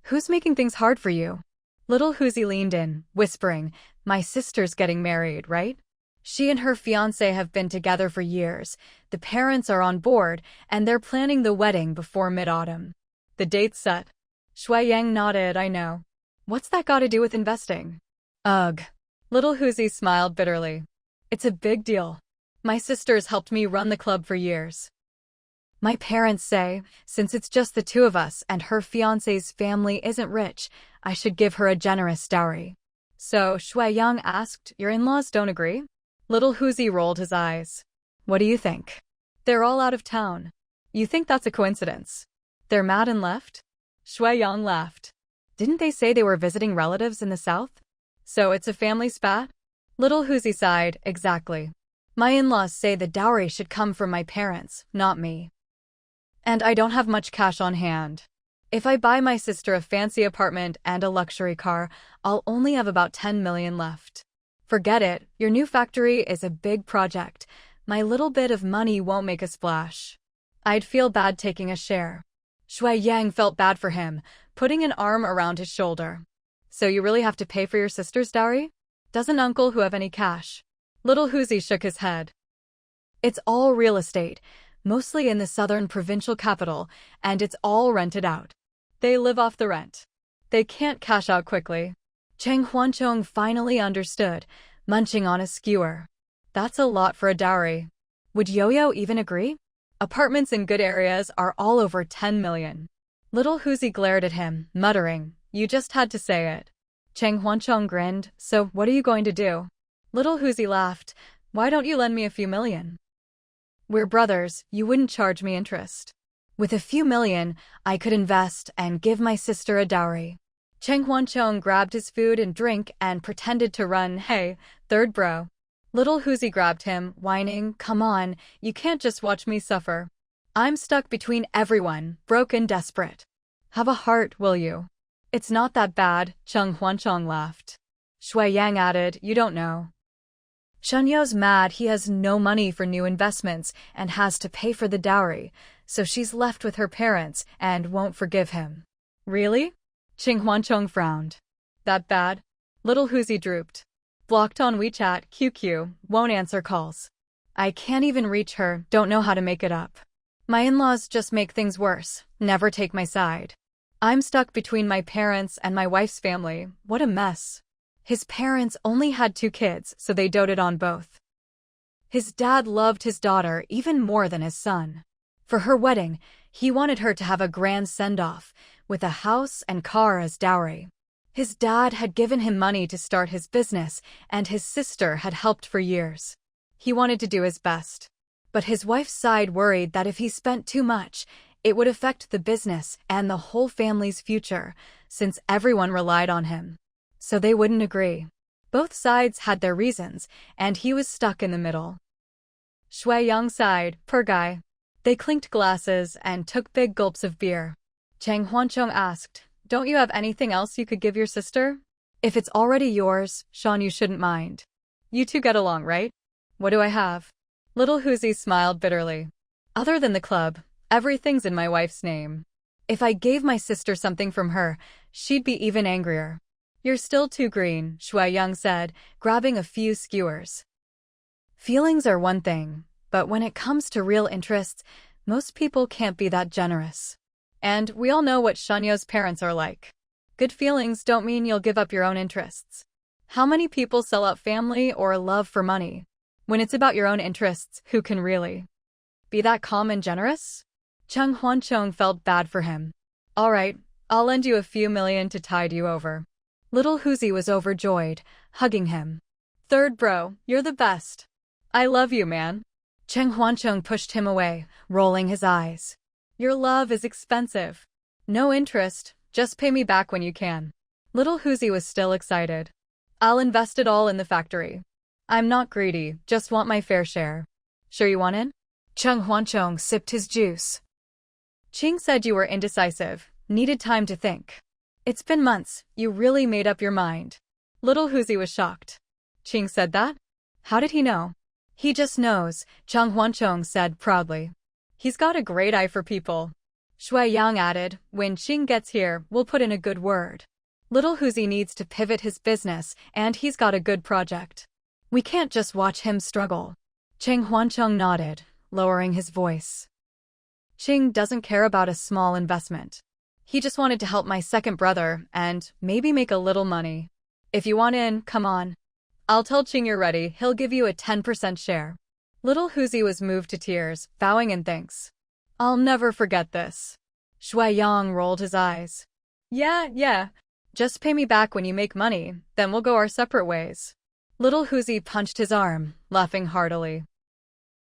Who's making things hard for you? Little Huzi leaned in, whispering, my sister's getting married, right? She and her fiancé have been together for years. The parents are on board, and they're planning the wedding before mid-autumn. The date's set. Xue Yang nodded, I know. What's that got to do with investing? Ugh. Little Huzi smiled bitterly. It's a big deal. My sister's helped me run the club for years. My parents say, since it's just the 2 of us and her fiancé's family isn't rich, I should give her a generous dowry. So, Xue Yang asked, your in-laws don't agree? Little Huzi rolled his eyes. What do you think? They're all out of town. You think that's a coincidence? They're mad and left? Xue Yang laughed. Didn't they say they were visiting relatives in the south? So it's a family spat? Little Huzi sighed, exactly. My in-laws say the dowry should come from my parents, not me. And I don't have much cash on hand. If I buy my sister a fancy apartment and a luxury car, I'll only have about 10 million left. Forget it, your new factory is a big project. My little bit of money won't make a splash. I'd feel bad taking a share. Shui Yang felt bad for him, putting an arm around his shoulder. So you really have to pay for your sister's dowry? Doesn't uncle who have any cash? Little Huzi shook his head. It's all real estate, mostly in the southern provincial capital, and it's all rented out. They live off the rent. They can't cash out quickly. Cheng Huanchong finally understood, munching on a skewer. That's a lot for a dowry. Would Yo-Yo even agree? Apartments in good areas are all over 10 million. Little Huzi glared at him, muttering, "You just had to say it." Cheng Huanchong grinned, "So what are you going to do?" Little Huzi laughed, "Why don't you lend me a few million? We're brothers, you wouldn't charge me interest. With a few million, I could invest and give my sister a dowry." Cheng Huanchong grabbed his food and drink and pretended to run. "Hey, third bro." Little Huzi grabbed him, whining, "Come on, you can't just watch me suffer. I'm stuck between everyone, broke and desperate. Have a heart, will you?" "It's not that bad," Cheng Huanchong laughed. Shui Yang added, "You don't know. Shunyo's mad he has no money for new investments and has to pay for the dowry, so she's left with her parents and won't forgive him." "Really?" Cheng Huanchong frowned. "That bad?" Little Huzi drooped. "Blocked on WeChat, QQ, won't answer calls. I can't even reach her, don't know how to make it up. My in-laws just make things worse, never take my side. I'm stuck between my parents and my wife's family, what a mess." His parents only had 2 kids, so they doted on both. His dad loved his daughter even more than his son. For her wedding, he wanted her to have a grand send-off, with a house and car as dowry. His dad had given him money to start his business, and his sister had helped for years. He wanted to do his best. But his wife's side worried that if he spent too much, it would affect the business and the whole family's future, since everyone relied on him. So they wouldn't agree. Both sides had their reasons, and he was stuck in the middle. Shui Yang sighed, "Poor guy." They clinked glasses and took big gulps of beer. Cheng Huanchong asked, "Don't you have anything else you could give your sister? If it's already yours, Sean, you shouldn't mind. You two get along, right?" "What do I have?" Little Huzi smiled bitterly. "Other than the club, everything's in my wife's name. If I gave my sister something from her, she'd be even angrier." "You're still too green," Shui Yang said, grabbing a few skewers. "Feelings are one thing, but when it comes to real interests, most people can't be that generous. And we all know what Shunyo's parents are like. Good feelings don't mean you'll give up your own interests. How many people sell out family or love for money? When it's about your own interests, who can really be that calm and generous?" Cheng Huanchong felt bad for him. "All right, I'll lend you a few million to tide you over." Little Huzi was overjoyed, hugging him. "Third bro, you're the best. I love you, man." Cheng Huanchong pushed him away, rolling his eyes. "Your love is expensive. No interest, just pay me back when you can." Little Huzi was still excited. "I'll invest it all in the factory. I'm not greedy, just want my fair share. Sure you want in?" Cheng Huanchong sipped his juice. "Ching said you were indecisive, needed time to think. It's been months, you really made up your mind." Little Huzi was shocked. "Ching said that? How did he know?" "He just knows," Cheng Huanchong said proudly. "He's got a great eye for people." Shui Yang added, "When Ching gets here, we'll put in a good word. Little Huzi needs to pivot his business, and he's got a good project. We can't just watch him struggle." Cheng Huanchong nodded, lowering his voice. "Ching doesn't care about a small investment. He just wanted to help my second brother and maybe make a little money. If you want in, come on. I'll tell Ching you're ready, he'll give you a 10% share." Little Huzi was moved to tears, bowing in thanks. "I'll never forget this." Shui Yang rolled his eyes. Yeah. Just pay me back when you make money, then we'll go our separate ways." Little Huzi punched his arm, laughing heartily.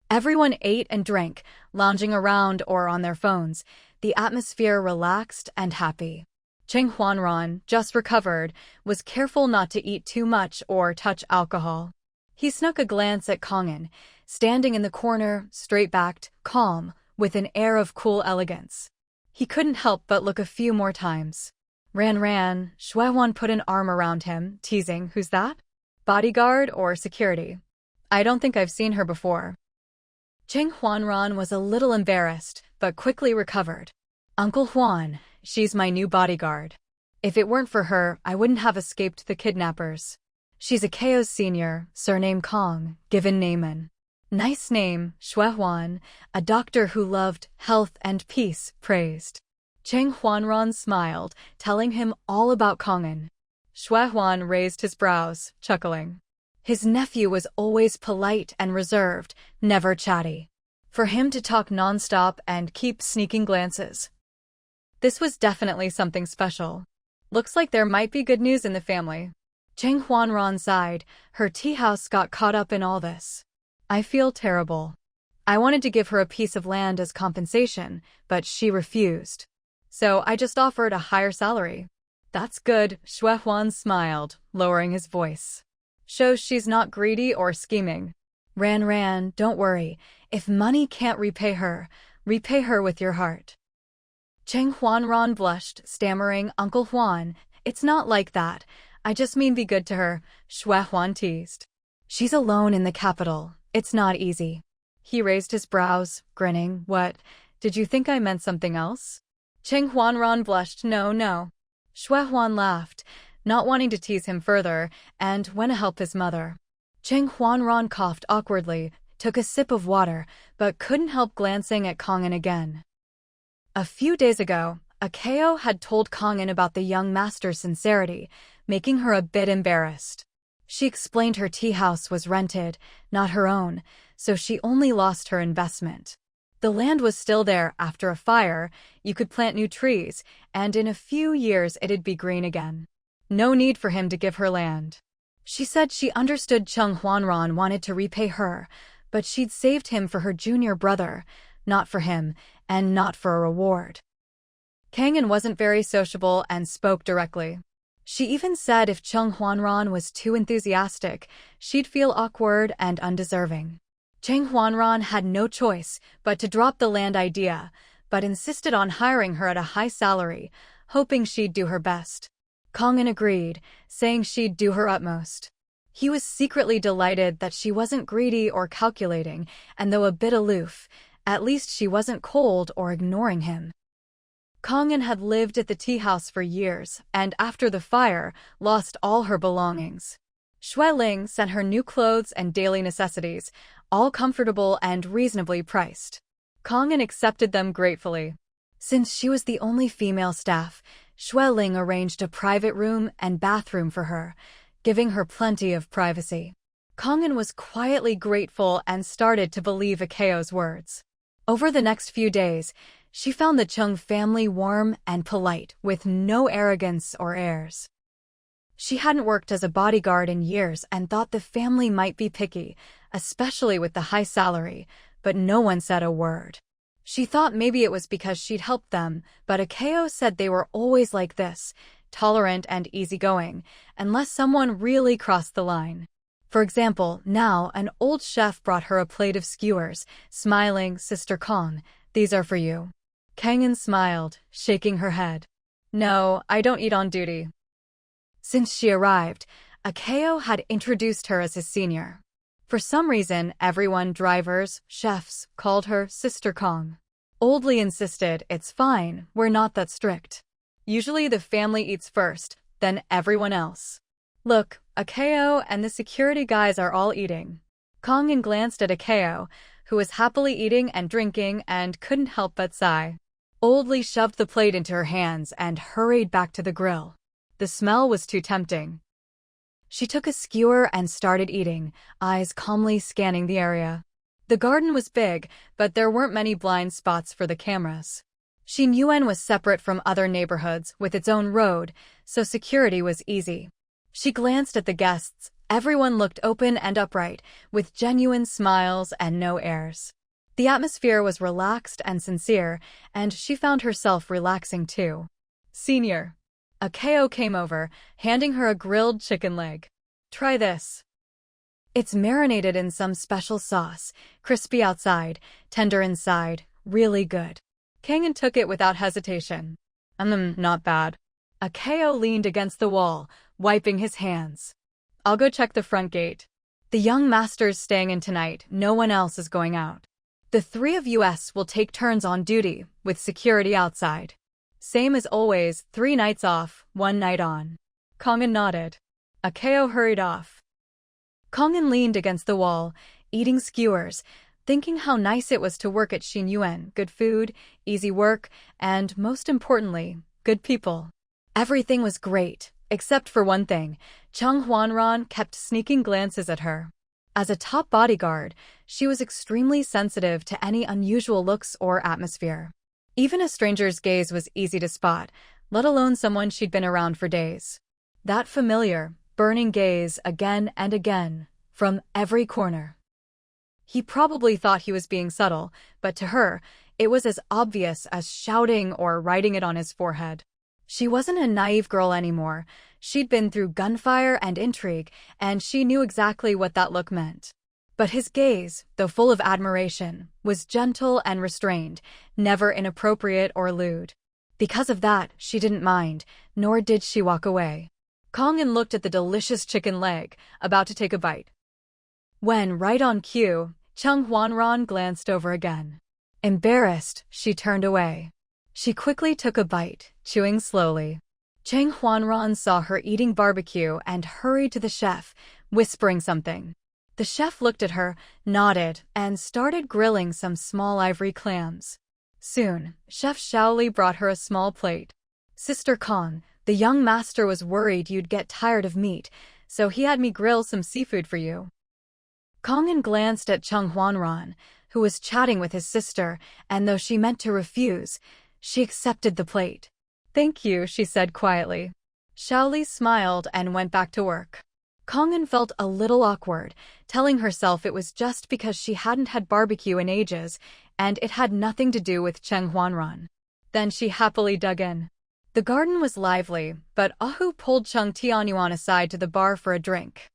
Everyone ate and drank, lounging around or on their phones, the atmosphere relaxed and happy. Cheng Huanran, just recovered, was careful not to eat too much or touch alcohol. He snuck a glance at Kong'an, standing in the corner, straight-backed, calm, with an air of cool elegance. He couldn't help but look a few more times. Ran. Shuehuan put an arm around him, teasing, "Who's that? Bodyguard or security? I don't think I've seen her before." Cheng Huanran was a little embarrassed, but quickly recovered. "Uncle Huan, she's my new bodyguard. If it weren't for her, I wouldn't have escaped the kidnappers. She's a KO's senior, surname Kong, given Naaman." "Nice name," Shuehuan, a doctor who loved health and peace, praised. Cheng Huanran smiled, telling him all about Kongan. Shuehuan raised his brows, chuckling. His nephew was always polite and reserved, never chatty. For him to talk nonstop and keep sneaking glances. This was definitely something special. Looks like there might be good news in the family. Cheng Huanran sighed. Her tea house got caught up in all this. "I feel terrible. I wanted to give her a piece of land as compensation, but she refused. So I just offered a higher salary." "That's good," Shuehuan smiled, lowering his voice. "Shows she's not greedy or scheming." Ran, don't worry. If money can't repay her with your heart." Cheng Huanran blushed, stammering, "Uncle Huan, it's not like that. I just mean be good to her," Shuehuan teased. "She's alone in the capital. It's not easy." He raised his brows, grinning. "What? Did you think I meant something else?" Cheng Huanran blushed. No. Shuehuan laughed, not wanting to tease him further, and went to help his mother. Cheng Huanran coughed awkwardly, took a sip of water, but couldn't help glancing at Kongan again. A few days ago, a KO had told Kongan about the young master's sincerity, making her a bit embarrassed. She explained her tea house was rented, not her own, so she only lost her investment. The land was still there after a fire, you could plant new trees, and in a few years it'd be green again. No need for him to give her land. She said she understood Cheng Huanran wanted to repay her, but she'd saved him for her junior brother, not for him, and not for a reward. Kangan wasn't very sociable and spoke directly. She even said if Cheng Huanran was too enthusiastic, she'd feel awkward and undeserving. Cheng Huanran had no choice but to drop the land idea, but insisted on hiring her at a high salary, hoping she'd do her best. Kongan agreed, saying she'd do her utmost. He was secretly delighted that she wasn't greedy or calculating, and though a bit aloof, at least she wasn't cold or ignoring him. Kongan had lived at the tea house for years, and after the fire, lost all her belongings. Shueling sent her new clothes and daily necessities, all comfortable and reasonably priced. Kongan accepted them gratefully. Since she was the only female staff, Shueling arranged a private room and bathroom for her, giving her plenty of privacy. Kongan was quietly grateful and started to believe Akao's words. Over the next few days, she found the Chung family warm and polite, with no arrogance or airs. She hadn't worked as a bodyguard in years and thought the family might be picky, especially with the high salary, but no one said a word. She thought maybe it was because she'd helped them, but Akao said they were always like this, tolerant and easygoing, unless someone really crossed the line. For example, now an old chef brought her a plate of skewers, smiling, "Sister Kong, these are for you." Kangan smiled, shaking her head. "No, I don't eat on duty." Since she arrived, Akao had introduced her as his senior. For some reason, everyone, drivers, chefs, called her Sister Kong. Oldly insisted, "It's fine, we're not that strict. Usually the family eats first, then everyone else. Look, Akao and the security guys are all eating." Kongan glanced at Akao, who was happily eating and drinking and couldn't help but sigh. Oldly shoved the plate into her hands and hurried back to the grill. The smell was too tempting. She took a skewer and started eating, eyes calmly scanning the area. The garden was big, but there weren't many blind spots for the cameras. Xinyuan was separate from other neighborhoods with its own road, so security was easy. She glanced at the guests. Everyone looked open and upright, with genuine smiles and no airs. The atmosphere was relaxed and sincere, and she found herself relaxing too. "Senior." Akao came over, handing her a grilled chicken leg. "Try this. It's marinated in some special sauce, crispy outside, tender inside, really good." Kangan took it without hesitation. Not bad. Akeo leaned against the wall, wiping his hands. I'll go check the front gate. The young master's staying in tonight, no one else is going out. The three of us will take turns on duty, with security outside. Same as always, 3 nights off, 1 night on. Kangan nodded. Akeo hurried off. Kangan leaned against the wall, eating skewers, thinking how nice it was to work at Xinyuan. Good food, easy work, and, most importantly, good people. Everything was great, except for one thing. Chung Huanran kept sneaking glances at her. As a top bodyguard, she was extremely sensitive to any unusual looks or atmosphere. Even a stranger's gaze was easy to spot, let alone someone she'd been around for days. That familiar, burning gaze again and again, from every corner. He probably thought he was being subtle, but to her, it was as obvious as shouting or writing it on his forehead. She wasn't a naive girl anymore. She'd been through gunfire and intrigue, and she knew exactly what that look meant. But his gaze, though full of admiration, was gentle and restrained, never inappropriate or lewd. Because of that, she didn't mind, nor did she walk away. Kangan looked at the delicious chicken leg, about to take a bite. When, right on cue, Chung Huanran glanced over again. Embarrassed, she turned away. She quickly took a bite, chewing slowly. Chang Huanran saw her eating barbecue and hurried to the chef, whispering something. The chef looked at her, nodded, and started grilling some small ivory clams. Soon, Chef Shaoli brought her a small plate. Sister Kong, the young master was worried you'd get tired of meat, so he had me grill some seafood for you. Kangan glanced at Chung Huanran, who was chatting with his sister, and though she meant to refuse, she accepted the plate. Thank you, she said quietly. Shaoli smiled and went back to work. Kangan felt a little awkward, telling herself it was just because she hadn't had barbecue in ages, and it had nothing to do with Cheng Huanran. Then she happily dug in. The garden was lively, but Ahu pulled Cheng Tianyuan aside to the bar for a drink.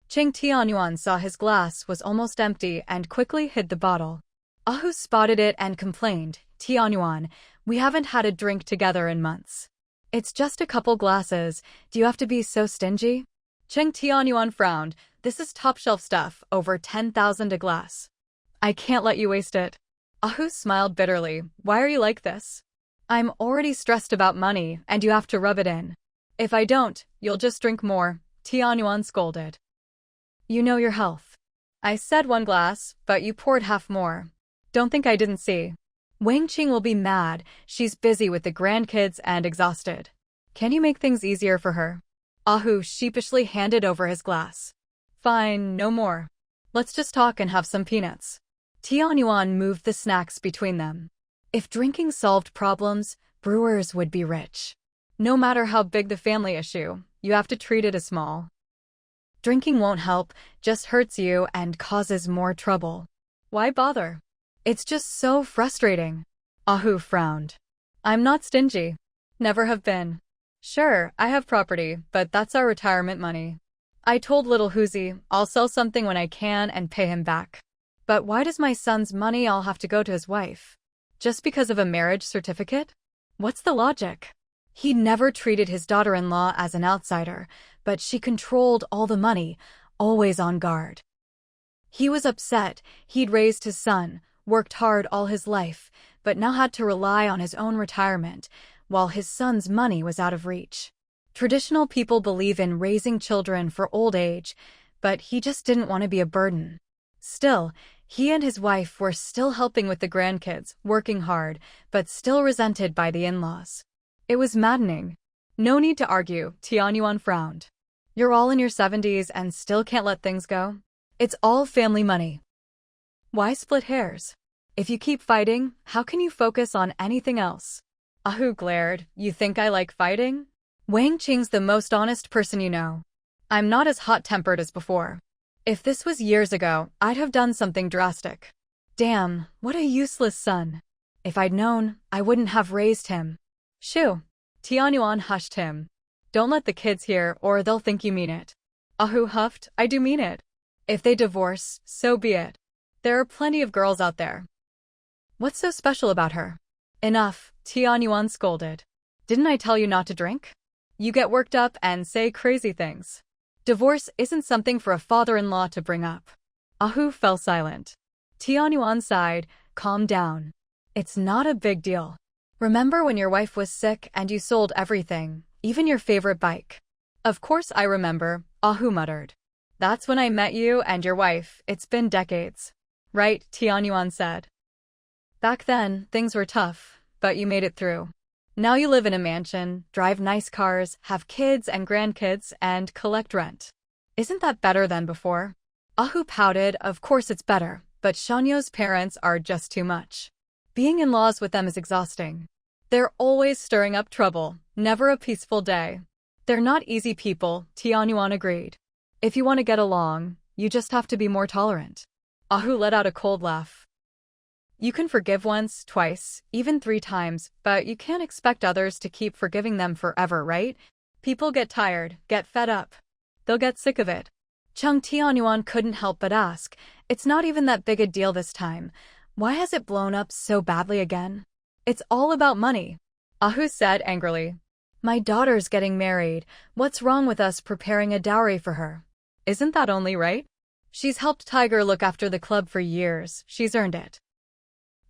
Cheng Tianyuan saw his glass was almost empty and quickly hid the bottle. Ahu spotted it and complained, Tianyuan, we haven't had a drink together in months. It's just a couple glasses, do you have to be so stingy? Cheng Tianyuan frowned, this is top-shelf stuff, over 10,000 a glass. I can't let you waste it. Ahu smiled bitterly, why are you like this? I'm already stressed about money, and you have to rub it in. If I don't, you'll just drink more, Tianyuan scolded. You know your health. I said 1 glass, but you poured half more. Don't think I didn't see. Wang Qing will be mad, she's busy with the grandkids and exhausted. Can you make things easier for her? Ahu sheepishly handed over his glass. Fine, no more. Let's just talk and have some peanuts. Tianyuan moved the snacks between them. If drinking solved problems, brewers would be rich. No matter how big the family issue, you have to treat it as small. Drinking won't help, just hurts you and causes more trouble. Why bother? It's just so frustrating. Ahu frowned. I'm not stingy. Never have been. Sure, I have property, but that's our retirement money. I told little Huzi, I'll sell something when I can and pay him back. But why does my son's money all have to go to his wife? Just because of a marriage certificate? What's the logic? He never treated his daughter-in-law as an outsider, but she controlled all the money, always on guard. He was upset. He'd raised his son, worked hard all his life, but now had to rely on his own retirement, while his son's money was out of reach. Traditional people believe in raising children for old age, but he just didn't want to be a burden. Still, he and his wife were still helping with the grandkids, working hard, but still resented by the in-laws. It was maddening. No need to argue, Tianyuan frowned. You're all in your 70s and still can't let things go? It's all family money. Why split hairs? If you keep fighting, how can you focus on anything else? Ahu glared, you think I like fighting? Wang Qing's the most honest person you know. I'm not as hot-tempered as before. If this was years ago, I'd have done something drastic. Damn, what a useless son. If I'd known, I wouldn't have raised him. Shoo. Tianyuan hushed him. Don't let the kids hear or they'll think you mean it. Ahu huffed, I do mean it. If they divorce, so be it. There are plenty of girls out there. What's so special about her? Enough, Tianyuan scolded. Didn't I tell you not to drink? You get worked up and say crazy things. Divorce isn't something for a father-in-law to bring up. Ahu fell silent. Tianyuan sighed, calm down. It's not a big deal. Remember when your wife was sick and you sold everything, even your favorite bike? Of course I remember, Ahu muttered. That's when I met you and your wife, it's been decades. Right, Tianyuan said. Back then, things were tough, but you made it through. Now you live in a mansion, drive nice cars, have kids and grandkids, and collect rent. Isn't that better than before? Ahu pouted, of course it's better, but Shanyo's parents are just too much. Being in-laws with them is exhausting. They're always stirring up trouble, never a peaceful day. They're not easy people, Tianyuan agreed. If you want to get along, you just have to be more tolerant. Ahu let out a cold laugh. You can forgive once, twice, even 3 times, but you can't expect others to keep forgiving them forever, right? People get tired, get fed up. They'll get sick of it. Chung Tianyuan couldn't help but ask, it's not even that big a deal this time. Why has it blown up so badly again? It's all about money. Ahu said angrily. My daughter's getting married. What's wrong with us preparing a dowry for her? Isn't that only right? She's helped Tiger look after the club for years. She's earned it.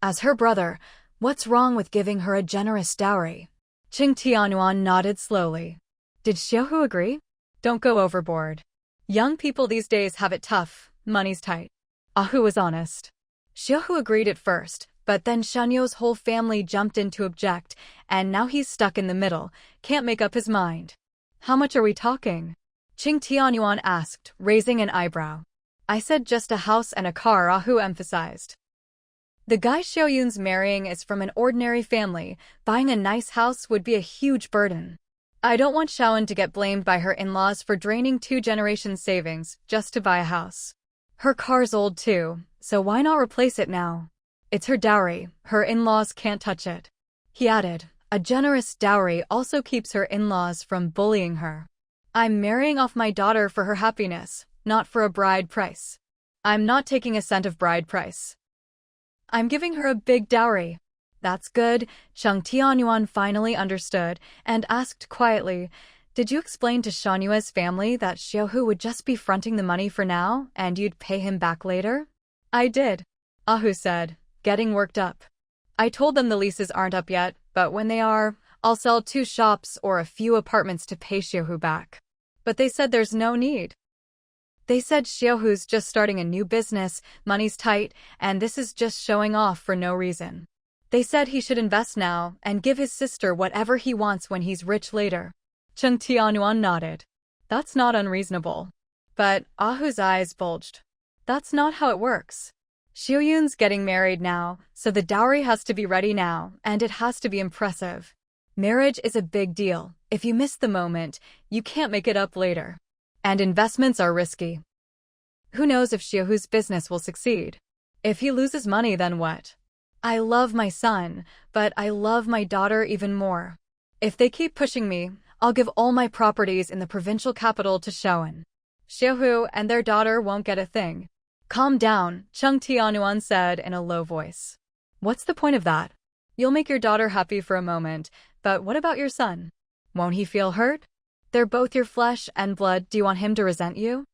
As her brother, what's wrong with giving her a generous dowry? Ching Tianyuan nodded slowly. Did Xiaohu agree? Don't go overboard. Young people these days have it tough. Money's tight. Ahu was honest. Xiaohu agreed at first, but then Shanyo's whole family jumped in to object, and now he's stuck in the middle, can't make up his mind. How much are we talking? Ching Tianyuan asked, raising an eyebrow. I said just a house and a car, Ahu emphasized. The guy Xiaoyun's marrying is from an ordinary family. Buying a nice house would be a huge burden. I don't want Xiaoyun to get blamed by her in-laws for draining 2 generations' savings just to buy a house. Her car's old too, so why not replace it now? It's her dowry, her in-laws can't touch it. He added, a generous dowry also keeps her in-laws from bullying her. I'm marrying off my daughter for her happiness, not for a bride price. I'm not taking a cent of bride price. I'm giving her a big dowry. That's good, Chung Tianyuan finally understood and asked quietly, did you explain to Shanyue's family that Xiaohu would just be fronting the money for now and you'd pay him back later? I did, Ahu said, getting worked up. I told them the leases aren't up yet, but when they are, I'll sell 2 shops or a few apartments to pay Xiaohu back. But they said there's no need. They said Xiaohu's just starting a new business, money's tight, and this is just showing off for no reason. They said he should invest now and give his sister whatever he wants when he's rich later. Chung Tianyuan nodded. That's not unreasonable. But Ahu's eyes bulged. That's not how it works. Xiaoyun's getting married now, so the dowry has to be ready now, and it has to be impressive. Marriage is a big deal. If you miss the moment, you can't make it up later. And investments are risky. Who knows if Xiaohu's business will succeed? If he loses money, then what? I love my son, but I love my daughter even more. If they keep pushing me, I'll give all my properties in the provincial capital to Xiaoyun. Xiaohu and their daughter won't get a thing. Calm down, Chung Tianyuan said in a low voice. What's the point of that? You'll make your daughter happy for a moment, but what about your son? Won't he feel hurt? They're both your flesh and blood. Do you want him to resent you?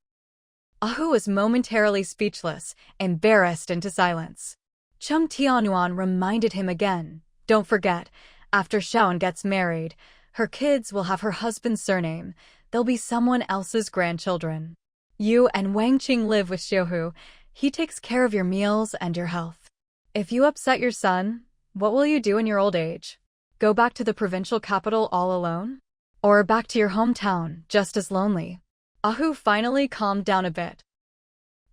Ahu was momentarily speechless, embarrassed into silence. Chung Tianyuan reminded him again. Don't forget, after Xiaoyun gets married, her kids will have her husband's surname. They'll be someone else's grandchildren. You and Wang Qing live with Xiaohu. He takes care of your meals and your health. If you upset your son, what will you do in your old age? Go back to the provincial capital all alone? Or back to your hometown, just as lonely? Ahu finally calmed down a bit.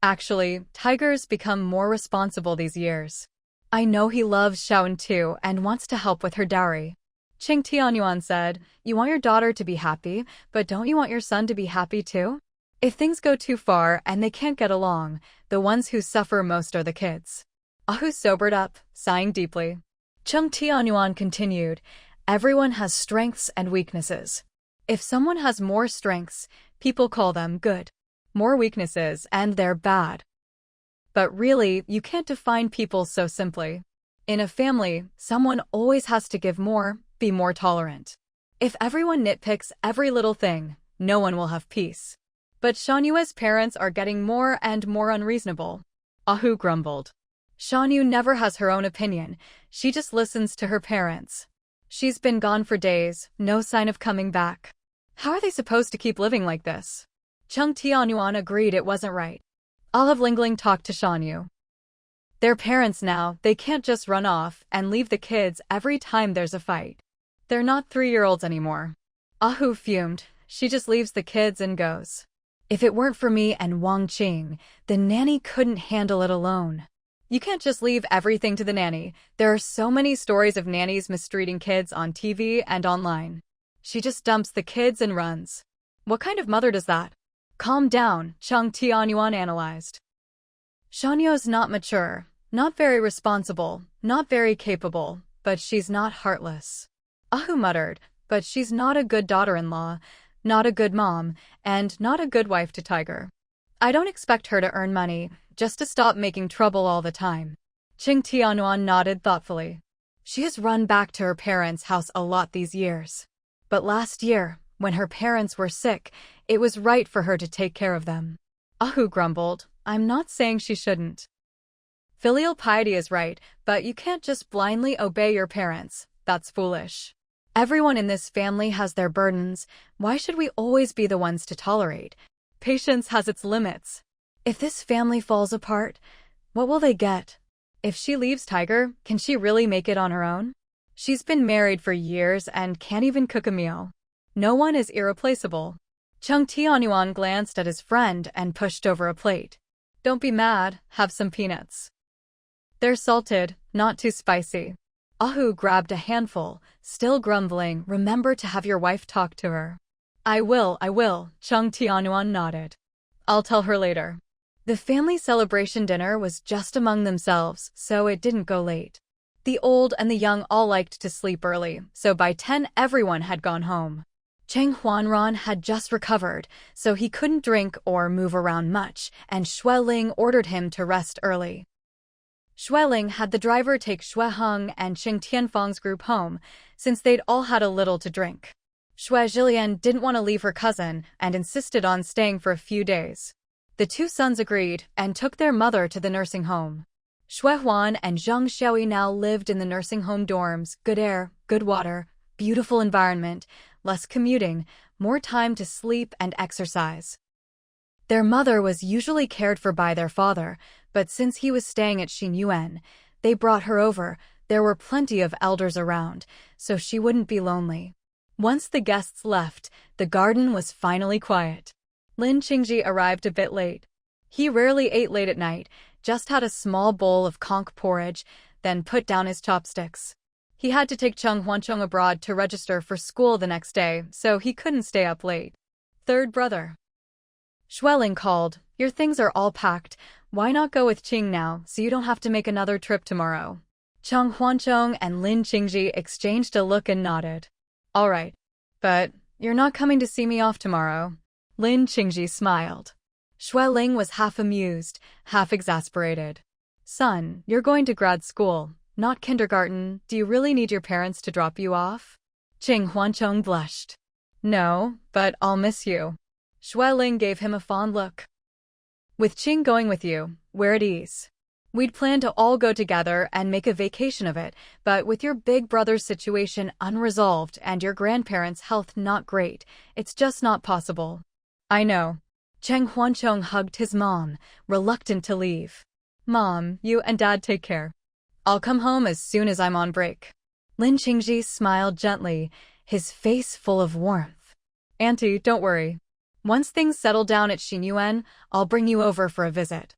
Actually, Tiger's become more responsible these years. I know he loves Xiaoyun too and wants to help with her dowry. Ching Tianyuan said, you want your daughter to be happy, but don't you want your son to be happy too? If things go too far and they can't get along, the ones who suffer most are the kids. Ahu sobered up, sighing deeply. Chung Tianyuan continued, everyone has strengths and weaknesses. If someone has more strengths, people call them good. More weaknesses, and they're bad. But really, you can't define people so simply. In a family, someone always has to give more, be more tolerant. If everyone nitpicks every little thing, no one will have peace. But Shanyue's parents are getting more and more unreasonable. Ahu grumbled. Shanyu never has her own opinion, she just listens to her parents. She's been gone for days, no sign of coming back. How are they supposed to keep living like this? Chung Tianyuan agreed it wasn't right. I'll have Lingling talk to Shanyu. They're parents now, they can't just run off and leave the kids every time there's a fight. They're not 3-year-olds anymore. Ahu fumed, she just leaves the kids and goes. If it weren't for me and Wang Qing, the nanny couldn't handle it alone. You can't just leave everything to the nanny. There are so many stories of nannies mistreating kids on TV and online. She just dumps the kids and runs. What kind of mother does that? Calm down, Chung Tianyuan analyzed. Shanyu's not mature, not very responsible, not very capable, but she's not heartless. Ahu muttered, but she's not a good daughter-in-law, not a good mom, and not a good wife to Tiger. I don't expect her to earn money, just to stop making trouble all the time. Ching Tianyuan nodded thoughtfully. She has run back to her parents' house a lot these years. But last year, when her parents were sick, it was right for her to take care of them. Ahu grumbled, I'm not saying she shouldn't. Filial piety is right, but you can't just blindly obey your parents. That's foolish. Everyone in this family has their burdens. Why should we always be the ones to tolerate? Patience has its limits. If this family falls apart, what will they get? If she leaves Tiger, can she really make it on her own? She's been married for years and can't even cook a meal. No one is irreplaceable. Chung Tianyuan glanced at his friend and pushed over a plate. Don't be mad, have some peanuts. They're salted, not too spicy. Ahu grabbed a handful, still grumbling, remember to have your wife talk to her. I will, Chung Tianyuan nodded. I'll tell her later. The family celebration dinner was just among themselves, so it didn't go late. The old and the young all liked to sleep early, so by 10 everyone had gone home. Cheng Huanran had just recovered, so he couldn't drink or move around much, and Xueling ordered him to rest early. Xueling had the driver take Xueheng and Qing Tianfeng's group home, since they'd all had a little to drink. Xue Zhilian didn't want to leave her cousin and insisted on staying for a few days. The two sons agreed and took their mother to the nursing home. Xue Huan and Zheng Xiaoyi now lived in the nursing home dorms, good air, good water, beautiful environment, less commuting, more time to sleep and exercise. Their mother was usually cared for by their father, but since he was staying at Xinyuan, they brought her over. There were plenty of elders around, so she wouldn't be lonely. Once the guests left, the garden was finally quiet. Lin Qingji arrived a bit late. He rarely ate late at night, just had a small bowl of conch porridge, then put down his chopsticks. He had to take Cheng Huancheng abroad to register for school the next day, so he couldn't stay up late. Third brother. Xueling called, your things are all packed, why not go with Qing now, so you don't have to make another trip tomorrow? Cheng Huancheng and Lin Qingji exchanged a look and nodded. All right. But you're not coming to see me off tomorrow. Lin Qingji smiled. Xueling was half amused, half exasperated. Son, you're going to grad school, not kindergarten. Do you really need your parents to drop you off? Qing Huancheng blushed. No, but I'll miss you. Xueling gave him a fond look. With Qing going with you, we're at ease. We'd planned to all go together and make a vacation of it, but with your big brother's situation unresolved and your grandparents' health not great, it's just not possible. I know. Cheng Huancheng hugged his mom, reluctant to leave. Mom, you and Dad take care. I'll come home as soon as I'm on break. Lin Qingji smiled gently, his face full of warmth. Auntie, don't worry. Once things settle down at Xinyuan, I'll bring you over for a visit.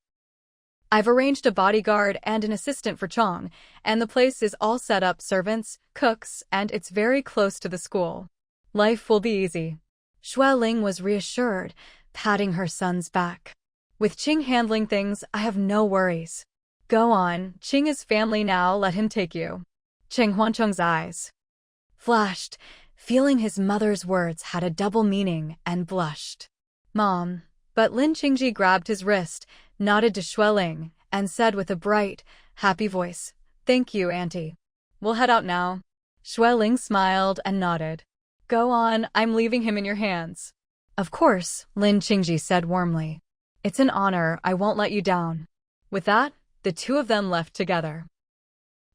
I've arranged a bodyguard and an assistant for Chong, and the place is all set up, servants, cooks, and it's very close to the school. Life will be easy. Xueling was reassured, patting her son's back. With Qing handling things, I have no worries. Go on, Qing is family now, let him take you. Cheng Huancheng's eyes flashed, feeling his mother's words had a double meaning, and blushed. Mom. But Lin Qingji grabbed his wrist, nodded to Xueling, and said with a bright, happy voice, Thank you, Auntie. We'll head out now. Xueling smiled and nodded. Go on, I'm leaving him in your hands. Of course, Lin Qingji said warmly. It's an honor, I won't let you down. With that, the two of them left together.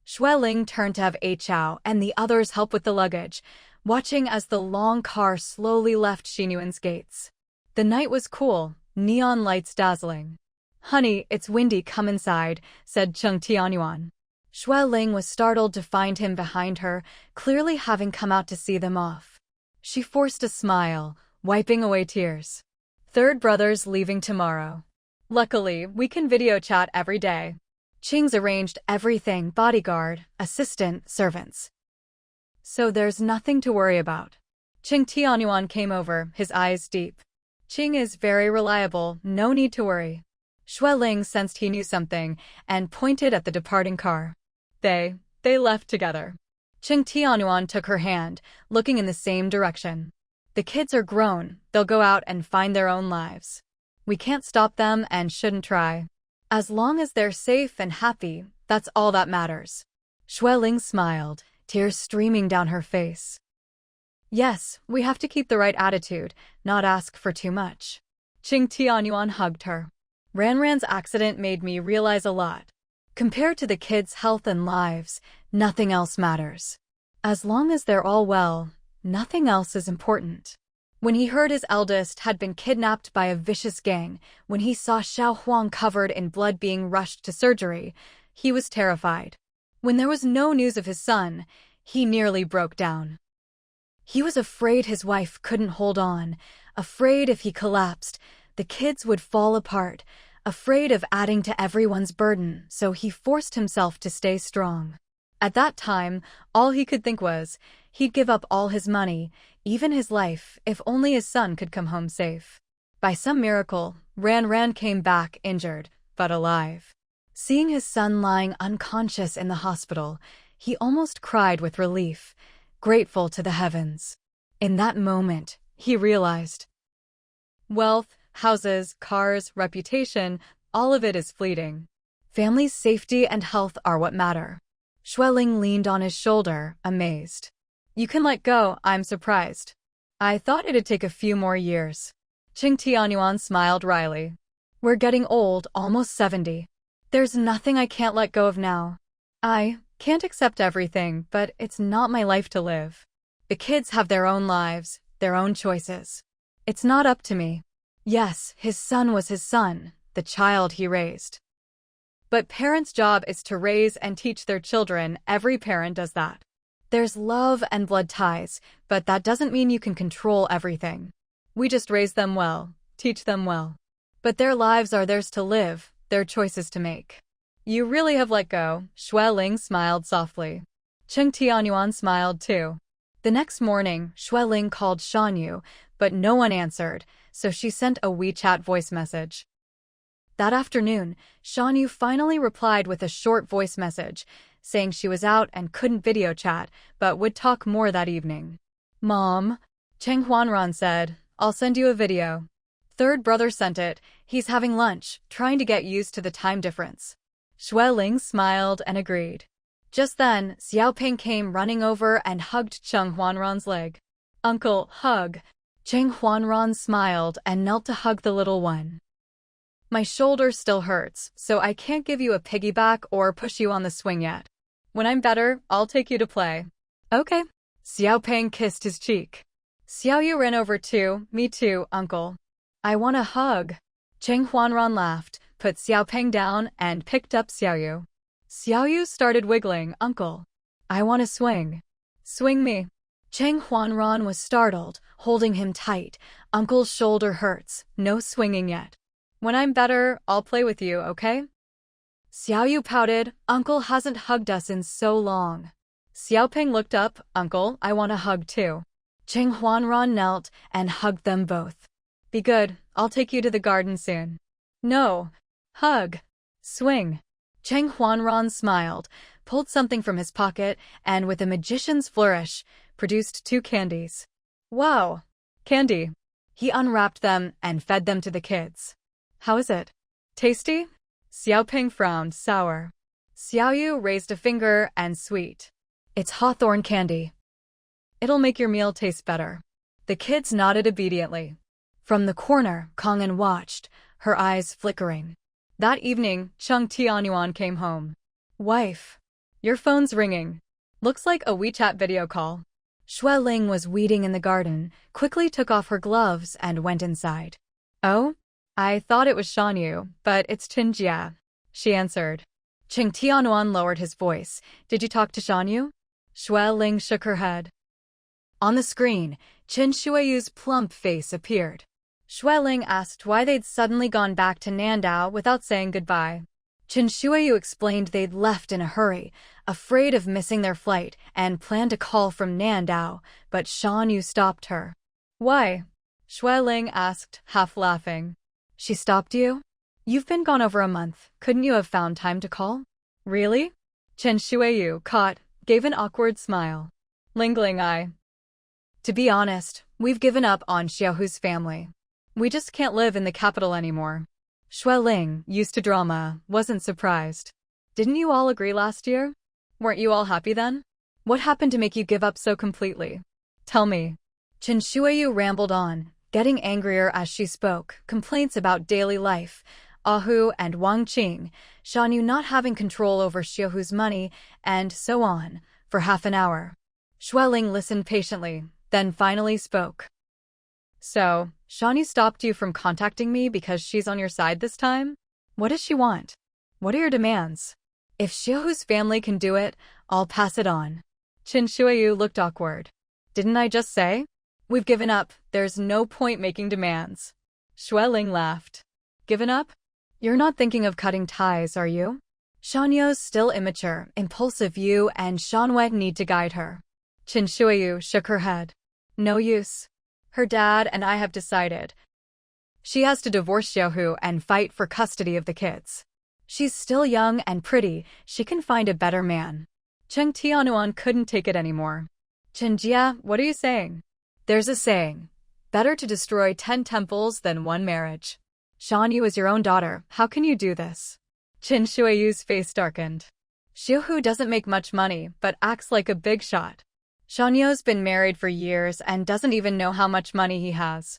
Xueling turned to have A Chao and the others help with the luggage, watching as the long car slowly left Xinyuan's gates. The night was cool, neon lights dazzling. Honey, it's windy, come inside, said Cheng Tianyuan. Xueling was startled to find him behind her, clearly having come out to see them off. She forced a smile, wiping away tears. Third brother's leaving tomorrow. Luckily, we can video chat every day. Qing's arranged everything, bodyguard, assistant, servants. So there's nothing to worry about. Cheng Tianyuan came over, his eyes deep. Qing is very reliable, no need to worry. Xueling sensed he knew something and pointed at the departing car. They left together. Cheng Tianyuan took her hand, looking in the same direction. The kids are grown, they'll go out and find their own lives. We can't stop them and shouldn't try. As long as they're safe and happy, that's all that matters. Xueling smiled, tears streaming down her face. Yes, we have to keep the right attitude, not ask for too much. Cheng Tianyuan hugged her. Ranran's accident made me realize a lot. Compared to the kids' health and lives, nothing else matters. As long as they're all well, nothing else is important. When he heard his eldest had been kidnapped by a vicious gang, when he saw Xiao Huang covered in blood being rushed to surgery, he was terrified. When there was no news of his son, he nearly broke down. He was afraid his wife couldn't hold on, afraid if he collapsed, the kids would fall apart, afraid of adding to everyone's burden, so he forced himself to stay strong. At that time, all he could think was, he'd give up all his money, even his life, if only his son could come home safe. By some miracle, Ran came back injured, but alive. Seeing his son lying unconscious in the hospital, he almost cried with relief, grateful to the heavens. In that moment, he realized. Wealth, houses, cars, reputation, all of it is fleeting. Family's safety and health are what matter. Xueling leaned on his shoulder, amazed. You can let go, I'm surprised. I thought it'd take a few more years. Cheng Tianyuan smiled wryly. We're getting old, almost 70. There's nothing I can't let go of now. I can't accept everything, but it's not my life to live. The kids have their own lives, their own choices. It's not up to me. Yes, his son was his son, the child he raised. But parents' job is to raise and teach their children. Every parent does that. There's love and blood ties, but that doesn't mean you can control everything. We just raise them well, teach them well. But their lives are theirs to live, their choices to make. You really have let go, Xueling smiled softly. Cheng Tianyuan smiled too. The next morning, Xueling called Shanyu, but no one answered, so she sent a WeChat voice message. That afternoon, Shanyu finally replied with a short voice message, saying she was out and couldn't video chat, but would talk more that evening. Mom, Cheng Huanran said, I'll send you a video. Third brother sent it, he's having lunch, trying to get used to the time difference. Xueling smiled and agreed. Just then, Xiaoping came running over and hugged Cheng Huanran's leg. Uncle, hug. Cheng Huanran smiled and knelt to hug the little one. My shoulder still hurts, so I can't give you a piggyback or push you on the swing yet. When I'm better, I'll take you to play. Okay. Xiaoping kissed his cheek. Xiaoyu ran over too. Me too, uncle. I want a hug. Cheng Huanran laughed, put Xiaoping down, and picked up Xiaoyu. Xiaoyu started wiggling. Uncle. I want to swing. Swing me. Cheng Huanran was startled, holding him tight. Uncle's shoulder hurts. No swinging yet. When I'm better, I'll play with you, okay? Xiaoyu pouted. Uncle hasn't hugged us in so long. Xiaoping looked up. Uncle, I want a hug too. Cheng Huanran knelt and hugged them both. Be good, I'll take you to the garden soon. No. Hug. Swing. Cheng Huanran smiled, pulled something from his pocket, and with a magician's flourish, produced 2 candies. Wow. Candy. He unwrapped them and fed them to the kids. How is it? Tasty? Xiaoping frowned, sour. Xiaoyu raised a finger and sweet. It's hawthorn candy. It'll make your meal taste better. The kids nodded obediently. From the corner, Kong'an watched, her eyes flickering. That evening, Chung Tianyuan came home. Wife. Your phone's ringing. Looks like a WeChat video call. Xue Ling was weeding in the garden, quickly took off her gloves and went inside. Oh? I thought it was Shanyu, but it's Qin Jia, she answered. Chung Tianyuan lowered his voice. Did you talk to Shanyu? Xue Ling shook her head. On the screen, Qin Shueyu's plump face appeared. Xue Ling asked why they'd suddenly gone back to Nandao without saying goodbye. Qin Shueyu explained they'd left in a hurry, afraid of missing their flight, and planned to call from Nandao, but Shanyu stopped her. Why? Xue Ling asked, half laughing. She stopped you? You've been gone over a month. Couldn't you have found time to call? Really? Qin Shueyu caught, gave an awkward smile. Lingling eye. To be honest, we've given up on Xiaohu's family. We just can't live in the capital anymore. Xue Ling, used to drama, wasn't surprised. Didn't you all agree last year? Weren't you all happy then? What happened to make you give up so completely? Tell me. Qin Shueyu rambled on, getting angrier as she spoke, complaints about daily life, Ahu and Wang Qing, Shanyu not having control over Xiaohu's money, and so on, for half an hour. Xue Ling listened patiently, then finally spoke. So, Shanyu stopped you from contacting me because she's on your side this time? What does she want? What are your demands? If Xiaohu's family can do it, I'll pass it on. Qin Shueyu looked awkward. Didn't I just say? We've given up, there's no point making demands. Xue Ling laughed. Given up? You're not thinking of cutting ties, are you? Shanyu's still immature, impulsive you and Shanwei need to guide her. Qin Shueyu shook her head. No use. Her dad and I have decided. She has to divorce Xiaohu and fight for custody of the kids. She's still young and pretty, she can find a better man. Chung Tianyuan couldn't take it anymore. Qin Jia, what are you saying? There's a saying. Better to destroy 10 temples than 1 marriage. Shanyu is your own daughter, how can you do this? Qin Shueyu's face darkened. Xiaohu doesn't make much money, but acts like a big shot. Shanyu's been married for years and doesn't even know how much money he has.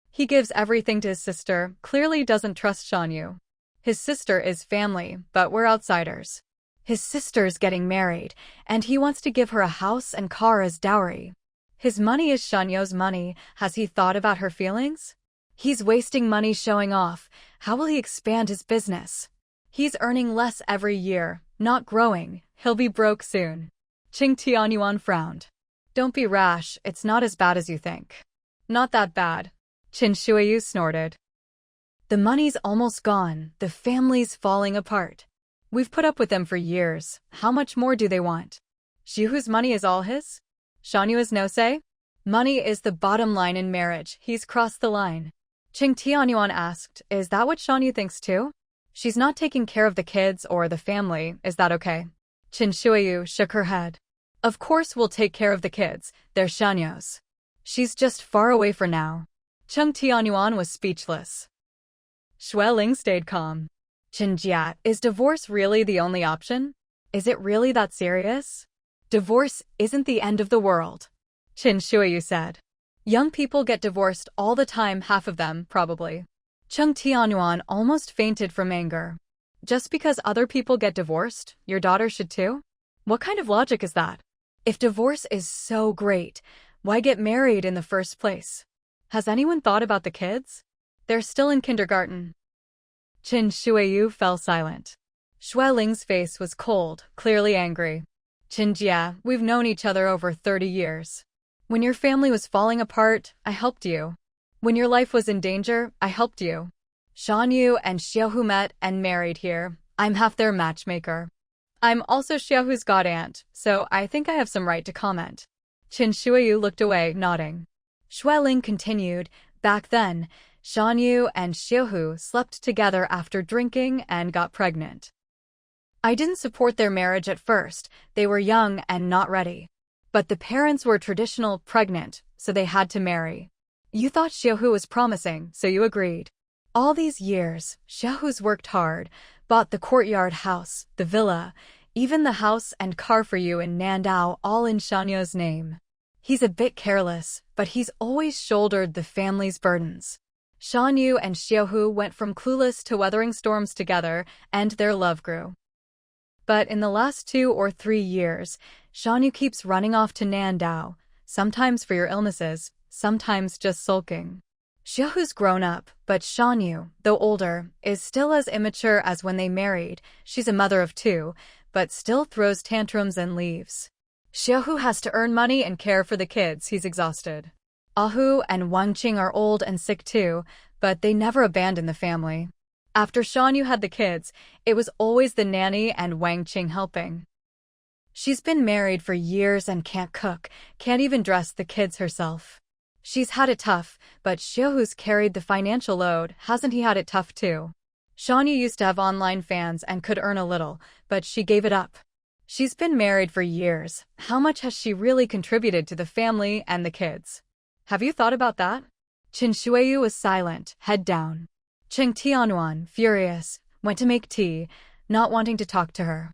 He gives everything to his sister, clearly doesn't trust Shanyu. His sister is family, but we're outsiders. His sister's getting married, and he wants to give her a house and car as dowry. His money is Shanyu's money, has he thought about her feelings? He's wasting money showing off, how will he expand his business? He's earning less every year, not growing, he'll be broke soon. Qing Tianyuan frowned. Don't be rash, it's not as bad as you think. Not that bad. Qin Shueyu snorted. The money's almost gone, the family's falling apart. We've put up with them for years, how much more do they want? Xiaohu's money is all his? Shanyu has no say? Money is the bottom line in marriage, he's crossed the line. Qing Tianyuan asked, is that what Shanyu thinks too? She's not taking care of the kids or the family, is that okay? Qin Shueyu shook her head. Of course we'll take care of the kids, they're Shanyu's. She's just far away for now. Chung Tianyuan was speechless. Xue Ling stayed calm. Qin Jia, is divorce really the only option? Is it really that serious? Divorce isn't the end of the world. Qin Shueyu said. Young people get divorced all the time, half of them, probably. Chung Tianyuan almost fainted from anger. Just because other people get divorced, your daughter should too? What kind of logic is that? If divorce is so great, why get married in the first place? Has anyone thought about the kids? They're still in kindergarten. Qin Shueyu fell silent. Xue Ling's face was cold, clearly angry. Qin Jia, we've known each other over 30 years. When your family was falling apart, I helped you. When your life was in danger, I helped you. Shanyu and Xiaohu met and married here. I'm half their matchmaker. I'm also Xiaohu's godaunt, so I think I have some right to comment. Qin Shueyu looked away, nodding. Xue Ling continued, back then, Shanyu and Xiaohu slept together after drinking and got pregnant. I didn't support their marriage at first, they were young and not ready. But the parents were traditional pregnant, so they had to marry. You thought Xiaohu was promising, so you agreed. All these years, Xiaohu's worked hard, Bought the courtyard house, the villa, even the house and car for you in Nandao, all in Shanyo's name. He's a bit careless, but he's always shouldered the family's burdens. Shanyu and Xiaohu went from clueless to weathering storms together, and their love grew. But in the last 2 or 3 years, Shanyu keeps running off to Nandao, sometimes for your illnesses, sometimes just sulking. Xiaohu's grown up, but Shanyu, though older, is still as immature as when they married. She's a mother of 2, but still throws tantrums and leaves. Xiaohu has to earn money and care for the kids. He's exhausted. Ahu and Wang Qing are old and sick too, but they never abandon the family. After Shanyu had the kids, it was always the nanny and Wang Qing helping. She's been married for years and can't cook, can't even dress the kids herself. She's had it tough, but Xiaohu's carried the financial load. Hasn't he had it tough too? Shanyu used to have online fans and could earn a little, but she gave it up. She's been married for years. How much has she really contributed to the family and the kids? Have you thought about that? Qin Shuiyu was silent, head down. Cheng Tianyuan, furious, went to make tea, not wanting to talk to her.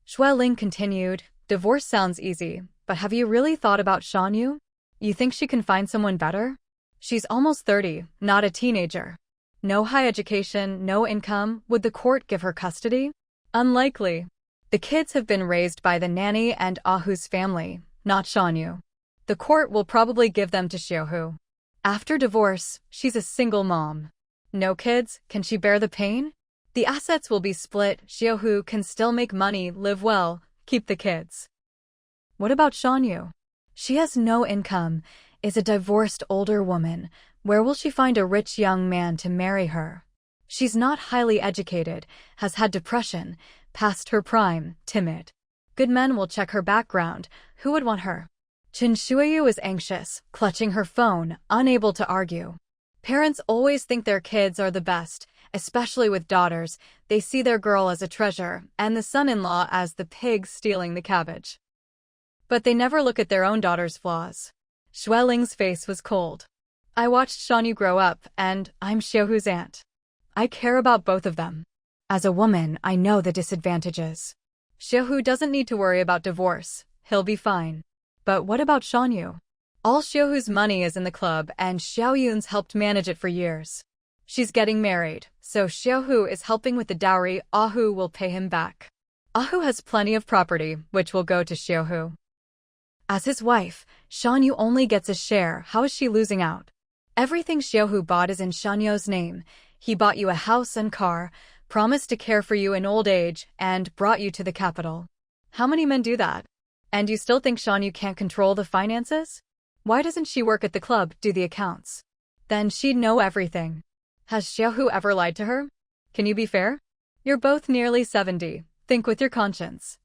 Xue Ling continued, divorce sounds easy, but have you really thought about Shanyu? You think she can find someone better? She's almost 30, not a teenager. No high education, no income. Would the court give her custody? Unlikely. The kids have been raised by the nanny and Ahu's family, not Shanyu. The court will probably give them to Xiaohu. After divorce, she's a single mom. No kids, can she bear the pain? The assets will be split. Xiaohu can still make money, live well, keep the kids. What about Shanyu? She has no income, is a divorced older woman. Where will she find a rich young man to marry her? She's not highly educated, has had depression, past her prime, timid. Good men will check her background. Who would want her? Qin Shuiyu is anxious, clutching her phone, unable to argue. Parents always think their kids are the best, especially with daughters. They see their girl as a treasure, and the son-in-law as the pig stealing the cabbage. But they never look at their own daughter's flaws. Xue Ling's face was cold. I watched Shanyu grow up, and I'm Xiaohu's aunt. I care about both of them. As a woman, I know the disadvantages. Xiaohu doesn't need to worry about divorce. He'll be fine. But what about Shanyu? All Xiaohu's money is in the club, and Xiaoyun's helped manage it for years. She's getting married, so Xiaohu is helping with the dowry. Ahu will pay him back. Ahu has plenty of property, which will go to Xiaohu. As his wife, Shanyu only gets a share. How is she losing out? Everything Xiaohu bought is in Shanyu's name. He bought you a house and car, promised to care for you in old age, and brought you to the capital. How many men do that? And you still think Shanyu can't control the finances? Why doesn't she work at the club, do the accounts? Then she'd know everything. Has Xiaohu ever lied to her? Can you be fair? You're both nearly 70. Think with your conscience.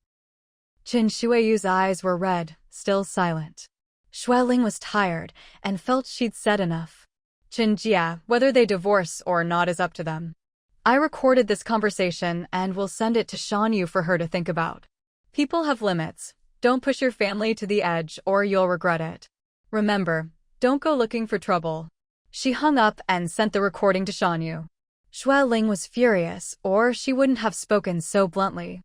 Qin Shuiyu's eyes were red, still silent. Xue Ling was tired and felt she'd said enough. Qin Jia, whether they divorce or not is up to them. I recorded this conversation and will send it to Shanyu for her to think about. People have limits. Don't push your family to the edge or you'll regret it. Remember, don't go looking for trouble. She hung up and sent the recording to Shanyu. Xue Ling was furious, or she wouldn't have spoken so bluntly.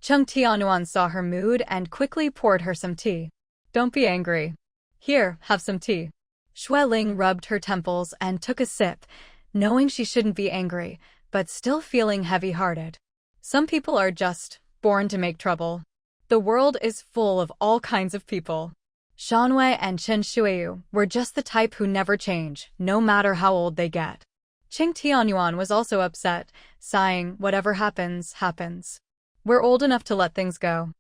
Cheng Tianyuan saw her mood and quickly poured her some tea. Don't be angry. Here, have some tea. Xue Ling rubbed her temples and took a sip, knowing she shouldn't be angry, but still feeling heavy-hearted. Some people are just born to make trouble. The world is full of all kinds of people. Shanwei and Qin Shuiyu were just the type who never change, no matter how old they get. Cheng Tianyuan was also upset, sighing, whatever happens, happens. We're old enough to let things go.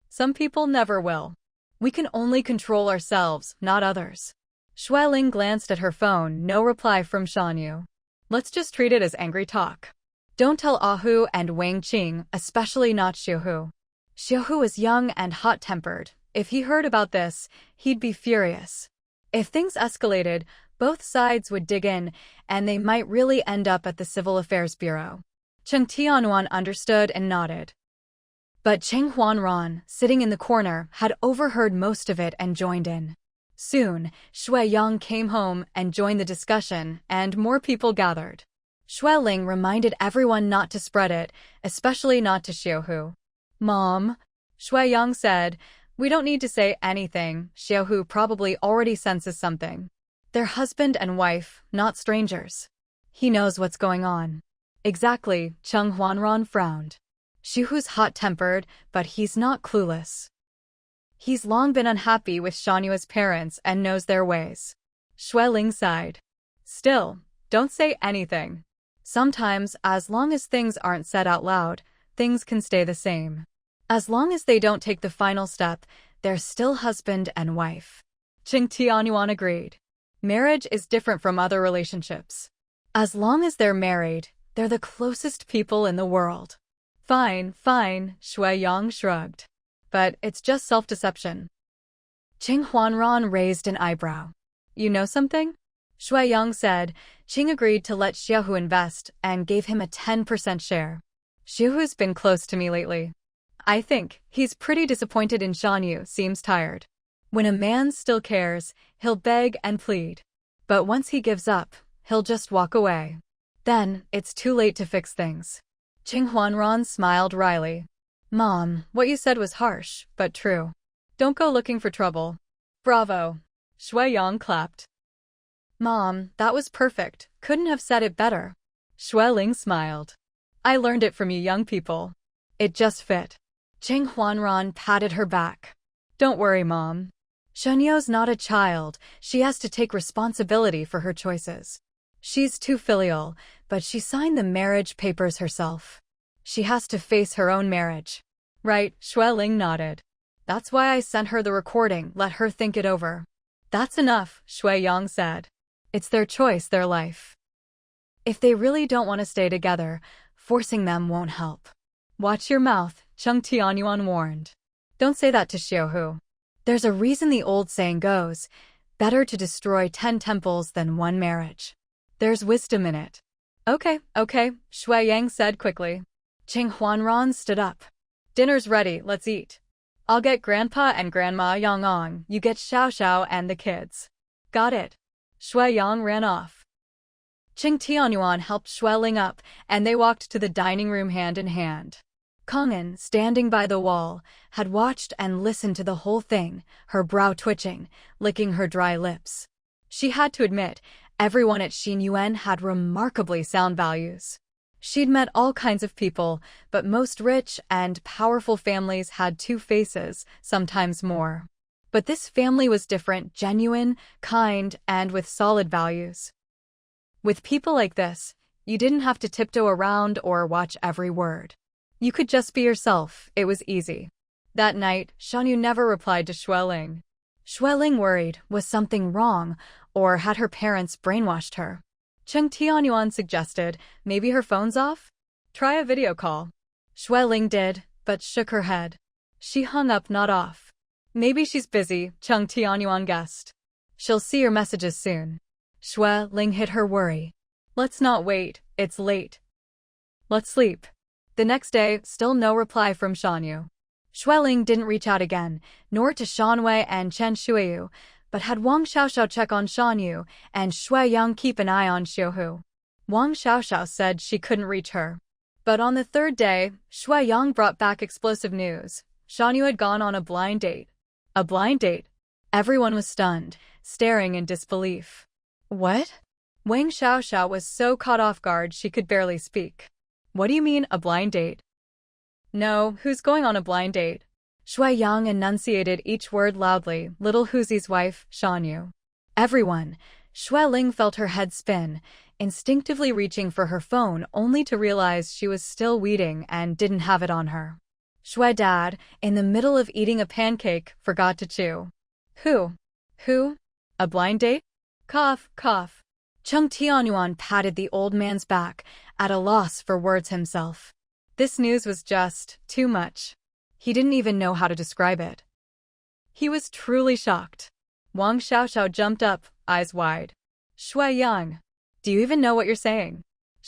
Some people never will. We can only control ourselves, not others. Xue Ling glanced at her phone, no reply from Shanyu. Let's just treat it as angry talk. Don't tell Ahu and Wang Qing, especially not Xiaohu. Xiaohu is young and hot-tempered. If he heard about this, he'd be furious. If things escalated, both sides would dig in, and they might really end up at the Civil Affairs Bureau. Cheng Tianyuan understood and nodded. But Cheng Huanran, sitting in the corner, had overheard most of it and joined in. Soon, Xue Yang came home and joined the discussion, and more people gathered. Ling reminded everyone not to spread it, especially not to Xiaohu. Mom, Yang said, we don't need to say anything. Xiaohu probably already senses something. They're husband and wife, not strangers. He knows what's going on. Exactly, Cheng Huanran frowned. Xiaohu's hot-tempered, but he's not clueless. He's long been unhappy with Shanyu's parents and knows their ways. Ling sighed. Still, don't say anything. Sometimes, as long as things aren't said out loud, things can stay the same. As long as they don't take the final step, they're still husband and wife. Qing Tianyuan agreed. Marriage is different from other relationships. As long as they're married, they're the closest people in the world. Fine, Yang shrugged. But it's just self-deception. Qing Huanran raised an eyebrow. You know something? Yang said. Qing agreed to let Xiaohu invest and gave him a 10% share. Xiaohu's been close to me lately. I think he's pretty disappointed in Shanyu, seems tired. When a man still cares, he'll beg and plead. But once he gives up, he'll just walk away. Then, it's too late to fix things. Qing Huanran smiled wryly. Mom, what you said was harsh, but true. Don't go looking for trouble. Bravo. Yang clapped. Mom, that was perfect. Couldn't have said it better. Ling smiled. I learned it from you young people. It just fit. Qing Huanran patted her back. Don't worry, Mom. Shunyu's not a child. She has to take responsibility for her choices. She's too filial, but she signed the marriage papers herself. She has to face her own marriage. Right, Ling nodded. That's why I sent her the recording, let her think it over. That's enough, Yang said. It's their choice, their life. If they really don't want to stay together, forcing them won't help. Watch your mouth, Cheng Tianyuan warned. Don't say that to Xiaohu. There's a reason the old saying goes, better to destroy 10 temples than 1 marriage. There's wisdom in it. Okay, Yang said quickly. Qing Huanran stood up. Dinner's ready, let's eat. I'll get Grandpa and Grandma Yang. You get Xiao and the kids. Got it. Yang ran off. Qing Tianyuan helped Ling up, and they walked to the dining room hand in hand. Kong'an, standing by the wall, had watched and listened to the whole thing, her brow twitching, licking her dry lips. She had to admit, everyone at Xinyuan had remarkably sound values. She'd met all kinds of people, but most rich and powerful families had 2 faces, sometimes more. But this family was different, genuine, kind, and with solid values. With people like this, you didn't have to tiptoe around or watch every word. You could just be yourself, it was easy. That night, Shanyu never replied to Ling. Ling worried, was something wrong, or had her parents brainwashed her? Cheng Tianyuan suggested, maybe her phone's off? Try a video call. Ling did, but shook her head. She hung up, not off. Maybe she's busy, Cheng Tianyuan guessed. She'll see your messages soon. Ling hid her worry. Let's not wait, it's late. Let's sleep. The next day, still no reply from Shanyu. Ling didn't reach out again, nor to Shanwei and Chen Shuiyu, but had Wang Xiaoxiao check on Shanyu and Yang keep an eye on Xiaohu. Wang Xiaoxiao said she couldn't reach her. But on the 3rd day, Yang brought back explosive news. Shanyu had gone on a blind date. A blind date? Everyone was stunned, staring in disbelief. What? Wang Xiaoxiao was so caught off guard she could barely speak. What do you mean, a blind date? No, who's going on a blind date? Yang enunciated each word loudly, little Huzi's wife, Shanyu. Everyone. Ling felt her head spin, instinctively reaching for her phone only to realize she was still weeding and didn't have it on her. Dad, in the middle of eating a pancake, forgot to chew. Who? A blind date? Cough. Cheng Tianyuan patted the old man's back, at a loss for words himself. This news was just too much. He didn't even know how to describe it. He was truly shocked. Wang Xiaoxiao jumped up, eyes wide. Yang, do you even know what you're saying?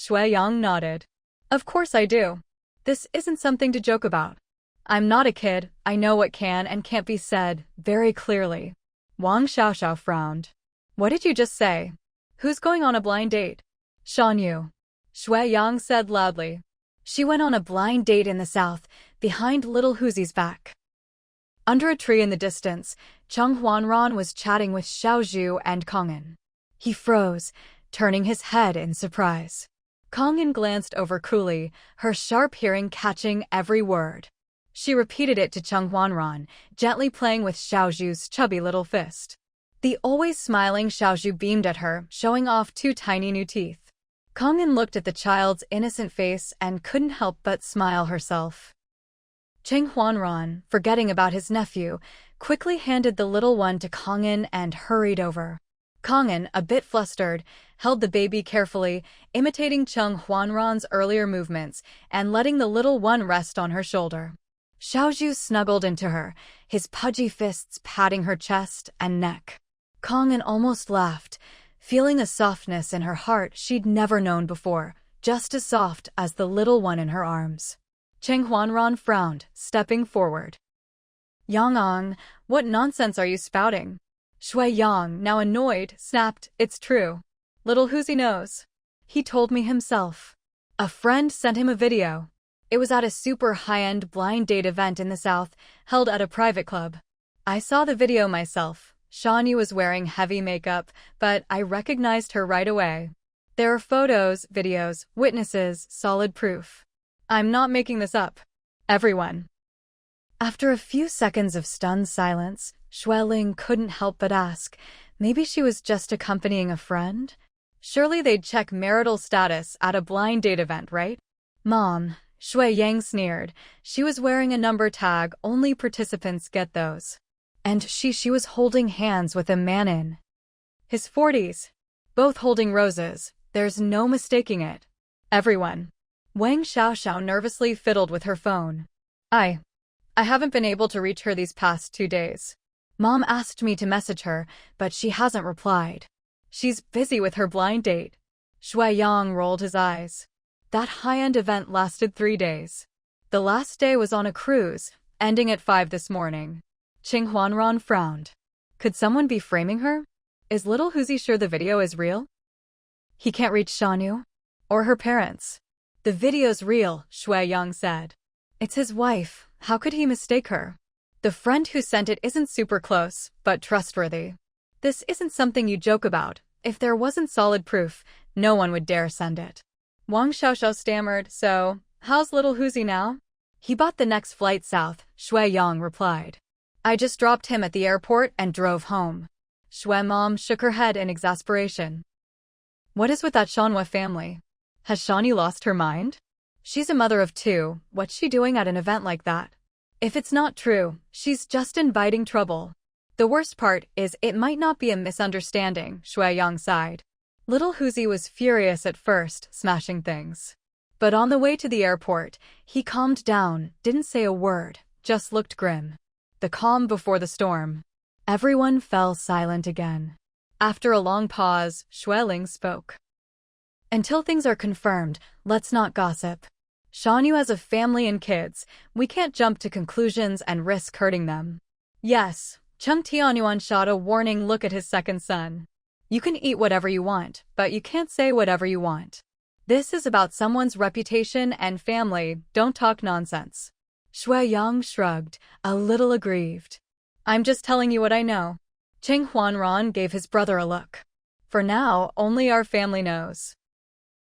Yang nodded. Of course I do. This isn't something to joke about. I'm not a kid, I know what can and can't be said, very clearly. Wang Xiaoxiao frowned. What did you just say? Who's going on a blind date? Shanyu. Shui Yang said loudly. She went on a blind date in the south, behind little Huzi's back. Under a tree in the distance, Cheng Huanran was chatting with Xiaozhu and Kong'an. He froze, turning his head in surprise. Kong'an glanced over coolly, her sharp hearing catching every word. She repeated it to Cheng Huanran, gently playing with Xiaozhu's chubby little fist. The always smiling Xiaozhu beamed at her, showing off 2 tiny new teeth. Kong'an looked at the child's innocent face and couldn't help but smile herself. Cheng Huanran, forgetting about his nephew, quickly handed the little one to Kong'an and hurried over. Kong'an, a bit flustered, held the baby carefully, imitating Cheng Huanran's earlier movements and letting the little one rest on her shoulder. Xiaozhu snuggled into her, his pudgy fists patting her chest and neck. Kong'an almost laughed, feeling a softness in her heart she'd never known before, just as soft as the little one in her arms. Cheng Huanran frowned, stepping forward. Yang, what nonsense are you spouting? Shui Yang, now annoyed, snapped, it's true. Little Huzi knows. He told me himself. A friend sent him a video. It was at a super high-end blind date event in the south, held at a private club. I saw the video myself. Shani was wearing heavy makeup, but I recognized her right away. There are photos, videos, witnesses, solid proof. I'm not making this up. Everyone. After a few seconds of stunned silence, Xueling couldn't help but ask, maybe she was just accompanying a friend? Surely they'd check marital status at a blind date event, right? Mom, Shui Yang sneered. She was wearing a number tag, only participants get those. And she was holding hands with a man in his 40s. Both holding roses, there's no mistaking it. Everyone. Wang Xiaoxiao nervously fiddled with her phone. I haven't been able to reach her these past 2 days. Mom asked me to message her, but she hasn't replied. She's busy with her blind date. Shui Yang rolled his eyes. That high-end event lasted 3 days. The last day was on a cruise, ending at 5 this morning. Cheng Huanran frowned. Could someone be framing her? Is little Huzi sure the video is real? He can't reach Shanu? Or her parents? The video's real, Shui Yang said. It's his wife. How could he mistake her? The friend who sent it isn't super close, but trustworthy. This isn't something you joke about. If there wasn't solid proof, no one would dare send it. Wang Xiaoxiao stammered, so, how's little Huzi now? He bought the next flight south, Shui Yang replied. I just dropped him at the airport and drove home. Shui Mom shook her head in exasperation. What is with that Shanhua family? Has Shani lost her mind? She's a mother of 2, what's she doing at an event like that? If it's not true, she's just inviting trouble. The worst part is it might not be a misunderstanding, Shui Yang sighed. Little Huzi was furious at first, smashing things. But on the way to the airport, he calmed down, didn't say a word, just looked grim. The calm before the storm. Everyone fell silent again. After a long pause, Xueling spoke. Until things are confirmed, let's not gossip. Shanyu has a family and kids. We can't jump to conclusions and risk hurting them. Yes, Cheng Tianyuan shot a warning look at his second son. You can eat whatever you want, but you can't say whatever you want. This is about someone's reputation and family, don't talk nonsense. Shui Yang shrugged, a little aggrieved. I'm just telling you what I know. Cheng Huanran gave his brother a look. For now, only our family knows.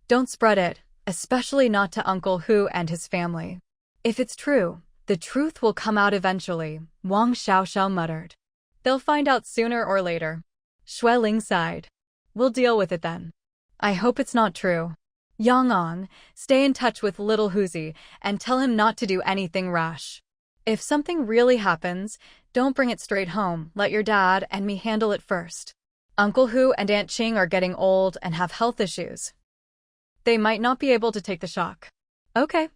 Don't spread it, especially not to Uncle Hu and his family. If it's true, the truth will come out eventually, Wang Xiaoxiao muttered. They'll find out sooner or later. Xueling sighed. We'll deal with it then. I hope it's not true. Yang, stay in touch with little Huzi and tell him not to do anything rash. If something really happens, don't bring it straight home, let your dad and me handle it first. Uncle Hu and Aunt Qing are getting old and have health issues. They might not be able to take the shock. Okay,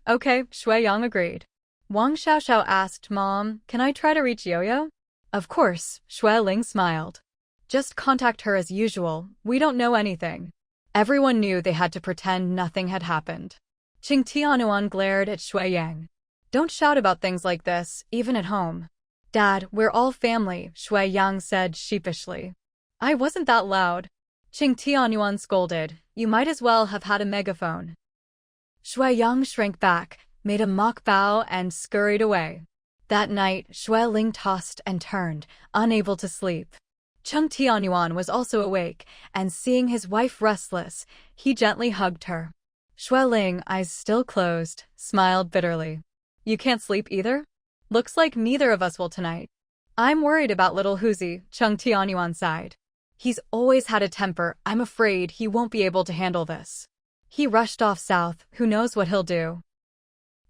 Shui Yang agreed. Wang Xiaoxiao asked, Mom, can I try to reach Yo-Yo? Of course, Xueling smiled. Just contact her as usual, we don't know anything. Everyone knew they had to pretend nothing had happened. Qing Tianyuan glared at Shui Yang. Don't shout about things like this, even at home. Dad, we're all family, Shui Yang said sheepishly. I wasn't that loud. Qing Tianyuan scolded. You might as well have had a megaphone. Shui Yang shrank back, made a mock bow and scurried away. That night, Shui Ling tossed and turned, unable to sleep. Cheng Tianyuan was also awake, and seeing his wife restless, he gently hugged her. Shui Ling, eyes still closed, smiled bitterly. You can't sleep either? Looks like neither of us will tonight. I'm worried about little Huzi, Cheng Tianyuan sighed. He's always had a temper. I'm afraid he won't be able to handle this. He rushed off south, who knows what he'll do.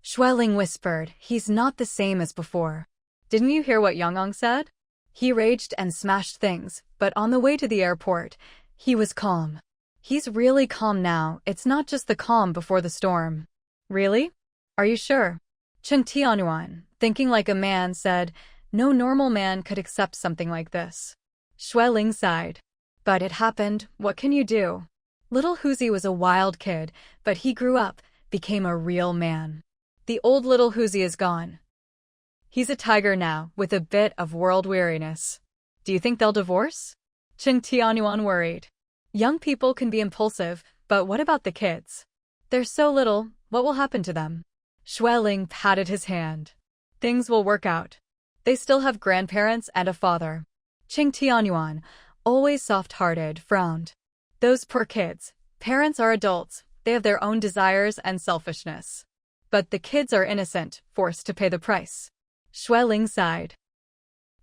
Shui Ling whispered, he's not the same as before. Didn't you hear what Yang said? He raged and smashed things, but on the way to the airport, he was calm. He's really calm now, it's not just the calm before the storm. Really? Are you sure? Cheng Tianyuan, thinking like a man, said, no normal man could accept something like this. Shui Ling sighed. But it happened, what can you do? Little Huzi was a wild kid, but he grew up, became a real man. The old little Huzi is gone. He's a tiger now, with a bit of world weariness. Do you think they'll divorce? Cheng Tianyuan worried. Young people can be impulsive, but what about the kids? They're so little, what will happen to them? Shui Ling patted his hand. Things will work out. They still have grandparents and a father. Cheng Tianyuan, always soft-hearted, frowned. Those poor kids. Parents are adults, they have their own desires and selfishness. But the kids are innocent, forced to pay the price. Shui Ling sighed.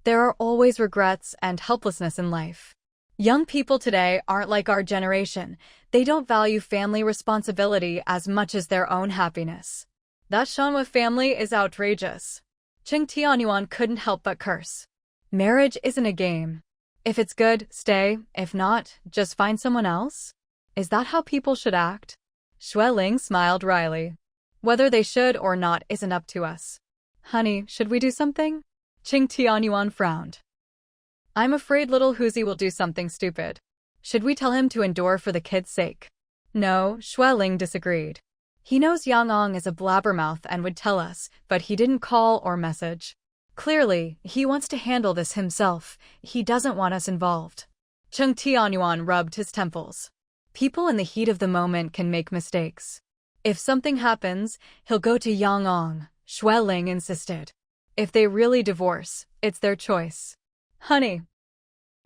There are always regrets and helplessness in life. Young people today aren't like our generation. They don't value family responsibility as much as their own happiness. That Shanhua family is outrageous. Cheng Tianyuan couldn't help but curse. Marriage isn't a game. If it's good, stay. If not, just find someone else. Is that how people should act? Shui Ling smiled wryly. Whether they should or not isn't up to us. Honey, should we do something? Cheng Tianyuan frowned. I'm afraid little Huzi will do something stupid. Should we tell him to endure for the kid's sake? No, Shui Ling disagreed. He knows Yang is a blabbermouth and would tell us, but he didn't call or message. Clearly, he wants to handle this himself. He doesn't want us involved. Cheng Tianyuan rubbed his temples. People in the heat of the moment can make mistakes. If something happens, he'll go to Yang, Shui Ling insisted. If they really divorce, it's their choice. Honey.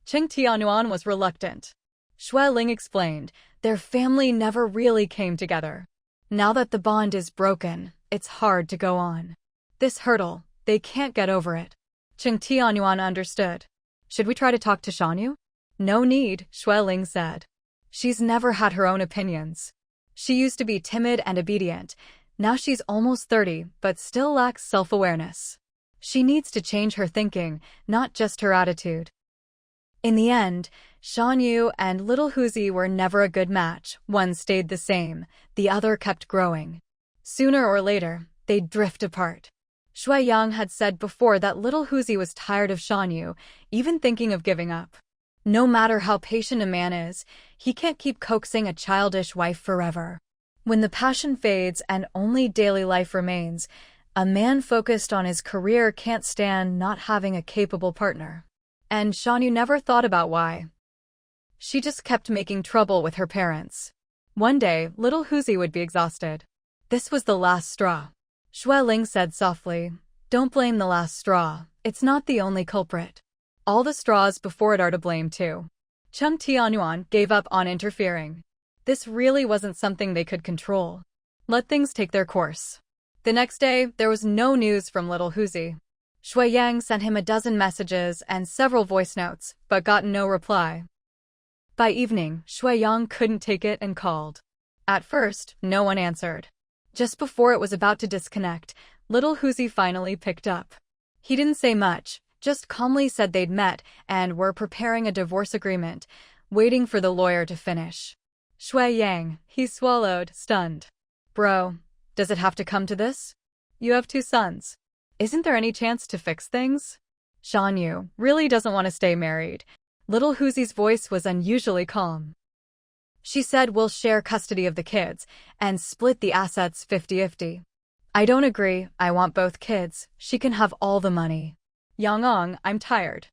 Cheng Tianyuan was reluctant. Shui Ling explained, their family never really came together. Now that the bond is broken, it's hard to go on. This hurdle, they can't get over it. Cheng Tianyuan understood. Should we try to talk to Shanyu? No need, Shui Ling said. She's never had her own opinions. She used to be timid and obedient. Now she's almost 30, but still lacks self-awareness. She needs to change her thinking, not just her attitude. In the end, Shanyu and little Huzi were never a good match. One stayed the same, the other kept growing. Sooner or later, they'd drift apart. Shui Yang had said before that little Huzi was tired of Shanyu, even thinking of giving up. No matter how patient a man is, he can't keep coaxing a childish wife forever. When the passion fades and only daily life remains, a man focused on his career can't stand not having a capable partner. And Shanyu never thought about why. She just kept making trouble with her parents. One day, little Huzi would be exhausted. This was the last straw. Shui Ling said softly, don't blame the last straw. It's not the only culprit. All the straws before it are to blame too. Cheng Tianyuan gave up on interfering. This really wasn't something they could control. Let things take their course. The next day, there was no news from little Huzi. Shui Yang sent him a dozen messages and several voice notes, but got no reply. By evening, Shui Yang couldn't take it and called. At first, no one answered. Just before it was about to disconnect, little Huzi finally picked up. He didn't say much, just calmly said they'd met and were preparing a divorce agreement, waiting for the lawyer to finish. Shui Yang, he swallowed, stunned. Bro, does it have to come to this? You have 2 sons. Isn't there any chance to fix things? Shanyu really doesn't want to stay married. Little Huzi's voice was unusually calm. She said we'll share custody of the kids and split the assets 50-50. I don't agree, I want both kids. She can have all the money. Yang, I'm tired.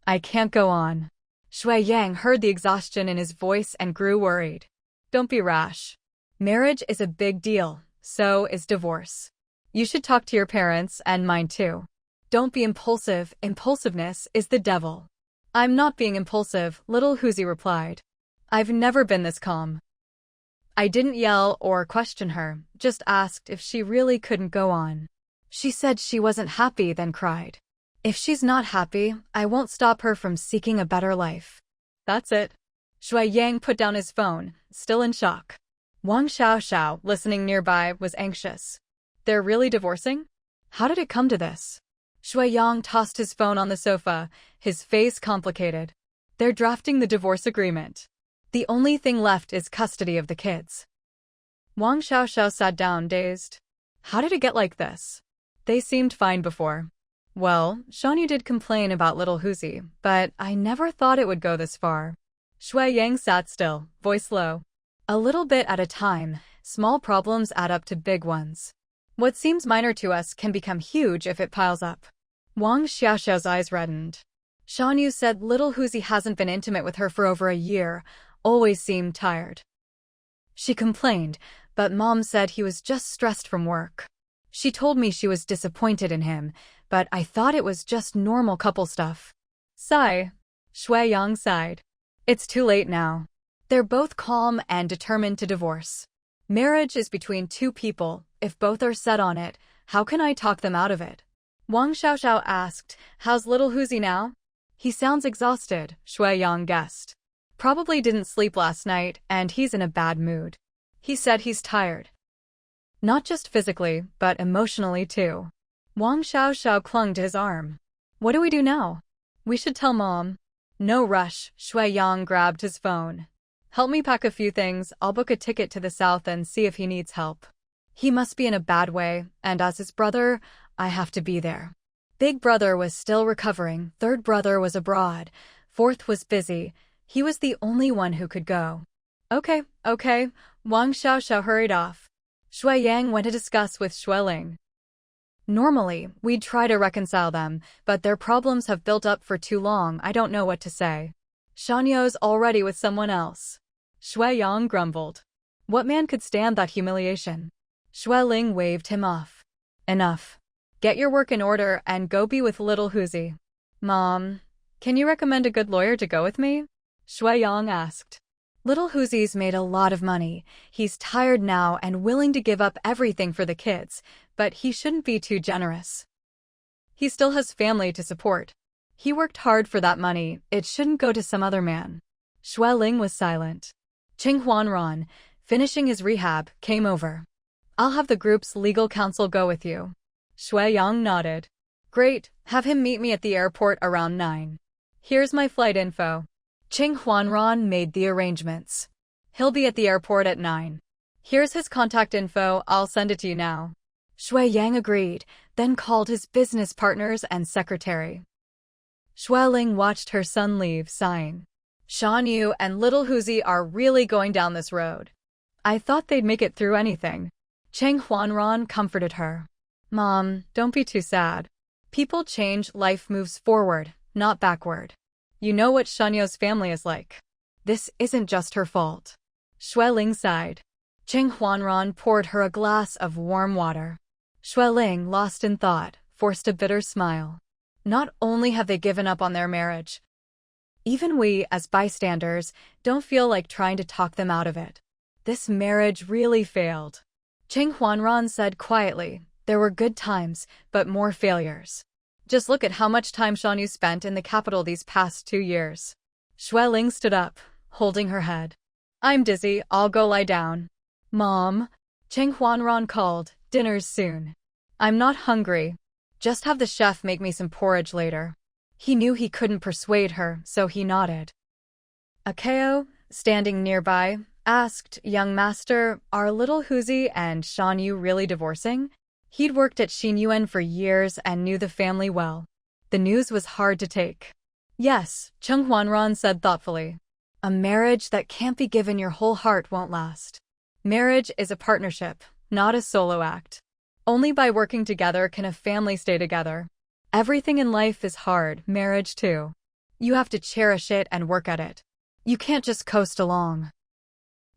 I can't go on. Shui Yang heard the exhaustion in his voice and grew worried. Don't be rash. Marriage is a big deal, so is divorce. You should talk to your parents and mine too. Don't be impulsive. Impulsiveness is the devil. I'm not being impulsive, little Huzi replied. I've never been this calm. I didn't yell or question her, just asked if she really couldn't go on. She said she wasn't happy, then cried. If she's not happy, I won't stop her from seeking a better life. That's it. Shui Yang put down his phone, still in shock. Wang Xiaoxiao, listening nearby, was anxious. They're really divorcing? How did it come to this? Shui Yang tossed his phone on the sofa, his face complicated. They're drafting the divorce agreement. The only thing left is custody of the kids. Wang Xiaoxiao sat down, dazed. How did it get like this? They seemed fine before. Well, Shanyu did complain about little Huzi, but I never thought it would go this far. Shui Yang sat still, voice low. A little bit at a time, small problems add up to big ones. What seems minor to us can become huge if it piles up. Wang Xiaoxiao's eyes reddened. Shanyu said little Huzi hasn't been intimate with her for over a year, always seemed tired. She complained, but Mom said he was just stressed from work. She told me she was disappointed in him, but I thought it was just normal couple stuff. Sigh. Shui Yang sighed. It's too late now. They're both calm and determined to divorce. Marriage is between two people. If both are set on it, how can I talk them out of it? Wang Xiaoxiao asked, how's little Huzi now? He sounds exhausted, Shui Yang guessed. Probably didn't sleep last night, and he's in a bad mood. He said he's tired. Not just physically, but emotionally too. Wang Xiaoxiao clung to his arm. What do we do now? We should tell Mom. No rush, Shui Yang grabbed his phone. Help me pack a few things, I'll book a ticket to the south and see if he needs help. He must be in a bad way, and as his brother, I have to be there. Big brother was still recovering, third brother was abroad, fourth was busy. He was the only one who could go. Okay. Wang Xiaoxiao hurried off. Shui Yang went to discuss with Xueling. Normally, we'd try to reconcile them, but their problems have built up for too long, I don't know what to say. Shanyo's already with someone else. Shui Yang grumbled. What man could stand that humiliation? Xueling waved him off. Enough. Get your work in order and go be with little Huzi. Mom, can you recommend a good lawyer to go with me? Shui Yang asked. Little Huzi's made a lot of money. He's tired now and willing to give up everything for the kids, but he shouldn't be too generous. He still has family to support. He worked hard for that money, it shouldn't go to some other man. Xueling was silent. Qing Huanran, finishing his rehab, came over. I'll have the group's legal counsel go with you. Shui Yang nodded. Great, have him meet me at the airport around 9. Here's my flight info. Qing Huanran made the arrangements. He'll be at the airport at 9. Here's his contact info, I'll send it to you now. Shui Yang agreed, then called his business partners and secretary. Xueling watched her son leave, sighing. Shanyu and little Huzi are really going down this road. I thought they'd make it through anything. Qing Huanran comforted her. Mom, don't be too sad. People change, life moves forward, not backward. You know what Shanyu's family is like. This isn't just her fault. Xueling sighed. Qing Huanran poured her a glass of warm water. Xueling, lost in thought, forced a bitter smile. Not only have they given up on their marriage, even we, as bystanders, don't feel like trying to talk them out of it. This marriage really failed. Qing Huanran said quietly, there were good times, but more failures. Just look at how much time Shanyu spent in the capital these past 2 years. Xueling stood up, holding her head. I'm dizzy, I'll go lie down. Mom, Qing Huanran called, dinner's soon. I'm not hungry. Just have the chef make me some porridge later. He knew he couldn't persuade her, so he nodded. Akeo, standing nearby, asked, Young master, are little Huzi and Shanyu really divorcing? He'd worked at Xinyuan for years and knew the family well. The news was hard to take. Yes, Qing Huanran said thoughtfully. A marriage that can't be given your whole heart won't last. Marriage is a partnership, not a solo act. Only by working together can a family stay together. Everything in life is hard, marriage too. You have to cherish it and work at it. You can't just coast along.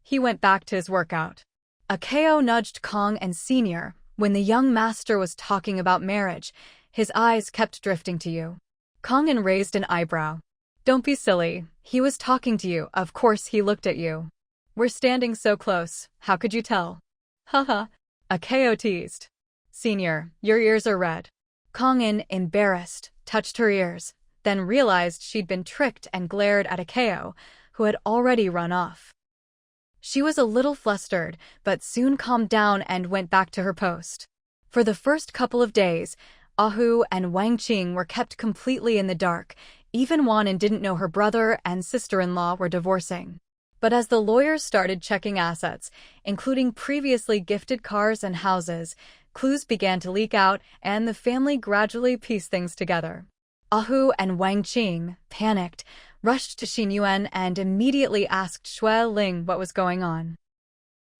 He went back to his workout. Akeo nudged Kong and Senior. When the young master was talking about marriage, his eyes kept drifting to you. Kong raised an eyebrow. Don't be silly. He was talking to you. Of course he looked at you. We're standing so close. How could you tell? Haha. Akeo teased. Senior, your ears are red. Kong, embarrassed, touched her ears, then realized she'd been tricked and glared at Akeo, who had already run off. She was a little flustered, but soon calmed down and went back to her post. For the first couple of days, Ahu and Wang Qing were kept completely in the dark. Even Wanan didn't know her brother and sister-in-law were divorcing. But as the lawyers started checking assets, including previously gifted cars and houses, clues began to leak out and the family gradually pieced things together. Ahu and Wang Qing, panicked, rushed to Xinyuan and immediately asked Xue Ling what was going on.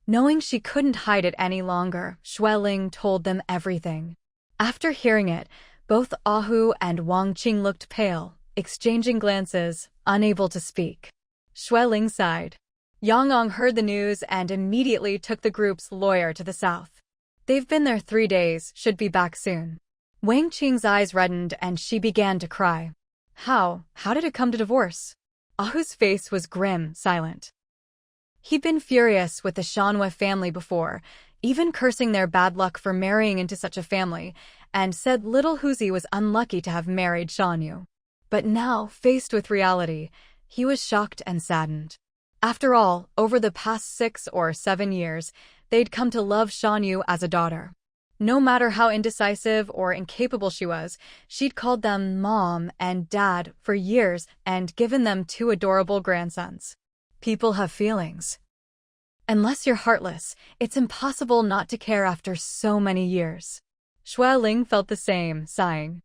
Knowing she couldn't hide it any longer, Xue Ling told them everything. After hearing it, both Ahu and Wang Qing looked pale, exchanging glances, unable to speak. Xue Ling sighed. Yang Ong heard the news and immediately took the group's lawyer to the south. They've been there 3 days, should be back soon. Wang Qing's eyes reddened and she began to cry. How did it come to divorce? Ahu's face was grim, silent. He'd been furious with the Shanhua family before, even cursing their bad luck for marrying into such a family, and said little Huzi was unlucky to have married Shanyu. But now, faced with reality, he was shocked and saddened. After all, over the past 6 or 7 years, they'd come to love Shanyu as a daughter. No matter how indecisive or incapable she was, she'd called them Mom and Dad for years and given them 2 adorable grandsons. People have feelings. Unless you're heartless, it's impossible not to care after so many years. Xue Ling felt the same, sighing.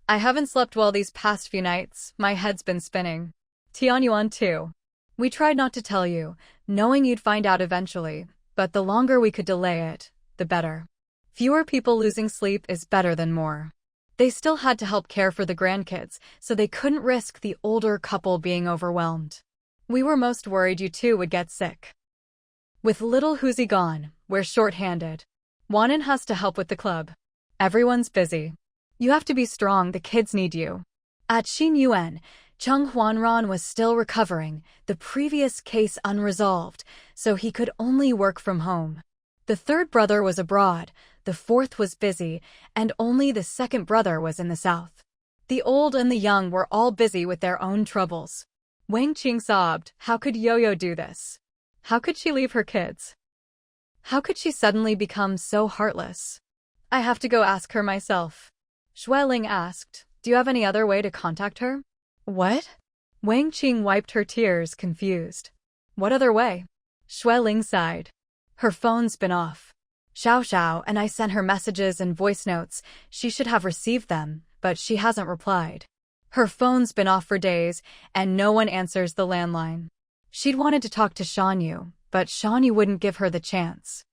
I haven't slept well these past few nights, my head's been spinning. Tianyuan too. We tried not to tell you, knowing you'd find out eventually, but the longer we could delay it, the better. Fewer people losing sleep is better than more. They still had to help care for the grandkids, so they couldn't risk the older couple being overwhelmed. We were most worried you two would get sick. With little Huzi gone, we're short-handed. Wanan has to help with the club. Everyone's busy. You have to be strong, the kids need you. At Xinyuan, Cheng Huanran was still recovering, the previous case unresolved, so he could only work from home. The 3rd brother was abroad, the 4th was busy, and only the 2nd brother was in the south. The old and the young were all busy with their own troubles. Wang Qing sobbed, how could Yo-Yo do this? How could she leave her kids? How could she suddenly become so heartless? I have to go ask her myself. Xue Ling asked, do you have any other way to contact her? What? Wang Qing wiped her tears, confused. What other way? Xue Ling sighed. Her phone's been off. Xiao and I sent her messages and voice notes. She should have received them, but she hasn't replied. Her phone's been off for days, and no one answers the landline. She'd wanted to talk to Shanyu, but Shanyu wouldn't give her the chance.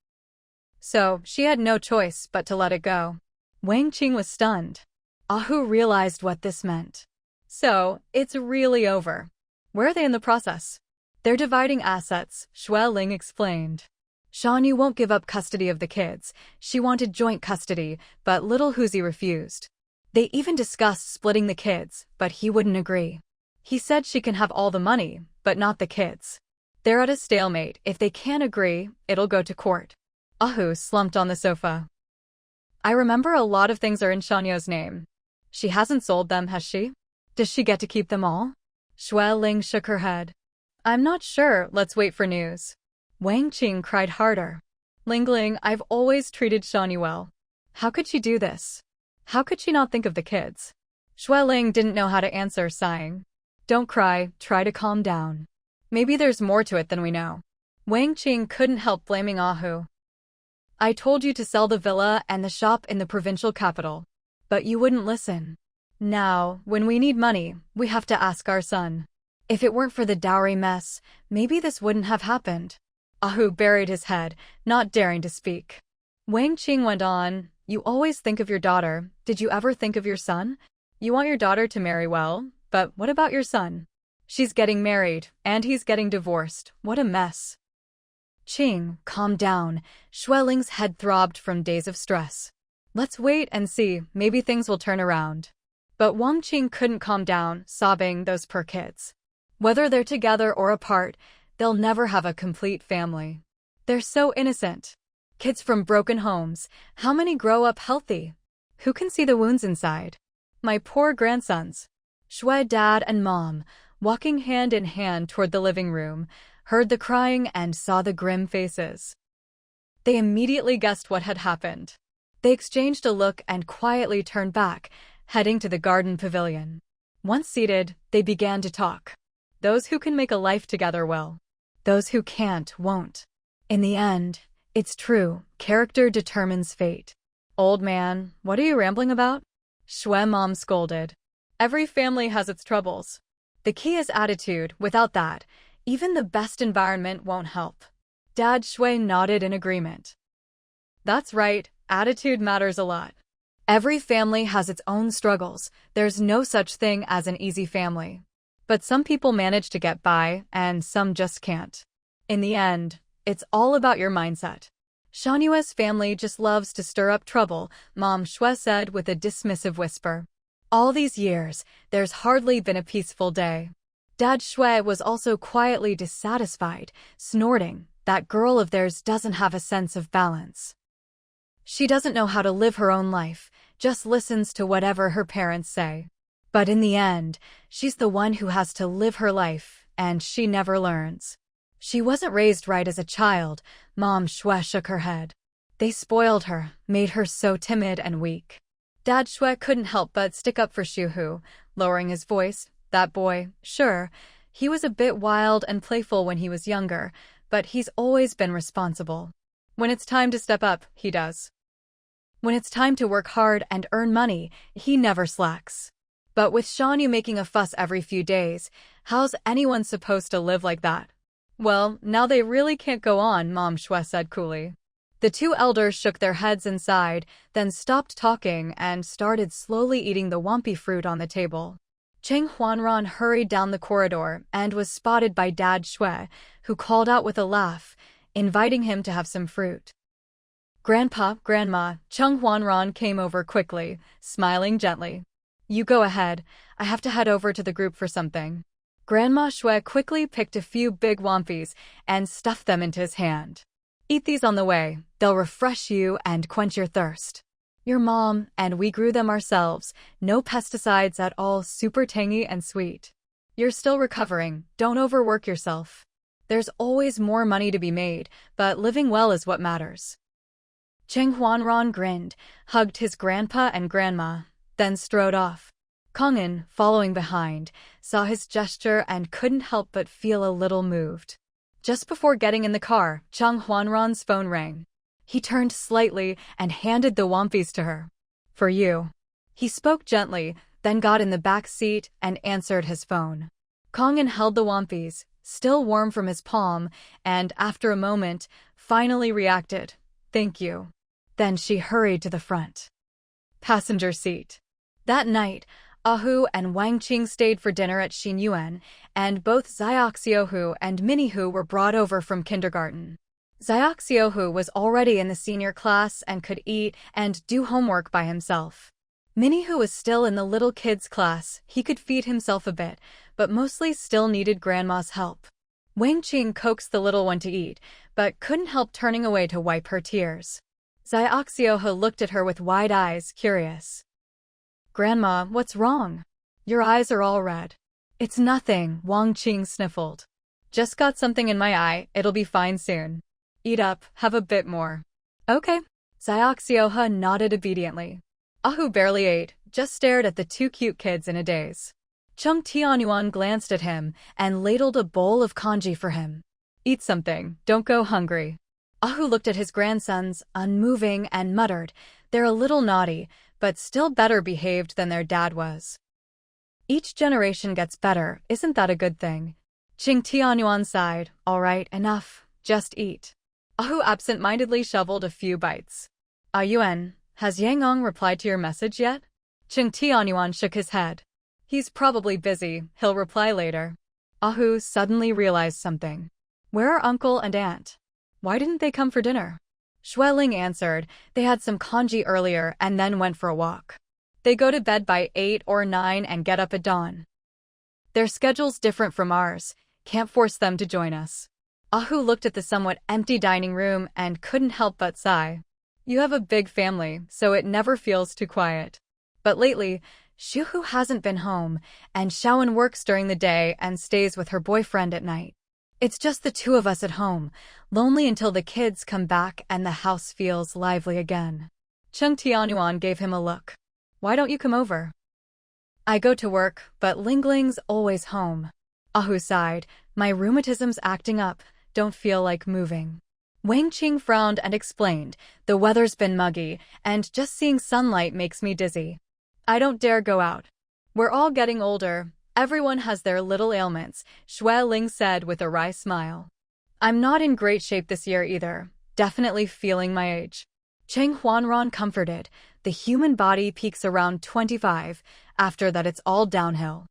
So, she had no choice but to let it go. Wang Qing was stunned. Ahu realized what this meant. So, it's really over. Where are they in the process? They're dividing assets, Xue Ling explained. Shanyu won't give up custody of the kids. She wanted joint custody, but little Huzi refused. They even discussed splitting the kids, but he wouldn't agree. He said she can have all the money, but not the kids. They're at a stalemate. If they can't agree, it'll go to court. Ahu slumped on the sofa. I remember a lot of things are in Shanyu's name. She hasn't sold them, has she? Does she get to keep them all? Xue Ling shook her head. I'm not sure, let's wait for news. Wang Qing cried harder. Lingling, I've always treated Shanyu well. How could she do this? How could she not think of the kids? Xue Ling didn't know how to answer, sighing. Don't cry, try to calm down. Maybe there's more to it than we know. Wang Qing couldn't help blaming Ahu. I told you to sell the villa and the shop in the provincial capital. But you wouldn't listen. Now, when we need money, we have to ask our son. If it weren't for the dowry mess, maybe this wouldn't have happened. Ahu buried his head, not daring to speak. Wang Qing went on, you always think of your daughter. Did you ever think of your son? You want your daughter to marry well, But what about your son? She's getting married, and he's getting divorced. What a mess. Qing, calm down. Shueling's head throbbed from days of stress. Let's wait and see, maybe things will turn around. But Wang Qing couldn't calm down, sobbing, those poor kids. Whether they're together or apart, they'll never have a complete family. They're so innocent. Kids from broken homes, how many grow up healthy? Who can see the wounds inside? My poor grandsons. Shui dad and mom, walking hand in hand toward the living room, heard the crying and saw the grim faces. They immediately guessed what had happened. They exchanged a look and quietly turned back, heading to the garden pavilion. Once seated, they began to talk. Those who can make a life together will. Those who can't, won't. In the end, it's true, character determines fate. Old man, what are you rambling about? Shui mom scolded. Every family has its troubles. The key is attitude. Without that, even the best environment won't help. Dad Shui nodded in agreement. That's right, attitude matters a lot. Every family has its own struggles. There's no such thing as an easy family. But some people manage to get by, and some just can't. In the end, it's all about your mindset. Shanyue's family just loves to stir up trouble, Mom Shui said with a dismissive whisper. All these years, there's hardly been a peaceful day. Dad Shui was also quietly dissatisfied, snorting, that girl of theirs doesn't have a sense of balance. She doesn't know how to live her own life, just listens to whatever her parents say. But in the end, she's the one who has to live her life, and she never learns. She wasn't raised right as a child, Mom Shui shook her head. They spoiled her, made her so timid and weak. Dad Shui couldn't help but stick up for Shuhu, lowering his voice. That boy, sure, he was a bit wild and playful when he was younger, but he's always been responsible. When it's time to step up, he does. When it's time to work hard and earn money, he never slacks. But with Shanyu making a fuss every few days, how's anyone supposed to live like that? Well, now they really can't go on, Mom Shui said coolly. The two elders shook their heads and sighed, then stopped talking and started slowly eating the wampy fruit on the table. Cheng Huanran hurried down the corridor and was spotted by Dad Shui, who called out with a laugh, inviting him to have some fruit. Grandpa, Grandma, Cheng Huanran came over quickly, smiling gently. You go ahead, I have to head over to the group for something. Grandma Shui quickly picked a few big wampies and stuffed them into his hand. Eat these on the way, they'll refresh you and quench your thirst. Your mom and we grew them ourselves, no pesticides at all, super tangy and sweet. You're still recovering, don't overwork yourself. There's always more money to be made, but living well is what matters. Cheng Huanran grinned, hugged his grandpa and grandma, then strode off. Kong'an, following behind, saw his gesture and couldn't help but feel a little moved. Just before getting in the car, Cheng Huanran's phone rang. He turned slightly and handed the wampies to her. For you. He spoke gently, then got in the back seat and answered his phone. Kong'an held the wampies, still warm from his palm, and after a moment, finally reacted. Thank you. Then she hurried to the front passenger seat. That night, Ahu and Wang Qing stayed for dinner at Xinyuan, and both Xiaoxiuhu and Minihu were brought over from kindergarten. Xiaoxiuhu was already in the senior class and could eat and do homework by himself. Minihu was still in the little kids class, he could feed himself a bit, but mostly still needed grandma's help. Wang Qing coaxed the little one to eat, but couldn't help turning away to wipe her tears. Xiaoxiuhu looked at her with wide eyes, curious. Grandma, what's wrong? Your eyes are all red. It's nothing, Wang Qing sniffled. Just got something in my eye, it'll be fine soon. Eat up, have a bit more. Okay. Xiaoxiuhu nodded obediently. Ahu barely ate, just stared at the two cute kids in a daze. Cheng Tianyuan glanced at him and ladled a bowl of congee for him. Eat something, don't go hungry. Ahu looked at his grandsons, unmoving, and muttered, they're a little naughty, but still better behaved than their dad was. Each generation gets better, isn't that a good thing? Cheng Tianyuan sighed, all right, enough, just eat. Ahu absent-mindedly shoveled a few bites. Yuan, has Yang Ong replied to your message yet? Cheng Tianyuan shook his head. He's probably busy, he'll reply later. Ahu suddenly realized something. Where are uncle and aunt? Why didn't they come for dinner? Xueling answered, they had some congee earlier and then went for a walk. They go to bed by 8 or 9 and get up at dawn. Their schedule's different from ours, can't force them to join us. Ahu looked at the somewhat empty dining room and couldn't help but sigh. You have a big family, so it never feels too quiet. But lately, Shuhu hasn't been home, and Shaoan works during the day and stays with her boyfriend at night. It's just the two of us at home, lonely until the kids come back and the house feels lively again. Cheng Tianyuan gave him a look. Why don't you come over? I go to work, but Lingling's always home. Ahu sighed, my rheumatism's acting up, don't feel like moving. Wang Qing frowned and explained, the weather's been muggy, and just seeing sunlight makes me dizzy. I don't dare go out. We're all getting older, everyone has their little ailments, Xueling said with a wry smile. I'm not in great shape this year either, definitely feeling my age. Cheng Huanran comforted, the human body peaks around 25, after that it's all downhill.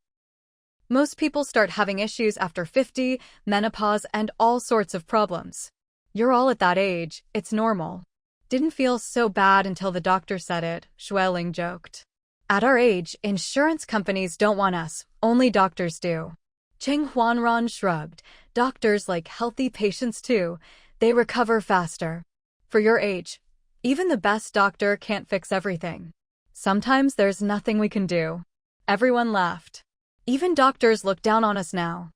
Most people start having issues after 50, menopause and all sorts of problems. You're all at that age, it's normal. Didn't feel so bad until the doctor said it, Xueling joked. At our age, insurance companies don't want us, only doctors do. Cheng Huanran shrugged, doctors like healthy patients too, they recover faster. For your age, even the best doctor can't fix everything. Sometimes there's nothing we can do. Everyone laughed. Even doctors look down on us now.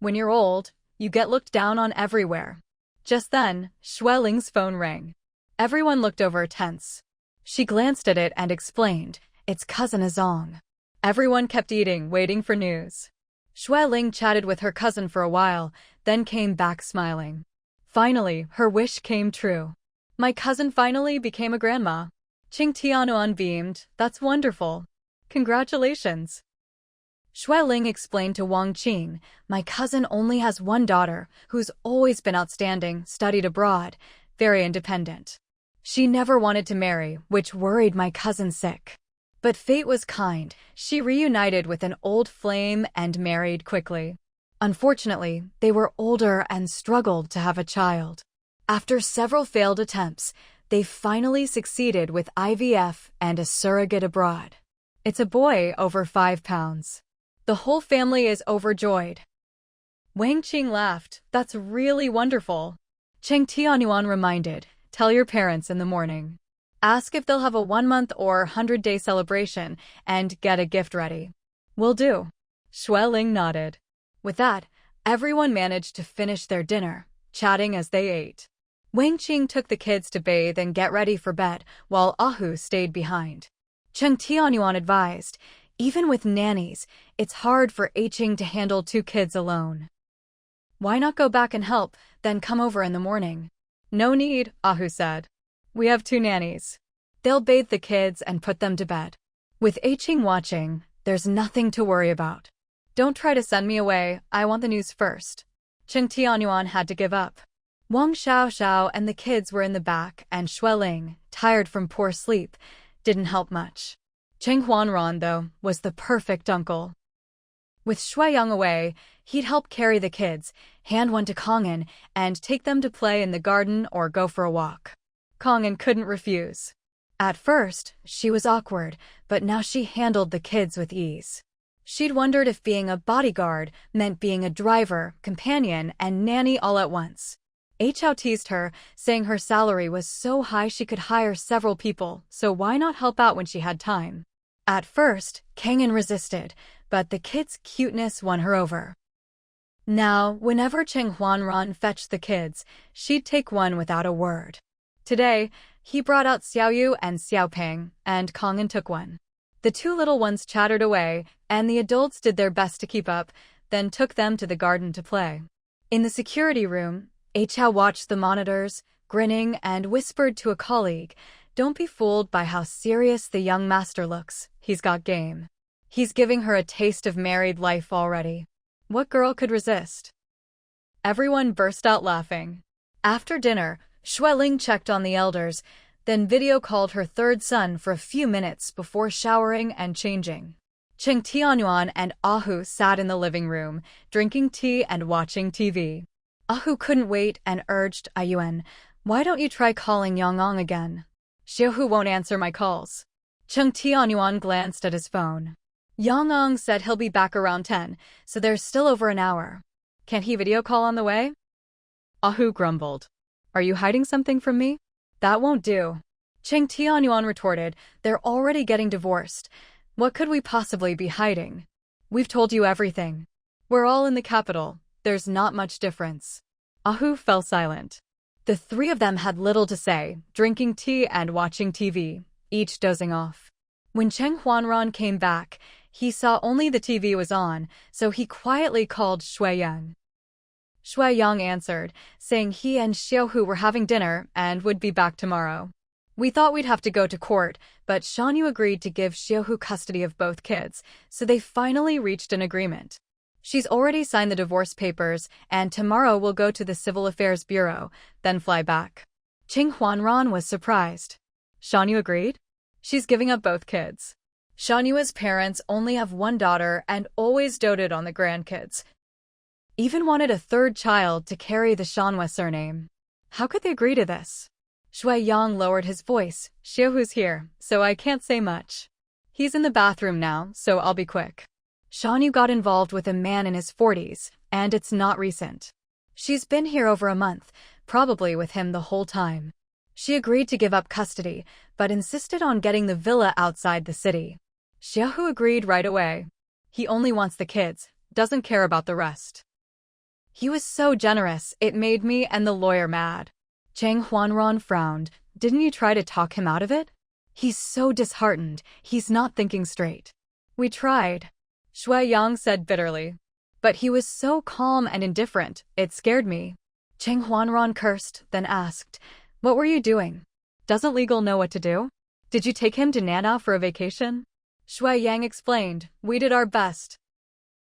When you're old, you get looked down on everywhere. Just then, Xueling's phone rang. Everyone looked over tense. She glanced at it and explained, it's cousin Azong. Everyone kept eating, waiting for news. Xueling chatted with her cousin for a while, then came back smiling. Finally, her wish came true. My cousin finally became a grandma. Qing Tianyuan beamed, that's wonderful. Congratulations. Xueling explained to Wang Qing, my cousin only has one daughter, who's always been outstanding, studied abroad, very independent. She never wanted to marry, which worried my cousin sick. But fate was kind, she reunited with an old flame and married quickly. Unfortunately, they were older and struggled to have a child. After several failed attempts, they finally succeeded with IVF and a surrogate abroad. It's a boy over 5 pounds. The whole family is overjoyed. Wang Qing laughed, that's really wonderful. Cheng Tianyuan reminded, tell your parents in the morning. Ask if they'll have a 1-month or 100-day celebration and get a gift ready. Will do. Xueling nodded. With that, everyone managed to finish their dinner, chatting as they ate. Wang Qing took the kids to bathe and get ready for bed, while Ahu stayed behind. Cheng Tianyuan advised, even with nannies, it's hard for Qing to handle 2 kids alone. Why not go back and help, then come over in the morning? No need, Ahu said. We have 2 nannies. They'll bathe the kids and put them to bed. With Qing watching, there's nothing to worry about. Don't try to send me away, I want the news first. Cheng Tianyuan had to give up. Wang Xiao and the kids were in the back, and Xueling, tired from poor sleep, didn't help much. Cheng Huanran, though, was the perfect uncle. With Xueyang away, he'd help carry the kids, hand one to Kong'an, and take them to play in the garden or go for a walk. Kong'an couldn't refuse. At first, she was awkward, but now she handled the kids with ease. She'd wondered if being a bodyguard meant being a driver, companion, and nanny all at once. Hao teased her, saying her salary was so high she could hire several people, so why not help out when she had time? At first, Kang'an resisted, but the kids' cuteness won her over. Now, whenever Cheng Huanran fetched the kids, she'd take one without a word. Today, he brought out Xiaoyu and Xiaopeng, and Kong'an took one. The 2 little ones chattered away, and the adults did their best to keep up, then took them to the garden to play. In the security room, Hao watched the monitors, grinning, and whispered to a colleague, don't be fooled by how serious the young master looks, he's got game. He's giving her a taste of married life already. What girl could resist? Everyone burst out laughing. After dinner, Xueling checked on the elders, then video called her 3rd son for a few minutes before showering and changing. Cheng Tianyuan and Ahu sat in the living room, drinking tea and watching TV. Ahu couldn't wait and urged Ayuan, "Why don't you try calling Yongong again? Xiaohu won't answer my calls." Cheng Tianyuan glanced at his phone. Yongong said he'll be back around 10, so there's still over an hour. Can't he video call on the way? Ahu grumbled. Are you hiding something from me? That won't do. Cheng Tianyuan retorted, they're already getting divorced. What could we possibly be hiding? We've told you everything. We're all in the capital. There's not much difference. Ahu fell silent. The three of them had little to say, drinking tea and watching TV, each dozing off. When Cheng Huanran came back, he saw only the TV was on, so he quietly called Shui Yang. Shui Yang answered, saying he and Xiaohu were having dinner and would be back tomorrow. We thought we'd have to go to court, but Shanyu agreed to give Xiaohu custody of both kids, so they finally reached an agreement. She's already signed the divorce papers, and tomorrow we'll go to the Civil Affairs Bureau, then fly back. Cheng Huanran was surprised. Shanyu agreed? She's giving up both kids. Shanyu's parents only have one daughter and always doted on the grandkids. Even wanted a third child to carry the Shanhua surname. How could they agree to this? Shui Yang lowered his voice. Xiaohu's here, so I can't say much. He's in the bathroom now, so I'll be quick. Shanyu got involved with a man in his 40s, and it's not recent. She's been here over a month, probably with him the whole time. She agreed to give up custody, but insisted on getting the villa outside the city. Xiaohu agreed right away. He only wants the kids, doesn't care about the rest. He was so generous, it made me and the lawyer mad. Cheng Huanran frowned. Didn't you try to talk him out of it? He's so disheartened, he's not thinking straight. We tried. Shui Yang said bitterly. But he was so calm and indifferent, it scared me. Cheng Huanran cursed, then asked, what were you doing? Doesn't legal know what to do? Did you take him to Nana for a vacation? Shui Yang explained, we did our best.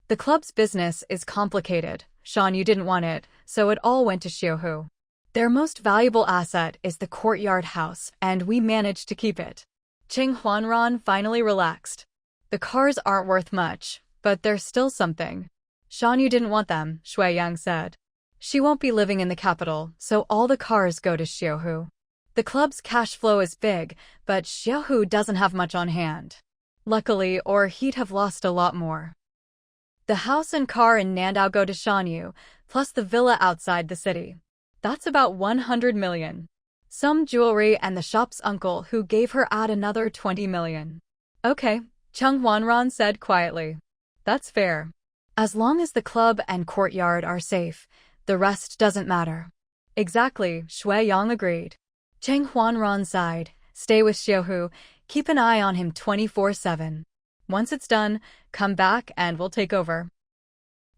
The club's business is complicated. Shanyu didn't want it, so it all went to Xiaohu. Their most valuable asset is the courtyard house, and we managed to keep it. Cheng Huanran finally relaxed. The cars aren't worth much, but they're still something. Shanyu didn't want them, Shui Yang said. She won't be living in the capital, so all the cars go to Xiaohu. The club's cash flow is big, but Xiaohu doesn't have much on hand. Luckily, or he'd have lost a lot more. The house and car in Nandao go to Shanyu, plus the villa outside the city. That's about 100 million. Some jewelry and the shop's uncle who gave her add another 20 million. Okay, Cheng Huanran said quietly. That's fair. As long as the club and courtyard are safe, the rest doesn't matter. Exactly, Shui Yang agreed. Cheng Huanran sighed. Stay with Xiaohu, keep an eye on him 24/7. Once it's done, come back and we'll take over.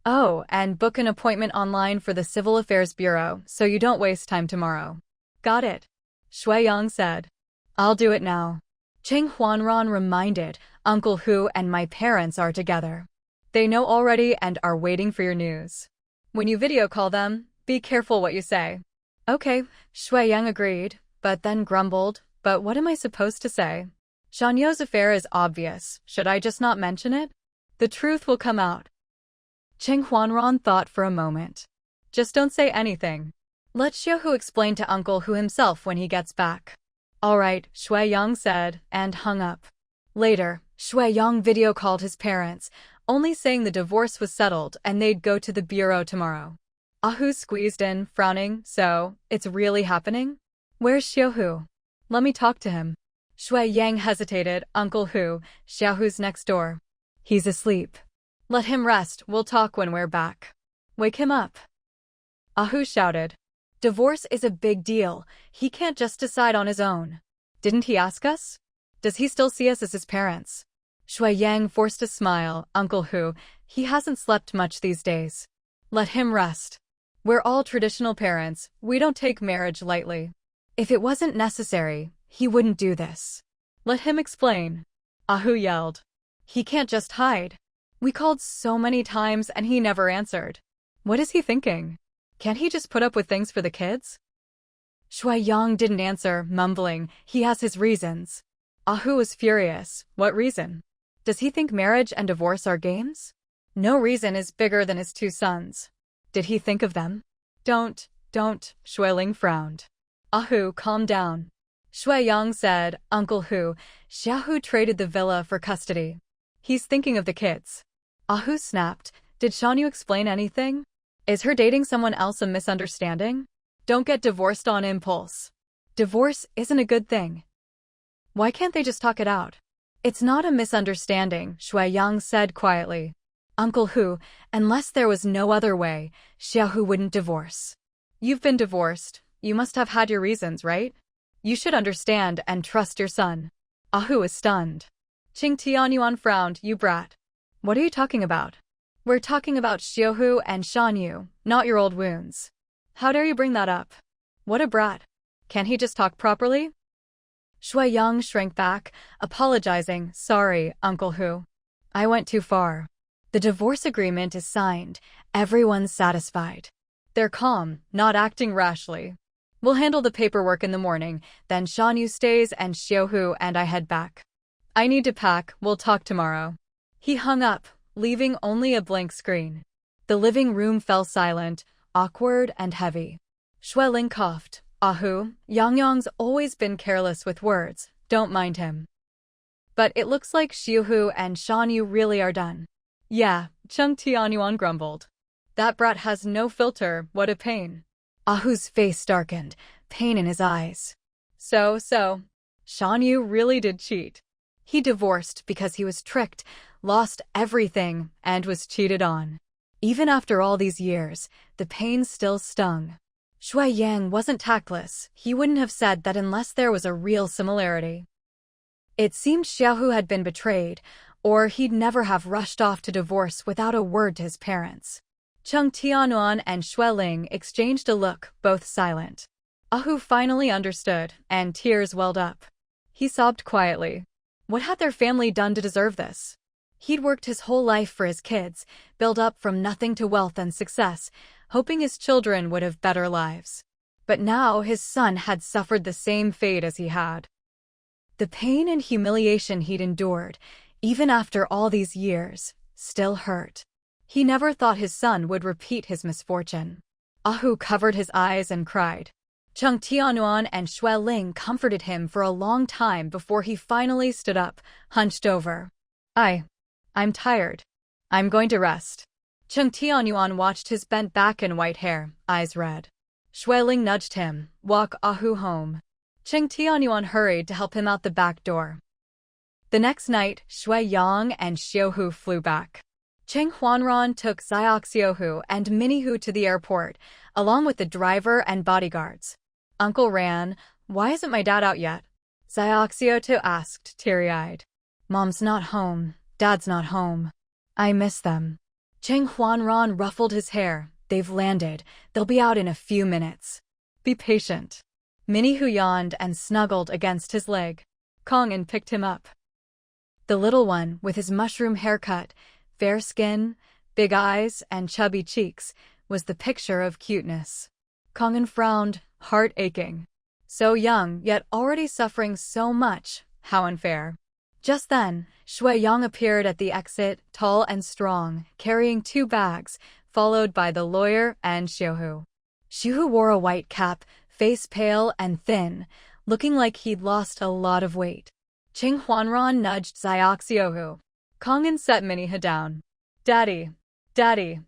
Oh, and book an appointment online for the Civil Affairs Bureau so you don't waste time tomorrow. Got it, Shui Yang said. I'll do it now. Cheng Huanran reminded, Uncle Hu and my parents are together. They know already and are waiting for your news. When you video call them, be careful what you say. Okay, Shui Yang agreed, but then grumbled, but what am I supposed to say? Shanyu's affair is obvious, should I just not mention it? The truth will come out. Cheng Huanran thought for a moment. Just don't say anything. Let Xiaohu explain to Uncle Hu himself when he gets back. All right, Shui Yang said, and hung up. Later, Shui Yang video called his parents, only saying the divorce was settled and they'd go to the bureau tomorrow. Ahu squeezed in, frowning, so, it's really happening? Where's Xiaohu? Let me talk to him. Shui Yang hesitated. Uncle Hu, Xiaohu's next door. He's asleep. Let him rest, we'll talk when we're back. Wake him up. Ahu shouted. Divorce is a big deal, he can't just decide on his own. Didn't he ask us? Does he still see us as his parents? Shui Yang forced a smile. Uncle Hu, he hasn't slept much these days. Let him rest. We're all traditional parents, we don't take marriage lightly. If it wasn't necessary, he wouldn't do this. Let him explain. Ahu yelled. He can't just hide. We called so many times and he never answered. What is he thinking? Can't he just put up with things for the kids? Shui Yang didn't answer, mumbling, he has his reasons. Ahu was furious. What reason? Does he think marriage and divorce are games? No reason is bigger than his two sons. Did he think of them? Don't, Shuiling frowned. Ahu, calm down. Shui Yang said, Uncle Hu, Xiaohu traded the villa for custody. He's thinking of the kids. Ahu snapped, did Shanyu explain anything? Is her dating someone else a misunderstanding? Don't get divorced on impulse. Divorce isn't a good thing. Why can't they just talk it out? It's not a misunderstanding, Shui Yang said quietly. Uncle Hu, unless there was no other way, Xiaohu wouldn't divorce. You've been divorced. You must have had your reasons, right? You should understand and trust your son. Ahu is stunned. Qing Tianyuan frowned, you brat. What are you talking about? We're talking about Xiaohu and Shanyu, not your old wounds. How dare you bring that up? What a brat. Can he just talk properly? Shui Yang shrank back, apologizing, sorry, Uncle Hu. I went too far. The divorce agreement is signed. Everyone's satisfied. They're calm, not acting rashly. We'll handle the paperwork in the morning, then Shanyu stays and Xiaohu and I head back. I need to pack, we'll talk tomorrow. He hung up, leaving only a blank screen. The living room fell silent, awkward and heavy. Shuiling coughed. Ahu, Yangyang's always been careless with words, don't mind him. But it looks like Xiaohu and Shanyu really are done. Yeah, Cheng Tianyuan grumbled. That brat has no filter, what a pain. Ahu's face darkened, pain in his eyes. So, Shanyu really did cheat. He divorced because he was tricked, lost everything, and was cheated on. Even after all these years, the pain still stung. Shui Yang wasn't tactless. He wouldn't have said that unless there was a real similarity. It seemed Xiaohu had been betrayed, or he'd never have rushed off to divorce without a word to his parents. Cheng Tianyuan and Shuiling exchanged a look, both silent. Ahu finally understood, and tears welled up. He sobbed quietly. What had their family done to deserve this? He'd worked his whole life for his kids, built up from nothing to wealth and success, hoping his children would have better lives. But now his son had suffered the same fate as he had. The pain and humiliation he'd endured, even after all these years, still hurt. He never thought his son would repeat his misfortune. Ahu covered his eyes and cried. Cheng Tianyuan and Shuiling comforted him for a long time before he finally stood up, hunched over. I'm tired. I'm going to rest. Cheng Tianyuan watched his bent back and white hair, eyes red. Shuiling nudged him, walk Ahu home. Cheng Tianyuan hurried to help him out the back door. The next night, Shui Yang and Xiaohu flew back. Cheng Huanran took Xiaoxiuhu and Minihu to the airport, along with the driver and bodyguards. Uncle Ran, why isn't my dad out yet? Xiaoxiuhu asked, teary-eyed. Mom's not home. Dad's not home. I miss them. Cheng Huanran ruffled his hair. They've landed. They'll be out in a few minutes. Be patient. Minihu yawned and snuggled against his leg. Kong'an picked him up. The little one, with his mushroom haircut, fair skin, big eyes, and chubby cheeks, was the picture of cuteness. Kong'an frowned, heart aching. So young, yet already suffering so much. How unfair. Just then, Shui Yang appeared at the exit, tall and strong, carrying 2 bags, followed by the lawyer and Xiaohu. Xiaohu wore a white cap, face pale and thin, looking like he'd lost a lot of weight. Cheng Huanran nudged Xiaoxiuhu. Kong'an set Minihu down. Daddy. Daddy.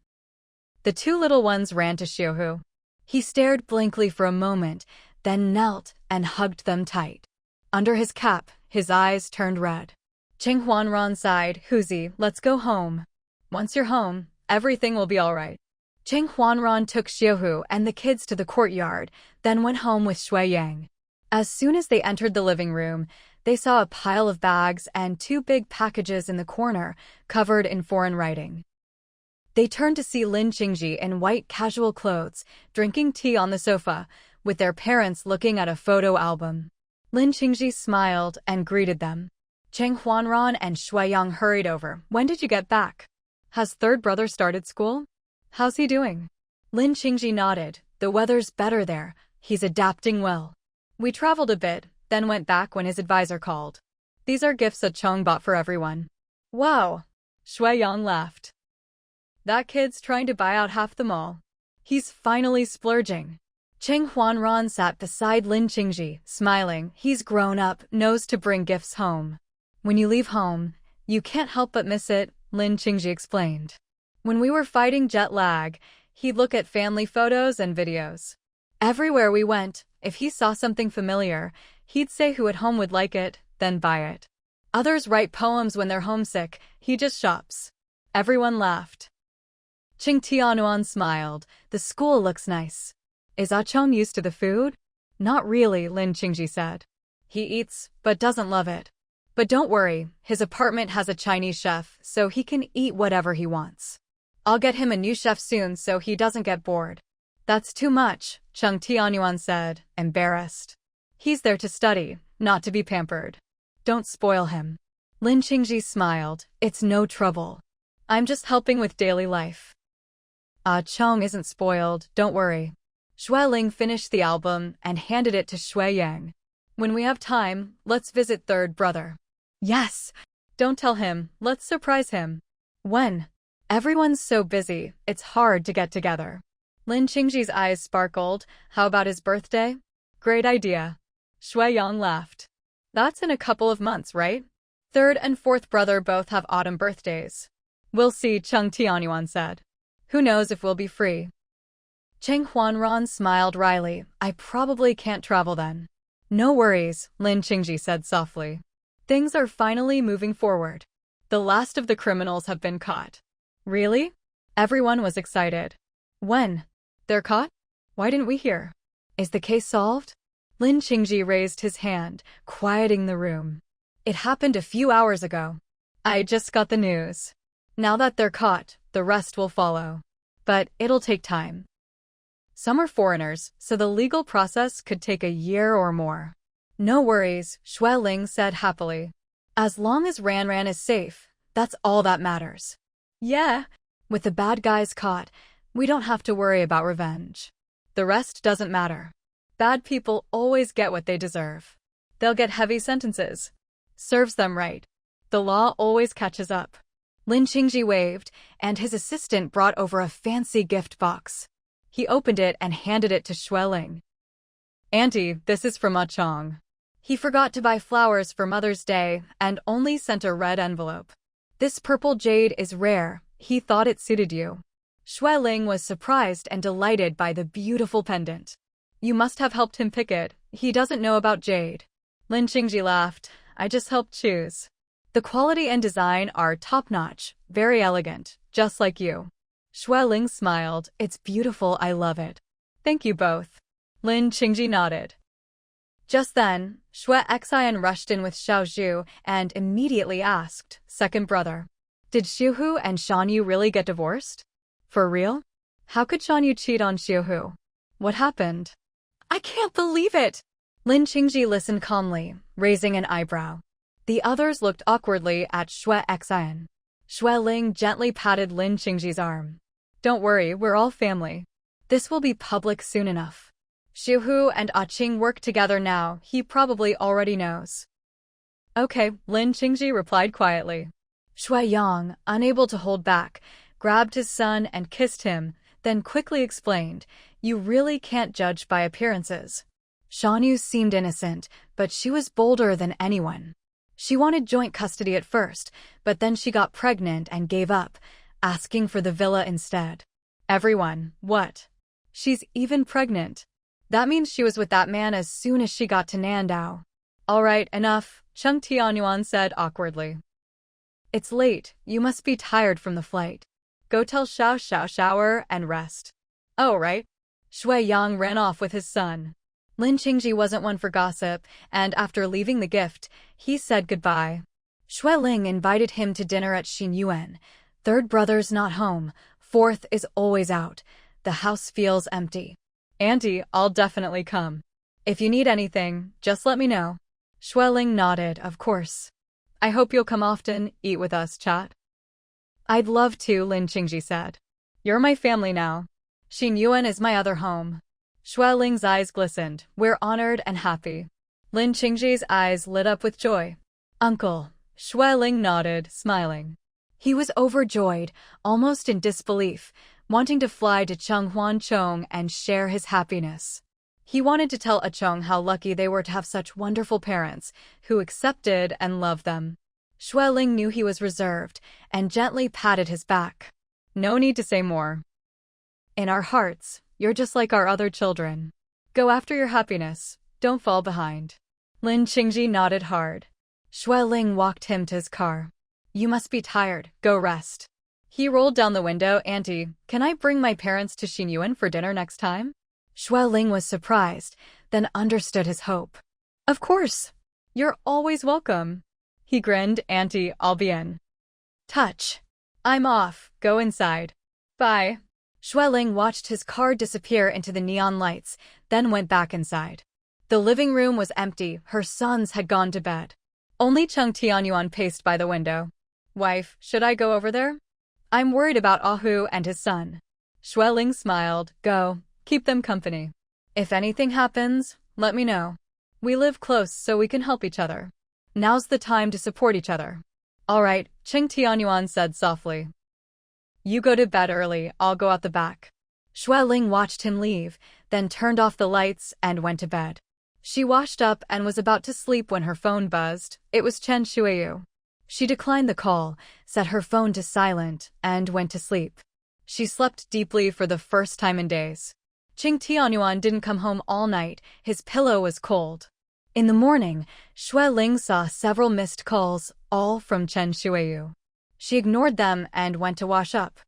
The 2 little ones ran to Xiaohu. He stared blankly for a moment, then knelt and hugged them tight. Under his cap, his eyes turned red. Cheng Huanran sighed, Huzi, let's go home. Once you're home, everything will be all right. Cheng Huanran took Xiaohu and the kids to the courtyard, then went home with Shui Yang. As soon as they entered the living room, they saw a pile of bags and 2 big packages in the corner, covered in foreign writing. They turned to see Lin Qingji in white casual clothes, drinking tea on the sofa, with their parents looking at a photo album. Lin Qingji smiled and greeted them. Cheng Huanran and Shui Yang hurried over. When did you get back? Has third brother started school? How's he doing? Lin Qingji nodded. The weather's better there. He's adapting well. We traveled a bit, then went back when his advisor called. These are gifts that Cheng bought for everyone. Wow. Shui Yang laughed. That kid's trying to buy out half the mall. He's finally splurging. Cheng Huanran sat beside Lin Qingji, smiling. He's grown up, knows to bring gifts home. When you leave home, you can't help but miss it, Lin Qingji explained. When we were fighting jet lag, he'd look at family photos and videos. Everywhere we went, if he saw something familiar, he'd say who at home would like it, then buy it. Others write poems when they're homesick, he just shops. Everyone laughed. Qing Tianuan smiled. The school looks nice. Is Chong used to the food? Not really, Lin Qingji said. He eats, but doesn't love it. But don't worry, his apartment has a Chinese chef, so he can eat whatever he wants. I'll get him a new chef soon so he doesn't get bored. That's too much, Cheng Tianyuan said, embarrassed. He's there to study, not to be pampered. Don't spoil him. Lin Qingji smiled. It's no trouble. I'm just helping with daily life. Chong isn't spoiled, don't worry. Shui Ling finished the album and handed it to Shui Yang. When we have time, let's visit third brother. Yes. Don't tell him, let's surprise him. When? Everyone's so busy, it's hard to get together. Lin Qingji's eyes sparkled. How about his birthday? Great idea. Shui Yang laughed. That's in a couple of months, right? Third and fourth brother both have autumn birthdays. We'll see, Cheng Tianyuan said. Who knows if we'll be free? Cheng Huanran smiled wryly. I probably can't travel then. No worries, Lin Qingji said softly. Things are finally moving forward. The last of the criminals have been caught. Really? Everyone was excited. When? They're caught? Why didn't we hear? Is the case solved? Lin Qingji raised his hand, quieting the room. It happened a few hours ago. I just got the news. Now that they're caught, the rest will follow. But it'll take time. Some are foreigners, so the legal process could take a year or more. No worries, Shui Ling said happily. As long as Ran is safe, that's all that matters. Yeah, with the bad guys caught, we don't have to worry about revenge. The rest doesn't matter. Bad people always get what they deserve. They'll get heavy sentences. Serves them right. The law always catches up. Lin Qingji waved, and his assistant brought over a fancy gift box. He opened it and handed it to Shui Ling. Auntie, this is from Chong. He forgot to buy flowers for Mother's Day and only sent a red envelope. This purple jade is rare. He thought it suited you. Shui Ling was surprised and delighted by the beautiful pendant. You must have helped him pick it. He doesn't know about jade. Lin Qingji laughed. I just helped choose. The quality and design are top-notch, very elegant, just like you. Shui Ling smiled. It's beautiful, I love it. Thank you both. Lin Qingji nodded. Just then, Shui Xian rushed in with Xiao Zhu and immediately asked, second brother, did Xiuhu and Shanyu really get divorced? For real? How could Shanyu cheat on Xiuhu? What happened? I can't believe it! Lin Qingji listened calmly, raising an eyebrow. The others looked awkwardly at Shui Xian. Shui Ling gently patted Lin Qingji's arm. Don't worry, we're all family. This will be public soon enough. Xiuhu and Qing work together now, he probably already knows. Okay, Lin Qingji replied quietly. Shui Yang, unable to hold back, grabbed his son and kissed him, then quickly explained, you really can't judge by appearances. Shanyu seemed innocent, but she was bolder than anyone. She wanted joint custody at first, but then she got pregnant and gave up, asking for the villa instead. Everyone, what? She's even pregnant. That means she was with that man as soon as she got to Nandao. All right, enough, Cheng Tianyuan said awkwardly. It's late, you must be tired from the flight. Go tell Xiao shower and rest. Oh, right. Shui Yang ran off with his son. Lin Qingji wasn't one for gossip, and after leaving the gift, he said goodbye. Shui Ling invited him to dinner at Xinyuan. Third brother's not home, fourth is always out. The house feels empty. Auntie, I'll definitely come. If you need anything, just let me know. Shui Ling nodded, of course. I hope you'll come often, eat with us, chat. I'd love to, Lin Qingji said. You're my family now. Xinyuan is my other home. Shui Ling's eyes glistened. We're honored and happy. Lin Qingji's eyes lit up with joy. Uncle, Ling nodded, smiling. He was overjoyed, almost in disbelief, wanting to fly to Cheng and share his happiness. He wanted to tell Cheng how lucky they were to have such wonderful parents who accepted and loved them. Ling knew he was reserved and gently patted his back. No need to say more. In our hearts, you're just like our other children. Go after your happiness, don't fall behind. Lin Qingji nodded hard. Ling walked him to his car. You must be tired, go rest. He rolled down the window. Auntie, can I bring my parents to Xinyuan for dinner next time? Ling was surprised, then understood his hope. Of course. You're always welcome. He grinned. Auntie, I'll be in touch. I'm off, go inside. Bye. Ling watched his car disappear into the neon lights, then went back inside. The living room was empty, her sons had gone to bed. Only Cheng Tianyuan paced by the window. Wife, should I go over there? I'm worried about Ahu and his son. Ling smiled. Go, keep them company. If anything happens, let me know. We live close so we can help each other. Now's the time to support each other. All right, Cheng Tianyuan said softly. You go to bed early, I'll go out the back. Ling watched him leave, then turned off the lights and went to bed. She washed up and was about to sleep when her phone buzzed. It was Chen Shuiyu. She declined the call, set her phone to silent, and went to sleep. She slept deeply for the first time in days. Cheng Tianyuan didn't come home all night, his pillow was cold. In the morning, Ling saw several missed calls, all from Chen Shuiyu. She ignored them and went to wash up.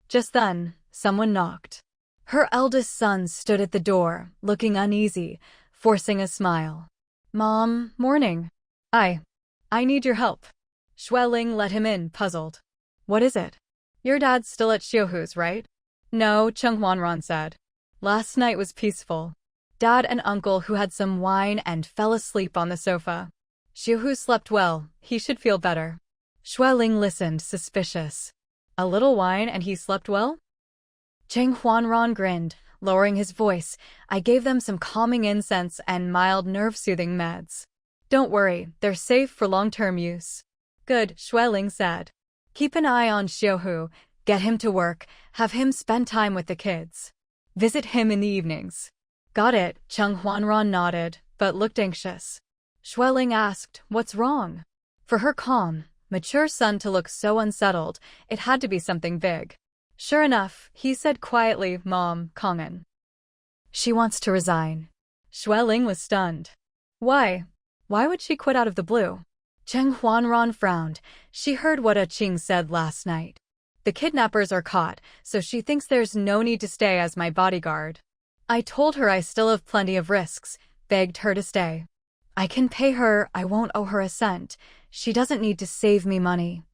Just then, someone knocked. Her eldest son stood at the door, looking uneasy, forcing a smile. Mom, morning. I need your help. Ling let him in, puzzled. What is it? Your dad's still at Xiuhu's, right? No, Cheng Huanran said. Last night was peaceful. Dad and uncle who had some wine and fell asleep on the sofa. Xiuhu slept well, he should feel better. Ling listened, suspicious. A little wine and he slept well? Cheng Huanran grinned, lowering his voice. I gave them some calming incense and mild nerve-soothing meds. Don't worry, they're safe for long-term use. Good, Ling said. Keep an eye on Xiuhu, get him to work, have him spend time with the kids. Visit him in the evenings. Got it, Cheng Huanran nodded, but looked anxious. Ling asked, what's wrong? For her calm, mature son to look so unsettled, it had to be something big. Sure enough, he said quietly, Mom, Kongan. She wants to resign. Ling was stunned. Why? Why would she quit out of the blue? Cheng Huanran frowned. She heard what Qing said last night. The kidnappers are caught, so she thinks there's no need to stay as my bodyguard. I told her I still have plenty of risks, begged her to stay. I can pay her, I won't owe her a cent. She doesn't need to save me money.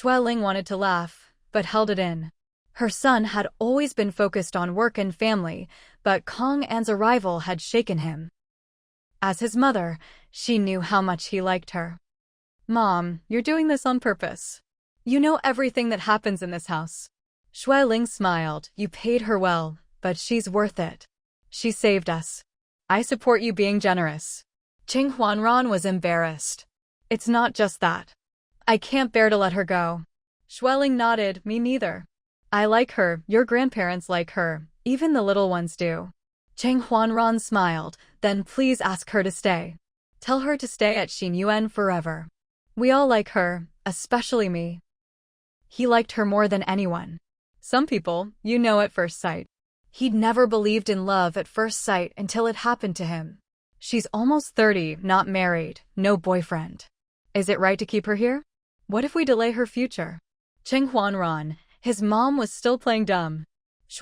Ling wanted to laugh, but held it in. Her son had always been focused on work and family, but Kong An's arrival had shaken him. As his mother, she knew how much he liked her. Mom, you're doing this on purpose. You know everything that happens in this house. Ling smiled. You paid her well, but she's worth it. She saved us. I support you being generous. Cheng Huanran was embarrassed. It's not just that. I can't bear to let her go. Ling nodded. Me neither. I like her, your grandparents like her, even the little ones do. Cheng Huanran smiled. Then please ask her to stay. Tell her to stay at Xinyuan forever. We all like her, especially me. He liked her more than anyone. Some people, you know, at first sight. He'd never believed in love at first sight until it happened to him. She's almost 30, not married, no boyfriend. Is it right to keep her here? What if we delay her future? Cheng Huanran, his mom was still playing dumb.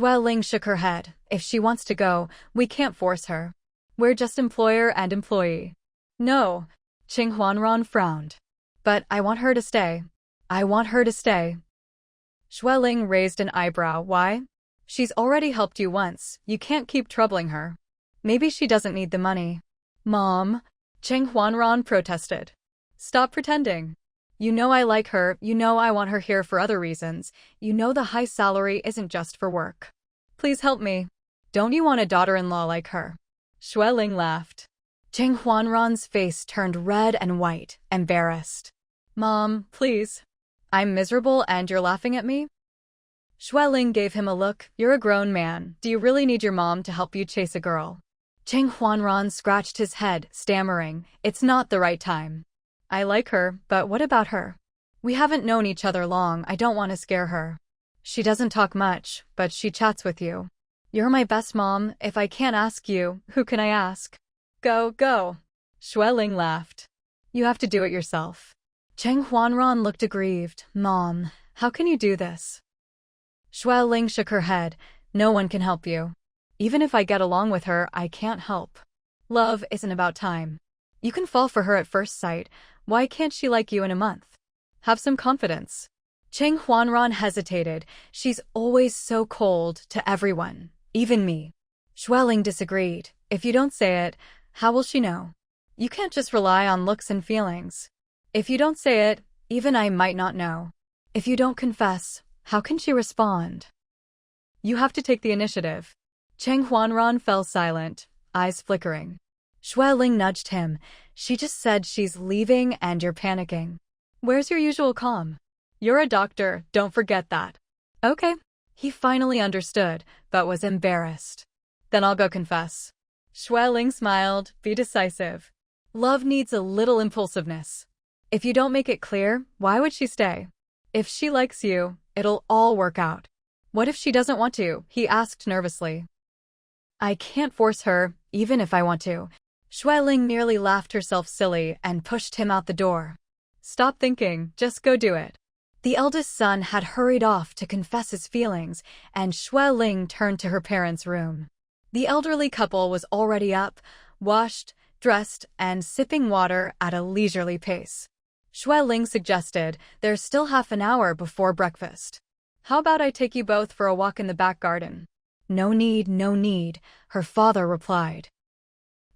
Ling shook her head. If she wants to go, we can't force her. We're just employer and employee. No. Cheng Huanran frowned. But I want her to stay. I want her to stay. Ling raised an eyebrow. Why? She's already helped you once. You can't keep troubling her. Maybe she doesn't need the money. Mom, Cheng Huanran protested. Stop pretending. You know I like her, you know I want her here for other reasons, you know the high salary isn't just for work. Please help me. Don't you want a daughter-in-law like her? Ling laughed. Cheng Huanran's face turned red and white, embarrassed. Mom, please. I'm miserable and you're laughing at me? Xueling gave him a look. You're a grown man. Do you really need your mom to help you chase a girl? Cheng Huanran scratched his head, stammering, it's not the right time. I like her, but what about her? We haven't known each other long. I don't want to scare her. She doesn't talk much, but she chats with you. You're my best mom. If I can't ask you, who can I ask? Go, go. Xueling laughed. You have to do it yourself. Cheng Huanran looked aggrieved. Mom, how can you do this? Xueling shook her head. No one can help you. Even if I get along with her, I can't help. Love isn't about time. You can fall for her at first sight. Why can't she like you in a month? Have some confidence. Cheng Huanran hesitated. She's always so cold to everyone, even me. Xueling disagreed. If you don't say it, how will she know? You can't just rely on looks and feelings. If you don't say it, even I might not know. If you don't confess, how can she respond? You have to take the initiative. Cheng Huanran fell silent, eyes flickering. Xueling nudged him. She just said she's leaving and you're panicking. Where's your usual calm? You're a doctor, don't forget that. Okay. He finally understood, but was embarrassed. Then I'll go confess. Xueling smiled, be decisive. Love needs a little impulsiveness. If you don't make it clear, why would she stay? If she likes you, it'll all work out. What if she doesn't want to? He asked nervously. I can't force her, even if I want to. Xueling nearly laughed herself silly and pushed him out the door. Stop thinking, just go do it. The eldest son had hurried off to confess his feelings, and Xueling turned to her parents' room. The elderly couple was already up, washed, dressed, and sipping water at a leisurely pace. Xueling suggested, there's still half an hour before breakfast. How about I take you both for a walk in the back garden? No need, no need, her father replied.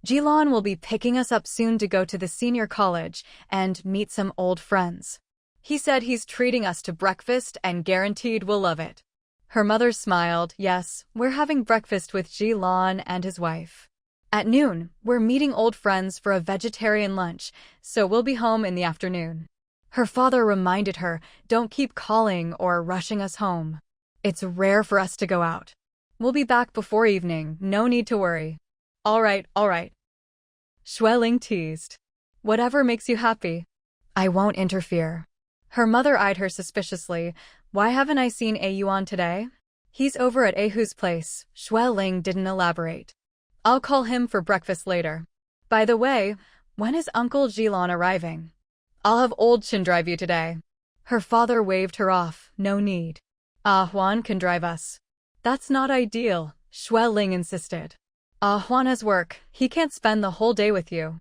Jilan will be picking us up soon to go to the senior college and meet some old friends. He said he's treating us to breakfast and guaranteed we'll love it. Her mother smiled. Yes, we're having breakfast with Jilan and his wife. At noon, we're meeting old friends for a vegetarian lunch, so we'll be home in the afternoon. Her father reminded her, don't keep calling or rushing us home. It's rare for us to go out. We'll be back before evening, no need to worry. All right. Xueling teased. Whatever makes you happy. I won't interfere. Her mother eyed her suspiciously. Why haven't I seen Ayuan today? He's over at Ahu's place. Xueling didn't elaborate. I'll call him for breakfast later. By the way, when is Uncle Jilan arriving? I'll have old Chin drive you today. Her father waved her off. No need. Juan can drive us. That's not ideal, Xueling insisted. Juan has work. He can't spend the whole day with you.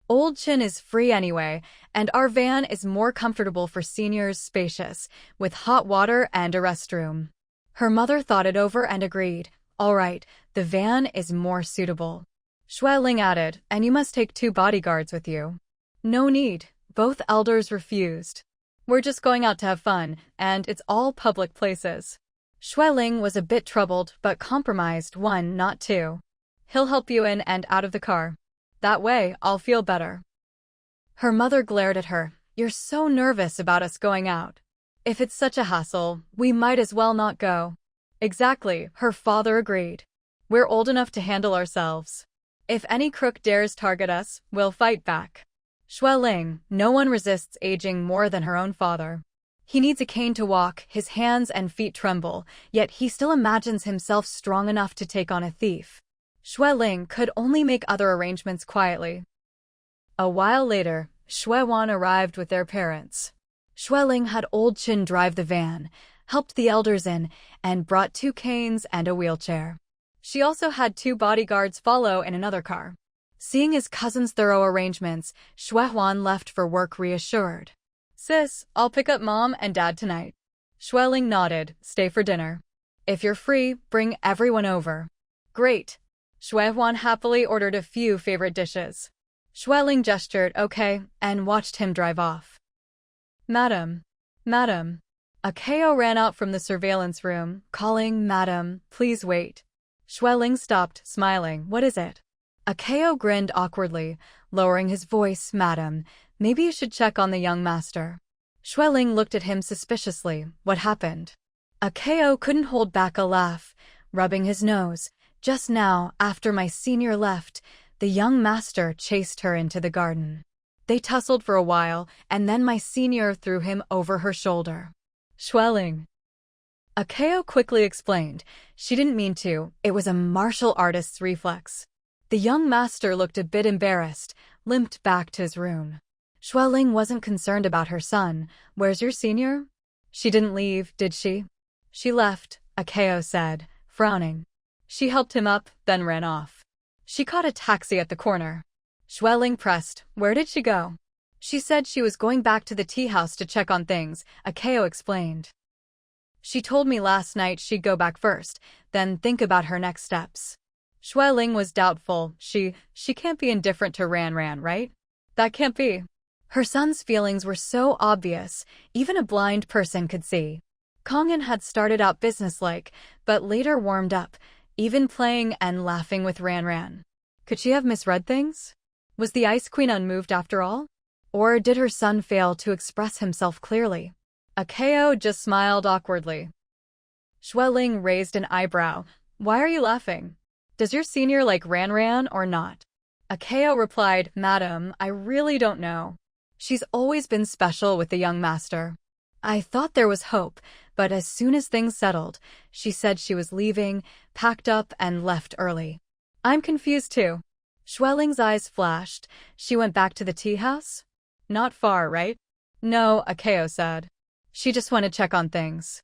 Old Chin is free anyway, and our van is more comfortable for seniors, spacious, with hot water and a restroom. Her mother thought it over and agreed. All right, the van is more suitable. Xueling added, and you must take 2 bodyguards with you. No need, both elders refused. We're just going out to have fun, and it's all public places. Xueling was a bit troubled, but compromised 1, not 2. He'll help you in and out of the car. That way, I'll feel better. Her mother glared at her. You're so nervous about us going out. If it's such a hassle, we might as well not go. Exactly, her father agreed. We're old enough to handle ourselves. If any crook dares target us, we'll fight back. Xueling, no one resists aging more than her own father. He needs a cane to walk, his hands and feet tremble, yet he still imagines himself strong enough to take on a thief. Xueling could only make other arrangements quietly. A while later, Xuewan arrived with their parents. Xueling had old Chin drive the van, helped the elders in, and brought 2 canes and a wheelchair. She also had 2 bodyguards follow in another car. Seeing his cousin's thorough arrangements, Xuewan left for work reassured. Sis, I'll pick up Mom and Dad tonight. Xueling nodded. Stay for dinner. If you're free, bring everyone over. Great. Xuewan happily ordered a few favorite dishes. Xueling gestured okay and watched him drive off. Madam. A KO ran out from the surveillance room, calling, Madam, please wait. Xueling stopped, smiling. What is it? A KO grinned awkwardly, lowering his voice. Madam, Maybe you should check on the young master. Xueling looked at him suspiciously. What happened? Akeo couldn't hold back a laugh, rubbing his nose. Just now, after my senior left, the young master chased her into the garden. They tussled for a while, and then my senior threw him over her shoulder. Xueling. Akeo quickly explained. She didn't mean to. It was a martial artist's reflex. The young master looked a bit embarrassed, limped back to his room. Xueling wasn't concerned about her son. Where's your senior? She didn't leave, did she? She left, Akeo said, frowning. She helped him up, then ran off. She caught a taxi at the corner. Xueling pressed. Where did she go? She said she was going back to the tea house to check on things, Akeo explained. She told me last night she'd go back first, then think about her next steps. Xueling was doubtful. She can't be indifferent to Ran, right? That can't be. Her son's feelings were so obvious, even a blind person could see. Kongin had started out businesslike, but later warmed up, even playing and laughing with Ran. Could she have misread things? Was the Ice Queen unmoved after all? Or did her son fail to express himself clearly? Akeo just smiled awkwardly. Xueling raised an eyebrow. Why are you laughing? Does your senior like Ran or not? Akeo replied, Madam, I really don't know. She's always been special with the young master. I thought there was hope, but as soon as things settled, she said she was leaving, packed up and left early. I'm confused too. Xueling's eyes flashed. She went back to the tea house? Not far, right? No, Akeo said. She just wanted to check on things.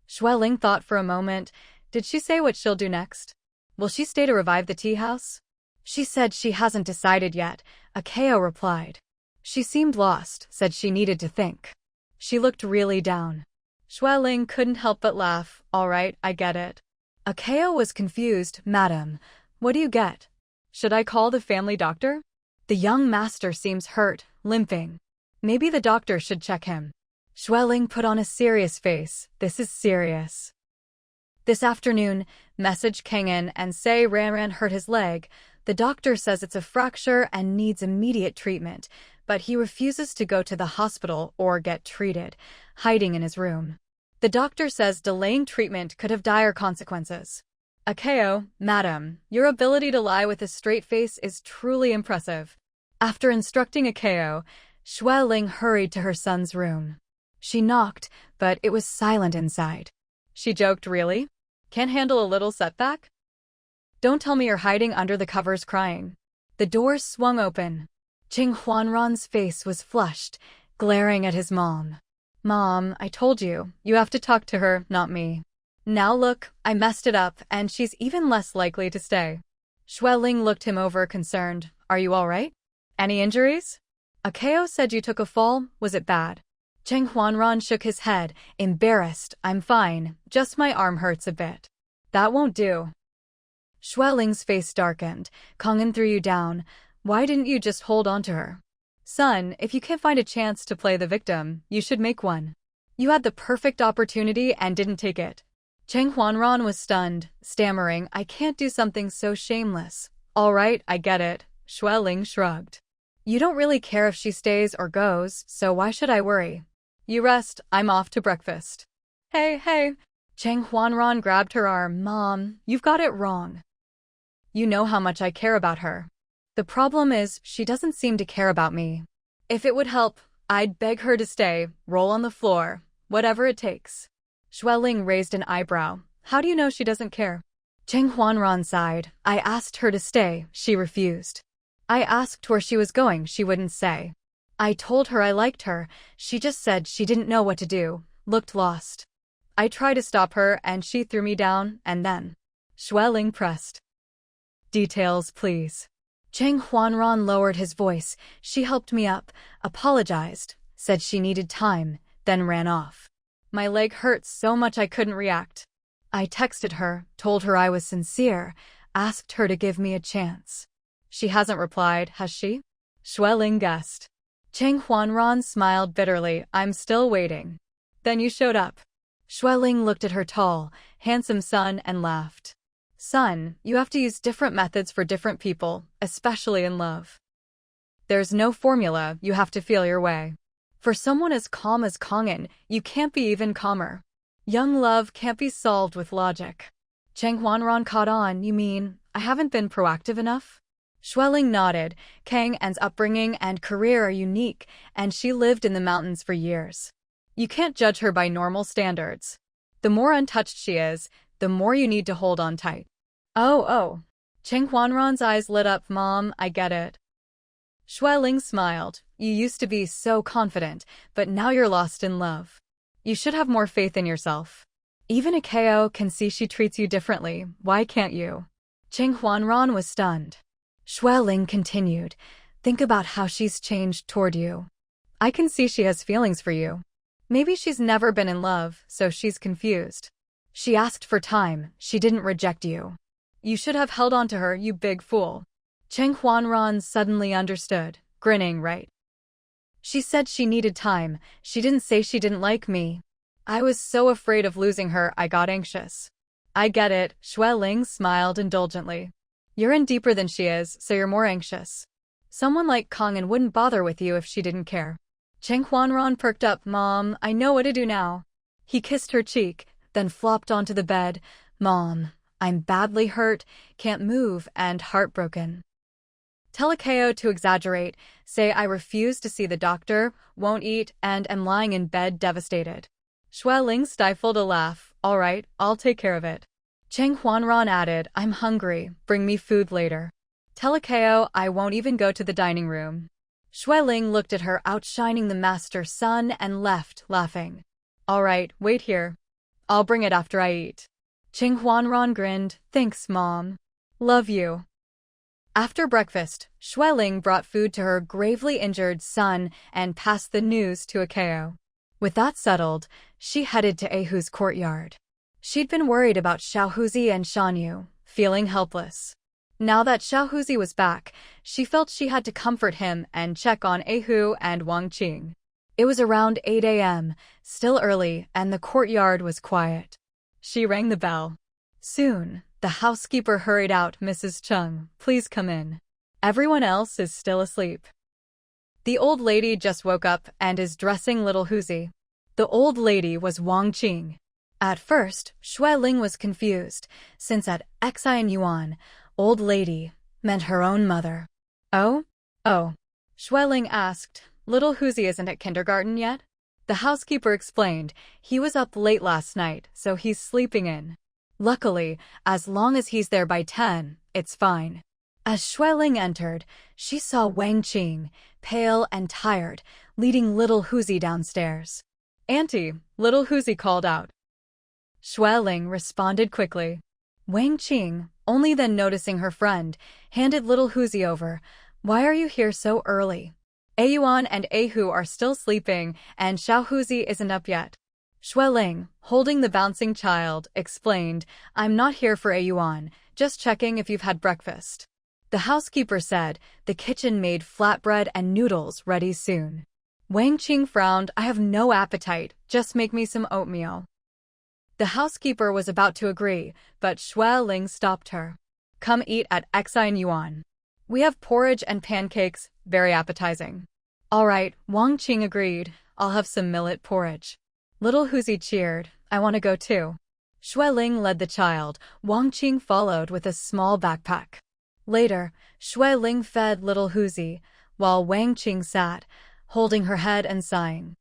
Xueling thought for a moment. Did she say what she'll do next? Will she stay to revive the tea house? She said she hasn't decided yet, Akeo replied. She seemed lost, said she needed to think. She looked really down. Xueling couldn't help but laugh. All right, I get it. Akeo was confused. Madam, what do you get? Should I call the family doctor? The young master seems hurt, limping. Maybe the doctor should check him. Xueling put on a serious face. This is serious. This afternoon, message came in and say Ran hurt his leg. The doctor says it's a fracture and needs immediate treatment, but he refuses to go to the hospital or get treated, hiding in his room. The doctor says delaying treatment could have dire consequences. Akeo, Madam, your ability to lie with a straight face is truly impressive. After instructing Akeo, Xueling hurried to her son's room. She knocked, but it was silent inside. She joked, really? Can't handle a little setback? Don't tell me you're hiding under the covers crying. The door swung open. Ching Huanran's face was flushed, glaring at his mom. Mom, I told you, you have to talk to her, not me. Now look, I messed it up, and she's even less likely to stay. Xueling looked him over, concerned. Are you all right? Any injuries? Akeo said you took a fall. Was it bad? Cheng Huanran shook his head, embarrassed. I'm fine, just my arm hurts a bit. That won't do. Xueling's face darkened. Kongin threw you down. Why didn't you just hold on to her? Son, if you can't find a chance to play the victim, you should make one. You had the perfect opportunity and didn't take it. Cheng Huanran was stunned, stammering, I can't do something so shameless. All right, I get it. Xueling shrugged. You don't really care if she stays or goes, so why should I worry? You rest, I'm off to breakfast. Hey. Cheng Huanran grabbed her arm. Mom, you've got it wrong. You know how much I care about her. The problem is, she doesn't seem to care about me. If it would help, I'd beg her to stay, roll on the floor, whatever it takes. Xueling raised an eyebrow. How do you know she doesn't care? Cheng Huanran sighed. I asked her to stay, she refused. I asked where she was going, she wouldn't say. I told her I liked her, she just said she didn't know what to do, looked lost. I tried to stop her and she threw me down, and then. Xueling pressed. Details, please. Cheng Huanran lowered his voice. She helped me up, apologized, said she needed time, then ran off. My leg hurt so much I couldn't react. I texted her, told her I was sincere, asked her to give me a chance. She hasn't replied, has she? Xueling guessed. Cheng Huanran smiled bitterly. I'm still waiting. Then you showed up. Xueling looked at her tall, handsome son and laughed. Son, you have to use different methods for different people, especially in love. There's no formula, you have to feel your way. For someone as calm as Kangin, you can't be even calmer. Young love can't be solved with logic. Cheng Huanran caught on, you mean, I haven't been proactive enough? Xueling nodded. Kang An's upbringing and career are unique, and she lived in the mountains for years. You can't judge her by normal standards. The more untouched she is, the more you need to hold on tight. Oh. Cheng Huanran's eyes lit up. Mom, I get it. Xueling smiled. You used to be so confident, but now you're lost in love. You should have more faith in yourself. Even a KO can see she treats you differently. Why can't you? Cheng Huanran was stunned. Xueling continued. Think about how she's changed toward you. I can see she has feelings for you. Maybe she's never been in love, so she's confused. She asked for time, she didn't reject you. You should have held on to her, you big fool. Cheng Huanran suddenly understood, grinning, right? She said she needed time, she didn't say she didn't like me. I was so afraid of losing her, I got anxious. I get it, Xueling smiled indulgently. You're in deeper than she is, so you're more anxious. Someone like Kangin wouldn't bother with you if she didn't care. Cheng Huanran perked up. Mom, I know what to do now. He kissed her cheek, then flopped onto the bed. Mom, I'm badly hurt, can't move, and heartbroken. Tell a KO to exaggerate, say I refuse to see the doctor, won't eat, and am lying in bed devastated. Xueling stifled a laugh. All right, I'll take care of it. Cheng Huanran added, I'm hungry, bring me food later. Tell a KO I won't even go to the dining room. Xueling looked at her, outshining the master sun, and left, laughing. All right, wait here. I'll bring it after I eat. Cheng Huanran grinned. Thanks, Mom. Love you. After breakfast, Xueling brought food to her gravely injured son and passed the news to a KO. With that settled, she headed to Ahu's courtyard. She'd been worried about Xiaohuzi and Shanyu, feeling helpless. Now that Xiaohuzi was back, she felt she had to comfort him and check on Ahu and Wang Qing. It was around 8 a.m., still early, and the courtyard was quiet. She rang the bell. Soon, the housekeeper hurried out. Mrs. Chung, please come in. Everyone else is still asleep. The old lady just woke up and is dressing little Huzi. The old lady was Wang Qing. At first, Xueling was confused, since at Xi Yuan, old lady meant her own mother. Oh? Xueling asked, little Huzi isn't at kindergarten yet? The housekeeper explained, he was up late last night, so he's sleeping in. Luckily, as long as he's there by 10, it's fine. As Xueling entered, she saw Wang Qing, pale and tired, leading little Huzi downstairs. Auntie, little Huzi called out. Xueling responded quickly. Wang Qing, only then noticing her friend, handed little Huzi over. Why are you here so early? Ayuan and Ahu are still sleeping, and Xiaohuzi isn't up yet. Xueling, holding the bouncing child, explained, I'm not here for Ayuan, just checking if you've had breakfast. The housekeeper said, the kitchen made flatbread and noodles ready soon. Wang Qing frowned, I have no appetite, just make me some oatmeal. The housekeeper was about to agree, but Xueling stopped her. Come eat at Xi Yuan. We have porridge and pancakes, very appetizing. All right, Wang Qing agreed, I'll have some millet porridge. Little Huzi cheered, I want to go too. Xueling led the child, Wang Qing followed with a small backpack. Later, Xueling fed little Huzi, while Wang Qing sat, holding her head and sighing.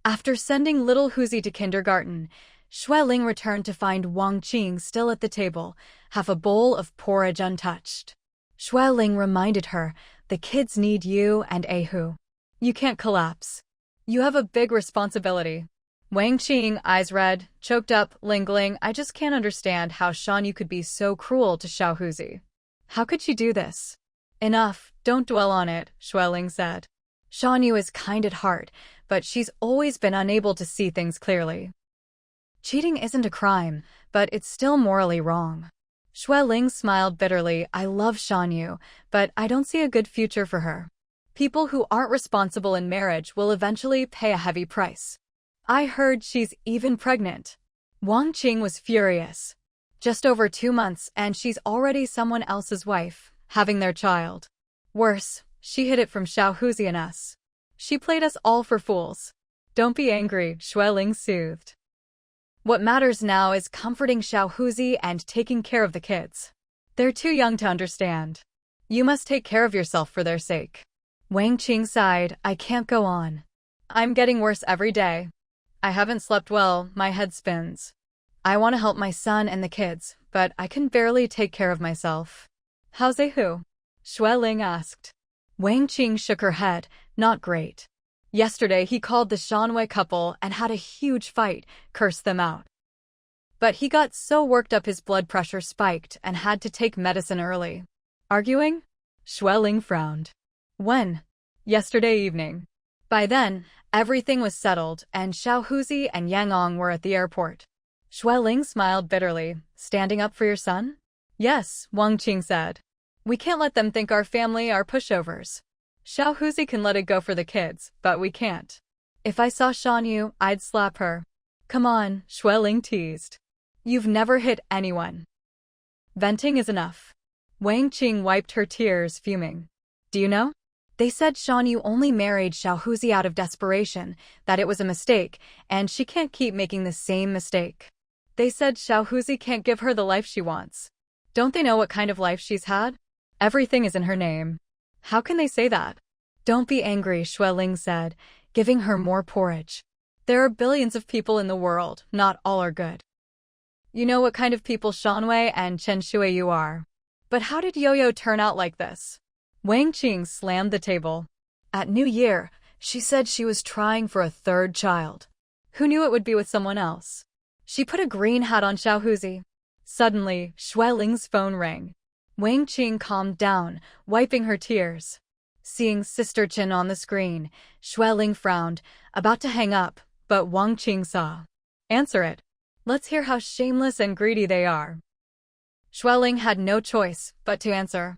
After sending little Huzi to kindergarten, Xueling returned to find Wang Qing still at the table, half a bowl of porridge untouched. Xueling reminded her, the kids need you and Ahu. You can't collapse. You have a big responsibility. Wang Qing, eyes red, choked up, lingling, I just can't understand how Shanyu could be so cruel to Xiaohuzi. How could she do this? Enough, don't dwell on it, Xueling said. Shanyu is kind at heart, but she's always been unable to see things clearly. Cheating isn't a crime, but it's still morally wrong. Xueling smiled bitterly, I love Shanyu, but I don't see a good future for her. People who aren't responsible in marriage will eventually pay a heavy price. I heard she's even pregnant. Wang Qing was furious. Just over 2 months and she's already someone else's wife, having their child. Worse, She hid it from Xiaohuzi and us. She played us all for fools. Don't be angry, Xueling soothed. What matters now is comforting Xiaohuzi and taking care of the kids. They're too young to understand. You must take care of yourself for their sake. Wang Qing sighed, I can't go on. I'm getting worse every day. I haven't slept well, my head spins. I want to help my son and the kids, but I can barely take care of myself. How's Ehu? Xueling asked. Wang Qing shook her head, not great. Yesterday he called the Shanwei couple and had a huge fight, cursed them out. But he got so worked up his blood pressure spiked and had to take medicine early. Arguing? Xueling frowned. When? Yesterday evening. By then, everything was settled and Xiaohuzi and Yangong were at the airport. Xueling smiled bitterly. Standing up for your son? Yes, Wang Qing said. We can't let them think our family are pushovers. Xiaohuzi can let it go for the kids, but we can't. If I saw Shanyu, I'd slap her. Come on, Xueling teased. You've never hit anyone. Venting is enough. Wang Qing wiped her tears, fuming. Do you know? They said Shanyu only married Xiaohuzi out of desperation, that it was a mistake, and she can't keep making the same mistake. They said Xiaohuzi can't give her the life she wants. Don't they know what kind of life she's had? Everything is in her name. How can they say that? Don't be angry, Xueling said, giving her more porridge. There are billions of people in the world, not all are good. You know what kind of people Shanwei and Chen Shuiyu are. But how did Yo-Yo turn out like this? Wang Qing slammed the table. At New Year, she said she was trying for a third child. Who knew it would be with someone else? She put a green hat on Xiaohuzi. Suddenly, Xueling's phone rang. Wang Qing calmed down, wiping her tears. Seeing Sister Chen on the screen, Xueling frowned, about to hang up, but Wang Qing saw. Answer it. Let's hear how shameless and greedy they are. Xueling had no choice but to answer.